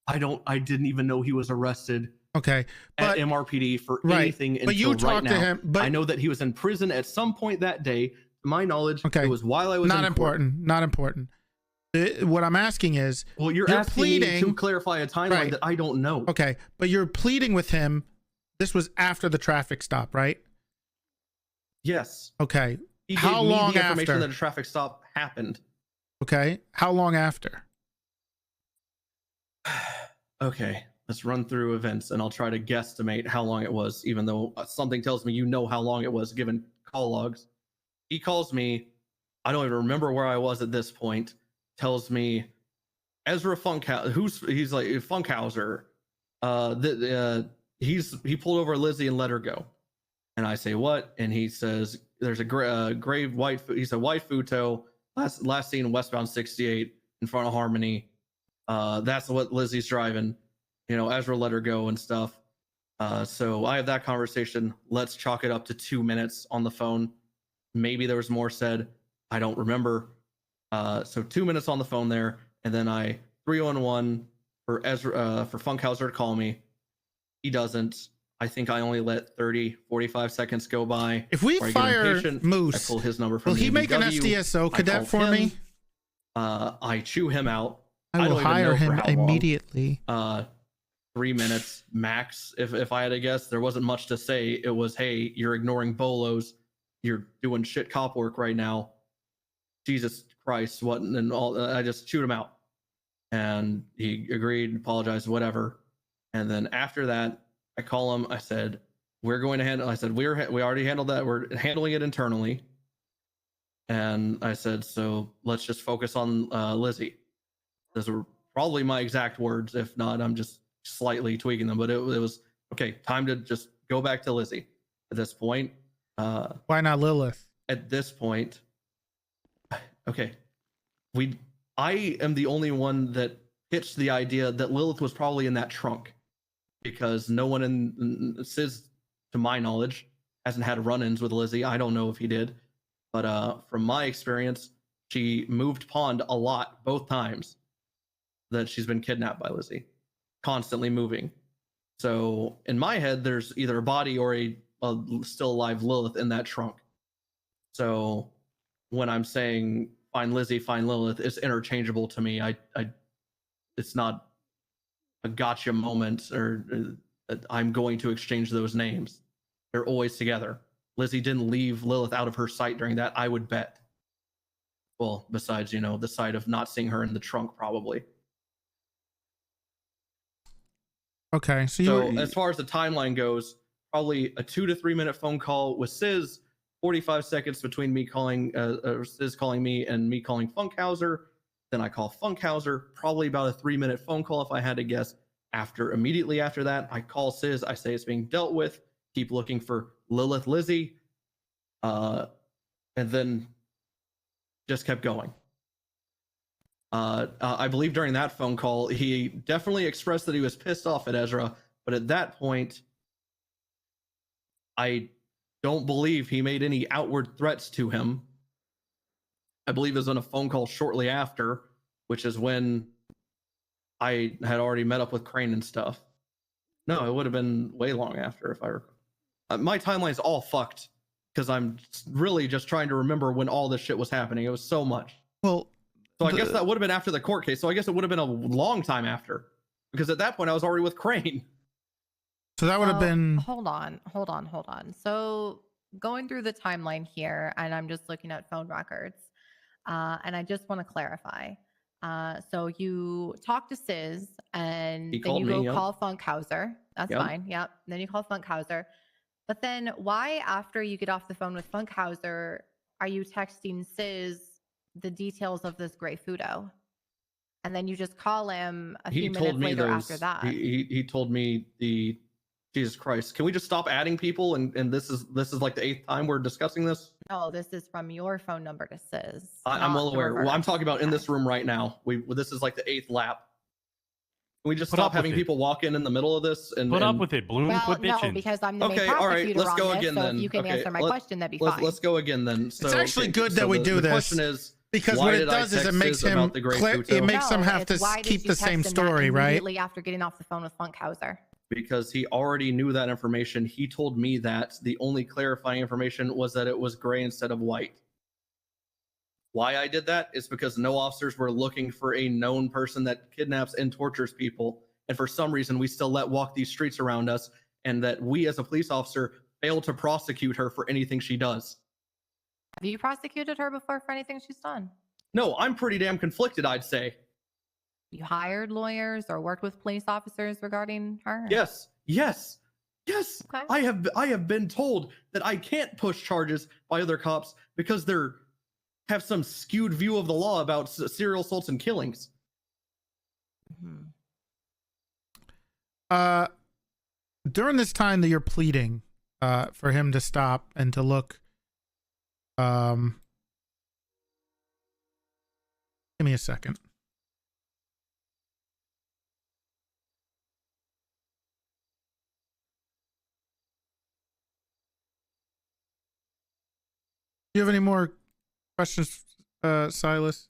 I didn't even know he was arrested. Okay, at MRPD for anything but you until right talked now. to him. But I know that he was in prison at some point that day. To my knowledge, okay, it was while I was not in important. Court. Not important. What I'm asking is, well, you're asking pleading me to clarify a timeline that I don't know. Okay, but you're pleading with him. This was after the traffic stop, right? Yes. Okay. He How gave me long the information after? that a traffic stop happened. Okay. How long after? Okay, let's run through events and I'll try to guesstimate how long it was, even though something tells me you know how long it was given call logs. He calls me. I don't even remember where I was at this point. Tells me Ezra Funkhauser, he's like Funkhauser. He pulled over Lizzie and let her go. And I say, what? And he says, there's a gray white, he said white Futo, last seen westbound 68 in front of Harmony. That's what Lizzie's driving. You know, Ezra let her go and stuff. So I have that conversation. Let's chalk it up to 2 minutes on the phone. Maybe there was more said. I don't remember. So 2 minutes on the phone there. And then I 3-on-1 for Ezra, for Funkhauser to call me. He doesn't. I think I only let 30-45 seconds go by. If we fire Moose, I pull his number from will he make an ABW. SDSO I cadet call for me? him. I chew him out. I will don't even hire know for him how long. immediately. 3 minutes max. If I had to guess, there wasn't much to say. It was, hey, you're ignoring bolos. You're doing shit cop work right now. Jesus Christ, what? And all. I just chewed him out, and he agreed, apologized, whatever. And then after that, I call him. I said, we're going to handle. I said, we already handled that. We're handling it internally. And I said, so let's just focus on Lizzie. Those were probably my exact words. If not, I'm just slightly tweaking them. But it was okay. Time to just go back to Lizzie. At this point, why not Lilith? At this point, okay, I am the only one that pitched the idea that Lilith was probably in that trunk, because no one in Sis, to my knowledge, hasn't had run-ins with Lizzie. I don't know if he did, but from my experience, she moved pond a lot both times that she's been kidnapped by Lizzie, constantly moving. So in my head, there's either a body or a still alive Lilith in that trunk. So when I'm saying find Lizzie, find Lilith, it's interchangeable to me. It's not a gotcha moment, or I'm going to exchange those names. They're always together. Lizzie didn't leave Lilith out of her sight during that, I would bet. Well, besides, the sight of not seeing her in the trunk, probably. Okay, so So as far as the timeline goes, probably a 2 to 3 minute phone call with Sizz, 45 seconds between me calling Sizz calling me and me calling Funkhauser. Then I call Funkhauser, probably about a 3-minute phone call if I had to guess. Immediately after that, I call Sizz. I say it's being dealt with. Keep looking for Lizzie. And then just kept going. I believe during that phone call, he definitely expressed that he was pissed off at Ezra, but at that point, I don't believe he made any outward threats to him. I believe it was on a phone call shortly after, which is when I had already met up with Crane and stuff. No, it would have been way long after if I recall. My timeline's all fucked because I'm really just trying to remember when all this shit was happening. It was so much. Well, so I guess that would have been after the court case. So I guess it would have been a long time after, because at that point I was already with Crane. So that would have been. Hold on. So going through the timeline here, and I'm just looking at phone records, and I just want to clarify. So you talk to Sizz, and then you go call Funkhauser. That's fine. Yep. And then you call Funkhauser. But then why, after you get off the phone with Funkhauser, are you texting Sizz the details of this gray Fudo? And then you just call him a few minutes later after that. He told me the Jesus Christ. Can we just stop adding people? And this is like the 8th time we're discussing this. No, this is from your phone number to Sizz. I'm well aware. Well, I'm talking about in this room right now. This is like the 8th lap. Can we just stop having people walk in the middle of this and put up with it, Bloom? Well, Quit bitching. no, because I'm the main Okay, all right, prosecutor let's go on this, again so then. if you can Okay, answer my question, that'd be fine. Let's go again then. So, It's actually good that so we the do this. question is, Because why what it did I does is it text makes Sizz him about the gray clear. Futo? It makes him have to it's why did keep you the text same him that story, right? Immediately after getting off the phone with Funkhauser. Because he already knew that information. He told me that the only clarifying information was that it was gray instead of white. Why I did that is because no officers were looking for a known person that kidnaps and tortures people. And for some reason, we still let walk these streets around us, and that we as a police officer fail to prosecute her for anything she does. Have you prosecuted her before for anything she's done? No, I'm pretty damn conflicted, I'd say. You hired lawyers or worked with police officers regarding her? Yes. Okay. I have been told that I can't push charges by other cops because they're have some skewed view of the law about serial assaults and killings. During this time that you're pleading for him to stop and to look, give me a second. Do you have any more questions, Silas?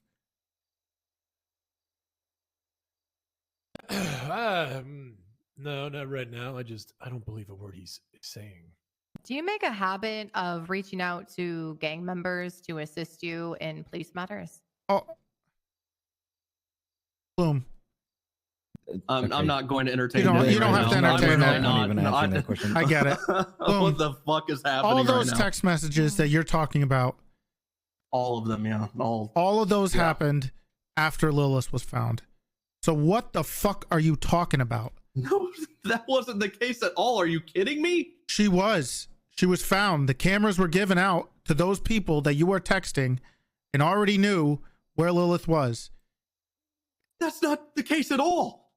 No, not right now. I don't believe a word he's saying. Do you make a habit of reaching out to gang members to assist you in police matters? Oh, Bloom. I'm not going to entertain. You don't have to entertain that. I get it. What the fuck is happening? All those right now? text messages that you're talking about. All of them, yeah. All of those happened after Lilith was found. So what the fuck are you talking about? No, that wasn't the case at all. Are you kidding me? She was found. The cameras were given out to those people that you were texting and already knew where Lilith was. That's not the case at all.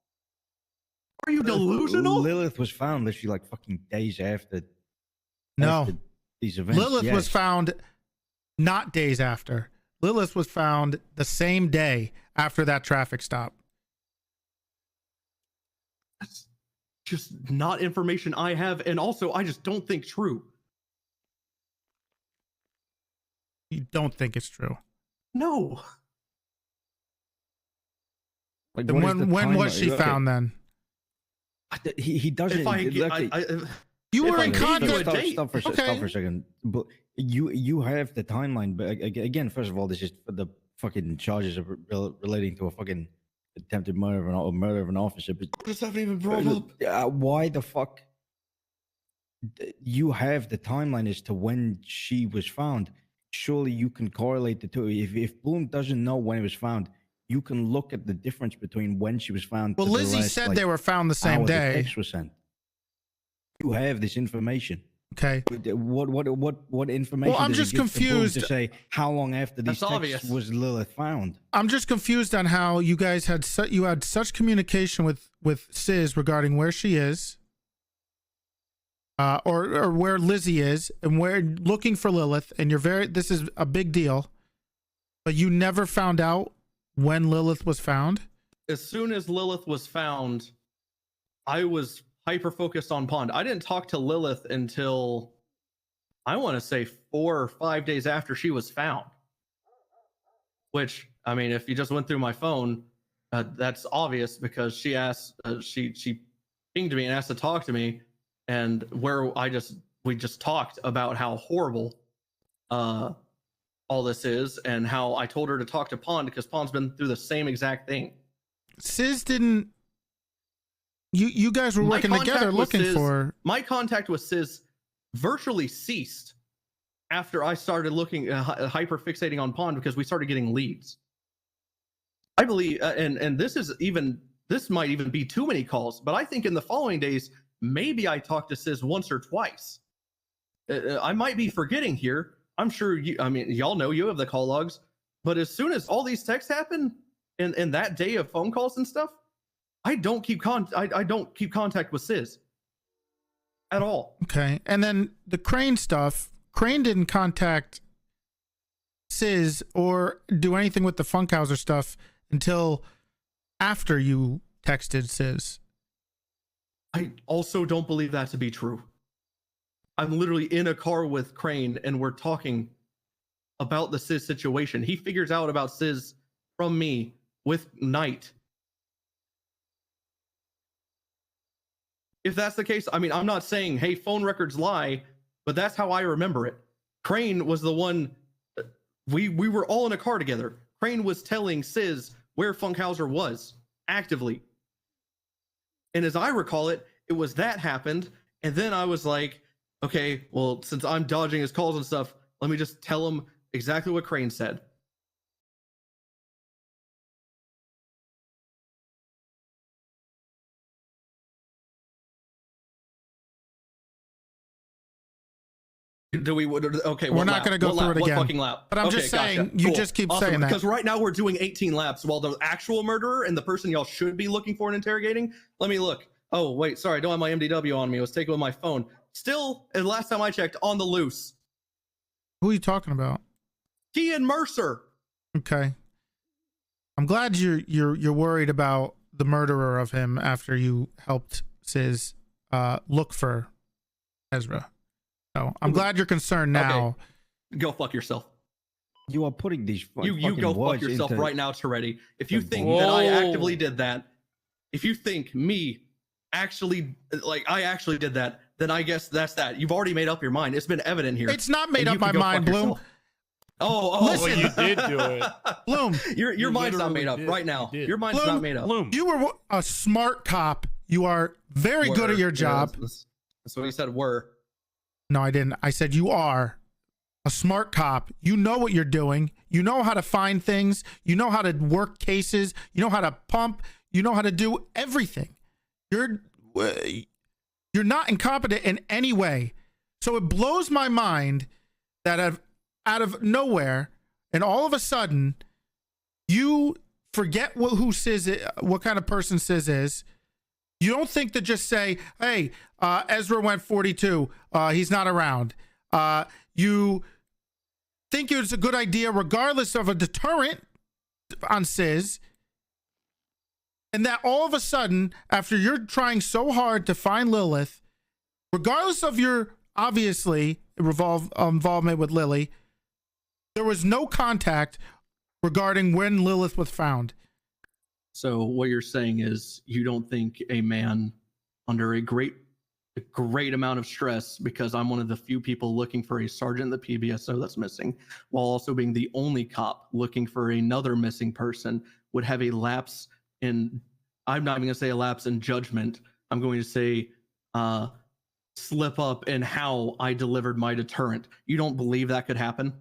Are you delusional? Lilith was found literally like fucking days after. No. After these events. Lilith was found not days after. Lilith was found the same day after that traffic stop. That's just not information I have, and also I just don't think true. You don't think it's true? No. Like, then when was she found then? He doesn't. You were in contact. Stop for a second. But you have the timeline. But again, first of all, this is for the fucking charges of relating to a fucking attempted murder of an officer. But this haven't even brought up. Why the fuck? You have the timeline as to when she was found. Surely you can correlate the two. If Bloom doesn't know when it was found, you can look at the difference between when she was found. Well, to the Lizzie last, said like, they were found the same hour day. text was sent. You have this information. Okay. What information? Well, I'm does it just give to prove confused. to say how long after these That's texts obvious. was Lilith found. I'm just confused on how you guys had you had such communication with Sis regarding where she is, or where Lizzie is, and where looking for Lilith, and this is a big deal, but you never found out when Lilith was found. As soon as Lilith was found, I was hyper focused on Pond. I didn't talk to Lilith until I want to say 4 or 5 days after she was found. Which, I mean, if you just went through my phone, that's obvious because she asked, she pinged me and asked to talk to me, and we just talked about how horrible all this is, and how I told her to talk to Pond because Pond's been through the same exact thing. Sis didn't. You guys were working together looking for. My contact with Sis virtually ceased after I started looking hyper fixating on Pond because we started getting leads. I believe, and this might even be too many calls, but I think in the following days maybe I talked to Sis once or twice. I might be forgetting here. I'm sure y'all know, you have the call logs, but as soon as all these texts happen in that day of phone calls and stuff, I don't keep contact with Sis at all. Okay, and then the Crane stuff. Crane didn't contact Sis or do anything with the Funkhauser stuff until after you texted Sis. I also don't believe that to be true. I'm literally in a car with Crane and we're talking about the Sis situation. He figures out about Sis from me with Knight. If that's the case, I mean, I'm not saying, hey, phone records lie, but that's how I remember it. Crane was the one, we were all in a car together. Crane was telling Sis where Funkhauser was actively. And as I recall it, it was that happened. And then I was like, okay, well, since I'm dodging his calls and stuff, let me just tell him exactly what Crane said. Do we? Okay, we're not going to go through it again. What fucking lap? But I'm okay, just saying, gotcha. you Cool. just keep Awesome, saying that. Because right now we're doing 18 laps while the actual murderer and the person y'all should be looking for and interrogating. Let me look. Oh, wait, sorry, I don't have my MDW on me. I was taking with my phone. Still, and last time I checked, on the loose. Who are you talking about? Kian Mercer. Okay. I'm glad you're worried about the murderer of him after you helped Sis look for Ezra. So I'm glad you're concerned now. Okay. Go fuck yourself. You are putting these. You go fuck yourself right now, Toretti. If you think that I actively did that, if you think me actually, like I actually did that, then I guess that's that. You've already made up your mind. It's been evident here. It's not made up my mind, Bloom. Listen. Well, you did do it. Bloom. Your mind's not made up right now. Your mind's Bloom, not made up. You were a smart cop. You are very good at your job. That's what he said. Were. No, I didn't. I said you are a smart cop. You know what you're doing. You know how to find things. You know how to work cases. You know how to pump. You know how to do everything. You're not incompetent in any way. So it blows my mind that out of nowhere and all of a sudden you forget who Sis is, what kind of person Sis is. You don't think to just say, hey, Ezra went 42. He's not around. You think it's a good idea, regardless of a deterrent on Sis. And that all of a sudden, after you're trying so hard to find Lilith, regardless of your, obviously, involvement with Lily, there was no contact regarding when Lilith was found. So what you're saying is you don't think a man under a great amount of stress, because I'm one of the few people looking for a sergeant in the PBSO that's missing, while also being the only cop looking for another missing person, would have a lapse in, I'm not even going to say a lapse in judgment. I'm going to say slip up in how I delivered my deterrent. You don't believe that could happen?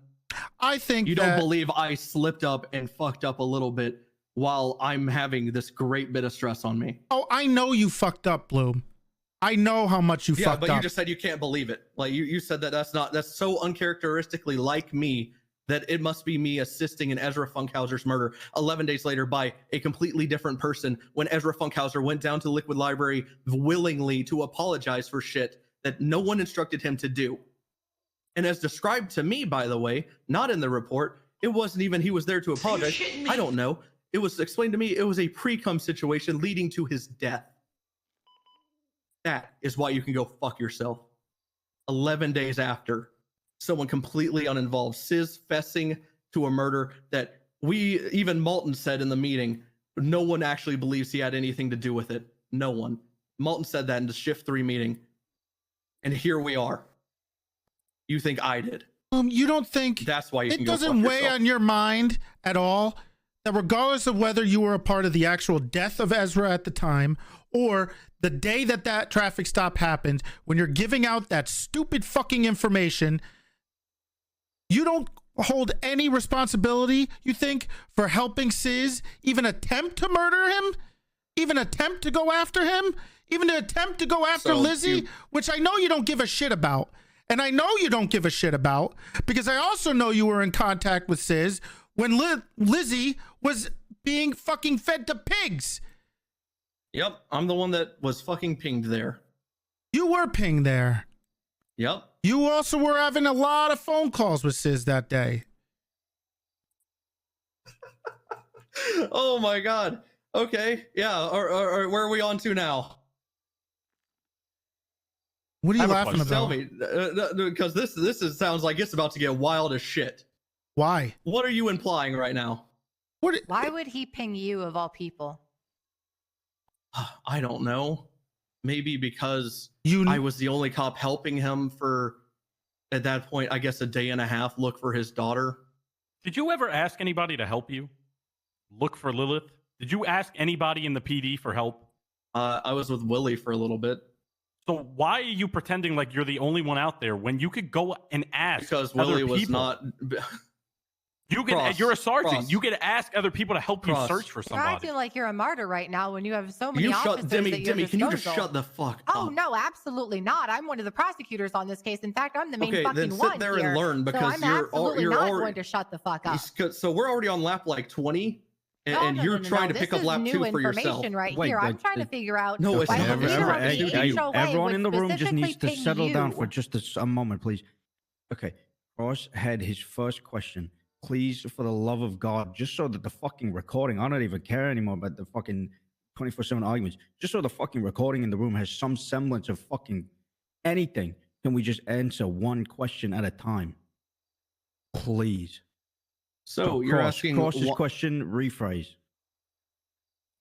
I think you don't believe I slipped up and fucked up a little bit while I'm having this great bit of stress on me. Oh, I know you fucked up, Bloom. I know how much you fucked but up. you just said you can't believe it. Like you said that's so uncharacteristically like me that it must be me assisting in Ezra Funkhauser's murder 11 days later by a completely different person when Ezra Funkhauser went down to the Liquid Library willingly to apologize for shit that no one instructed him to do. And as described to me, by the way, not in the report, it wasn't even he was there to apologize. I don't know. It was explained to me it was a pre-cum situation leading to his death. That is why you can go fuck yourself. 11 days after someone completely uninvolved, Sis fessing to a murder that even Malton said in the meeting, no one actually believes he had anything to do with it. No one. Malton said that in the Shift 3 meeting. And here we are. You think I did. You don't think that's why you can it go doesn't fuck weigh yourself. on your mind at all that regardless of whether you were a part of the actual death of Ezra at the time or the day that that traffic stop happened, when you're giving out that stupid fucking information, you don't hold any responsibility, you think, for helping Sis even attempt to murder him? Even attempt to go after him? Even to attempt to go after Lizzie? Which I know you don't give a shit about. And I know you don't give a shit about because I also know you were in contact with Sis when Lizzie was being fucking fed to pigs. Yep, I'm the one that was fucking pinged there. You were pinged there. Yep. You also were having a lot of phone calls with Sis that day. Oh my god. Okay, yeah. Or where are we on to now? What are you laughing about? Tell me, because this sounds like it's about to get wild as shit. Why? What are you implying right now? Why would he ping you of all people? I don't know. Maybe because I was the only cop helping him for, at that point, I guess a day and a half, look for his daughter. Did you ever ask anybody to help you? Look for Lilith? Did you ask anybody in the PD for help? I was with Willie for a little bit. So why are you pretending like you're the only one out there when you could go and ask? Because other Willie was people? not. You can. Cross, You're a sergeant. cross. You can ask other people to help you Cross. search for You're somebody. acting like you're a martyr right now when you have so many You officers shut, Demi. at your Demi, can you just disposal. shut the fuck Oh up? no, absolutely not. I'm one of the prosecutors on this case. In fact, I'm the main Okay, fucking then sit one there here. and learn because so I'm absolutely you're not already- going to shut the fuck up. So we're already on lap like 20, and, No, and no, you're no, trying no. to pick This up is lap new 2 for yourself. information right here. I'm trying to figure out. No, it's why not. the leader of the HOA everyone would in the room just needs to specifically settle ping down you. for just a moment, please. Okay, Ross had his first question. Please, for the love of God, just so that the fucking recording, I don't even care anymore about the fucking 24/7 arguments. Just so the fucking recording in the room has some semblance of fucking anything. Can we just answer one question at a time? Please. So you're asking Cross's wha- question, rephrase.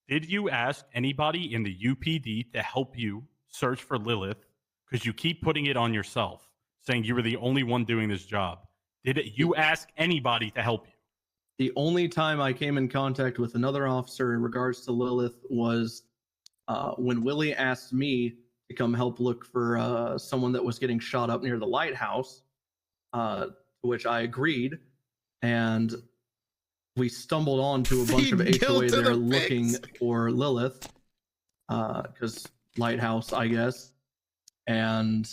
Did you ask anybody in the UPD to help you search for Lilith? Because you keep putting it on yourself, saying you were the only one doing this job. Did you ask anybody to help you? The only time I came in contact with another officer in regards to Lilith was when Willie asked me to come help look for someone that was getting shot up near the lighthouse, to which I agreed, and we stumbled onto a bunch of Feed guilt HOA to there the looking pigs. for Lilith, because lighthouse, I guess, and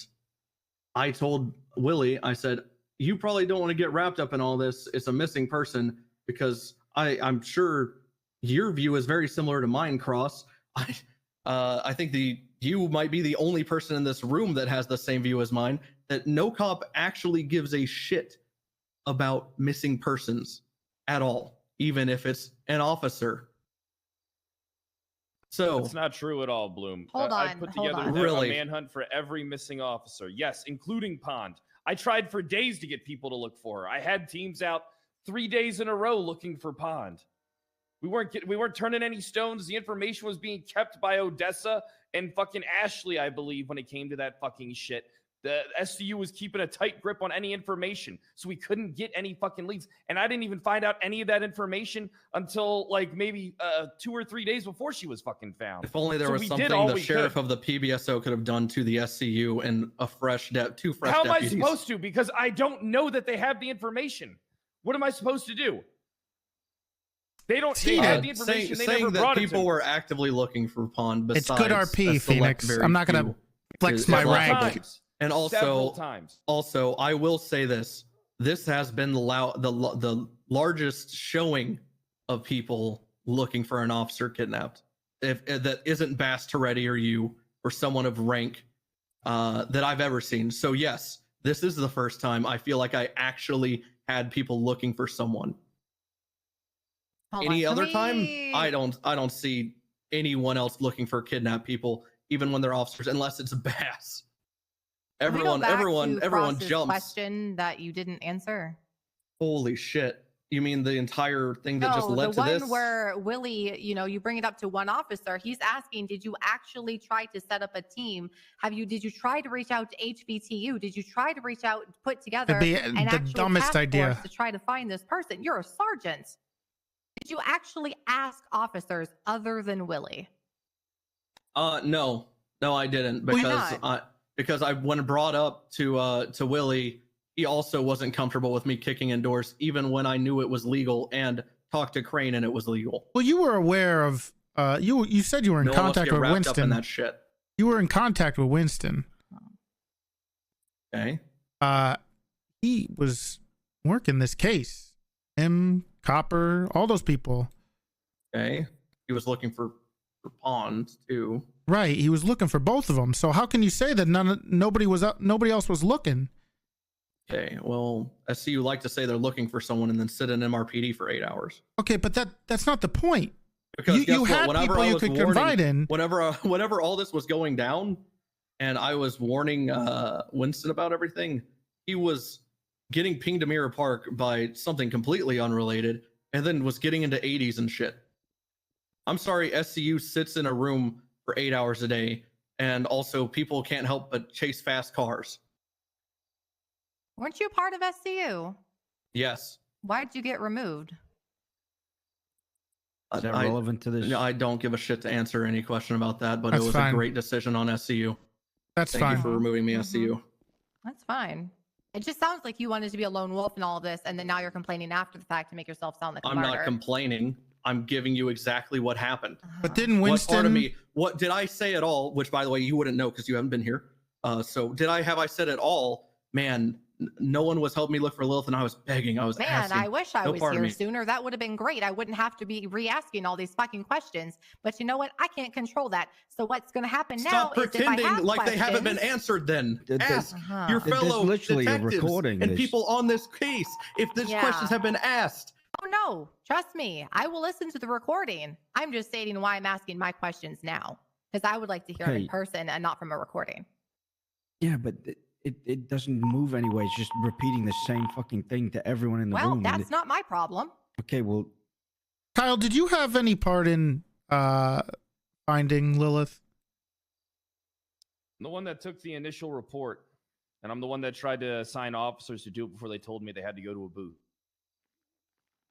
I told Willie, I said, you probably don't want to get wrapped up in all this. It's a missing person because I'm sure your view is very similar to mine, Cross. I think you might be the only person in this room that has the same view as mine, that no cop actually gives a shit about missing persons at all, even if it's an officer. So That's not true at all, Bloom. Hold I on, put hold together on. Really? a manhunt for every missing officer. Yes, including Pond. I tried for days to get people to look for her. I had teams out 3 days in a row looking for Pond. We weren't turning any stones. The information was being kept by Odessa and fucking Ashley, I believe, when it came to that fucking shit. The SCU was keeping a tight grip on any information, so we couldn't get any fucking leads. And I didn't even find out any of that information until like maybe 2 or 3 days before she was fucking found. if only there So was we something did all the we sheriff could. of the PBSO could have done to the SCU and a fresh two fresh How am I deputies. supposed to? Because I don't know that they have the information. What am I supposed to do? They don't. They had the information. They saying never that brought people it to were actively looking for Pond. It's Besides good a RP, select Phoenix. very I'm not gonna few flex is my several rank. times. And Several also, times. also, I will say this: this has been the largest showing of people looking for an officer kidnapped. If that isn't Bass, Toretti, or you, or someone of rank that I've ever seen. So yes, this is the first time I feel like I actually had people looking for someone. Any other time, I don't see anyone else looking for kidnapped people, even when they're officers, unless it's Bass. Can we go Everyone, back everyone, to everyone Frost's jumps. question that you didn't answer. Holy shit! You mean the entire thing that just No, led the to one this? where Willie, you bring it up to one officer. He's asking, did you actually try to set up a team? Did you try to reach out to HBTU? Did you try to reach out, put together an the actual dumbest task idea. force to try to find this person? You're a sergeant. Did you actually ask officers other than Willie? No, I didn't, Why because I when brought up to Willie, he also wasn't comfortable with me kicking indoors, even when I knew it was legal, and talked to Crane and it was legal. Well, you were aware of. You said you were in No one wants to contact get with wrapped Winston. up in that shit. You were in contact with Winston. Okay. He was working this case. Him, Copper, all those people. Okay. He was looking for pawns too. Right. He was looking for both of them. So how can you say that nobody else was looking? Okay. Well, SCU like to say they're looking for someone and then sit in MRPD for 8 hours. Okay, but that's not the point. Because you had people you could confide in. Whenever all this was going down, and I was warning Winston about everything, he was getting pinged to Mirror Park by something completely unrelated, and then was getting into 80s and shit. I'm sorry, SCU sits in a room for 8 hours a day, and also people can't help but chase fast cars. Weren't you part of SCU? Yes. Why'd you get removed? Is that relevant to this? I don't give a shit to answer any question about that, but That's it was fine. a great decision on SCU. That's Thank fine. you for removing me, Mm-hmm. SCU. That's fine. It just sounds like you wanted to be a lone wolf in all of this, and then now you're complaining after the fact to make yourself sound like a I'm martyr. not complaining. I'm giving you exactly what happened. But didn't Winston? What part of me? What did I say at all? Which, by the way, you wouldn't know because you haven't been here. So, have I said at all? Man, no one was helping me look for Lilith, and I was begging. I was Man, asking. I wish I No was part of here me. sooner. That would have been great. I wouldn't have to be re-asking all these fucking questions. But you know what? I can't control that. So what's going to happen now Stop is if I pretending have like they haven't been questions- answered. Then ask Uh-huh. your There's fellow literally a detectives recording and this. people on this case if these Yeah. questions have been asked. Oh no, trust me. I will listen to the recording. I'm just stating why I'm asking my questions now. Because I would like to hear it in Okay. person and not from a recording. Yeah, but it doesn't move anyway. It's just repeating the same fucking thing to everyone in the Well, room. and that's not my problem. okay, well, Kyle, did you have any part in finding Lilith? I'm the one that took the initial report, and I'm the one that tried to assign officers to do it before they told me they had to go to a booth.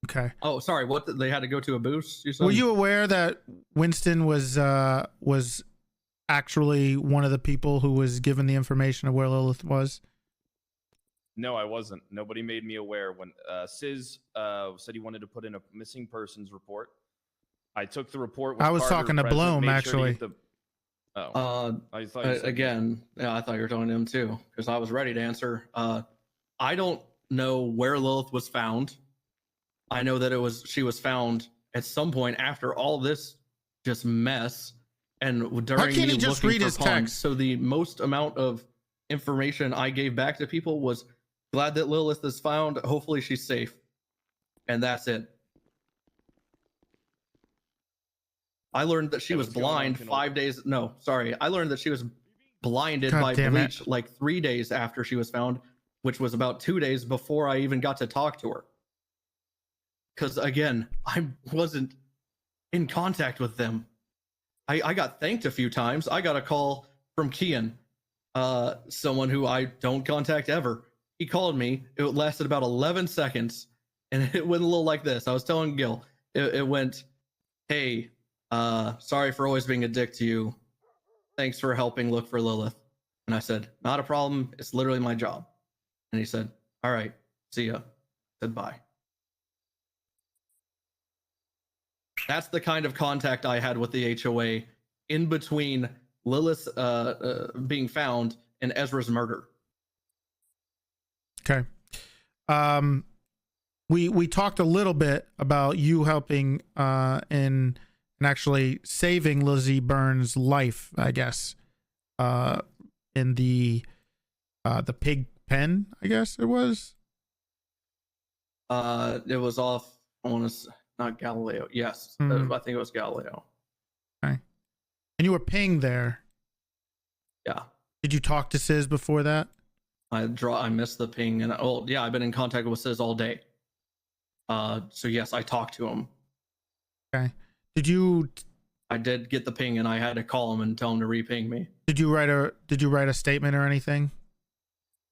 Okay. Oh, sorry. What? They had to go to a booth? You said? Were you aware that Winston was actually one of the people who was given the information of where Lilith was? No, I wasn't. Nobody made me aware. When Sis said he wanted to put in a missing persons report, I took the report. With I was Carter talking to present, Bloom, made sure to actually. get I thought you said again. Yeah, I thought you were talking to him too because I was ready to answer. I don't know where Lilith was found. I know that she was found at some point after all this just mess and during Why can't me he just looking read for his pawns. text? So the most amount of information I gave back to people was glad that Lilith is found. Hopefully she's safe, and that's it. I learned that she was blind 5 days. No, sorry. I learned that she was blinded God by damn it. bleach like 3 days after she was found, which was about 2 days before I even got to talk to her. Because again, I wasn't in contact with them. I got thanked a few times. I got a call from Kian, someone who I don't contact ever. He called me. It lasted about 11 seconds, and it went a little like this. I was telling Gil, it went, "Hey, sorry for always being a dick to you. Thanks for helping look for Lilith." And I said, "Not a problem. It's literally my job." And he said, "All right, see ya." I said bye. That's the kind of contact I had with the HOA in between Lilith being found and Ezra's murder. Okay. We talked a little bit about you helping in actually saving Lizzie Burns' life, I guess. In the pig pen, I guess it was. It was off. I want to not Galileo. Yes, I think it was Galileo. Okay. And you were pinged there. Yeah. Did you talk to Sis before that? I missed the ping, and I've been in contact with Sis all day. So yes, I talked to him. Okay. I did get the ping, and I had to call him and tell him to re-ping me. Did you write a statement or anything?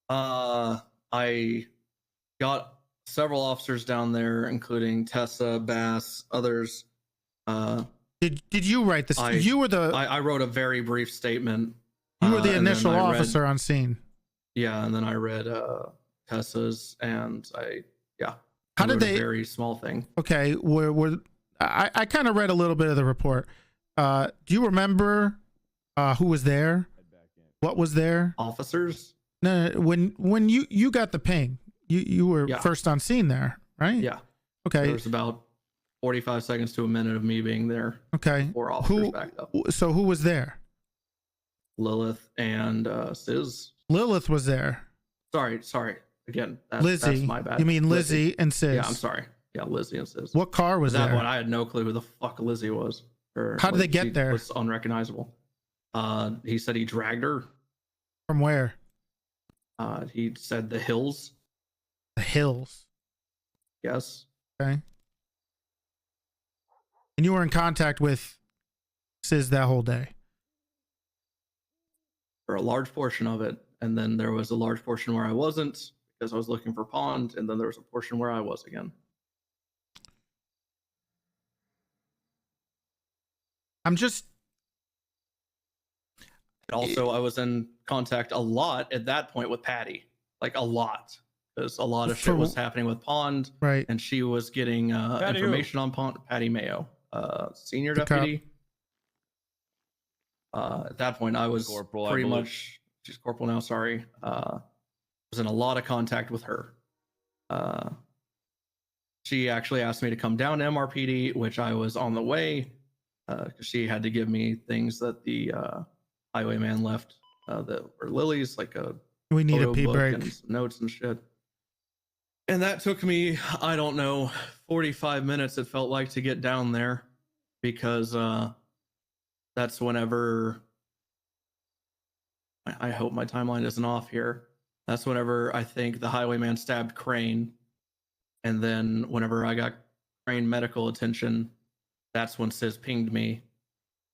I got several officers down there, including Tessa, Bass, others. Did you write this? You were the. I wrote a very brief statement. You were the initial officer on scene. Yeah, and then I read Tessa's, and How did they? A very small thing. Okay, I kind of read a little bit of the report. Do you remember who was there? What was there? Officers? No, when you got the ping, you were first on scene there, right? Yeah. Okay. There was about 45 seconds to a minute of me being there. Okay. 4 officers backed up. So who was there? Lilith and Sis. Lilith was there. Sorry. Again, Lizzie. That's my bad. You mean Lizzie and Sis? Yeah, I'm sorry. Yeah, Lizzie and Sis. What car was At that there? point, I had no clue who the fuck Lizzie was. How did they get there? It was unrecognizable. He said he dragged her. From where? He said the hills. The hills. Yes. Okay. And you were in contact with Sis that whole day? For a large portion of it. And then there was a large portion where I wasn't because I was looking for Pond. And then there was a portion where I was again. Also, I was in contact a lot at that point with Patty. Like a lot. Because a lot of shit was happening with Pond. Right. And she was getting information on Pond. Patty Mayo. Senior The deputy. At that point, I was Corporal, pretty I believe. much, she's corporal now, sorry. Was in a lot of contact with her. She actually asked me to come down to MRPD, which I was on the way, because she had to give me things that the highwayman left that were Lily's, like a We need a photo pee book break. and some notes and shit. And that took me, I don't know, 45 minutes it felt like to get down there, because that's whenever, I hope my timeline isn't off here. That's whenever I think the highwayman stabbed Crane. And then whenever I got Crane medical attention, that's when Sis pinged me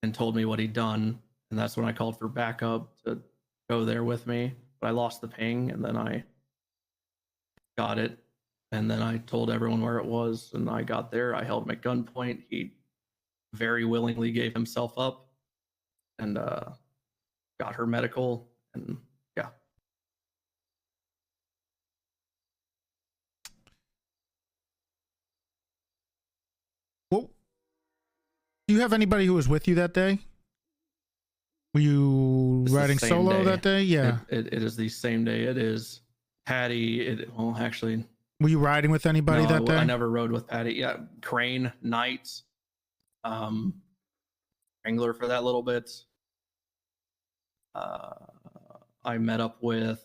and told me what he'd done. And that's when I called for backup to go there with me. But I lost the ping, and then I got it. And then I told everyone where it was, and I got there. I held him at gunpoint. He very willingly gave himself up and got her medical, and yeah. Well, do you have anybody who was with you that day? Were you It's the riding same solo day. that day? Yeah. It is the same day. It is Patty. Well, actually, Were you riding with anybody no, that day? I never rode with Patty. Yeah, Crane, Knight, Wrangler for that little bit. I met up with,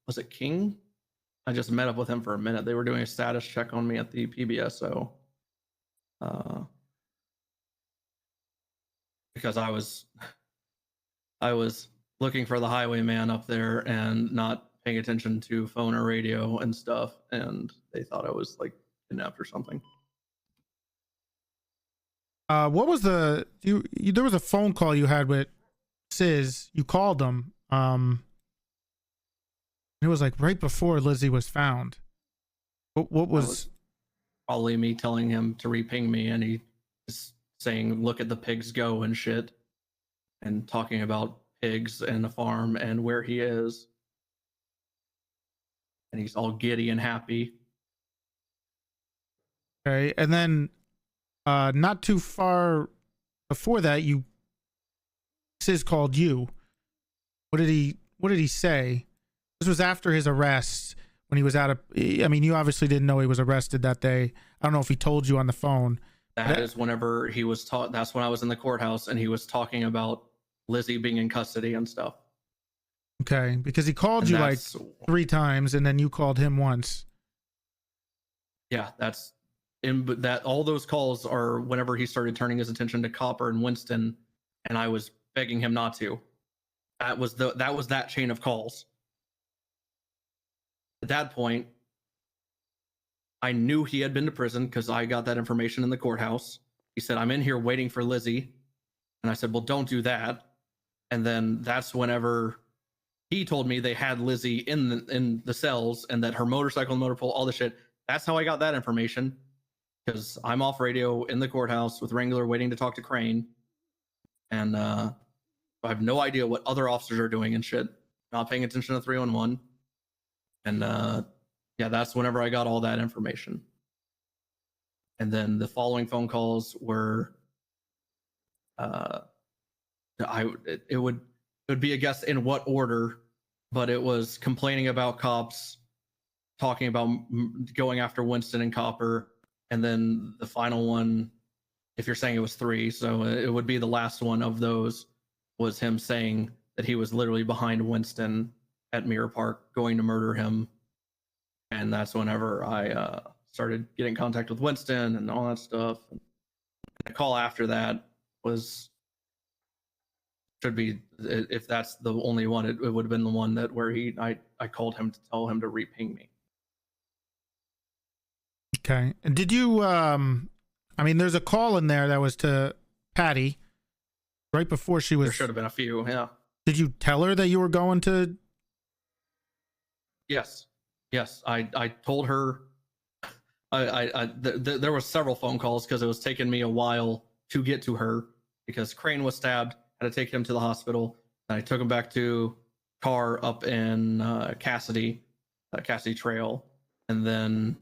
was it King? I just met up with him for a minute. They were doing a status check on me at the PBSO. Because I was looking for the highwayman up there and not paying attention to phone or radio and stuff, and they thought I was like kidnapped or something. What was the there was a phone call you had with Sis. You called them. It was like right before Lizzie was found. What was probably me telling him to re-ping me, and he was saying, "Look at the pigs go" and shit, and talking about pigs and a farm and where he is, and he's all giddy and happy. Okay, and then not too far before that, Sis called you. What did he say? This was after his arrest when he was out of. I mean, you obviously didn't know he was arrested that day. I don't know if he told you on the phone. That is whenever he was taught. That's when I was in the courthouse and he was talking about Lizzie being in custody and stuff. Okay, because he called And you like that's- 3 times, and then you called him once. Yeah, that's in. But that all those calls are whenever he started turning his attention to Copper and Winston, and I was begging him not to. That was that chain of calls. At that point, I knew he had been to prison because I got that information in the courthouse. He said, "I'm in here waiting for Lizzie," and I said, "Well, don't do that." And then that's whenever he told me they had Lizzie in the cells and that her motorcycle and motor pool, all the shit. That's how I got that information, because I'm off radio in the courthouse with Wrangler waiting to talk to Crane, and I have no idea what other officers are doing and shit. Not paying attention to 311, and yeah, that's whenever I got all that information. And then the following phone calls were, it would be a guess in what order, but it was complaining about cops, talking about going after Winston and Copper, and then the final one, if you're saying it was 3, so it would be the last one of those, was him saying that he was literally behind Winston at Mirror Park going to murder him. And that's whenever I started getting in contact with Winston and all that stuff. And the call after that should be, if that's the only one, it would have been the one that where I called him to tell him to reping me. Okay. And did you I mean, there's a call in there that was to Patty right before she was. There should have been a few, yeah. Did you tell her that you were going to? Yes, I told her. There were several phone calls because it was taking me a while to get to her because Crane was stabbed. Had to take him to the hospital. And I took him back to car up in Cassidy Trail, and then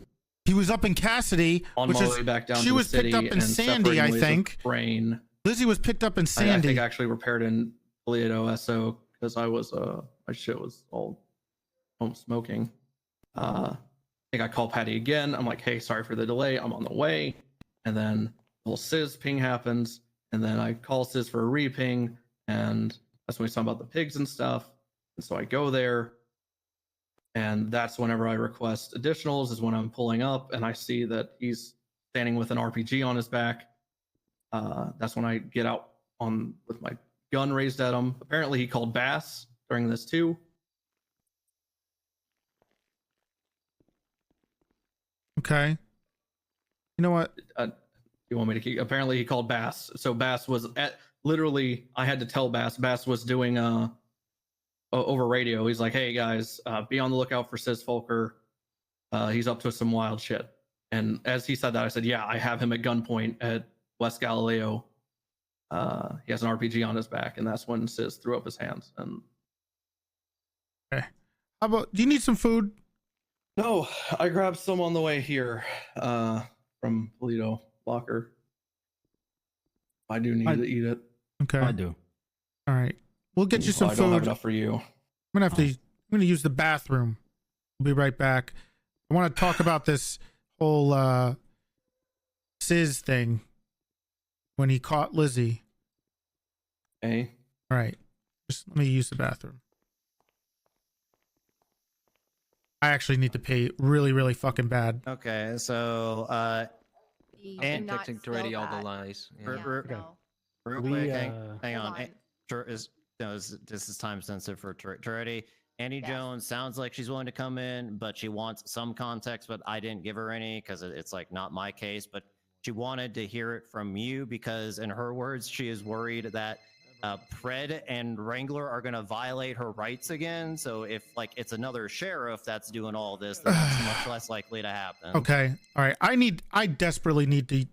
he was up in Cassidy, on which my is way back down. she to was the picked city up in and Sandy, I separating ways think. of Brain. Lizzie was picked up in I Sandy. think actually repaired in Toledo SO because I was my shit was all home smoking. I think I called Patty again. I'm like, hey, sorry for the delay. I'm on the way. And then the whole Sis ping happens. And then I call Sis for a reping. And that's when we talk about the pigs and stuff. And so I go there. And that's whenever I request additionals is when I'm pulling up and I see that he's standing with an RPG on his back. That's when I get out with my gun raised at him. Apparently he called Bass during this too. Okay. You know what? You want me to keep? Apparently he called Bass. So Bass was literally, I had to tell Bass was doing over radio. He's like, hey guys, be on the lookout for Sis Folker. He's up to some wild shit. And as he said that, I said, yeah, I have him at gunpoint at West Galileo. He has an RPG on his back, and that's when Sis threw up his hands. And okay. How about, do you need some food? no, I grabbed some on the way here from Polito Locker. I do need to eat it. Okay. I do. All right. We'll get you some I food. don't have enough for you. I'm gonna use the bathroom. We'll be right back. I want to talk about this whole Sis thing when he caught Lizzie. Okay. All right. Just let me use the bathroom. I actually need to pay really, really fucking bad. Okay, so And texting Toretti all the lies. Yeah. Real quick, hang on. This is time sensitive for Toretti. Andy Jones sounds like she's willing to come in, but she wants some context, but I didn't give her any because it's like not my case, but she wanted to hear it from you because in her words, she is worried that Pred and Wrangler are going to violate her rights again. So if like it's another sheriff that's doing all this, then that's much less likely to happen. Okay. All right. I desperately need to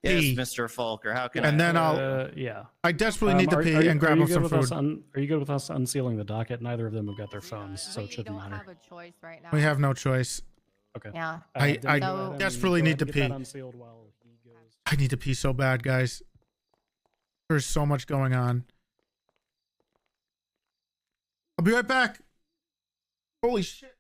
Yes, Mr. Falker. How can and I? then I'll. Yeah. I desperately need to pee and grab them some food. Are you good with us unsealing the docket? Neither of them have got their phones, so it shouldn't matter. Have a choice right now. We have no choice. Okay. Yeah. I Denny, go ahead and desperately go need ahead to and get pee. that unsealed while he goes. I need to pee so bad, guys. There's so much going on. I'll be right back. Holy shit.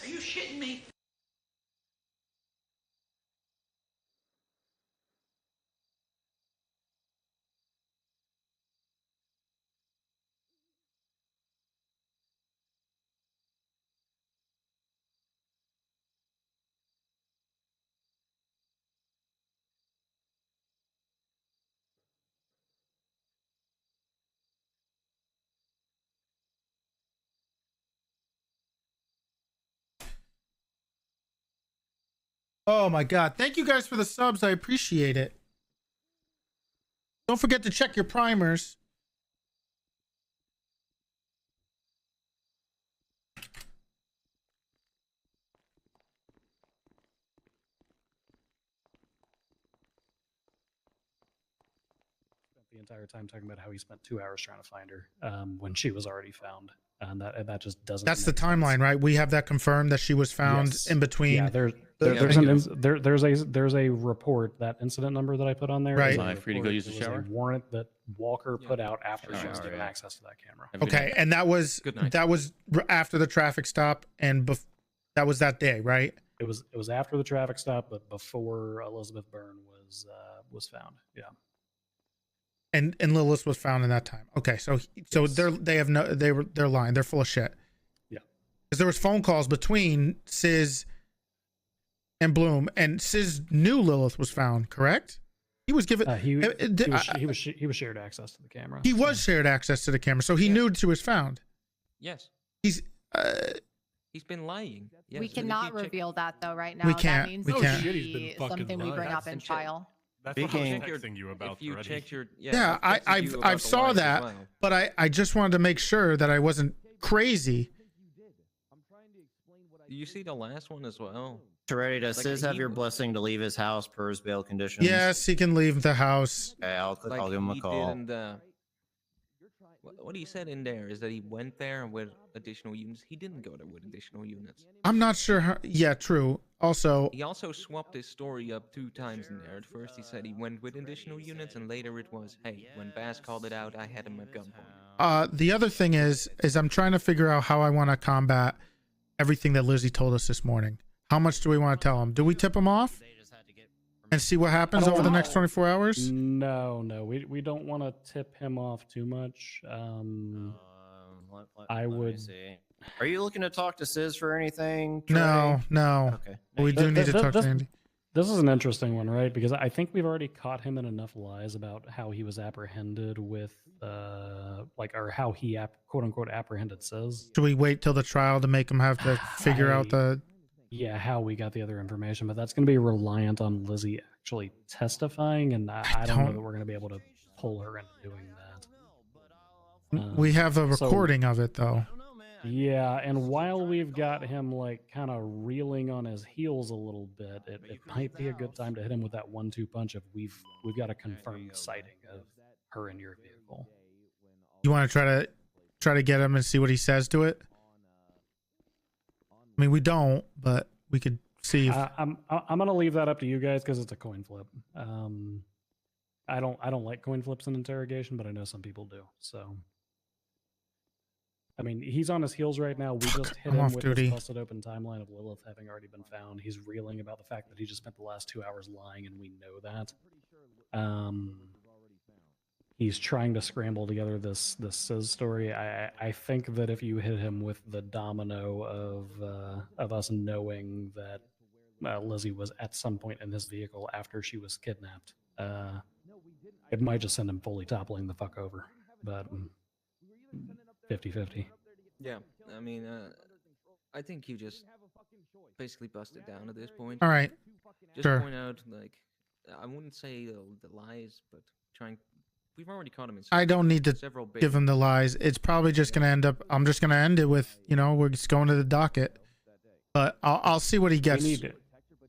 Are you shitting me? Oh my god. Thank you guys for the subs. I appreciate it. Don't forget to check your primers. The entire time talking about how he spent 2 hours trying to find her when she was already found, and that just doesn't. That's the make sense. timeline, right? We have that confirmed that she was found Yes. in between. Yeah, there's a report, that incident number that I put on there. Right. is a Am I free to go report. use the It was a shower? warrant that Walker put out after she was Sure, given yeah. access to that camera. Okay, and that was after the traffic stop, and that was that day, right? It was after the traffic stop, but before Elizabeth Byrne was found. Yeah. And Lilith was found in that time. Okay, so they're lying. They're full of shit. Yeah. Because there was phone calls between Sis and Bloom, and Sis knew Lilith was found. Correct? He was given. He was shared access to the camera. He was shared access to the camera, so he knew she was found. Yes. He's been lying. Yes. We but if you cannot check- reveal that though right now. We can't. That means We to can't. Shit, he's been be fucking something we lying. bring up in And check- trial. That's If what I you was check your- texting you about if you already. check your Yeah, I've saw lies as that, well. but I just wanted to make sure that I wasn't crazy. Do you see the last one as well? Toretti, does Like, Sis have he your w- blessing to leave his house per his bail conditions? Yes, he can leave the house. Okay, I'll give him a he call. didn't, what he said in there is that he went there with additional units. He didn't go there with additional units. I'm not sure how. Yeah, true. Also, He also swapped his story up 2 times in there. At first he said he went with additional units, and later it was, hey, when Bass called it out, I had him at gunpoint. the other thing is I'm trying to figure out how I want to combat everything that Lizzie told us this morning. How much do we want to tell him? Do we tip him off and see what happens over the next 24 hours? No, we don't want to tip him off too much. I would. See. Are you looking to talk to Sis for anything? No, no. Okay. But we do need to talk to this, Andy. This is an interesting one, right? Because I think we've already caught him in enough lies about how he was apprehended with, or how he quote unquote apprehended Sis. Should we wait till the trial to make him have to figure out the? Yeah, how we got the other information, but that's going to be reliant on Lizzie actually testifying, and I don't know that we're going to be able to pull her into doing that. We have a so- recording of it though. Yeah, and while we've got him like kind of reeling on his heels a little bit, it might be a good time to hit him with that 1-2 punch if we've got a confirmed sighting of her in your vehicle. You want to try to get him and see what he says to it? I mean, we don't, but we could see. If, I'm gonna leave that up to you guys because it's a coin flip. I don't like coin flips in interrogation, but I know some people do. So, I mean, he's on his heels right now. We just hit I'm him off with duty. this busted open timeline of Lilith having already been found. He's reeling about the fact that he just spent the last 2 hours lying, and we know that. He's trying to scramble together this Sis story. I think that if you hit him with the domino of us knowing that Lizzie was at some point in his vehicle after she was kidnapped, it might just send him fully toppling the fuck over. But 50-50. Yeah, I mean, I think you just basically busted down at this point. All right. Just Sure. point out, like, I wouldn't say the lies, but trying. We've already caught him in. I don't need to several big give him the lies. It's probably just going to end up, I'm just going to end it with, you know, we're just going to the docket. But I'll see what he gets.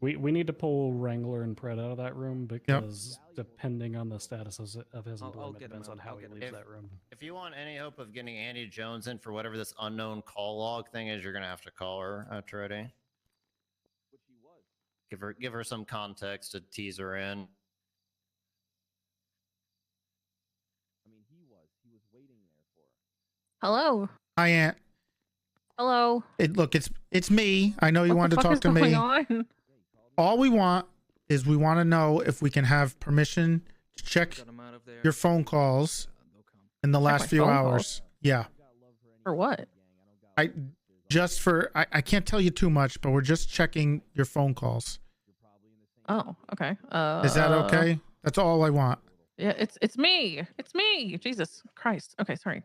We need to pull Wrangler and Pred out of that room because depending on the status of his employment depends on how he leaves that room. If you want any hope of getting Andy Jones in for whatever this unknown call log thing is, you're gonna have to call her, Toretti. Give her some context to tease her in. Hello. Hi, Aunt. Hello. Look, it's me. I know you wanted to talk to me. On? All we want is we want to know if we can have permission to check your phone calls in the last few hours. Yeah. For what? I can't tell you too much, but we're just checking your phone calls. Oh, okay. Is that okay? That's all I want. Yeah, it's me. It's me. Jesus Christ. Okay, sorry.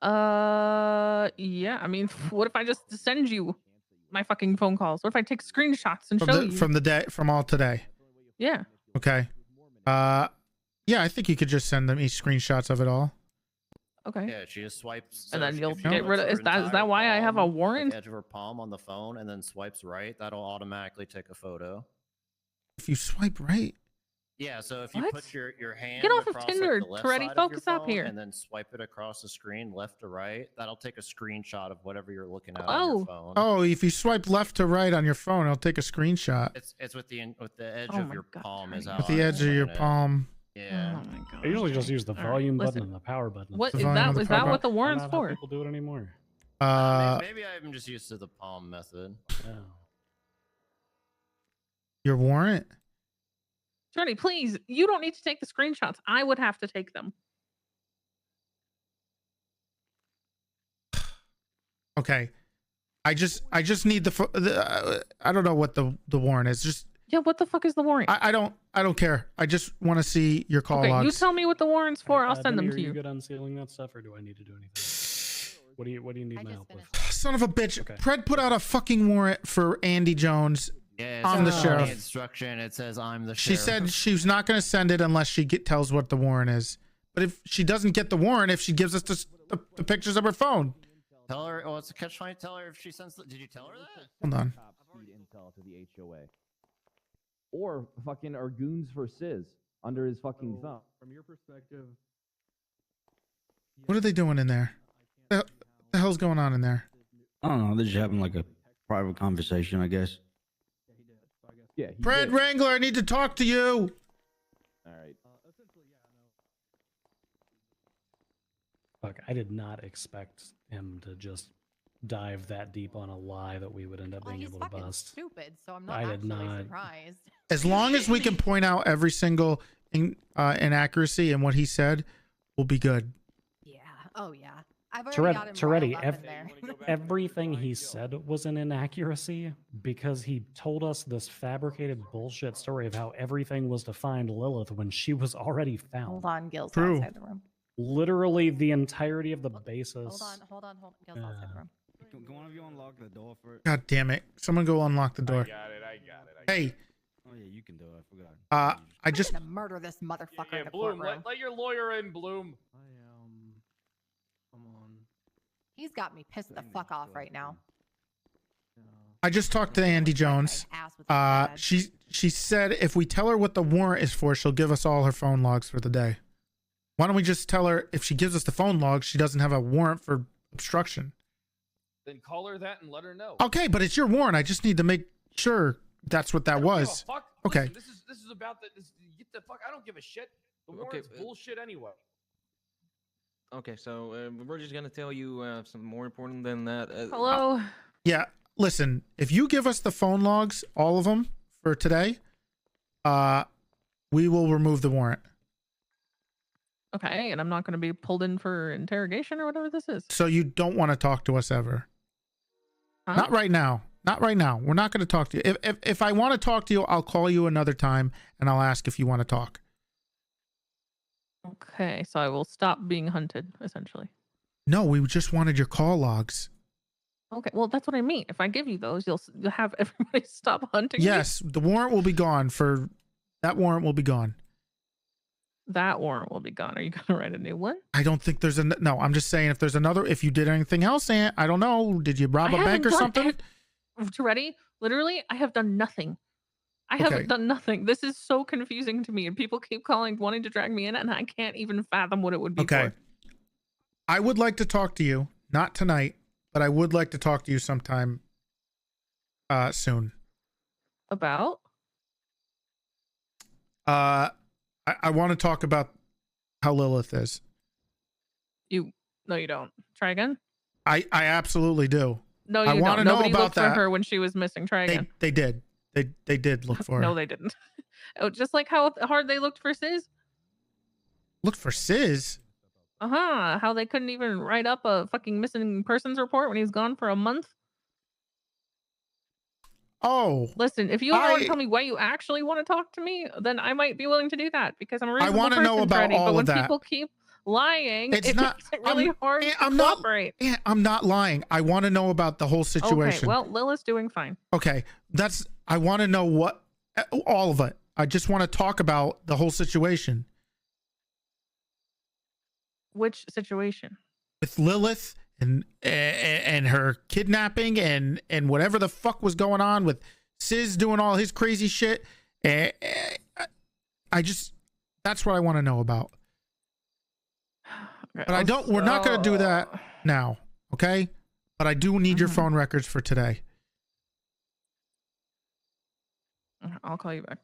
Yeah, I mean, what if I just send you my fucking phone calls? What if I take screenshots and show you? From all today? Yeah. Okay. Yeah, I think you could just send them each screenshots of it all. Okay. Yeah, she just swipes. And then if you'll she get rid of. puts Is her that entire why I have a palm, warrant? The edge of her palm on the phone, and then swipes right. That'll automatically take a photo. If you swipe right. Yeah, so if you What? put your hand Get off of across Tinder, like, the left Toretti, side of your focus up phone here. and then swipe it across the screen left to right, that'll take a screenshot of whatever you're looking at on your phone. Oh, if you swipe left to right on your phone, it'll take a screenshot. It's with the edge Oh of my your God, palm is how With the I edge of your explain it. palm. Yeah. Oh my God. I usually just use the All right, volume button listen. and the power button. What The is volume that? of the Is power that what button. the warrant's Not how for? people do it anymore. Maybe I'm just used to the palm method. Oh. Your warrant? Johnny, please, you don't need to take the screenshots. I would have to take them. Okay. I just need I don't know what the warrant is. Just Yeah, what the fuck is the warrant? I don't care. I just want to see your call Okay, logs. you tell me what the warrant's for. I'll send Demi, them are to you. good on sealing that stuff, or do I need to do anything? What do you need my help with? Son of a bitch. Pred put out a fucking warrant for Andy Jones. Yeah, I'm the sheriff. Instruction. It says I'm the She sheriff. said she's not going to send it unless she tells what the warrant is. But if she doesn't get the warrant, if she gives us the pictures of her phone. Tell her. Oh, it's a catch-22. Tell her if she sends. Did you tell her that? Hold on. Intel to the HOA. Or fucking our goons for Sizz under his fucking thumb. From your perspective, What are they doing in there? The hell's going on in there? I don't know. They're just having like a private conversation, I guess. Yeah. Pred Wrangler, I need to talk to you. All right. Fuck, I did not expect him to just dive that deep on a lie that we would end up being He's able to fucking bust. stupid, so I'm not I did actually not. surprised. As long as we can point out every single inaccuracy in what he said, we'll be good. Yeah. Oh yeah. I've already got him Toretti, riled up in there. everything he said was an inaccuracy because he told us this fabricated bullshit story of how everything was to find Lilith when she was already found. Hold on, Gil's True. outside the room. Literally the entirety of the basis. Hold on. Gil's outside the room. Can one of you unlock the door for it? God damn it. Someone go unlock the door. I got it. Hey. Oh yeah, you can do it. I forgot. I just I'm gonna murder this motherfucker in the Bloom, courtroom. let your lawyer in, Bloom. come on. He's got me pissed the fuck off right now. I just talked to Andy Jones. She said if we tell her what the warrant is for, she'll give us all her phone logs for the day. Why don't we just tell her if she gives us the phone logs, she doesn't have a warrant for obstruction? Then call her that and let her know. Okay, but it's your warrant. I just need to make sure that's what that was. Fuck. Okay. Listen, this is about get the fuck. I don't give a shit. The warrant's bullshit anyway. Okay, so we're just gonna tell you something more important than that. Hello. Yeah, listen, if you give us the phone logs, all of them for today, we will remove the warrant. Okay, and I'm not going to be pulled in for interrogation or whatever this is. So you don't want to talk to us ever. Huh? Not right now. Not right now. We're not going to talk to you. If I want to talk to you, I'll call you another time and I'll ask if you want to talk. Okay, so I will stop being hunted, essentially. No, we just wanted your call logs. Okay, well, that's what I mean. If I give you those, you'll have everybody stop hunting me? Yes, the warrant will be gone for that warrant will be gone. That warrant will be gone. Are you going to write a new one? I don't think there's no, I'm just saying if there's another, if you did anything else, Aunt, I don't know. Did you rob a bank or something? Toretti, literally, I have done nothing. I haven't done nothing. This is so confusing to me, and people keep calling, wanting to drag me in, and I can't even fathom what it would be for. I would like to talk to you, not tonight, but I would like to talk to you sometime soon. About? I want to talk about how Lilith is. No, you don't. Try again. I absolutely do. No, you I want don't. to know Nobody about looked that. for her when she was missing. Try again. They did. They did look for her. No, they didn't. Oh, just like how hard they looked for Sis. Looked for Sis? How they couldn't even write up a fucking missing persons report when he was gone for a month. Oh. Listen, if you want to tell me why you actually want to talk to me, then I might be willing to do that because I'm a reasonable person. I want to know about all but when of that. people keep lying, It's it not makes it really hard to cooperate. I'm not lying. I want to know about the whole situation. Okay, well, Lilith's doing fine. Okay, I want to know what all of it. I just want to talk about the whole situation. Which situation? With Lilith and her kidnapping and whatever the fuck was going on with Sis doing all his crazy shit. That's what I want to know about. Okay, But we're not going to do that now. Okay. But I do need your phone records for today. I'll call you back.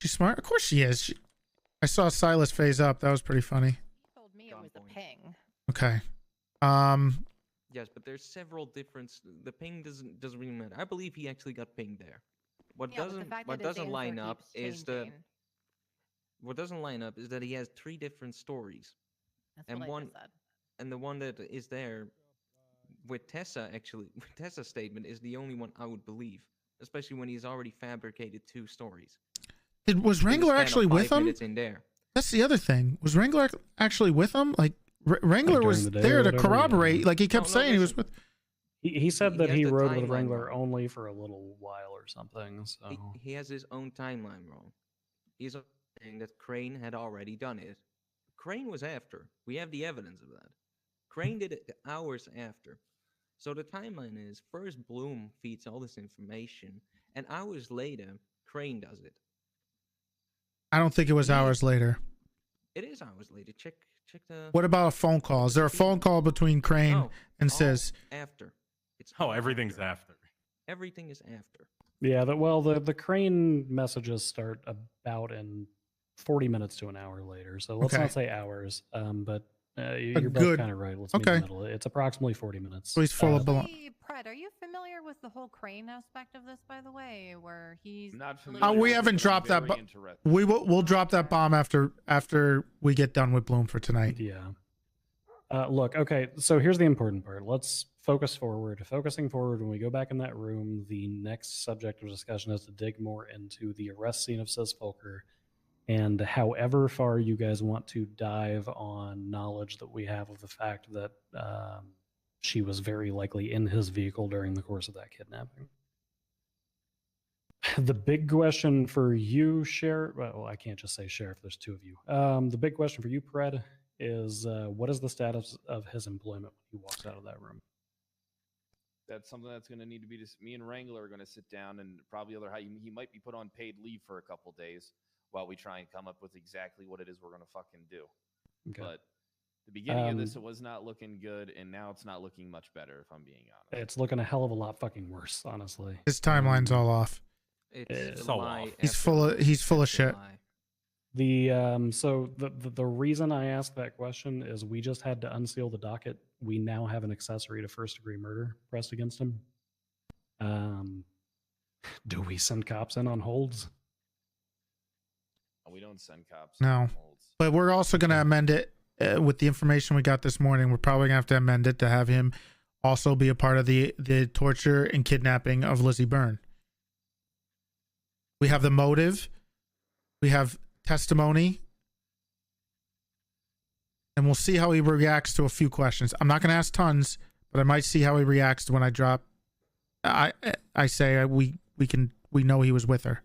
She's smart. Of course she is. I saw Silas phase up. That was pretty funny. He told me it was a ping. Okay. Yes, but there's several different. The ping doesn't really matter. I believe he actually got pinged there. What doesn't line up is that he has 3 different stories. That's and what one I just said. and the one that is there with Tessa with Tessa's statement is the only one I would believe, especially when he's already fabricated 2 stories. Was Wrangler actually with him? In there. That's the other thing. Was Wrangler actually with him? Like Wrangler was there to corroborate. Yeah. Like he kept saying he was with. He said that he has the rode with timeline Wrangler wrong. only for a little while or something. So He has his own timeline wrong. He's saying that Crane had already done it. Crane was after. We have the evidence of that. Crane did it hours after. So the timeline is first Bloom feeds all this information, and hours later, Crane does it. I don't think it was hours later. It is hours later. Check the. What about a phone call? Is there a phone call between Crane and Sis? After. It's everything's after. Everything is after. yeah, the Crane messages start about in 40 minutes to an hour later. So let's Okay. not say hours. But you're both kind of right. Let's meet in the middle. It's approximately 40 minutes. So he's full of Hey, Pred, are you familiar with the whole Crane aspect of this, by the way, where he's Not we haven't dropped that. We'll drop that bomb after we get done with Bloom for tonight. Yeah. Look, okay, so here's the important part. Let's focus forward. Focusing forward, when we go back in that room, the next subject of discussion is to dig more into the arrest scene of Sis Volker, and however far you guys want to dive on knowledge that we have of the fact that she was very likely in his vehicle during the course of that kidnapping. The big question for you, Sheriff, well, I can't just say Sheriff, there's 2 of you. The big question for you, Pred, is what is the status of his employment when he walks out of that room? That's something that's going to need to be. Me and Wrangler are going to sit down and probably he might be put on paid leave for a couple days while we try and come up with exactly what it is we're going to fucking do. Okay. But the beginning of this, it was not looking good, and now it's not looking much better, if I'm being honest. It's looking a hell of a lot fucking worse, honestly. His timeline's all off. It's so lie off. He's full of shit. So the reason I asked that question is we just had to unseal the docket. We now have an accessory to first-degree murder pressed against him. Do we send cops in on holds? We don't send cops. No, but we're also going to amend it with the information we got this morning. We're probably going to have to amend it to have him also be a part of the torture and kidnapping of Lizzie Byrne. We have the motive. We have testimony, and we'll see how he reacts to a few questions. I'm not going to ask tons, but I might see how he reacts when I drop. I say we know he was with her.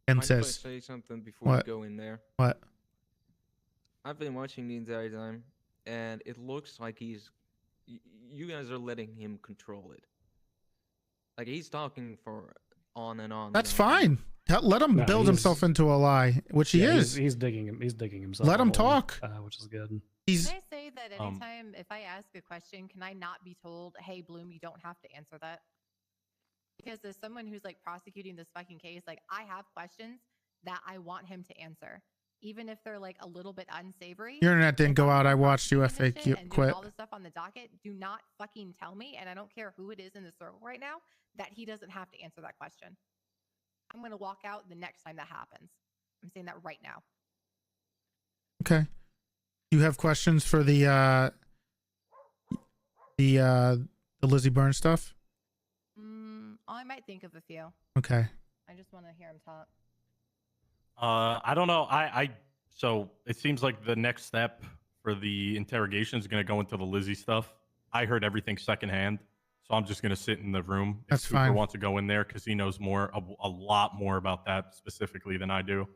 And Mind if I says, say something before what? we go in there? What? I've been watching the entire time, and it looks like you guys are letting him control it. Like he's talking for on and on. That's fine. Let him build himself into a lie, which he is. He's digging himself. Let a him hole, talk. Which is good. Can I say that anytime if I ask a question, can I not be told, "Hey, Bloom, you don't have to answer that"? Because as someone who's like prosecuting this fucking case, like I have questions that I want him to answer, even if they're like a little bit unsavory. Your internet didn't go out. I watched you and FAQ doing quit. all this stuff on the docket. Do not fucking tell me, and I don't care who it is in the circle right now, that he doesn't have to answer that question. I'm gonna walk out the next time that happens. I'm saying that right now. Okay. You have questions for the Lizzie Byrne stuff? I might think of a few. Okay. I just want to hear him talk. I don't know. So it seems like the next step for the interrogation is going to go into the Lizzie stuff. I heard everything secondhand, so I'm just going to sit in the room. That's if Cooper fine. wants to go in there because he knows a lot more about that specifically than I do.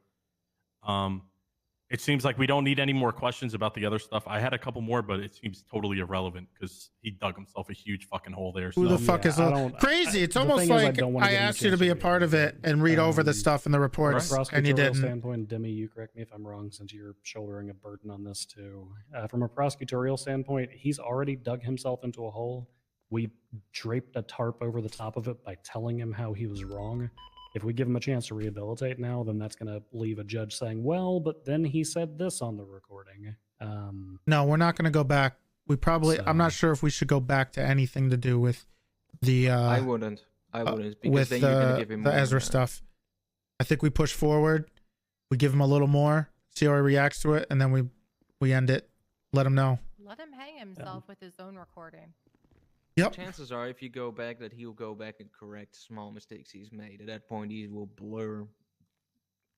It seems like we don't need any more questions about the other stuff. I had a couple more, but it seems totally irrelevant because he dug himself a huge fucking hole there. Who the so- fuck is crazy? It's almost like I asked you to be a part of it and read over the stuff in the reports, From a and you prosecutorial didn't. standpoint, Demi, you correct me if I'm wrong, since you're shouldering a burden on this too. From a prosecutorial standpoint, he's already dug himself into a hole. We draped a tarp over the top of it by telling him how he was wrong. If we give him a chance to rehabilitate now, then that's going to leave a judge saying, well, but then he said this on the recording. No, we're not going to go back. I'm not sure if we should go back to anything to do with the. I wouldn't because with then you're gonna give him the more Ezra than that. stuff. I think we push forward. We give him a little more, see how he reacts to it, and then we end it. Let him know. Let him hang himself with his own recording. Yep. Chances are, if you go back, that he'll go back and correct small mistakes he's made. At that point, he will blur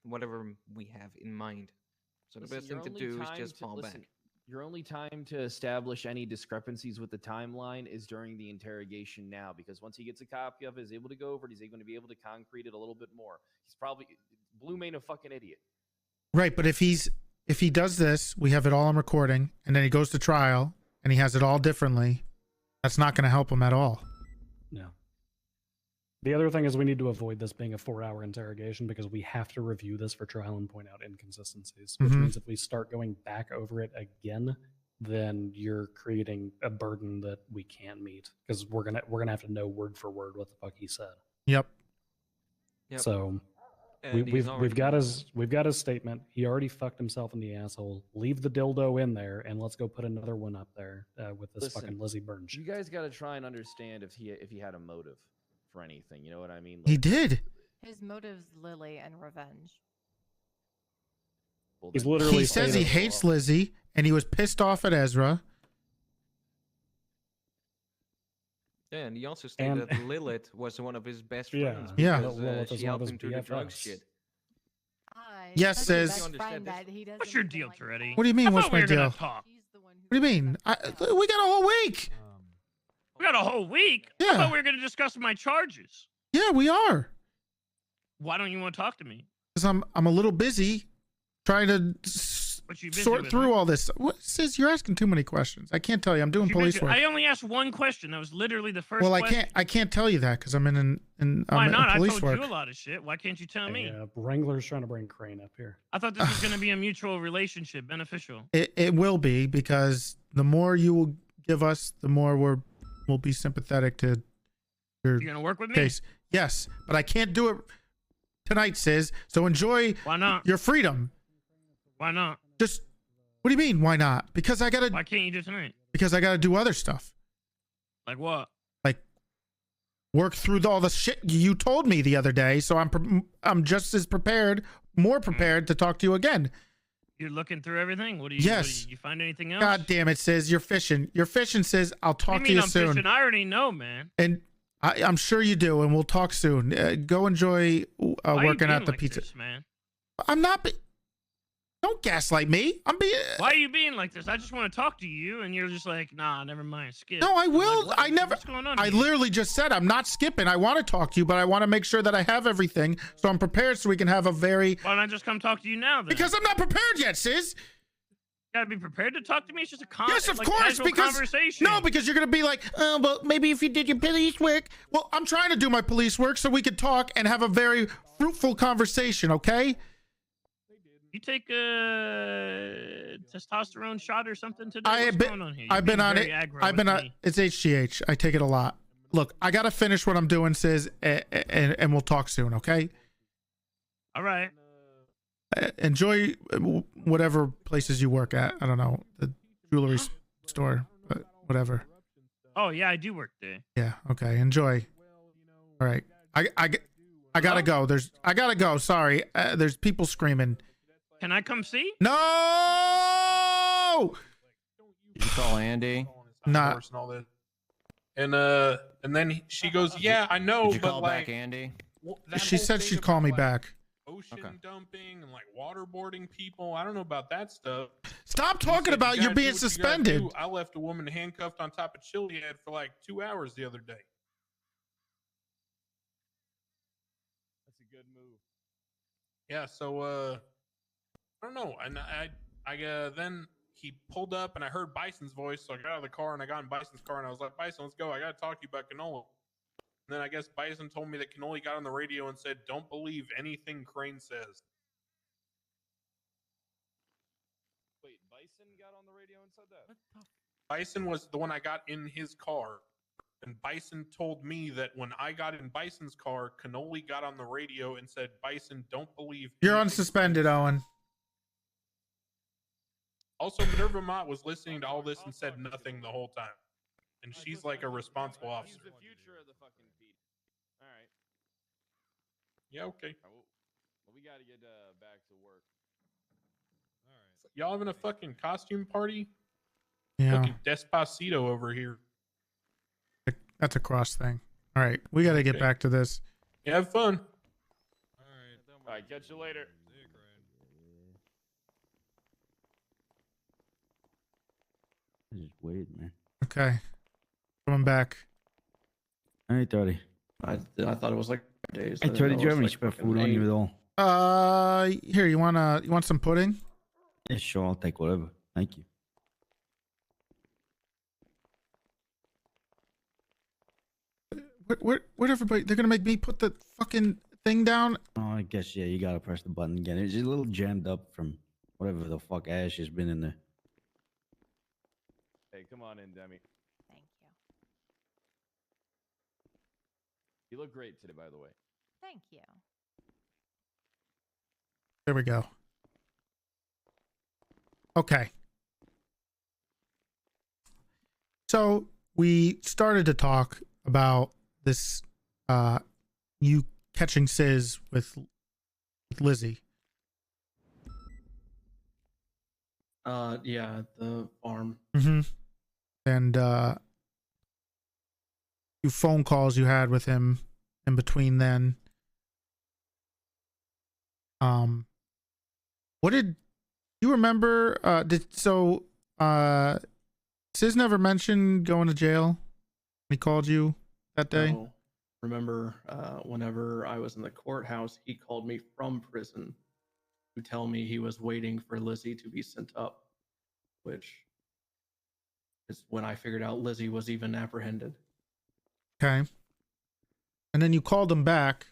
whatever we have in mind. So the Listen, best thing your to only do is time just to- fall listen, back. Your only time to establish any discrepancies with the timeline is during the interrogation now, because once he gets a copy of it, he's able to go over it, he's going to be able to concrete it a little bit more. He's probably Bloom ain't a fucking idiot. Right, but if he does this, we have it all on recording, and then he goes to trial and he has it all differently. That's not going to help him at all. No. The other thing is we need to avoid this being a 4-hour interrogation because we have to review this for trial and point out inconsistencies, which means if we start going back over it again, then you're creating a burden that we can't meet because we're gonna have to know word for word what the fuck he said. Yep. So And he's we've got his statement. He already fucked himself in the asshole. Leave the dildo in there and let's go put another one up there with this fucking Lizzie Byrne shit. You guys got to try and understand if he had a motive for anything. You know what I mean? He did. His motive's Lily and revenge. He's literally He says he hates Lizzie and he was pissed off at Ezra. Yeah, and he also stated that Lilith was one of his best friends. Yeah. Because, Lilith is she one of helped his him through the drugs BFFs. shit. Yes, Such a says. best friend that he doesn't What's your even deal, like Toretti? What do you mean? I What's thought we my were gonna deal? talk. What do you mean? We got a whole week. We got a whole week. Yeah. I thought we were going to discuss my charges. Yeah, we are. Why don't you want to talk to me? Because I'm a little busy trying to What you busy sort with, through huh? all this. What says you're asking too many questions? I can't tell you. I'm doing You police busy- work. I only asked one question. That was literally the first Well, question. I can't tell you that because I'm in Why not? I police told work. you a lot of shit. Why can't you tell me? Yeah, Wrangler's trying to bring Crane up here. I thought this was going to be a mutual relationship, beneficial. It will be because the more you will give us, the more we'll be sympathetic to your You gonna work with me? case. Yes, but I can't do it tonight, Sis. So enjoy Why not? your freedom. Why not? Just what do you mean? Why not? Because I gotta. Why can't you do tonight? Because I gotta do other stuff. Like what? Like work through all the shit you told me the other day. So I'm just as prepared, more prepared to talk to you again. You're looking through everything. What do you? Yes. You find anything else? God damn it, Sis. You're fishing. You're fishing, Sis. I'll What do talk you to mean you I'm soon. fishing? I already know, man. And I'm sure you do, and we'll talk soon. Go enjoy Why you working being at the like pizza. this, man? I'm not. Don't gaslight me. I'm being. Why are you being like this? I just want to talk to you, and you're just like, nah, never mind, skip. No, I I'm will. like, I never. What's going on? I here? literally just said I'm not skipping. I want to talk to you, but I want to make sure that I have everything, so I'm prepared, so we can have a very. Why don't I just come talk to you now then? Because I'm not prepared yet, sis. You gotta be prepared to talk to me. It's just a Yes, of like, course. casual Because conversation. no, because you're gonna be like, oh, well, maybe if you did your police work. Well, I'm trying to do my police work so we could talk and have a very fruitful conversation. Okay. You take a testosterone shot or something today? I've What's going on here? been on it. I've been on. It's HGH. I take it a lot. Look, I gotta finish what I'm doing, sis, and we'll talk soon. Okay. All right. Enjoy whatever places you work at. I don't know, the jewelry store, but whatever. Oh yeah, I do work there. Yeah. Okay. Enjoy. All right. I gotta go. I gotta go. Sorry. There's people screaming. Can I come see? No. Did you call Andy? Nah. And all that. And then she goes, "Yeah, I know, Did you but call like, back Andy? She said she'd call me back. Ocean dumping and like waterboarding people. I don't know about that stuff. Stop She talking said, about "You you're gotta being do what you gotta suspended." do." I left a woman handcuffed on top of Chiliad for like 2 hours the other day. That's a good move. Yeah, so I don't know. And I then he pulled up and I heard Bison's voice, so I got out of the car and I got in Bison's car and I was like, "Bison, let's go. I gotta talk to you about canola." And then I guess Bison told me that Cannoli got on the radio and said, "Don't believe anything Crane says." Wait, Bison got on the radio and said that? Bison was the one I got in his car. And Bison told me that when I got in Bison's car, Cannoli got on the radio and said, "Bison, don't believe." You're anything unsuspended, Owen. Also, Minerva Mott was listening to all this and said nothing the whole time. And she's like a responsible officer. He's the future of the fucking feed. All right. Yeah, okay. Well, we got to get back to work. All right. Y'all having a fucking costume party? Yeah. Fucking Despacito over here. That's a cross thing. All right, we got to get Okay. back to this. Yeah, have fun. All right, catch you later. This is weird, man. Okay, coming back. Hey, Toretti. I thought it was like days. Hey, Toretti, do you have any spare food on you at all? Here, you want some pudding? Yeah, sure. I'll take whatever. Thank you. Where'd everybody? They're gonna make me put the fucking thing down. Oh, I guess, yeah, you gotta press the button again. It's a little jammed up from whatever the fuck ash has been in there. Hey, come on in, Demi. Thank you. You look great today, by the way. Thank you. There we go. Okay. So we started to talk about this, you catching Sis with Lizzie. Yeah, at the farm. Mm-hmm. And few phone calls you had with him in between then. What did you remember? Sis never mentioned going to jail when he called you that day? No. Remember, whenever I was in the courthouse, he called me from prison to tell me he was waiting for Lizzie to be sent up, which is when I figured out Lizzie was even apprehended. Okay. And then you called him back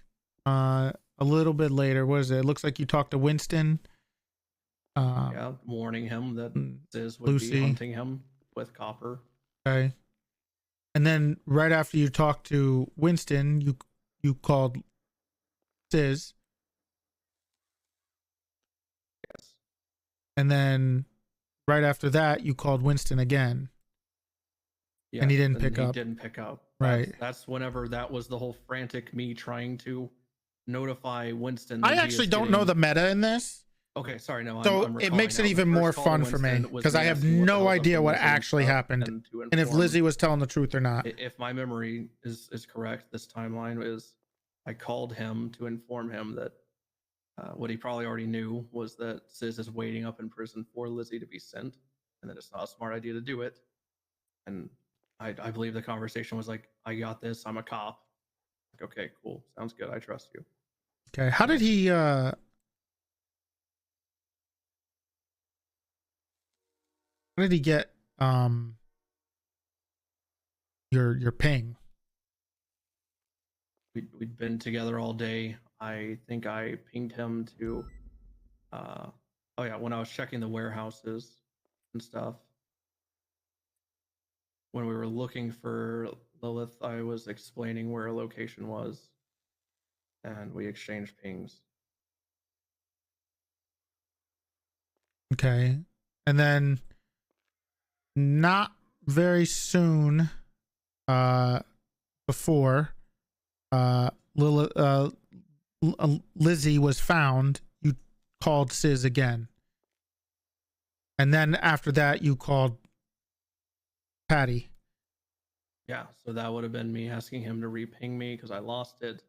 a little bit later. What is it? It looks like you talked to Winston. Yeah, warning him that Sis would Lucy. be hunting him with copper. Okay. And then right after you talked to Winston, you called Sis. Yes. And then right after that, you called Winston again. Yeah, and he didn't pick he up. didn't pick up. Right. That's whenever that was the whole frantic me trying to notify Winston. I that he actually is don't know the getting- meta in this. Okay, sorry, no. So I'm it makes it recalling now. The even more first call fun to for me Winston was because I me have asking what the no hell's up idea with what Lizzie actually stuff happened to and if inform- Lizzie was telling the truth or not. If my memory is correct, this timeline is I called him to inform him that What he probably already knew was that Sis is waiting up in prison for Lizzie to be sent, and that it's not a smart idea to do it. And I believe the conversation was like, "I got this. I'm a cop." Like, okay, cool, sounds good. I trust you. Okay. How did he? How did he get your ping? We'd been together all day. I think I pinged him to oh yeah, when I was checking the warehouses and stuff. When we were looking for Lilith, I was explaining where a location was, and we exchanged pings. Okay. And then not very soon before Lizzie was found, you called Sis again. And then after that, you called Patty. Yeah, so that would have been me asking him to reping me because I lost it.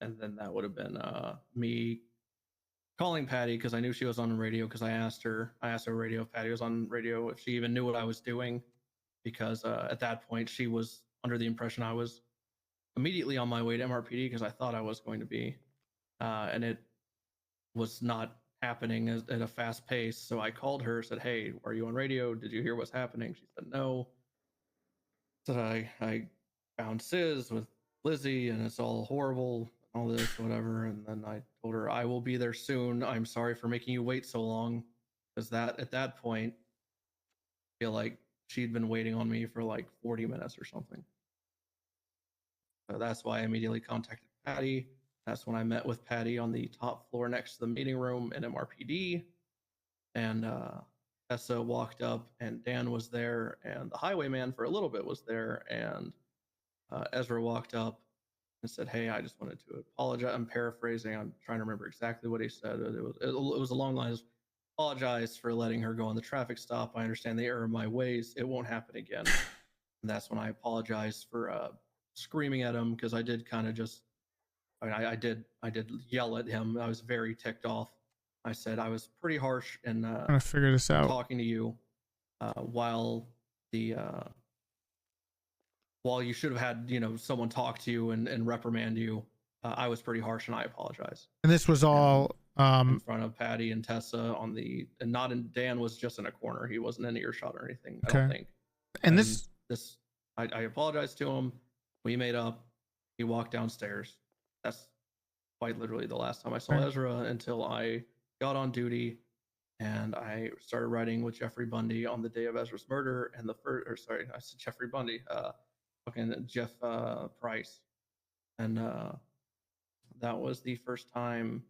And then that would have been me calling Patty because I knew she was on radio because I asked her radio if Patty was on radio, if she even knew what I was doing. Because at that point, she was under the impression I was immediately on my way to MRPD because I thought I was going to be. And it was not happening at a fast pace. So I called her, said, "Hey, are you on radio? Did you hear what's happening?" She said, "No." Said I found Sis with Lizzie and it's all horrible, all this, whatever. And then I told her, "I will be there soon. I'm sorry for making you wait so long." Because that at that point, I feel like she'd been waiting on me for like 40 minutes or something. So that's why I immediately contacted Patty. That's when I met with Patty on the top floor next to the meeting room in MRPD. And Tessa walked up and Dan was there and the highwayman for a little bit was there. And Ezra walked up and said, "Hey, I just wanted to apologize." I'm paraphrasing. I'm trying to remember exactly what he said. It was along the lines, "Apologize for letting her go on the traffic stop. I understand the error of my ways. It won't happen again." And that's when I apologized for screaming at him because I did kind of just, I did yell at him. I was very ticked off. I said I was pretty harsh in Trying to figure this out. talking to you while you should have had someone talk to you and reprimand you. I was pretty harsh and I apologize. And this was all In front of Patty and Tessa Dan was just in a corner. He wasn't in earshot or anything, I don't think. And I apologized to him. We made up. He walked downstairs. That's quite literally the last time I saw Ezra until I got on duty and I started writing with Jeffrey Bundy on the day of Ezra's murder. And I said Jeffrey Bundy, fucking Jeff Price. And that was the first time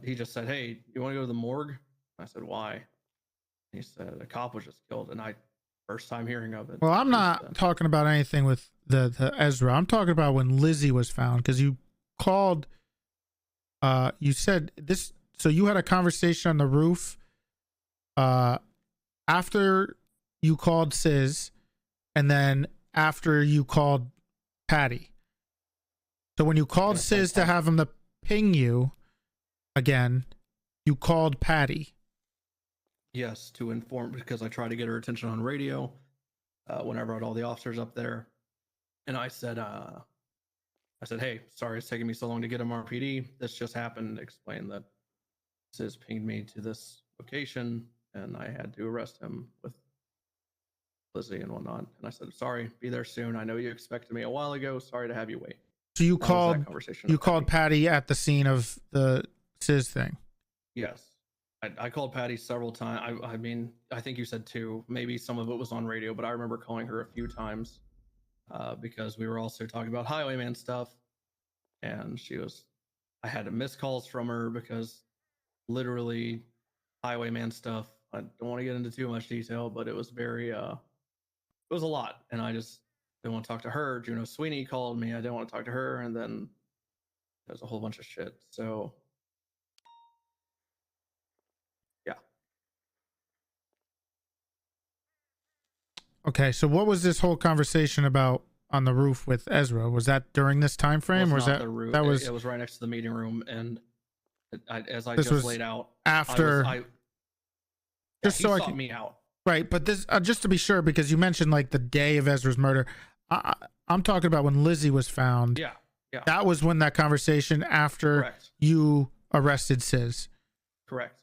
he just said, "Hey, you want to go to the morgue?" I said, "Why?" He said, "A cop was just killed." And first time hearing of it. Well, I'm not talking about anything with the Ezra. I'm talking about when Lizzie was found because you called. You said this. So you had a conversation on the roof. After you called Sis, and then after you called Patty. So when you called Sis to have him to ping you again, you called Patty. Yes, to inform because I tried to get her attention on radio whenever I had all the officers up there, and I said, "Hey, sorry it's taking me so long to get MRPD. This just happened." Explain that Sis pinged me to this location, and I had to arrest him with Lizzie and whatnot. And I said, "Sorry, be there soon. I know you expected me a while ago. Sorry to have you wait." So you called Patty at the scene of the Sis thing. Yes. I called Patty several times. I mean, I think you said 2. Maybe some of it was on radio, but I remember calling her a few times because we were also talking about Highwayman stuff. And I had missed calls from her because literally Highwayman stuff. I don't want to get into too much detail, but it was very, it was a lot. And I just didn't want to talk to her. Juno Sweeney called me. I didn't want to talk to her. And then there's a whole bunch of shit. So Okay, so what was this whole conversation about on the roof with Ezra? Was that during this time frame, or was that the roof. that was It was right next to the meeting room, and As I This just was laid out. after- Just he so I sought can- me out. Right, but this just to be sure, because you mentioned like the day of Ezra's murder. I'm talking about when Lizzie was found. Yeah, yeah. That was when that conversation after Correct. you arrested Sis. Correct.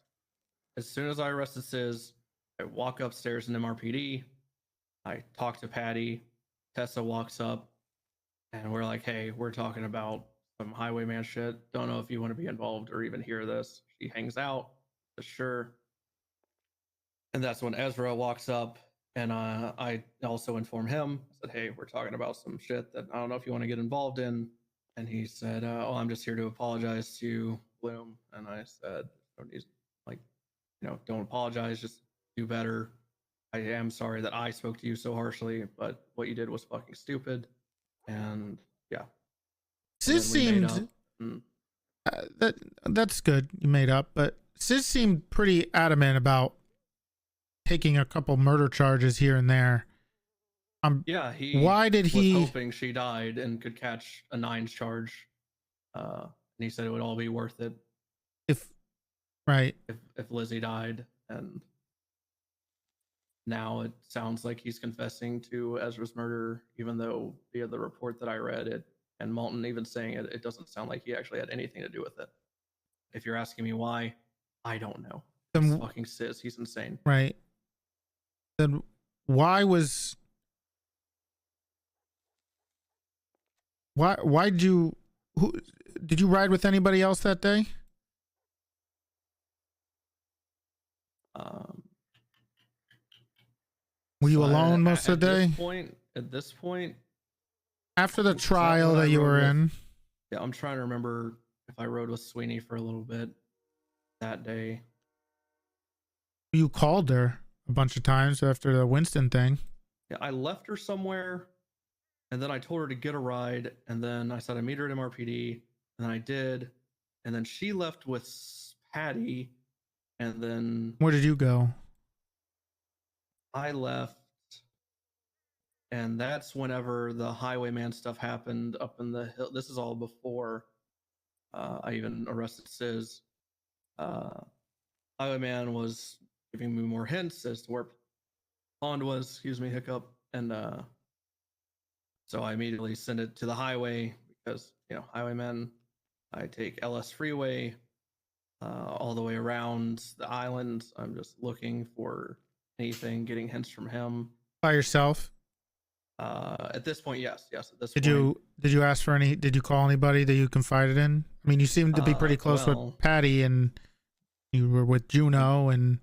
As soon as I arrested Sis, I walk upstairs in MRPD. I talk to Patty. Tessa walks up, and we're like, "Hey, we're talking about some highwayman shit. Don't know if you want to be involved or even hear this." She hangs out. Sure. And that's when Ezra walks up, and I also inform him. I said, "Hey, we're talking about some shit that I don't know if you want to get involved in." And he said, "Oh, I'm just here to apologize to Bloom." And I said, don't apologize, just do better. I am sorry that I spoke to you so harshly, but what you did was fucking stupid. And yeah. Sis seemed that's good. You made up, but Sis seemed pretty adamant about taking a couple murder charges here and there. Yeah, why did he was hoping she died and could catch a 9 charge. And he said it would all be worth it if Lizzie died. And now it sounds like he's confessing to Ezra's murder, even though via the report that I read it and Malton even saying it, it doesn't sound like he actually had anything to do with it. If you're asking me why, I don't know. He's fucking Sis. He's insane. Right. Then why did you ride with anybody else that day? Were you alone most of the day? At this point, after the trial that you were in? Yeah, I'm trying to remember if I rode with Sweeney for a little bit that day. You called her a bunch of times after the Winston thing. Yeah, I left her somewhere, and then I told her to get a ride, and then I said I'd meet her at MRPD, and then I did, and then she left with Patty, and then Where did you go? I left, and that's whenever the highwayman stuff happened up in the hill. This is all before I even arrested Sis. Highwayman was giving me more hints as to where Pond was, excuse me, hiccup. And so I immediately sent it to the highway because, highwaymen, I take LS Freeway all the way around the island. I'm just looking for anything, getting hints from him. By yourself? At this point, yes. At this Did point. you ask for did you call anybody that you confided in? I mean, you seemed to be pretty close with Patty, and you were with Juno, and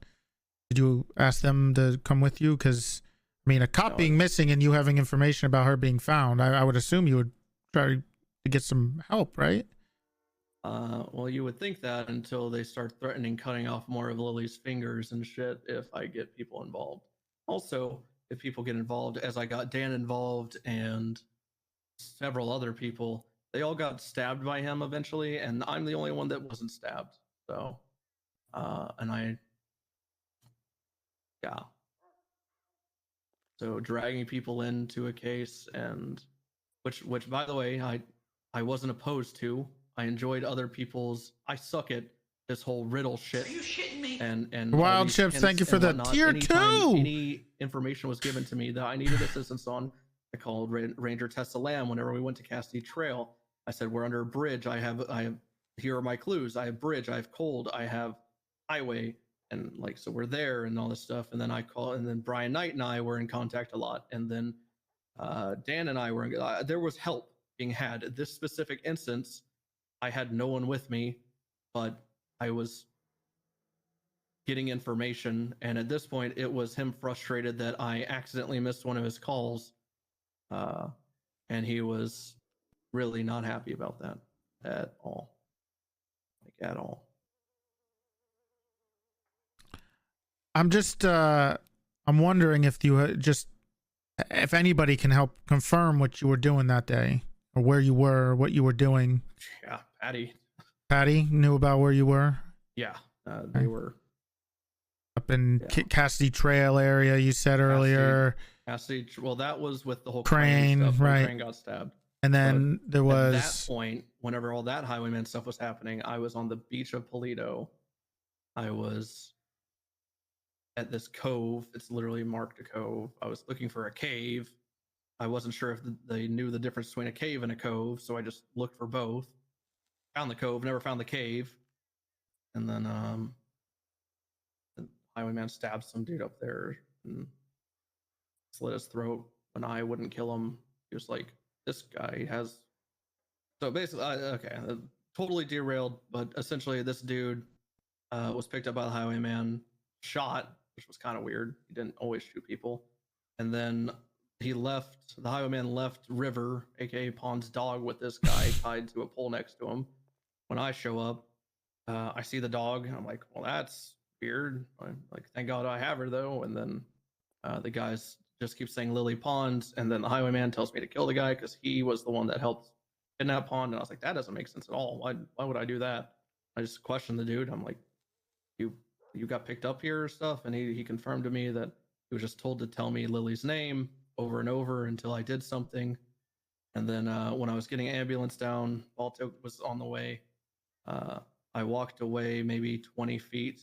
did you ask them to come with you? Because, I mean, a cop being missing and you having information about her being found, I would assume you would try to get some help, right? Well, you would think that until they start threatening cutting off more of Lily's fingers and shit if I get people involved. Also, if people get involved, as I got Dan involved and several other people, they all got stabbed by him eventually, and I'm the only one that wasn't stabbed. So, So dragging people into a case, and which by the way, I wasn't opposed to. I enjoyed other people's. I suck at this whole riddle shit. Are you shitting me? And Wild Chips, thank you for the tier 2. Any information was given to me that I needed assistance on, I called Ranger Tessa Lamb whenever we went to Cassidy Trail. I said, we're under a bridge. I have here are my clues. I have bridge, I have cold, I have highway, and so we're there and all this stuff. And then and then Brian Knight and I were in contact a lot. And then Dan and I were there was help being had. This specific instance, I had no one with me, but I was getting information. And at this point, it was him frustrated that I accidentally missed one of his calls. And he was really not happy about that at all. At all. I'm just, I'm wondering if you if anybody can help confirm what you were doing that day, or where you were, or what you were doing. Yeah, Patty. Patty knew about where you were? Yeah, they were up in Cassidy Trail area, you said earlier. Cassidy, well, that was with the whole Crane, stuff when right? Crane got stabbed. And then there At was that point, whenever all that highwayman stuff was happening, I was on the beach of Polito. I was at this cove. It's literally marked a cove. I was looking for a cave. I wasn't sure if they knew the difference between a cave and a cove, so I just looked for both. Found the cove, never found the cave. And then the highwayman stabbed some dude up there and slit his throat. When I wouldn't kill him, he was like, this guy has. So basically, okay, totally derailed, but essentially, this dude was picked up by the highwayman, shot, which was kind of weird. He didn't always shoot people. And then he left, the highwayman left River, aka Pond's dog, with this guy tied to a pole next to him. When I show up, I see the dog, and I'm like, well, that's weird. I'm like, thank God I have her, though. And then the guys just keep saying Lily Pond, and then the highwayman tells me to kill the guy because he was the one that helped kidnap Pond. And I was like, that doesn't make sense at all. Why would I do that? I just questioned the dude. I'm like, you got picked up here or stuff? And he confirmed to me that he was just told to tell me Lily's name over and over until I did something. And then when I was getting an ambulance down, Balto was on the way. I walked away maybe 20 feet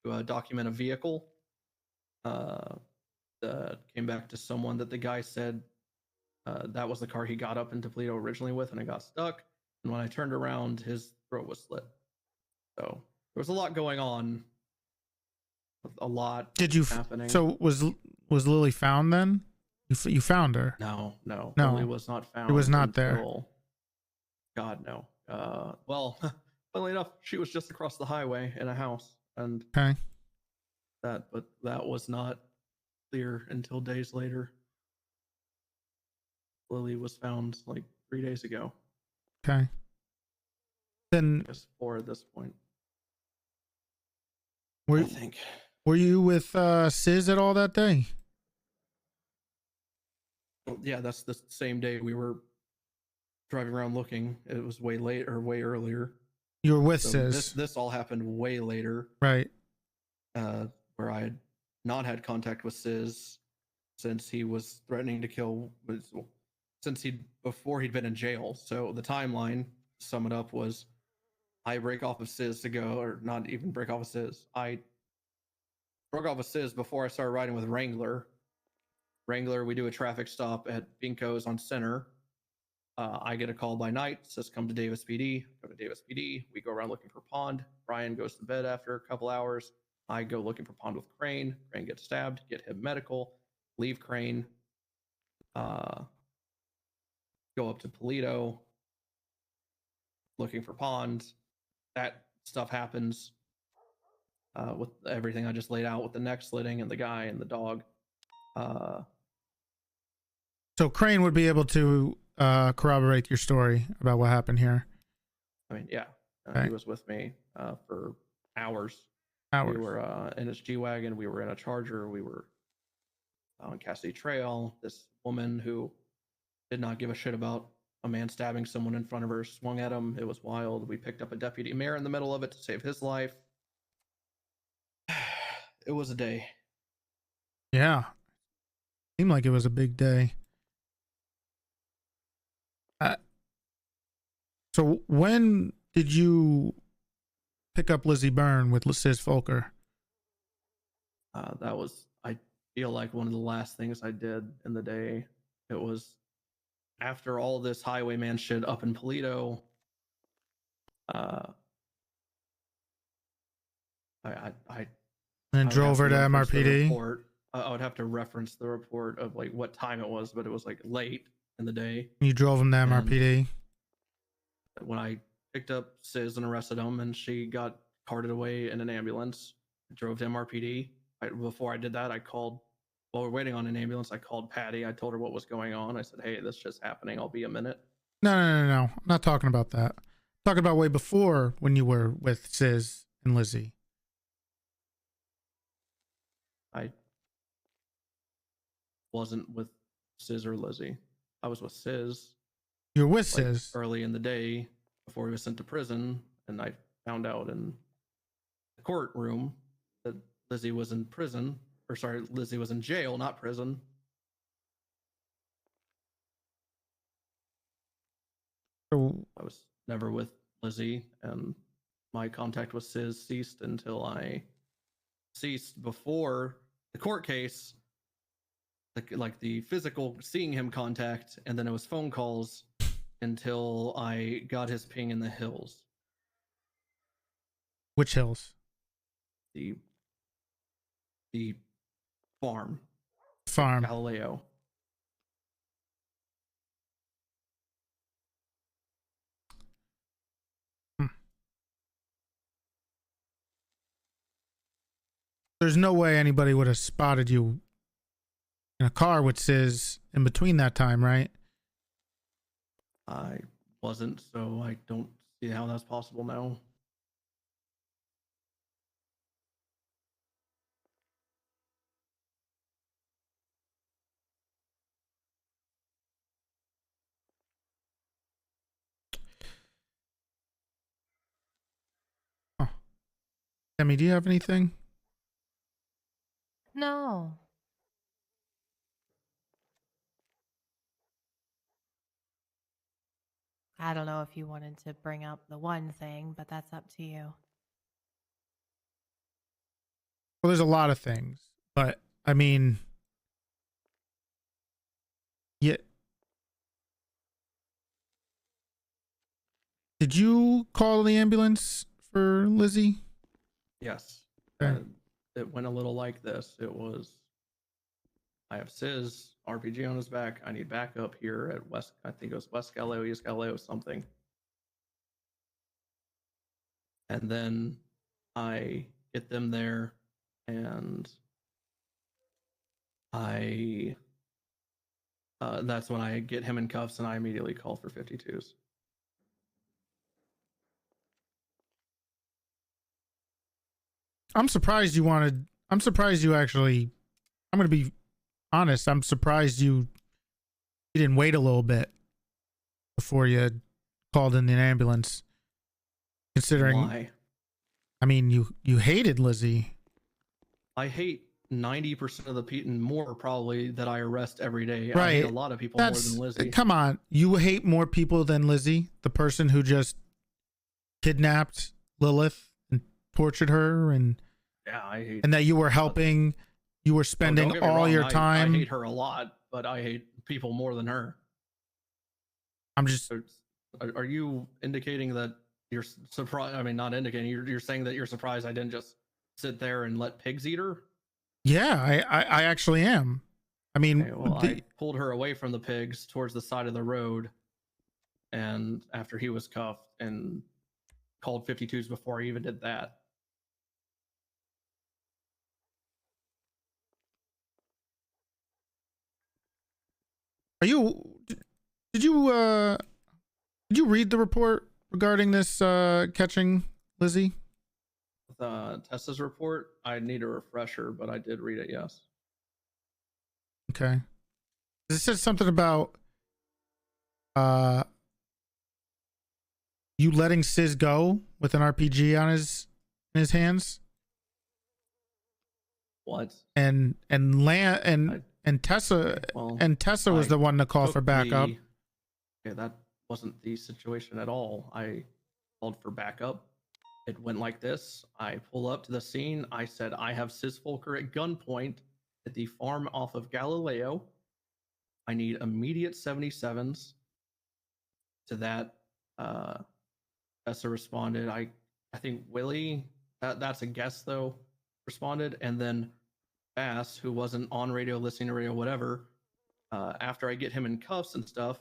to document a vehicle. Came back to someone that the guy said that was the car he got up into Toledo originally with, and I got stuck. And when I turned around, his throat was slit. So there was a lot going on. A lot. Did you? Happening. So was Lily found then? You found her? No. No. Lily was not found. It was not there. God no. Well, funnily enough, she was just across the highway in a house, and okay. But that was not clear until days later. Lily was found like 3 days ago. Okay. Then just 4 at this point. I think. Were you with Sis at all that day? Yeah, that's the same day we were driving around looking. It was way late or way earlier. You were with So Sis. This all happened way later. Right. Where I had not had contact with Sis since he was threatening to kill, before he'd been in jail. So the timeline, to sum it up, was I break off of Sis to go, or not even break off of Sis. I broke off of Sis before I started riding with Wrangler. We do a traffic stop at Binko's on Center. I get a call by night, says come to Davis PD. Go to Davis PD. We go around looking for Pond. Brian goes to bed after a couple hours. I go looking for Pond with Crane. Crane gets stabbed, get him medical, leave Crane, go up to Polito, looking for Pond. That stuff happens with everything I just laid out with the neck slitting and the guy and the dog. So Crane would be able to corroborate your story about what happened here. I mean, yeah, Okay. he was with me for hours. Hours. We were in his G-Wagon. We were in a Charger. We were on Cassidy Trail. This woman who did not give a shit about a man stabbing someone in front of her swung at him. It was wild. We picked up a deputy mayor in the middle of it to save his life. It was a day. Yeah. Seemed like it was a big day. So when did you pick up Lizzie Byrne with Sis Folker? That was, I feel like, one of the last things I did in the day. It was after all this highwayman shit up in Polito. And drove her to MRPD? I would have to reference the report of like what time it was, but it was like late in the day. You drove him to MRPD? When I picked up Sis and arrested him, and she got carted away in an ambulance, I drove to MRPD. Before I did that, I called, while we're waiting on an ambulance, I called Patty. I told her what was going on. I said, hey, this is just happening. I'll be a minute. No. I'm not talking about that. I'm talking about way before when you were with Sis and Lizzie. I wasn't with Sis or Lizzie. I was with Sis. You're with Sis early in the day before he was sent to prison, and I found out in the courtroom that Lizzie was in prison, or sorry, Lizzie was in jail, not prison. So I was never with Lizzie, and my contact with Sis ceased until I ceased before the court case, like the physical seeing him contact, and then it was phone calls until I got his ping in the hills. which hills? The farm. Farm. Galileo. There's no way anybody would have spotted you in a car with Sis in between that time, right? I wasn't, so I don't see how that's possible now. Emmy, do you have anything? No. I don't know if you wanted to bring up the one thing, but that's up to you. Well, there's a lot of things, but I mean, yeah. Did you call the ambulance for Lizzie? Yes. Okay. It went a little like this. It was, I have Sis, RPG on his back. I need backup here at West, I think it was West Galileo, East Galileo, something. And then I get them there, and that's when I get him in cuffs, and I immediately call for 52s. I'm surprised you actually, I'm going to be honest. I'm surprised you didn't wait a little bit before you called in the ambulance. Considering, Why? I mean, you hated Lizzie. I hate 90% of the people, more probably, that I arrest every day. Right. I hate a lot of people more than Lizzie. Come on. You hate more people than Lizzie, the person who just kidnapped Lilith and tortured her, and Yeah, I hate. and that you were helping, you were spending Don't get me all wrong, your time. I hate her a lot, but I hate people more than her. I'm just. Are you indicating that you're surprised? I mean, not indicating. You're saying that you're surprised I didn't just sit there and let pigs eat her? Yeah, I actually am. I mean, Okay, well, I pulled her away from the pigs towards the side of the road, and after he was cuffed, and called 52s before I even did that. Are you? Did you read the report regarding this catching Lizzie? The Tessa's report, I need a refresher, but I did read it. Yes. Okay. It says something about you letting Sis go with an RPG on in his hands. What? And Tessa Tessa was the one to call for backup. Okay, that wasn't the situation at all. I called for backup. It went like this. I pull up to the scene. I said, I have Sis Folker at gunpoint at the farm off of Galileo. I need immediate 77s. To that, Tessa responded. I think Willie, that's a guess though, responded. And then Bass, who wasn't on radio, listening to radio, whatever, after I get him in cuffs and stuff,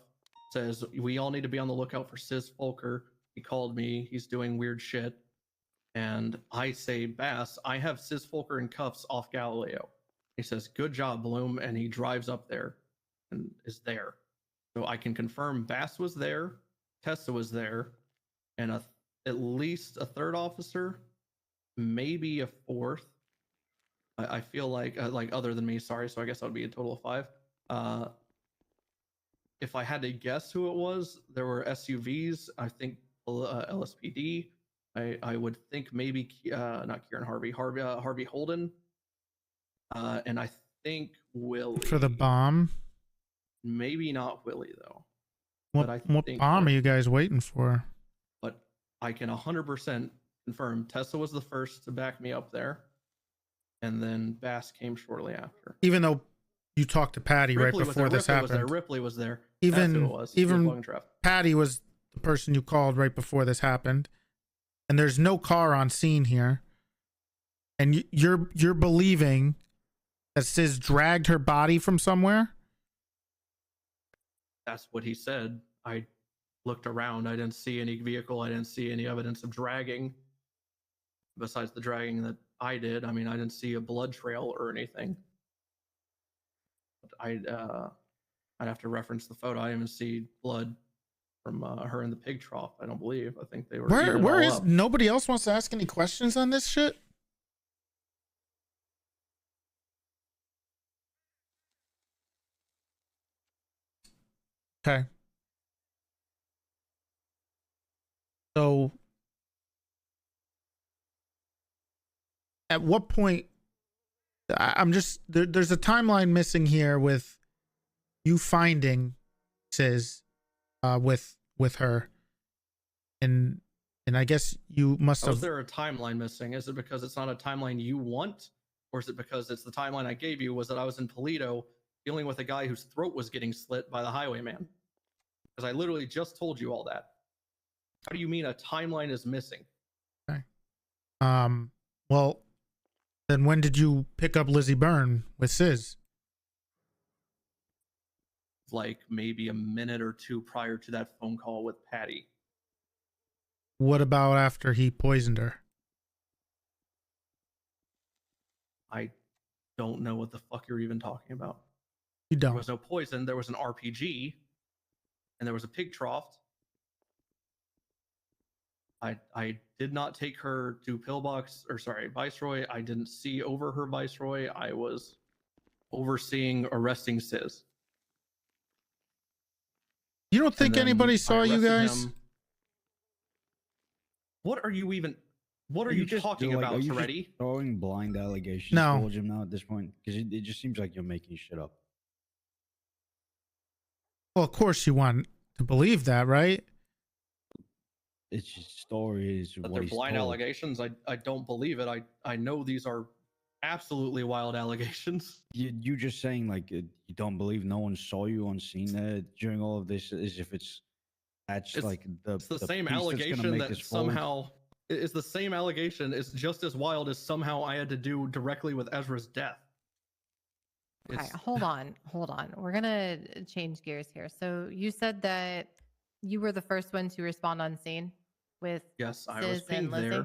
says, we all need to be on the lookout for Sis Folker. He called me. He's doing weird shit. And I say, Bass, I have Sis Folker in cuffs off Galileo. He says, good job, Bloom. And he drives up there and is there. So I can confirm Bass was there, Tessa was there, and at least a third officer, maybe a fourth. I feel like other than me, sorry. So I guess that would be a total of 5. If I had to guess who it was, there were SUVs. I think LSPD. I would think maybe not Kieran Harvey Holden, and I think Willie For the bomb. Maybe not Willie though. What, but I what think bomb are you guys waiting for? But I can 100% confirm Tessa was the first to back me up there, and then Bass came shortly after. Even though you talked to Patty right before this happened. Ripley was there. That's who it was. He was Even blowing traffic. Patty was the person you called right before this happened, and there's no car on scene here, and you're believing that Sis dragged her body from somewhere. That's what he said. I looked around. I didn't see any vehicle. I didn't see any evidence of dragging. Besides the dragging that I did, I mean, I didn't see a blood trail or anything. But I'd have to reference the photo. I didn't even see blood from her in the pig trough. I don't believe. I think they were. Where is nobody else wants to ask any questions on this shit? Okay. So at what point I'm just there's a timeline missing here with you finding Sis with her, and I guess you must have. Was there a timeline missing? Is it because it's not a timeline you want, or is it because it's the timeline I gave you? Was that I was in Toledo dealing with a guy whose throat was getting slit by the highwayman? Because I literally just told you all that. How do you mean a timeline is missing? Okay. Well, then when did you pick up Lizzie Byrne with Sis? Like maybe a minute or two prior to that phone call with Patty. What about after he poisoned her? I don't know what the fuck you're even talking about. You don't. There was no poison. There was an RPG, and there was a pig trough. I did not take her to Pillbox, or sorry, Viceroy. I didn't see over her Viceroy. I was overseeing arresting Sis. You don't think anybody saw you guys? What are you even? What are you just talking about, are you Toretti? just throwing blind allegations No. towards him now at this point? Because it just seems like you're making shit up. Well, of course you want to believe that, right? It's just stories. But What they're he's blind told. allegations. I don't believe it. I know these are absolutely wild allegations. You just saying like you don't believe no one saw you on scene there during all of this, as if it's like It's the same piece that's gonna allegation make that this forward. somehow it's the same allegation. It's just as wild as somehow I had to do directly with Ezra's death. Okay, hold on. We're gonna change gears here. So you said that you were the first one to respond on scene with Yes, I was Sis and pinged Lizzie? there.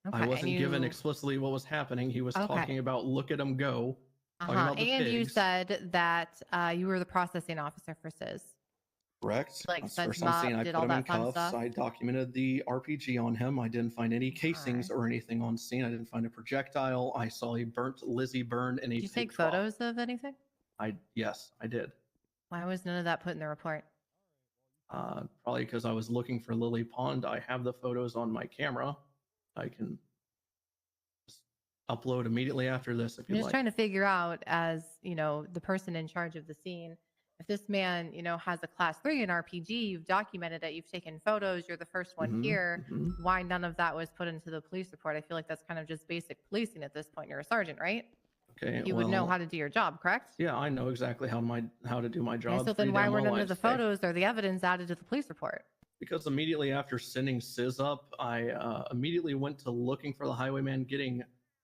Okay, I and wasn't given you- explicitly what was happening. He was Okay. talking about look at him go. talking Uh-huh. about the And you pigs. said that you were the processing officer for Sis. Correct. Like, That's Suds first on scene. Mob I did put all him in that fun cuffs. stuff? I documented the RPG on him. I didn't find any casings or anything on scene. I didn't find a projectile. I saw a burnt Lizzie Byrne in a Did you pig take trough. photos of anything? Yes, I did. Why was none of that put in the report? Probably because I was looking for Lily Pond. I have the photos on my camera. I can just upload immediately after this if I'm you just like. trying to figure out, as you know, the person in charge of the scene, if this man, you know, has a class 3 in RPG, you've documented it, you've taken photos, you're the first one Mhm, here. mhm. Why none of that was put into the police report? I feel like that's kind of just basic policing at this point. You're a sergeant, right? Okay, You would know well, how to do your job, correct? Yeah, I know exactly how to do my Okay, job. so then Free why down were my none of life the today. photos or the evidence added to the police report? Because immediately after sending Sis up, I immediately went to looking for the highwayman,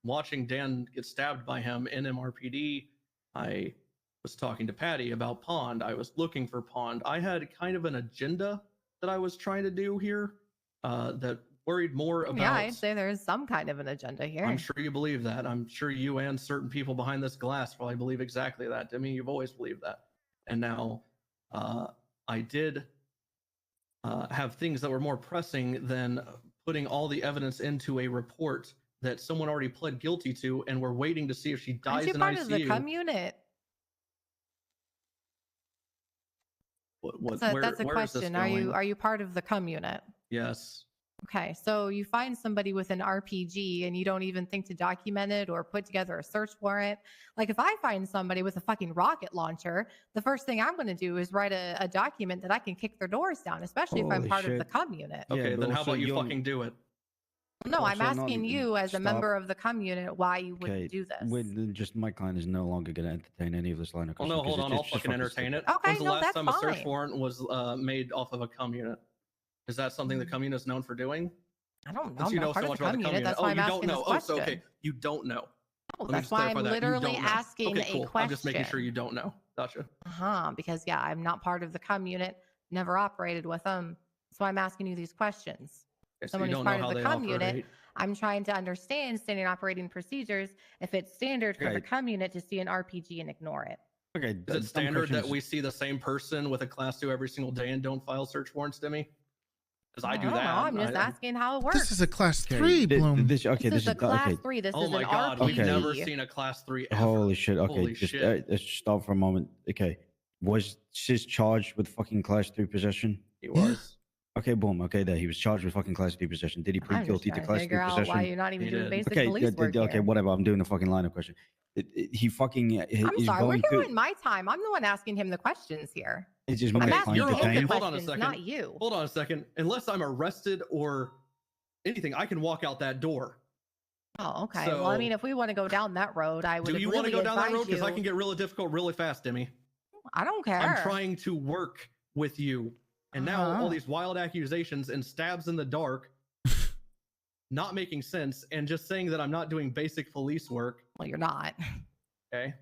watching Dan get stabbed by him in MRPD. I was talking to Patty about Pond. I was looking for Pond. I had kind of an agenda that I was trying to do here that worried more about. Yeah, I'd say there's some kind of an agenda here. I'm sure you believe that. I'm sure you and certain people behind this glass probably believe exactly that. I mean, you've always believed that. And now I did have things that were more pressing than putting all the evidence into a report that someone already pled guilty to, and we're waiting to see if she dies Aren't you in part ICU. of the cum unit? What, That's a where is this question. Are going? you part of the cum unit? Yes. Okay, so you find somebody with an RPG and you don't even think to document it or put together a search warrant. Like if I find somebody with a fucking rocket launcher, the first thing I'm going to do is write a document that I can kick their doors down, especially if I'm Holy part of the shit. comm unit. Okay, Yeah, but then how also about you you're- fucking do it? No, I'm also not asking even- you as a stop. member of the comm unit why you wouldn't Okay, do this. just my client is no longer going to entertain any of this line of Well, questioning. no, hold 'cause on. it's I'll just fucking entertain stupid. it. Okay, When's the no, last that's time a search fine. warrant was made off of a comm unit? Is that something the comm unit is known for doing? I don't know. Since I'm you not know part so of much the about comm the comm unit. unit. That's Oh, why you I'm don't asking know. this Oh, so question. okay, you don't know. Oh, Let me that's just why clarify I'm that. You literally don't know. asking Okay, cool. a question. I'm just making sure you don't know. Gotcha. Because yeah, I'm not part of the comm unit, never operated with them. So I'm asking you these questions. Okay, so Someone you who's don't know part how of the they comm unit, operate. I'm trying to understand standard operating procedures. If it's standard for the Right. comm unit to see an RPG and ignore it. Okay, Is it standard that we see the same person with a class 2 every single day and don't file search warrants, Demi? Because I do don't that. know. I'm just asking how it works. This is a class Okay, 3, Bloom. This This is a is class okay. 3. This Oh is my an god, RPG. we've never seen a class 3 ever. Holy shit. Okay, Holy just shit. let's stop for a moment. Okay, was Sis charged with fucking class 3 possession? He was. Okay, boom. Okay, there. He was charged with fucking class 3 possession. Did he plead I'm just guilty to trying to class 3 figure out possession? why you're not even He doing did. basic Okay, police work okay, here. whatever. I'm doing the fucking line of question. He fucking I'm is sorry, we're going doing to. my time. I'm the one asking him the questions here. It's just I'm my asking client him to the pay. Hold on a questions, second. not you. Hold on a second. Unless I'm arrested or anything, I can walk out that door. Oh, okay. Well, I So- mean, if we want to go down that road, I would Do you really want to go down that road? advise Because I you- can get really difficult really fast, Demi. I don't care. I'm trying to work with you. And now Uh-huh. all these wild accusations and stabs in the dark, not making sense, and just saying that I'm not doing basic police work. Well, you're not. Okay.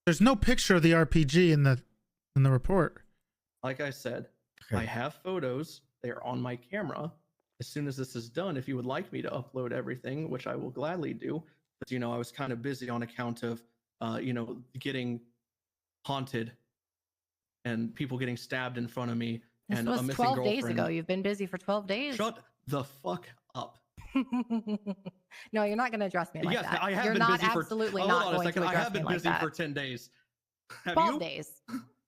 There's no picture of the RPG in the report. Like I said, I have photos. They are on my camera. As soon as this is done, if you would like me to upload everything, which I will gladly do, but I was kind of busy on account of, getting haunted and people getting stabbed in front of me This and was a missing 12 girlfriend. days ago. You've been busy for 12 days. Shut the fuck up. No, you're not going to address me like Yes, that. I have you're been not busy for. absolutely Oh, not hold on a going second. to I address have me been like busy that. for 10 days. Have 12 you? days.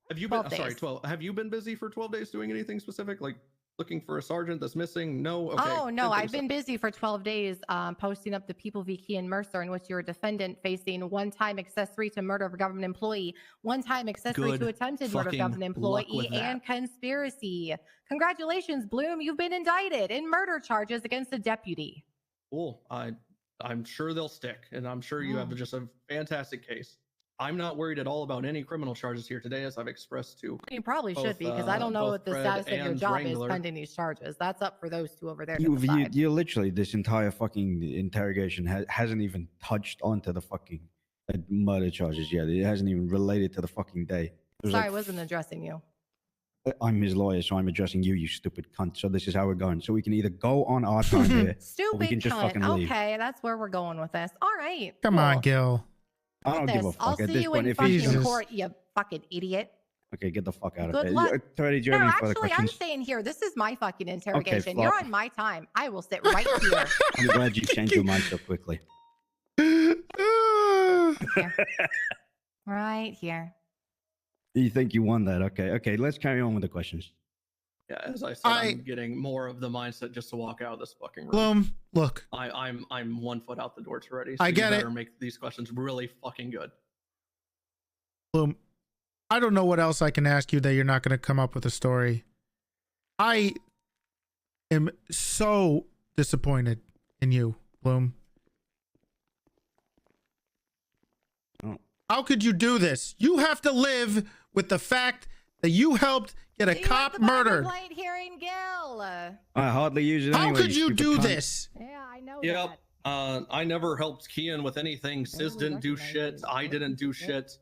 Have you been? 12 Sorry, days. 12. Have you been busy for 12 days doing anything specific, like looking for a sergeant that's missing? No. Okay. Oh, no, didn't think I've so. been busy for 12 days posting up the People v. Key and Mercer, in which you're a defendant facing one-time accessory to murder of a government employee, one-time accessory to Good attempted murder of a fucking government luck employee, with that. and conspiracy. Congratulations, Bloom. You've been indicted in murder charges against a deputy. Cool. I'm sure they'll stick, and I'm sure you have Oh. just a fantastic case. I'm not worried at all about any criminal charges here today, as I've expressed to. You probably should both, be, because I don't know both what the Fred status of your and job Wrangler. is pending these charges. That's up for those two over there to You've, decide. you're literally, this entire fucking interrogation hasn't even touched onto the fucking murder charges yet. It hasn't even related to the fucking day. It was Sorry, I like, wasn't addressing you. I'm his lawyer, so I'm addressing you, you stupid cunt. So this is how we're going. So we can either go on our time here, or we Stupid can just cunt. fucking leave. Okay, that's where we're going with this. All right. Come on, Gil. I don't give a This. fuck I'll at see this you point. in If he's fucking court, you fucking idiot. okay, get the fuck out of Good here. luck. Toretti, do you No, have any further actually, I'm questions? staying here. This is my fucking interrogation. You're flop. on my time. I will sit right here. I'm glad you changed your mind so quickly. Right here. You think you won that? Okay, okay. Let's carry on with the questions. Yeah, as I said, I'm getting more of the mindset just to walk out of this fucking room. Bloom, look. I'm 1 foot out the door already. I get you it. better make these questions really fucking good. Bloom, I don't know what else I can ask you that you're not going to come up with a story. I am so disappointed in you, Bloom. Oh. How could you do this? You have to live with the fact that you helped get a cop murdered. Complaint hearing Gil. I hardly use it How anyway. could you stupid do cunt. this? Yeah, I know Yep. I never helped Kian with anything. Sis didn't do shit. I didn't do shit.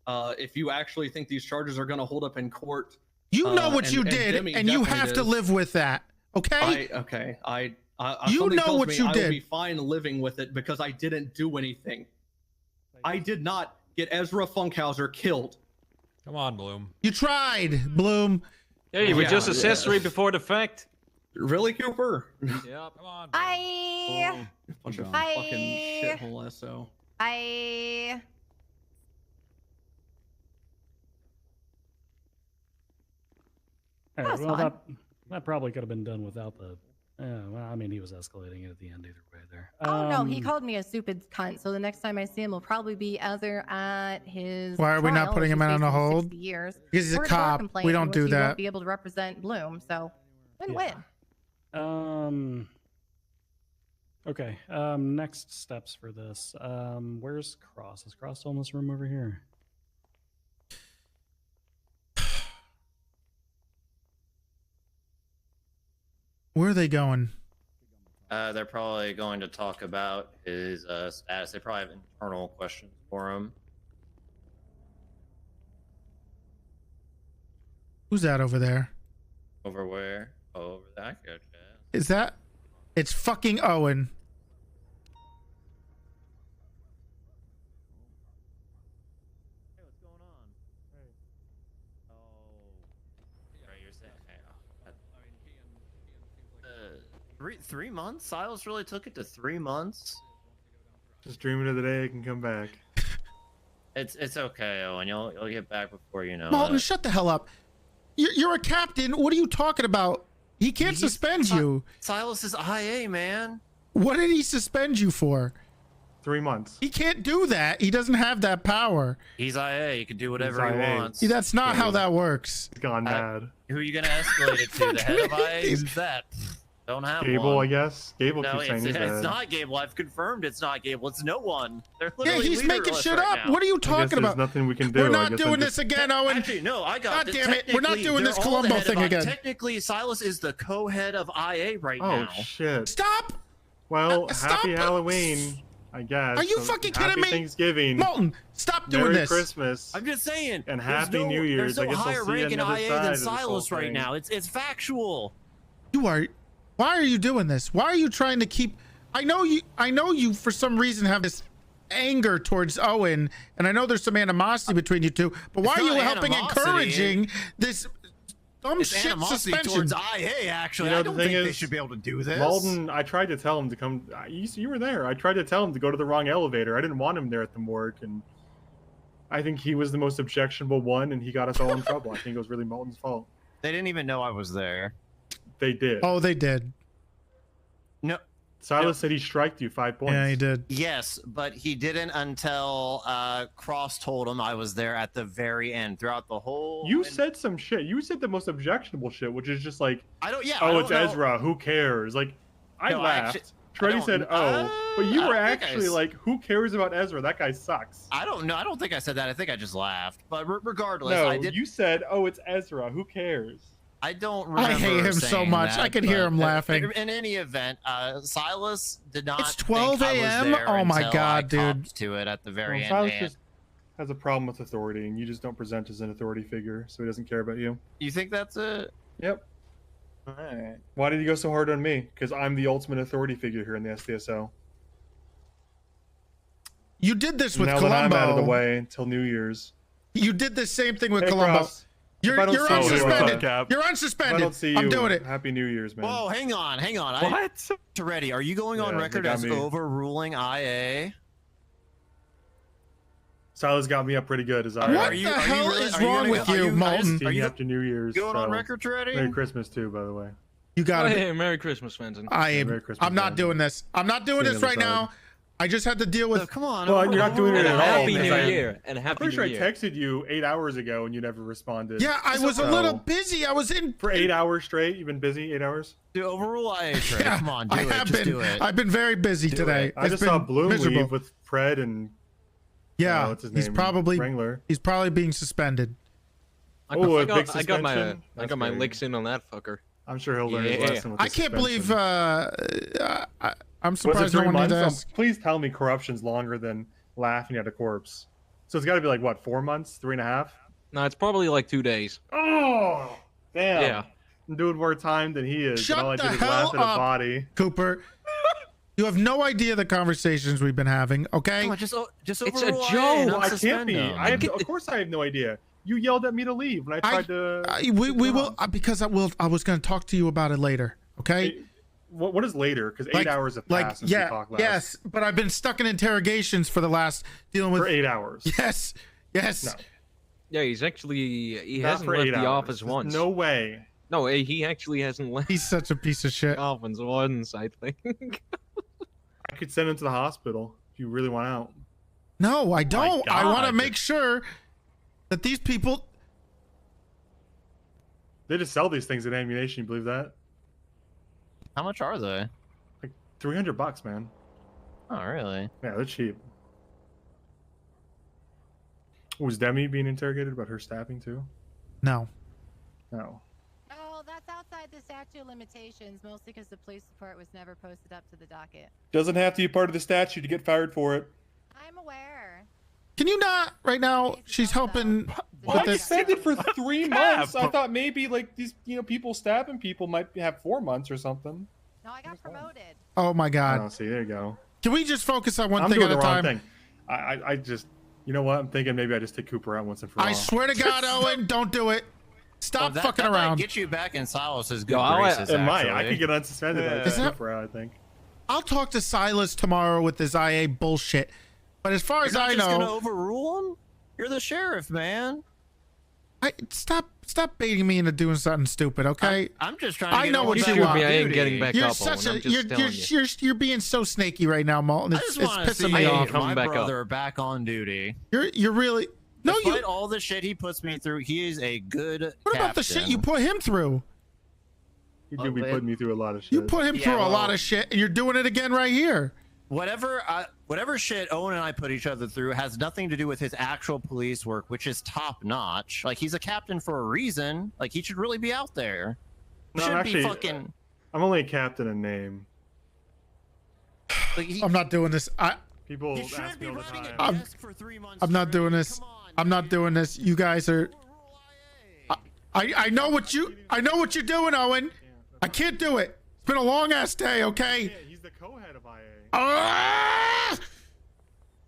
If you actually think these charges are going to hold up in court, You know what and- you and did, Demi and you definitely have to does. live with that. Okay? I You something know tells what me you I did. will be fine living with it because I didn't do anything. I did not get Ezra Funkhauser killed. Come on, Bloom. You tried, Bloom. Yeah, you were Yeah, just yeah. accessory before the fact. Really, Cooper? Yeah. Come on. I. Bunch of I- fucking shithole SO. I. All right, That's well, fine. that probably could have been done without the Yeah, well, I mean, he was escalating it at the end either way there. Oh no, he called me a stupid cunt. So the next time I see him, will probably be either at his. Why are we not trial, putting which him is on a facing hold? 60 years, Because he's a or the bar cop. complaint, We don't in do which he that. won't be able to represent Bloom. So win-win. Okay. Next steps for this. Where's Cross? Is Cross still in this room over here? Where are they going? They're probably going to talk about his status. They probably have internal questions for him. Who's that over there? Over where? Oh, over there. I gotcha. Is that? It's fucking Owen. Hey, what's going on? Hey. Oh. Right, you're saying. Hey, 3 months? Silas really took it to 3 months? Just dreaming of the day I can come back. It's okay, Owen. You'll get back before you know. Malton, it. shut the hell up. You're a captain. What are you talking about? He can't suspend you. Silas is IA, man. What did he suspend you for? 3 months. He can't do that. He doesn't have that power. He's IA. He can do whatever he IA. wants. That's not how that works. He's gone mad. Who are you gonna escalate it to? The head of IA? Who's that? Don't have Gable, one. I guess. Gable No, keeps saying he's it's bad. not Gable. I've confirmed it's not Gable. It's no one. They're Yeah, literally he's making leaderless shit right up. now. What are you I guess talking there's about? nothing we can do. We're I not guess I'm doing just- this again, Owen. Actually, no, I got God it. damn it. We're not Technically, doing this they're all the Columbo head of thing IA. again. Technically, Silas is the co-head of IA right Oh, now. shit. Stop! Well, Stop happy it. Halloween, I guess. Are you So fucking happy kidding me? Thanksgiving. Malton, stop doing Merry this. Christmas. I'm just saying. And there's Happy New Year's. There's no I guess I'll higher see you rank on in the other IA side than of this whole Silas right thing. now. It's factual. Why are you doing this? Why are you trying to keep? I know you for some reason have this anger towards Owen, and I know there's some animosity between you two. But why It's are you not helping animosity. encouraging this dumb It's shit animosity suspension? towards IA. Actually, You know, I the don't thing think they is, should be able to do this. Malden, I tried to tell him to come. You were there. I tried to tell him to go to the wrong elevator. I didn't want him there at the morgue, and I think he was the most objectionable one, and he got us all in trouble. I think it was really Malden's fault. They didn't even know I was there. They did. Oh, they did. No. Silas said he striked you 5 points. Yeah, he did. Yes, but he didn't until Cross told him I was there at the very end. Throughout the whole. You said some shit. You said the most objectionable shit, which is just like, I don't. Yeah. oh, I don't it's know. Ezra. Who cares? Like, I No, I laughed. actually- Toretti don't- said, "Oh," but you I were don't think I actually s- like, "Who cares about Ezra? That guy sucks." I don't know. I don't think I said that. I think I just laughed. But regardless, No, I did. you said, "Oh, it's Ezra. Who cares?" I don't I remember. hate him so saying much. that, I could hear but, him laughing. In any event, Silas did not. It's 12 think I was a.m.? there Oh my until God, I dude. copped to it at the very Well, end. Silas and- just has a problem with authority, and you just don't present as an authority figure, so he doesn't care about you. You think that's it? Yep. Alright. Why did you go so hard on me? Because I'm the ultimate authority figure here in the SDSO. You did this with now Columbo. that I'm out of the way until New Year's. You did the same thing with Hey, Columbo. Cross, You're if I don't see you, unsuspended. Cap. You're If I unsuspended. don't see I'm you, doing it. Happy New Year's, man. Whoa, hang on. What? Toretti, are you going on Yeah, they record got as me. overruling IA? Silas got me up pretty good as I. What the hell is wrong with you, Malton? Are you after New Year's? going on so- record, Toretti? Merry Christmas too, by the way. You got Oh, it. hey, Merry Christmas, Fenton. Merry Christmas, I'm not man. doing this. I'm not doing See you this on right the side. now. I just had to deal with. Come on. Well, you're not doing it And at all. Happy because New I- Year. And Happy Pretty sure New I Year. texted you 8 hours ago and you never responded. Yeah, I was a So- little busy. I was in For 8 hours straight. You've been busy 8 hours. To overrule IA, Toretti. Yeah, Come on, do I it. have Just been. do it. I've been very busy today. I It's just saw been Bloom miserable. leave with Fred and Yeah, what's his he's name? probably Wrangler. he's probably being suspended. Oh, a big I got suspension? my That's my great. licks in on that fucker. I'm sure he'll learn his Yeah. lesson with I the can't believe. suspension. I'm Was it surprised no 3 one months? did Oh, this. please tell me corruption's longer than laughing at a corpse. So it's got to be like what, 4 months, 3.5? No, it's probably like 2 days. Oh, damn! Yeah. I'm doing more time than he is. Shut and all I the did is hell laugh at a up. body. Cooper, you have no idea the conversations we've been having. Okay. Come on, just It's a overrule IA joke. and I can't unsuspend be. him. I have, of course, I have no idea. You yelled at me to leave when I tried to. We will because I was going to talk to you about it later. Okay. What is later? Because 8 hours have passed since we talked last. yes, but I've been stuck in interrogations for the last dealing with For 8 hours. Yes. No. Yeah, he Not hasn't for left 8 the hours. office There's once. No way. No, he actually hasn't left. He's such a piece of shit. Dolphins once, I think. I could send him to the hospital if you really want out. No, I don't. I want to God. make sure that these people. They just sell these things at ammunition. You believe that? How much are they? Like $300, man. Oh, really? Yeah, they're cheap. Was Demi being interrogated about her stabbing too? No. No. Oh, that's outside the statute of limitations, mostly because the police report was never posted up to the docket. Doesn't have to be part of the statute to get fired for it. I'm aware. Can you not right now? She's helping Why with this. suspended for 3 months? I thought maybe like these, people stabbing people might have 4 months or something. No, I got promoted. Oh my God. Oh, see, there you go. Can we just focus on one I'm thing doing at a the wrong time? thing. I just, you know what? I'm thinking maybe I just take Cooper out once and for all. I swear to God, Owen, don't do it. Stop fucking that might around. get you back in Silas's good No, graces. I could get unsuspended. Yeah. Yeah. Is that- Cooper out, I think. I'll talk to Silas tomorrow with this IA bullshit. But as far as You're not I just gonna know, overrule him? You're the sheriff, man. stop baiting me into doing something stupid, okay? I'm just trying to I get know Owen what back you on want. I ain't duty. getting back You're up, such Owen. a I'm just telling you. you're being so snaky right now, Malton. I It's, just it's want to pissing see me off. my back up. brother back on duty. You're really no Despite you. all the shit he puts me through, he is a good What about the shit you put him through? You do be man. putting me through a lot of shit. You put him Yeah, through a well- lot of shit, and you're doing it again right here. Whatever shit Owen and I put each other through has nothing to do with his actual police work, which is top notch. Like, he's a captain for a reason. Like, he should really be out there. He No, should actually, be fucking. I'm only a captain in name. Like, I'm not doing this. People he should ask me be all the running time. a desk for 3 months. I'm not straight. doing this. Come on, I'm not dude. doing this. You guys are. I know what you're doing, Owen. I can't do it. It's been a long ass day, okay? Yeah, he's the co-head of IA. Ah!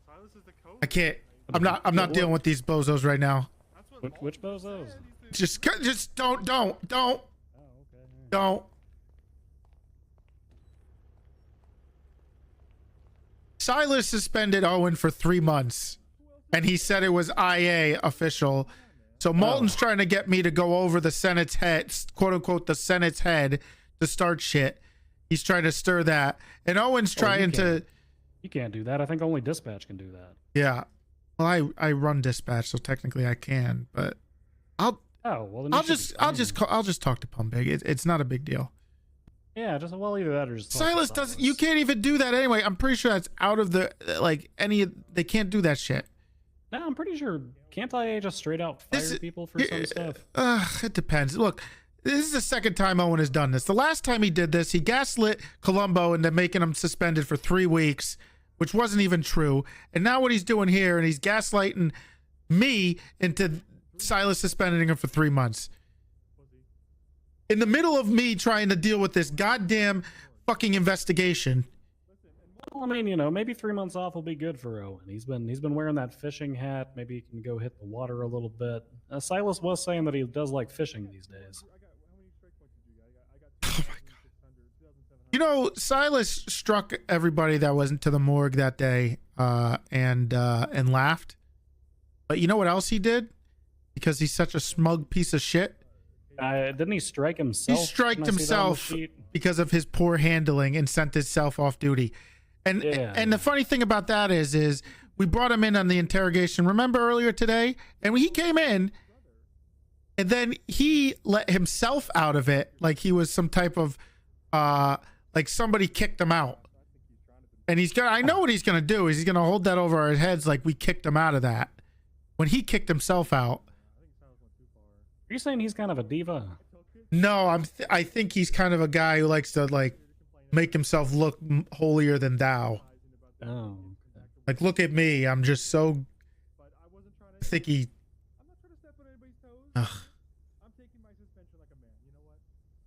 Silas is the co-head. I can't. I'm not dealing with these bozos right now. Which bozos? Just don't. Silas suspended Owen for 3 months, and he said it was IA official. So Malton's trying to get me to go over the Senate's head, quote unquote, the Senate's head to start shit. He's trying to stir that, and Owen's trying to. You can't do that. I think only dispatch can do that. Yeah. Well, I run dispatch, so technically I can, but I'll just talk to Pumbig. It's not a big deal. Yeah, just either that or just Silas doesn't. You can't even do that anyway. I'm pretty sure that's out of the they can't do that shit. No, I'm pretty sure. Can't IA just straight out fire people for some stuff? It depends. Look, this is the second time Owen has done this. The last time he did this, he gaslit Columbo into making him suspended for 3 weeks, which wasn't even true. And now what he's doing here, and he's gaslighting me into Silas suspending him for 3 months. In the middle of me trying to deal with this goddamn fucking investigation. Well, I mean, maybe 3 months off will be good for Owen. He's been wearing that fishing hat. Maybe he can go hit the water a little bit. Silas was saying that he does like fishing these days. Oh my God. Silas struck everybody that wasn't to the morgue that day and laughed. But you know what else he did? Because he's such a smug piece of shit. Didn't he strike himself? He striked Didn't I see that on the himself sheet? because of his poor handling and sent himself off duty. And the funny thing about that is we brought him in on the interrogation. Remember earlier today? And he came in, and then he let himself out of it like he was some type of like somebody kicked him out. And I know what he's gonna do is he's gonna hold that over our heads like we kicked him out of that. When he kicked himself out. Are you saying he's kind of a diva? No, I think he's kind of a guy who likes to make himself look holier than thou. Oh. Like, look at me. I'm just so thicky. Ugh.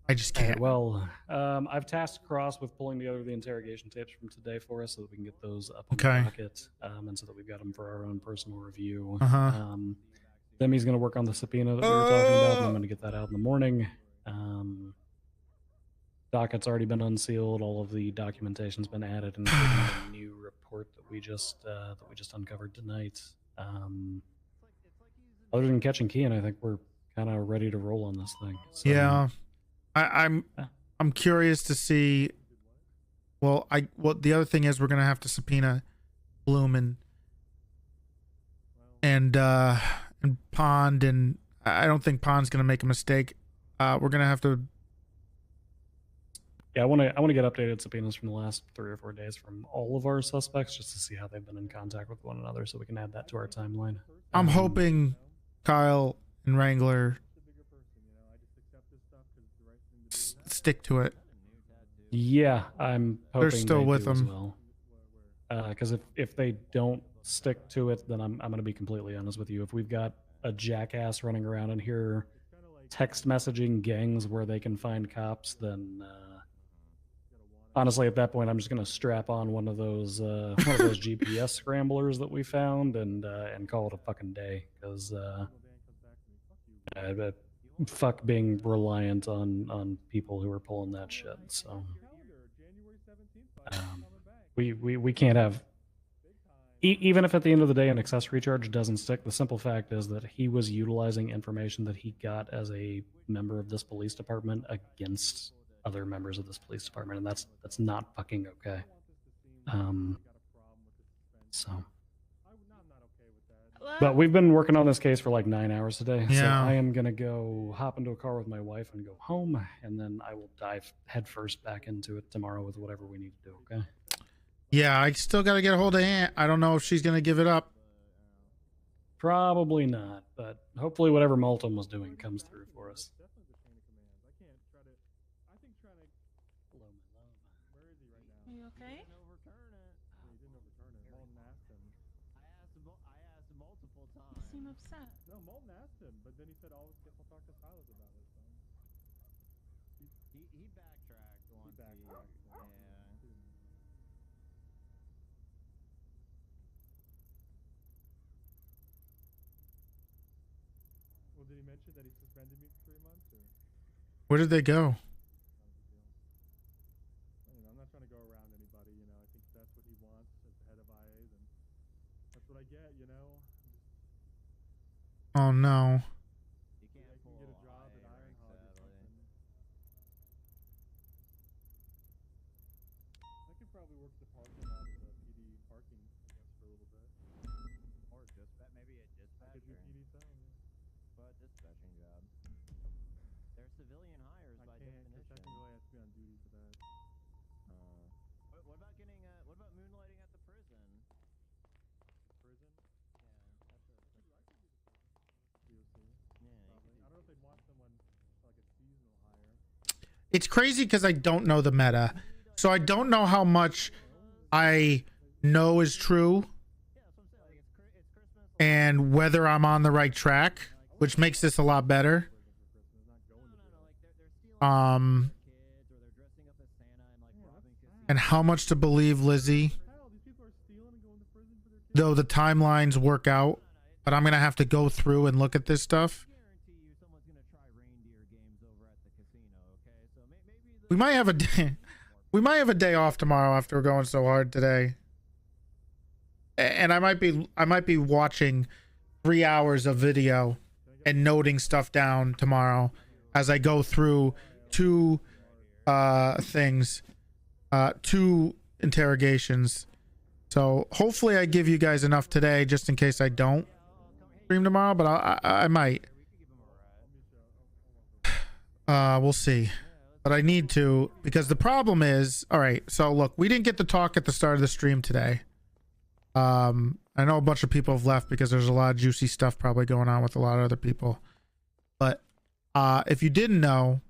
I just can't. Well, I've tasked Cross with pulling together the interrogation tapes from today for us so that we can get those up on Okay. the docket, and so that we've got them for our own personal review. Uh-huh. Demi's going to work on the subpoena that we were talking about, and I'm going to get that out in the morning. Docket's already been unsealed. All of the documentation's been added, and a new report that we just uncovered tonight. Other than catching Kean, I think we're kind of ready to roll on this thing. So, Yeah. I'm curious to see. Well, the other thing is we're gonna have to subpoena Bloom and Pond, and I don't think Pond's gonna make a mistake. We're gonna have to. Yeah, I want to get updated subpoenas from the last 3 or 4 days from all of our suspects, just to see how they've been in contact with one another, so we can add that to our timeline. I'm hoping Kyle and Wrangler stick to it. Yeah, I'm hoping They're still they with do as them. well. Because if they don't stick to it, then I'm going to be completely honest with you. If we've got a jackass running around in here text messaging gangs where they can find cops, then honestly, at that point, I'm just going to strap on one of those GPS scramblers that we found and call it a fucking day. Because fuck being reliant on people who are pulling that shit. So we can't have. Even if at the end of the day an accessory charge doesn't stick, the simple fact is that he was utilizing information that he got as a member of this police department against other members of this police department, and that's not fucking okay. But we've been working on this case for like 9 hours today, so Yeah. I am gonna go hop into a car with my wife and go home, and then I will dive headfirst back into it tomorrow with whatever we need to do. Okay. Yeah, I still got to get a hold of Aunt. I don't know if she's gonna give it up. Probably not, but hopefully whatever Malton was doing comes through for us. Are you okay? You seem upset. No, Malton asked him, but then he said, "I'll talk to Silas about it." So. He backtracked once. Well, did he mention that he suspended me for 3 months? Or? Where did they go? I'm not trying to go around anybody. I think that's what he wants as the head of IA. Then that's what I get. Oh no. You can get a job at Ironhog or something. I could probably work the parking lot as a PD parking, for a little bit. Or maybe a dispatcher. I could do PD time. But dispatching job. They're civilian hires by definition. Technically, I have to be on duty for that. What about getting? What about moonlighting at the prison? Prison? I don't know if they'd want someone like a seasonal hire. It's crazy because I don't know the meta, so I don't know how much I know is true and whether I'm on the right track, which makes this a lot better. And how much to believe Lizzie, though the timelines work out, but I'm gonna have to go through and look at this stuff. We might have a day. We might have a day off tomorrow after we're going so hard today. And I might be watching 3 hours of video and noting stuff down tomorrow as I go through 2 things, 2 interrogations. So hopefully I give you guys enough today, just in case I don't stream tomorrow, but I might. We'll see. But I need to, because the problem is, all right, so look, we didn't get to talk at the start of the stream today. I know a bunch of people have left because there's a lot of juicy stuff probably going on with a lot of other people. But if you didn't know,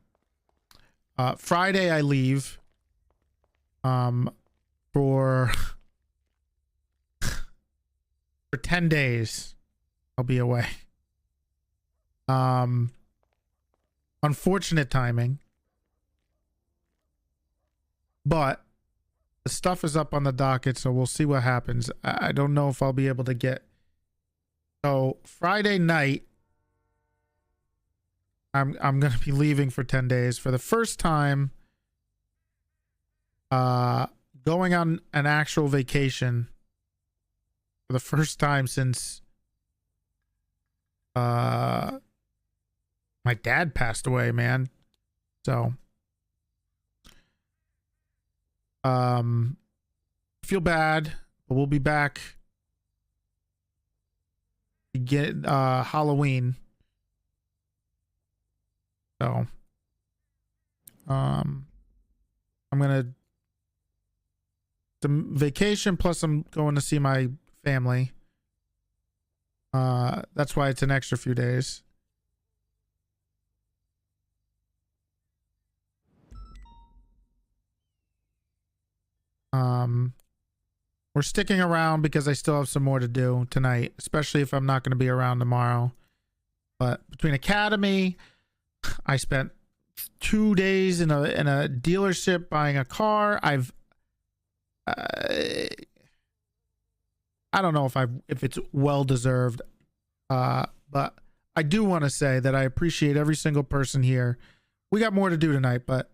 Friday I leave for 10 days. I'll be away. Unfortunate timing. But the stuff is up on the docket, so we'll see what happens. I don't know if I'll be able to get. So Friday night, I'm gonna be leaving for 10 days for the first time. Going on an actual vacation for the first time since my dad passed away, man. So, feel bad, but we'll be back. Get Halloween. So, I'm gonna some vacation plus I'm going to see my family. That's why it's an extra few days. We're sticking around because I still have some more to do tonight, especially if I'm not going to be around tomorrow. But between Academy, I spent 2 days in a dealership buying a car. I don't know if it's well deserved, but I do want to say that I appreciate every single person here. We got more to do tonight, but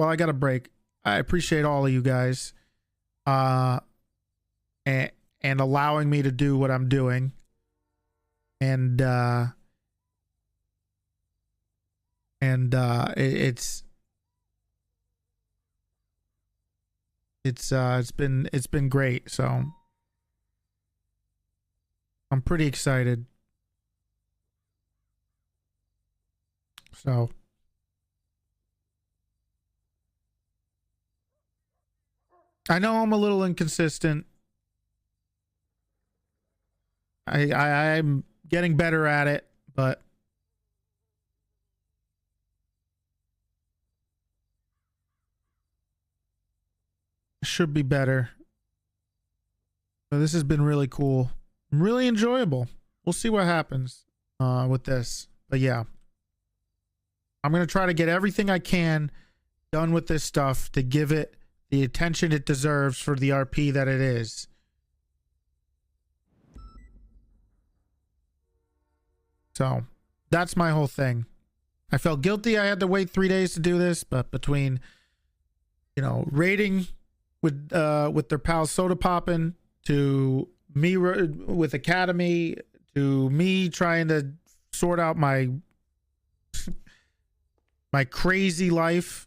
I got a break. I appreciate all of you guys, and allowing me to do what I'm doing, and it's been great. So I'm pretty excited. So I know I'm a little inconsistent. I'm getting better at it, but should be better. So this has been really cool, really enjoyable. We'll see what happens with this, but yeah, I'm gonna try to get everything I can done with this stuff to give it the attention it deserves for the RP that it is. So that's my whole thing. I felt guilty I had to wait 3 days to do this, but between, raiding with their pal Soda Poppin', to me with Academy, to me trying to sort out my crazy life,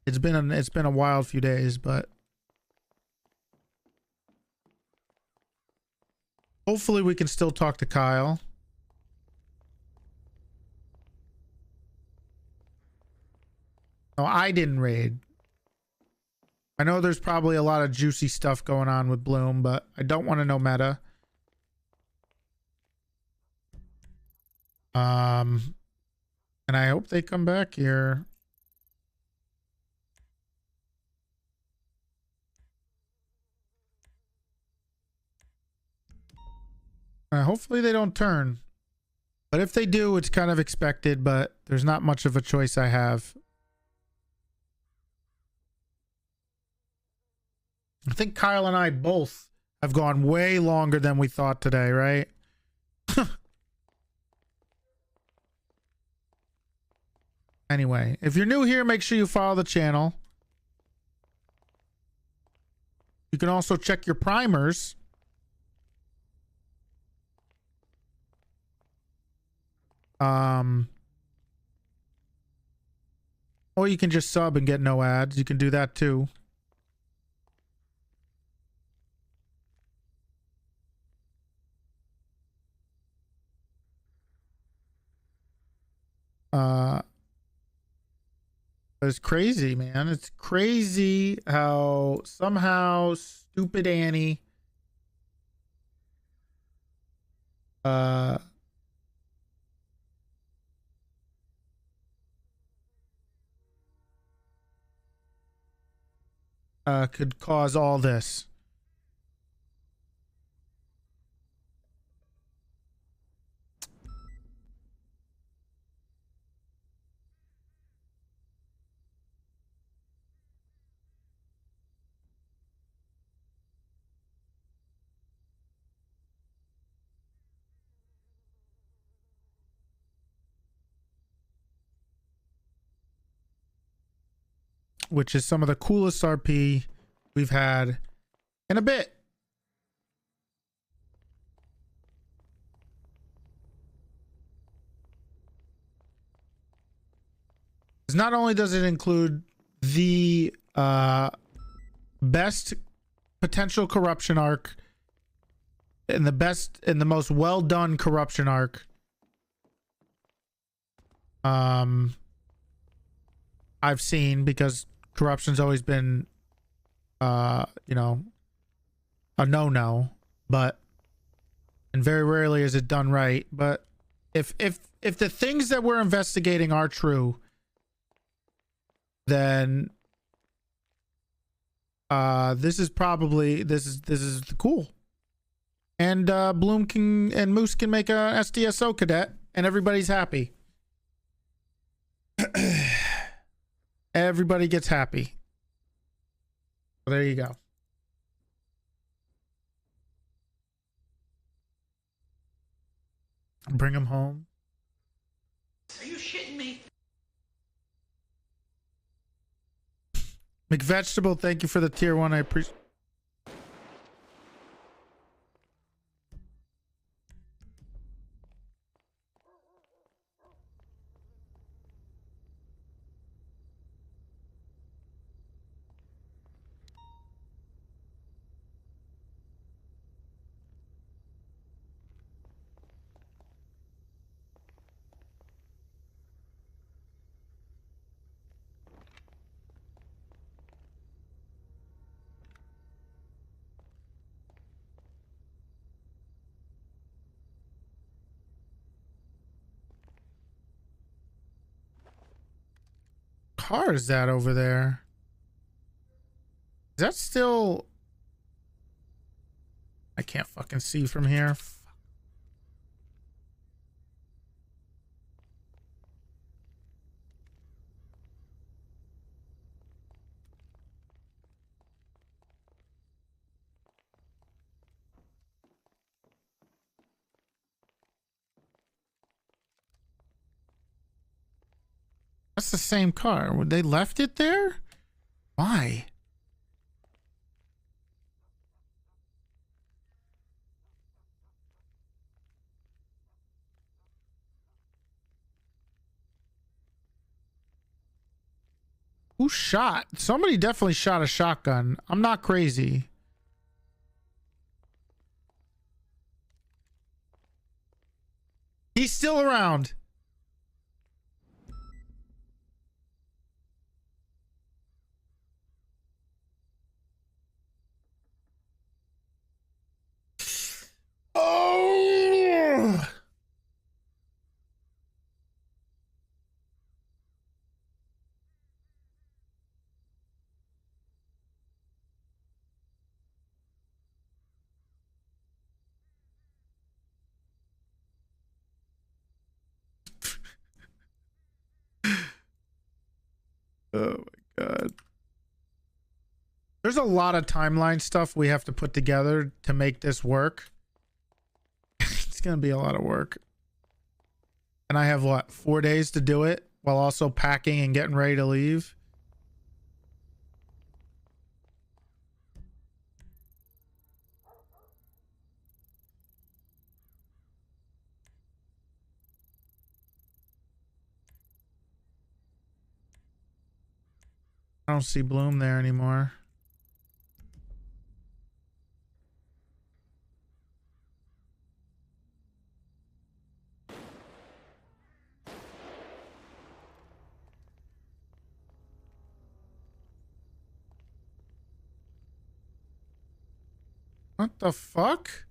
it's been a wild few days, but hopefully we can still talk to Kyle. No, I didn't raid. I know there's probably a lot of juicy stuff going on with Bloom, but I don't want to know meta. And I hope they come back here. Hopefully they don't turn. But if they do, it's kind of expected, but there's not much of a choice I have. I think Kyle and I both have gone way longer than we thought today, right? Anyway, if you're new here, make sure you follow the channel. You can also check your primers. Or you can just sub and get no ads. You can do that too. It's crazy, man. It's crazy how somehow stupid Annie could cause all this. Which is some of the coolest RP we've had in a bit. 'Cause not only does it include the best potential corruption arc and the most well done corruption arc I've seen, because corruption's always been you know, a no-no, but and very rarely is it done right. But if the things that we're investigating are true, then this is cool. And Bloom can and Moose can make a SDSO cadet and everybody's happy. Everybody gets happy. So there you go. Bring him home. Are you shitting me? McVegetable, thank you for the tier 1. I appreciate. Car is that over there? Is that still? I can't fucking see from here. That's the same car. Would they left it there? Why? Who shot? Somebody definitely shot a shotgun. I'm not crazy. He's still around. Oh! Oh my god. There's a lot of timeline stuff we have to put together to make this work. It's gonna be a lot of work. And I have what, 4 days to do it while also packing and getting ready to leave. I don't see Bloom there anymore. What the fuck?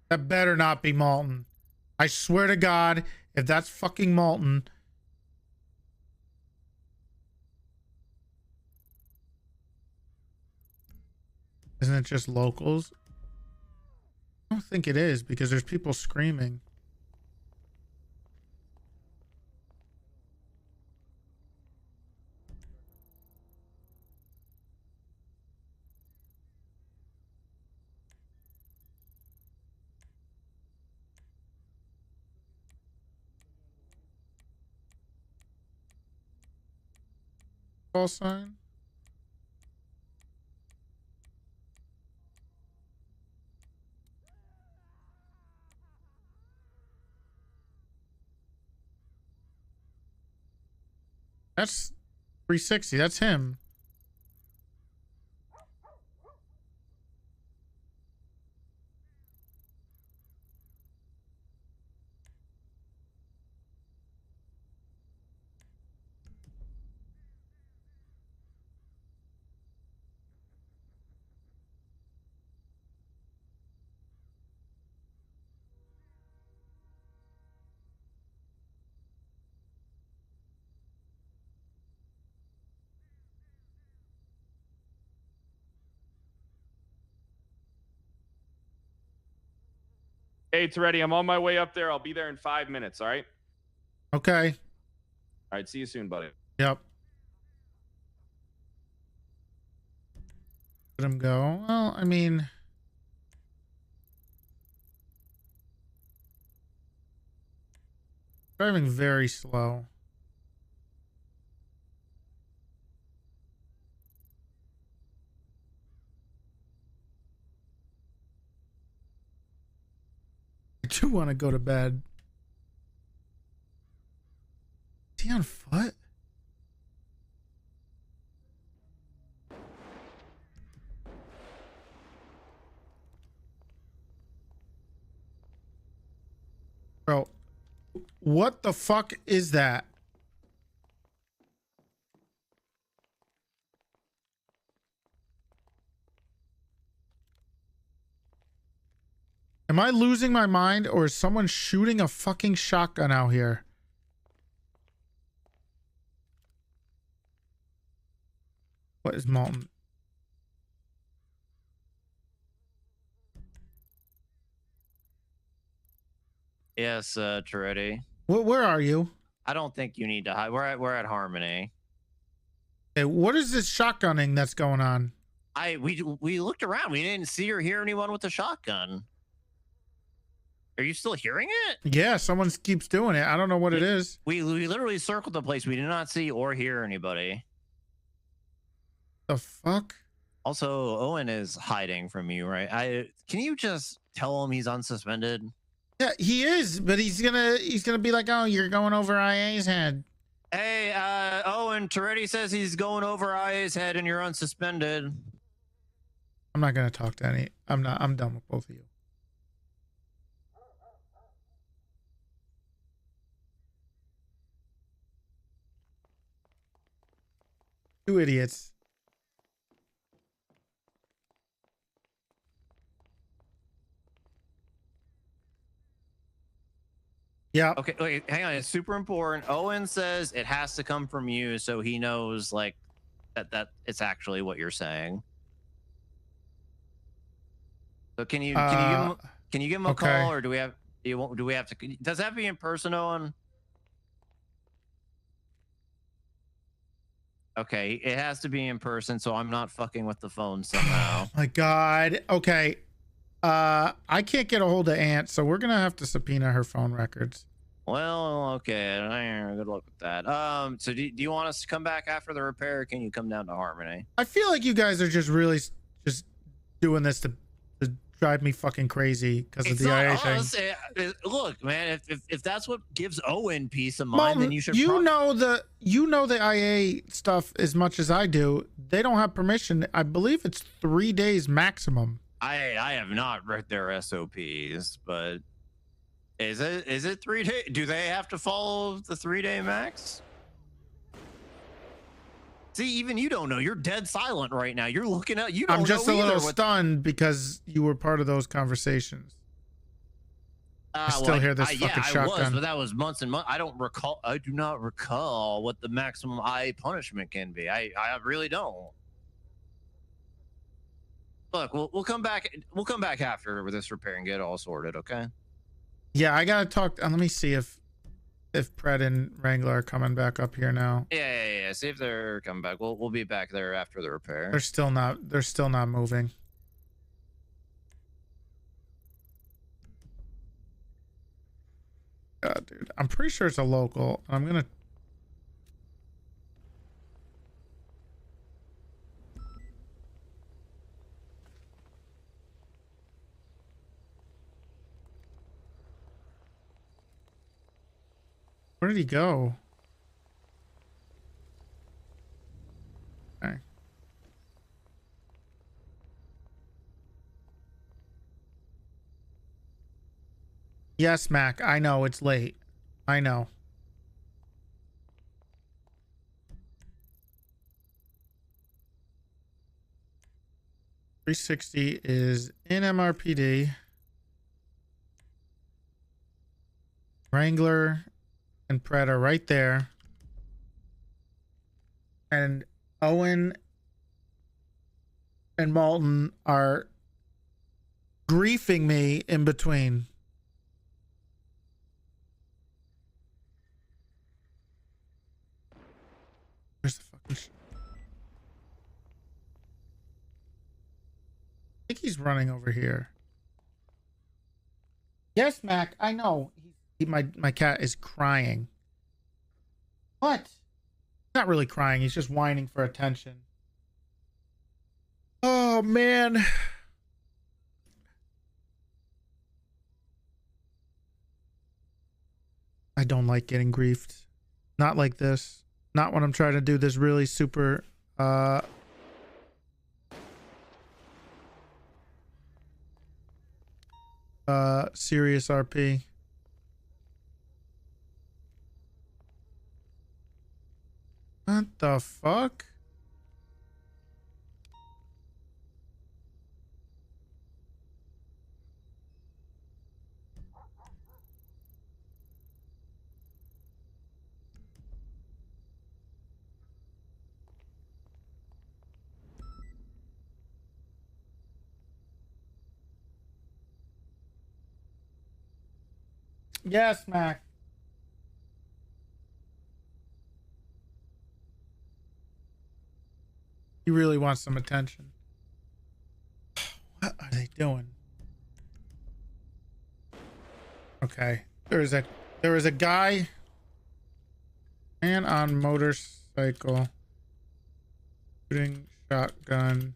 That better not be Malton. I swear to God, if that's fucking Malton. Isn't it just locals? I don't think it is because there's people screaming. Call sign? That's 360. That's him. Hey, Toretti, I'm on my way up there. I'll be there in 5 minutes. All right. Okay. All right. See you soon, buddy. Yep. Let him go. Well, I mean, driving very slow. I do want to go to bed. Is he on foot? Bro, what the fuck is that? Am I losing my mind or is someone shooting a fucking shotgun out here? What is Malton? Yes, Toretti. Where are you? I don't think you need to hide. We're at Harmony. Hey, what is this shotgunning that's going on? We looked around. We didn't see or hear anyone with a shotgun. Are you still hearing it? Yeah, someone keeps doing it. I don't know what it is. We literally circled the place. We did not see or hear anybody. The fuck? Also, Owen is hiding from you, right? Can you just tell him he's unsuspended? Yeah, he is, but he's gonna be like, oh, you're going over IA's head. Hey, Owen, Toretti says he's going over IA's head and you're unsuspended. I'm not gonna talk to any. I'm done with both of you. Two idiots. Yeah. Okay, wait, hang on. It's super important. Owen says it has to come from you, so he knows like that it's actually what you're saying. So can you give him a okay. call, or do we have to? Does that have to be in person, Owen? Okay, it has to be in person, so I'm not fucking with the phone somehow. My God. Okay. I can't get a hold of Aunt, so we're gonna have to subpoena her phone records. Well, okay. Good luck with that. So do you want us to come back after the repair, or can you come down to Harmony? I feel like you guys are just really just doing this to drive me fucking crazy because of the IA thing. Look, man, if that's what gives Owen peace of mind, then you should. You know the IA stuff as much as I do. They don't have permission. I believe it's 3 days maximum. I have not read their SOPs, but is it 3 days? Do they have to follow the 3-day max? See, even you don't know. You're dead silent right now. You're looking at you. Don't I'm just know a little either stunned because you were part of those conversations. I still hear this fucking I shotgun. was, but that was months and months. I do not recall what the maximum IA punishment can be. I really don't. Look, we'll come back. We'll come back after with this repair and get it all sorted. Okay. Yeah, I gotta talk. Let me see if Pred and Wrangler are coming back up here now. Yeah. See if they're coming back. We'll be back there after the repair. They're still not moving. God, dude, I'm pretty sure it's a local. I'm gonna. Where did he go? Okay. Yes, Mac. I know it's late. I know. .360 is in MRPD. Wrangler and Pred are right there. And Owen and Malton are griefing me in between. Where's the fucking I think he's running over here. Yes, Mac, I know. My cat is crying. What? Not really crying. He's just whining for attention. Oh, man. I don't like getting griefed. Not like this. Not when I'm trying to do this really super serious RP. What the fuck? Yes, Mac. He really wants some attention. What are they doing? Okay. There was a guy man on motorcycle shooting shotgun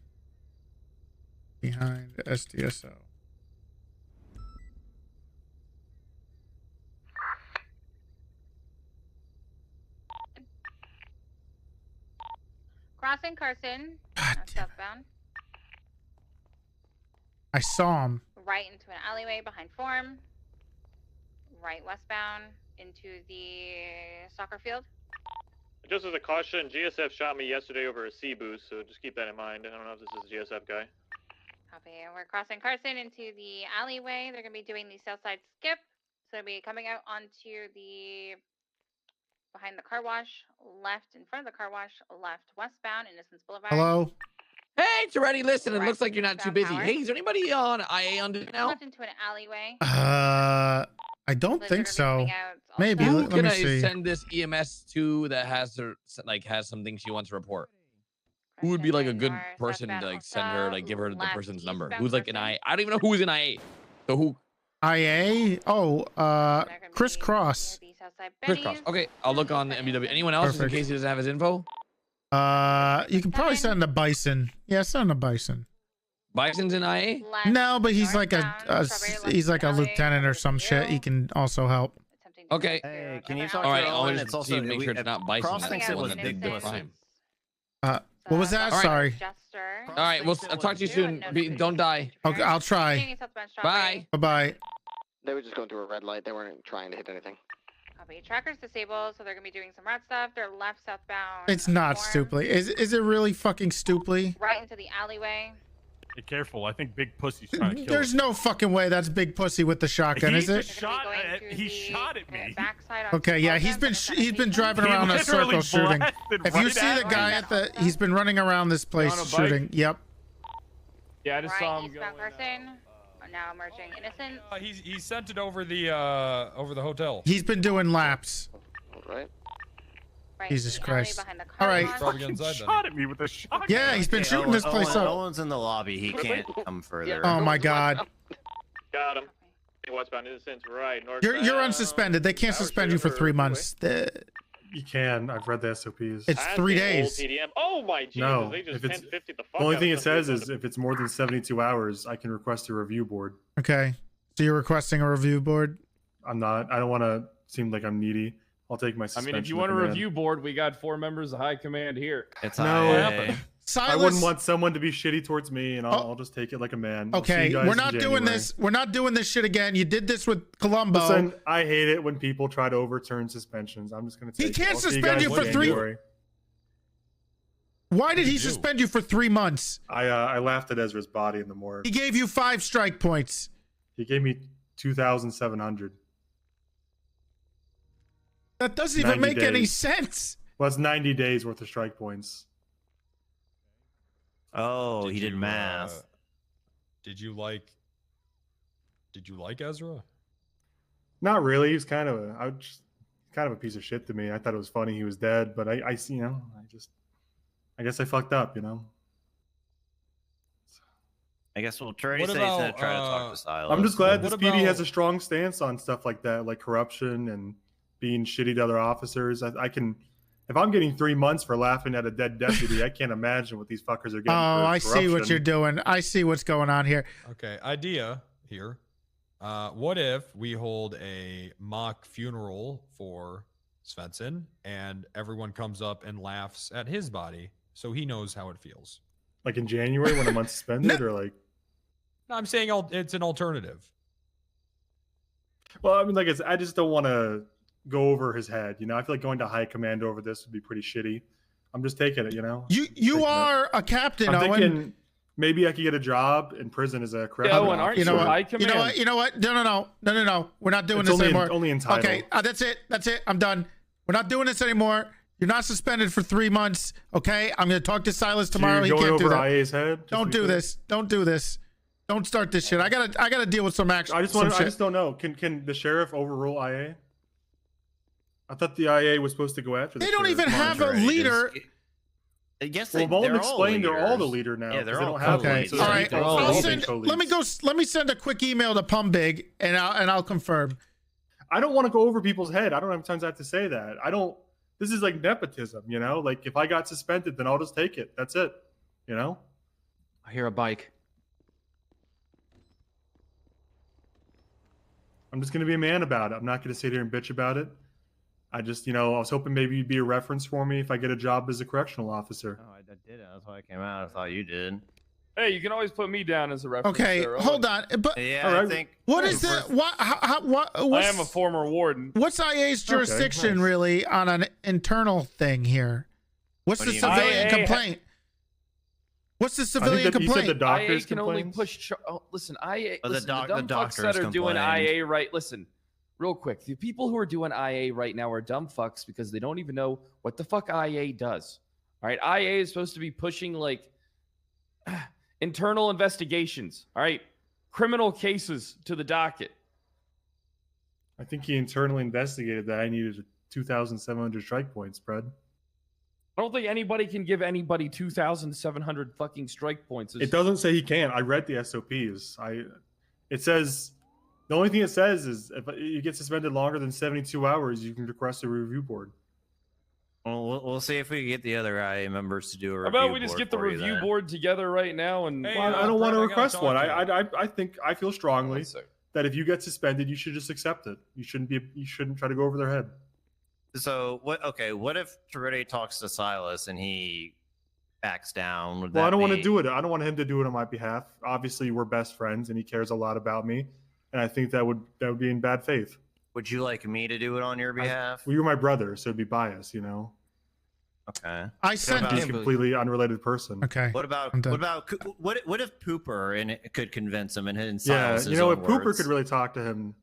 behind SDSO. Crossing Carson, southbound. I saw him. Right into an alleyway behind Form. Right westbound into the soccer field. Just as a caution, GSF shot me yesterday over a C boost, so just keep that in mind. I don't know if this is a GSF guy. Copy. We're crossing Carson into the alleyway. They're going to be doing the south side skip. So they'll be coming out onto the behind the car wash, left in front of the car wash, left westbound, Innocence Boulevard. Hello? Hey, Toretti, listen, it Right looks like you're not too eastbound busy. power. Hey, is there anybody on IA on duty now? Left into an alleyway. I don't Blizzard think are so. coming out Maybe. Who Let can me I see. send this EMS to that has her has something she wants to report? Who would be like a good person to like send her, like give her the person's number? Who's like an IA? I don't even know who's in IA. So who? IA? Oh, Chris Cross. Chris Cross. Okay, I'll look on the MBW. Anyone else Perfect. in case he doesn't have his info? You can probably send a Bison. Yeah, send a Bison. Bison's in IA? No, but he's like he's like a lieutenant or some shit. He can also help. Okay. Hey, can you talk All to right, I'll Owen? just It's also make sure it's not Bison. Cross that's thinks the it one was that did the crime. What was that? All right. Sorry. All right, I'll talk to you soon. Don't die. Okay, I'll try. Bye. Bye-bye. They were just going through a red light. They weren't trying to hit anything. Copy. Tracker's disabled, so they're going to be doing some rat stuff. They're left southbound. It's not Form. stupid. Is it really fucking stupid? Right into the alleyway. Be careful. I think Big Pussy's trying to kill There's us. no fucking way that's Big Pussy with the shotgun, is it? He shot at me. Okay, yeah, he's been driving around in a circle shooting. If you see the guy at the, he's been running around this place on a bike? shooting. Yep. Yeah, I just saw him eastbound person. Now emerging innocent. He sent it over the hotel. He's been doing laps. Right. Jesus Christ. behind the All right. Probably inside then. Shot at me with a shotgun. Yeah, he's been shooting this place up. Owen's in the lobby. He can't come further. Oh my God. Got him. Westbound innocence, right. You're unsuspended. They can't suspend you for 3 months. You can. I've read the SOPs. It's 3 days. Oh my Jesus! No, They just if it's 1050 the the fuck only out thing of it somebody. says is if it's more than 72 hours, I can request a review board. Okay. So you're requesting a review board? I'm not. I don't want to seem like I'm needy. I'll take my I suspension. mean, if you to want a command. review board, we got 4 members of high command here. It's No, Silas, I wouldn't want someone to be shitty towards me, and I'll just take it like a man. I'll see you Okay, guys we're in not doing January. this. We're not doing this shit again. You did this with Columbo. Listen, I hate it when people try to overturn suspensions. I'm just going to He take can't it. I'll see suspend guys you in for 3. January. Why did he suspend you for 3 months? I laughed at Ezra's body in the morgue. He gave you 5 strike points. He gave me 2,700. That doesn't even 90 make any days. sense. Well, it's 90 days worth of strike points. Oh, he did math. Did you like Ezra? Not really. He was kind of a piece of shit to me. I thought it was funny he was dead, but I see, I guess I fucked up, I guess we'll try What to about, try to talk to Silas. I'm just glad What this PD has about- a strong stance on stuff like that, like corruption and being shitty to other officers. I can, if I'm getting 3 months for laughing at a dead deputy, I can't imagine what these fuckers are getting. Oh, for I see what corruption. you're doing. I see what's going on here. Okay, idea here. What if we hold a mock funeral for Svensson and everyone comes up and laughs at his body so he knows how it feels? Like in January when I'm unsuspended, or like. No, I'm saying it's an alternative. Well, I mean, like I just don't want to go over his head. I feel like going to high command over this would be pretty shitty. I'm just taking it. You are a captain, I'm Owen. thinking maybe I could get a job in prison as a correctional Owen, aren't You know officer. what? You know what? You know what? No. We're not doing It's this only anymore. only entitled. Okay, that's it. That's it. I'm done. We're not doing this anymore. You're not suspended for 3 months. Okay, I'm gonna talk to Silas So tomorrow. you're He going can't do over that. IA's head. just Don't to be do clear? this. Don't do this. Don't start this shit. I gotta deal with some action. I just don't know. Can the sheriff overrule IA? I thought the IA was supposed to go after. The They don't sheriff. even have a leader. Yes, Well, Mullen explained they're all the leader now. Yeah, they're 'cause they all don't have Okay. one, so All they're right. all I'll being send, co-leads. let me send a quick email to Pumbig and I'll confirm. I don't want to go over people's head. I don't have times I have to say that. I don't. This is like nepotism, Like if I got suspended, then I'll just take it. That's it. I hear a bike. I'm just gonna be a man about it. I'm not gonna sit here and bitch about it. I just, I was hoping maybe you'd be a reference for me if I get a job as a correctional officer. Oh, I did it. That's why I came out. I thought you did. Hey, you can always put me down as a reference. Okay, there, Owen. hold on. But Yeah, All right. I think. what is the what? I What's, am a former warden. What's IA's jurisdiction nice. really on an internal thing here? What's What the do you mean? civilian IA complaint? What's the I civilian think that you said complaint? the doctors IA can only complains? push. Listen, IA. Oh, the listen, doc- the the dumb fucks that doctors are doing complained. IA right. Listen, real quick. The people who are doing IA right now are dumb fucks because they don't even know what the fuck IA does. All right, IA is supposed to be pushing like internal investigations. All right, criminal cases to the docket. I think he internally investigated that I needed 2,700 strike points, Fred. I don't think anybody can give anybody 2,700 fucking strike points. It doesn't say he can't. I read the SOPs. It says the only thing it says is if you get suspended longer than 72 hours, you can request a review board. Well, we'll see if we can get the other IA members to do a How review. about we just board get the for you review then. board together right now and Hey, Well, I don't want Brett, to I gotta request talk one. to I think I feel strongly One sec. that if you get suspended, you should just accept it. You shouldn't try to go over their head. So what? Okay, what if Toretti talks to Silas and he backs down? Would Well, that I don't want to be- do it. I don't want him to do it on my behalf. Obviously, we're best friends, and he cares a lot about me. And I think that would be in bad faith. Would you like me to do it on your behalf? Well, you're my brother, so it'd be biased, Okay. I sent He's a completely unrelated person. Okay. What about I'm done. what if Pooper could convince him and Yeah, Silas you know, if his own Pooper words? could really talk to him.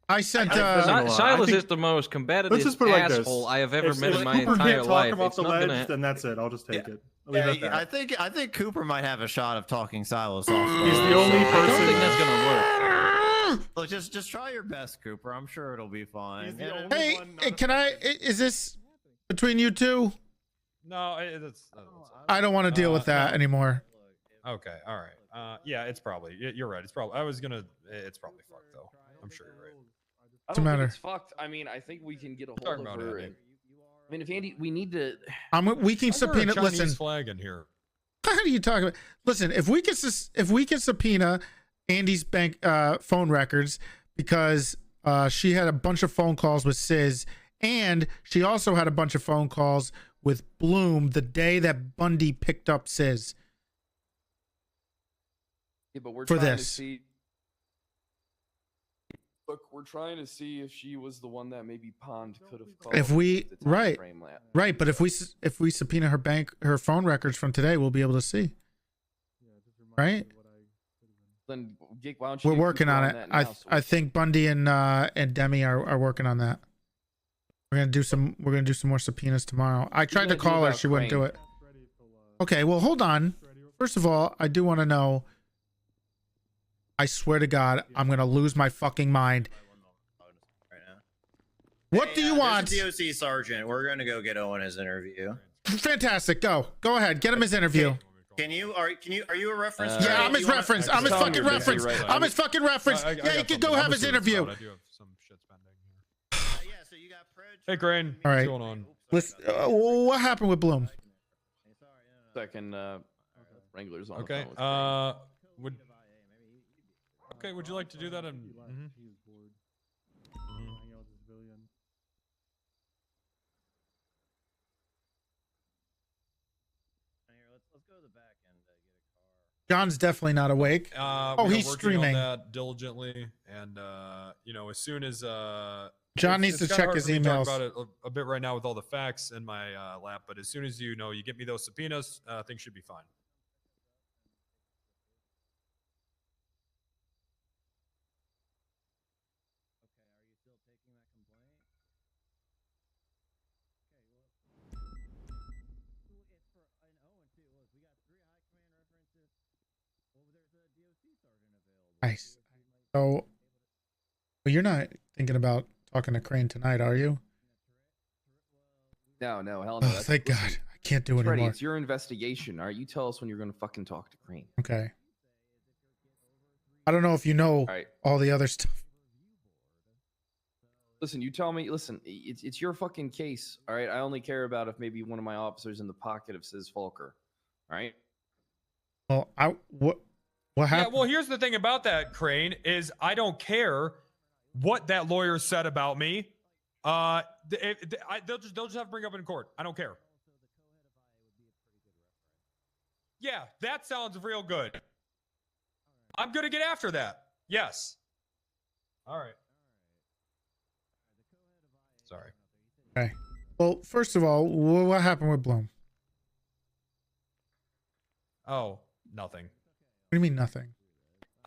I sent. Silas think- is the most competitive Let's just put it like this. asshole I have ever If met in my Cooper entire can't talk life. him off It's the not ledge, gonna... then that's it. I'll just take it. I'll Yeah, leave it at that. I think Cooper might have a shot of talking Silas off. He's the only I person. don't think that's gonna work. Look, just try your best, Cooper. I'm sure it'll be fine. He's the only Hey, one not hey, can I? Is this between you two? No, that's I don't want to deal with that no. anymore. Okay, all right. Yeah, it's probably. You're right. It's probably. I was gonna. It's probably fucked though. I'm sure you're right. I Doesn't don't matter. think it's fucked. I mean, I think we can get a hold Talking of about her. Andy. And, I mean, if Andy, we need to. We can Why is there a subpoena. Chinese Listen, flag in here. how are you talking about? Listen, if we can subpoena Andy's bank phone records because she had a bunch of phone calls with Sis, and she also had a bunch of phone calls with Bloom the day that Bundy picked up Sis. Yeah, but we're For trying this. to see. Look, we're trying to see if she was the one that maybe Pond could have called. If we at the time right, frame lap. right, but if we subpoena her phone records from today, we'll be able to see. Right? Then why don't you We're get working Cooper on it. that now, so I think Bundy and Demi are working on that. We're gonna do some more subpoenas tomorrow. I tried to gonna do call her, about she wouldn't do Crane? it. Okay, well hold on. First of all, I do want to know. I swear to God, I'm gonna lose my fucking mind. What do you want? There's a DOC sergeant. We're gonna go get Owen his interview. Fantastic. Go ahead. Get him his interview. Are you a reference? Yeah, I'm his reference. I'm his fucking reference. I'm his fucking reference. I Yeah, you got can go something. have I'm his assuming it's interview. not. I do have some shit spending here. Hey, Crane. All right. What's going on? Listen, what happened with Bloom? Second, Wrangler's on Okay. the phone. Would you like to do that? John's definitely not awake. We Oh, are he's working streaming. on that diligently, and as soon as John needs to kinda check hard his for me to talk emails. about it a bit right now with all the facts in my lap, but as soon as you get me those subpoenas, things should be fine. Nice. So, well, you're not thinking about talking to Crane tonight, are you? No, hell no. Oh, that's- thank listen, God. I can't do it Freddie, anymore. it's your investigation. All right, you tell us when you're going to fucking talk to Crane. Okay. I don't know if you know right. all the other stuff. Listen, you tell me. Listen, it's your fucking case. All right, I only care about if maybe one of my officers in the pocket of Sis Fulker. All right. Well, what Yeah, happened? well, here's the thing about that, Crane, is I don't care what that lawyer said about me. They'll just have to bring up in court. I don't care. Yeah, that sounds real good. I'm gonna get after that. Yes. All right. Sorry. Okay. Well, first of all, what happened with Bloom? Oh, nothing. What do you mean nothing?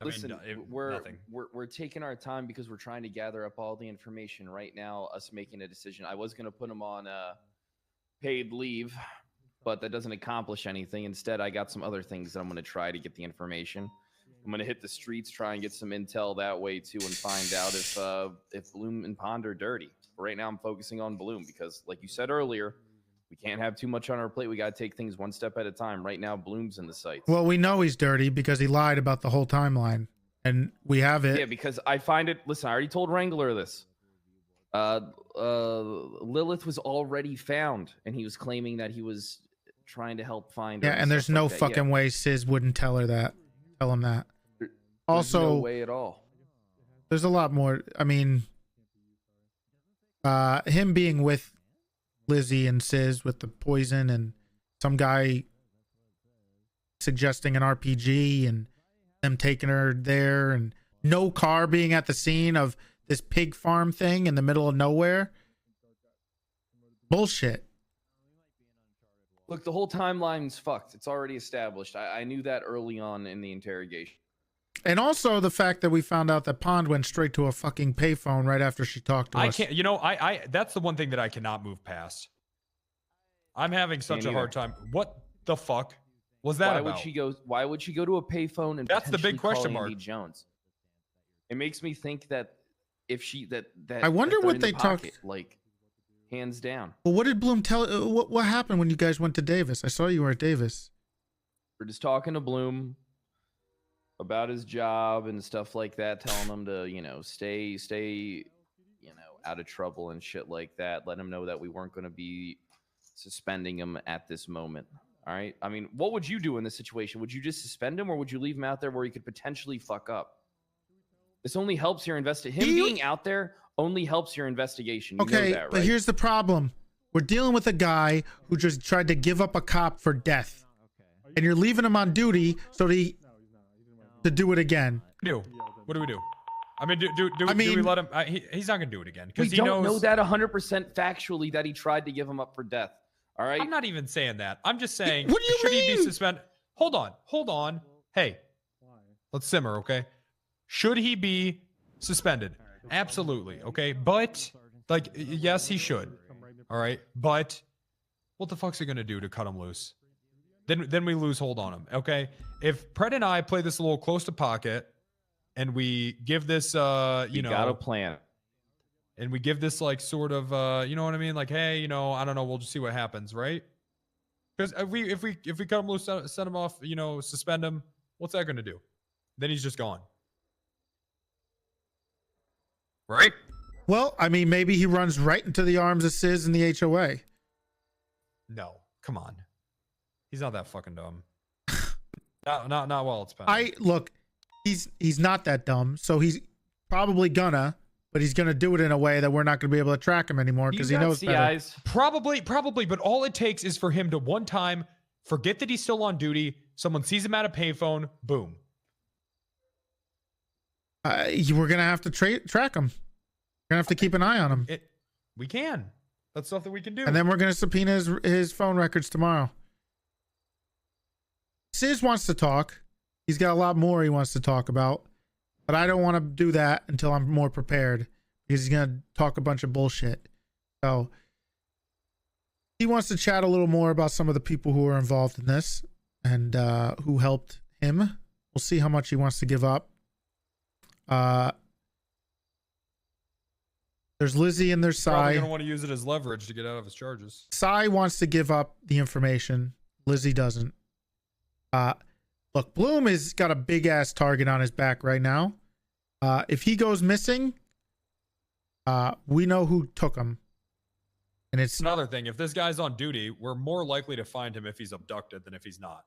Listen, nothing. we're taking our time because we're trying to gather up all the information right now. Us making a decision. I was gonna put him on paid leave, but that doesn't accomplish anything. Instead, I got some other things that I'm gonna try to get the information. I'm gonna hit the streets, try and get some intel that way too, and find out if Bloom and Pond are dirty. But right now, I'm focusing on Bloom because, like you said earlier, we can't have too much on our plate. We got to take things one step at a time. Right now, Bloom's in the sights. Well, we know he's dirty because he lied about the whole timeline, and we have it. Yeah, because I find it. Listen, I already told Wrangler this. Lilith was already found, and he was claiming that he was trying to help find her. Yeah, and there's stuff no like that. fucking way Sis wouldn't tell him that. There's Also, no way at all. there's a lot more. I mean, him being with Lizzie and Sis with the poison, and some guy suggesting an RPG, and them taking her there, and no car being at the scene of this pig farm thing in the middle of nowhere. Bullshit. Look, the whole timeline's fucked. It's already established. I knew that early on in the interrogation. And also the fact that we found out that Pond went straight to a fucking payphone right after she talked to us. I can't, you know, I that's the one thing that I cannot move past. I'm having such a hard time. What the fuck was that Why about? would she go? Why would she go to a payphone and That's the big potentially call question Andy mark. Jones? It makes me think that if she that I wonder that they're what in the they talked- pocket, like hands down. Well, what did Bloom tell? What happened when you guys went to Davis? I saw you were at Davis. We're just talking to Bloom about his job and stuff like that, telling him to, you know, stay, you know, out of trouble and shit like that. Let him know that we weren't going to be suspending him at this moment. All right. I mean, what would you do in this situation? Would you just suspend him, or would you leave him out there where he could potentially fuck up? This only helps your investigation. Him being out there only helps your investigation. You know Okay, that, right? but here's the problem. We're dealing with a guy who just tried to give up a cop for death. And you're leaving him on duty so to do it again. What do we do? I mean, do we let him? He's not gonna do it again We because he don't knows. know that 100% factually that he tried to give him up for death. All right. I'm not even saying that. I'm just saying. What do you should mean? he be suspended? Hold on. Hey, let's simmer, okay? Should he be suspended? Absolutely, okay. But like, yes, he should. All right, but what the fuck's he gonna do to cut him loose? Then we lose hold on him. Okay, if Pred and I play this a little close to pocket, and we give this, you know, got a plan, and we give this like sort of, you know what I mean? Like, hey, you know, I don't know, we'll just see what happens, right? Because if we cut him loose, send him off, you know, suspend him, what's that gonna do? Then he's just gone, right? Well, I mean, maybe he runs right into the arms of Sis and the HOA. No, come on. He's not that fucking dumb. not while it's pending. Look, he's not that dumb, so he's probably gonna, but he's gonna do it in a way that we're not gonna be able to track him anymore because he knows better. Probably, but all it takes is for him to one time forget that he's still on duty. Someone sees him at a payphone, boom. We're gonna have to track him. We're gonna have to keep an eye on him. We can. That's something we can do. And then we're gonna subpoena his phone records tomorrow. Sis wants to talk. He's got a lot more he wants to talk about, but I don't want to do that until I'm more prepared because he's gonna talk a bunch of bullshit. So he wants to chat a little more about some of the people who are involved in this and who helped him. We'll see how much he wants to give up. There's Lizzie and there's Probably Sai. gonna want to use it as leverage to get out of his charges. Sai wants to give up the information. Lizzie doesn't. Look, Bloom has got a big ass target on his back right now. If he goes missing, we know who took him. And it's another thing. If this guy's on duty, we're more likely to find him if he's abducted than if he's not.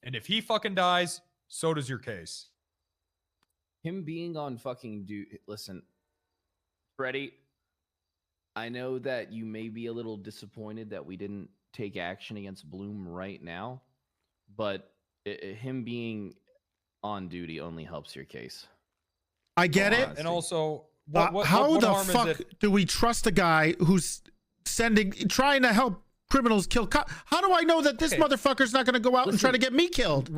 And if he fucking dies, so does your case. Him being on fucking duty. Listen, Freddie, I know that you may be a little disappointed that we didn't take action against Bloom right now, but him being on duty only helps your case. I get it. And also, how what the harm is fuck it? do we trust a guy who's trying to help criminals kill cops? How do I know that this motherfucker's not going to go out and try to get me killed?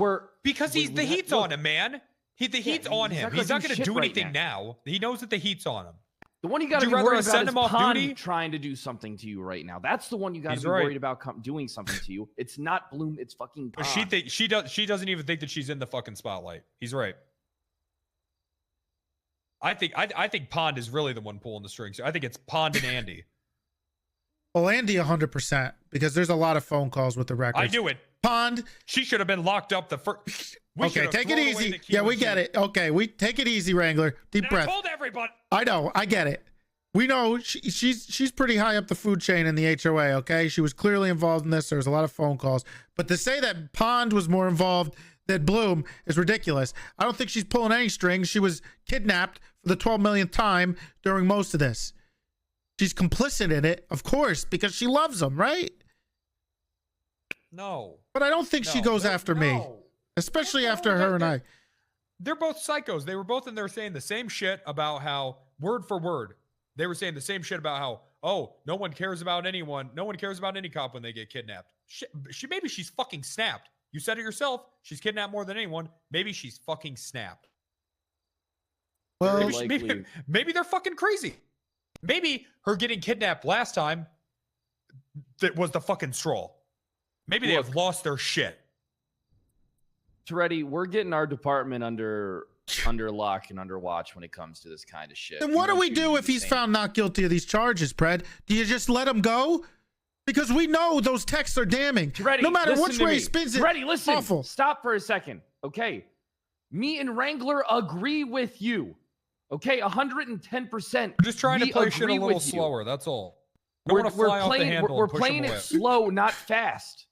Because the heat's on him, man. The heat's on him. He's not going to do right anything now. He knows that the heat's on him. The one you got to Would be you rather worried about send is him off Pond duty? trying to do something to you right now. That's the one you got to He's be right. worried about doing something to you. It's not Bloom. It's fucking But Pond. she doesn't even think that she's in the fucking spotlight. He's right. I think Pond is really the one pulling the strings. I think it's Pond and Andy. Well, Andy 100%, because there's a lot of phone calls with the records. I knew it. Pond. She should have been locked up the first. Okay, take it easy. Yeah, we get it. Okay, we take it easy, Wrangler. Deep breath. I told everybody. I know. I get it. We know she's pretty high up the food chain in the HOA. Okay, she was clearly involved in this. There was a lot of phone calls, but to say that Pond was more involved than Bloom is ridiculous. I don't think she's pulling any strings. She was kidnapped for the 12 millionth time during most of this. She's complicit in it, of course, because she loves him, right? No. But I don't think she goes after me, especially after her and I. They're both psychos. They were both in there saying the same shit about how, word for word, they were saying the same shit about how oh, no one cares about anyone. No one cares about any cop when they get kidnapped. Maybe she's fucking snapped. You said it yourself. She's kidnapped more than anyone. Maybe she's fucking snapped. Well, maybe they're fucking crazy. Maybe her getting kidnapped last time that was the fucking straw. Maybe they have lost their shit. Toretti, we're getting our department under lock and under watch when it comes to this kind of shit. Then what do we do if he's found not guilty of these charges, Pred? Do you just let him go? Because we know those texts are damning. Toretti, no matter listen which to way me. he spins it, Toretti, listen. awful. Stop for a second. Okay. Me and Wrangler agree with you. Okay, 110%. We're just trying to play shit a little slower. That's all. We're playing it slow, not fast.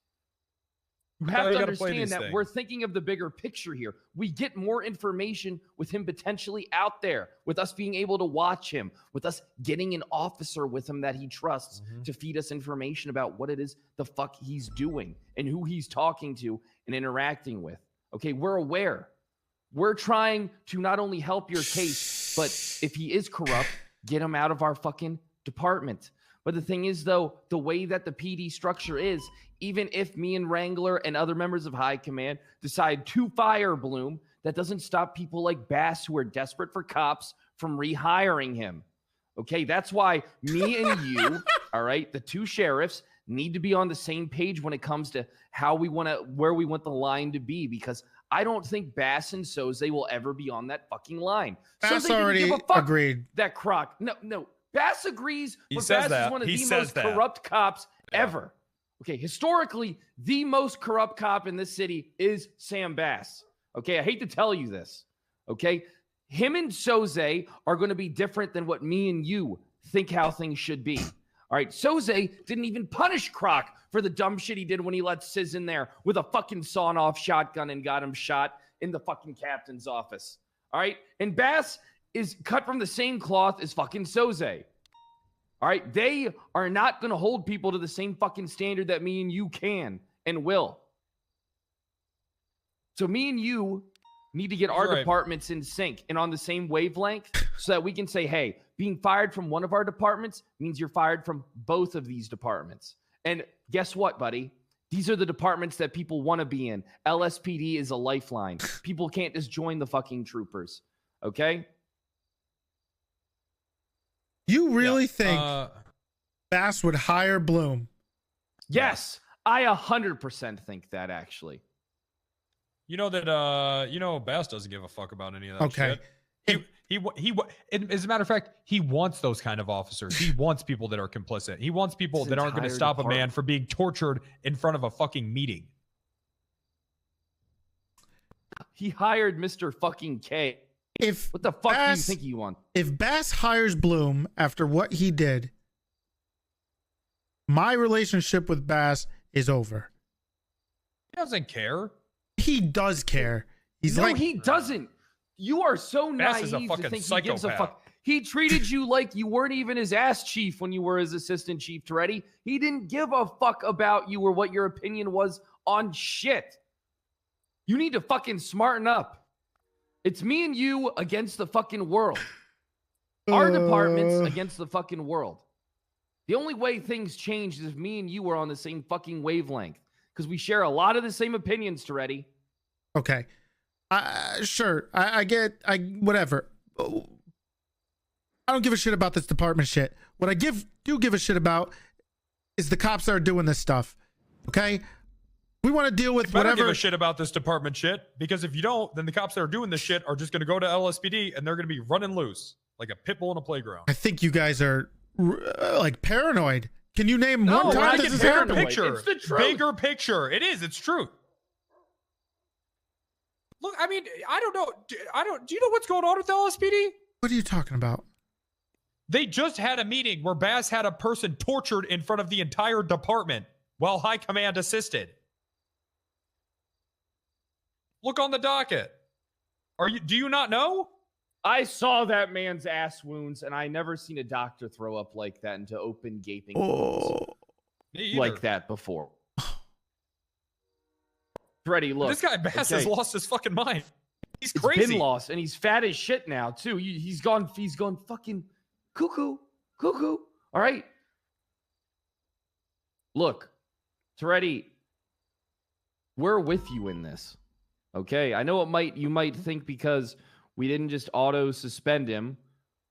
You have to understand that we're thinking of the bigger picture here. We get more information with him potentially out there, with us being able to watch him, with us getting an officer with him that he trusts to feed us information about what it is the fuck he's doing and who he's talking to and interacting with. Okay, we're aware. We're trying to not only help your case, but if he is corrupt, get him out of our fucking department. But the thing is, though, the way that the PD structure is, even if me and Wrangler and other members of High Command decide to fire Bloom, that doesn't stop people like Bass, who are desperate for cops, from rehiring him. Okay, that's why me and you, all right, the two sheriffs, need to be on the same page when it comes to how we want to, where we want the line to be, because I don't think Bass and Soze will ever be on that fucking line. Bass Soze already didn't give a fuck agreed. That Croc. No. Bass agrees. He says Bass that. is one of He the says most that. corrupt cops ever. Okay, historically, the most corrupt cop in this city is Sam Bass. Okay, I hate to tell you this. Okay, him and Soze are going to be different than what me and you think how things should be. All right, Soze didn't even punish Croc for the dumb shit he did when he let Sizz in there with a fucking sawn-off shotgun and got him shot in the fucking captain's office. All right, and Bass is cut from the same cloth as fucking Soze. All right, they are not going to hold people to the same fucking standard that me and you can and will. So me and you need to get our departments in sync and on the same wavelength so that we can say, hey, being fired from one of our departments means you're fired from both of these departments. And guess what, buddy? These are the departments that people want to be in. LSPD is a lifeline. People can't just join the fucking troopers. Okay? You really think Bass would hire Bloom? Yes, I 100% think that, actually. You know that Bass doesn't give a fuck about any of that shit. He as a matter of fact, he wants those kind of officers. He wants people that are complicit. He wants people that aren't going to stop a man from being tortured in front of a fucking meeting. He hired Mr. fucking K. What the fuck do you think he wants? If Bass hires Bloom after what he did, my relationship with Bass is over. He doesn't care. He does care. He's no, like, he doesn't. You are so Bass is a naive fucking to think he gives a psychopath. fuck. He treated you like you weren't even his ass chief when you were his assistant chief, Toretti. He didn't give a fuck about you or what your opinion was on shit. You need to fucking smarten up. It's me and you against the fucking world. Our departments against the fucking world. The only way things change is if me and you are on the same fucking wavelength. Because we share a lot of the same opinions, Toretti. okay, sure, I get, whatever. I don't give a shit about this department shit. What I do give a shit about is the cops that are doing this stuff. Okay, we want to deal with I don't whatever. give a shit about this department shit, because if you don't, then the cops that are doing this shit are just going to go to LSPD and they're going to be running loose like a pit bull in a playground. I think you guys are like paranoid. Can you name one time this has happened? Picture. It's the truth. Bigger picture. It is. It's true. Look, I mean, I don't know. Do you know what's going on with LSPD? What are you talking about? They just had a meeting where Bass had a person tortured in front of the entire department while High Command assisted. Look on the docket. Do you not know? I saw that man's ass wounds, and I never seen a doctor throw up like that into open gaping wounds like that before. Toretti, look. This guy Bass has lost his fucking mind. He's It's crazy. been lost, and he's fat as shit now too. He's gone fucking cuckoo. All right. Look, Toretti, we're with you in this. Okay, I know you might think because we didn't just auto suspend him,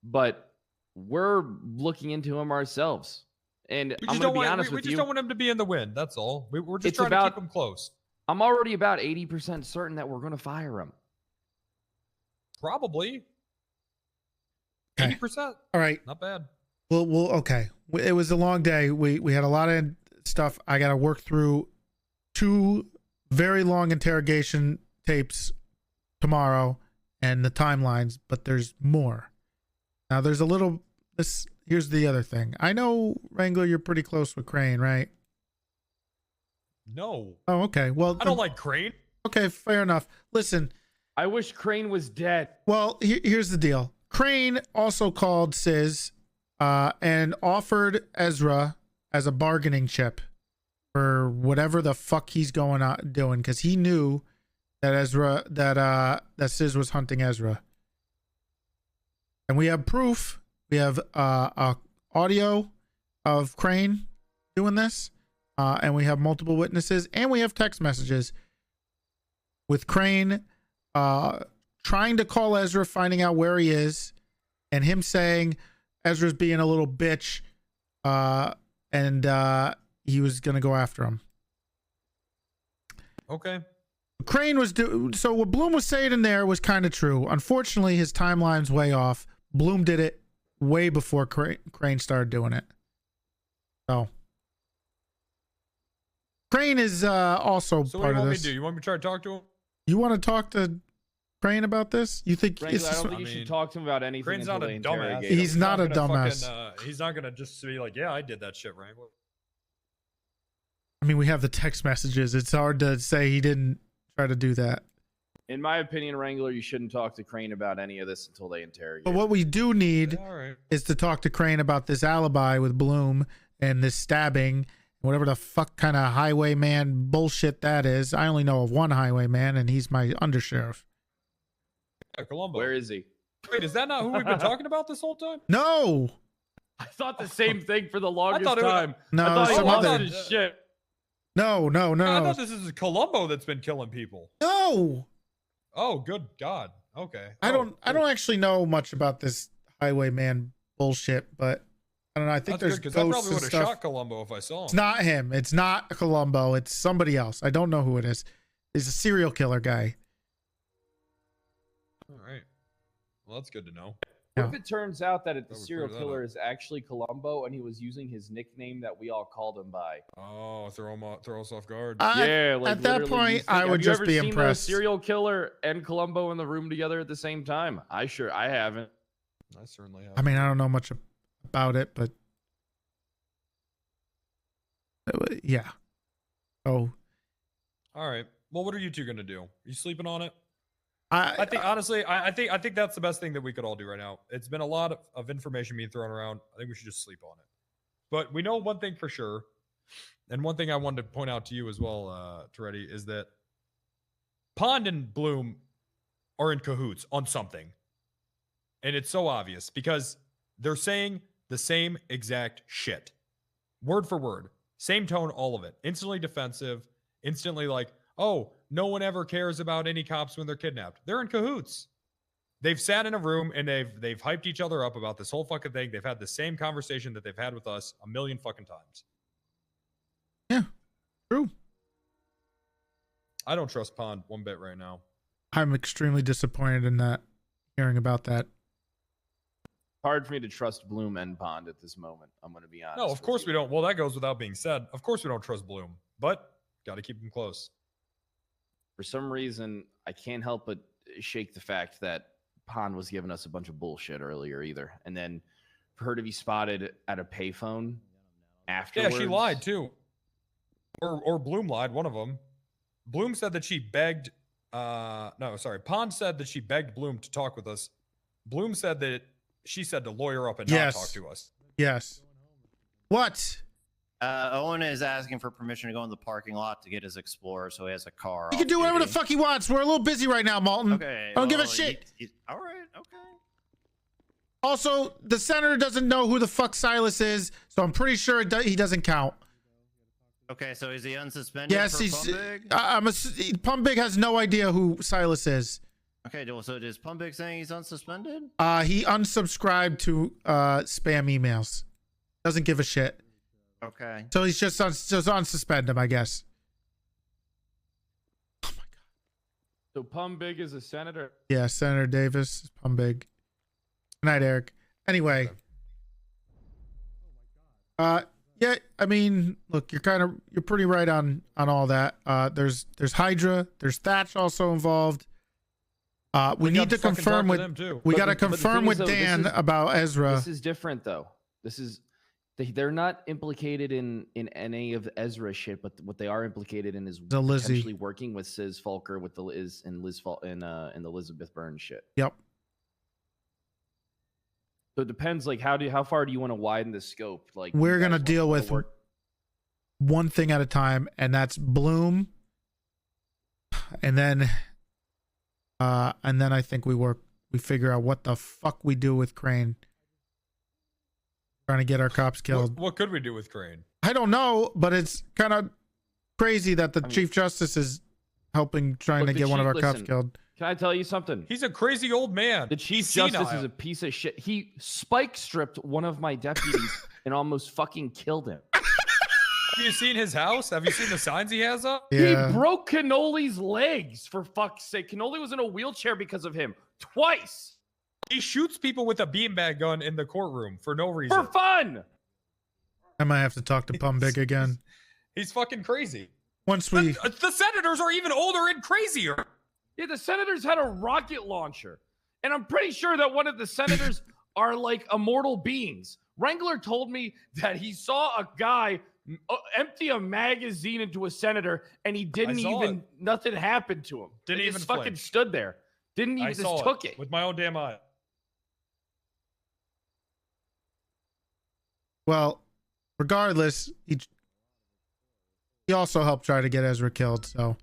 but we're looking into him ourselves. And I'm going to be honest with you. We just don't want him to be in the wind. That's all. We're just It's trying to about- keep him close. I'm already about 80% certain that we're going to fire him. Probably. Okay. 80%. All right. Not bad. Well, okay. It was a long day. We had a lot of stuff. I got to work through 2 very long interrogation tapes tomorrow and the timelines, but there's more. Now there's a little, here's the other thing. I know, Wrangler, you're pretty close with Crane, right? No. Oh, okay. Well, I don't like Crane. Okay, fair enough. Listen. I wish Crane was dead. Well, here's the deal. Crane also called Sis and offered Ezra as a bargaining chip for whatever the fuck he's going on doing, because he knew that that Sis was hunting Ezra. And we have proof. We have audio of Crane doing this, and we have multiple witnesses, and we have text messages with Crane trying to call Ezra, finding out where he is, and him saying Ezra's being a little bitch, and he was gonna go after him. Okay. Crane was so what Bloom was saying in there was kind of true. Unfortunately, his timeline's way off. Bloom did it way before Crane started doing it. So Crane is also So what do part you of want me this. to do? You want me to try to talk to him? You want to talk to Crane about this? You think Frankly, it's I don't think you should talk to him about anything Crane's until not they a dumbass. interrogate him. He's not a gonna dumbass. He's not gonna just be like, yeah, I did that shit, right? I mean, we have the text messages. It's hard to say he didn't try to do that. In my opinion, Wrangler, you shouldn't talk to Crane about any of this until they interrogate But him. what we do need is to talk to Crane about this alibi with Bloom and this stabbing, whatever the fuck kind of highwayman bullshit that is. I only know of one highwayman, and he's my undersheriff. Columbo. Where is he? Wait, is that not who we've been talking about this whole time? No. I thought the same thing for the longest thought it was- time. No, I thought he some lost other- his shit. No. I thought this is Columbo that's been killing people. No. Oh, good God. Okay. I don't actually know much about this highwayman bullshit, but I don't know. I think That's there's good, because I ghosts probably and would have stuff. shot Columbo if I saw him. It's not him. It's not Columbo. It's somebody else. I don't know who it is. He's a serial killer guy. All right. Well, that's good to know. What if it turns out that the would serial clear that killer is actually Columbo and he was using his nickname that we all called him by? Oh, throw us off guard. Yeah, like at that literally, point, you think- I would have you just ever be seen impressed. The serial killer and Columbo in the room together at the same time? I haven't. I certainly have. I mean, I don't know much about it, but yeah. Oh, All right. Well, what are you two gonna do? You sleeping on it? I think honestly, I think that's the best thing that we could all do right now. It's been a lot of information being thrown around. I think we should just sleep on it. But we know one thing for sure, and one thing I wanted to point out to you as well, Toretti, is that Pond and Bloom are in cahoots on something, and it's so obvious because they're saying the same exact shit, word for word, same tone, all of it. Instantly defensive, instantly like, oh, no one ever cares about any cops when they're kidnapped. They're in cahoots. They've sat in a room and they've hyped each other up about this whole fucking thing. They've had the same conversation that they've had with us a million fucking times. Yeah, true. I don't trust Pond one bit right now. I'm extremely disappointed in that. Hearing about that. Hard for me to trust Bloom and Pond at this moment. I'm going to be honest. No, of course we don't. Well, that goes without being said. Of course we don't trust Bloom, but got to keep him close. For some reason, I can't help but shake the fact that Pond was giving us a bunch of bullshit earlier either. And then for her to be spotted at a payphone afterwards. Yeah, she lied too. Or Bloom lied, one of them. Bloom said that she begged Pond said that she begged Bloom to talk with us. Bloom said that she said to lawyer up and not talk to us. Yes. What? Owen is asking for permission to go in the parking lot to get his Explorer, so he has a car. He can do whatever the fuck he wants. We're a little busy right now, Malton. Okay. I don't give a well, shit. All right. Okay. Also, the senator doesn't know who the fuck Silas is, so I'm pretty sure he doesn't count. Okay, so is he unsuspended? Yes, for he's. Pumbig? Pumbig has no idea who Silas is. Okay, well, so is Pumbig saying he's unsuspended? He unsubscribed to spam emails. Doesn't give a shit. Okay. So he's just unsuspend him, I guess. So Pumbig is a senator. Yeah, Senator Davis, Pumbig. Good night, Eric. Anyway. Yeah, I mean, look, you're pretty right on all that. There's Hydra, there's Thatch also involved. We need to confirm with we got to confirm with Dan about Ezra. This is different though. They're not implicated in any of the Ezra shit, but what they are implicated in is The Lizzie. potentially working with Sis Fulker with the Liz and Liz and the Elizabeth Burns shit. Yep. So it depends, like how far do you want to widen the scope? Like We're gonna deal with one thing at a time, and that's Bloom, and then I think we figure out what the fuck we do with Crane. Trying to get our cops killed. What could we do with Crane? I don't know, but it's kind of crazy that the Chief Justice is trying to get one of our cops killed. Can I tell you something? He's a crazy old man. The Chief Justice is a piece of shit. He spike stripped one of my deputies and almost fucking killed him. Have you seen his house? Have you seen the signs he has up? Yeah. He broke Cannoli's legs, for fuck's sake. Cannoli was in a wheelchair because of him. Twice. He shoots people with a beanbag gun in the courtroom for no reason. For fun. I might have to talk to Pumbig again. He's fucking crazy. Once we the senators are even older and crazier. Yeah, the senators had a rocket launcher. And I'm pretty sure that one of the senators are like immortal beings. Wrangler told me that he saw a guy empty a magazine into a senator and he didn't even, nothing happened to him. Didn't He even just fucking flinch. stood there. Didn't even, just took it. with my own damn eye. Well, regardless, he also helped try to get Ezra killed, so.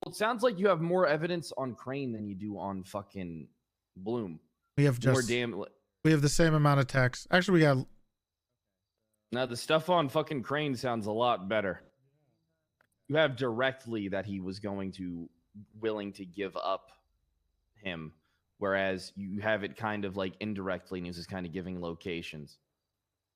Well, it sounds like you have more evidence on Crane than you do on fucking Bloom. We have more just damn. we have the same amount of text. Actually, we got Now the stuff on fucking Crane sounds a lot better. You have directly that he was willing to give up him, whereas you have it kind of like indirectly, and he was just kind of giving locations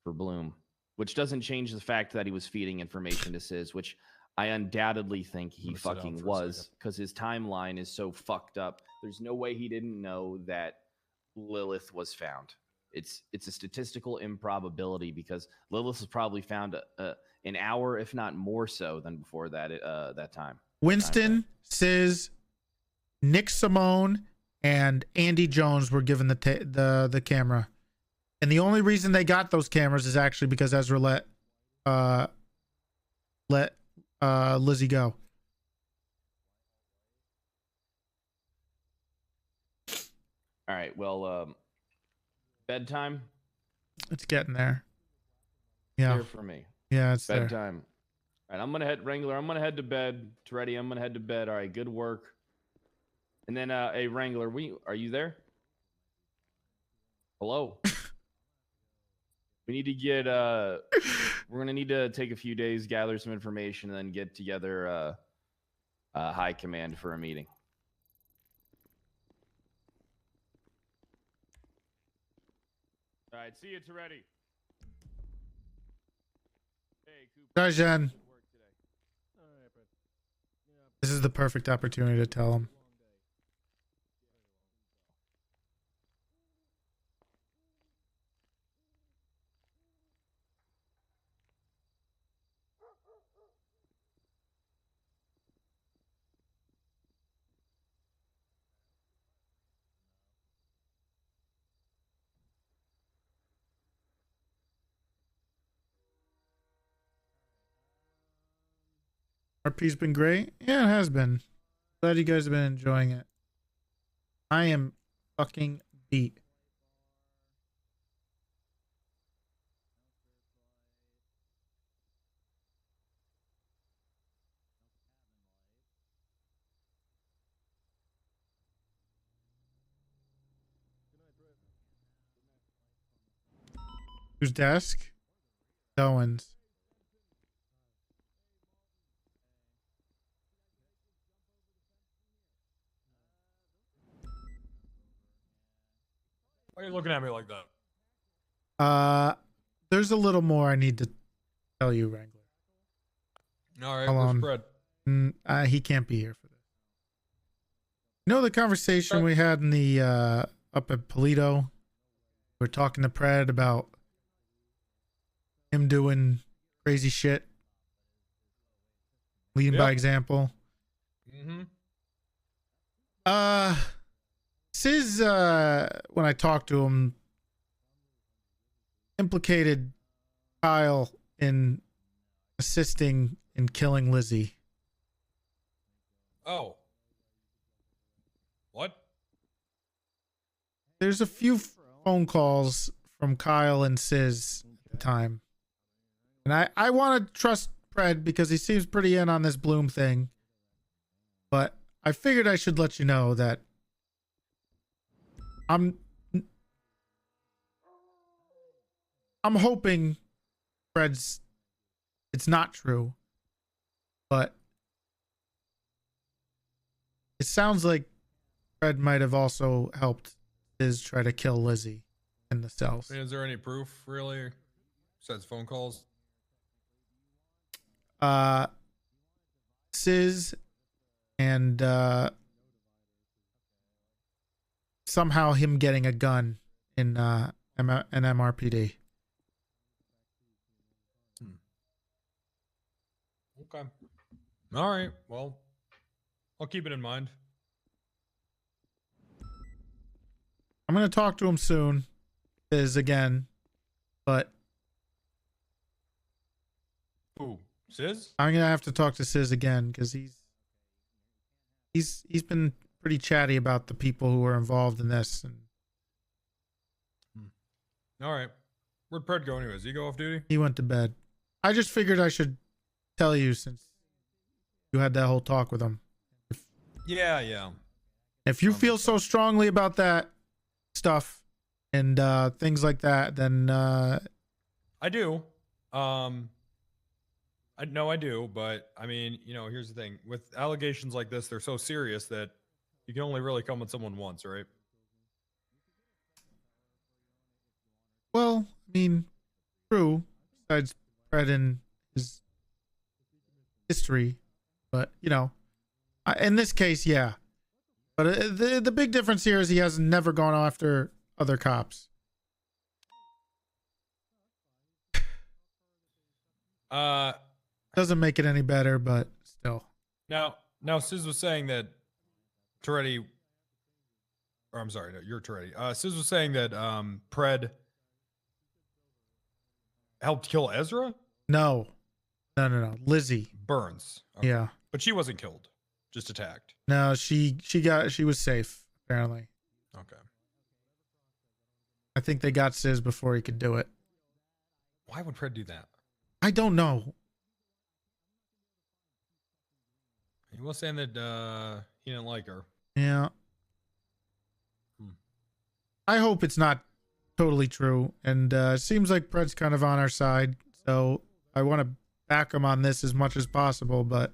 for Bloom, which doesn't change the fact that he was feeding information to Sis, which I undoubtedly think he fucking was, because his timeline is so fucked up. There's no way he didn't know that Lilith was found. It's a statistical improbability because Lilith was probably found an hour, if not more so, than before that time. Winston, Sis, Nick Simone, and Andy Jones were given the camera, and the only reason they got those cameras is actually because Ezra let Lizzie go. All right. Well, bedtime. It's getting there. Yeah. Here for me. Yeah, it's there. bedtime. All right, I'm gonna head Wrangler. I'm gonna head to bed. Toretti, I'm gonna head to bed. All right, good work. And then, hey Wrangler, are you there? Hello. We need to get. We're gonna need to take a few days, gather some information, and then get together high command for a meeting. All right, see you, Toretti. Hi, Jen. This is the perfect opportunity to tell him. RP's been great. Yeah, it has been. Glad you guys have been enjoying it. I am fucking beat. Whose desk? Owen's. Why are you looking at me like that? There's a little more I need to tell you, Wrangler. All right, Hold where's on. Fred? He can't be here for this. You know the conversation we had in the up at Polito? We're talking to Pred about him doing crazy shit, leading by example. Mm-hmm. Sis, when I talked to him, implicated Kyle in assisting in killing Lizzie. Oh. What? There's a few phone calls from Kyle and Sis at the time. And I want to trust Pred because he seems pretty in on this Bloom thing. But I figured I should let you know that I'm hoping Pred's it's not true. But it sounds like Pred might have also helped Sis try to kill Lizzie in the cells. I mean, is there any proof, really? Besides phone calls? Sis and somehow him getting a gun in an MRPD. Okay. All right. Well, I'll keep it in mind. I'm gonna talk to him soon, Sis again, but Who? Sis? I'm gonna have to talk to Sis again because he's been pretty chatty about the people who were involved in this. And All right. Where'd Pred go anyways? He go off duty? he went to bed. I just figured I should tell you since you had that whole talk with him. Yeah. If you feel so strongly about that stuff and things like that, then I do. I know I do, but I mean, here's the thing. With allegations like this, they're so serious that you can only really come with someone once, right? well, I mean, true. Besides Pred and his history, but in this case, yeah. But the big difference here is he has never gone after other cops. Doesn't make it any better, but still. Now, Sis was saying that Toretti, or I'm sorry, no, you're Toretti. Sis was saying that Pred helped kill Ezra? No. Lizzie Burns. Yeah. But she wasn't killed, just attacked. No, she was safe apparently. Okay. I think they got Sis before he could do it. Why would Pred do that? I don't know. He was saying that he didn't like her. Yeah. I hope it's not totally true. And it seems like Pred's kind of on our side. So I want to back him on this as much as possible. But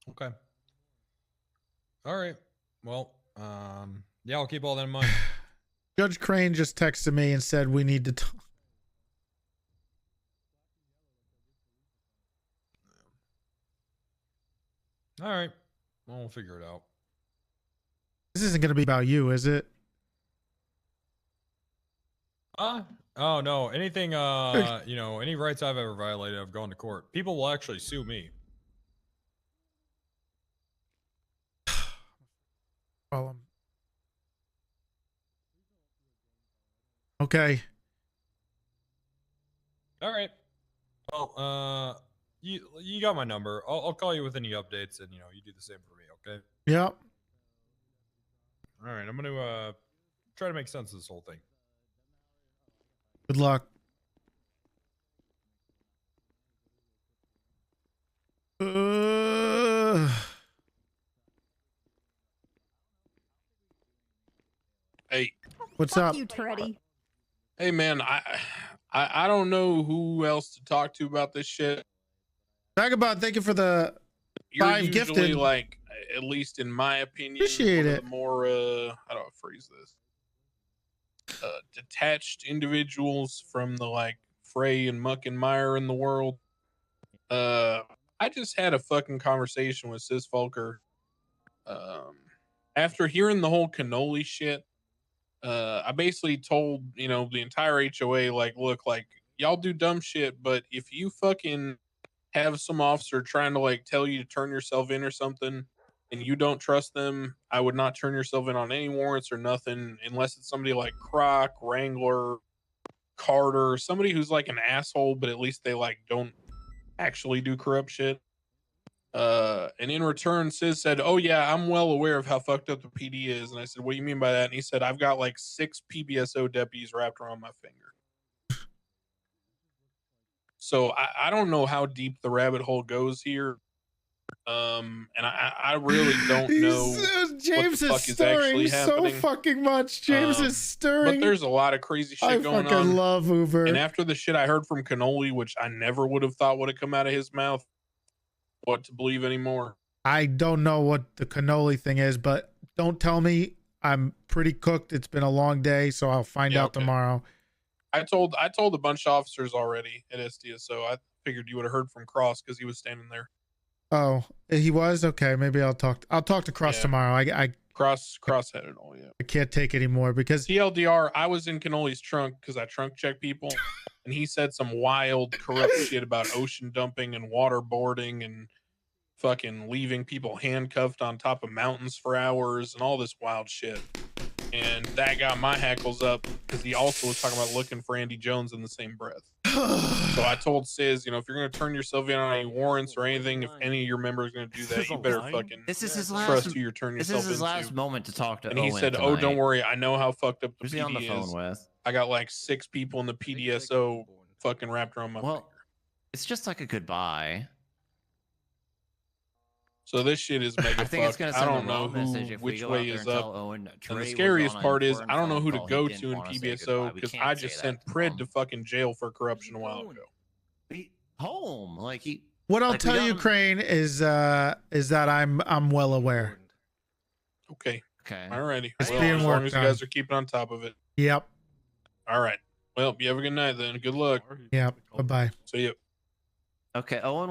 Okay. All right. Well, yeah, I'll keep all that in mind. Judge Crane just texted me and said we need to talk. All right. Well, we'll figure it out. This isn't going to be about you, is it? Oh no. Anything any rights I've ever violated, I've gone to court. People will actually sue me. Problem. Okay. All right. Well, you got my number. I'll call you with any updates, and you do the same for me. Okay. Yep. All right. I'm gonna try to make sense of this whole thing. Good luck. Hey. What's up? You, Toretti. Hey, man, I don't know who else to talk to about this shit. Vagabond, thank you for the you're 5 usually gifted. like, at least in my opinion, Appreciate one of it. the more how do I phrase this? Detached individuals from the like fray and muck and mire in the world. I just had a fucking conversation with Sis Fulker. After hearing the whole cannoli shit, I basically told, you know, the entire HOA, like, look, like, y'all do dumb shit, but if you fucking have some officer trying to like tell you to turn yourself in or something and you don't trust them, I would not turn yourself in on any warrants or nothing unless it's somebody like Croc, Wrangler, Carter, somebody who's like an asshole, but at least they like don't actually do corrupt shit. And in return, Sis said, "Oh yeah, I'm well aware of how fucked up the PD is." And I said, "What do you mean by that?" And he said, "I've got like 6 PBSO deputies wrapped around my finger." So I don't know how deep the rabbit hole goes here. And I really don't know James what the fuck is is actually stirring so happening. fucking much. James is stirring. But there's a lot of crazy shit I going fucking on. love Uber. And after the shit I heard from Cannoli, which I never would have thought would have come out of his mouth, what to believe anymore. I don't know what the cannoli thing is, but don't tell me. I'm pretty cooked. It's been a long day, so I'll find out tomorrow. I told a bunch of officers already at SDSO. I figured you would have heard from Cross because he was standing there. Oh, he was? Okay, maybe I'll talk to Cross tomorrow. I Cross had it all, yeah. I can't take anymore because TLDR, I was in Cannoli's trunk because I trunk check people, and he said some wild, corrupt shit about ocean dumping and waterboarding and fucking leaving people handcuffed on top of mountains for hours and all this wild shit. And that got my hackles up because he also was talking about looking for Andy Jones in the same breath. So I told Sis, you know, if you're going to turn yourself in on any warrants or anything, if any of your members are going to do that, you better fucking This is his trust last. who you're turning This yourself is his into. last moment to talk to. And he Owen said, "Oh, don't tonight. worry, I know how fucked up the Who's PD he on the phone is. with? I got like 6 people in the PDSO fucking wrapped around my finger." It's just like a goodbye. So this shit is mega I think it's fucked. gonna I send don't a know wrong message who, if we which go way out there is and tell up. Owen that And Trey the was scariest on part an is I don't know who to important go phone call. He to in didn't wanna say PBSO goodbye. We because can't I say just that sent to Pred him. to fucking jail for corruption a while ago. Home, like he. what I'll like, we tell got you, him- Crane, is that I'm well aware. Okay. Okay. Alrighty. It's Well, being as long worked as you on. guys are keeping on top of it. Yep. All right. Well, you have a good night then. Good luck. Yep. Bye-bye. See you. Okay, Owen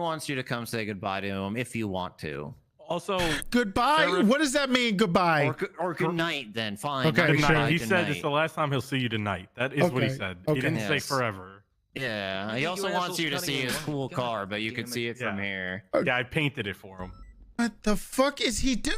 wants you to come say goodbye to him if you want to. Also, goodbye. Sheriff- What does that mean? Goodbye. Or good night then. Fine. Okay, not good night. goodbye, He good said night. it's the last time he'll see you tonight. That is what he Okay, said. okay. He didn't say Yes. forever. Yeah, he also wants you to see his cool car, but you can see it from here. Yeah, I painted it for him. What the fuck is he doing?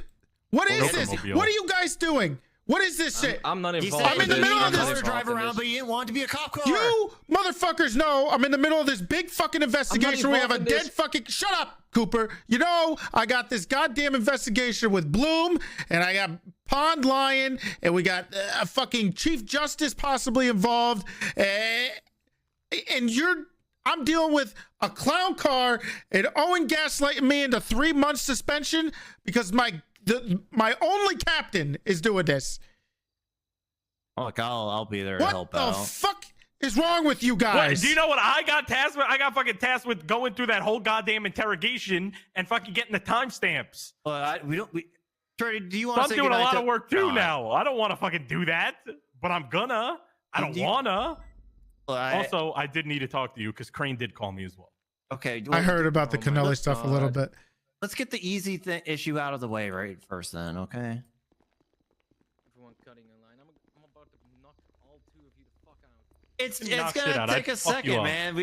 What is this? Automobile. What are you guys doing? What is this shit? I'm not He involved. said I'm in the he middle of needed this. a car to drive around, but he didn't want it to be a cop car. You motherfuckers know I'm in the middle of this big fucking investigation. We have a involved in dead this. fucking. Shut up, Cooper. You know I got this goddamn investigation with Bloom, and I got Pond Lion, and we got a fucking Chief Justice possibly involved, and I'm dealing with a clown car and Owen gaslighting me into 3 months suspension because my only captain is doing this. Look, I'll be there to What help the out. fuck is wrong with you What, guys? do you know what I got tasked with? I got fucking tasked with going through that whole goddamn interrogation and fucking getting the timestamps. Well, Trey, do you So want to I'm say doing a goodnight lot to- of work too God. now. I don't want to fucking do that, but I'm gonna. I don't wanna. Well, Also, I did need to talk to you because Crane did call me as well. Okay. I heard about the Oh my cannoli stuff a little God. bit. Let's get the easy issue out of the way right first, then. Okay. Everyone cutting in line. I'm about to knock all 2 of you the fuck out. It's Knock shit gonna out. take I'd a fuck you second, up. man.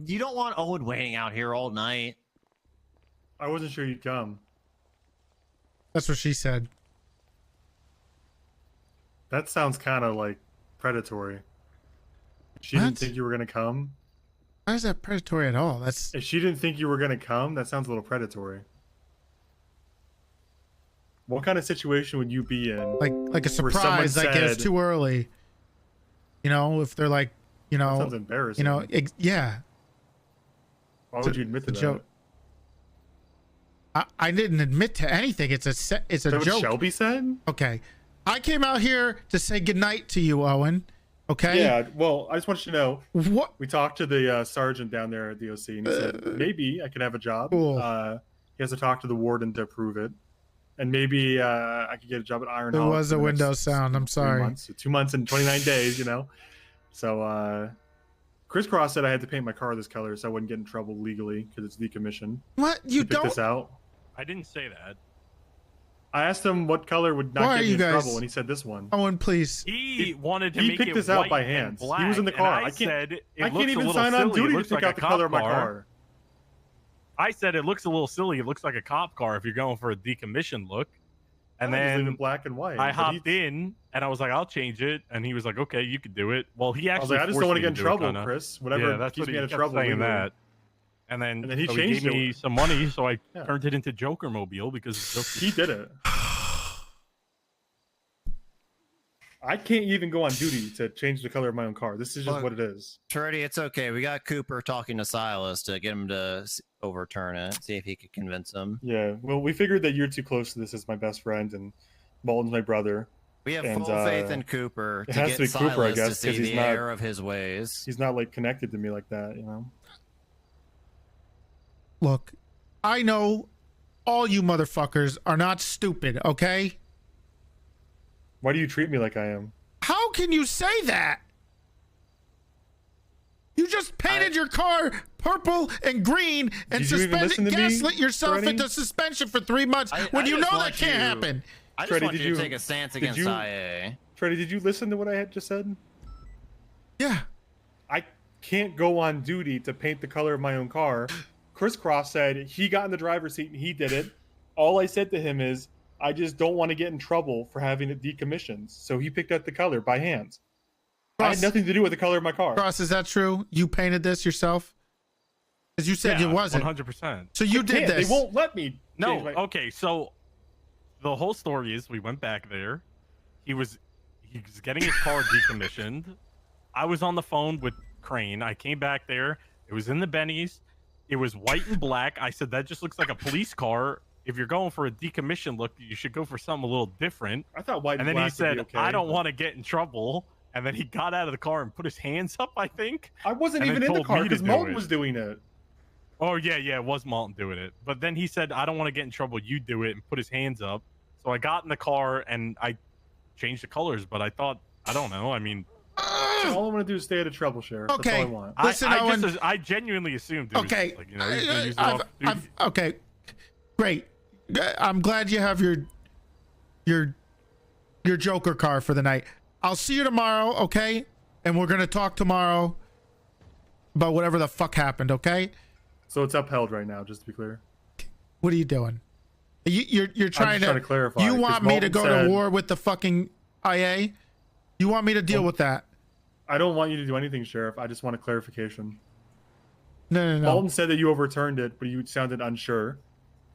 You don't want Owen waiting out here all night. I wasn't sure you'd come. That's what she said. That sounds kind of like predatory. She What? didn't think you were gonna come. Why is that predatory at all? That's If she didn't think you were gonna come, that sounds a little predatory. What kind of situation would you be in? like a where someone surprise. Like it's said- too early. You know, if they're like, you know, sounds embarrassing. You know, yeah. Why would you admit to It's a that? joke. I didn't admit to anything. It's a Is that what joke. Shelby said? Okay, I came out here to say goodnight to you, Owen. Okay. Yeah. Well, I just want you to know. What? We talked to the sergeant down there at the OC, and he said maybe I could have a job. Cool. He has to talk to the warden to approve it. And maybe I could get a job at Iron There Hawk was for a the window next, sound. I'm 3 sorry. months. So 2 months and 29 days, you know. So Crisscross said I had to paint my car this color so I wouldn't get in trouble legally because it's decommissioned. What? You He picked this don't? out. I didn't say that. I asked him what color would Why not are get me you in guys- trouble, and he said this one. Owen, please. He wanted to He make picked it this out white by and hands. black, He was in the and car. I can't. said it I can't looks a even little sign on silly. It duty to looks pick like out a the cop color of my car. car. I said it looks a little silly. It looks like a cop car if you're going for a decommissioned look. And I just leave then it black and white. I but hopped in and I was like, I'll change it. And he was like, okay, you could do it. Well, he I was actually like, I just don't forced want to me get in do it, trouble, kinda. Chris. Whatever Yeah, that's keeps what me he out of kept trouble. saying legally. that. And then he so changed gave me it. some money, so I Yeah. turned it into Joker Mobile because He did it. I can't even go on duty to change the color of my own car. This is just Look, what it is. Toretti, it's okay. We got Cooper talking to Silas to get him to overturn it. See if he could convince him. Yeah. Well, we figured that you're too close to this as my best friend, and Malton's my brother. We have and, full faith in Cooper It to has get to be Silas Cooper, I to guess, see because he's the not error of his ways. He's not like connected to me like that, you know. Look, I know all you motherfuckers are not stupid, okay? Why do you treat me like I am? How can you say that? You just painted your car purple and green and Did you even listen to me, gaslit yourself Toretti? into suspension for 3 months when I you just know want that can't you- happen. I just Toretti, want did you to you- take a stance did against you- IA. Freddie, did you listen to what I had just said? Yeah. I can't go on duty to paint the color of my own car. Chris Cross said he got in the driver's seat and he did it. All I said to him is, I just don't want to get in trouble for having it decommissioned. So he picked out the color by hand. I had nothing to do with the color of my car. Cross, is that true? You painted this yourself? Because you said it wasn't. 100%. So you did this. They won't let me. No, change my- okay, so the whole story is we went back there. He was getting his car decommissioned. I was on the phone with Crane. I came back there. It was in the Bennies. It was white and black. I said, that just looks like a police car. If you're going for a decommissioned look, you should go for something a little different. I thought white and and then he black would be said, okay, I don't but- want to get in trouble. And then he got out of the car and put his hands up, I think. I wasn't and even then in the told car me to because do Malton it. was doing it. Oh, yeah, it was Malton doing it. But then he said, I don't want to get in trouble. You do it, and put his hands up. So I got in the car and I changed the colors. But I thought, I don't know. I mean, All I want to do is stay out of trouble, Sheriff. Okay. That's all I want. Listen, Owen. I genuinely assumed it was, Okay. like, you know, he's gonna use it off duty. Okay. Great. I'm glad you have your Joker car for the night. I'll see you tomorrow, okay? And we're gonna talk tomorrow about whatever the fuck happened, okay? So it's upheld right now, just to be clear. What are you doing? You're trying trying to clarify, You 'cause want me to Malton go said- to war with the fucking IA? You want me to deal with that? I don't want you to do anything, Sheriff. I just want a clarification. No. Malton said that you overturned it, but you sounded unsure.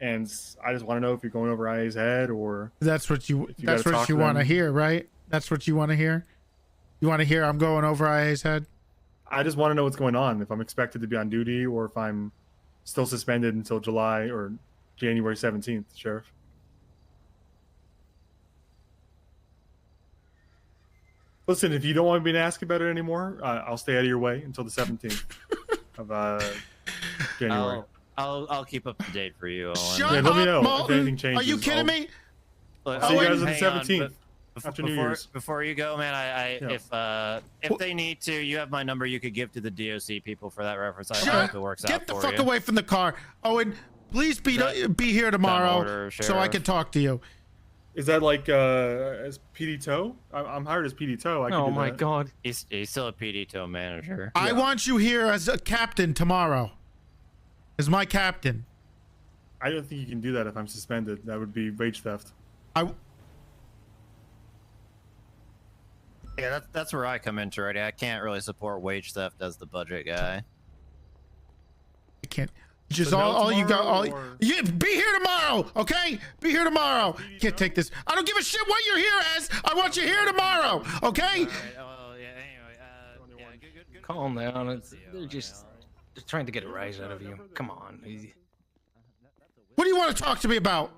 And I just want to know if you're going over IA's head or That's what you. you That's gotta what talk you to want to them. hear, right? That's what you want to hear. You want to hear I'm going over IA's head? I just want to know what's going on. If I'm expected to be on duty or if I'm still suspended until July or January 17th, Sheriff. Listen, if you don't want me to ask about it anymore, I'll stay out of your way until the 17th of January. I'll keep up to date for you, Owen. Shut Yeah, let me up, know if Malton. anything changes. Are you kidding I'll- me? Look, See you Owen, guys on the hang on, 17th but after New before, Year's. Before you go, man, if they need to, you have my number. You could give to the DOC people for that reference. I hope it works out Get the for fuck you. away from the car. Owen, please be here tomorrow order, so I Sheriff? can talk to you. Is that like as PD Toe? I'm hired as PD Toe. I can do that. god, he's still a PD tow manager. I want you here as a captain tomorrow. As my captain. I don't think you can do that if I'm suspended. That would be wage theft. Yeah, that's where I come in, Toretti. I can't really support wage theft as the budget guy. I can't. Just So no all you got. tomorrow, or- Yeah, be here tomorrow, okay? Be here tomorrow. Can't take this. I don't give a shit what you're here as. I want you here tomorrow, okay? Calm down. They're just trying to get a rise out of you. Come on. What do you want to talk to me about?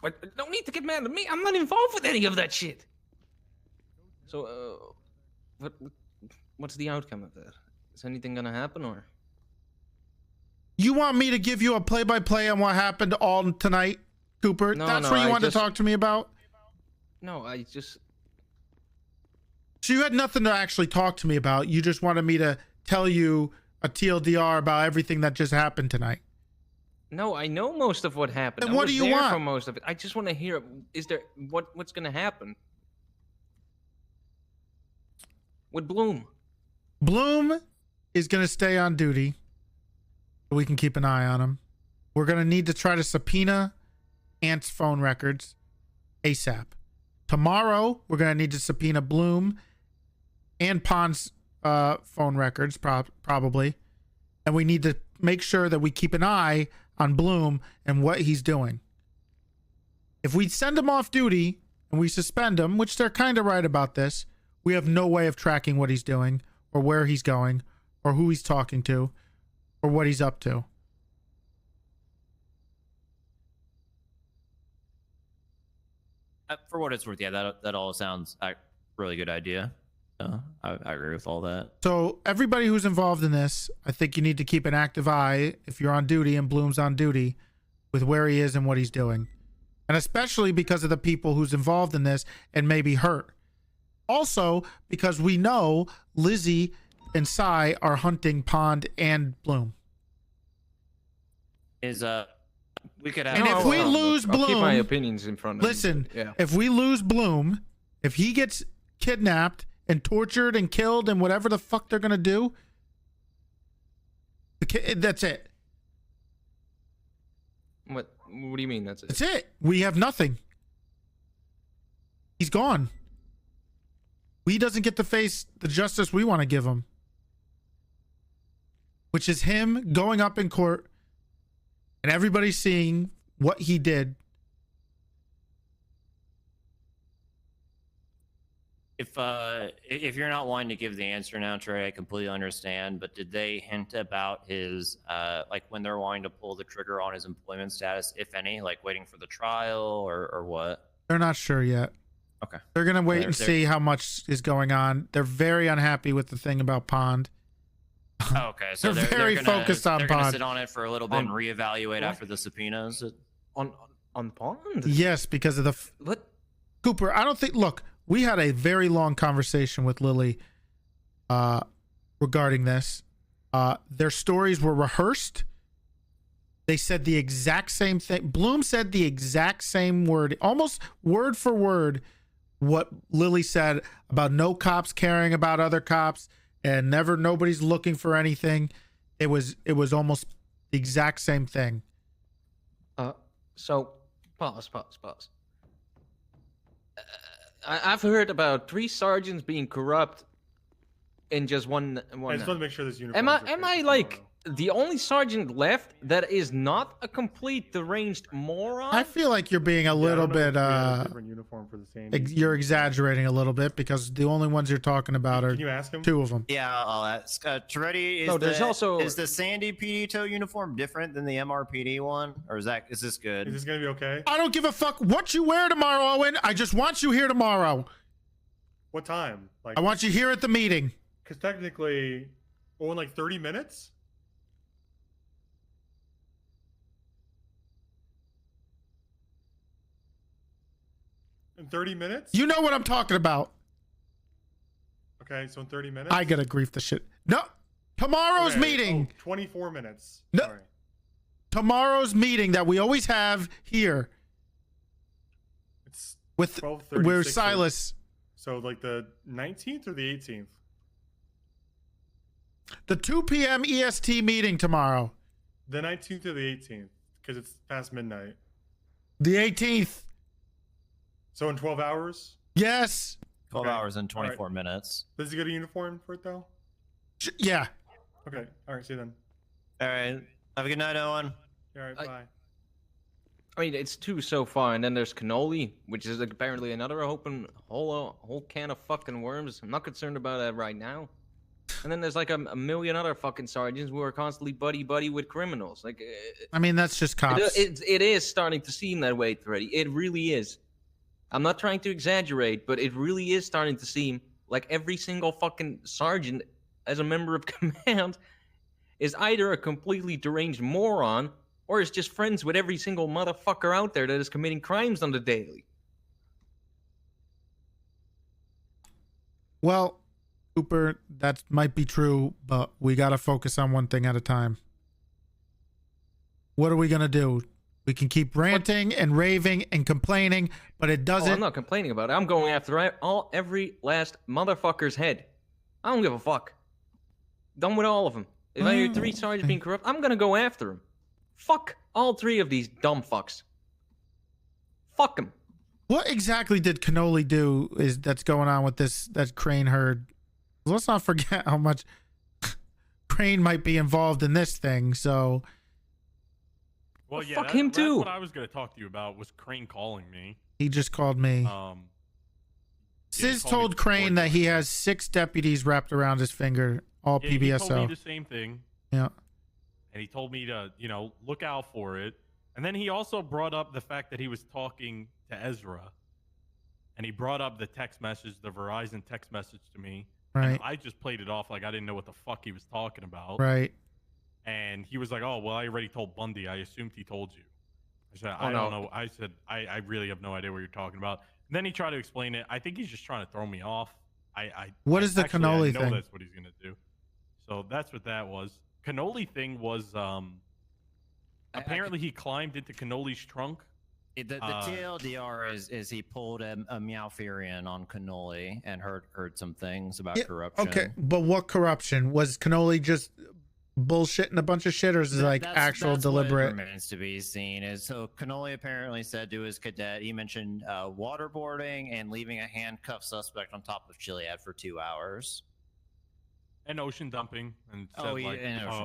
But don't need to get mad at me. I'm not involved with any of that shit. So, what's the outcome of that? Is anything gonna happen or? You want me to give you a play-by-play on what happened all tonight, Cooper? No, That's no, what you I wanted just- to talk to me about? No, I just. So you had nothing to actually talk to me about. You just wanted me to tell you a TLDR about everything that just happened tonight. No, I know most of what happened. Then I what was do you there want? for most of it. I just want to hear. Is there what's going to happen with Bloom? Bloom is going to stay on duty. We can keep an eye on him. We're going to need to try to subpoena Ant's phone records ASAP. Tomorrow, we're going to need to subpoena Bloom and Pond's phone records, probably. And we need to make sure that we keep an eye on Bloom and what he's doing. If we send him off duty and we suspend him, which they're kind of right about this, we have no way of tracking what he's doing or where he's going or who he's talking to or what he's up to. For what it's worth, yeah, that all sounds like a really good idea. I agree with all that. So everybody who's involved in this, I think you need to keep an active eye if you're on duty and Bloom's on duty with where he is and what he's doing. And especially because of the people who's involved in this and may be hurt. Also, because we know Lizzie and Sai are hunting Pond and Bloom. We could have. And if we lose I'll keep my Bloom, opinions in front of listen, me. Yeah. if we lose Bloom, if he gets kidnapped and tortured and killed and whatever the fuck they're going to do, that's it. What do you mean? That's it? That's it. We have nothing. He's gone. He doesn't get to face the justice we want to give him, which is him going up in court and everybody seeing what he did. If you're not wanting to give the answer now, Trey, I completely understand. But did they hint about his like when they're wanting to pull the trigger on his employment status, if any, like waiting for the trial or what? They're not sure yet. Okay. They're going to wait and They're- see how much is going on. They're very unhappy with the thing about Pond. Oh, okay, so They're very gonna, focused on they're gonna Pond. sit on it for a little bit and reevaluate after the subpoenas. On Pond? Yes, because of the what? Cooper, I don't think. Look, we had a very long conversation with Lily regarding this. Their stories were rehearsed. They said the exact same thing. Bloom said the exact same word, almost word for word, what Lily said about no cops caring about other cops and nobody's looking for anything. It was almost the exact same thing. So pause. I've heard about 3 sergeants being corrupt in just one. I just want to make sure this uniform. Am I like the only sergeant left that is not a complete deranged moron? I feel like you're being a little bit different uniform for the same. you're exaggerating a little bit because the only ones you're talking about are Can you ask him? 2 of them. Yeah, I'll ask. Toretti, No, there's also- is the Sandy PD tow uniform different than the MRPD one, or is this good? Is this gonna be okay? I don't give a fuck what you wear tomorrow, Owen. I just want you here tomorrow. What time? Like, I want you here at the meeting. because technically, in like 30 minutes. In 30 minutes? You know what I'm talking about. Okay, so in 30 minutes. I gotta grief the shit. No, tomorrow's Okay, meeting. 24 minutes. No. Sorry. Tomorrow's meeting that we always have here It's with 12:36 where or- Silas. So like the 19th or the 18th? The 2 p.m. EST meeting tomorrow. The 19th or the 18th? Because it's past midnight. The 18th. So in 12 hours? Yes. 12 Okay. hours and 24 All right. minutes. Does he get a uniform for it though? Yeah. Okay. All right. See you then. All right. Have a good night, Owen. All right. Bye. I mean, it's 2 so far, and then there's cannoli, which is like apparently another whole can of fucking worms. I'm not concerned about that right now. And then there's like a million other fucking sergeants who are constantly buddy with criminals. Like, I mean, that's just cops. it is starting to seem that way already. It really is. I'm not trying to exaggerate, but it really is starting to seem like every single fucking sergeant, as a member of command, is either a completely deranged moron or is just friends with every single motherfucker out there that is committing crimes on the daily. Well, Cooper, that might be true, but we got to focus on one thing at a time. What are we going to do? We can keep ranting and raving and complaining, but it doesn't. Oh, I'm not complaining about it. I'm going after every last motherfucker's head. I don't give a fuck. Done with all of them. If I hear 3 sergeants being corrupt, I'm gonna go after them. Fuck all 3 of these dumb fucks. Fuck them. What exactly did Cannoli do that's going on with that Crane heard? Let's not forget how much Crane might be involved in this thing, so... Well, yeah, fuck him too. That's what I was going to talk to you about, was Crane calling me. He just called me. Sis told Crane that he has 6 deputies wrapped around his finger, all PBSO. He told me the same thing. Yeah. And he told me to, look out for it. And then he also brought up the fact that he was talking to Ezra. And he brought up the text message, the Verizon text message to me. Right. And I just played it off like I didn't know what the fuck he was talking about. Right. And he was like, "Oh, well, I already told Bundy. I assumed he told you." I said, Oh, "I don't no. know." I said, I really have no idea what you're talking about." And then he tried to explain it. I think he's just trying to throw me off. What is the Cannoli I know thing? that's what he's gonna do. So that's what that was. Cannoli thing was apparently he climbed into Cannoli's trunk. The TLDR is he pulled a Meowferian on Cannoli and heard some things about corruption. Okay, but what corruption? Was Cannoli just bullshitting a bunch of shit, or is it like actual that's deliberate? What remains to be seen. Is so Cannoli apparently said to his cadet, he mentioned waterboarding and leaving a handcuffed suspect on top of Chiliad for 2 hours. And ocean dumping, and said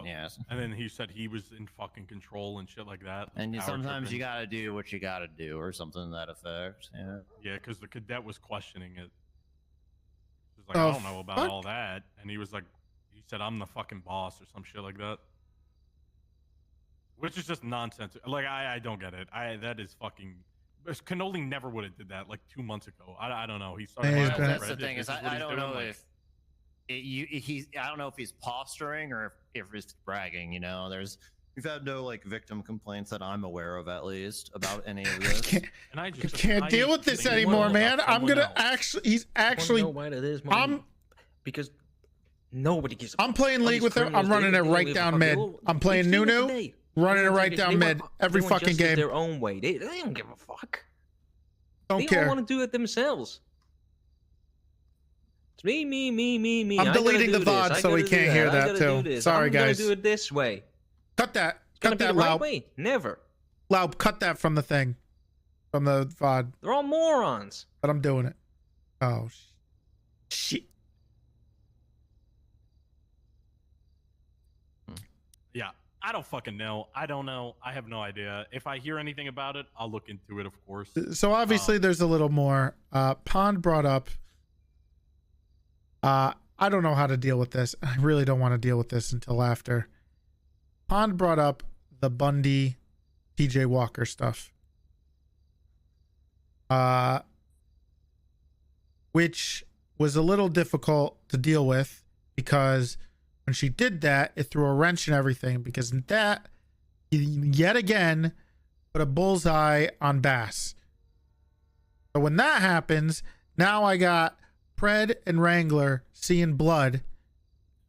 yes. And then he said he was in fucking control and shit like that. And Power sometimes tripping. you gotta do what you gotta do, or something to that effect. Yeah. Yeah, because the cadet was questioning it. He was like, Oh, I don't know about fuck. all that. And he was like, he said, I'm the fucking boss or some shit like that. Which is just nonsense. Like, I don't get it. That is fucking... Cannoli never would have did that like 2 months ago. I don't know. He started... Well, that's the thing, is I don't know if... I don't know if he's posturing or if he's bragging, we've had no like victim complaints that I'm aware of, at least, about any of this. And I Can't deal with this anymore, man. I'm gonna he's actually because nobody gives. I'm playing League with him. I'm running it right down mid. I'm playing Nunu, running it right down mid every fucking game. Their own way. They don't give a fuck. Don't They care. all want to do it themselves. It's me. I'm I deleting the gotta do this. VOD I so we gotta do can't hear I that gotta too. do this. Sorry, I'm guys. gonna do it this way. Cut that. It's gonna Cut be that, the right Laub. way. Never. Laub, cut that from the thing, from the VOD. They're all morons. But I'm doing it. Oh shit. Yeah, I don't fucking know. I don't know. I have no idea. If I hear anything about it, I'll look into it, of course. So obviously there's a little more. Pond brought up. I don't know how to deal with this. I really don't want to deal with this until after. Pond brought up the Bundy, TJ Walker stuff. Which was a little difficult to deal with because when she did that, it threw a wrench in everything because that yet again put a bullseye on Bass. So when that happens, now I got Pred and Wrangler seeing blood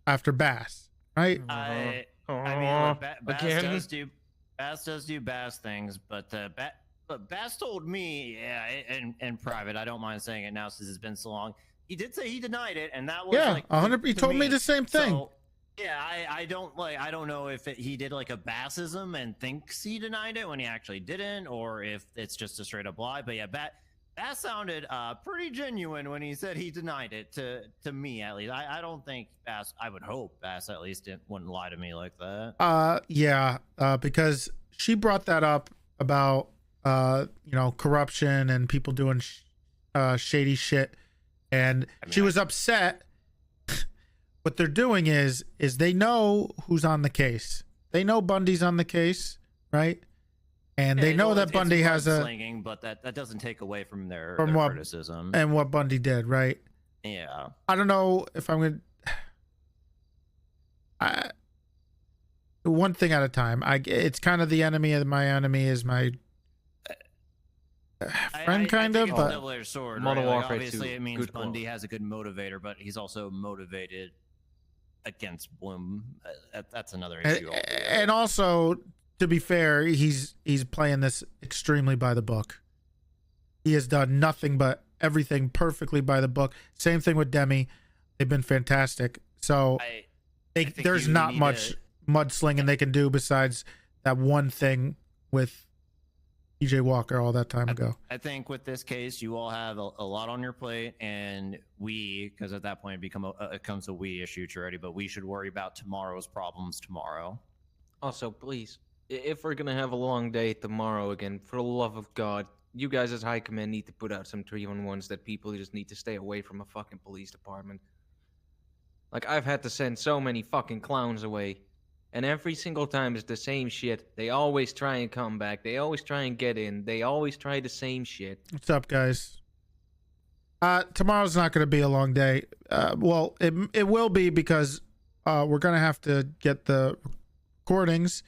after Bass, right? I mean, look, Bass does do Bass things, but Bass told me, in private. I don't mind saying it now since it's been so long. He did say he denied it, and that was 100. He told me the same thing. So, yeah, I don't know if he did like a Bassism and thinks he denied it when he actually didn't, or if it's just a straight up lie. But yeah, Bass sounded pretty genuine when he said he denied it to me, at least. I don't think Bass. I would hope Bass at least wouldn't lie to me like that. Because she brought that up about corruption and people doing shady shit, and she was upset. What they're doing is they know who's on the case. They know Bundy's on the case, right? And they know that Bundy has a slinging, but that doesn't take away from their what criticism and what Bundy did, right? Yeah. I don't know if I'm gonna. one thing at a time. It's kind of the enemy of my enemy is my friend, kind of. It's But a double-edged sword. Modern Right? Like, Warfare obviously, 2, it means good quote. Bundy has a good motivator, but he's also motivated against Bloom. That's another issue. and also, to be fair, he's playing this extremely by the book. He has done nothing but everything perfectly by the book. Same thing with Demi. They've been fantastic. So there's not much mudslinging they can do besides that one thing with TJ Walker all that time ago. I think with this case, you all have a lot on your plate, and because at that point it becomes a we issue, Toretti, but we should worry about tomorrow's problems tomorrow. Also, please, if we're gonna have a long day tomorrow again, for the love of God, you guys as high command need to put out some 311s that people just need to stay away from a fucking police department. Like, I've had to send so many fucking clowns away, and every single time it's the same shit. They always try and come back. They always try and get in. They always try the same shit. What's up, guys? Tomorrow's not going to be a long day. Well, it will be because we're going to have to get the recordings,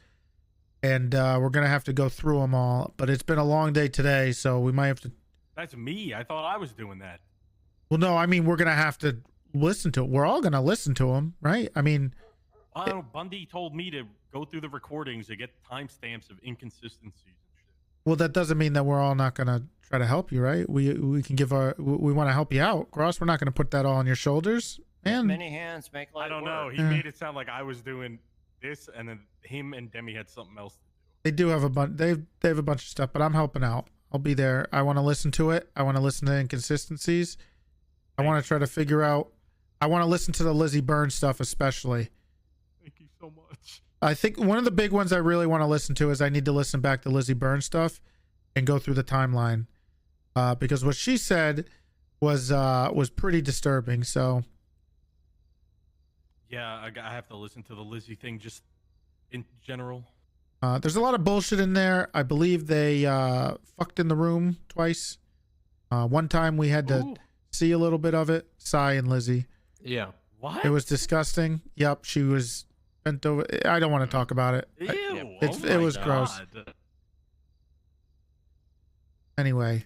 and we're going to have to go through them all. But it's been a long day today, so we might have to... That's me. I thought I was doing that. Well, no, I mean, we're going to have to listen to it. We're all going to listen to them, right? I mean... Bundy told me to go through the recordings to get timestamps of inconsistencies. Well, that doesn't mean that we're all not going to try to help you, right? We can give we want to help you out. Gross, we're not going to put that all on your shoulders, man. Many hands make light I don't know. He made it sound like I was doing this, and then him and Demi had something else to do. They do have a bunch. They have a bunch of stuff, but I'm helping out. I'll be there. I want to listen to it. I want to listen to inconsistencies. I want to try to figure out. I want to listen to the Lizzie Burns stuff, especially. Thank you so much. I think one of the big ones I really want to listen to is I need to listen back to Lizzie Burns stuff and go through the timeline, because what she said was pretty disturbing. So Yeah, I have to listen to the Lizzie thing just in general. there's a lot of bullshit in there. I believe they fucked in the room twice. One time we had to see a little bit of it. Cy and Lizzie. Yeah. What? It was disgusting. Yep, she was bent over. I don't want to talk about it. Ew. It was gross. Anyway,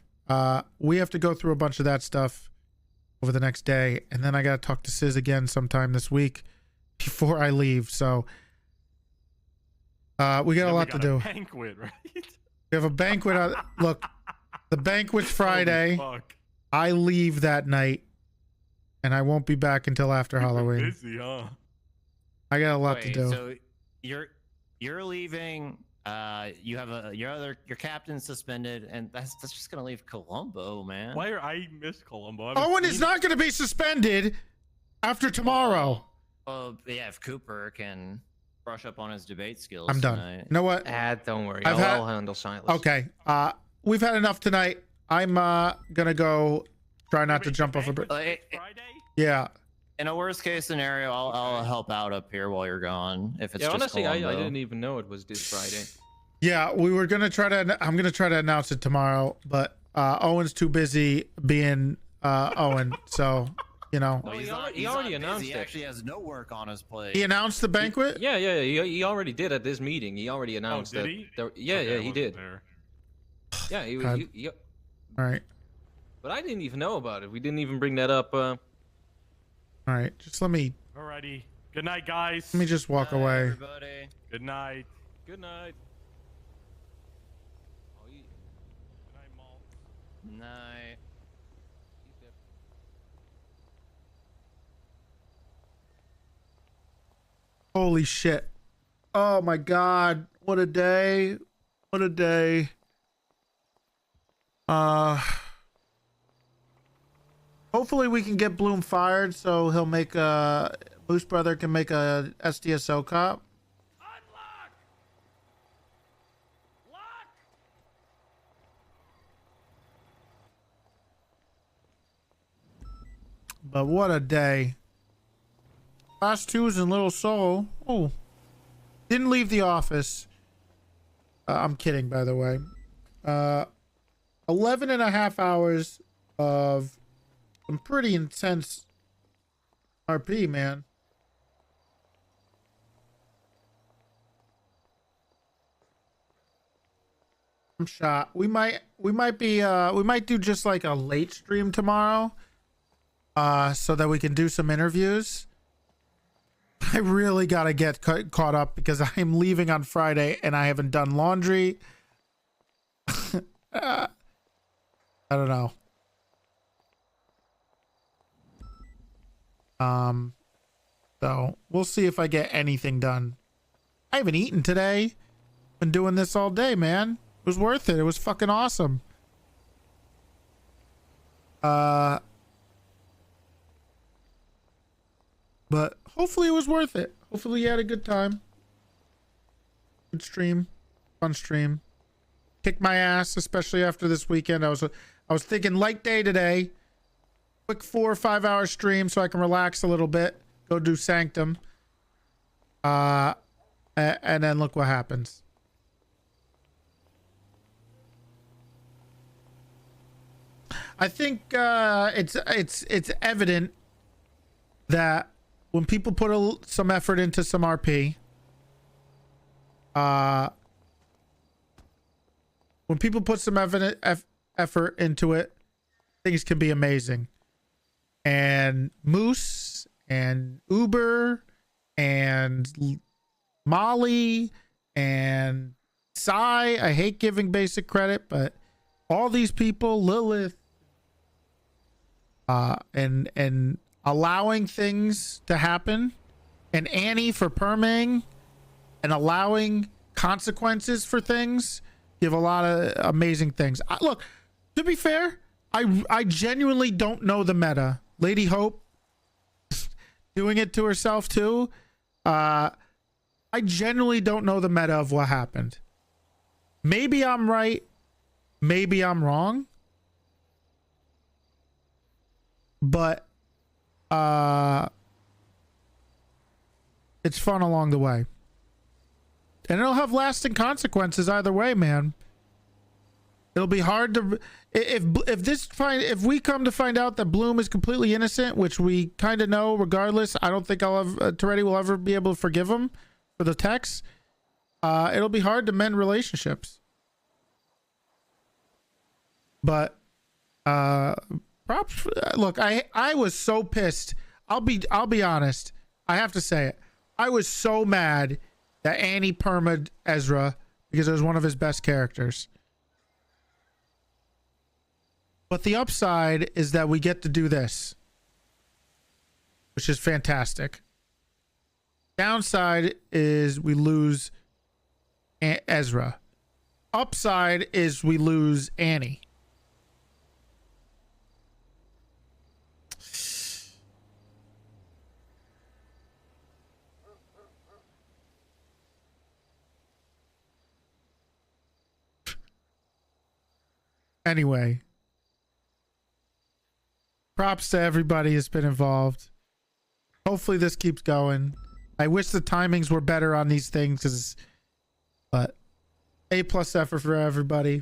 we have to go through a bunch of that stuff over the next day, and then I got to talk to Sis again sometime this week before I leave. So we got a lot to do. Banquet, right? We have a banquet. Look, the banquet's Friday. Fuck. I leave that night, and I won't be back until after Halloween. Busy, huh? I got a lot to do. So you're leaving. You have your captain's suspended, and that's just gonna leave Columbo, man. Why I miss Columbo? Owen is not going to be suspended after tomorrow. Yeah, if Cooper can brush up on his debate skills. I'm done. Tonight. You know what? Don't worry. I've I'll handle Silas. Okay. We've had enough tonight. I'm gonna go try not to jump off a bridge. Yeah. In a worst case scenario, I'll help out up here while you're gone. If it's Yeah, just honestly, I Columbo. didn't even know it was this Friday. Yeah, we were gonna try to. I'm gonna try to announce it tomorrow, but Owen's too busy being Owen. So, you know. No, he he's already not announced busy. He it. actually has no work on his plate. He announced the banquet. Yeah, he already did at this meeting. He already announced did that. he? Yeah, Okay, I he wasn't did. there. Yeah, he was. God. All right. But I didn't even know about it. We didn't even bring that up. All right. Just let me Alrighty. Good night, guys. let me just walk away. Everybody. Good night. Good night. Good night, Malt. Night. Holy shit. Oh my god. What a day. What a day. Hopefully we can get Bloom fired so he'll make Moose Brother can make a SDSO cop. But what a day. Last twos and Little Soul. Oh. Didn't leave the office. I'm kidding, by the way. 11 and a half hours of some pretty intense RP, man. I'm shot. We might do just like a late stream tomorrow, so that we can do some interviews. I really gotta get caught up because I am leaving on Friday and I haven't done laundry. I don't know. So we'll see if I get anything done. I haven't eaten today. Been doing this all day, man. It was worth it. It was fucking awesome. But hopefully it was worth it. Hopefully you had a good time. Good stream. Fun stream. Kicked my ass, especially after this weekend. I was thinking light day today. Quick 4 or 5 hour stream so I can relax a little bit. Go do Sanctum. And then look what happens. I think it's evident that when people put some effort into some RP, when people put some effort into it, things can be amazing. And Moose and Uber and Molly and Sai, I hate giving basic credit, but all these people, Lilith, and allowing things to happen, and Annie for perming and allowing consequences for things, give a lot of amazing things. Look, to be fair, I genuinely don't know the meta. Lady Hope doing it to herself too. I genuinely don't know the meta of what happened. Maybe I'm right. Maybe I'm wrong. But it's fun along the way. And it'll have lasting consequences either way, man. It'll be hard to if we come to find out that Bloom is completely innocent, which we kind of know regardless. I don't think Toretti will ever be able to forgive him for the text. It'll be hard to mend relationships. But props. Look, I was so pissed. I'll be honest. I have to say it. I was so mad that Annie perma'd Ezra because it was one of his best characters. But the upside is that we get to do this, which is fantastic. Downside is we lose Ezra. Upside is we lose Annie. Anyway, props to everybody who's been involved. Hopefully this keeps going. I wish the timings were better on these things, but A+ effort for everybody.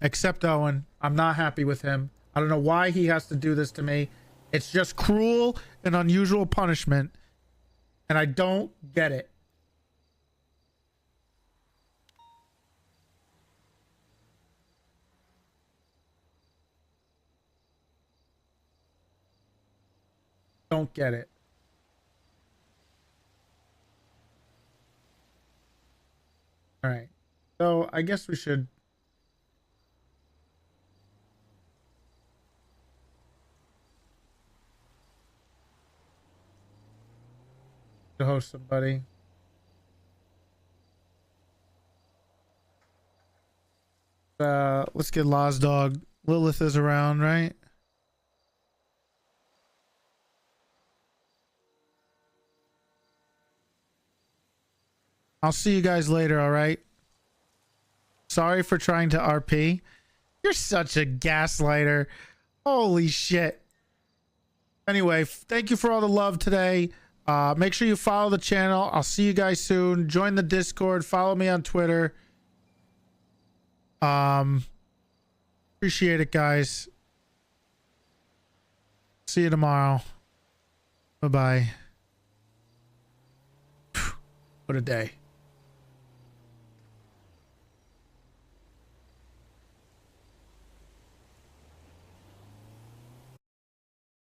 Except Owen. I'm not happy with him. I don't know why he has to do this to me. It's just cruel and unusual punishment, and I don't get it. Don't get it. All right. So I guess we should host somebody. Let's get Loz Dog. Lilith is around, right? I'll see you guys later, all right? Sorry for trying to RP. You're such a gaslighter. Holy shit. Anyway, thank you for all the love today. Make sure you follow the channel. I'll see you guys soon. Join the Discord. Follow me on Twitter. Appreciate it, guys. See you tomorrow. Bye-bye. What a day.